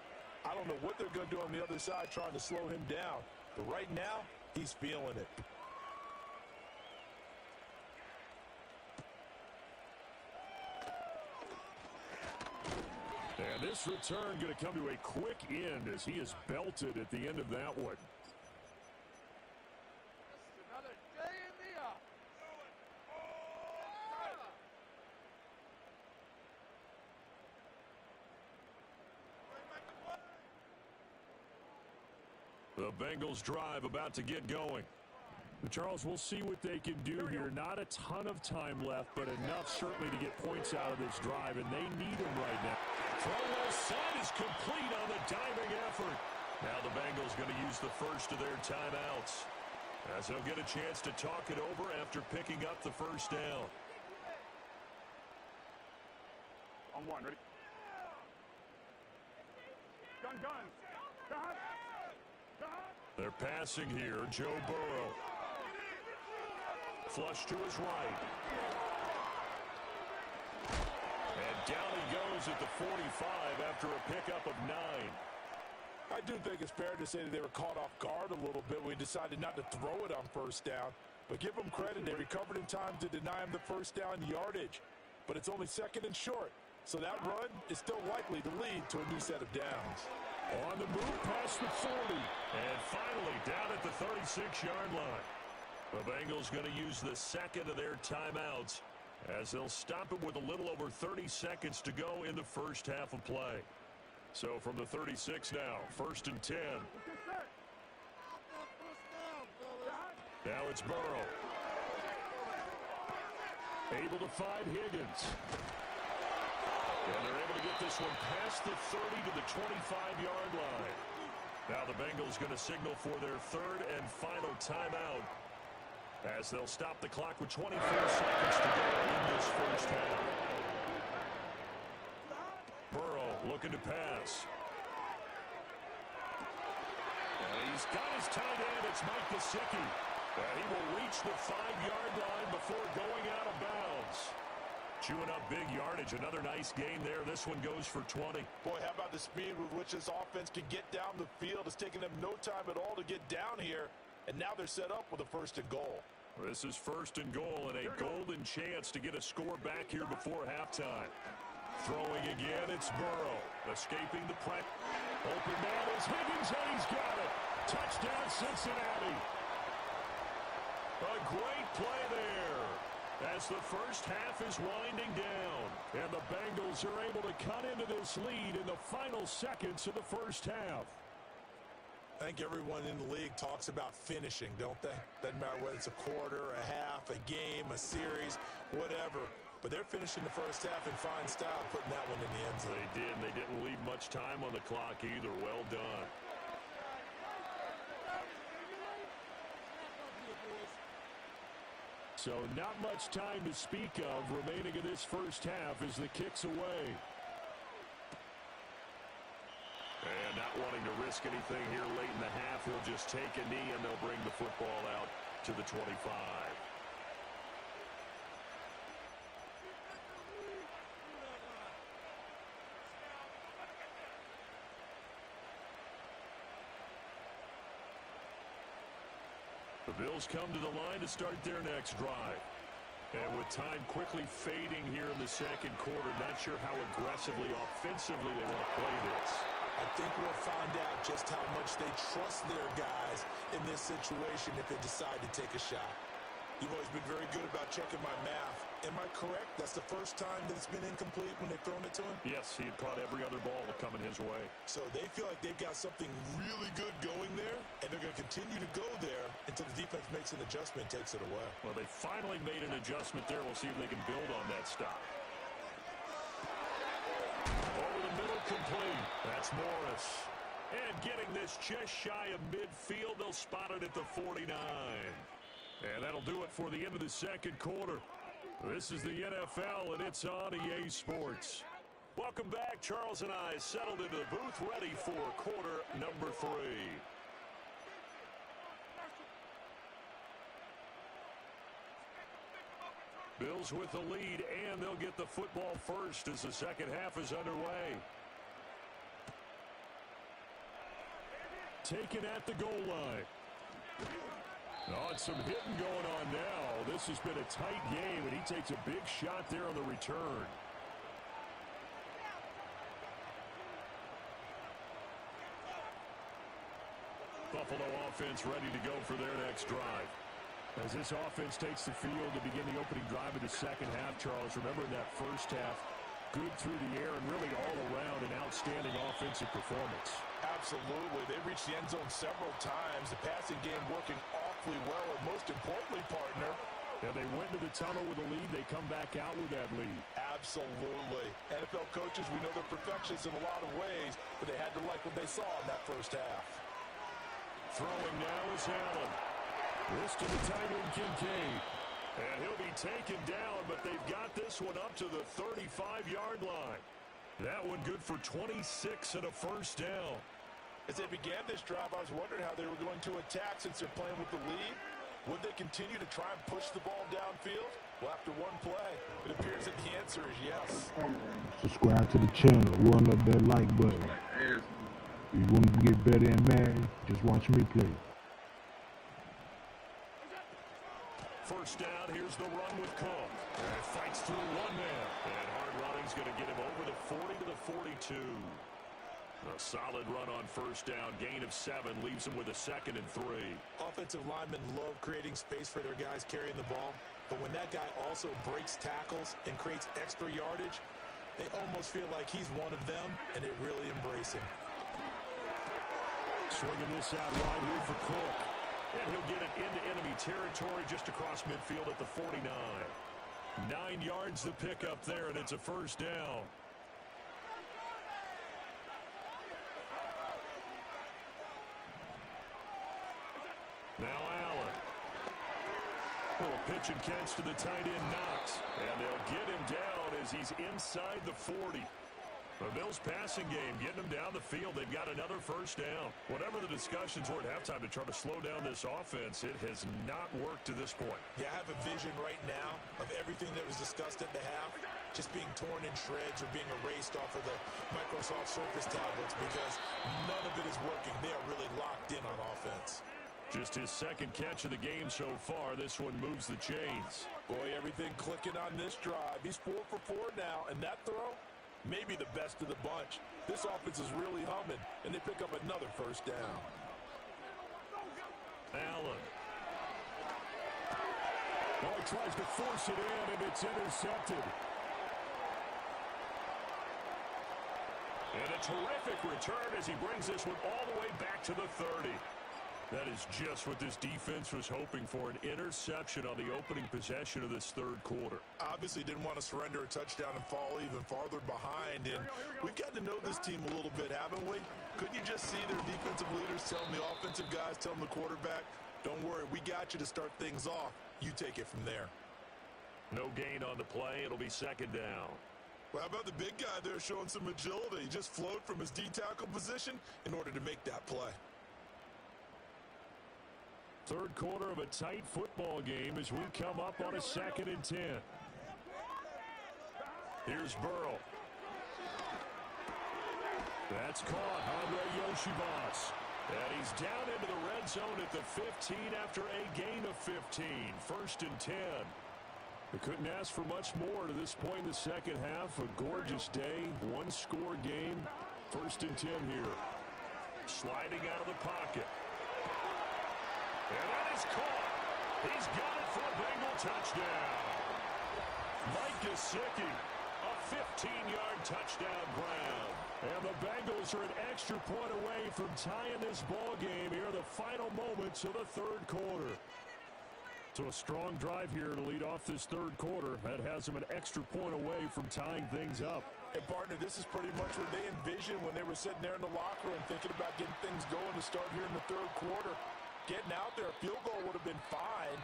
I don't know what they're going to do on the other side trying to slow him down. But right now, he's feeling it.
And this return going to come to a quick end as he is belted at the end of that one.
Another day in the office.
The Bengals drive about to get going. Charles, we'll see what they can do here. Not a ton of time left, but enough certainly to get points out of this drive, and they need them right now. Throw well set is complete on the diving effort. Now the Bengals going to use the first of their timeouts, as they'll get a chance to talk it over after picking up the first down.
On one, ready? Gun.
They're passing here. Joe Burrow. Flush to his right. And down he goes at the 45 after a pickup of 9.
I do think it's fair to say that they were caught off guard a little bit when we decided not to throw it on first down. But give them credit. They recovered in time to deny him the first down yardage. But it's only second and short. So that run is still likely to lead to a new set of downs.
On the move past the 40. And finally down at the 36-yard line. The Bengals going to use the second of their timeouts, as they'll stop it with a little over 30 seconds to go in the first half of play. So from the 36 now, 1st and 10. Now it's Burrow. Able to find Higgins. And they're able to get this one past the 30 to the 25-yard line. Now the Bengals going to signal for their third and final timeout as they'll stop the clock with 24 seconds to go in this first half. Burrow looking to pass. He's got his tight end. It's Mike Gesicki. He will reach the 5-yard line before going out of bounds. Chewing up big yardage. Another nice gain there. This one goes for 20.
Boy, how about the speed with which this offense can get down the field? It's taken them no time at all to get down here. And now they're set up with a 1st and goal.
This is 1st and goal and a golden chance to get a score back here before halftime. Throwing again, it's Burrow. Escaping the press. Open man is Higgins, and he's got it. Touchdown, Cincinnati. A great play there as the first half is winding down. And the Bengals are able to cut into this lead in the final seconds of the first half.
I think everyone in the league talks about finishing, don't they? Doesn't matter whether it's a quarter, a half, a game, a series, whatever. But they're finishing the first half in fine style, putting that one in the end zone.
They did, and they didn't leave much time on the clock either. Well done. So not much time to speak of remaining in this first half as the kick's away. And not wanting to risk anything here late in the half, he'll just take a knee and they'll bring the football out to the 25. The Bills come to the line to start their next drive. And with time quickly fading here in the second quarter, not sure how aggressively, offensively they want to play this.
I think we'll find out just how much they trust their guys in this situation if they decide to take a shot. You've always been very good about checking my math. Am I correct? That's the first time that it's been incomplete when they've thrown it to him?
Yes, he had caught every other ball coming his way.
So they feel like they've got something really good going there, and they're going to continue to go there until the defense makes an adjustment and takes it away.
Well, they finally made an adjustment there. We'll see if they can build on that stop. Over the middle, complete. That's Morris. And getting this just shy of midfield, they'll spot it at the 49. And that'll do it for the end of the second quarter. This is the NFL, and it's on EA Sports. Welcome back. Charles and I settled into the booth, ready for quarter number 3. Bills with the lead, and they'll get the football first as the second half is underway. Taken at the goal line. Oh, it's some hitting going on now. This has been a tight game, and he takes a big shot there on the return. Buffalo offense ready to go for their next drive. As this offense takes the field to begin the opening drive of the second half, Charles, remember in that first half, good through the air and really all around an outstanding offensive performance.
Absolutely. They reached the end zone several times. The passing game working awfully well, and most importantly, partner,
yeah, they went to the tunnel with a lead. They come back out with that lead.
Absolutely. NFL coaches, we know they're perfectionists in a lot of ways, but they had to like what they saw in that first half.
Throwing now is Allen. This to the tight end, Kincaid. And he'll be taken down, but they've got this one up to the 35-yard line. That one good for 26 and a first down.
As they began this drive, I was wondering how they were going to attack since they're playing with the lead. Would they continue to try and push the ball downfield? Well, after one play, it appears that the answer is yes.
Subscribe to the channel. Roll up that like button. If you want to get better in Madden, just watch me play.
First down, here's the run with Cook. And fights through one man. And hard running's going to get him over the 40 to the 42. A solid run on first down. Gain of 7 leaves him with a 2nd and 3.
Offensive linemen love creating space for their guys carrying the ball. But when that guy also breaks tackles and creates extra yardage, they almost feel like he's one of them, and they really embrace him.
Swinging this out wide here for Cook. And he'll get it into enemy territory just across midfield at the 49. 9 yards the pickup there, and it's a first down. Now Allen. Little pitch and catch to the tight end, Knox. And they'll get him down as he's inside the 40. The Bills' passing game, getting them down the field. They've got another first down. Whatever the discussions were at halftime to try to slow down this offense, it has not worked to this point.
Yeah, I have a vision right now of everything that was discussed at the half just being torn in shreds or being erased off of the Microsoft Surface tablets because none of it is working. They are really locked in on offense.
Just his second catch of the game so far. This one moves the chains.
Boy, everything clicking on this drive. He's 4 for 4 now, and that throw, maybe the best of the bunch. This offense is really humming, and they pick up another first down.
Allen. Oh, he tries to force it in, and it's intercepted. And a terrific return as he brings this one all the way back to the 30. That is just what this defense was hoping for, an interception on the opening possession of this third quarter.
Obviously didn't want to surrender a touchdown and fall even farther behind, and we've gotten to know this team a little bit, haven't we? Couldn't you just see their defensive leaders telling the offensive guys, telling the quarterback, don't worry, we got you to start things off. You take it from there.
No gain on the play. It'll be second down.
Well, how about the big guy there showing some agility? He just flowed from his D-tackle position in order to make that play.
Third quarter of a tight football game as we come up on a 2nd and 10. Here's Burrow. That's caught. Andre Yoshibas. And he's down into the red zone at the 15 after a gain of 15. 1st and 10. They couldn't ask for much more to this point in the second half. A gorgeous day. One-score game. 1st and 10 here. Sliding out of the pocket. And that is caught. He's got it for a Bengal touchdown. Mike Gesicki, a 15-yard touchdown grab. And the Bengals are an extra point away from tying this ball game here in the final moments of the third quarter. So a strong drive here to lead off this third quarter. That has them an extra point away from tying things up.
Hey, partner, this is pretty much what they envisioned when they were sitting there in the locker room thinking about getting things going to start here in the third quarter. Getting out there, a field goal would have been fine.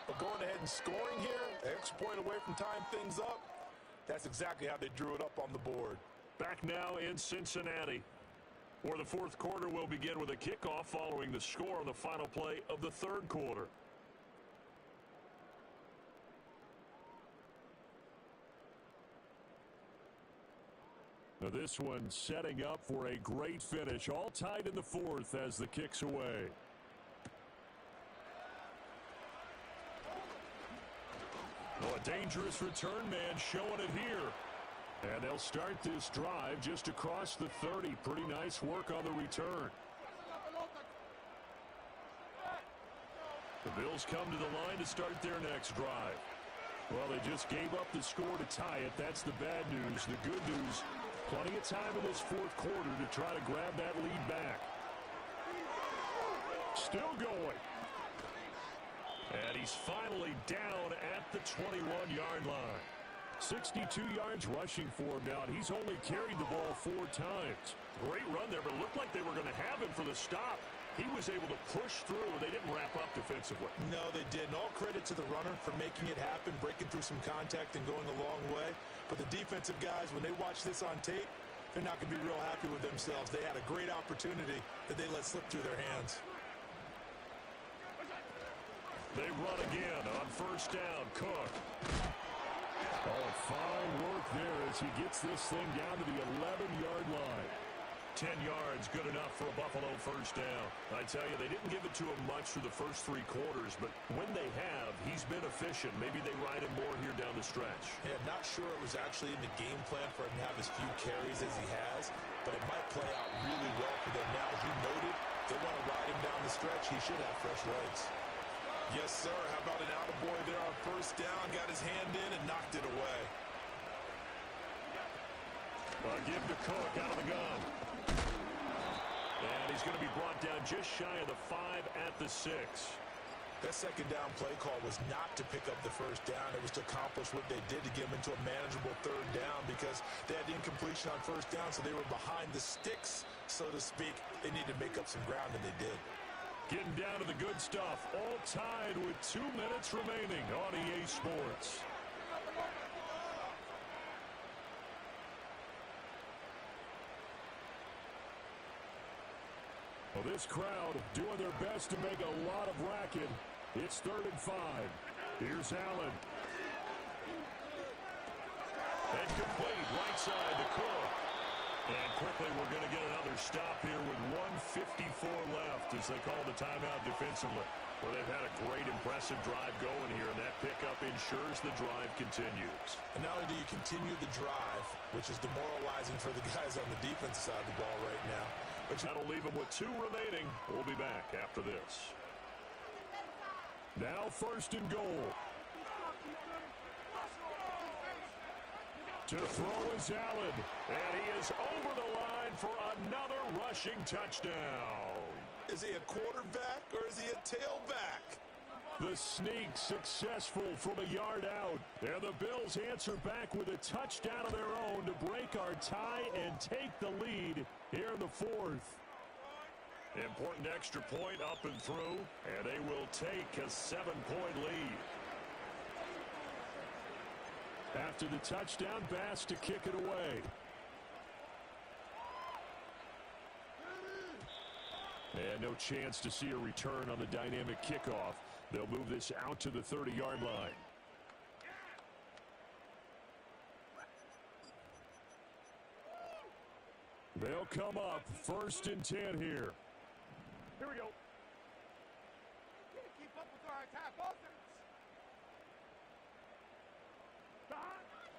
But going ahead and scoring here, an extra point away from tying things up, that's exactly how they drew it up on the board.
Back now in Cincinnati, where the fourth quarter will begin with a kickoff following the score on the final play of the third quarter. Now this one setting up for a great finish. All tied in the fourth as the kick's away. Oh, a dangerous return man showing it here. And they'll start this drive just across the 30. Pretty nice work on the return. The Bills come to the line to start their next drive. Well, they just gave up the score to tie it. That's the bad news. The good news, plenty of time in this fourth quarter to try to grab that lead back. Still going. And he's finally down at the 21-yard line. 62 yards rushing for him now, and he's only carried the ball 4 times. Great run there, but it looked like they were going to have him for the stop. He was able to push through. They didn't wrap up defensively.
No, they didn't. All credit to the runner for making it happen, breaking through some contact and going a long way. But the defensive guys, when they watch this on tape, they're not going to be real happy with themselves. They had a great opportunity that they let slip through their hands.
They run again on first down. Cook. Oh, fine work there as he gets this thing down to the 11-yard line. 10 yards, good enough for a Buffalo first down. I tell you, they didn't give it to him much through the first 3 quarters, but when they have, he's been efficient. Maybe they ride him more here down the stretch.
Yeah, not sure it was actually in the game plan for him to have as few carries as he has, but it might play out really well for them now. As you noted, they want to ride him down the stretch. He should have fresh legs. Yes, sir. How about an attaboy there on first down? Got his hand in and knocked it away.
Give to Cook out of the gun. And he's going to be brought down just shy of the 5 at the 6.
That second down play call was not to pick up the first down. It was to accomplish what they did to get them into a manageable third down because they had incompletion on first down, so they were behind the sticks, so to speak. They needed to make up some ground, and they did.
Getting down to the good stuff. All tied with 2 minutes remaining on EA Sports. Well, this crowd doing their best to make a lot of racket. It's 3rd and 5. Here's Allen. And complete right side to Cook. And quickly we're going to get another stop here with 1:54 left as they call the timeout defensively. Well, they've had a great, impressive drive going here, and that pickup ensures the drive continues.
And not only do you continue the drive, which is demoralizing for the guys on the defensive side of the ball right now, but
that'll leave them with 2 remaining. We'll be back after this. Now 1st and goal. To throw is Allen, and he is over the line for another rushing touchdown.
Is he a quarterback or is he a tailback?
The sneak successful from a yard out, and the Bills answer back with a touchdown of their own to break our tie and take the lead here in the 4th. Important extra point up and through, and they will take a 7-point lead. After the touchdown, Bass to kick it away. And no chance to see a return on the dynamic kickoff. They'll move this out to the 30-yard line. They'll come up 1st and 10 here.
Here we go. Can't keep up with our attack offense.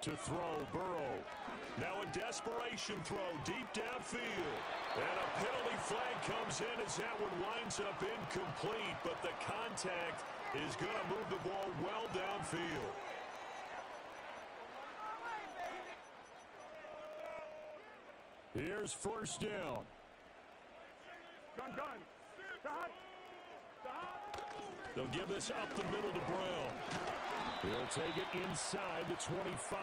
To throw, Burrow. Now a desperation throw deep downfield. And a penalty flag comes in as that one winds up incomplete, but the contact is going to move the ball well downfield. Here's 1st down.
Gun.
They'll give this up the middle to Brown. He'll take it inside the 25.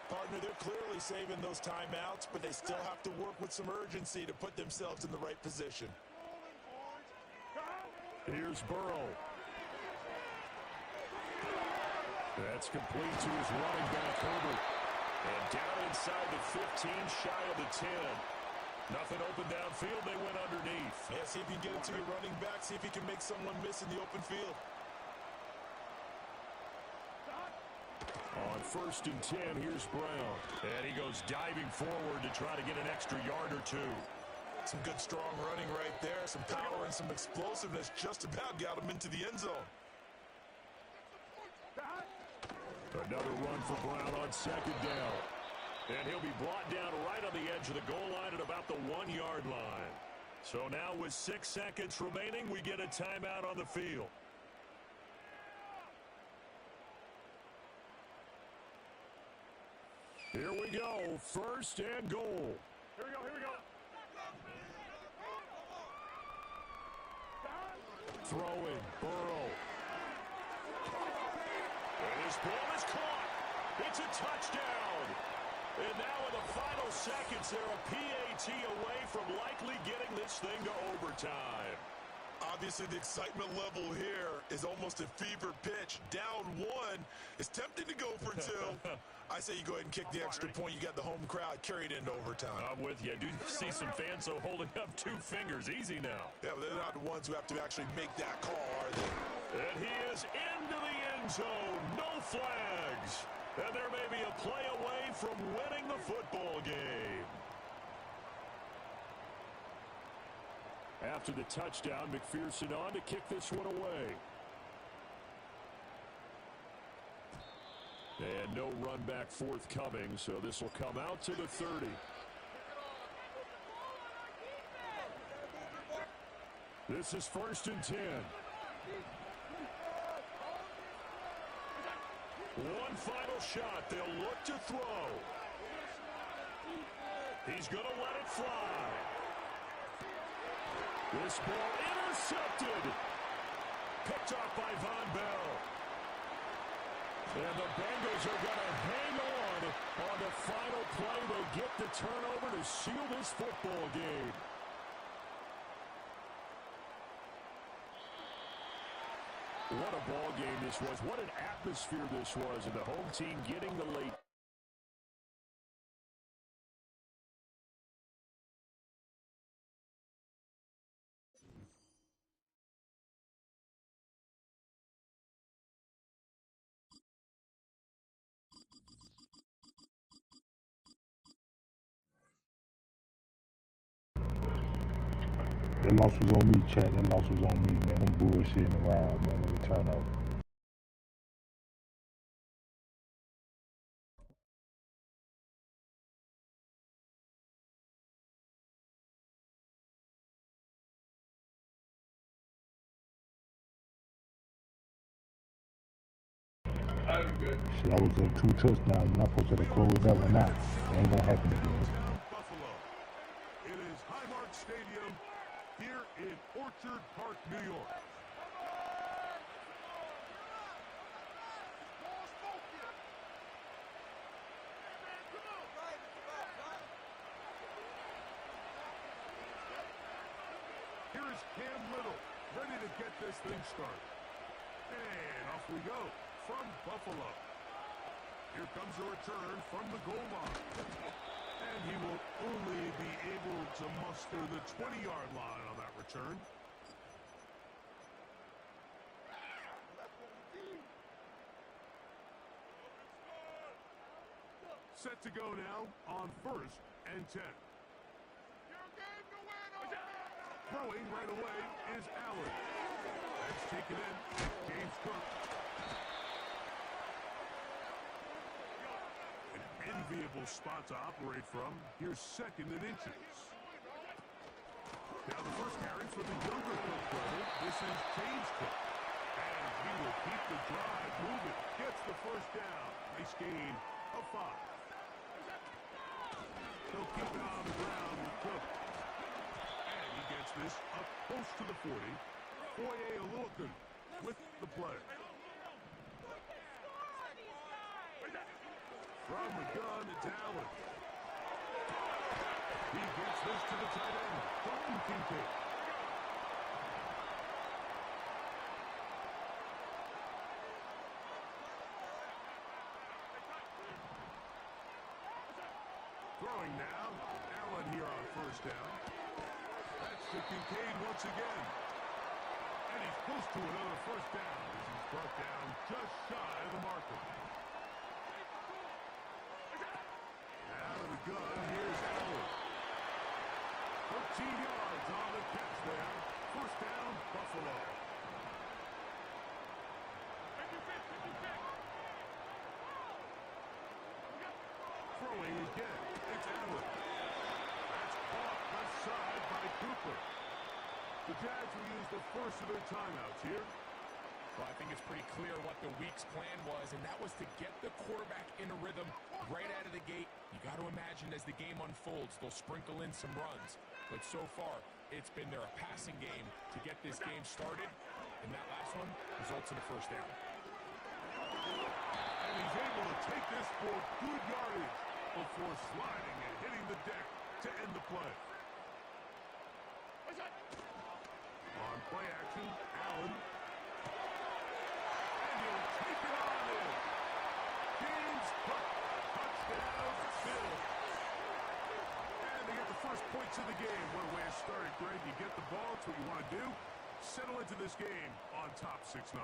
Partner, they're clearly saving those timeouts, but they still have to work with some urgency to put themselves in the right position.
Here's Burrow. That's complete to his running back, Herbert. And down inside the 15, shy of the 10. Nothing open downfield, they went underneath.
Yeah, see if you can get it to your running back, see if you can make someone miss in the open field.
On 1st and 10, here's Brown. And he goes diving forward to try to get an extra yard or 2.
Some good, strong running right there. Some power and some explosiveness just about got him into the end zone.
Another run for Brown on 2nd down. And he'll be brought down right on the edge of the goal line at about the 1-yard line. So now with 6 seconds remaining, we get a timeout on the field. Here we go, 1st and goal.
Here we go.
Throwing, Burrow. And his ball is caught. It's a touchdown. And now in the final seconds, they're a PAT away from likely getting this thing to overtime.
Obviously, the excitement level here is almost a fever pitch. Down 1. It's tempting to go for 2. I say you go ahead and kick the extra point. You got the home crowd carried into overtime.
I'm with you. I do see some fans, so holding up 2 fingers. Easy now.
Yeah, but they're not the ones who have to actually make that call, are they?
And he is into the end zone. No flags. And there may be a play away from winning the football game. After the touchdown, McPherson on to kick this one away. And no run back forthcoming, so this will come out to the 30. This is 1st and 10. One final shot. They'll look to throw. He's going to let it fly. This ball intercepted. Picked off by Von Bell. And the Bengals are going to hang on the final play. They get the turnover to seal this football game. What a ball game this was. What an atmosphere this was. And the home team getting the late.
That loss was on me, Chad. That loss was on me, man. I'm bullshitting around, man. Let me turn up. Shit, I was up 2 touchdowns, and I'm supposed to close that one out. It ain't gonna happen again.
Buffalo. It is Highmark Stadium here in Orchard Park, New York. Here is Cam Little, ready to get this thing started. And off we go from Buffalo. Here comes a return from the goal line. And he will only be able to muster the 20-yard line on that return. Set to go now on 1st and 10. Throwing right away is Allen. That's taken in. James Cook. An enviable spot to operate from. Here's 2nd and inches. Now the first carry for the younger Cook brother. This is James Cook. And he will keep the drive moving. Gets the first down. Nice gain of 5. They'll keep it on the ground with Cook. Gets this up close to the 40. Foye Oluokun with the play. From the gun, it's Allen. He gets this to the tight end, Dalton Kincaid. Throwing now. Allen here on 1st down. To Kincaid once again. And he's close to another 1st down as he's brought down just shy of the marker. Out of the gun, here's Allen. 13 yards on the catch there. 1st down, Buffalo. Throwing again, it's Allen. That's caught left side by Cooper. The Jags will use the first of their timeouts here.
Well, I think it's pretty clear what the week's plan was, and that was to get the quarterback in a rhythm right out of the gate. You got to imagine as the game unfolds, they'll sprinkle in some runs. But so far, it's been a passing game to get this game started, and that last one results in a 1st down.
And he's able to take this for good yardage before sliding and hitting the deck to end the play. On play action, Allen. And he'll take it on in. James Cook, touchdown, Bill. And they get the first points of the game. What a way to start it, Greg. You get the ball, it's what you want to do. Settle into this game on top 6-0.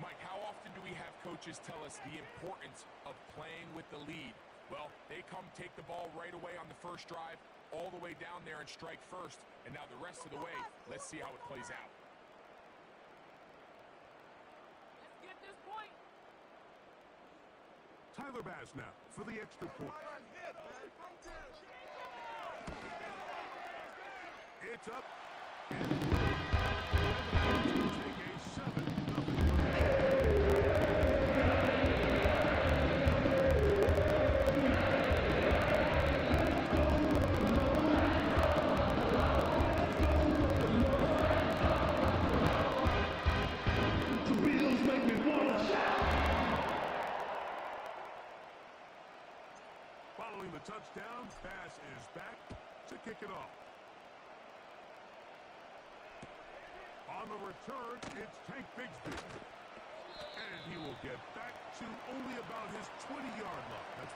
Mike, how often do we have coaches tell us the importance of playing with the lead? Well, they come take the ball right away on the first drive, all the way down there and strike first. And now the rest of the way, let's see how it plays out.
Let's get this point.
Tyler Bass now for the extra point. It's up. Take a 7-0. Following the touchdown, Bass is back to kick it off. On the return, it's Tank Bigsby. And he will get back to only about his 20-yard line. That's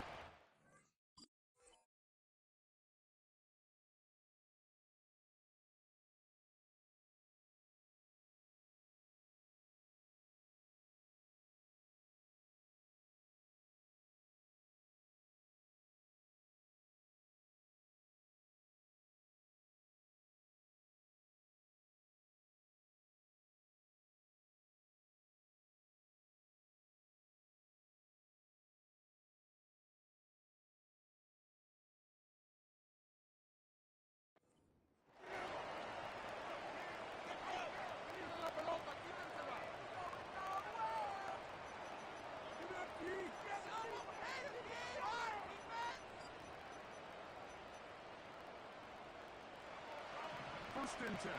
first and 10.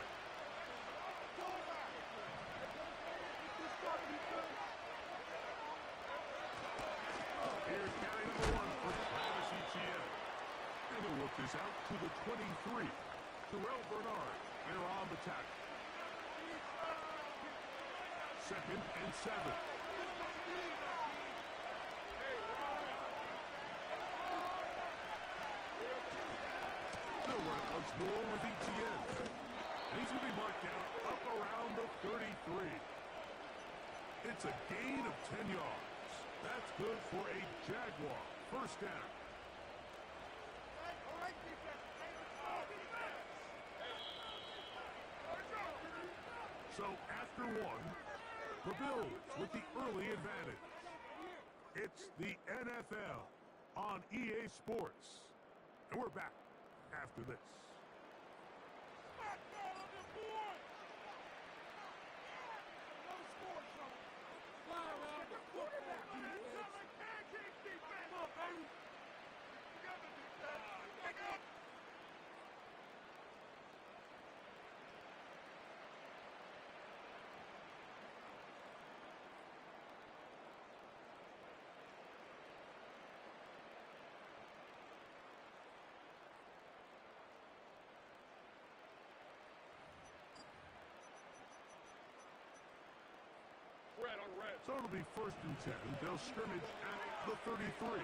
Here's carry number 1 for Travis Etienne. And he'll work this out to the 23. Terrell Bernard, they're on the tackle. Second and 7. They'll run it once more with Etienne. And he's going to be marked down up around the 33. It's a gain of 10 yards. That's good for a Jaguar first down. So after one, the Bills with the early advantage. It's the NFL on EA Sports. And we're back after this. So it'll be first and 10. They'll scrimmage at the 33.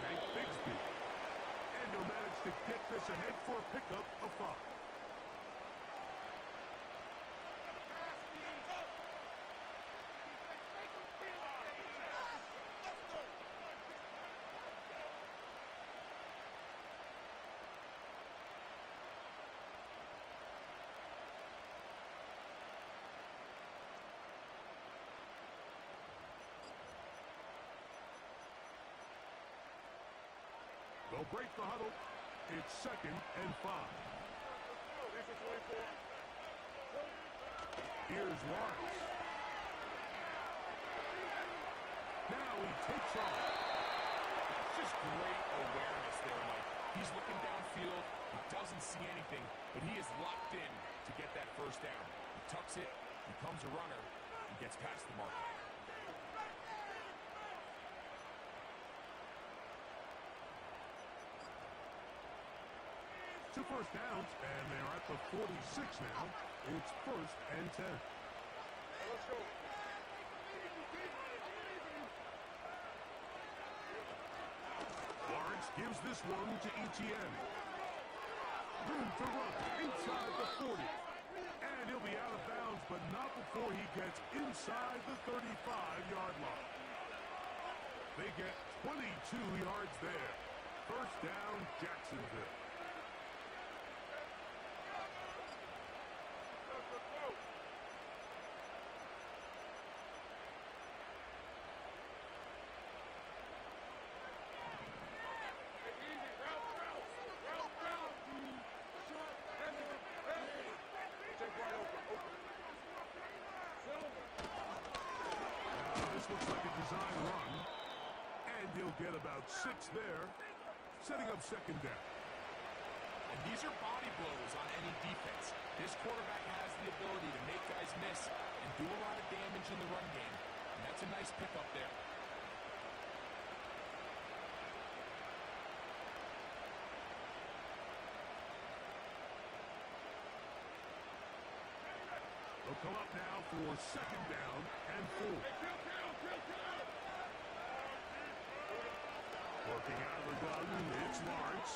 Hank Bigsby. And he'll manage to get this ahead for a pickup of 5. They'll break the huddle. It's second and 5. Here's Lawrence. Now he takes off.
That's just great awareness there, Mike. He's looking downfield. He doesn't see anything, but he is locked in to get that first down. He tucks it, becomes a runner, and gets past the mark.
2 first downs, and they're at the 46 now. It's first and 10. Let's go. Lawrence gives this one to Etienne. Room to run inside the 40. And he'll be out of bounds, but not before he gets inside the 35-yard line. They get 22 yards there. First down, Jacksonville. Looks like a design run, and he'll get about 6 there, setting up second down.
And these are body blows on any defense. This quarterback has the ability to make guys miss and do a lot of damage in the run game, and that's a nice pickup there.
will come up now for second down and 4. Working out of the gun, it's Lawrence.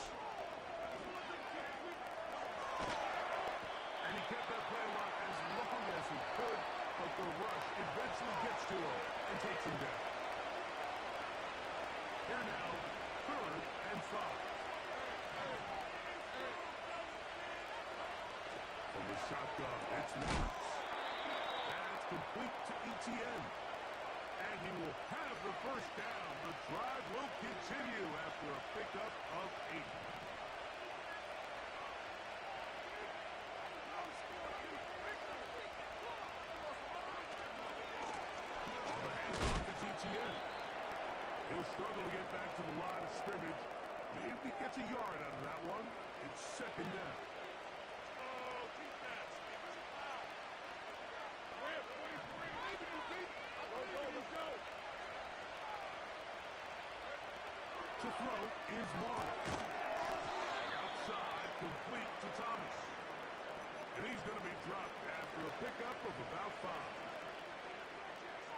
And he kept that play alive as long as he could, but the rush eventually gets to him and takes him down. Here now, 3rd and 5. From the shotgun, it's Lawrence. That's complete to ETN. And he will have the first down. The drive will continue after a pickup of 8. On the handoff, it's ETN. He'll struggle to get back to the line of scrimmage. Maybe he gets a yard out of that one. It's second down. To throw is Lawrence. Outside, complete to Thomas. And he's going to be dropped after a pickup of about 5.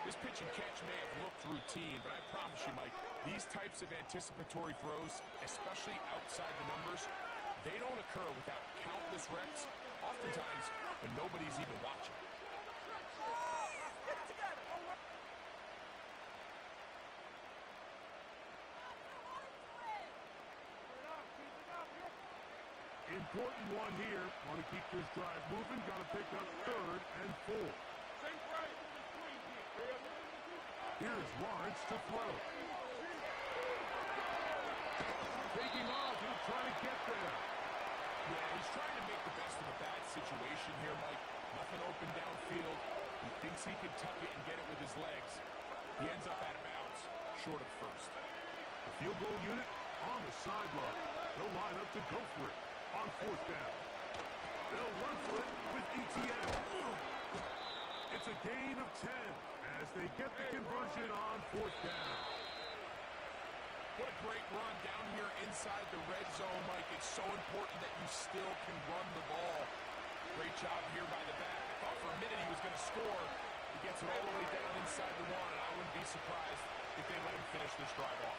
This pitch and catch may have looked routine, but I promise you, Mike, these types of anticipatory throws, especially outside the numbers, they don't occur without countless reps, oftentimes when nobody's even watching.
Important one here. Want to keep this drive moving. Got to pick up 3rd and 4. Here's Lawrence to throw. Taking off. He'll try to get there.
Yeah, he's trying to make the best of a bad situation here, Mike. Nothing open downfield. He thinks he can tuck it and get it with his legs. He ends up out of bounds, short of first.
The field goal unit on the sideline. They'll line up to go for it on 4th down. They'll run for it with ETN. It's a gain of 10 as they get the conversion on 4th down.
What a great run down here inside the red zone, Mike. It's so important that you still can run the ball. Great job here by the back. I thought for a minute he was going to score. He gets it all the way down inside the 1, and I wouldn't be surprised if they let him finish this drive off.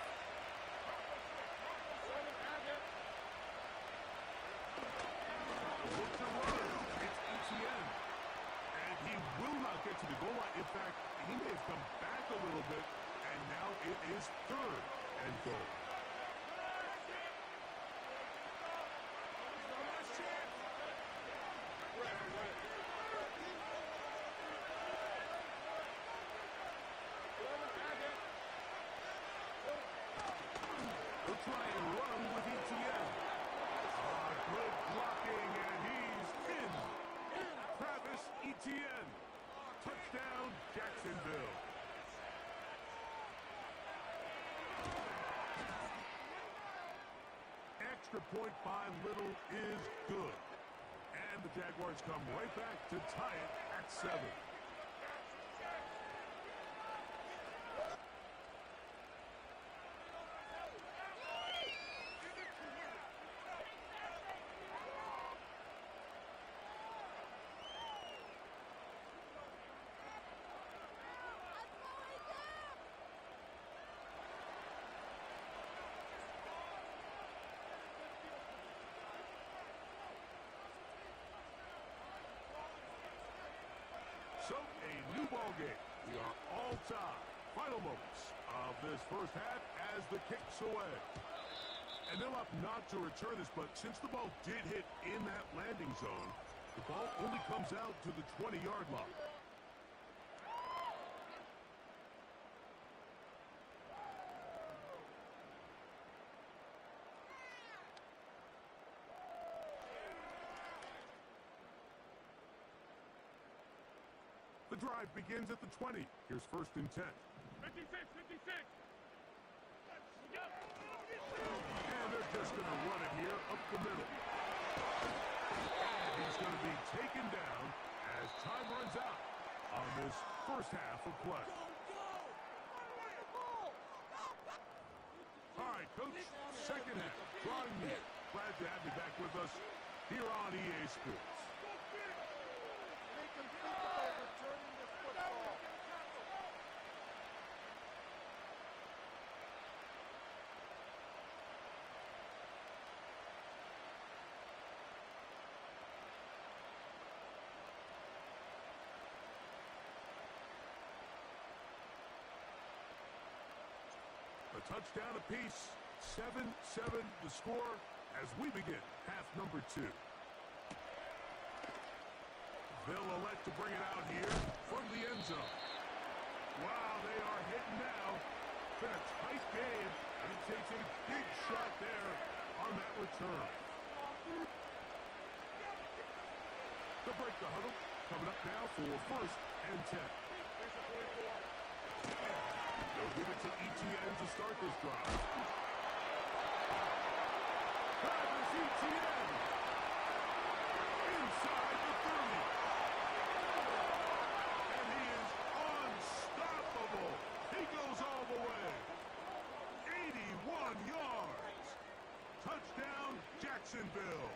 Look to run. It's ETN. And he will not get to the goal line. In fact, he may have come back a little bit, and now it is 3rd and goal. They'll try and run with ETN. Good blocking, and he's in. Travis Etienne. Touchdown, Jacksonville. Extra point by Little is good. And the Jaguars come right back to tie it at 7. So, a new ball game. We are all tied. Final moments of this first half as the kick's away. And they'll opt not to return this, but since the ball did hit in that landing zone, the ball only comes out to the 20-yard line. The drive begins at the 20. Here's 1st and 10.
56.
And they're just going to run it here up the middle. And he's going to be taken down as time runs out on this first half of play. All right, Coach, second half, drawing near. Glad to have you back with us here on EA Sports. touchdown apiece. 7-7 the score as we begin half number 2. They'll elect to bring it out here from the end zone. Wow, they are hitting now. It's been a tight game, and he takes a big shot there on that return. They'll break the huddle. Coming up now for 1st and 10. They'll give it to ETN to start this drive. Travis ETN inside the 30. And he is unstoppable. He goes all the way. 81 yards. Touchdown, Jacksonville.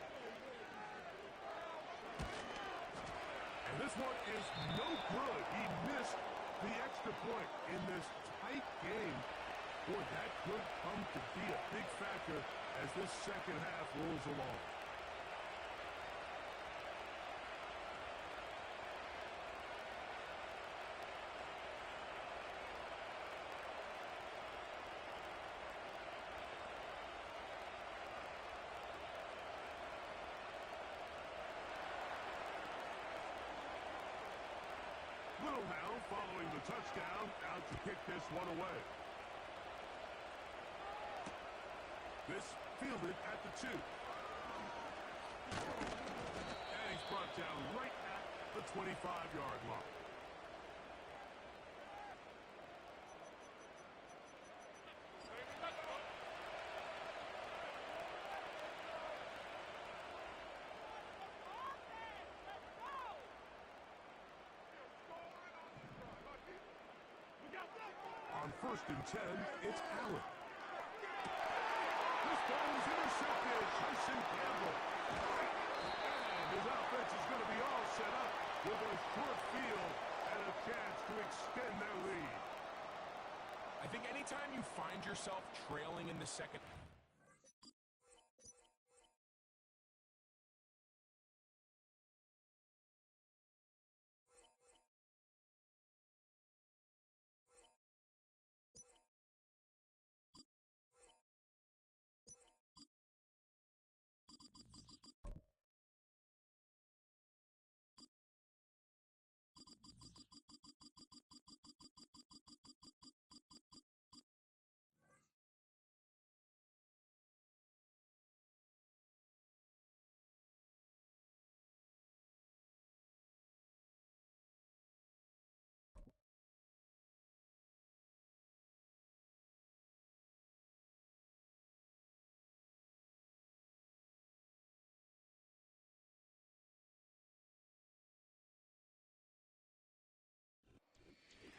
And this one is no good. He missed the extra point in this tight game. Boy, that could come to be a big factor as this second half rolls along. Now, following the touchdown, out to kick this one away. This fielded at the 2. And he's brought down right at the 25-yard line. On 1st and 10, it's Allen. This ball is intercepted. Tyson Campbell. And his offense is going to be all set up with a short field and a chance to extend their lead.
I think anytime you find yourself trailing in the second...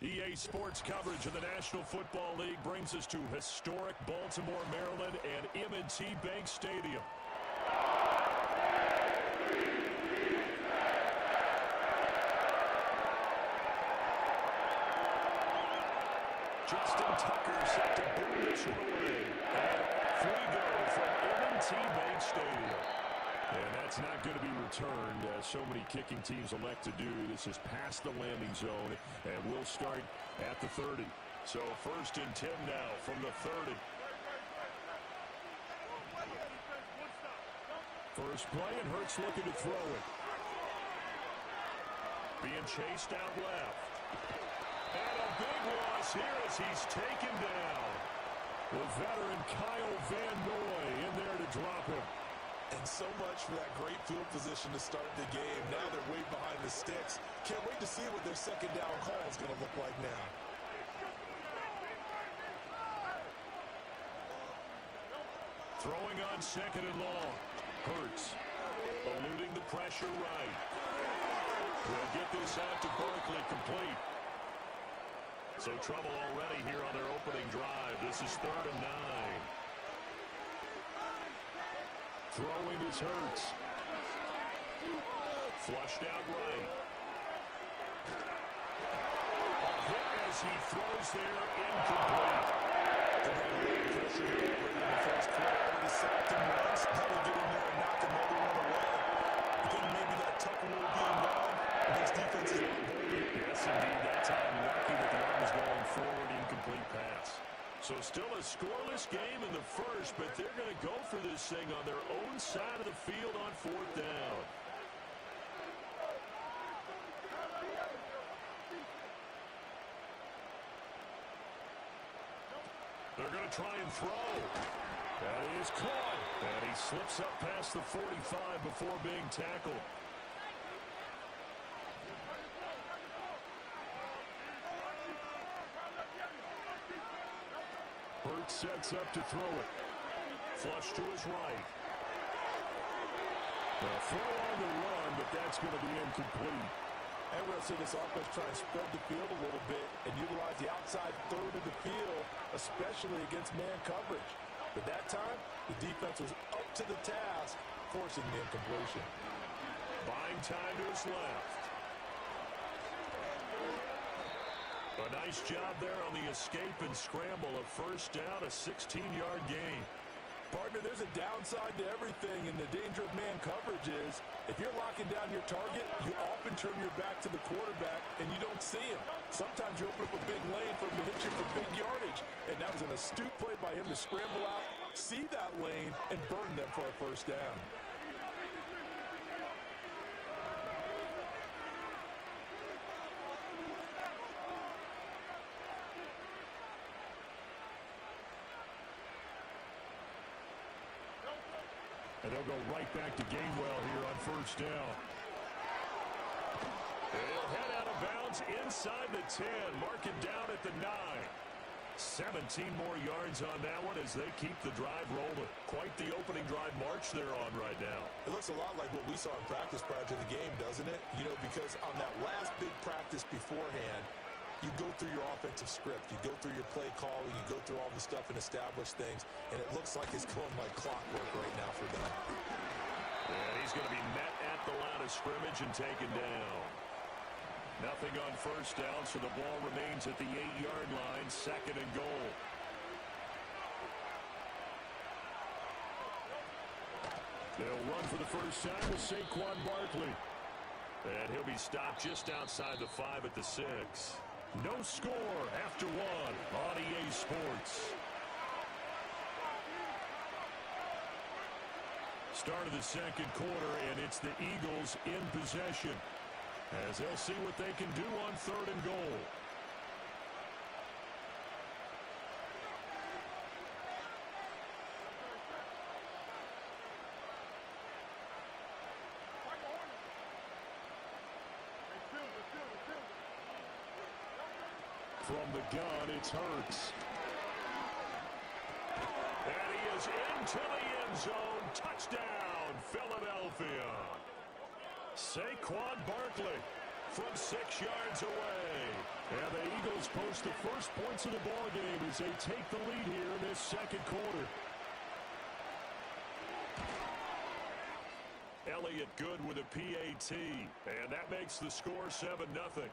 EA Sports coverage of the National Football League brings us to historic Baltimore, Maryland, and M&T Bank Stadium. Justin Tucker set to boom this one away. And off we go from M&T Bank Stadium. And that's not going to be returned, as so many kicking teams elect to do. This is past the landing zone, and we'll start at the 30. So 1st and 10 now from the 30. First play, and Hurts looking to throw it. Being chased out left. And a big loss here as he's taken down. The veteran Kyle Van Noy in there to drop him.
And so much for that great field position to start the game. Now they're way behind the sticks. Can't wait to see what their second down call is going to look like now.
Throwing on 2nd and long. Hurts eluding the pressure right. We'll get this out to Barkley complete. So trouble already here on their opening drive. This is 3rd and 9. Throwing is Hurts. Flushed out right. A hit as he throws there, incomplete.
Pressure here in the first quarter. Already sacked him once. That'll get in there and knock another one away. I think maybe that Tucker will be involved. This defense is not holding.
Yes, indeed. That time lucky that the arm was going forward. Incomplete pass. So still a scoreless game in the first, but they're going to go for this thing on their own side of the field on fourth down. They're going to try and throw. That is caught. And he slips up past the 45 before being tackled. Hurts sets up to throw it. Flush to his right. A throw on the run, but that's going to be incomplete.
And we're going to see this offense try and spread the field a little bit and utilize the outside third of the field, especially against man coverage. But that time, the defense was up to the task, forcing the incompletion.
Buying time to his left. A nice job there on the escape and scramble. A first down, a 16-yard gain.
Partner, there's a downside to everything, and the danger of man coverage is if you're locking down your target, you often turn your back to the quarterback and you don't see him. Sometimes you open up a big lane for him to hit you for big yardage, and that was an astute play by him to scramble out, see that lane, and burn them for a first down.
And they'll go right back to Gainwell here on first down. And he'll head out of bounds inside the 10. Mark it down at the 9. 17 more yards on that one as they keep the drive rolling. Quite the opening drive march they're on right now.
It looks a lot like what we saw in practice prior to the game, doesn't it? You know, because on that last big practice beforehand, you go through your offensive script, you go through your play calling, you go through all the stuff and establish things, and it looks like it's going like clockwork right now for them.
And he's going to be met at the line of scrimmage and taken down. Nothing on first down, so the ball remains at the 8-yard line, second and goal. They'll run for the first time with Saquon Barkley. And he'll be stopped just outside the 5 at the 6. No score after 1 on EA Sports. Start of the second quarter, and it's the Eagles in possession as they'll see what they can do on third and goal. From the gun, it's Hurts. And he is into the end zone. Touchdown, Philadelphia. Saquon Barkley from 6 yards away. And the Eagles post the first points of the ballgame as they take the lead here in this second quarter. Elliott good with a PAT. And that makes the score 7-0.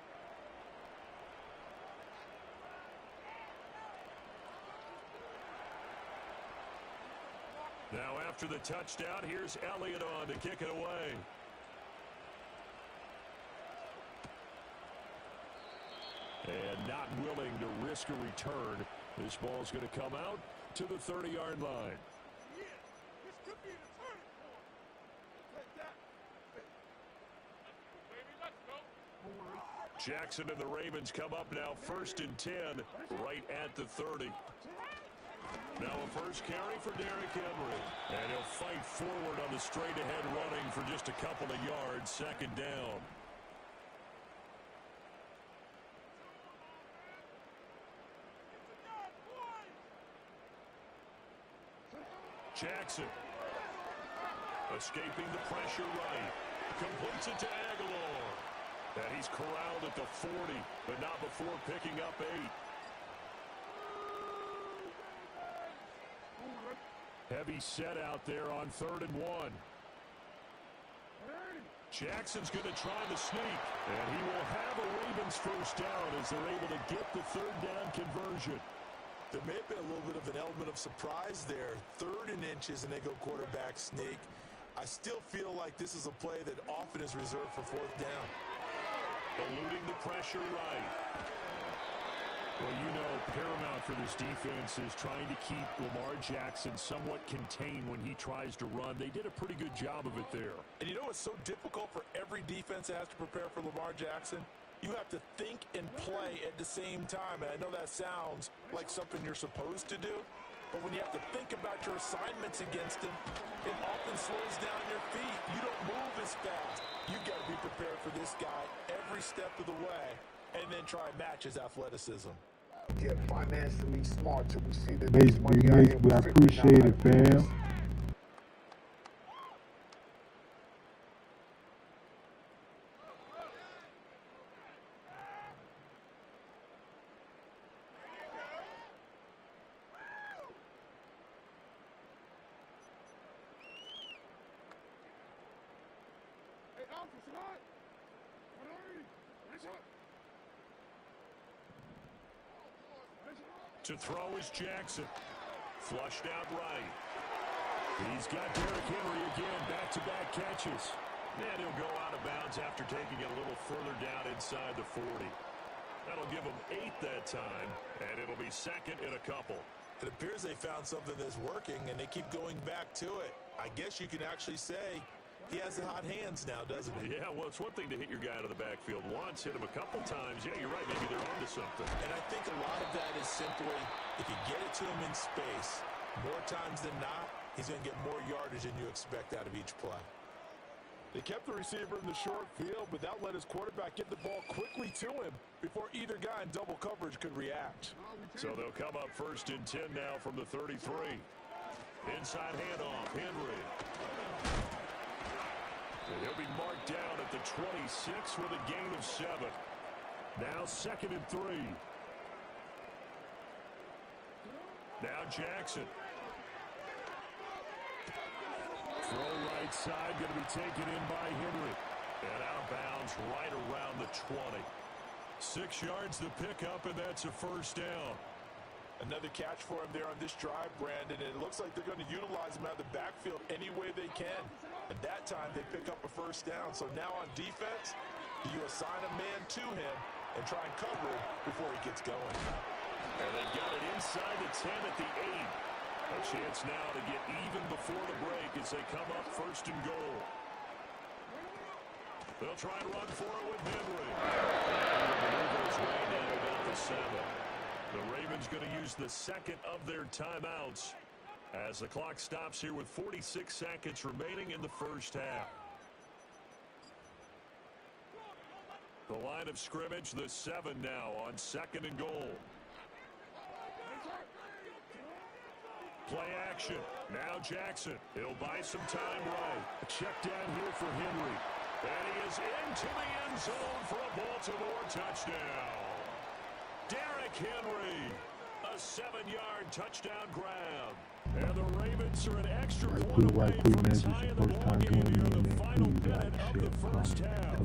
Now after the touchdown, here's Elliott on to kick it away. And not willing to risk a return. This ball's going to come out to the 30-yard line. Jackson and the Ravens come up now first and 10 right at the 30. Now a first carry for Derrick Henry. And he'll fight forward on the straight-ahead running for just a couple of yards, second down. Jackson escaping the pressure right. Completes it to Aguilar. And he's corralled at the 40, but not before picking up 8. Heavy set out there on 3rd and 1. Jackson's going to try the sneak, and he will have a Ravens first down as they're able to get the 3rd down conversion.
There may have been a little bit of an element of surprise there. 3rd and inches, and they go quarterback sneak. I still feel like this is a play that often is reserved for 4th down.
Eluding the pressure right. Well, you know, paramount for this defense is trying to keep Lamar Jackson somewhat contained when he tries to run. They did a pretty good job of it there.
And you know what's so difficult for every defense that has to prepare for Lamar Jackson? You have to think and play at the same time. And I know that sounds like something you're supposed to do, but when you have to think about your assignments against him, it often slows down your feet. You don't move as fast. You got to be prepared for this guy every step of the way, and then try and match his athleticism.
Get financially smart till we see the
Basically, I appreciate it, fam.
To throw is Jackson. Flushed out right. He's got Derrick Henry again, back-to-back catches. And he'll go out of bounds after taking it a little further down inside the 40. That'll give him 8 that time, and it'll be second in a couple.
It appears they found something that's working, and they keep going back to it. I guess you can actually say he has the hot hands now, doesn't he?
Yeah, well, it's one thing to hit your guy out of the backfield once, hit him a couple times. Yeah, you're right. Maybe they're onto something.
And I think a lot of that is simply, if you get it to him in space, more times than not, he's going to get more yardage than you expect out of each play. They kept the receiver in the short field, but that let his quarterback get the ball quickly to him before either guy in double coverage could react.
So they'll come up 1st and 10 now from the 33. Inside handoff, Henry. And he'll be marked down at the 26 with a gain of 7. Now 2nd and 3. Now Jackson. Throw right side, going to be taken in by Henry. And out of bounds right around the 20. 6 yards to pick up, and that's a 1st down.
Another catch for him there on this drive, Brandon, and it looks like they're going to utilize him out of the backfield any way they can. At that time, they pick up a 1st down. So now on defense, do you assign a man to him and try and cover him before he gets going?
And they've got it inside the 10 at the 8. A chance now to get even before the break as they come up 1st and goal. They'll try and run for it with Henry. Maneuvers way down about the 7. The Ravens going to use the 2nd of their timeouts as the clock stops here with 46 seconds remaining in the 1st half. The line of scrimmage, the 7 now on 2nd and goal. Play action. Now Jackson. He'll buy some time right. A check down here for Henry. And he is into the end zone for a Baltimore touchdown. Derrick Henry. A 7-yard touchdown grab. And the Ravens are an extra point away from tying the ball game here in the final minute of the 1st half.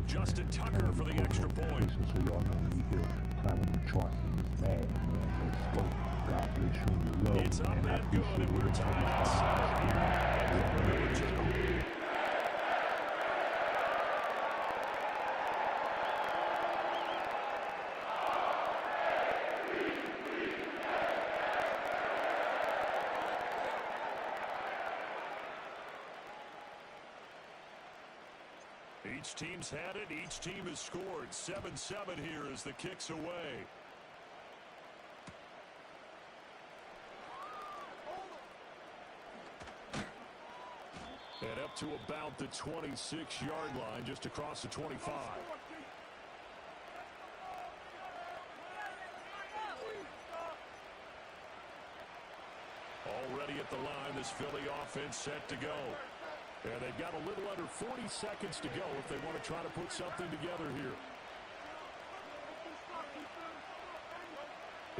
Justin Tucker for the extra point.
So y'all know we here climbing the charts in this man. Let's go. God bless you and your love.
It's up and good, and we're tied 7 here. Each team's had it. Each team has scored. 7-7 here as the kick's away. And up to about the 26-yard line, just across the 25. Already at the line, this Philly offense set to go. And they've got a little under 40 seconds to go if they want to try to put something together here.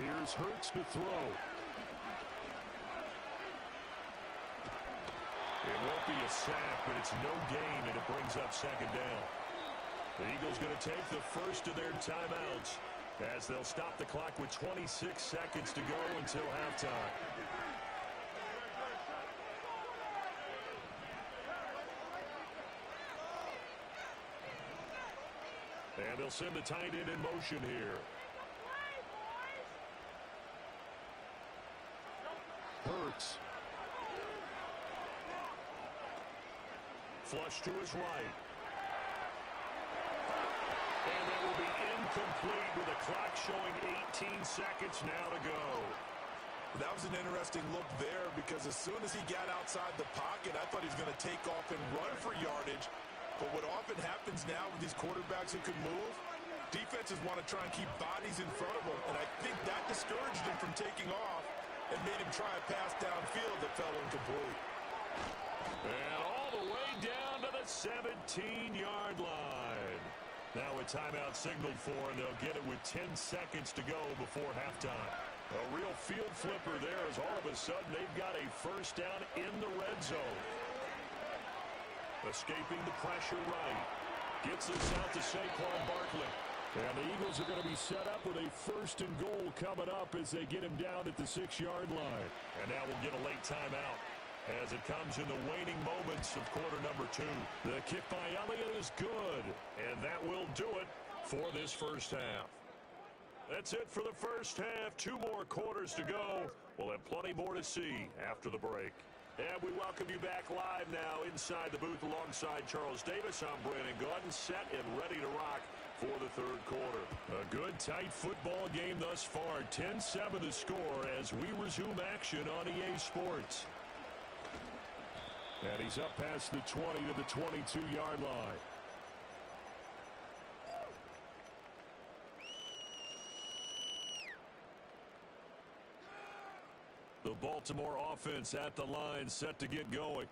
Here's Hurts to throw. It won't be a sack, but it's no gain, and it brings up 2nd down. The Eagles going to take the 1st of their timeouts as they'll stop the clock with 26 seconds to go until halftime. And they'll send the tight end in motion here. hurts. Flush to his right. And that will be incomplete with the clock showing 18 seconds now to go.
That was an interesting look there because as soon as he got outside the pocket, I thought he was going to take off and run for yardage. But what often happens now with these quarterbacks who can move, defenses want to try and keep bodies in front of them. And I think that discouraged him from taking off and made him try a pass downfield that fell incomplete.
And all the way down to the 17-yard line. Now a timeout signaled for, and they'll get it with 10 seconds to go before halftime. A real field flipper there as all of a sudden they've got a first down in the red zone. Escaping the pressure right. Gets this out to Saquon Barkley. And the Eagles are going to be set up with a first and goal coming up as they get him down at the 6-yard line. And now we'll get a late timeout as it comes in the waning moments of quarter number 2. The kick by Elliott is good. And that will do it for this first half. That's it for the first half. 2 more quarters to go. We'll have plenty more to see after the break. And we welcome you back live now inside the booth alongside Charles Davis. I'm Brandon Gaudin, set and ready to rock for the third quarter. A good, tight football game thus far. 10-7 the score as we resume action on EA Sports. And he's up past the 20 to the 22-yard line. The Baltimore offense at the line, set to get going.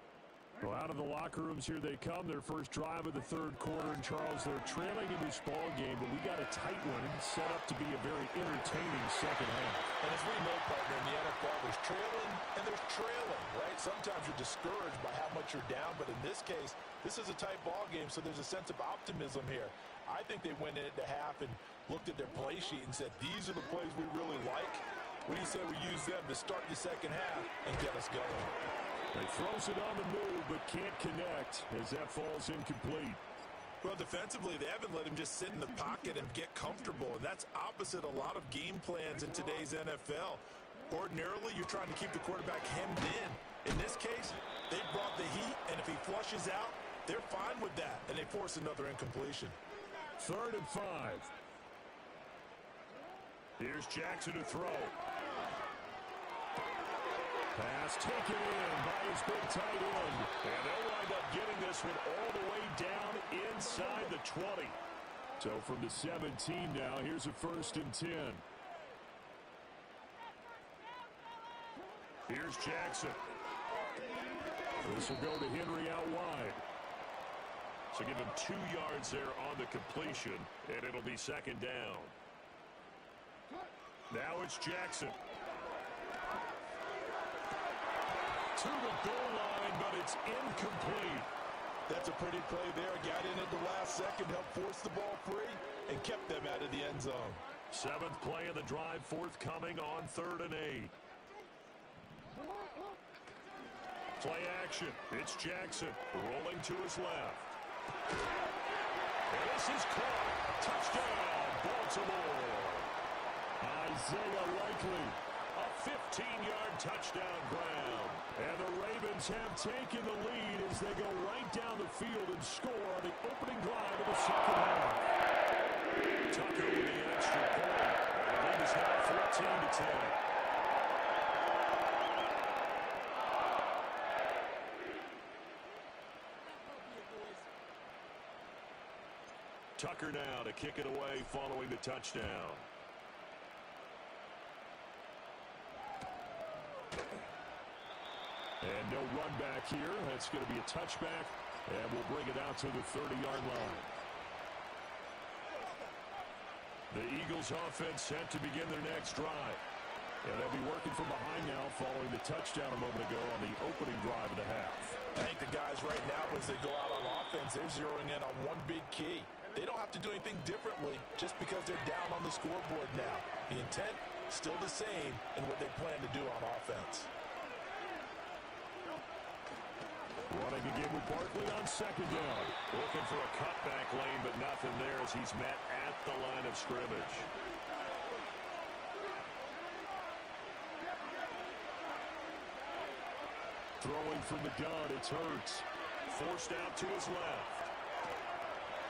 Well, out of the locker rooms, here they come. Their first drive of the third quarter. And, Charles, they're trailing in this ball game, but we got a tight one set up to be a very entertaining second half.
And as we know, partner, in the NFL, there's trailing and there's trailing, right? Sometimes you're discouraged by how much you're down, but in this case, this is a tight ball game, so there's a sense of optimism here. I think they went into half and looked at their play sheet and said, these are the plays we really like. What do you say we use them to start the second half and get us going?
He throws it on the move, but can't connect as that falls incomplete.
Well, defensively, they haven't let him just sit in the pocket and get comfortable, and that's opposite a lot of game plans in today's NFL. Ordinarily, you're trying to keep the quarterback hemmed in. In this case, they brought the heat, and if he flushes out, they're fine with that, and they force another incompletion.
3rd and 5. Here's Jackson to throw. Pass taken in by his big tight end. And they'll wind up getting this one all the way down inside the 20. So from the 17 now, here's a 1st and 10. Here's Jackson. This will go to Henry out wide. So give him 2 yards there on the completion, and it'll be 2nd down. Now it's Jackson. To the goal line, but it's incomplete.
That's a pretty play there. Got in at the last second, helped force the ball free, and kept them out of the end zone.
7th play of the drive, forthcoming on 3rd and 8. Play action. It's Jackson rolling to his left. And this is caught. Touchdown, Baltimore. Isaiah Likely, a 15-yard touchdown ground. And the Ravens have taken the lead as they go right down the field and score on the opening drive of the second half. Tucker with the extra point. The lead is now 14-10. Tucker now to kick it away following the touchdown. And no run back here. That's going to be a touchback, and we'll bring it out to the 30-yard line. The Eagles offense set to begin their next drive. And they'll be working from behind now following the touchdown a moment ago on the opening drive of the half.
I think the guys right now, as they go out on offense, they're zeroing in on one big key. They don't have to do anything differently just because they're down on the scoreboard now. The intent, still the same in what they plan to do on offense.
Running again with Barkley on 2nd down. Looking for a cutback lane, but nothing there as he's met at the line of scrimmage. Throwing from the gun, it's Hurts. Forced out to his left.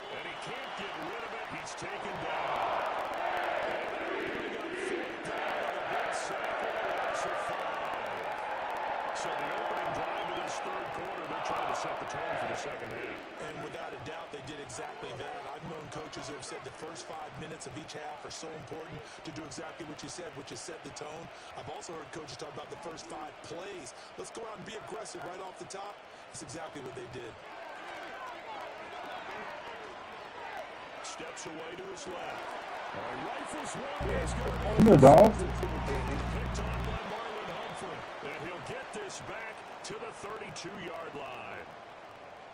And he can't get rid of it. He's taken down. And that'll bring up fourth down on a big sack and a loss of 5. So the opening drive of this third quarter, they're trying to set the tone for the second half.
And without a doubt, they did exactly that. I've known coaches who have said the first 5 minutes of each half are so important to do exactly what you said, which is set the tone. I've also heard coaches talk about the first 5 plays. Let's go out and be aggressive right off the top. That's exactly what they did.
Steps away to his left. Rifles one. He's
Come here, dog.
picked on by Marlon Humphrey. And he'll get this back to the 32-yard line.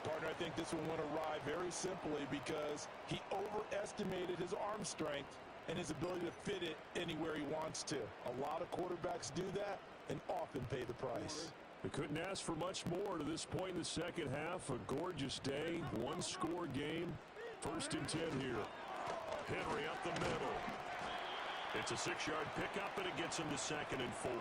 Partner, I think this one went awry very simply because he overestimated his arm strength and his ability to fit it anywhere he wants to. A lot of quarterbacks do that and often pay the price.
They couldn't ask for much more to this point in the second half. A gorgeous day, one-score game. 1st and 10 here. Henry up the middle. It's a 6-yard pickup, and it gets him to 2nd and 4.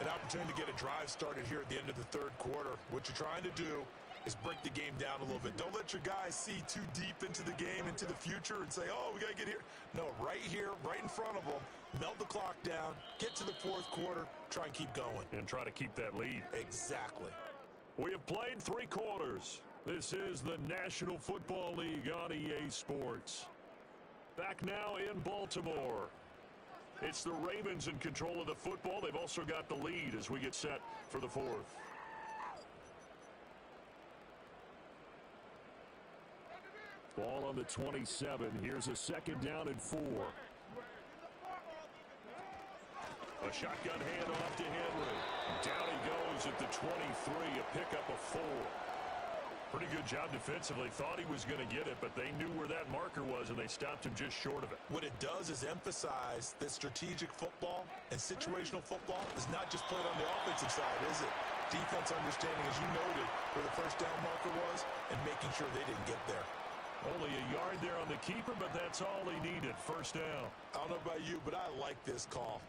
An opportunity to get a drive started here at the end of the third quarter. What you're trying to do is break the game down a little bit. Don't let your guys see too deep into the game, into the future, and say, oh, we got to get here. No, right here, right in front of them, melt the clock down, get to the fourth quarter, try and keep going.
And try to keep that lead.
Exactly.
We have played 3 quarters. This is the National Football League on EA Sports. Back now in Baltimore. It's the Ravens in control of the football. They've also got the lead as we get set for the 4th. Ball on the 27. Here's a 2nd down and 4. A shotgun handoff to Henry. Down he goes at the 23, a pickup of 4. Pretty good job defensively. Thought he was going to get it, but they knew where that marker was, and they stopped him just short of it.
What it does is emphasize that strategic football and situational football is not just played on the offensive side, is it? Defense understanding, as you noted, where the first down marker was and making sure they didn't get there.
Only a yard there on the keeper, but that's all he needed. First down.
I don't know about you, but I like this call.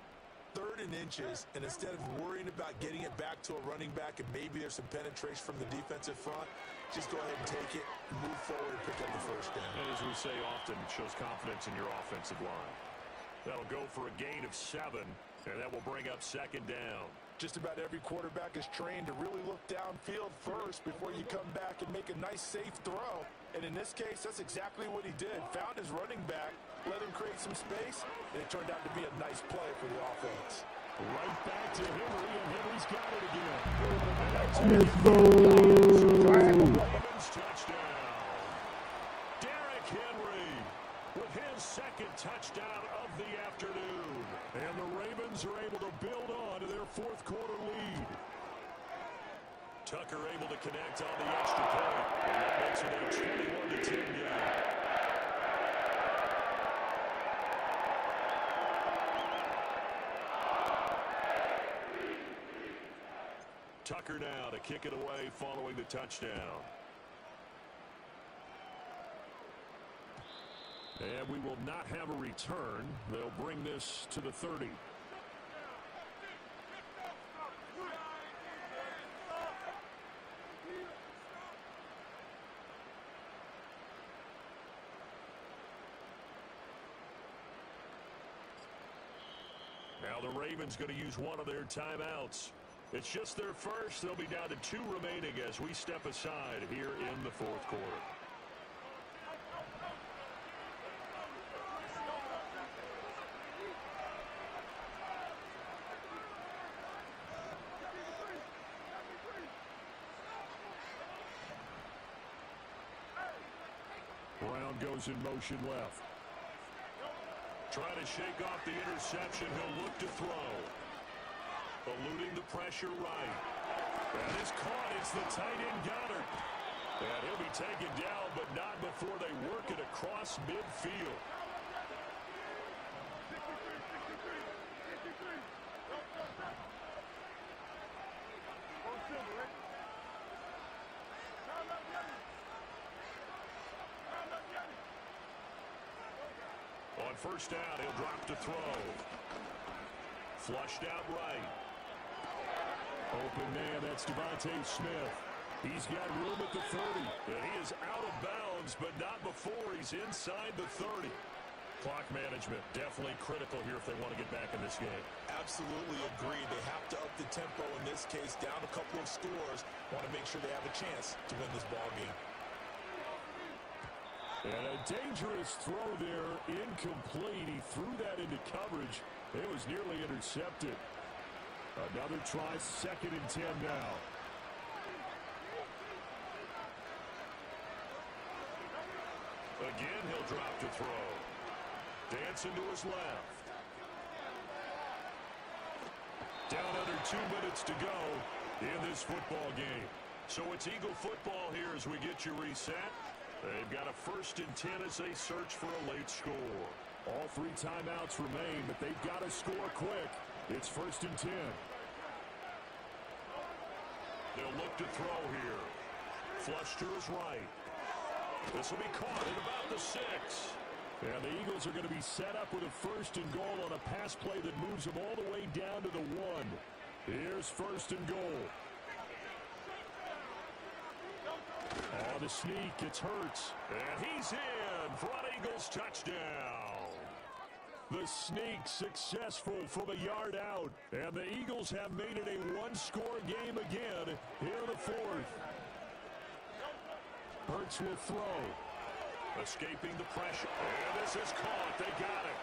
3rd and inches, and instead of worrying about getting it back to a running back and maybe there's some penetration from the defensive front, just go ahead and take it, move forward, and pick up the first down.
And as we say often, it shows confidence in your offensive line. That'll go for a gain of 7, and that will bring up 2nd down.
Just about every quarterback is trained to really look downfield first before you come back and make a nice, safe throw. And in this case, that's exactly what he did. Found his running back, let him create some space, and it turned out to be a nice play for the offense.
Right back to Henry, and Henry's got it again.
Let's go.
Ravens touchdown. Derrick Henry with his 2nd touchdown of the afternoon. And the Ravens are able to build on to their 4th quarter lead. Tucker able to connect on the extra point. And that makes it a 21-10 game. Tucker now to kick it away following the touchdown. And we will not have a return. They'll bring this to the 30. Now the Ravens going to use one of their timeouts. It's just their first. They'll be down to 2 remaining as we step aside here in the 4th quarter. Brown goes in motion left. Trying to shake off the interception. He'll look to throw. Eluding the pressure right. That is caught. It's the tight end Goddard. And he'll be taken down, but not before they work it across midfield. On first down, he'll drop to throw. Flushed out right. Open man, that's Devontae Smith. He's got room at the 30. And he is out of bounds, but not before he's inside the 30. Clock management definitely critical here if they want to get back in this game.
Absolutely agree. They have to up the tempo in this case, down a couple of scores. Want to make sure they have a chance to win this ball game.
And a dangerous throw there, incomplete. He threw that into coverage. It was nearly intercepted. Another try, 2nd and 10 now. Again, he'll drop to throw. Dancing to his left. Down under 2 minutes to go in this football game. So it's Eagle football here as we get you reset. They've got a 1st and 10 as they search for a late score. All 3 timeouts remain, but they've got to score quick. It's 1st and 10. They'll look to throw here. Flush to his right. This will be caught at about the 6. And the Eagles are going to be set up with a 1st and goal on a pass play that moves them all the way down to the 1. Here's 1st and goal. On the sneak, it's Hurts. And he's in for an Eagles touchdown. The sneak successful from a yard out. And the Eagles have made it a 1-score game again here in the 4th. Hurts will throw. Escaping the pressure. And this is caught. They got it.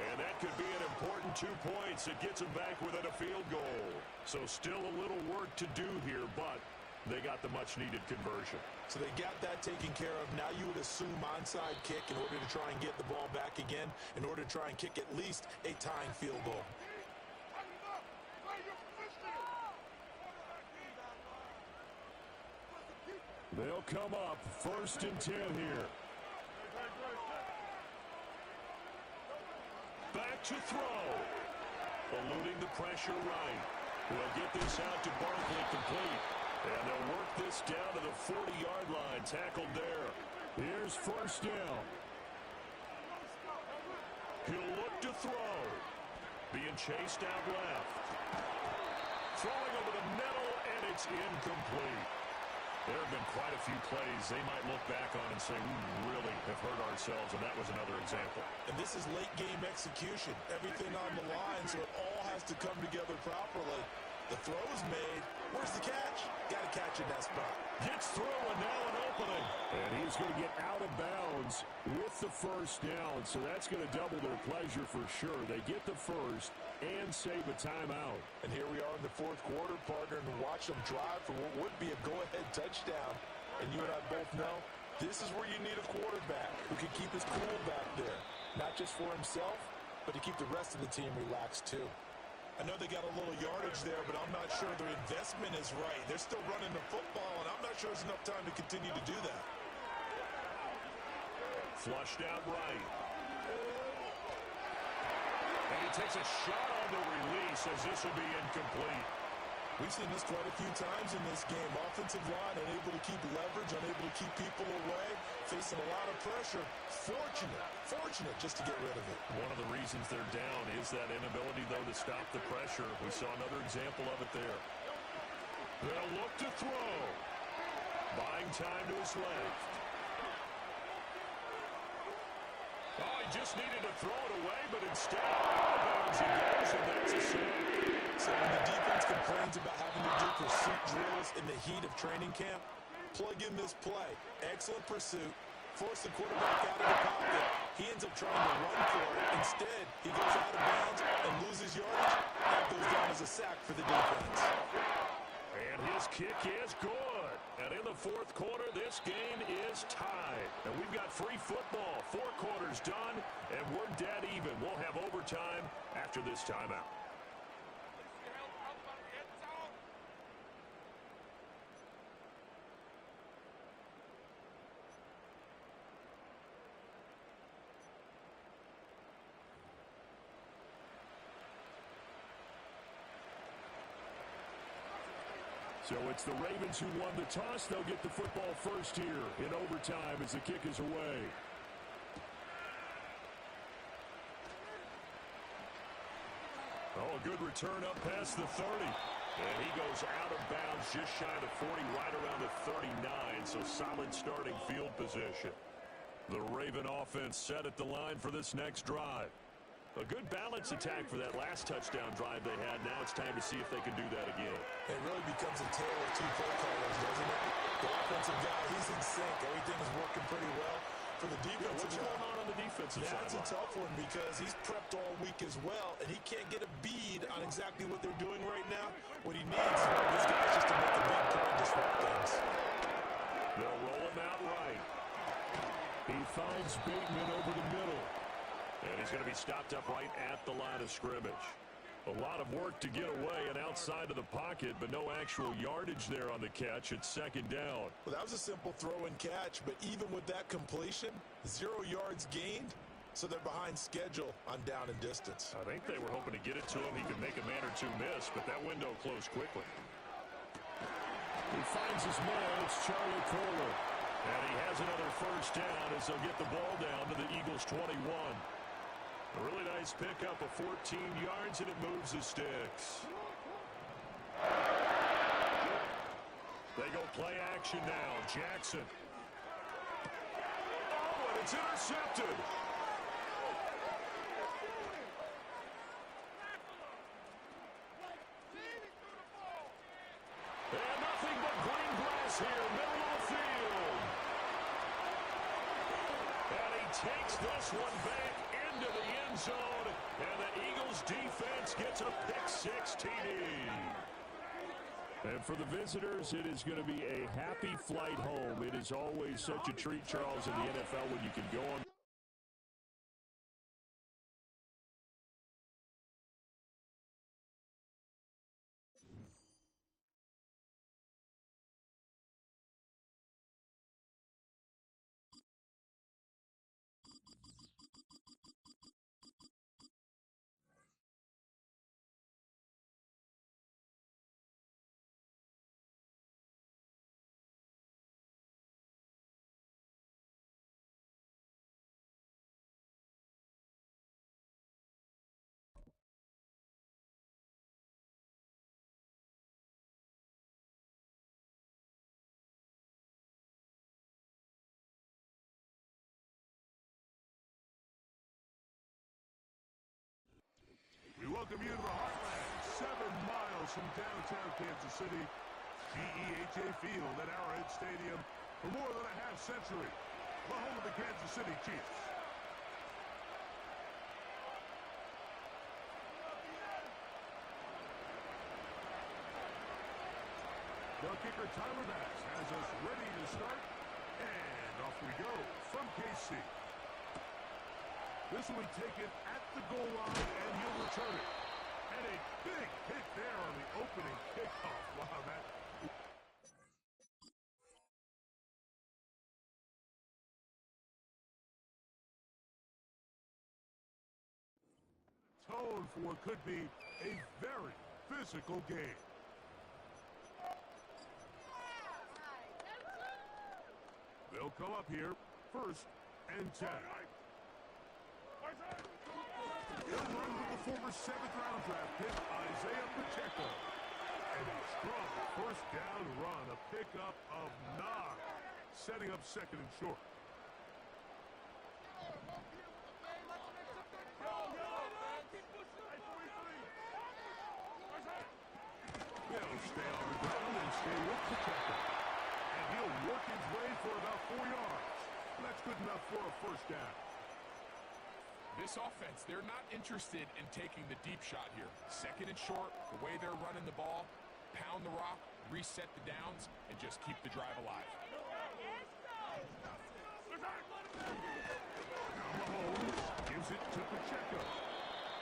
And that could be an important 2 points. It gets them back within a field goal. So still a little work to do here, but they got the much-needed conversion.
So they got that taken care of. Now you would assume onside kick in order to try and get the ball back again, in order to try and kick at least a tying field goal.
They'll come up 1st and 10 here. Back to throw. Eluding the pressure right. We'll get this out to Barkley complete. And they'll work this down to the 40-yard line. Tackled there. Here's 1st down. He'll look to throw. Being chased out left. Throwing over the middle, and it's incomplete. There have been quite a few plays they might look back on and say, we really have hurt ourselves, and that was another example.
And this is late-game execution. Everything on the line, so it all has to come together properly. The throw is made. Where's the catch? Got to catch in that spot.
Gets through, and now an opening. And he's going to get out of bounds with the 1st down, so that's going to double their pleasure for sure. They get the 1st and save a timeout.
And here we are in the 4th quarter, partner, and watch them drive for what would be a go-ahead touchdown. And you and I both know this is where you need a quarterback who can keep his cool back there. Not just for himself, but to keep the rest of the team relaxed too. I know they got a little yardage there, but I'm not sure their investment is right. They're still running the football, and I'm not sure there's enough time to continue to do that.
Flushed out right. And he takes a shot on the release as this will be incomplete.
We've seen this quite a few times in this game. Offensive line unable to keep leverage, unable to keep people away, facing a lot of pressure. Fortunate just to get rid of it.
One of the reasons they're down is that inability, though, to stop the pressure. We saw another example of it there. They'll look to throw. Buying time to his left. Oh, he just needed to throw it away, but instead, out of bounds he goes, and that's a sack.
So when the defense complains about having to do pursuit drills in the heat of training camp, plug in this play. Excellent pursuit. Force the quarterback out of the pocket. He ends up trying to run for it. Instead, he goes out of bounds and loses yardage. That goes down as a sack for the defense.
And his kick is good. And in the 4th quarter, this game is tied. And we've got free football. 4 quarters done, and we're dead even. We'll have overtime after this timeout. So it's the Ravens who won the toss. They'll get the football first here in overtime as the kick is away. Oh, a good return up past the 30. And he goes out of bounds just shy of 40, right around the 39, so solid starting field position. The Raven offense set at the line for this next drive. A good balance attack for that last touchdown drive they had. Now it's time to see if they can do that again.
It really becomes a tale of two play callers, doesn't it? The offensive guy, he's in sync. Everything is working pretty well. For the defensive
what's going on the defensive side?
That's a tough one because he's prepped all week as well, and he can't get a bead on exactly what they're doing right now. What he needs is one of these guys just to make a big play and disrupt things.
They'll roll him out right. He finds Bateman over the middle. And he's going to be stopped up right at the line of scrimmage. A lot of work to get away and outside of the pocket, but no actual yardage there on the catch. It's second down.
Well, that was a simple throw and catch, but even with that completion, 0 yards gained, so they're behind schedule on down and distance.
I think they were hoping to get it to him. He could make a man or two miss, but that window closed quickly. He finds his man. It's Charlie Kohler. And he has another first down as they'll get the ball down to the Eagles' 21. A really nice pickup of 14 yards, and it moves the sticks. They go play action now. Jackson. Oh, and it's intercepted. And nothing but green grass here, middle of the field. And he takes this one back into the end zone, and the Eagles defense gets a pick-6 TD. And for the visitors, it is going to be a happy flight home. It is always such a treat, Charles, in the NFL when you can go on.
We welcome you to the Heartland, 7 miles from downtown Kansas City, GEHA Field at Arrowhead Stadium for more than a half century, the home of the Kansas City Chiefs. The kicker Tyler Bass has us ready to start, and off we go from KC. This will be taken at the goal line, and he'll return it. And a big hit there on the opening kickoff. Wow, that... tone for what could be a very physical game. They'll come up here, 1st and 10. He'll run with the former 7th-round draft pick, Isaiah Pacheco. And a strong first down run, a pickup of 9, setting up 2nd and short. He'll stay on the ground and stay with Pacheco. And he'll work his way for about 4 yards. That's good enough for a first down.
This offense, they're not interested in taking the deep shot here. 2nd and short, the way they're running the ball, pound the rock, reset the downs, and just keep the drive alive.
Now Mahomes gives it to Pacheco.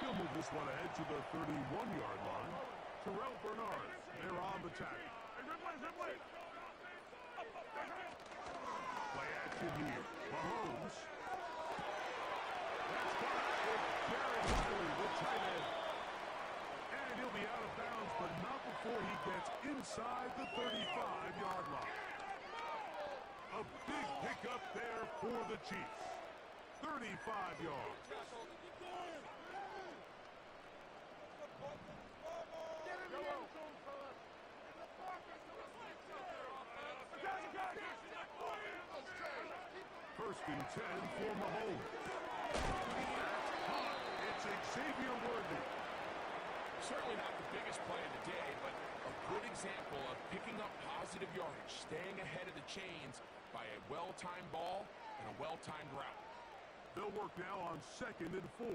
He'll move this one ahead to the 31-yard line. Terrell Bernard, they're on the tackle. Play action here. Mahomes. That's caught. Gary Riley, the tight end. And he'll be out of bounds, but not before he gets inside the 35-yard line. A big pickup there for the Chiefs. 35 yards. First and 10 for Mahomes. That's caught. It's Xavier Worthy.
Certainly not the biggest play of the day, but a good example of picking up positive yardage, staying ahead of the chains by a well-timed ball and a well-timed route.
They'll work now on 2nd and 4.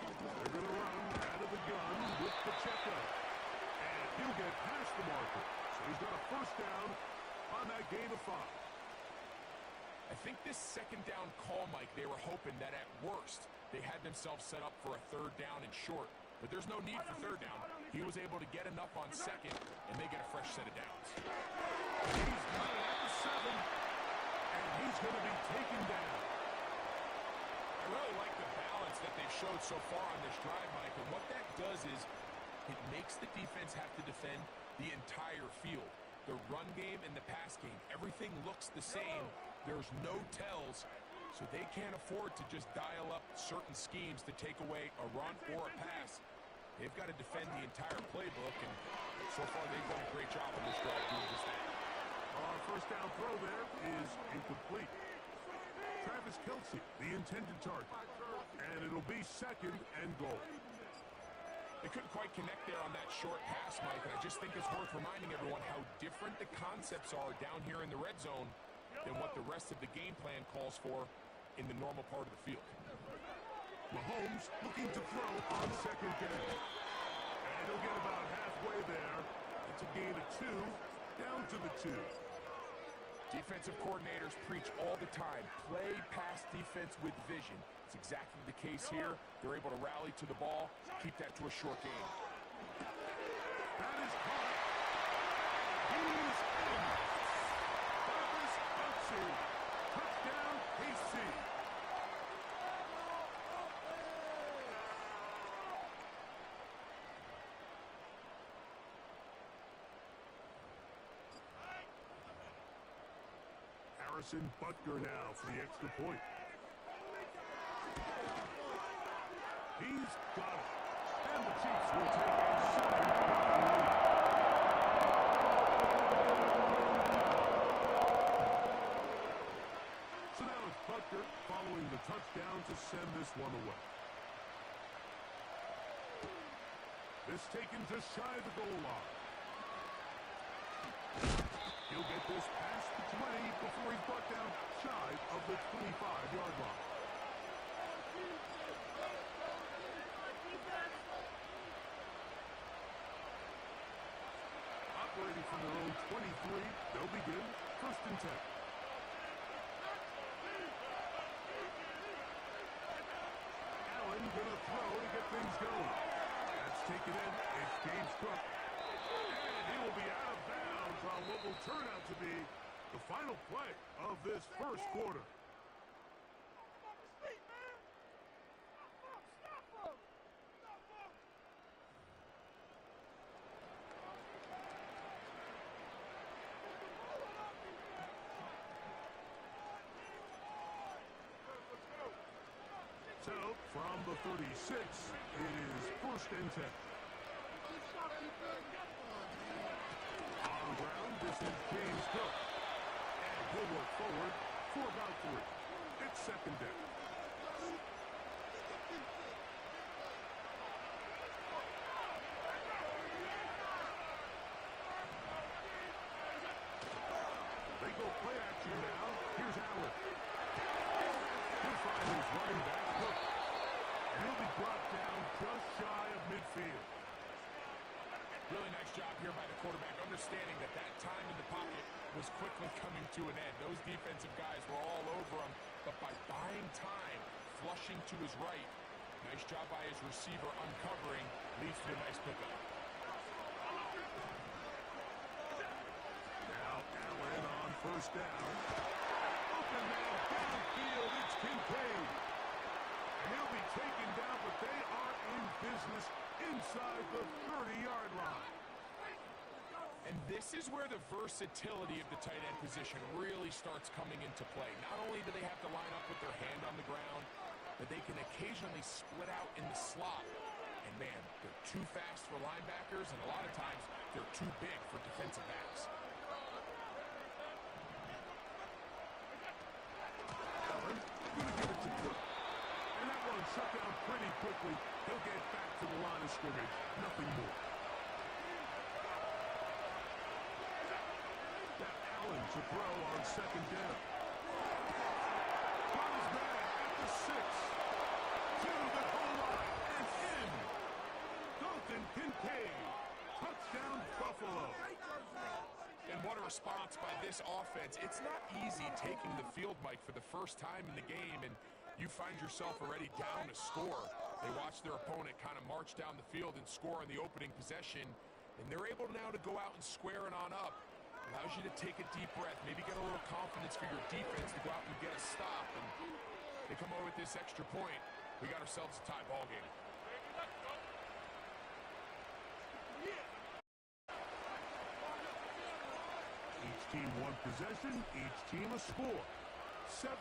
They're going to run out of the gun with Pacheco. And he'll get past the marker. So he's got a first down on that gain of 5.
I think this second down call, Mike, they were hoping that at worst they had themselves set up for a 3rd down and short. But there's no need for 3rd down. He was able to get enough on 2nd, and they get a fresh set of downs.
He's got it at the 7, and he's going to be taken down.
I really like the balance that they've showed so far on this drive, Mike, and what that does is it makes the defense have to defend the entire field. The run game and the pass game, everything looks the same. There's no tells, so they can't afford to just dial up certain schemes to take away a run or a pass. They've got to defend the entire playbook, and so far they've done a great job on this drive doing just that.
Our first down throw there is incomplete. Travis Kelce, the intended target, and it'll be 2nd and goal.
They couldn't quite connect there on that short pass, Mike, and I just think it's worth reminding everyone how different the concepts are down here in the red zone than what the rest of the game plan calls for in the normal part of the field.
Mahomes looking to throw on 2nd down. And he'll get about halfway there. It's a gain of 2, down to the 2.
Defensive coordinators preach all the time, play pass defense with vision. It's exactly the case here. They're able to rally to the ball, keep that to a short game.
That is caught. He's in. Travis Kelce. Touchdown, KC. Harrison Butker now for the extra point. He's got it. And the Chiefs will take a 7-point lead. So now it's Butker following the touchdown to send this one away. This taken just shy of the goal line. He'll get this past the 20 before he's brought down shy of the 25-yard line. Operating from their own 23, they'll begin 1st and 10. Allen gonna throw to get things going. That's taken in. It's James Cook. And he will be out of bounds on what will turn out to be the final play of this first quarter. So, from the 36, it is 1st and 10. On the ground, this is James Cook. And he'll work forward for about 3. It's 2nd down. They go play action now. Here's Allen. He'll find his running back, Cook. And he'll be brought down just shy of midfield.
Really nice job here by the quarterback, understanding that that time in the pocket was quickly coming to an end. Those defensive guys were all over him, but by buying time, flushing to his right, nice job by his receiver uncovering, leads to a nice pickup.
Now Allen on 1st down. Open man downfield, it's Kincaid. And he'll be taken down, but they are in business inside the 30-yard line.
And this is where the versatility of the tight end position really starts coming into play. Not only do they have to line up with their hand on the ground, but they can occasionally split out in the slot. And man, they're too fast for linebackers, and a lot of times they're too big for defensive backs.
Allen, gonna give it to Cook. And that one shut down pretty quickly. He'll get back to the line of scrimmage. Nothing more. Got Allen to throw on second down. Got his man at the 6. To the goal line and in. Dalton Kincaid. Touchdown Buffalo.
And what a response by this offense. It's not easy taking the field, Mike, for the first time in the game, and you find yourself already down a score. They watch their opponent kind of march down the field and score on the opening possession, and they're able now to go out and square it on up. Allows you to take a deep breath, maybe get a little confidence for your defense to go out and get a stop. And they come away with this extra point. We got ourselves a tie ball game.
Each team one possession, each team a score. 7-7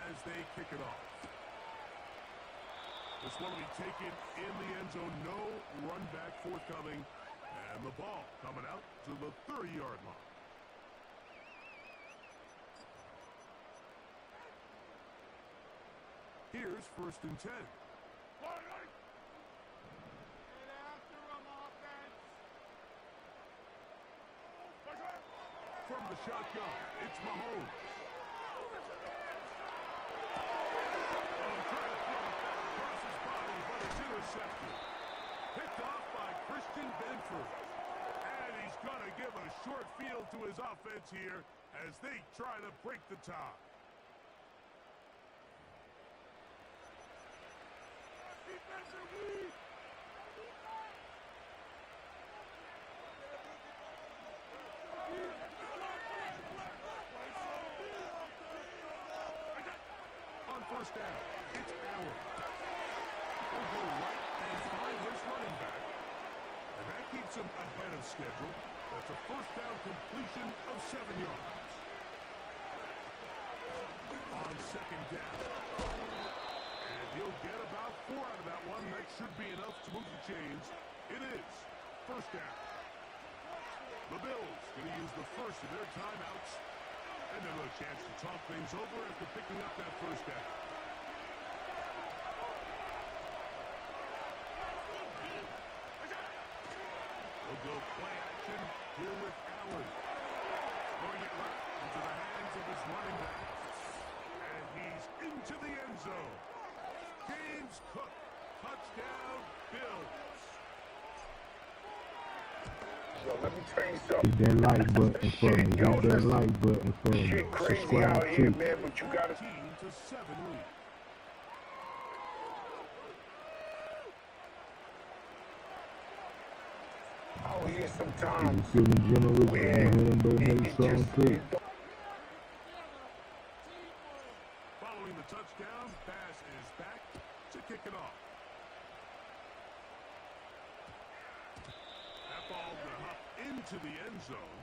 as they kick it off. This one will be taken in the end zone. No run back forthcoming. And the ball coming out to the 30-yard line. Here's 1st and 10. From the shotgun, it's Mahomes. Trying to throw it back across his body, but it's intercepted. Picked off by Christian Benford. And he's going to give a short field to his offense here as they try to break the tie. On 1st down, it's Allen. He'll go right and find his running back. And that keeps him ahead of schedule. That's a 1st down completion of 7 yards. On 2nd down. And he'll get about 4 out of that one. That should be enough to move the chains. It is 1st down. The Bills going to use the first of their timeouts. And they'll have a chance to talk things over after picking up that 1st down. We'll go play action here with Allen. Throwing it right into the hands of his running back. And he's into the end zone. James Cook, touchdown, Bills.
Yo, let me tell you something.
Hit that like button for me. Hit that like button for me.
Shit crazy
Subscribe
out here,
too.
man, but you gotta...
14-7 lead.
Out here sometimes.
You feeling generous? Go ahead and donate something too.
Following the touchdown, pass is back to kick it off. That ball will hop into the end zone.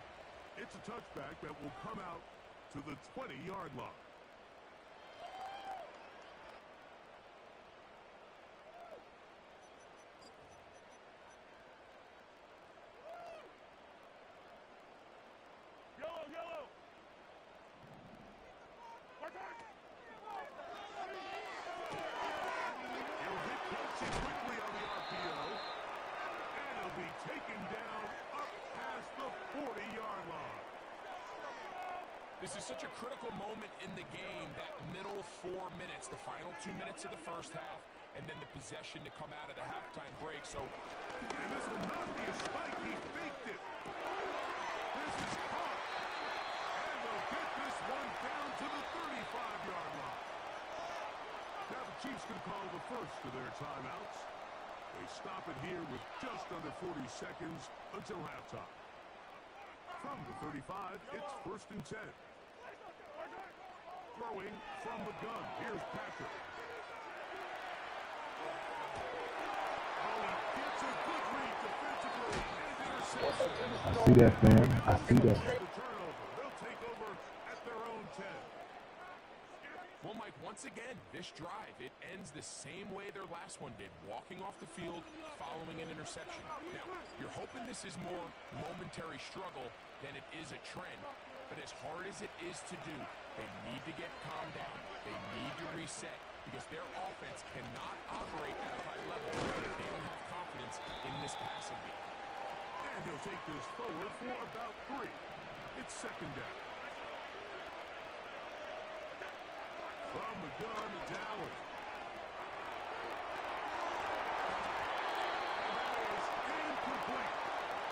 It's a touchback that will come out to the 20-yard line. Yellow! He'll hit Kelsey quickly on the RPO. And he'll be taken down up past the 40-yard line.
This is such a critical moment in the game, that middle 4 minutes, the final 2 minutes of the first half, and then the possession to come out of the halftime break. So,
and this will not be a spike. He faked it. This is caught. And they'll get this one down to the 35-yard line. Now the Chiefs can call the first of their timeouts. They stop it here with just under 40 seconds until halftime. From the 35, it's 1st and 10. Throwing from the gun. Here's Patrick. Oh, he gets a good read defensively and interception.
I see that, fam. I see that.
The turnover. They'll take over at their own 10.
well, Mike, once again, again, this drive, it ends the same way their last one did, walking off the field, following an interception. Now, you're hoping this is more momentary struggle than it is a trend, but as hard as it is to do, they need to get calmed down. They need to reset because their offense cannot operate at a high level if they don't have confidence in this passing game.
And he'll take this forward for about 3. It's second down. From the gun, it's Allen. And that is incomplete.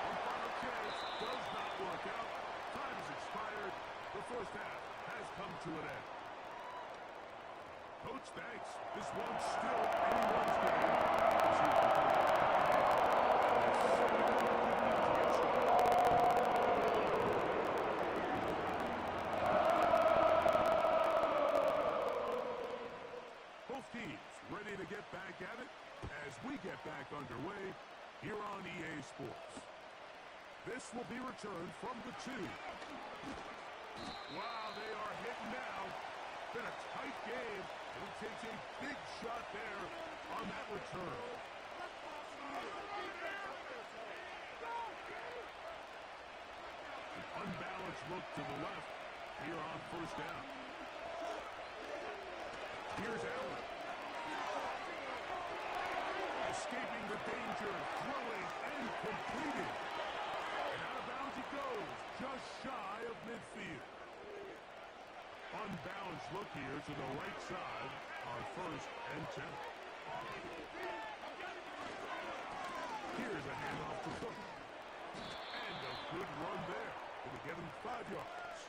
On final chance, does not work out. Time has expired. The first half has come to an end. Coach, thanks. This one's still anyone's game. Ready to get back at it as we get back underway here on EA Sports. This will be returned from the 2. Wow, they are hitting now. Been a tight game, and he takes a big shot there on that return. An unbalanced look to the left here on first down. Here's Allen. Escaping the danger, throwing and completing. And out of bounds he goes, just shy of midfield. Unbalanced look here to the right side on first and 10. Here's a handoff to Cook. And a good run there. Gonna get him 5 yards.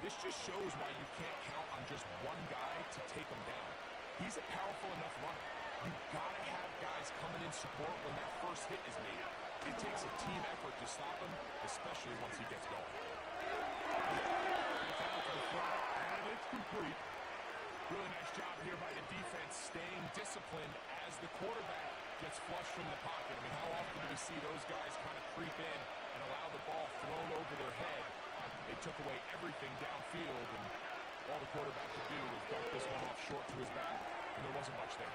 This just shows why you can't count on just one guy to take him down. He's a powerful enough runner. You've got to have guys coming in support when that first hit is made. It takes a team effort to stop him, especially once he gets going.
And it's complete.
Really nice job here by the defense, staying disciplined as the quarterback gets flushed from the pocket. I mean, how often do we see those guys kind of creep in and allow the ball thrown over their head? They took away everything downfield, and all the quarterback could do was dump this one off short to his back, and there wasn't much there.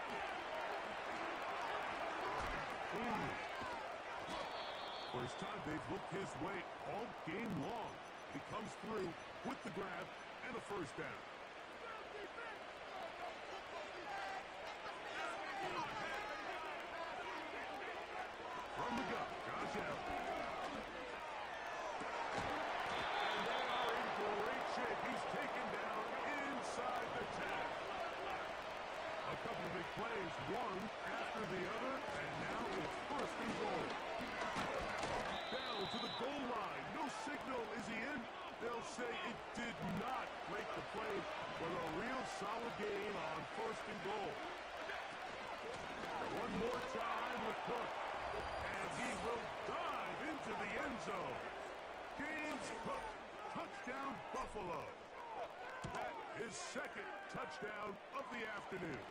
First time they've looked his way all game long. He comes through with the grab and a first down. From the gun, Josh Allen. And they are in great shape. He's taken down inside the 10. A couple of big plays, one after the other, and now it's first and goal. Down to the goal line. No signal. Is he in? They'll say it did not make the play, but a real solid gain on first and goal. One more time with Cook, and he will dive into the end zone. James Cook, touchdown Buffalo. That is second touchdown of the afternoon.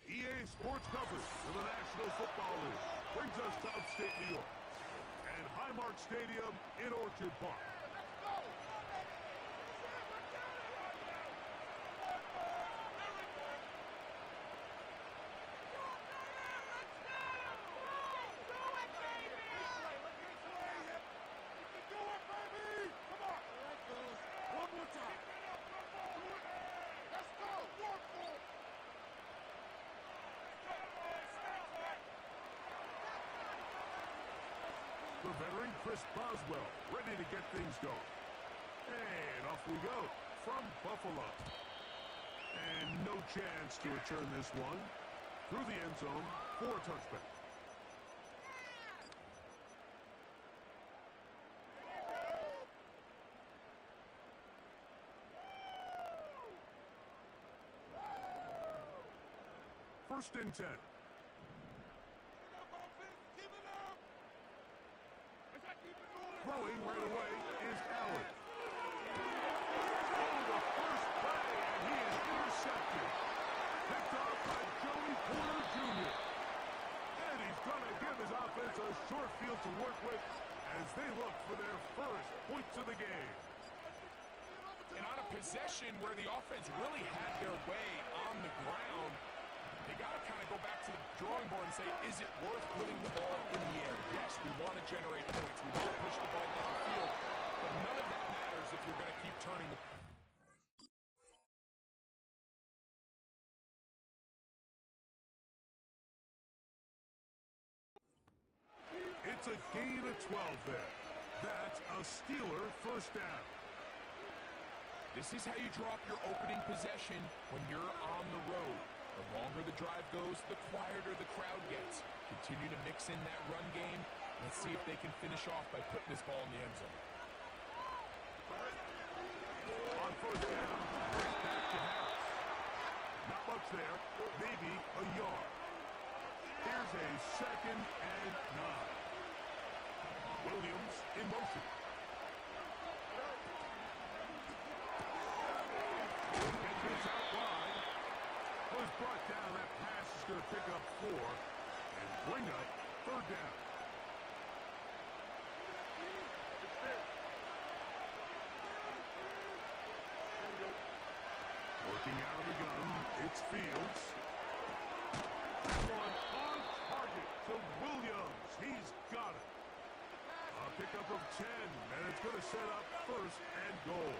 EA Sports coverage of the National Football League brings us to upstate New York. And at Highmark Stadium in Orchard Park. The veteran Chris Boswell ready to get things going. And off we go from Buffalo. And no chance to return this one through the end zone for a touchback. First and 10. Throwing right away is Allen. Oh, the first play, and he is intercepted. Picked off by Joey Porter Jr. And he's going to give his offense a short field to work with as they look for their first points of the game.
And on a possession where the offense really had their way on the ground, they got to kind of go back to the drawing board and say, is it worth putting the ball in the air? Yes, we want to generate points. We want to push the ball down the field. But none of that matters if you're going to keep turning the ball.
It's a gain of 12 there. That's a Steeler first down.
This is how you drop your opening possession when you're on the road. The longer the drive goes, the quieter the crowd gets. Continue to mix in that run game. Let's see if they can finish off by putting this ball in the end zone.
On first down, right back to Harris. Not much there, maybe a yard. Here's a 2nd and 9. Williams in motion. Gets this out wide. Was brought down. That pass is going to pick up 4 and bring up 3rd down. Working out of the gun, it's Fields. That one on target to Williams. He's got it. A pickup of 10, and it's going to set up 1st and goal.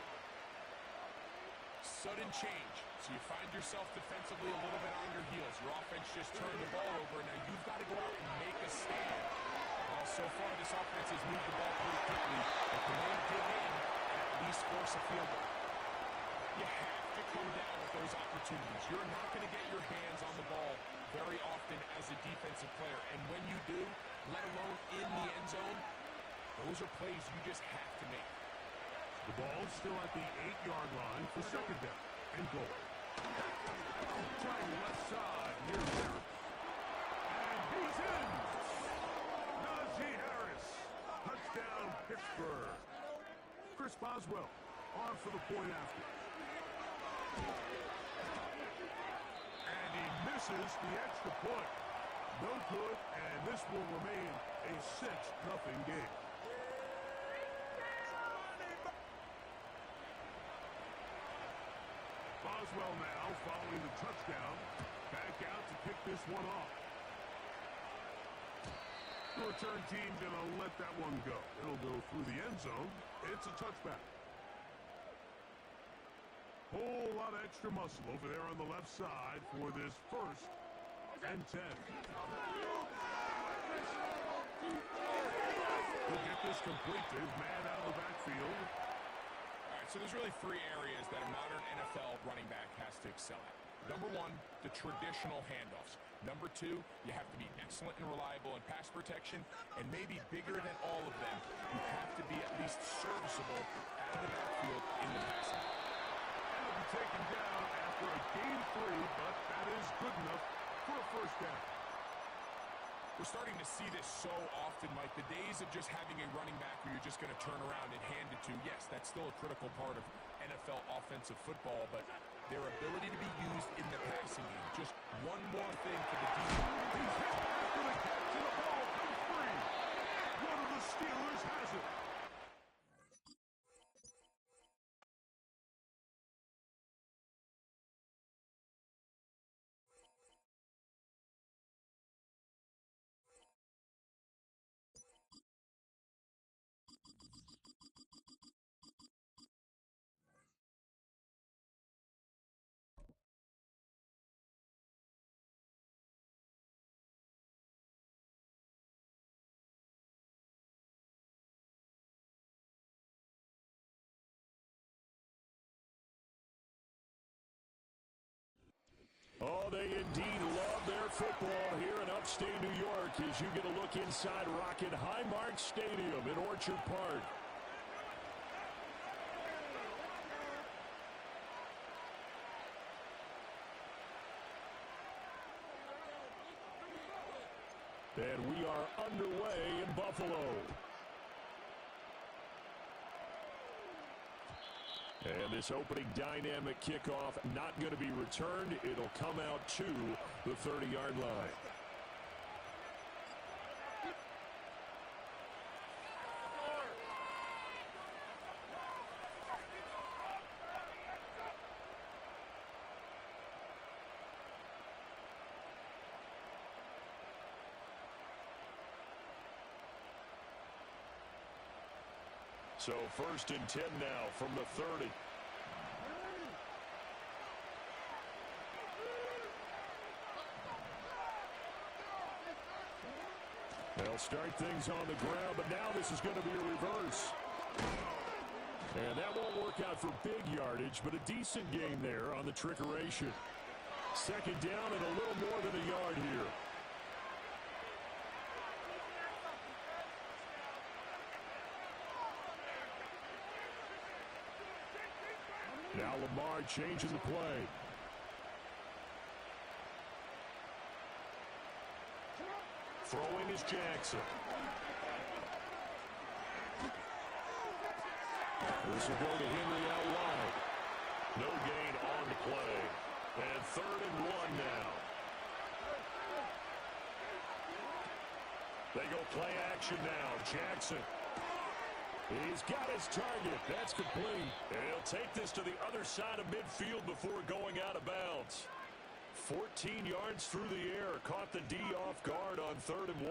Sudden change. So you find yourself defensively a little bit on your heels. Your offense just turned the ball over. Now you've got to go out and make a stand. Well, so far this offense has moved the ball pretty quickly. But can they dig in and at least force a field goal? You have to come down with those opportunities. You're not going to get your hands on the ball very often as a defensive player. And when you do, let alone in the end zone, those are plays you just have to make.
The ball's still at the 8-yard line for 2nd down and goal. Trying left side, here's Harris. And he's in! Najee Harris. Touchdown, Pittsburgh. Chris Boswell on for the point after. And he misses the extra point. No good, and this will remain a 6-0 game. Boswell now following the touchdown. Back out to pick this one off. The return team gonna let that one go. It'll go through the end zone. It's a touchback. Whole lot of extra muscle over there on the left side for this 1st and 10. We'll get this completed. Man out of the backfield.
So there's really 3 areas that a modern NFL running back has to excel at. Number 1, the traditional handoffs. Number 2, you have to be excellent and reliable in pass protection. And maybe bigger than all of them, you have to be at least serviceable out of the backfield in the passing.
And it'll be taken down after a game 3, but that is good enough for a first down.
We're starting to see this so often, Mike. The days of just having a running back where you're just going to turn around and hand it to, yes, that's still a critical part of NFL offensive football, but their ability to be used in the passing game. Just one more thing for the defense.
He's hit after the catch, and the ball comes free. One of the Steelers has it.
Oh, they indeed love their football here in upstate New York as you get a look inside Rocket Highmark Stadium in Orchard Park. And we are underway in Buffalo. And this opening dynamic kickoff not going to be returned. It'll come out to the 30-yard line. So 1st and 10 now from the 30. They'll start things on the ground, but now this is going to be a reverse. And that won't work out for big yardage, but a decent gain there on the trickeration. 2nd down and a little more than a yard here. Now Lamar changing the play. Throwing is Jackson. This will go to Henry out wide. No gain on the play. And 3rd and 1 now. They go play action now. Jackson. He's got his target. That's complete. And he'll take this to the other side of midfield before going out of bounds. 14 yards through the air. Caught the D off guard on 3rd and 1.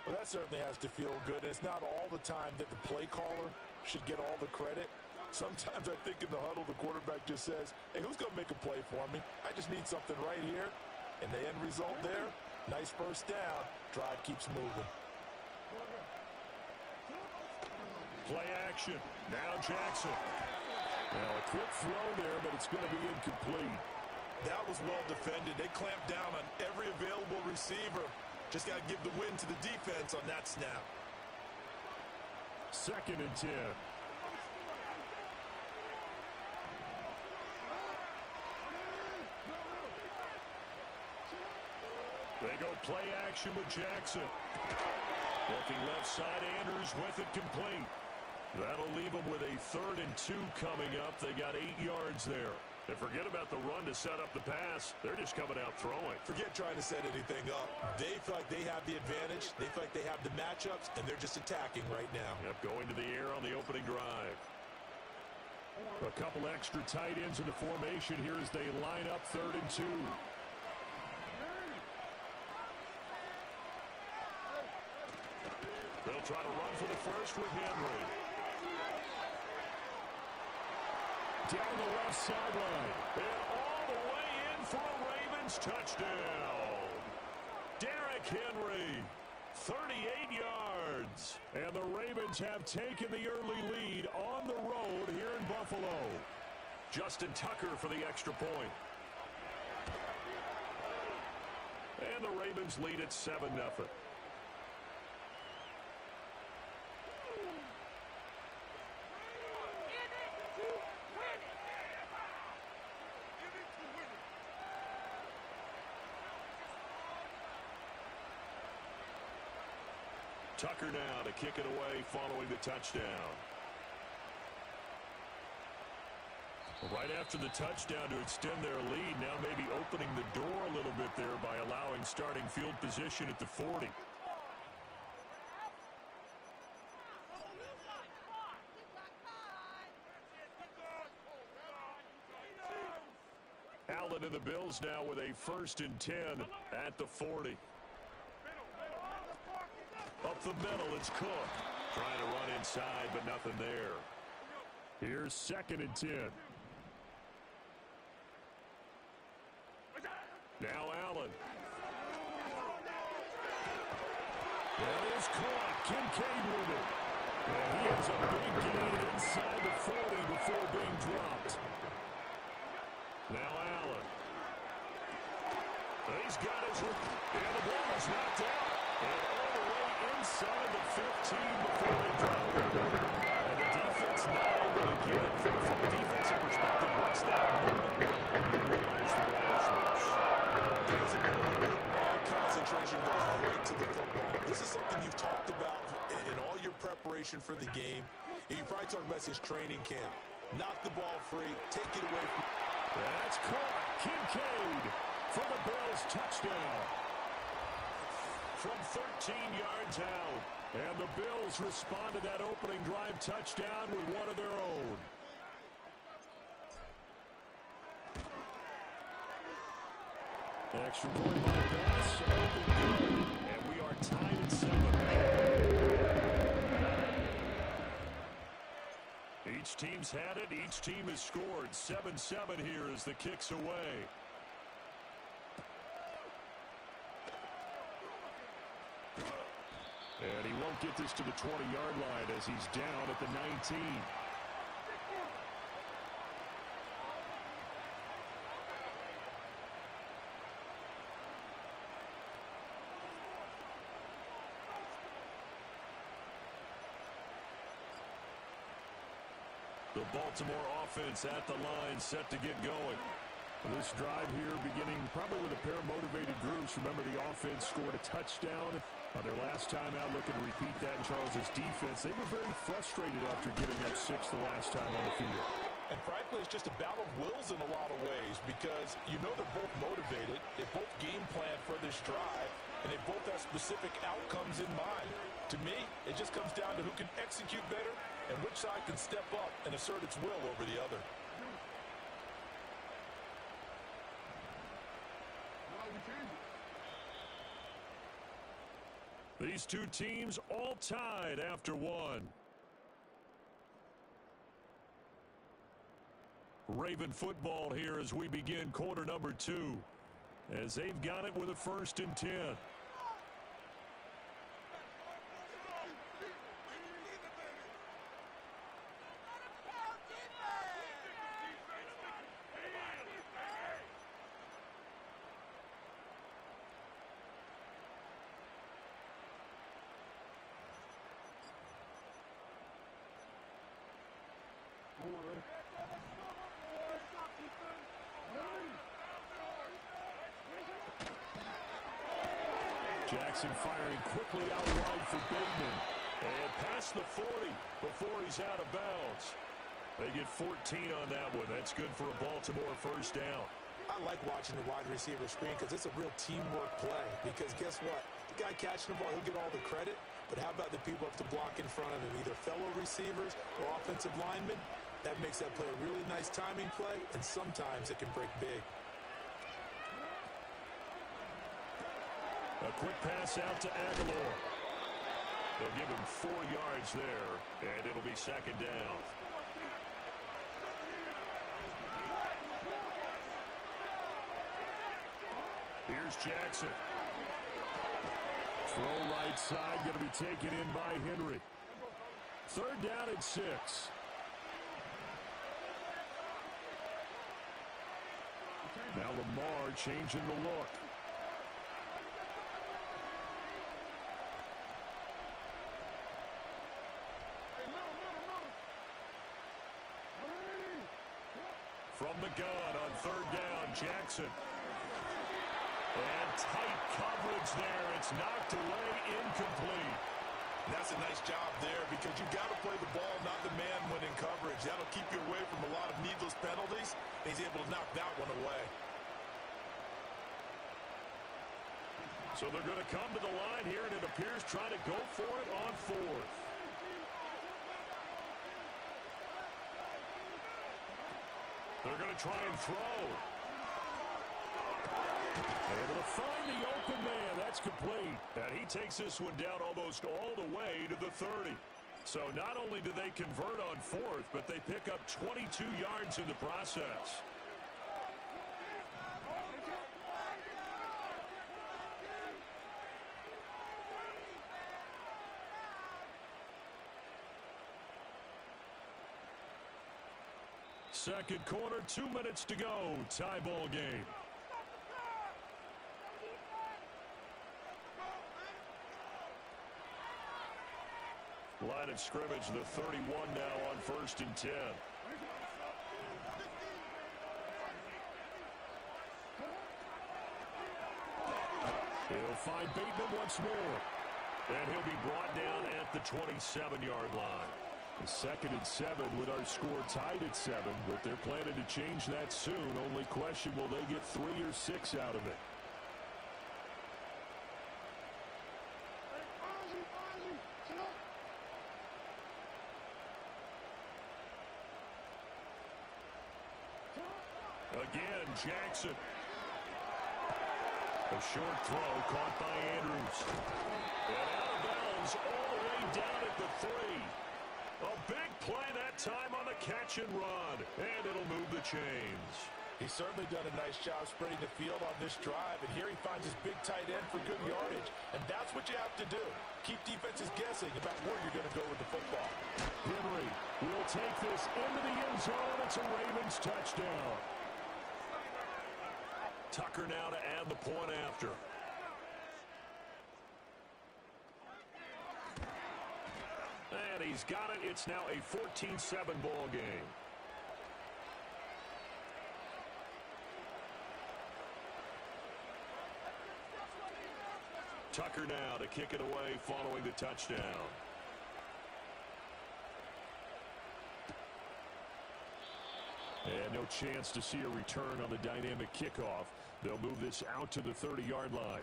Well, that certainly has to feel good. It's not all the time that the play caller should get all the credit. Sometimes I think in the huddle, the quarterback just says, hey, who's going to make a play for me? I just need something right here. And the end result there, nice first down. Drive keeps moving.
Play action. Now Jackson. Now a quick throw there, but it's going to be incomplete.
That was well defended. They clamped down on every available receiver. Just got to give the win to the defense on that snap.
2nd and 10. They go play action with Jackson. Looking left side, Andrews with it complete. That'll leave them with a 3rd and 2 coming up. They got 8 yards there. And forget about the run to set up the pass. They're just coming out throwing.
Forget trying to set anything up. They feel like they have the advantage. They feel like they have the matchups, and they're just attacking right now.
Yep, going to the air on the opening drive. A couple extra tight ends in the formation here as they line up 3rd and 2. They'll try to run for the first with Henry. Down the left sideline. And all the way in for a Ravens touchdown. Derrick Henry, 38 yards. And the Ravens have taken the early lead on the road here in Buffalo. Justin Tucker for the extra point. And the Ravens lead at 7-0. Tucker now to kick it away following the touchdown. Right after the touchdown to extend their lead, now maybe opening the door a little bit there by allowing starting field position at the 40. Allen and the Bills now with a 1st and 10 at the 40. Up the middle, it's Cook. Trying to run inside, but nothing there. Here's 2nd and 10. Now Allen. That is caught. Kincaid with it. And he has a big gain inside the 40 before being dropped. Now Allen. He's got his hook. And the ball is knocked out. And all the way inside the 15 before they drop it. And the defense not able to get it. From a defensive perspective, what's that moment?
Concentration goes right to the football. This is something you've talked about in all your preparation for the game. And you probably talked about since training camp. Knock the ball free. Take it away from...
That's caught. Kincaid for the Bills touchdown. From 13 yards out. And the Bills respond to that opening drive touchdown with one of their own. Extra point by Gus. And we are tied at 7. Each team's had it. Each team has scored. 7-7 here as the kick's away. And he won't get this to the 20-yard line as he's down at the 19. The Baltimore offense at the line, set to get going. This drive here beginning probably with a pair of motivated groups. Remember, the offense scored a touchdown their last time out, looking to repeat that in Charles' defense. They were very frustrated after giving up 6 the last time on the field.
And frankly, it's just a battle of wills in a lot of ways because you know they're both motivated. They both game plan for this drive, and they both have specific outcomes in mind. To me, it just comes down to who can execute better and which side can step up and assert its will over the other.
These two teams all tied after 1. Raven football here as we begin quarter number 2. As they've got it with a 1st and 10. Jackson firing quickly out wide for Bateman. And past the 40 before he's out of bounds. They get 14 on that one. That's good for a Baltimore 1st down.
I like watching the wide receiver screen because it's a real teamwork play. Because guess what? The guy catching the ball, he'll get all the credit. But how about the people up to block in front of him, either fellow receivers or offensive linemen? That makes that play a really nice timing play, and sometimes it can break big.
A quick pass out to Aguilar. They'll give him 4 yards there, and it'll be 2nd down. Here's Jackson. Throw right side, going to be taken in by Henry. 3rd down and 6. Now Lamar changing the look. From the gun on 3rd down, Jackson. And tight coverage there. It's knocked away, incomplete.
That's a nice job there because you got to play the ball, not the man when in coverage. That'll keep you away from a lot of needless penalties. He's able to knock that one away.
So they're going to come to the line here, and it appears trying to go for it on 4th. They're going to try and throw. Able to find the open man. That's complete. And he takes this one down almost all the way to the 30. So not only do they convert on fourth, but they pick up 22 yards in the process. Second quarter, 2 minutes to go. Tie ball game. Line of scrimmage, the 31 now on 1st and 10. He'll find Bateman once more. And he'll be brought down at the 27-yard line. 2nd and 7 with our score tied at 7, but they're planning to change that soon. Only question, will they get 3 or 6 out of it? Again, Jackson. A short throw caught by Andrews. And out of bounds all the way down at the 3. A big play that time on the catch and run. And it'll move the chains.
He's certainly done a nice job spreading the field on this drive. And here he finds his big tight end for good yardage. And that's what you have to do. Keep defenses guessing about where you're going to go with the football.
Henry will take this into the end zone. It's a Ravens touchdown. Tucker now to add the point after. And he's got it. It's now a 14-7 ball game. Tucker now to kick it away following the touchdown. And no chance to see a return on the dynamic kickoff. They'll move this out to the 30-yard line.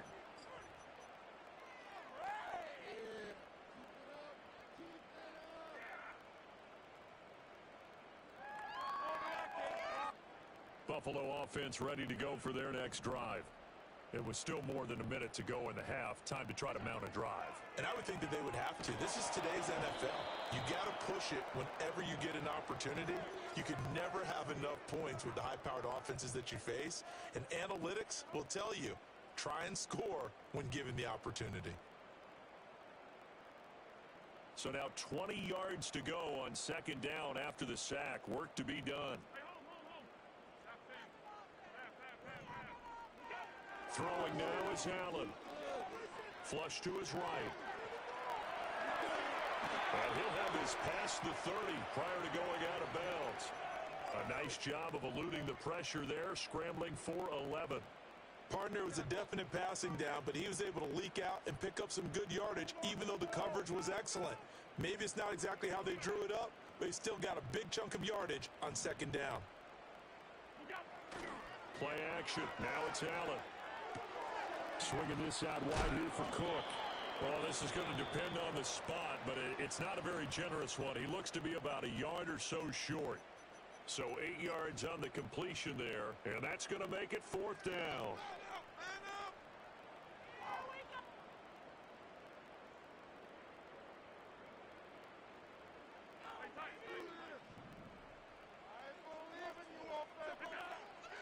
Buffalo offense ready to go for their next drive. It was still more than a minute to go in the half. Time to try to mount a drive.
And I would think that they would have to. This is today's NFL. You got to push it whenever you get an opportunity. You can never have enough points with the high-powered offenses that you face. And analytics will tell you, try and score when given the opportunity.
So now 20 yards to go on 2nd down after the sack. Work to be done. Throwing now is Allen. Flush to his right. And he'll have this past the 30 prior to going out of bounds. A nice job of eluding the pressure there, scrambling for 11.
Partner was a definite passing down, but he was able to leak out and pick up some good yardage, even though the coverage was excellent. Maybe it's not exactly how they drew it up, but he still got a big chunk of yardage on 2nd down.
Play action. Now it's Allen. Swinging this out wide here for Cook. Well, this is going to depend on the spot, but it's not a very generous one. He looks to be about a yard or so short. So 8 yards on the completion there, and that's going to make it 4th down.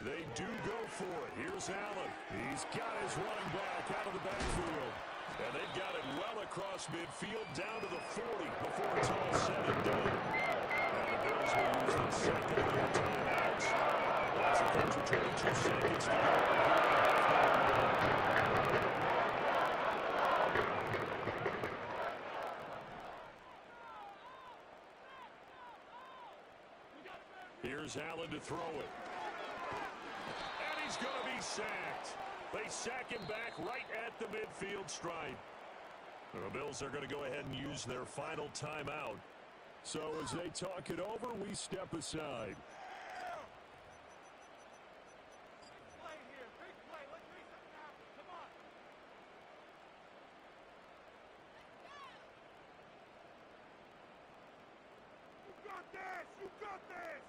They do go for it. Here's Allen. He's got his running back out of the backfield. And they've got it well across midfield down to the 40 before it's all said and done. And the Bills will use the 2nd of their timeouts. As it comes with 22 seconds to go. Here's Allen to throw it. He's going to be sacked. They sack him back right at the midfield stripe. The Bills are going to go ahead and use their final timeout. So as they talk it over, we step aside.
You got this! You got this!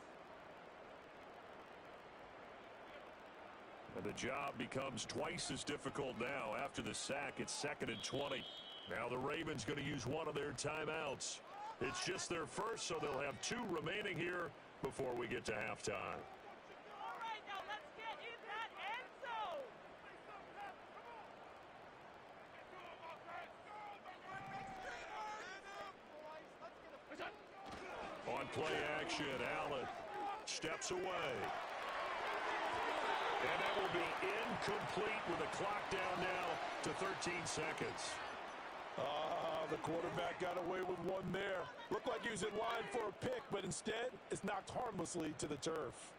And the job becomes twice as difficult now. After the sack, it's 2nd and 20. Now the Ravens going to use one of their timeouts. It's just their first, so they'll have 2 remaining here before we get to halftime.
All right, now let's get in that end zone.
On play action, Allen steps away. And that will be incomplete with the clock down now to 13 seconds.
The quarterback got away with one there. Looked like he was in line for a pick, but instead, it's knocked harmlessly to the turf.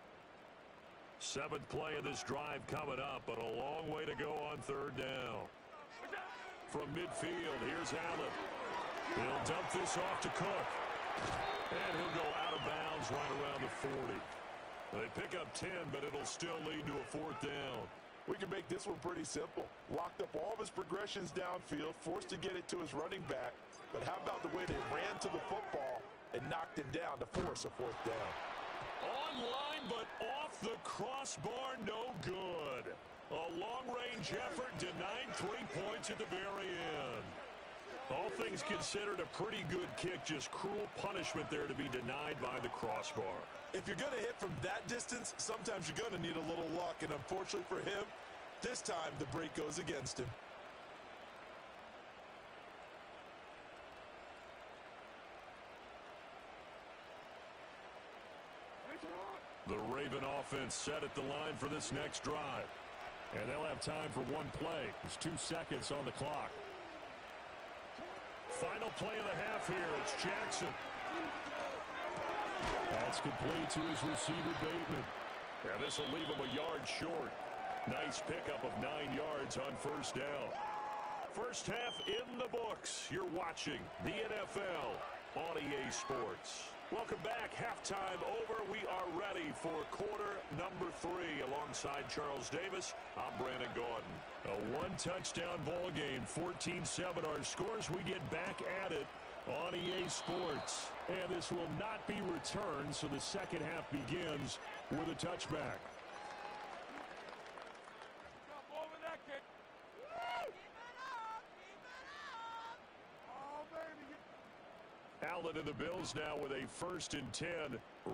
7th play of this drive coming up, but a long way to go on 3rd down. From midfield, here's Allen. He'll dump this off to Cook. And he'll go out of bounds right around the 40. They pick up 10, but it'll still lead to a 4th down.
We can make this one pretty simple. Locked up all of his progressions downfield, forced to get it to his running back. But how about the way they ran to the football and knocked him down to force a 4th down?
Online, but off the crossbar, no good. A long-range effort denied 3 points at the very end. All things considered, a pretty good kick, just cruel punishment there to be denied by the crossbar.
If you're going to hit from that distance, sometimes you're going to need a little luck, and unfortunately for him, this time the break goes against him.
The Raven offense set at the line for this next drive. And they'll have time for one play. There's 2 seconds on the clock. Final play of the half here. It's Jackson. That's complete to his receiver, Bateman. And this will leave him a yard short. Nice pickup of 9 yards on 1st down. First half in the books. You're watching the NFL on EA Sports. Welcome back. Halftime over. We are ready for quarter number 3. Alongside Charles Davis, I'm Brandon Gordon. A 1-touchdown ball game, 14-7 our scores. We get back at it on EA Sports. And this will not be returned, so the second half begins with a touchback. Allen and the Bills now with a 1st and 10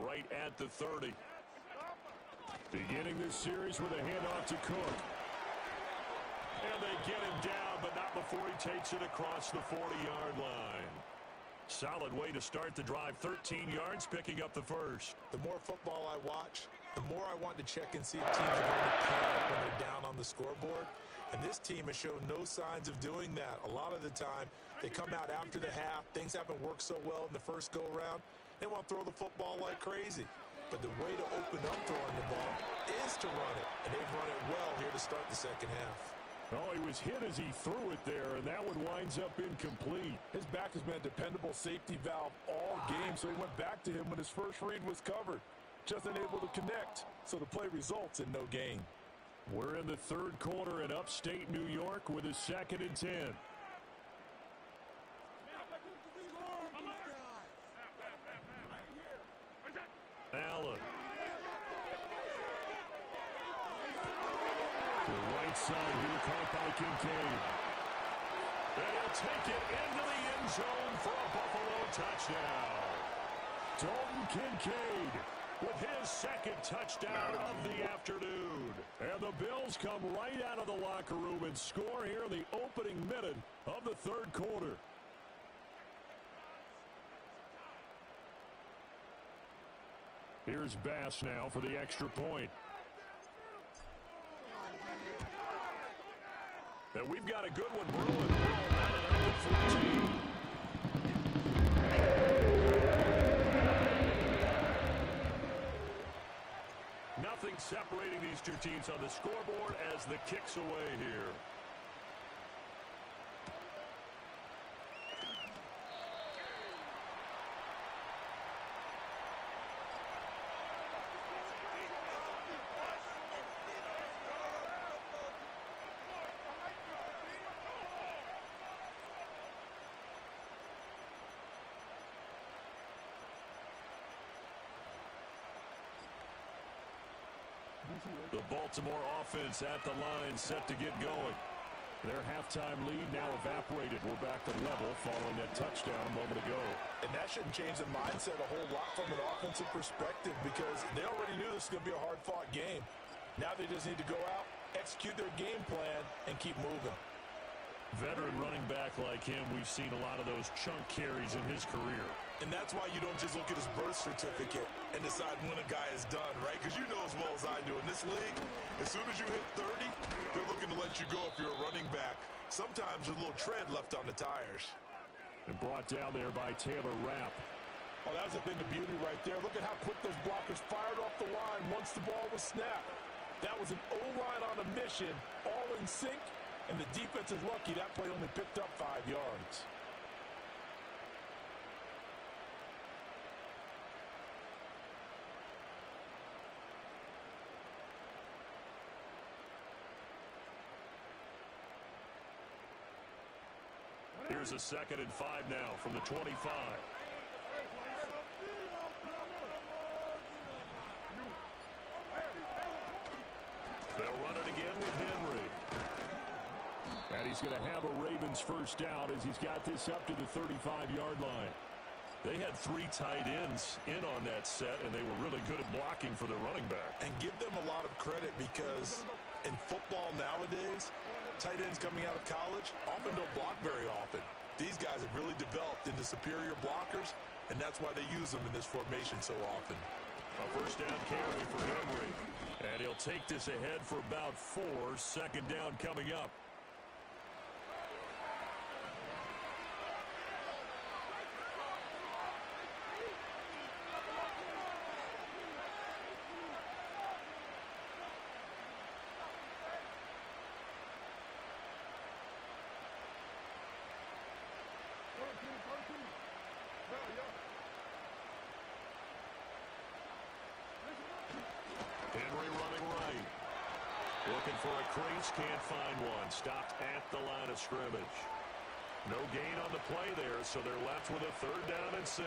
right at the 30. Beginning this series with a handoff to Cook. And they get him down, but not before he takes it across the 40-yard line. Solid way to start the drive. 13 yards, picking up the 1st.
The more football I watch, the more I want to check and see if teams are going to panic when they're down on the scoreboard. And this team has shown no signs of doing that. A lot of the time, they come out after the half. Things haven't worked so well in the first go-around. They want to throw the football like crazy. But the way to open up throwing the ball is to run it. And they've run it well here to start the second half.
Oh, he was hit as he threw it there, and that one winds up incomplete.
His back has been a dependable safety valve all game, so he went back to him when his first read was covered. Just unable to connect, so the play results in no gain.
We're in the 3rd quarter in upstate New York with a 2nd and 10. Allen. The right side here caught by Kincaid. And he'll take it into the end zone for a Buffalo touchdown. Dalton Kincaid with his 2nd touchdown of the afternoon. And the Bills come right out of the locker room and score here in the opening minute of the 3rd quarter. Here's Bass now for the extra point. And we've got a good one brewing. We're all 9-14. Nothing separating these 2 teams on the scoreboard as the kick's away here. The Baltimore offense at the line, set to get going. Their halftime lead now evaporated. We're back to level following that touchdown a moment ago.
And that shouldn't change the mindset a whole lot from an offensive perspective because they already knew this was going to be a hard-fought game. Now they just need to go out, execute their game plan, and keep moving.
Veteran running back like him, we've seen a lot of those chunk carries in his career.
And that's why you don't just look at his birth certificate and decide when a guy is done, right? Because you know as well as I do, in this league, as soon as you hit 30, they're looking to let you go if you're a running back. Sometimes there's a little tread left on the tires.
And brought down there by Taylor Rapp.
Oh, that was a thing of beauty right there. Look at how quick those blockers fired off the line once the ball was snapped. That was an O-line on a mission, all in sync. And the defense is lucky that play only picked up 5 yards.
Here's a 2nd and 5 now from the 25. They'll run it again with Henry. And he's going to have a Ravens first down as he's got this up to the 35-yard line. They had 3 tight ends in on that set, and they were really good at blocking for their running back.
And give them a lot of credit because in football nowadays, tight ends coming out of college often don't block very often. These guys have really developed into superior blockers, and that's why they use them in this formation so often.
A first down carry for Henry. And he'll take this ahead for about 4. 2nd down coming up. Henry running right. Looking for a crease, can't find one. Stopped at the line of scrimmage. No gain on the play there, so they're left with a 3rd down and 6.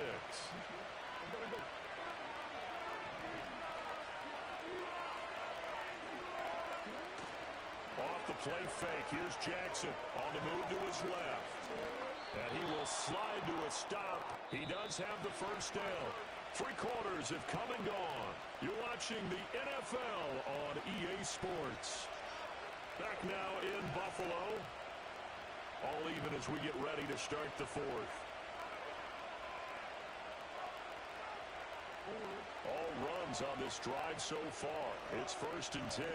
Off the play fake, here's Jackson on the move to his left. And he will slide to a stop. He does have the first down. 3 quarters have come and gone. You're watching the NFL on EA Sports. Back now in Buffalo. All even as we get ready to start the 4th. All runs on this drive so far. It's 1st and 10.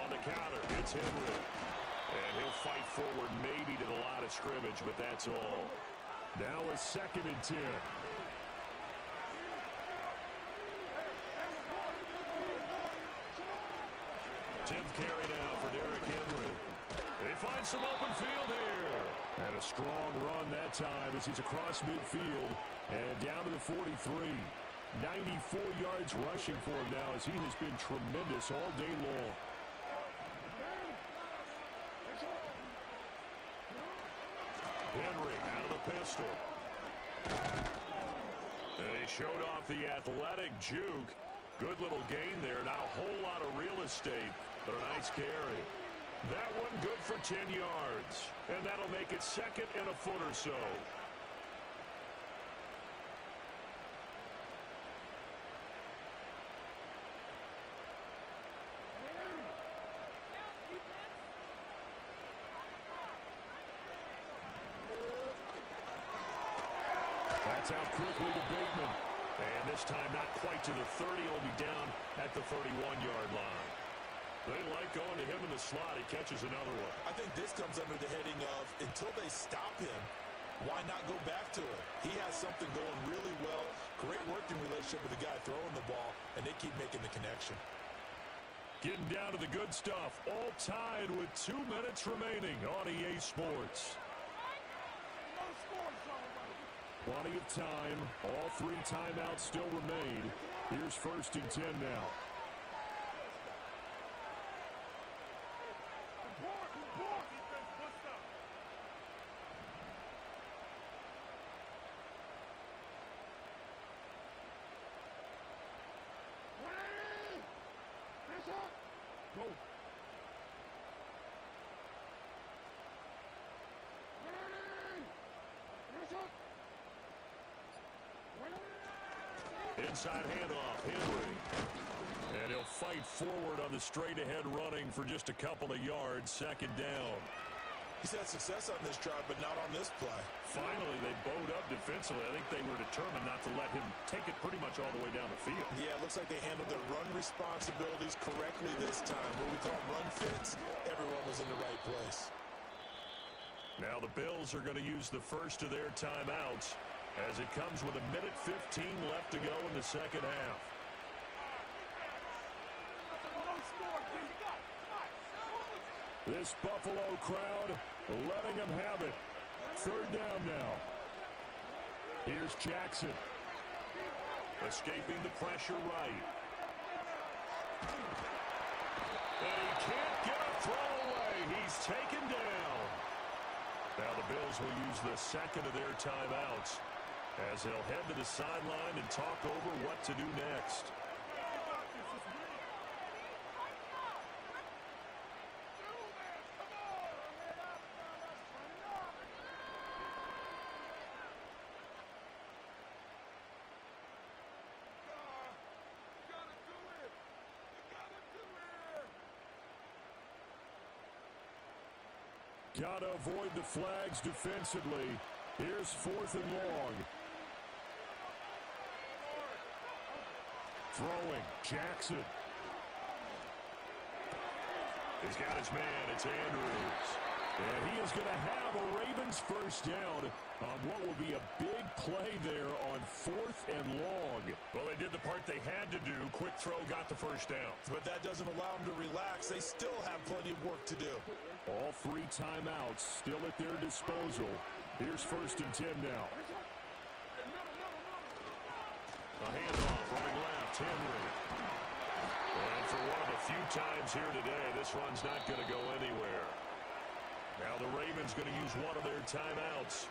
On the counter, it's Henry. And he'll fight forward maybe to the line of scrimmage, but that's all. Now a 2nd and 10. Tim carry now for Derrick Henry. They find some open field here. And a strong run that time as he's across midfield and down to the 43. 94 yards rushing for him now as he has been tremendous all day long. Henry out of the pistol. And he showed off the athletic juke. Good little gain there. Not a whole lot of real estate, but a nice carry. That one good for 10 yards. And that'll make it 2nd and a foot or so. That's out quickly to Bateman. And this time not quite to the 30. He'll be down at the 31-yard line. They like going to him in the slot. He catches another one.
I think this comes under the heading of until they stop him, why not go back to it? He has something going really well. Great working relationship with the guy throwing the ball, and they keep making the connection.
Getting down to the good stuff. All tied with 2 minutes remaining on EA Sports. Plenty of time. All 3 timeouts still remain. Here's 1st and 10 now. inside handoff. Henry. And he'll fight forward on the straight-ahead running for just a couple of yards. Second down.
He's had success on this drive, but not on this play.
Finally, they bowed up defensively. I think they were determined not to let him take it pretty much all the way down the field.
Yeah, it looks like they handled their run responsibilities correctly this time. What we call run fits, everyone was in the right place.
Now the Bills are going to use the first of their timeouts as it comes with 1:15 left to go in the second half. This Buffalo crowd letting them have it. Third down now. Here's Jackson. Escaping the pressure right. And he can't get a throw away. He's taken down. Now the Bills will use the second of their timeouts as they'll head to the sideline and talk over what to do next. Got to avoid the flags defensively. Here's 4th and long. Throwing, Jackson. He's got his man, it's Andrews. And he is going to have a Ravens first down on what will be a big play there on 4th and long. Well, they did the part they had to do. Quick throw got the first down.
But that doesn't allow them to relax. They still have plenty of work to do.
All 3 timeouts still at their disposal. Here's 1st and 10 now. A handoff, running left, Henry. And for one of the few times here today, this run's not going to go anywhere. Now the Ravens going to use one of their timeouts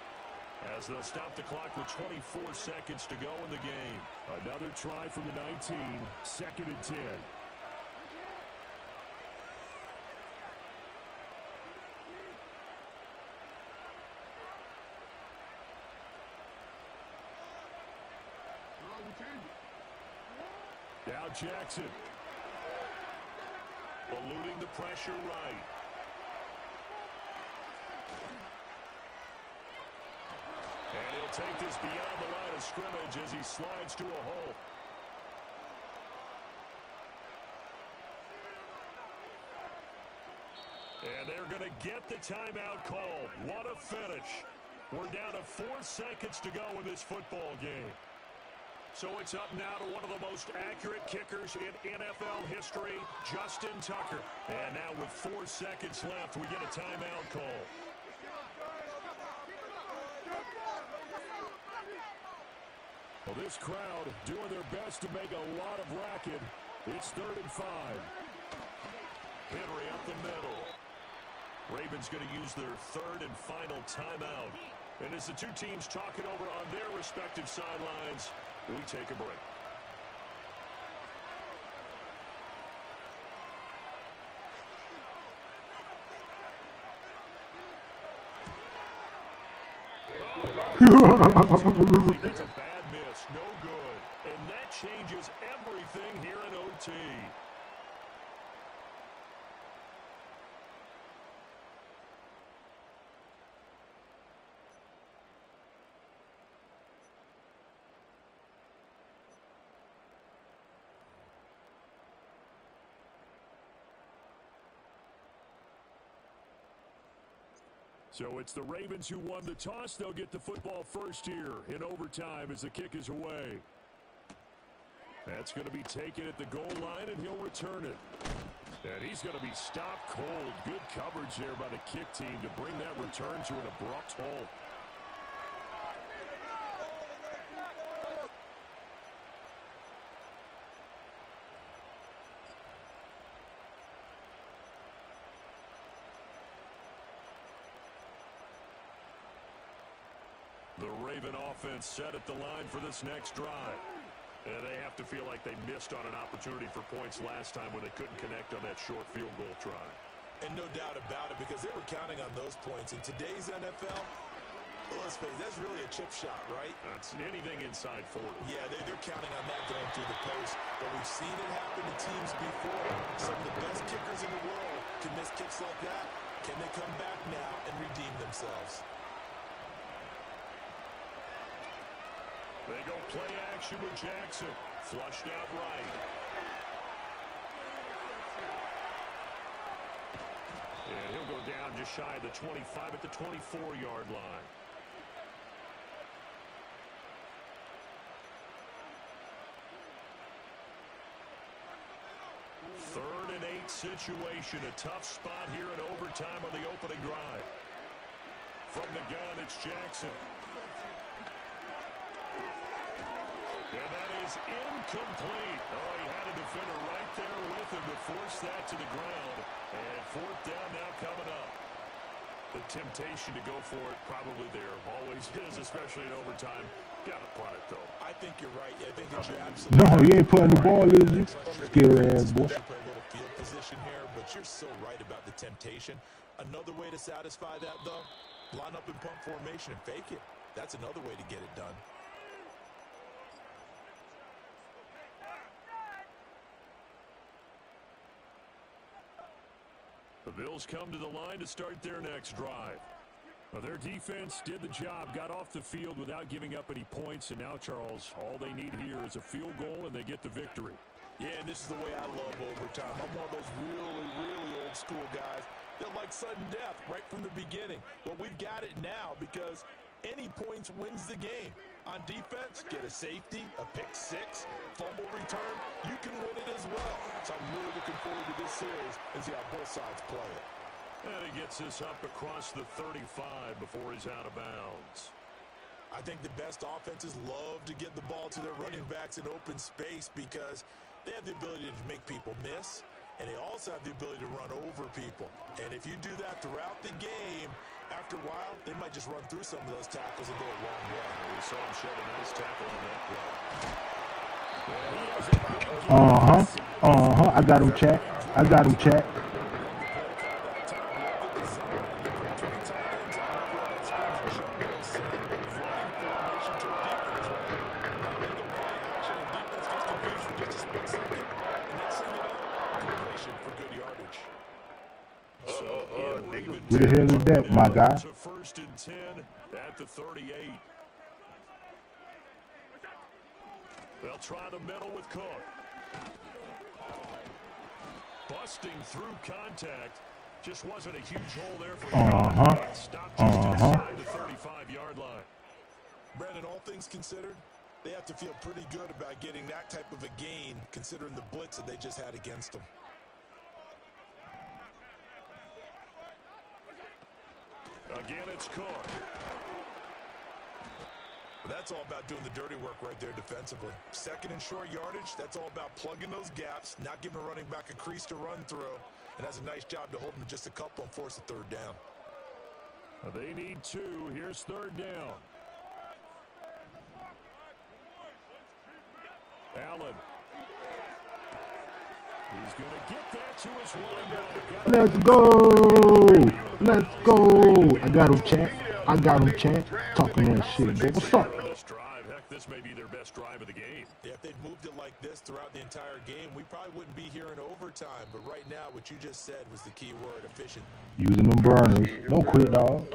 as they'll stop the clock with 24 seconds to go in the game. Another try from the 19, 2nd and 10. Now Jackson. Eluding the pressure right. And he'll take this beyond the line of scrimmage as he slides to a hole. And they're going to get the timeout called. What a finish. We're down to 4 seconds to go in this football game. So it's up now to one of the most accurate kickers in NFL history, Justin Tucker. And now with 4 seconds left, we get a timeout call. Well, this crowd doing their best to make a lot of racket. It's 3rd and 5. Henry up the middle. Ravens going to use their 3rd and final timeout. And as the 2 teams talk it over on their respective sidelines, we take a break. That's a bad miss, no good. And that changes everything here in OT. So it's the Ravens who won the toss. They'll get the football first here in overtime as the kick is away. That's going to be taken at the goal line, and he'll return it. And he's going to be stopped cold. Good coverage there by the kick team to bring that return to an abrupt halt. The Raven offense set at the line for this next drive. And they have to feel like they missed on an opportunity for points last time when they couldn't connect on that short field goal try.
And no doubt about it, because they were counting on those points. In today's NFL, Well, let's face it, that's really a chip shot, right?
That's anything inside 40.
Yeah, they're counting on that going through the post. But we've seen it happen to teams before. Some of the best kickers in the world can miss kicks like that. Can they come back now and redeem themselves?
They go play action with Jackson. Flushed out right. And he'll go down just shy of the 25 at the 24-yard line. Third and 8 situation. A tough spot here in overtime on the opening drive. From the gun, it's Jackson. And that is incomplete. Oh, he had a defender right there with him to force that to the ground. And fourth down now coming up. The temptation to go for it probably there. Always is, especially in overtime. Got to punt it, though.
I think you're right. I think that you're absolutely
No, you ain't putting the ball, is you? Scary ass boy.
Field position here, but you're so right about the temptation. Another way to satisfy that, though, line up in pump formation and fake it. That's another way to get it done.
The Bills come to the line to start their next drive. Well, their defense did the job, got off the field without giving up any points, and now, Charles, all they need here is a field goal, and they get the victory.
Yeah, and this is the way I love overtime. I'm one of those really old school guys that like sudden death right from the beginning. Well, we've got it now because any points wins the game. On defense, get a safety, a pick six, fumble return, you can win it as well. So I'm really looking forward to this series and see how both sides play it.
And he gets this up across the 35 before he's out of bounds.
I think the best offenses love to get the ball to their running backs in open space because they have the ability to make people miss, and they also have the ability to run over people. And if you do that throughout the game, after a while, they might just run through some of those tackles and go a long way.
We saw him shed a nice tackle on that
play. I got him checked. I got him checked. Who the hell is that, my guy?
First and 10 at the 38. They'll try the middle with Cook. Busting through contact. Just wasn't a huge hole there for him. Stopped just inside the 35-yard line.
Brandon, all things considered, they have to feel pretty good about getting that type of a gain considering the blitz that they just had against them.
Again, it's Cook.
That's all about doing the dirty work right there defensively. Second and short yardage, that's all about plugging those gaps, not giving a running back a crease to run through, and has a nice job to hold him just a couple and force a third down.
They need two. Here's third down. Allen. He's going to get that to his running back.
Let's go. I got him checked. Talking that shit, bro. What's up?
Heck, this may be their best drive of the game.
Yeah, if they'd moved it like this throughout the entire game, we probably wouldn't be here in overtime. But right now, what you just said was the key word, efficient.
Using them burners. Don't quit, dog.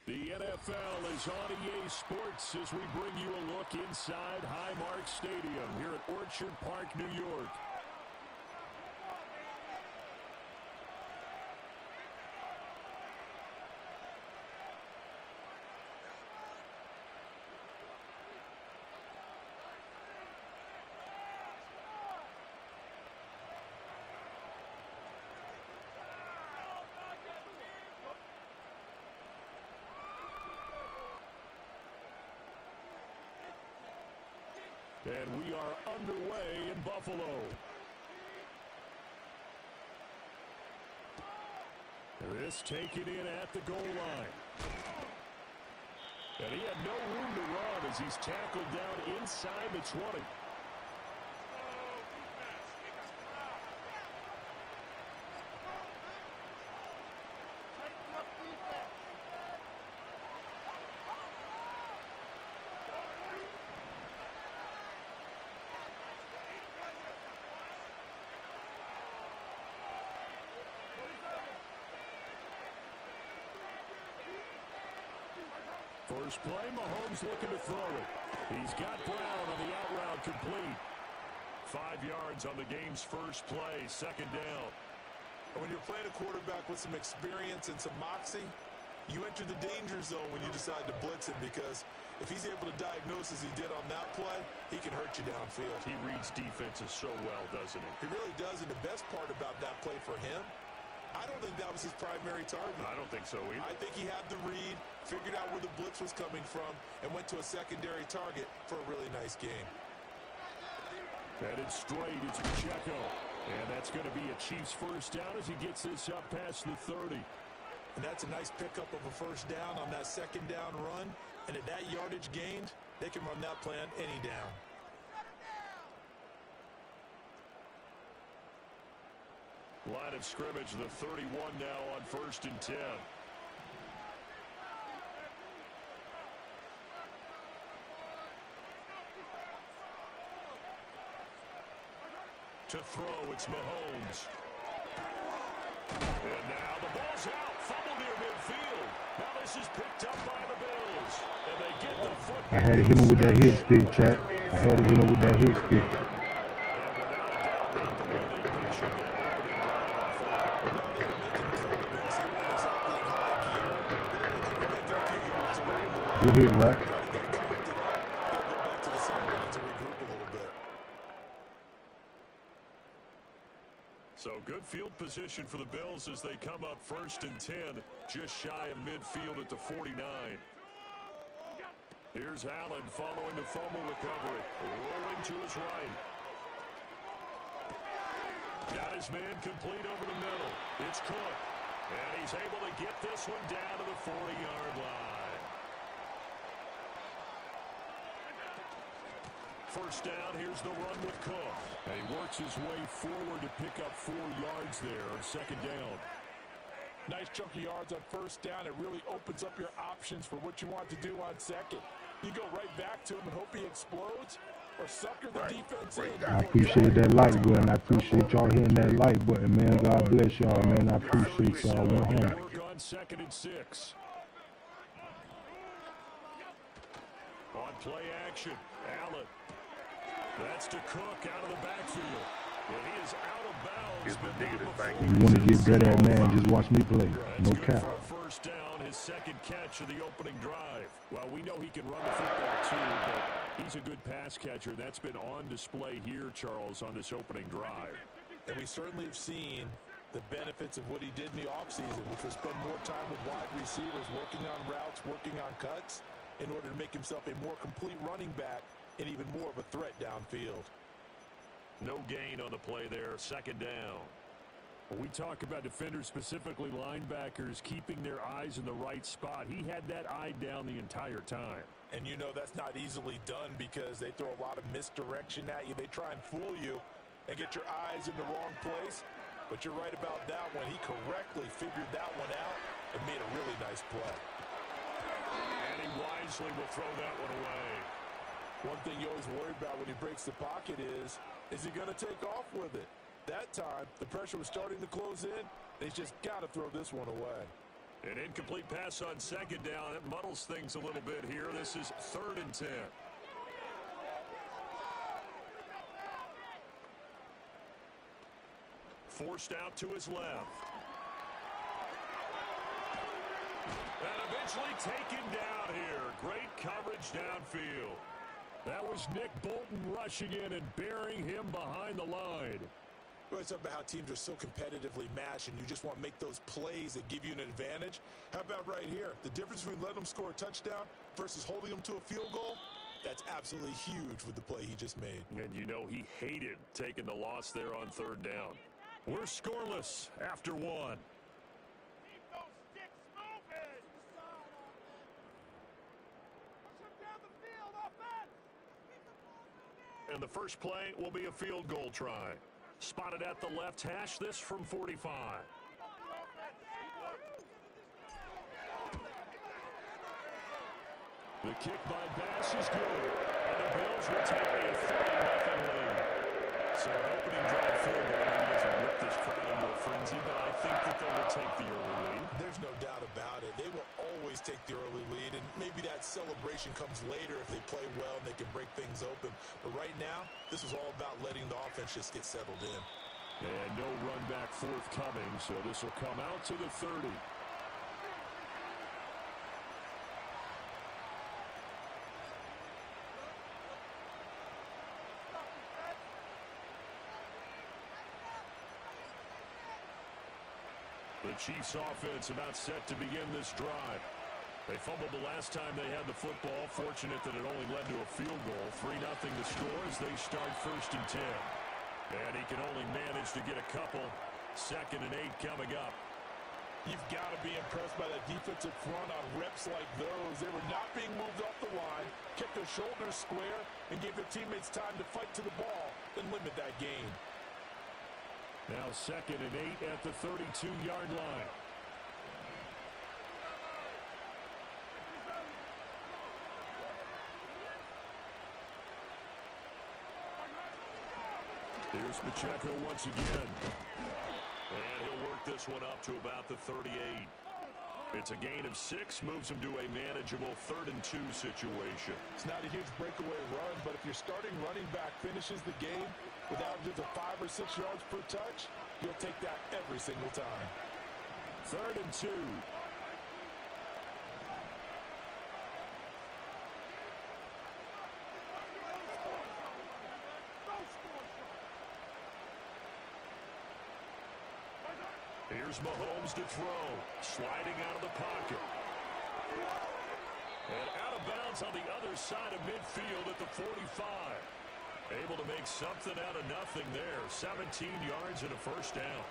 The NFL is on EA Sports as we bring you a look inside Highmark Stadium here at Orchard Park, New York. And we are underway in Buffalo. This taken in at the goal line. And he had no room to run as he's tackled down inside the 20. First play, Mahomes looking to throw it. He's got Brown on the out route complete. 5 yards on the game's first play, second down.
When you're playing a quarterback with some experience and some moxie, you enter the danger zone when you decide to blitz him, because if he's able to diagnose as he did on that play, he can hurt you downfield.
He reads defenses so well, doesn't he?
He really does, and the best part about that play for him, I don't think that was his primary target.
I don't think so either.
I think he had the read, figured out where the blitz was coming from, and went to a secondary target for a really nice game.
Headed straight, it's Pacheco. And that's going to be a Chiefs first down as he gets this up past the 30.
And that's a nice pickup of a first down on that second down run. And at that yardage gained, they can run that plan any down.
Line of scrimmage, the 31 now on 1st and 10. To throw, it's Mahomes. And now the ball's out. Fumble near midfield. Now this is picked up by the Bills. And they get the football.
I had to hit him with that hit stick, chat. I had to hit him with that hit stick. Good hit, right?
So good field position for the Bills as they come up 1st and 10, just shy of midfield at the 49. Here's Allen following the fumble recovery, rolling to his right. Got his man complete over the middle. It's Cook, and he's able to get this one down to the 40-yard line. First down, here's the run with Cook. And he works his way forward to pick up 4 yards there on second down.
Nice chunk of yards on first down. It really opens up your options for what you want to do on second. You go right back to him and hope he explodes, or sucker the defense in.
I appreciate that like button. I appreciate y'all hitting that like button, man. God bless y'all, man. I appreciate y'all 100.
Work on 2nd and 6. On play action, Allen. That's to Cook out of the backfield. And he is out of bounds.
If you want to get better at, man, just watch me play. No cap.
First down, his second catch of the opening drive. Well, we know he can run the football too, but he's a good pass catcher. That's been on display here, Charles, on this opening drive.
And we certainly have seen the benefits of what he did in the offseason, which was spend more time with wide receivers, working on routes, working on cuts, in order to make himself a more complete running back and even more of a threat downfield.
No gain on the play there, second down. When we talk about defenders, specifically linebackers, keeping their eyes in the right spot, he had that eye down the entire time.
And you know that's not easily done because they throw a lot of misdirection at you. They try and fool you and get your eyes in the wrong place. But you're right about that one. He correctly figured that one out and made a really nice play.
And he wisely will throw that one away.
One thing you always worry about when he breaks the pocket is he going to take off with it? That time, the pressure was starting to close in, and he's just got to throw this one away.
An incomplete pass on second down. It muddles things a little bit here. This is 3rd and 10. Forced out to his left. And eventually taken down here. Great coverage downfield. That was Nick Bolton rushing in and burying him behind the line.
Well, it's about how teams are so competitively matched, and you just want to make those plays that give you an advantage. How about right here? The difference between letting them score a touchdown versus holding them to a field goal? That's absolutely huge with the play he just made.
And you know he hated taking the loss there on third down. We're scoreless after one.
Keep those sticks moving. Push them down the field, offense. Keep the ball moving.
And the first play will be a field goal try. Spotted at the left hash, this from 45. The kick by Bass is good, and the Bills will take a 30-0 lead. So an opening drive field goal doesn't whip this crowd into a frenzy, but I think that they will take the early lead.
There's no doubt about it. They will always take the early lead, and maybe that celebration comes later if they play well and they can break things open. But right now, this is all about letting the offense just get settled in.
And no run back forthcoming, so this will come out to the 30. The Chiefs offense about set to begin this drive. They fumbled the last time they had the football. Fortunate that it only led to a field goal. 3-0 the score as they start 1st and 10. And he can only manage to get a couple. 2nd and 8 coming up.
You've got to be impressed by that defensive front on reps like those. They were not being moved off the line, kept their shoulders square, and gave their teammates time to fight to the ball and limit that gain.
Now 2nd and 8 at the 32-yard line. Here's Pacheco once again. And he'll work this one up to about the 38. It's a gain of 6, moves him to a manageable 3rd and 2 situation.
It's not a huge breakaway run, but if your starting running back finishes the game with averages of 5 or 6 yards per touch, you'll take that every single time.
3rd and 2. Here's Mahomes to throw. Sliding out of the pocket. And out of bounds on the other side of midfield at the 45. Able to make something out of nothing there. 17 yards and a 1st down.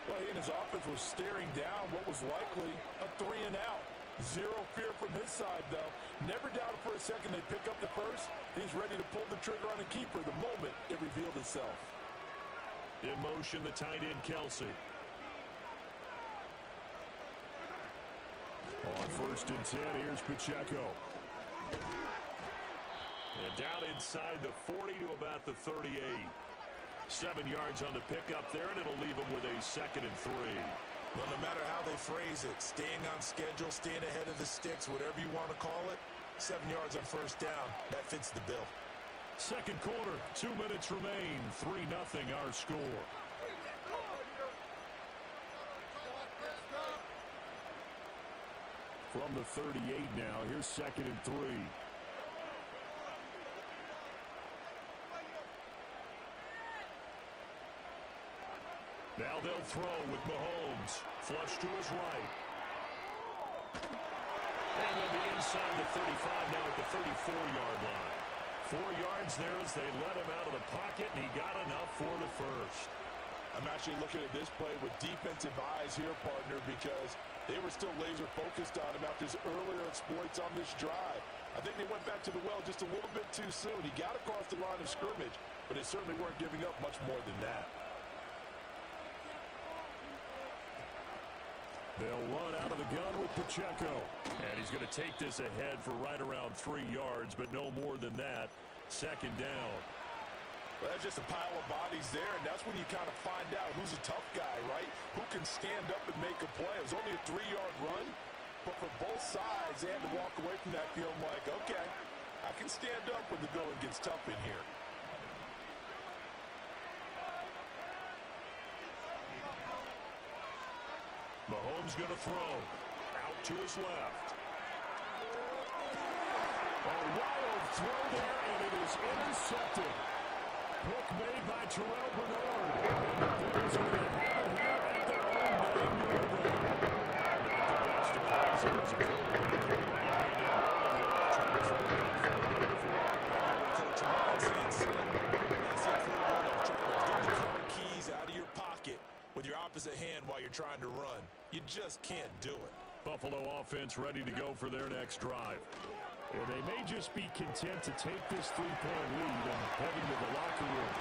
Well, he and his offense was staring down what was likely a 3 and out. Zero fear from his side, though. Never doubted for a second they'd pick up the first. He's ready to pull the trigger on a keeper the moment it revealed itself.
In motion, the tight end, Kelsey. On 1st and 10, here's Pacheco. And down inside the 40 to about the 38. 7 yards on the pickup there, and it'll leave him with a 2nd and 3.
Well, no matter how they phrase it, staying on schedule, staying ahead of the sticks, whatever you want to call it, 7 yards on 1st down, that fits the bill.
2nd quarter, 2 minutes remain, 3-0 our score. From the 38 now, here's 2nd and 3. Now they'll throw with Mahomes. Flush to his right. And they'll be inside the 35 now at the 34-yard line. 4 yards there as they let him out of the pocket, and he got enough for the 1st.
I'm actually looking at this play with defensive eyes here, partner, because they were still laser focused on him after his earlier exploits on this drive. I think they went back to the well just a little bit too soon. He got across the line of scrimmage, but they certainly weren't giving up much more than that.
They'll run out of the gun with Pacheco. And he's going to take this ahead for right around 3 yards, but no more than that. 2nd down.
Well, that's just a pile of bodies there, and that's when you kind of find out who's a tough guy, right? Who can stand up and make a play. It was only a 3-yard run, but for both sides, they had to walk away from that feeling like, okay, I can stand up when the going gets tough in here.
Mahomes going to throw. Out to his left. A wild throw there, and it is intercepted. Hook made by Terrell Bernard. And the Bills are going to have it here at their own name. Not the best of plays. It was a
just can't do it.
Buffalo offense ready to go for their next drive. And they may just be content to take this 3-point lead and head into the locker room.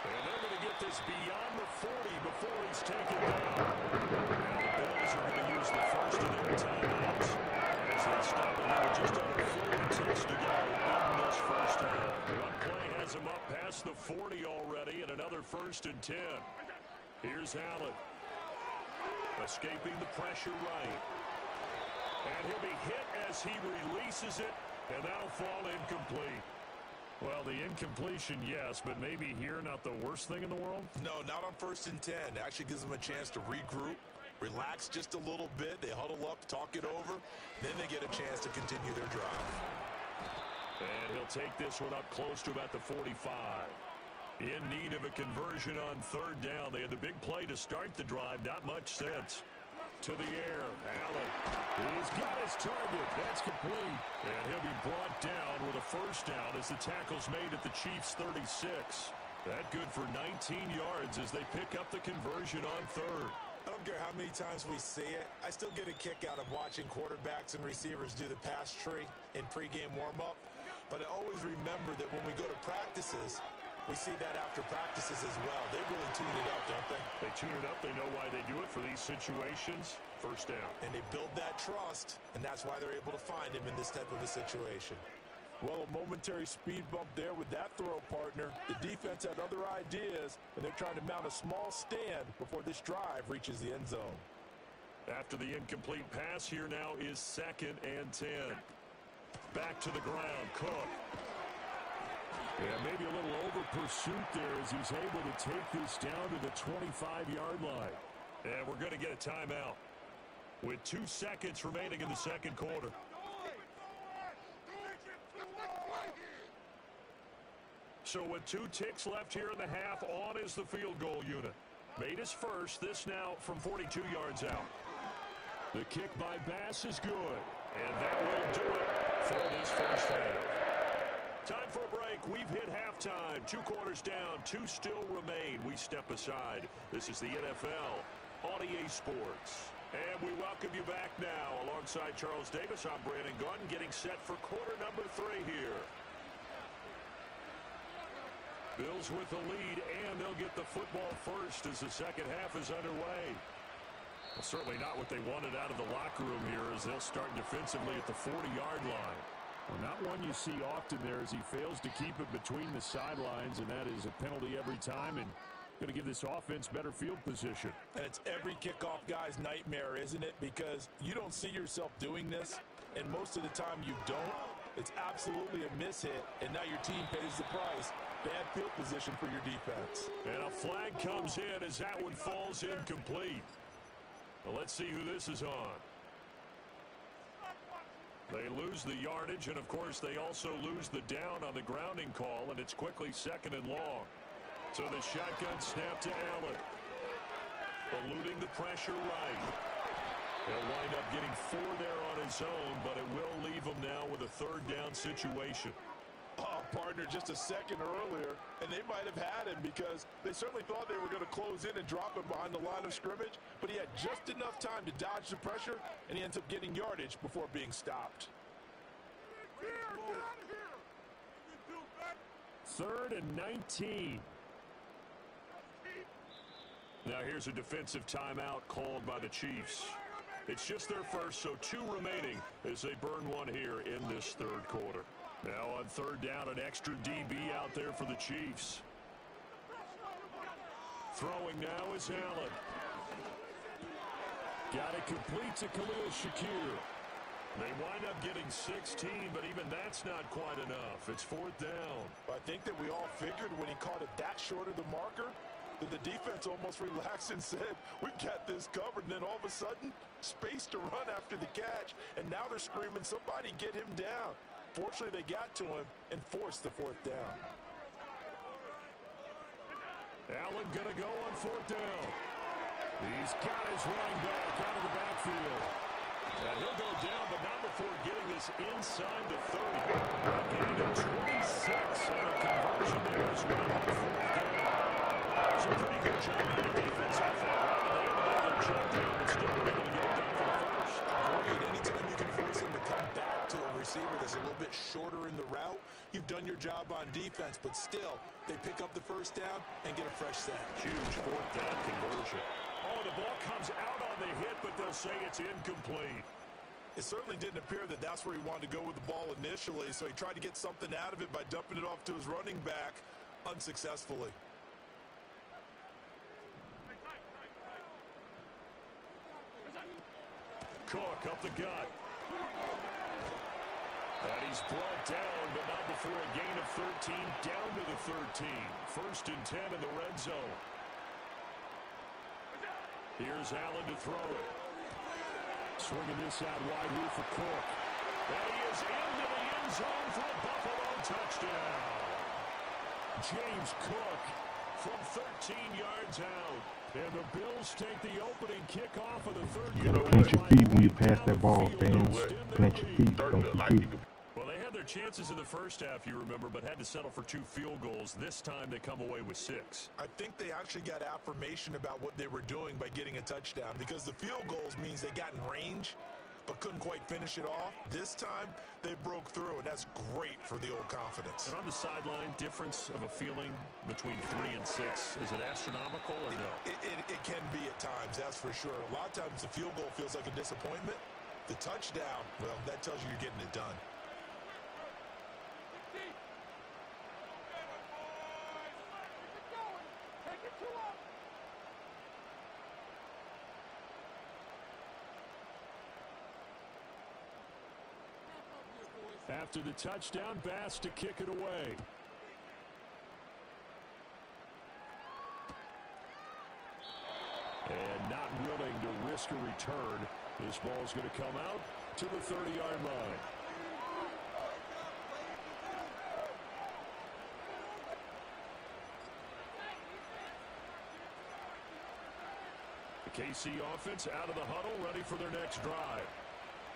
And they're going to get this beyond the 40 before he's taken down. Now the Bills are going to use the first of their timeouts as they stop it with just under 40 ticks to go in this first half. One play has him up past the 40 already, and another 1st and 10. Here's Allen. Escaping the pressure right. And he'll be hit as he releases it, and that'll fall incomplete. Well, the incompletion, yes, but maybe here not the worst thing in the world?
No, not on 1st and 10. Actually gives them a chance to regroup, relax just a little bit. They huddle up, talk it over, then they get a chance to continue their drive.
And he'll take this one up close to about the 45. In need of a conversion on 3rd down. They had the big play to start the drive, not much sense. To the air, Allen. He's got his target. That's complete. And he'll be brought down with a 1st down as the tackle's made at the Chiefs' 36. That good for 19 yards as they pick up the conversion on 3rd.
I don't care how many times we see it. I still get a kick out of watching quarterbacks and receivers do the pass tree in pregame warm-up. But I always remember that when we go to practices, we see that after practices as well. They really tune it up, don't they?
They tune it up. They know why they do it for these situations. 1st down.
And they build that trust, and that's why they're able to find him in this type of a situation.
Well, a momentary speed bump there with that throw, partner. The defense had other ideas, and they're trying to mount a small stand before this drive reaches the end zone.
After the incomplete pass, here now is 2nd and 10. Back to the ground, Cook. Yeah, maybe a little over-pursuit there as he's able to take this down to the 25-yard line. And we're going to get a timeout with 2 seconds remaining in the 2nd quarter. So with 2 ticks left here in the half, on is the field goal unit. Made his first, this now from 42 yards out. The kick by Bass is good, and that will do it for this first half. Time for a break. We've hit halftime. 2 quarters down, 2 still remain. We step aside. This is the NFL on EA Sports. And we welcome you back now. Alongside Charles Davis, I'm Brandon Gordon, getting set for quarter number 3 here. Bills with the lead, and they'll get the football first as the second half is underway. Well, certainly not what they wanted out of the locker room here as they'll start defensively at the 40-yard line. Well, not one you see often there as he fails to keep it between the sidelines, and that is a penalty every time, and going to give this offense better field position.
And it's every kickoff guy's nightmare, isn't it? Because you don't see yourself doing this, and most of the time you don't. It's absolutely a mishit, and now your team pays the price. Bad field position for your defense.
And a flag comes in as that one falls incomplete. Well, let's see who this is on. They lose the yardage, and of course they also lose the down on the grounding call, and it's quickly 2nd and long. So the shotgun snap to Allen. Eluding the pressure right. He'll wind up getting 4 there on his own, but it will leave him now with a 3rd down situation.
Oh, partner, just a second earlier, and they might have had him because they certainly thought they were going to close in and drop him behind the line of scrimmage, but he had just enough time to dodge the pressure, and he ends up getting yardage before being stopped.
3rd and 19. Now here's a defensive timeout called by the Chiefs. It's just their first, so 2 remaining as they burn one here in this 3rd quarter. Now on 3rd down, an extra DB out there for the Chiefs. Throwing now is Allen. Got it complete to Khalil Shakir. They wind up getting 16, but even that's not quite enough. It's 4th down.
I think that we all figured when he caught it that short of the marker that the defense almost relaxed and said, we got this covered. And then all of a sudden, space to run after the catch. And now they're screaming, somebody get him down. Fortunately, they got to him and forced the 4th down.
Allen going to go on 4th down. He's got his running back out of the backfield. And he'll go down, but not before getting this inside the 30. Getting a 26 and a conversion there as well on 4th down. That's a pretty good job by the defense. I thought they ended up jumping and still able to get
bit shorter in the route, you've done your job on defense, but still, they pick up the first down and get a fresh set.
Huge fourth down conversion. Oh, the ball comes out on the hit, but they'll say it's incomplete.
It certainly didn't appear that that's where he wanted to go with the ball initially, so he tried to get something out of it by dumping it off to his running back unsuccessfully.
Cook up the gut. And he's brought down, but not before a gain of 13, down to the 13. 1st and 10 in the red zone. Here's Allen to throw it. Swinging this out wide here for Cook. And he is into the end zone for a Buffalo touchdown. James Cook from 13 yards out. And the Bills take the opening kickoff of the third
You gotta
quarter.
plant your feet when you pass that ball, fans. Plant your feet, don't your feet.
Well, they had their chances in the first half, you remember, but had to settle for 2 field goals. This time they come away with 6.
I think they actually got affirmation about what they were doing by getting a touchdown, because the field goals means they got in range but couldn't quite finish it off. This time, they broke through, and that's great for the old confidence.
And on the sideline, difference of a feeling between 3 and 6, is it astronomical or no?
It can be at times, that's for sure. A lot of times the field goal feels like a disappointment. The touchdown, well, that tells you you're getting it done.
After the touchdown, Bass to kick it away. And not willing to risk a return. This ball's going to come out to the 30-yard line. The KC offense out of the huddle, ready for their next drive.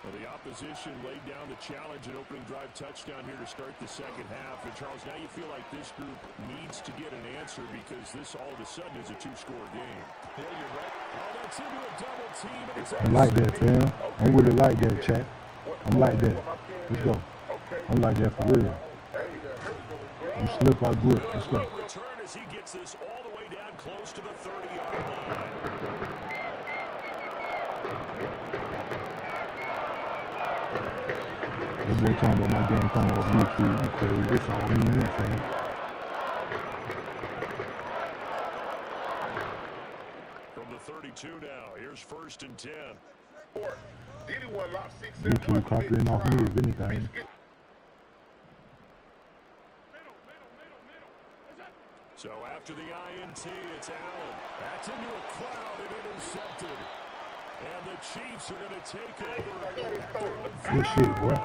Well, the opposition laid down the challenge and opening drive touchdown here to start the second half. And, Charles, now you feel like this group needs to get an answer because this all of a sudden is a 2-score game.
Yeah, you're right.
Oh, that's into a double team. And it's
I'm like that, fam. I'm really like that, chat. I'm like that. Let's go. I'm like that for real. You slip, I grip. Let's go.
Return as he gets this all the way down close to the 30-yard line.
This boy talking about my game coming off YouTube. You crazy. This all me and you, fam.
From the 32 now, here's 1st and 10.
YouTube copying off me, if anything.
So after the INT, it's Allen. That's into a crowd and intercepted. And the Chiefs are going to take over.
Good shit, boy.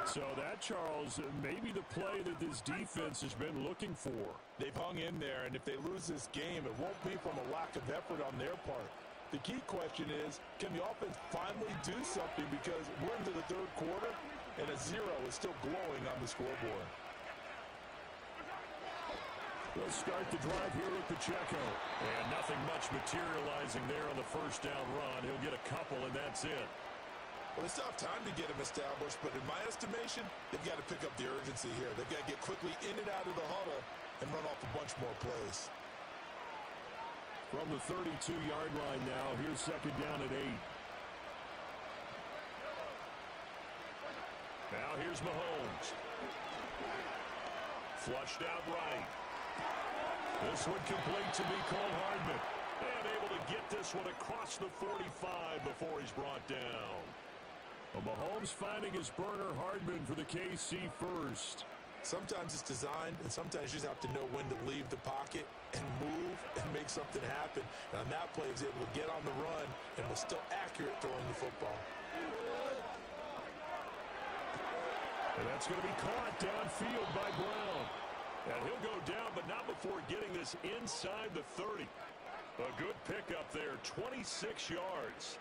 So that, Charles, may be the play that this defense has been looking for.
They've hung in there, and if they lose this game, it won't be from a lack of effort on their part. The key question is, can the offense finally do something, because we're into the third quarter, and a 0 is still glowing on the scoreboard.
We'll start the drive here with Pacheco. And nothing much materializing there on the first down run. He'll get a couple, and that's it.
Well, they still have time to get him established, but in my estimation, they've got to pick up the urgency here. They've got to get quickly in and out of the huddle and run off a bunch more plays.
From the 32-yard line now, here's 2nd down and 8. Now here's Mahomes. Flushed out right. This one complete to Mecole Hardman. And able to get this one across the 45 before he's brought down. Well, Mahomes finding his burner Hardman for the KC first.
Sometimes it's designed, and sometimes you just have to know when to leave the pocket and move and make something happen. And on that play, he was able to get on the run and was still accurate throwing the football.
And that's going to be caught downfield by Brown. And he'll go down, but not before getting this inside the 30. A good pickup there, 26 yards.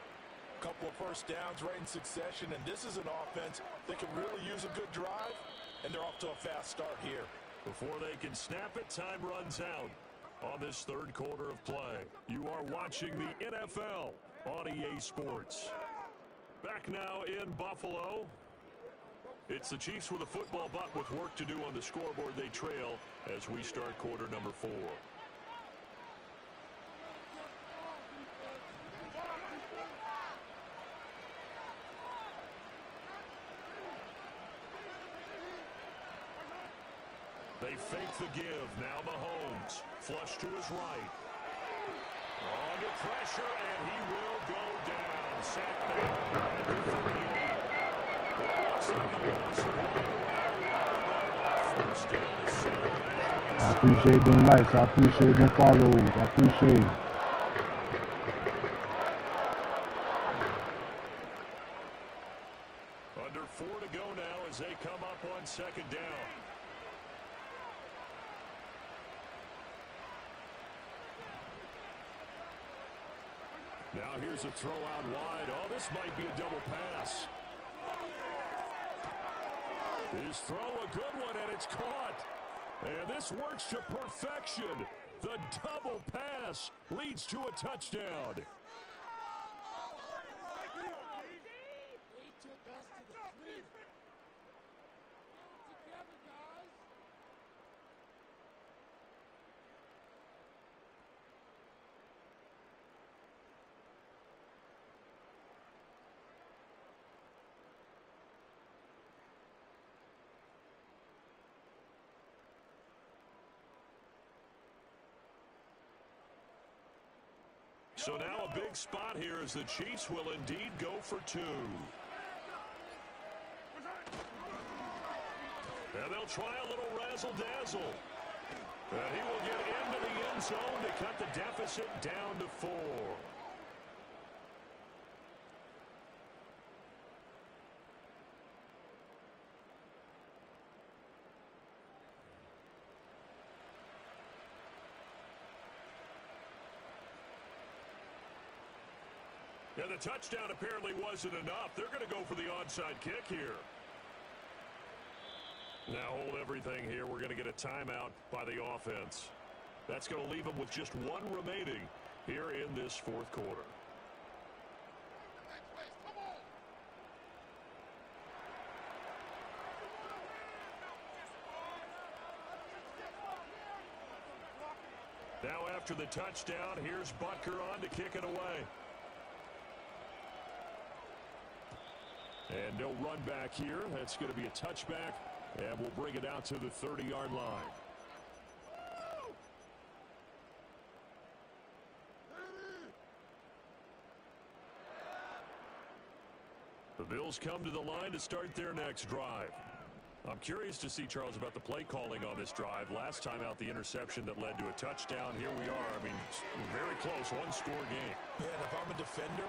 Couple of first downs right in succession, and this is an offense that can really use a good drive, and they're off to a fast start here.
Before they can snap it, time runs out on this third quarter of play. You are watching the NFL on EA Sports. Back now in Buffalo It's the Chiefs with a football, but with work to do on the scoreboard. They trail as we start quarter number 4. They fake the give. Now Mahomes. Flush to his right. Under pressure, and he will go down. Sack down.
I appreciate them likes. I appreciate them follows. I appreciate it.
Under 4 to go now as they come up on second down. Now here's a throw out wide. Oh, this might be a double pass. His throw a good one, and it's caught. And this works to perfection. The double pass leads to a touchdown. So now a big spot here as the Chiefs will indeed go for 2. And they'll try a little razzle-dazzle. And he will get into the end zone to cut the deficit down to 4. Yeah, the touchdown apparently wasn't enough. They're going to go for the onside kick here. Now hold everything here. We're going to get a timeout by the offense. That's going to leave them with just 1 remaining here in this 4th quarter. Now after the touchdown, here's Butker on to kick it away. And no run back here. That's going to be a touchback. And we'll bring it out to the 30-yard line. The Bills come to the line to start their next drive. I'm curious to see, Charles, about the play calling on this drive. Last time out, the interception that led to a touchdown. Here we are. I mean, very close, one-score game.
Yeah, and if I'm a defender,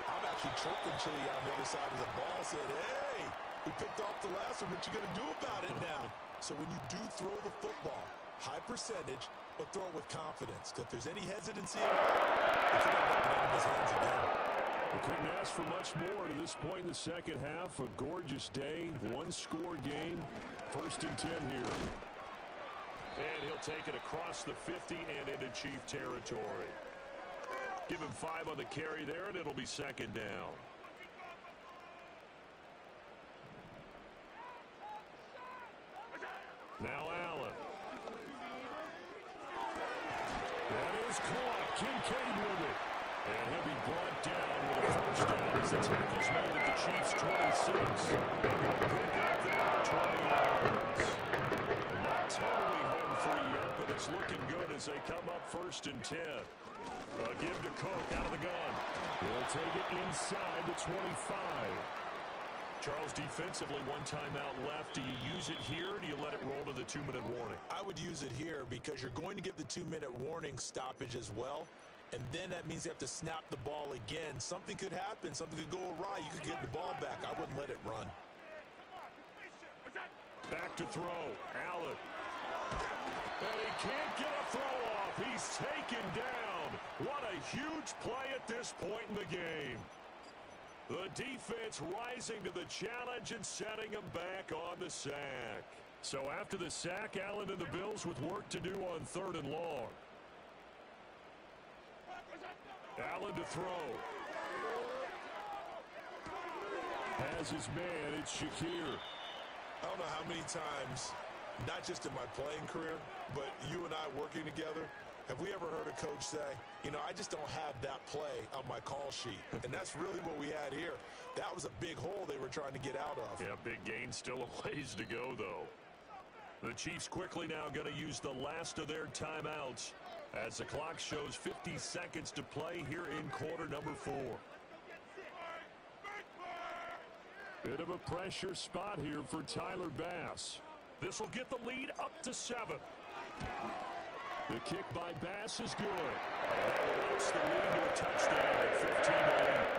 I'm actually chirping Chili on the other side of the ball, saying, hey, we picked off the last one. What you going to do about it now? So when you do throw the football, high percentage, but throw it with confidence. Because if there's any hesitancy, it's going to get in his hands again.
We couldn't ask for much more to this point in the second half. A gorgeous day, one-score game, 1st and 10 here. And he'll take it across the 50 and into Chief territory. Give him 5 on the carry there, and it'll be second down. Now Allen. That is caught. Kincaid with it. And he'll be brought down with a first down as the tackle's made at the Chiefs' 26. Pick up there, 20 yards. Not totally home free yet, but it's looking good as they come up 1st and 10. Give to Cook out of the gun. He'll take it inside the 25. Charles, defensively, 1 timeout left. Do you use it here, or do you let it roll to the 2-minute warning?
I would use it here because you're going to give the 2-minute warning stoppage as well. And then that means you have to snap the ball again. Something could happen. Something could go awry. You could get the ball back. I wouldn't let it run.
Back to throw. Allen. And he can't get a throw off. He's taken down. What a huge play at this point in the game. The defense rising to the challenge and setting him back on the sack. So after the sack, Allen and the Bills with work to do on 3rd and long. Allen to throw. Has his man. It's Shakir.
I don't know how many times, not just in my playing career, but you and I working together, have we ever heard a coach say, you know, I just don't have that play on my call sheet. And that's really what we had here. That was a big hole they were trying to get out of.
Yeah, big gain, still a ways to go, though. The Chiefs quickly now going to use the last of their timeouts as the clock shows 50 seconds to play here in quarter number 4. Bit of a pressure spot here for Tyler Bass. This will get the lead up to 7. The kick by Bass is good. That's the lead to a touchdown at 15-8.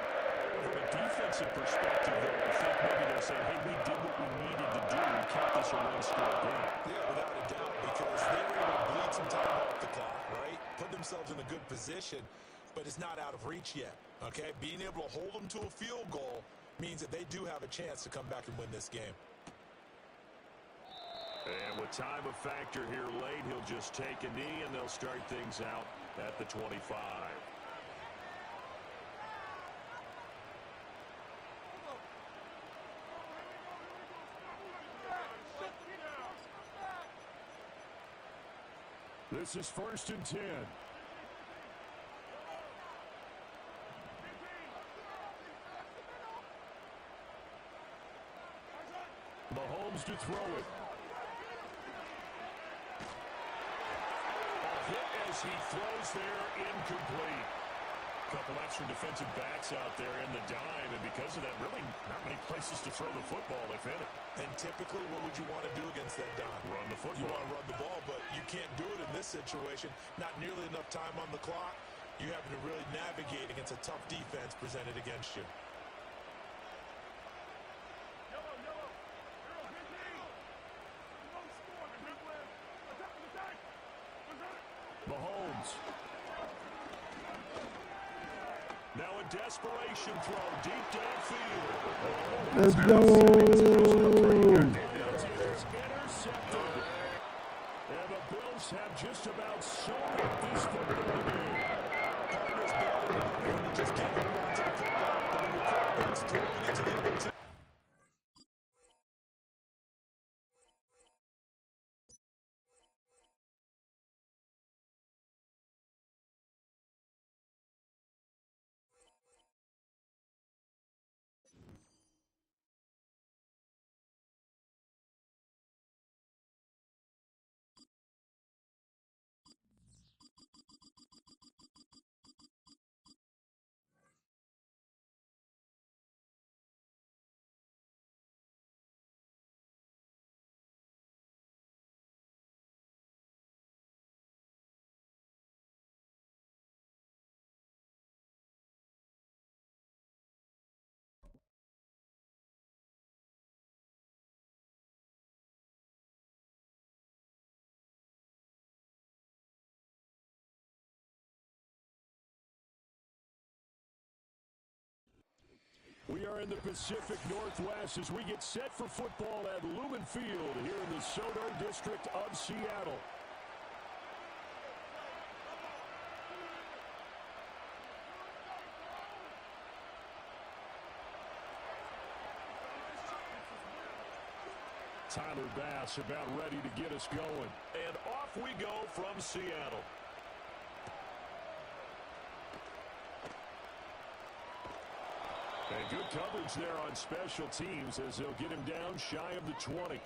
From a defensive perspective, though, I think maybe they'll say, hey, we did what we needed to do and kept this a one-score game.
Yeah, without a doubt, because they were able to bleed some time off the clock, right? Put themselves in a good position, but it's not out of reach yet, okay? Being able to hold them to a field goal means that they do have a chance to come back and win this game.
And with time a factor here late, he'll just take a knee, and they'll start things out at the 25. This is 1st and 10. Mahomes to throw it. A hit as he throws there, incomplete. Couple extra defensive backs out there in the dime, and because of that, really not many places to throw the football, if any.
And typically, what would you want to do against that dime?
Run the football.
You want to run the ball, but you can't do it in this situation. Not nearly enough time on the clock. You having to really navigate against a tough defense presented against you.
Mahomes. Now a desperation throw deep downfield.
Let's go.
Intercepted. And the Bills have just about sewn up this football game.
Partners bailing out here to just get them back to the football, but when the quarterback's throwing into the end zone.
We are in the Pacific Northwest as we get set for football at Lumen Field here in the Soto district of Seattle. Tyler Bass about ready to get us going. And off we go from Seattle. And good coverage there on special teams as they'll get him down shy of the 20.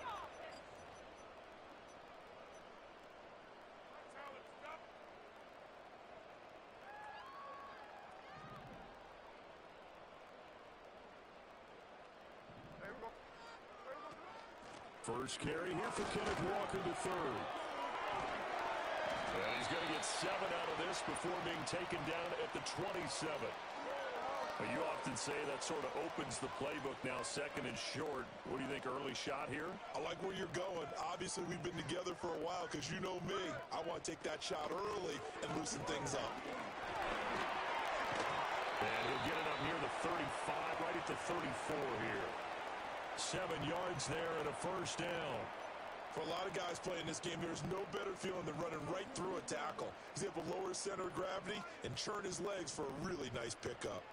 First carry here for Kenneth Walker to third. And he's going to get 7 out of this before being taken down at the 27. Well, you often say that sort of opens the playbook now, 2nd and short. What do you think, early shot here?
I like where you're going. Obviously, we've been together for a while because you know me. I want to take that shot early and loosen things up.
And he'll get it up near the 35, right at the 34 here. 7 yards there and a first down.
For a lot of guys playing this game, there's no better feeling than running right through a tackle. He's able to lower his center of gravity and churn his legs for a really nice pickup.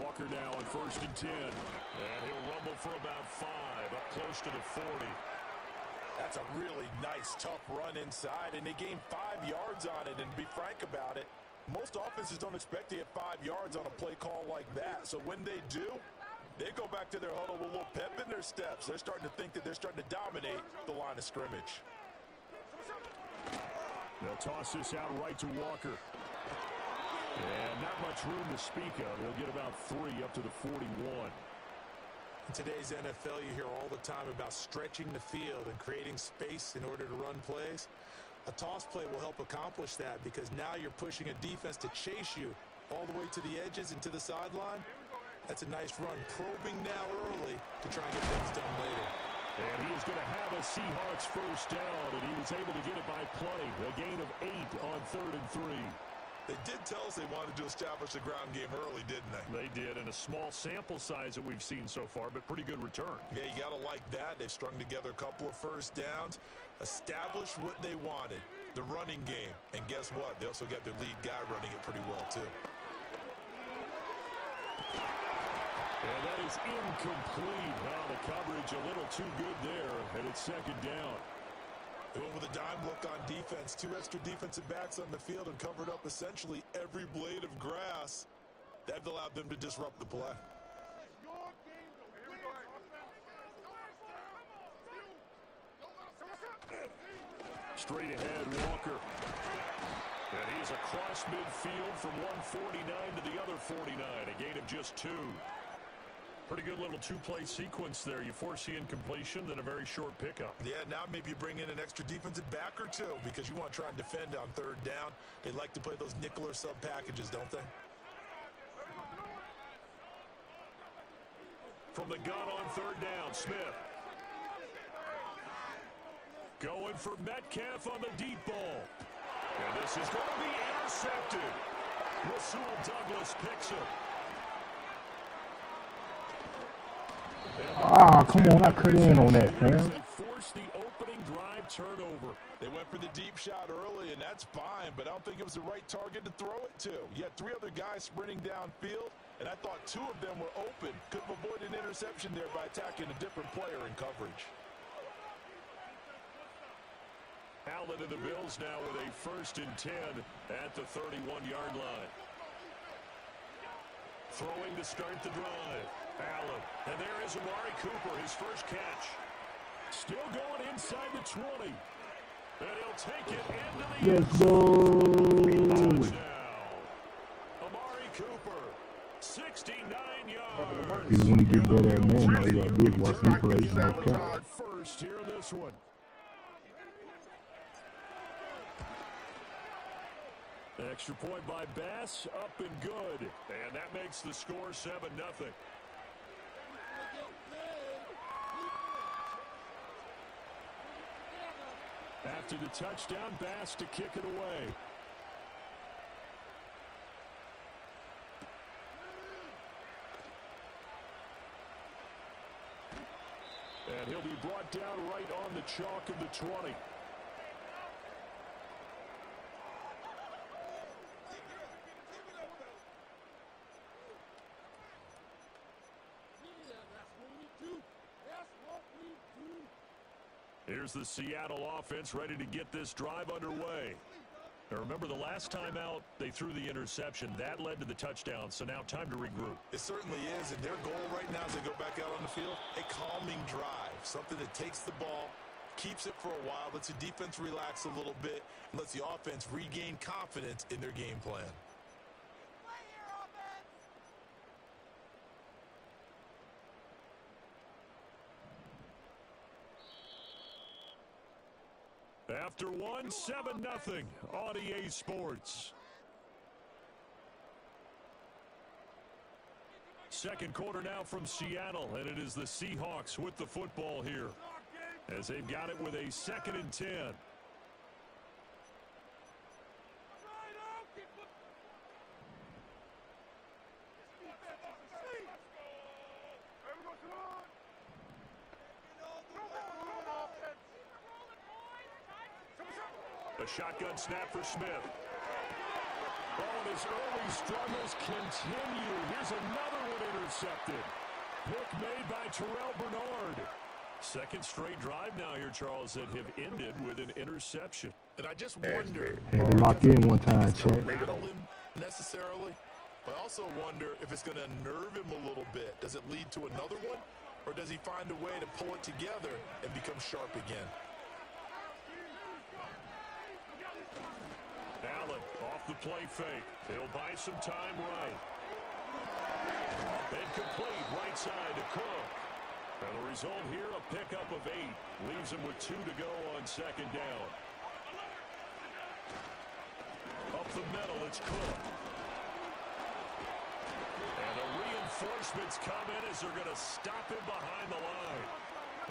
Walker now on 1st and 10. And he'll rumble for about 5, up close to the 40.
That's a really nice, tough run inside, and they gained 5 yards on it. And to be frank about it, most offenses don't expect to get 5 yards on a play call like that. So when they do, they go back to their huddle with a little pep in their steps. They're starting to think that they're starting to dominate the line of scrimmage.
They'll toss this out right to Walker. And not much room to speak of. He'll get about 3 up to the 41.
In today's NFL, you hear all the time about stretching the field and creating space in order to run plays. A toss play will help accomplish that because now you're pushing a defense to chase you all the way to the edges and to the sideline. That's a nice run. Probing now early to try and get things done later.
And he is going to have a Seahawks first down, and he was able to get it by play. A gain of 8 on 3rd and 3.
They did tell us they wanted to establish the ground game early, didn't they?
They did, in a small sample size that we've seen so far, but pretty good return.
Yeah, you got to like that. They've strung together a couple of first downs, established what they wanted, the running game. And guess what? They also got their lead guy running it pretty well, too.
And that is incomplete. Now the coverage a little too good there, and it's 2nd down.
They went with a dime look on defense. 2 extra defensive backs on the field and covered up essentially every blade of grass. That allowed them to disrupt the play.
Straight ahead, Walker. And he's across midfield from 149 to the other 49. A gain of just 2. Pretty good little 2-play sequence there. You force the incompletion, then a very short pickup.
Yeah, now maybe you bring in an extra defensive back or 2 because you want to try and defend on 3rd down. They like to play those nickel or sub packages, don't they?
From the gun on 3rd down, Smith. Going for Metcalf on the deep ball. And this is going to be intercepted. Rasul Douglas picks it.
Ah, come on, I cut in on that, fam.
They forced the opening drive turnover.
They went for the deep shot early, and that's fine, but I don't think it was the right target to throw it to. You had 3 other guys sprinting downfield, and I thought 2 of them were open. Could have avoided an interception there by attacking a different player in coverage.
Allen and the Bills now with a 1st and 10 at the 31-yard line. Throwing to start the drive. Allen. And there is Amari Cooper, his first catch. Still going inside the 20. And he'll take it into the
Let's go.
touchdown. Amari Cooper, 69 yards.
He's going to get better at man. All you got to do is watch him play.
First here in this one. Extra point by Bass, up and good. And that makes the score 7-0. After the touchdown, Bass to kick it away. And he'll be brought down right on the chalk of the 20. Here's the Seattle offense ready to get this drive underway. Now remember, the last time out, they threw the interception. That led to the touchdown, so now time to regroup.
It certainly is, and their goal right now as they go back out on the field, a calming drive, something that takes the ball, keeps it for a while, lets the defense relax a little bit, and lets the offense regain confidence in their game plan.
After 7-0 on EA Sports. Second quarter now from Seattle, and it is the Seahawks with the football here as they've got it with a 2nd and 10. A shotgun snap for Smith. Oh, and his early struggles continue. Here's another intercepted. Pick made by Terrell Bernard. Second straight drive now here, Charles, that have ended with an interception.
And I just wonder.
Had to lock in one time, Chad.
Necessarily, but I also wonder if it's going to unnerve him a little bit. Does it lead to another one, or does he find a way to pull it together and become sharp again?
Allen off the play fake. He'll buy some time right. Incomplete, right side to Cook. And the result here, a pickup of 8. Leaves him with 2 to go on second down. Up the middle, it's Cook. And the reinforcements come in as they're going to stop him behind the line.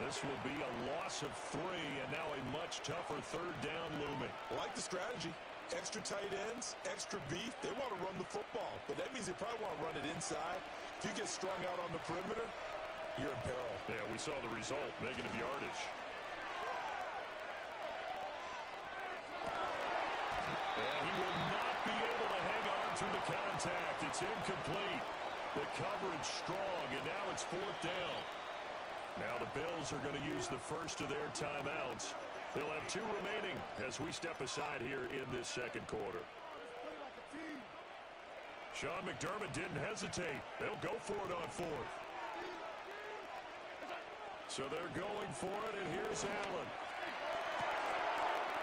This will be a loss of 3, and now a much tougher third down looming.
I like the strategy. Extra tight ends, extra beef. They want to run the football, but that means they probably want to run it inside. If you get strung out on the perimeter, you're in peril.
Yeah, we saw the result, negative yardage. And he will not be able to hang on to the contact. It's incomplete. The coverage strong, and now it's 4th down. Now the Bills are going to use the first of their timeouts. They'll have 2 remaining as we step aside here in this second quarter. Sean McDermott didn't hesitate. They'll go for it on 4th. So they're going for it, and here's Allen.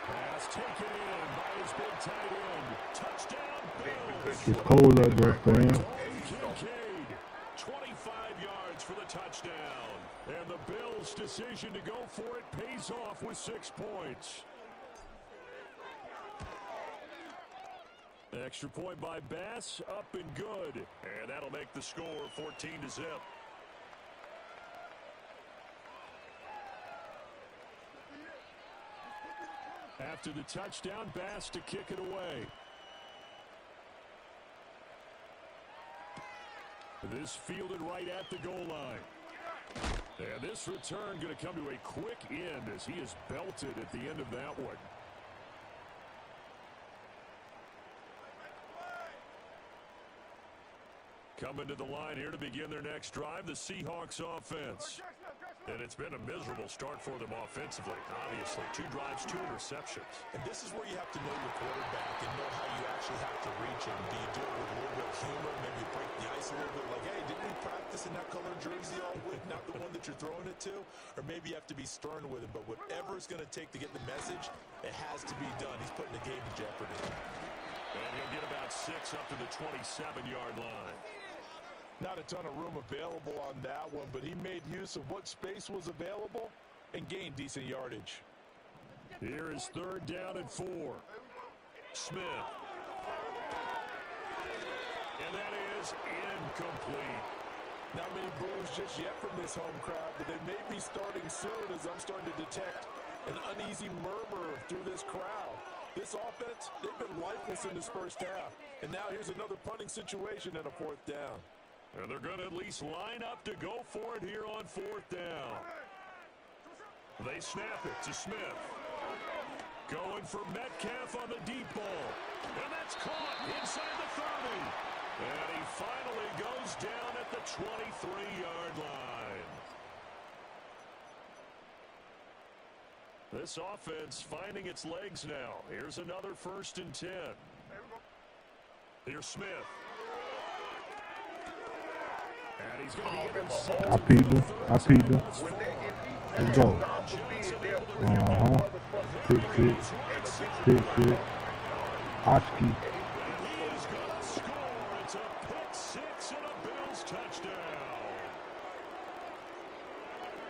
Pass taken in by his big tight end. Touchdown, Bills.
It's cold up there, fam.
Kincaid, 25 yards for the touchdown. And the Bills' decision to go for it pays off with 6 points. Extra point by Bass, up and good. And that'll make the score 14-0. After the touchdown, Bass to kick it away. This fielded right at the goal line. And this return going to come to a quick end as he is belted at the end of that one. Coming to the line here to begin their next drive, the Seahawks offense. And it's been a miserable start for them offensively, obviously. 2 drives, 2 interceptions.
And this is where you have to know your quarterback and know how you actually have to reach him. Do you do it with a little bit of humor, maybe break the ice a little bit, like, hey, didn't we practice in that color jersey all week, not the one that you're throwing it to? Or maybe you have to be stern with him, but whatever it's going to take to get the message, it has to be done. He's putting the game in jeopardy.
And he'll get about 6 up to the 27-yard line.
Not a ton of room available on that one, but he made use of what space was available and gained decent yardage.
Here is 3rd down and 4. Smith. And that is incomplete.
Not many boos just yet from this home crowd, but they may be starting soon as I'm starting to detect an uneasy murmur through this crowd. This offense, they've been lifeless in this first half. And now here's another punting situation and a 4th down.
And they're going to at least line up to go for it here on 4th down. They snap it to Smith. Going for Metcalf on the deep ball. And that's caught inside the 30. And he finally goes down at the 23-yard line. This offense finding its legs now. Here's another 1st and 10. Here's Smith. And he's going to get
I peeped him. Let's go. Pick. Oski.
He is going to score. It's a pick 6 and a Bills touchdown.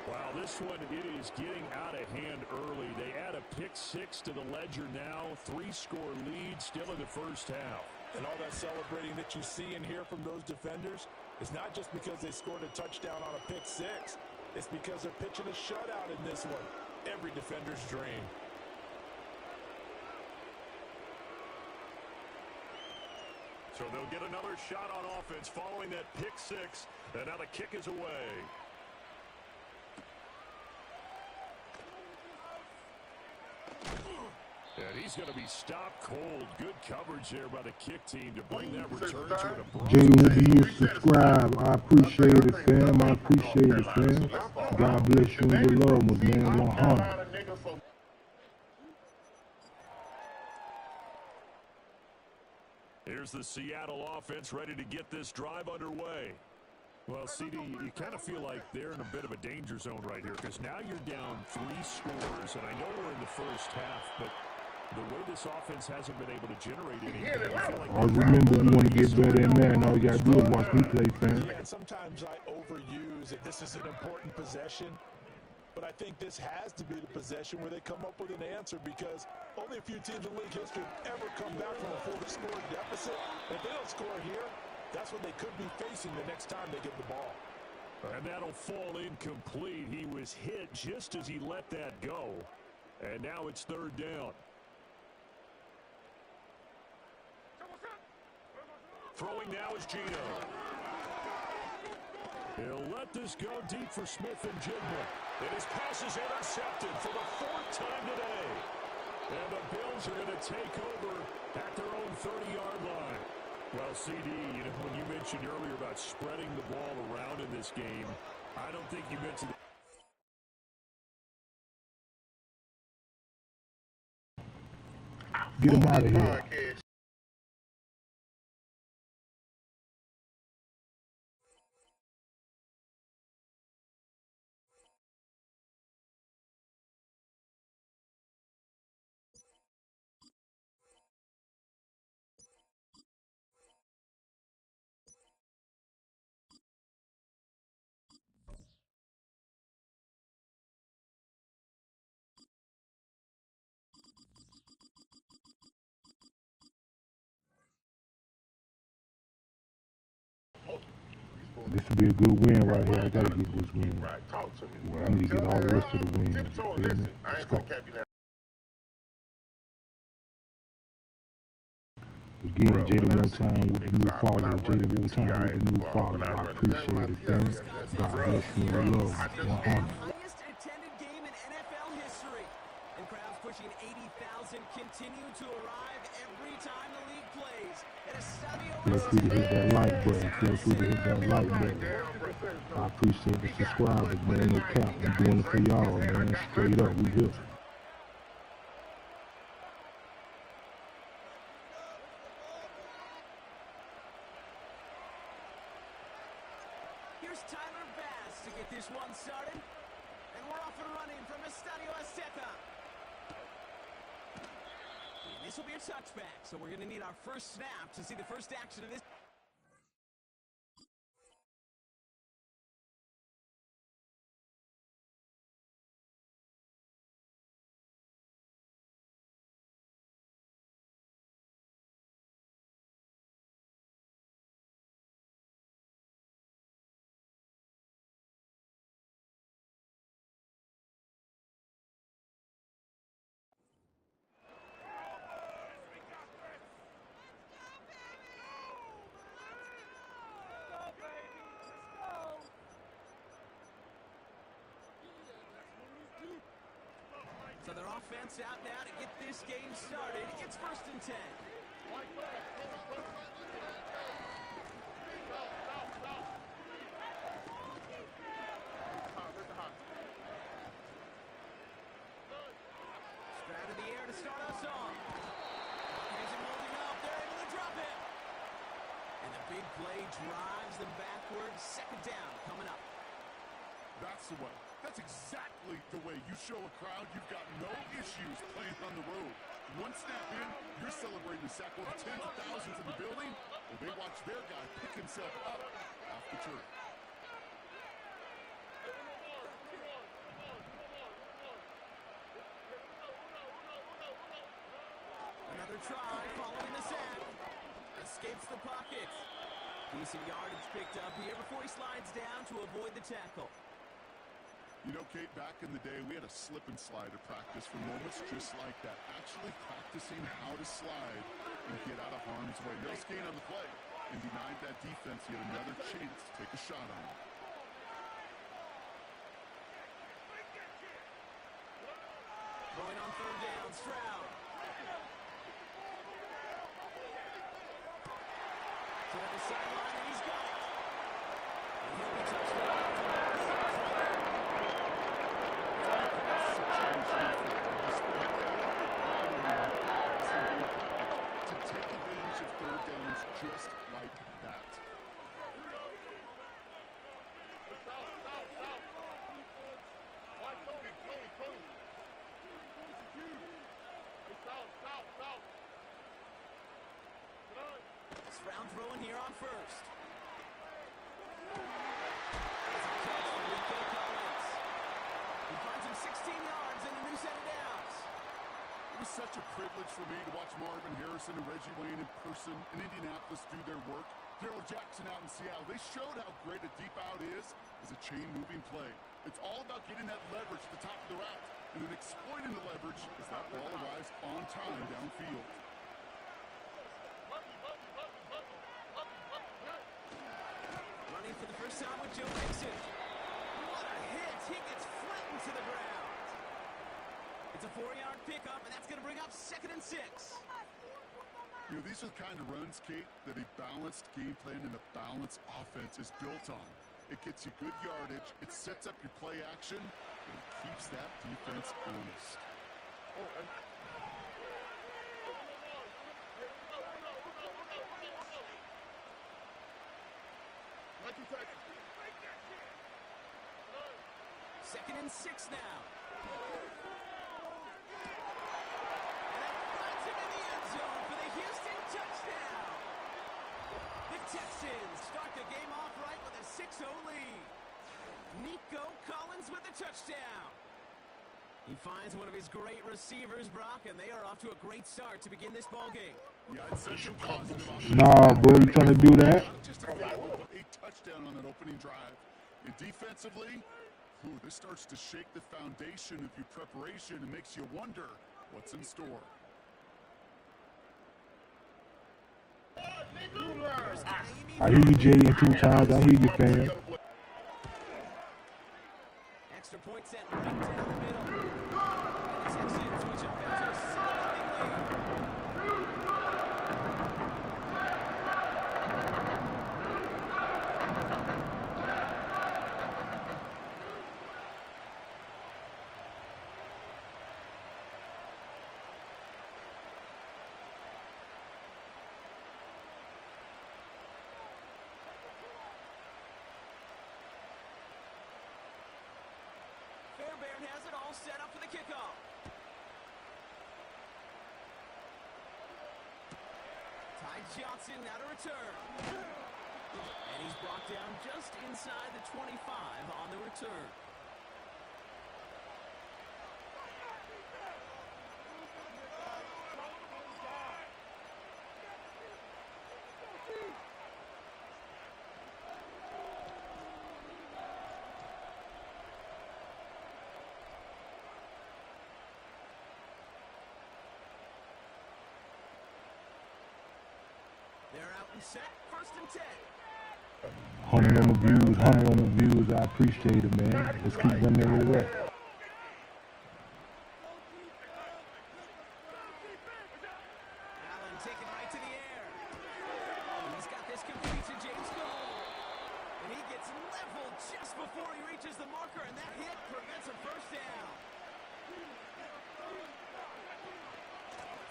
Wow, this one, it is getting out of hand early. They add a pick 6 to the ledger now. 3-score lead still in the first half.
And all that celebrating that you see and hear from those defenders is not just because they scored a touchdown on a pick 6. It's because they're pitching a shutout in this one. Every defender's dream.
So they'll get another shot on offense following that pick 6. And now the kick is away. And he's he's going to be stopped cold. Good coverage there by the kick team to bring that return to an abrupt.
Jada, you subscribe. I appreciate it, fam. I appreciate it, fam. God bless you and your loved ones, man. 100.
Here's the Seattle offense ready to get this drive underway. Well, CD, you kind of feel like they're in a bit of a danger zone right here because now you're down 3 scores, and I know we're in the first half, but the way this offense hasn't been able to generate anything, I feel like
Always remember, you want to get better than that, and all you got to do is watch me play, fam.
Yeah, sometimes I overuse it. This is an important possession, but I think this has to be the possession where they come up with an answer because only a few teams in league history ever come back from a 4-score deficit. If they don't score here, that's what they could be facing the next time they get the ball.
And that'll fall incomplete. He was hit just as he let that go. And now it's 3rd down. Throwing now is Gino. He'll let this go deep for Smith and Jigma. And his pass is intercepted for the 4th time today. And the Bills are going to take over at their own 30-yard line. Well, CD, you know, when you mentioned earlier about spreading the ball around in this game, I don't think you mentioned
Get him out of here. This would be a good win right here. I gotta get this win. Yeah, I need to get all the rest of the wins. Feel me? Let's go. Again, Jada one time with the new follow. Jada one time with the new follow. I appreciate it, fam. God bless you and your love. 100.
Highest attended game in NFL history. And crowds pushing 80,000 continue to arrive every time the league plays.
Feel free to hit that like button. Feel free to hit that like button. I appreciate the subscribers, man. No cap. I'm doing it for y'all, man. Straight up, we here.
Here's Tyler Bass to get this one started. And we're off and running from Estadio Azteca. And this will be a touchback, so we're going to need our first snap to see the first action of this. So their offense out now to get this game started. It's 1st and 10. Straight in the air to start us off. Buccaneers are moving up. They're able to drop it. And the big play drives them backwards. 2nd down coming up.
That's the way. That's exactly the way you show a crowd you've got no issues playing on the road. One snap in, you're celebrating the sack with tens of thousands in the building, and they watch their guy pick himself up off the turf.
Another try following the sack. Escapes the pocket. Decent yardage picked up here before he slides down to avoid the tackle.
You know, Kate, back in the day, we had a slip and slide to practice for moments just like that. Actually practicing how to slide and get out of harm's way. No gain on the play. And denied that defense yet another chance to take a shot on him.
Going on 3rd down, Stroud.
sideline, and he's got it. And he'll be touched down from the receivers right
to take advantage of third downs just like that.
Round throwing here on first. That's a catch from Nico Collins. He finds him 16 yards and a new set of downs.
It was such a privilege for me to watch Marvin Harrison and Reggie Wayne in person in Indianapolis do their work. Darrell Jackson out in Seattle, they showed how great a deep out is as a chain-moving play. It's all about getting that leverage at the top of the route and then exploiting the leverage as that ball arrives on time downfield.
Running for the first time with Joe Mixon. What a hit! He gets flattened to the ground. It's a 4-yard pickup, and that's going to bring up 2nd and 6.
You know, these are the kind of runs, Kate, that a balanced game plan and a balanced offense is built on. It gets you good yardage, it sets up your play action, and it keeps that defense honest.
Second and 6 now. Texans start the game off right with a 6-0 lead. Nico Collins with the touchdown. He finds one of his great receivers, Brock, and they are off to a great start to begin this ball game.
Yeah, it's such a positive.
Nah, bro, you trying to do that?
Just a touchdown on that opening drive. And defensively, this starts to shake the foundation of your preparation and makes you wonder what's in store.
I hear you, Jay, in 2 times. I hear you, fam.
Extra point set right down the middle. And the Texans switch up into a 7-0 lead. Fairbairn has it all set up for the kickoff. Ty Johnson now to return. And he's brought down just inside the 25 on the return. They're out and set, 1st and 10.
100 on the views, 100 on the views. I appreciate it, man. Let's keep them in the way.
Allen taking right to the air. He's got this complete to James Cole. And he gets leveled just before he reaches the marker, and that hit prevents a first down.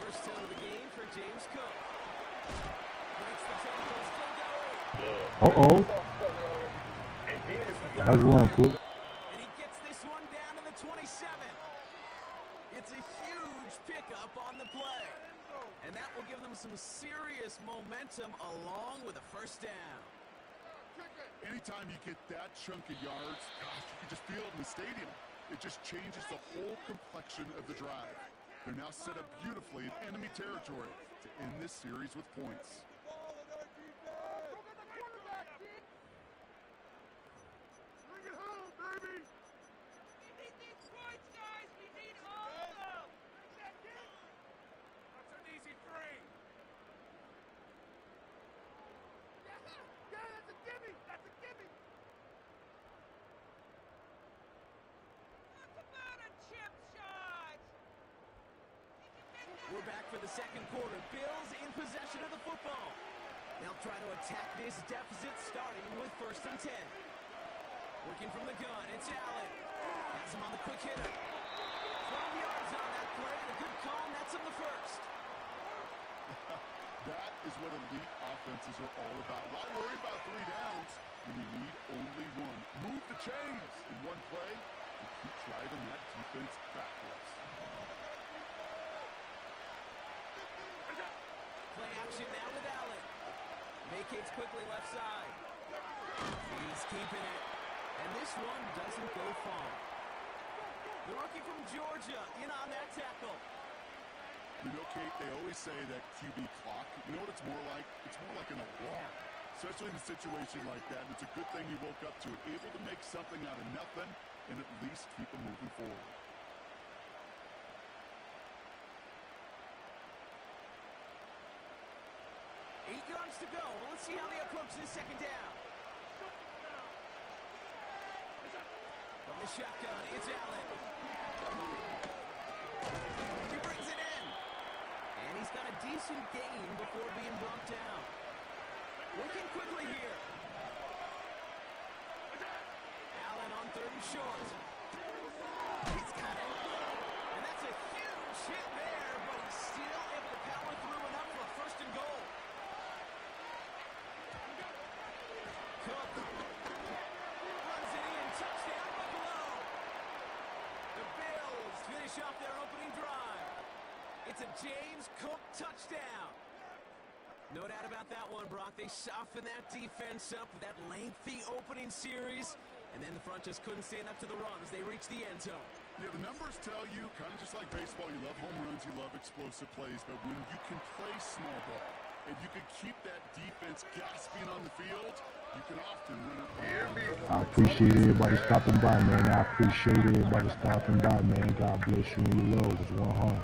First down of the game for James Cook.
Uh-oh. That's one, Cook.
And he gets this one down to the 27. It's a huge pickup on the play. And that will give them some serious momentum along with a first down.
Anytime you get that chunk of yards, gosh, you can just feel it in the stadium. It just changes the whole complexion of the drive. They're now set up beautifully in enemy territory to end this series with points.
We're back for the second quarter. Bills in possession of the football.
They'll try to attack this deficit starting with 1st and 10. Working from the gun, it's Allen. Has him on the quick hitter. 12 yards on that play, and a good call, and that's on the 1st.
That is what elite offenses are all about. Why worry about 3 downs when you need only 1? Move the chains in one play and keep driving that defense backwards.
Play action now with Allen. Vacates quickly left side. He's keeping it. And this one doesn't go far. The rookie from Georgia in on that tackle.
You know, Kate, they always say that QB clock, you know what it's more like? It's more like an alarm, especially in a situation like that. And it's a good thing he woke up to it, able to make something out of nothing and at least keep him moving forward.
Eight yards to go. Well, let's see how they approach this 2nd down. From the shotgun, it's Allen. He brings it in. And he's got a decent gain before being brought down. Working quickly here. Allen on 3rd and short. He's got it. And that's a huge hit there, but he's still able to power through enough for a 1st and goal. Cook runs it in. Touchdown, Buffalo. The Bills finish off their opening drive. It's a James Cook touchdown. No doubt about that one, Brock. They soften that defense up with that lengthy opening series, and then the front just couldn't stand up to the run as they reached the end zone.
Yeah, the numbers tell you, kind of just like baseball, you love home runs, you love explosive plays, but when you can play small ball and you can keep that defense gasping on the field, you can often win it.
I appreciate everybody stopping by, man. I appreciate everybody stopping by, man. God bless you and your love. It's one home.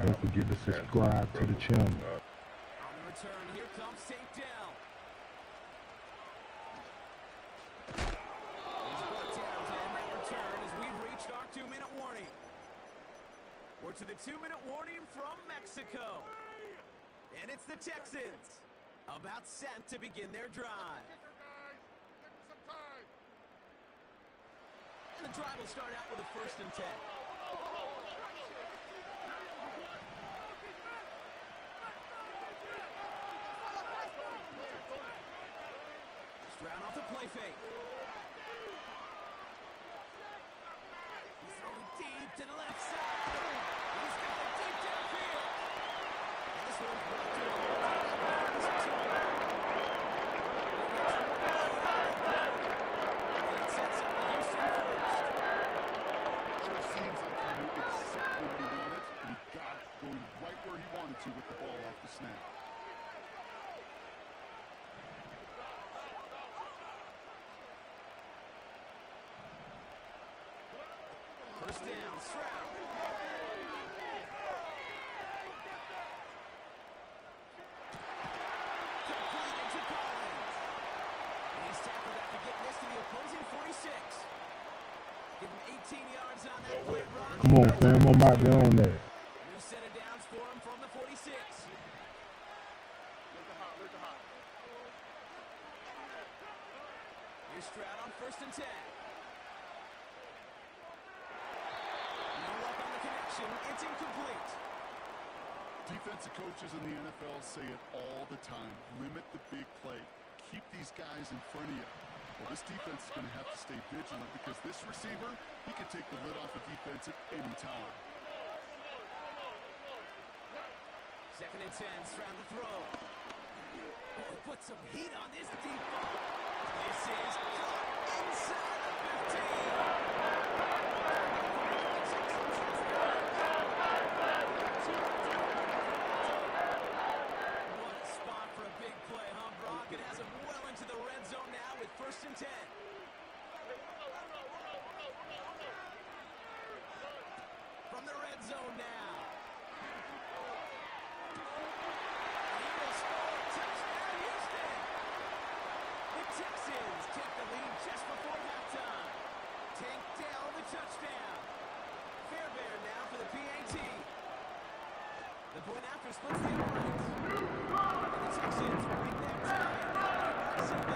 Don't forget to subscribe to the channel.
On the return, here comes St. Dell. He's brought down to end that return as we've reached our 2-minute warning. We're to the 2-minute warning from Mexico. And it's the Texans about set to begin their drive. And the drive will start out with a 1st and 10. Round off the play fake. He's throwing deep to the left side. He's got it deep downfield. And this one's brought to him. And it sets up the Houston first.
Sure seems like he knew exactly what he wanted, and he got it going right where he wanted to with the ball off the snap.
First down, Stroud. Completed to Collins. And he's tackled after getting this to the opposing 46. Give him 18 yards on that play, Brock.
Come on, fam. I'm out there on that.
New set of downs for him from the 46. Here's Stroud on 1st and 10. It's incomplete.
Defensive coaches in the NFL say it all the time. Limit the big play. Keep these guys in front of you. Well, this defense is going to have to stay vigilant because this receiver, he can take the lid off the defense at any time.
2nd and 10, Stroud to throw. Oh, put some heat on this deep ball. This is caught inside the 15. First and 10. From the red zone now. He will score. Touchdown, Houston. Texans take the lead just before halftime. Tank Dell, the touchdown. Fairbairn now for the PAT. The point after splits the uprights. And the Texans will make that tie 7.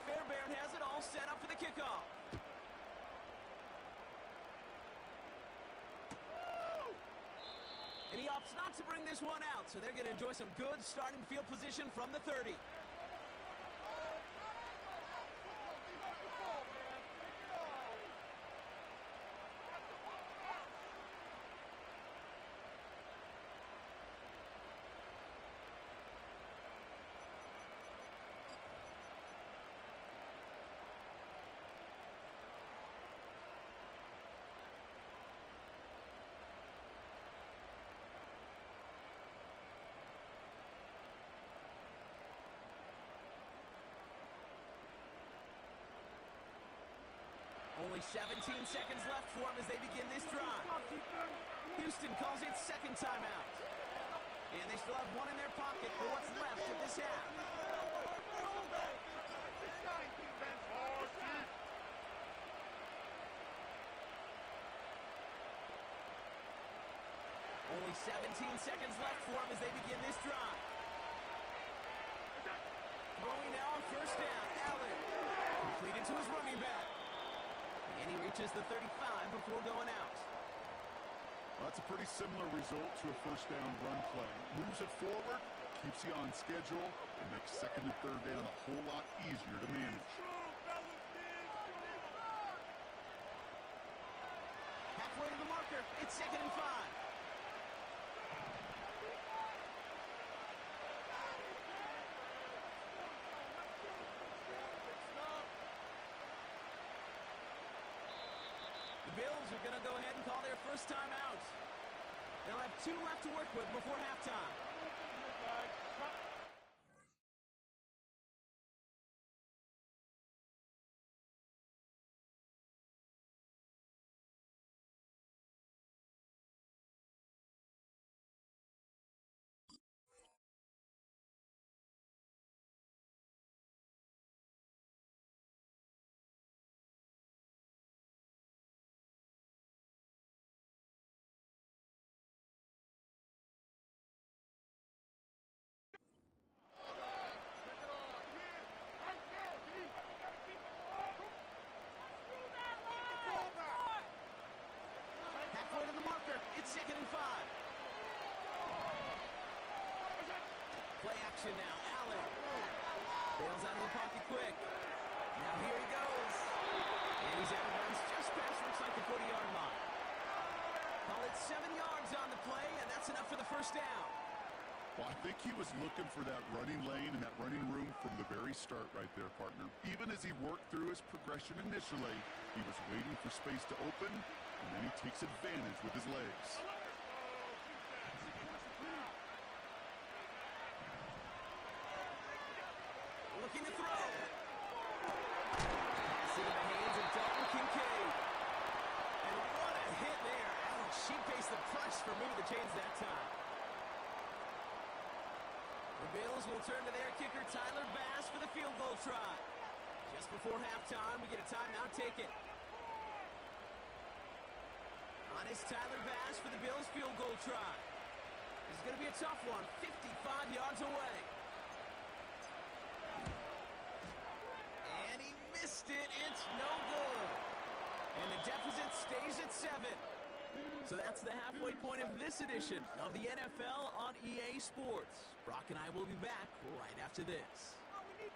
Fairbairn has it all set up for the kickoff. And he opts not to bring this one out, so they're going to enjoy some good starting field position from the 30. Only 17 seconds left for him as they begin this drive. Houston calls it second timeout. And they still have one in their pocket for what's left of this half. Only 17 seconds left for him as they begin this drive. Throwing now on first down. Allen completed to his running back. And he reaches the 35 before going out.
Well, that's a pretty similar result to a first down run play. Moves it forward, keeps you on schedule, and makes second and third down a whole lot easier to manage.
Halfway to the marker, it's second and 5. Bills are going to go ahead and call their first time out. They'll have 2 left to work with before halftime. It's second and 5. Play action now. Allen bails out of the pocket quick. Now here he goes. And he's out of bounds just past, looks like the 40-yard line. Call it 7 yards on the play, and that's enough for the first down.
Well, I think he was looking for that running lane and that running room from the very start right there, partner. Even as he worked through his progression initially, he was waiting for space to open, and then he takes advantage with his legs.
Looking to throw. Pass into the hands of Dalton Kincaid. And what a hit there. Ouch, she faced the press for moving the chains that time. The Bills will turn to their kicker, Tyler Bass, for the field goal try. Just before halftime, we get a timeout taken. On is Tyler Bass for the Bills field goal try. This is going to be a tough one, 55 yards away. And he missed it. It's no good. And the deficit stays at 7. So that's the halfway point of this edition of the NFL on EA Sports. Brock and I will be back right after this.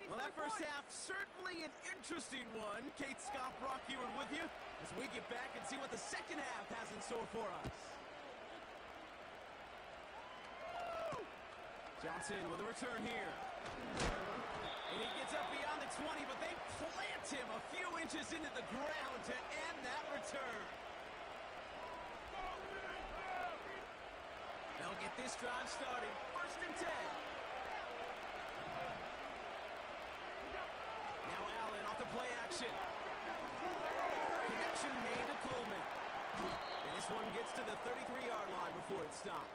Well, that first half, certainly an interesting one. Kate, Scott, Brock here with you as we get back and see what the second half has in store for us. Johnson with a return here. And he gets up beyond the 20, but they plant him a few inches into the ground to end that return. They'll get this drive started. First and 10. Now Allen off the play action. to the 33-yard line before it stopped.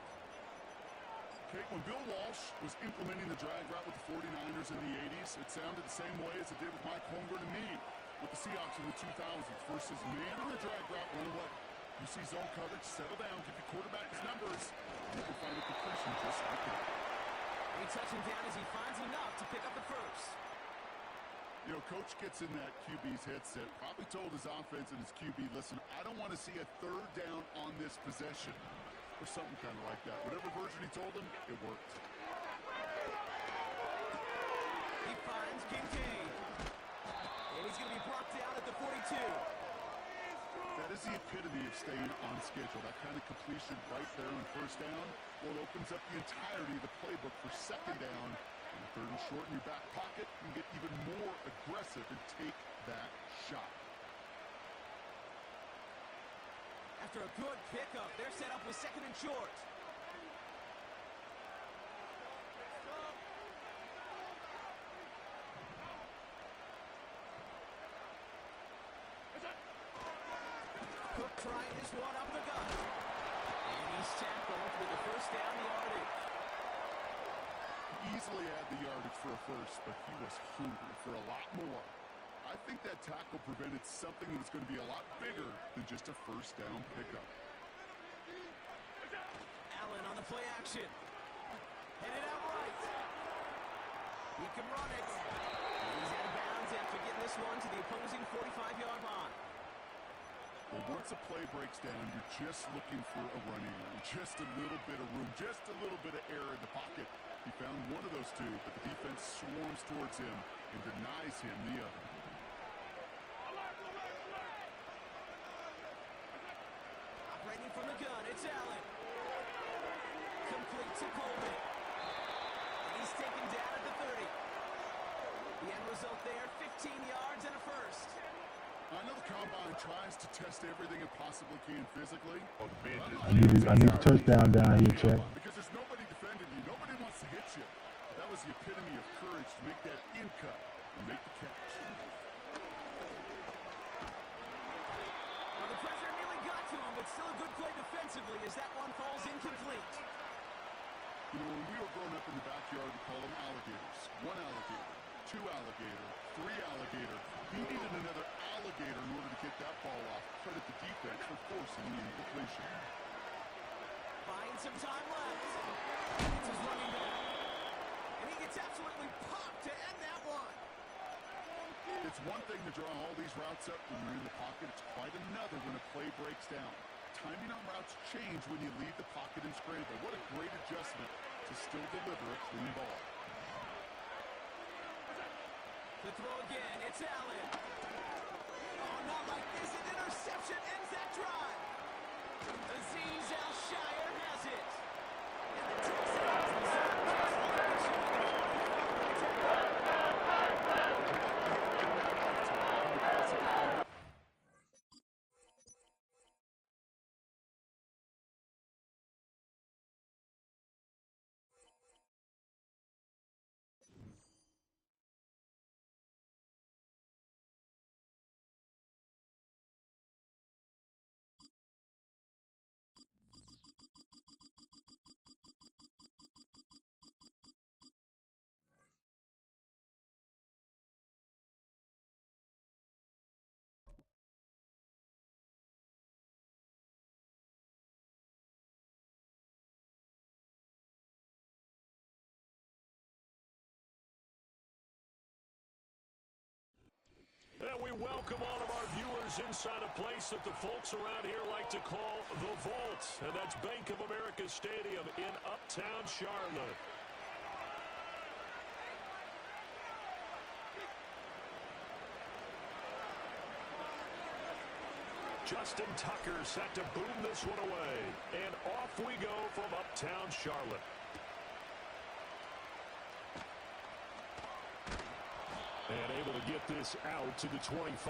Okay, when Bill Walsh was implementing the drag route with the 49ers in the 80s, it sounded the same way as it did with Mike Holmgren and me with the Seahawks in the 2000s. Versus man on the drag route, run away. You see zone coverage, settle down, give your quarterback his numbers, and you can find a completion just like that.
He touches him down as he finds enough to pick up the first.
You know, coach gets in that QB's headset, probably told his offense and his QB, listen, I don't want to see a third down on this possession. Or something kind of like that. Whatever version he told him, it worked.
He finds Kincaid. And he's going to be brought down at the 42.
That is the epitome of staying on schedule. That kind of completion right there on first down. Well, it opens up the entirety of the playbook for second down. And third and short in your back pocket, you can get even more aggressive and take that shot.
After a good pickup, they're set up with second and short. Cook trying this one up the gut. And he's tackled with the first down yardage.
Easily had the yardage for a first, but he was hungry for a lot more. I think that tackle prevented something that's going to be a lot bigger than just a first down pickup.
Allen on the play action. Headed out right. He can run it. He's out of bounds after getting this one to the opposing 45-yard line.
Well, once a play breaks down, you're just looking for a running room. Just a little bit of room, just a little bit of air in the pocket. He found one of those two, but the defense swarms towards him and denies him the other.
Operating from the gun, it's Allen. Complete to Coleman. And he's taken down at the 30. The end result there, 15 yards and a first.
I know the combine tries to test everything it possibly can physically.
I need a touchdown down here, Chad.
Because there's nobody defending you. Nobody wants to hit you. That was the epitome of courage to make that in cut and make the catch.
Well, the pressure nearly got to him, but still a good play defensively as that one falls incomplete.
You know, when we were growing up in the backyard, we called them alligators. One alligator, two alligator, three alligator. He needed another alligator in order to get that ball off. Credit the defense for forcing the incompletion.
Finds some time left. It's his running back. And he gets absolutely popped to end that one.
It's one thing to draw all these routes up when you're in the pocket. It's quite another when a play breaks down. Timing on routes change when you leave the pocket and scramble. What a great adjustment to still deliver a clean ball.
The throw again, it's Allen. Oh, not like this. An interception ends that drive. Azeez Al-Shire has it. And the Texans
And we welcome all of our viewers inside a place that the folks around here like to call the Vault. And that's Bank of America Stadium in Uptown Charlotte. Justin Tucker set to boom this one away. And off we go from Uptown Charlotte. And able to get this out to the 25.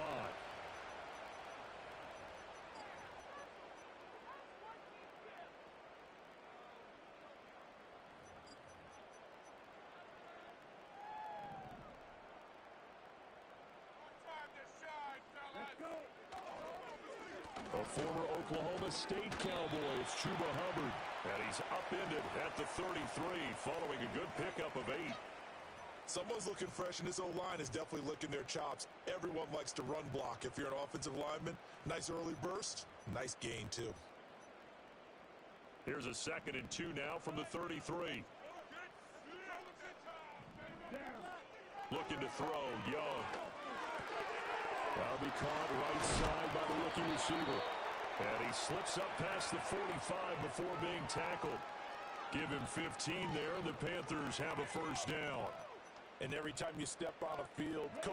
A former Oklahoma State Cowboy, it's Chuba Hubbard. And he's upended at the 33 following a good pickup of 8.
Someone's looking fresh, and this O-line is definitely licking their chops. Everyone likes to run block. If you're an offensive lineman, nice early burst, nice gain, too.
Here's a 2nd and 2 now from the 33. Looking to throw, Young. That'll be caught right side by the rookie receiver. And he slips up past the 45 before being tackled. Give him 15 there, and the Panthers have a first down.
And every time you step on a field, coach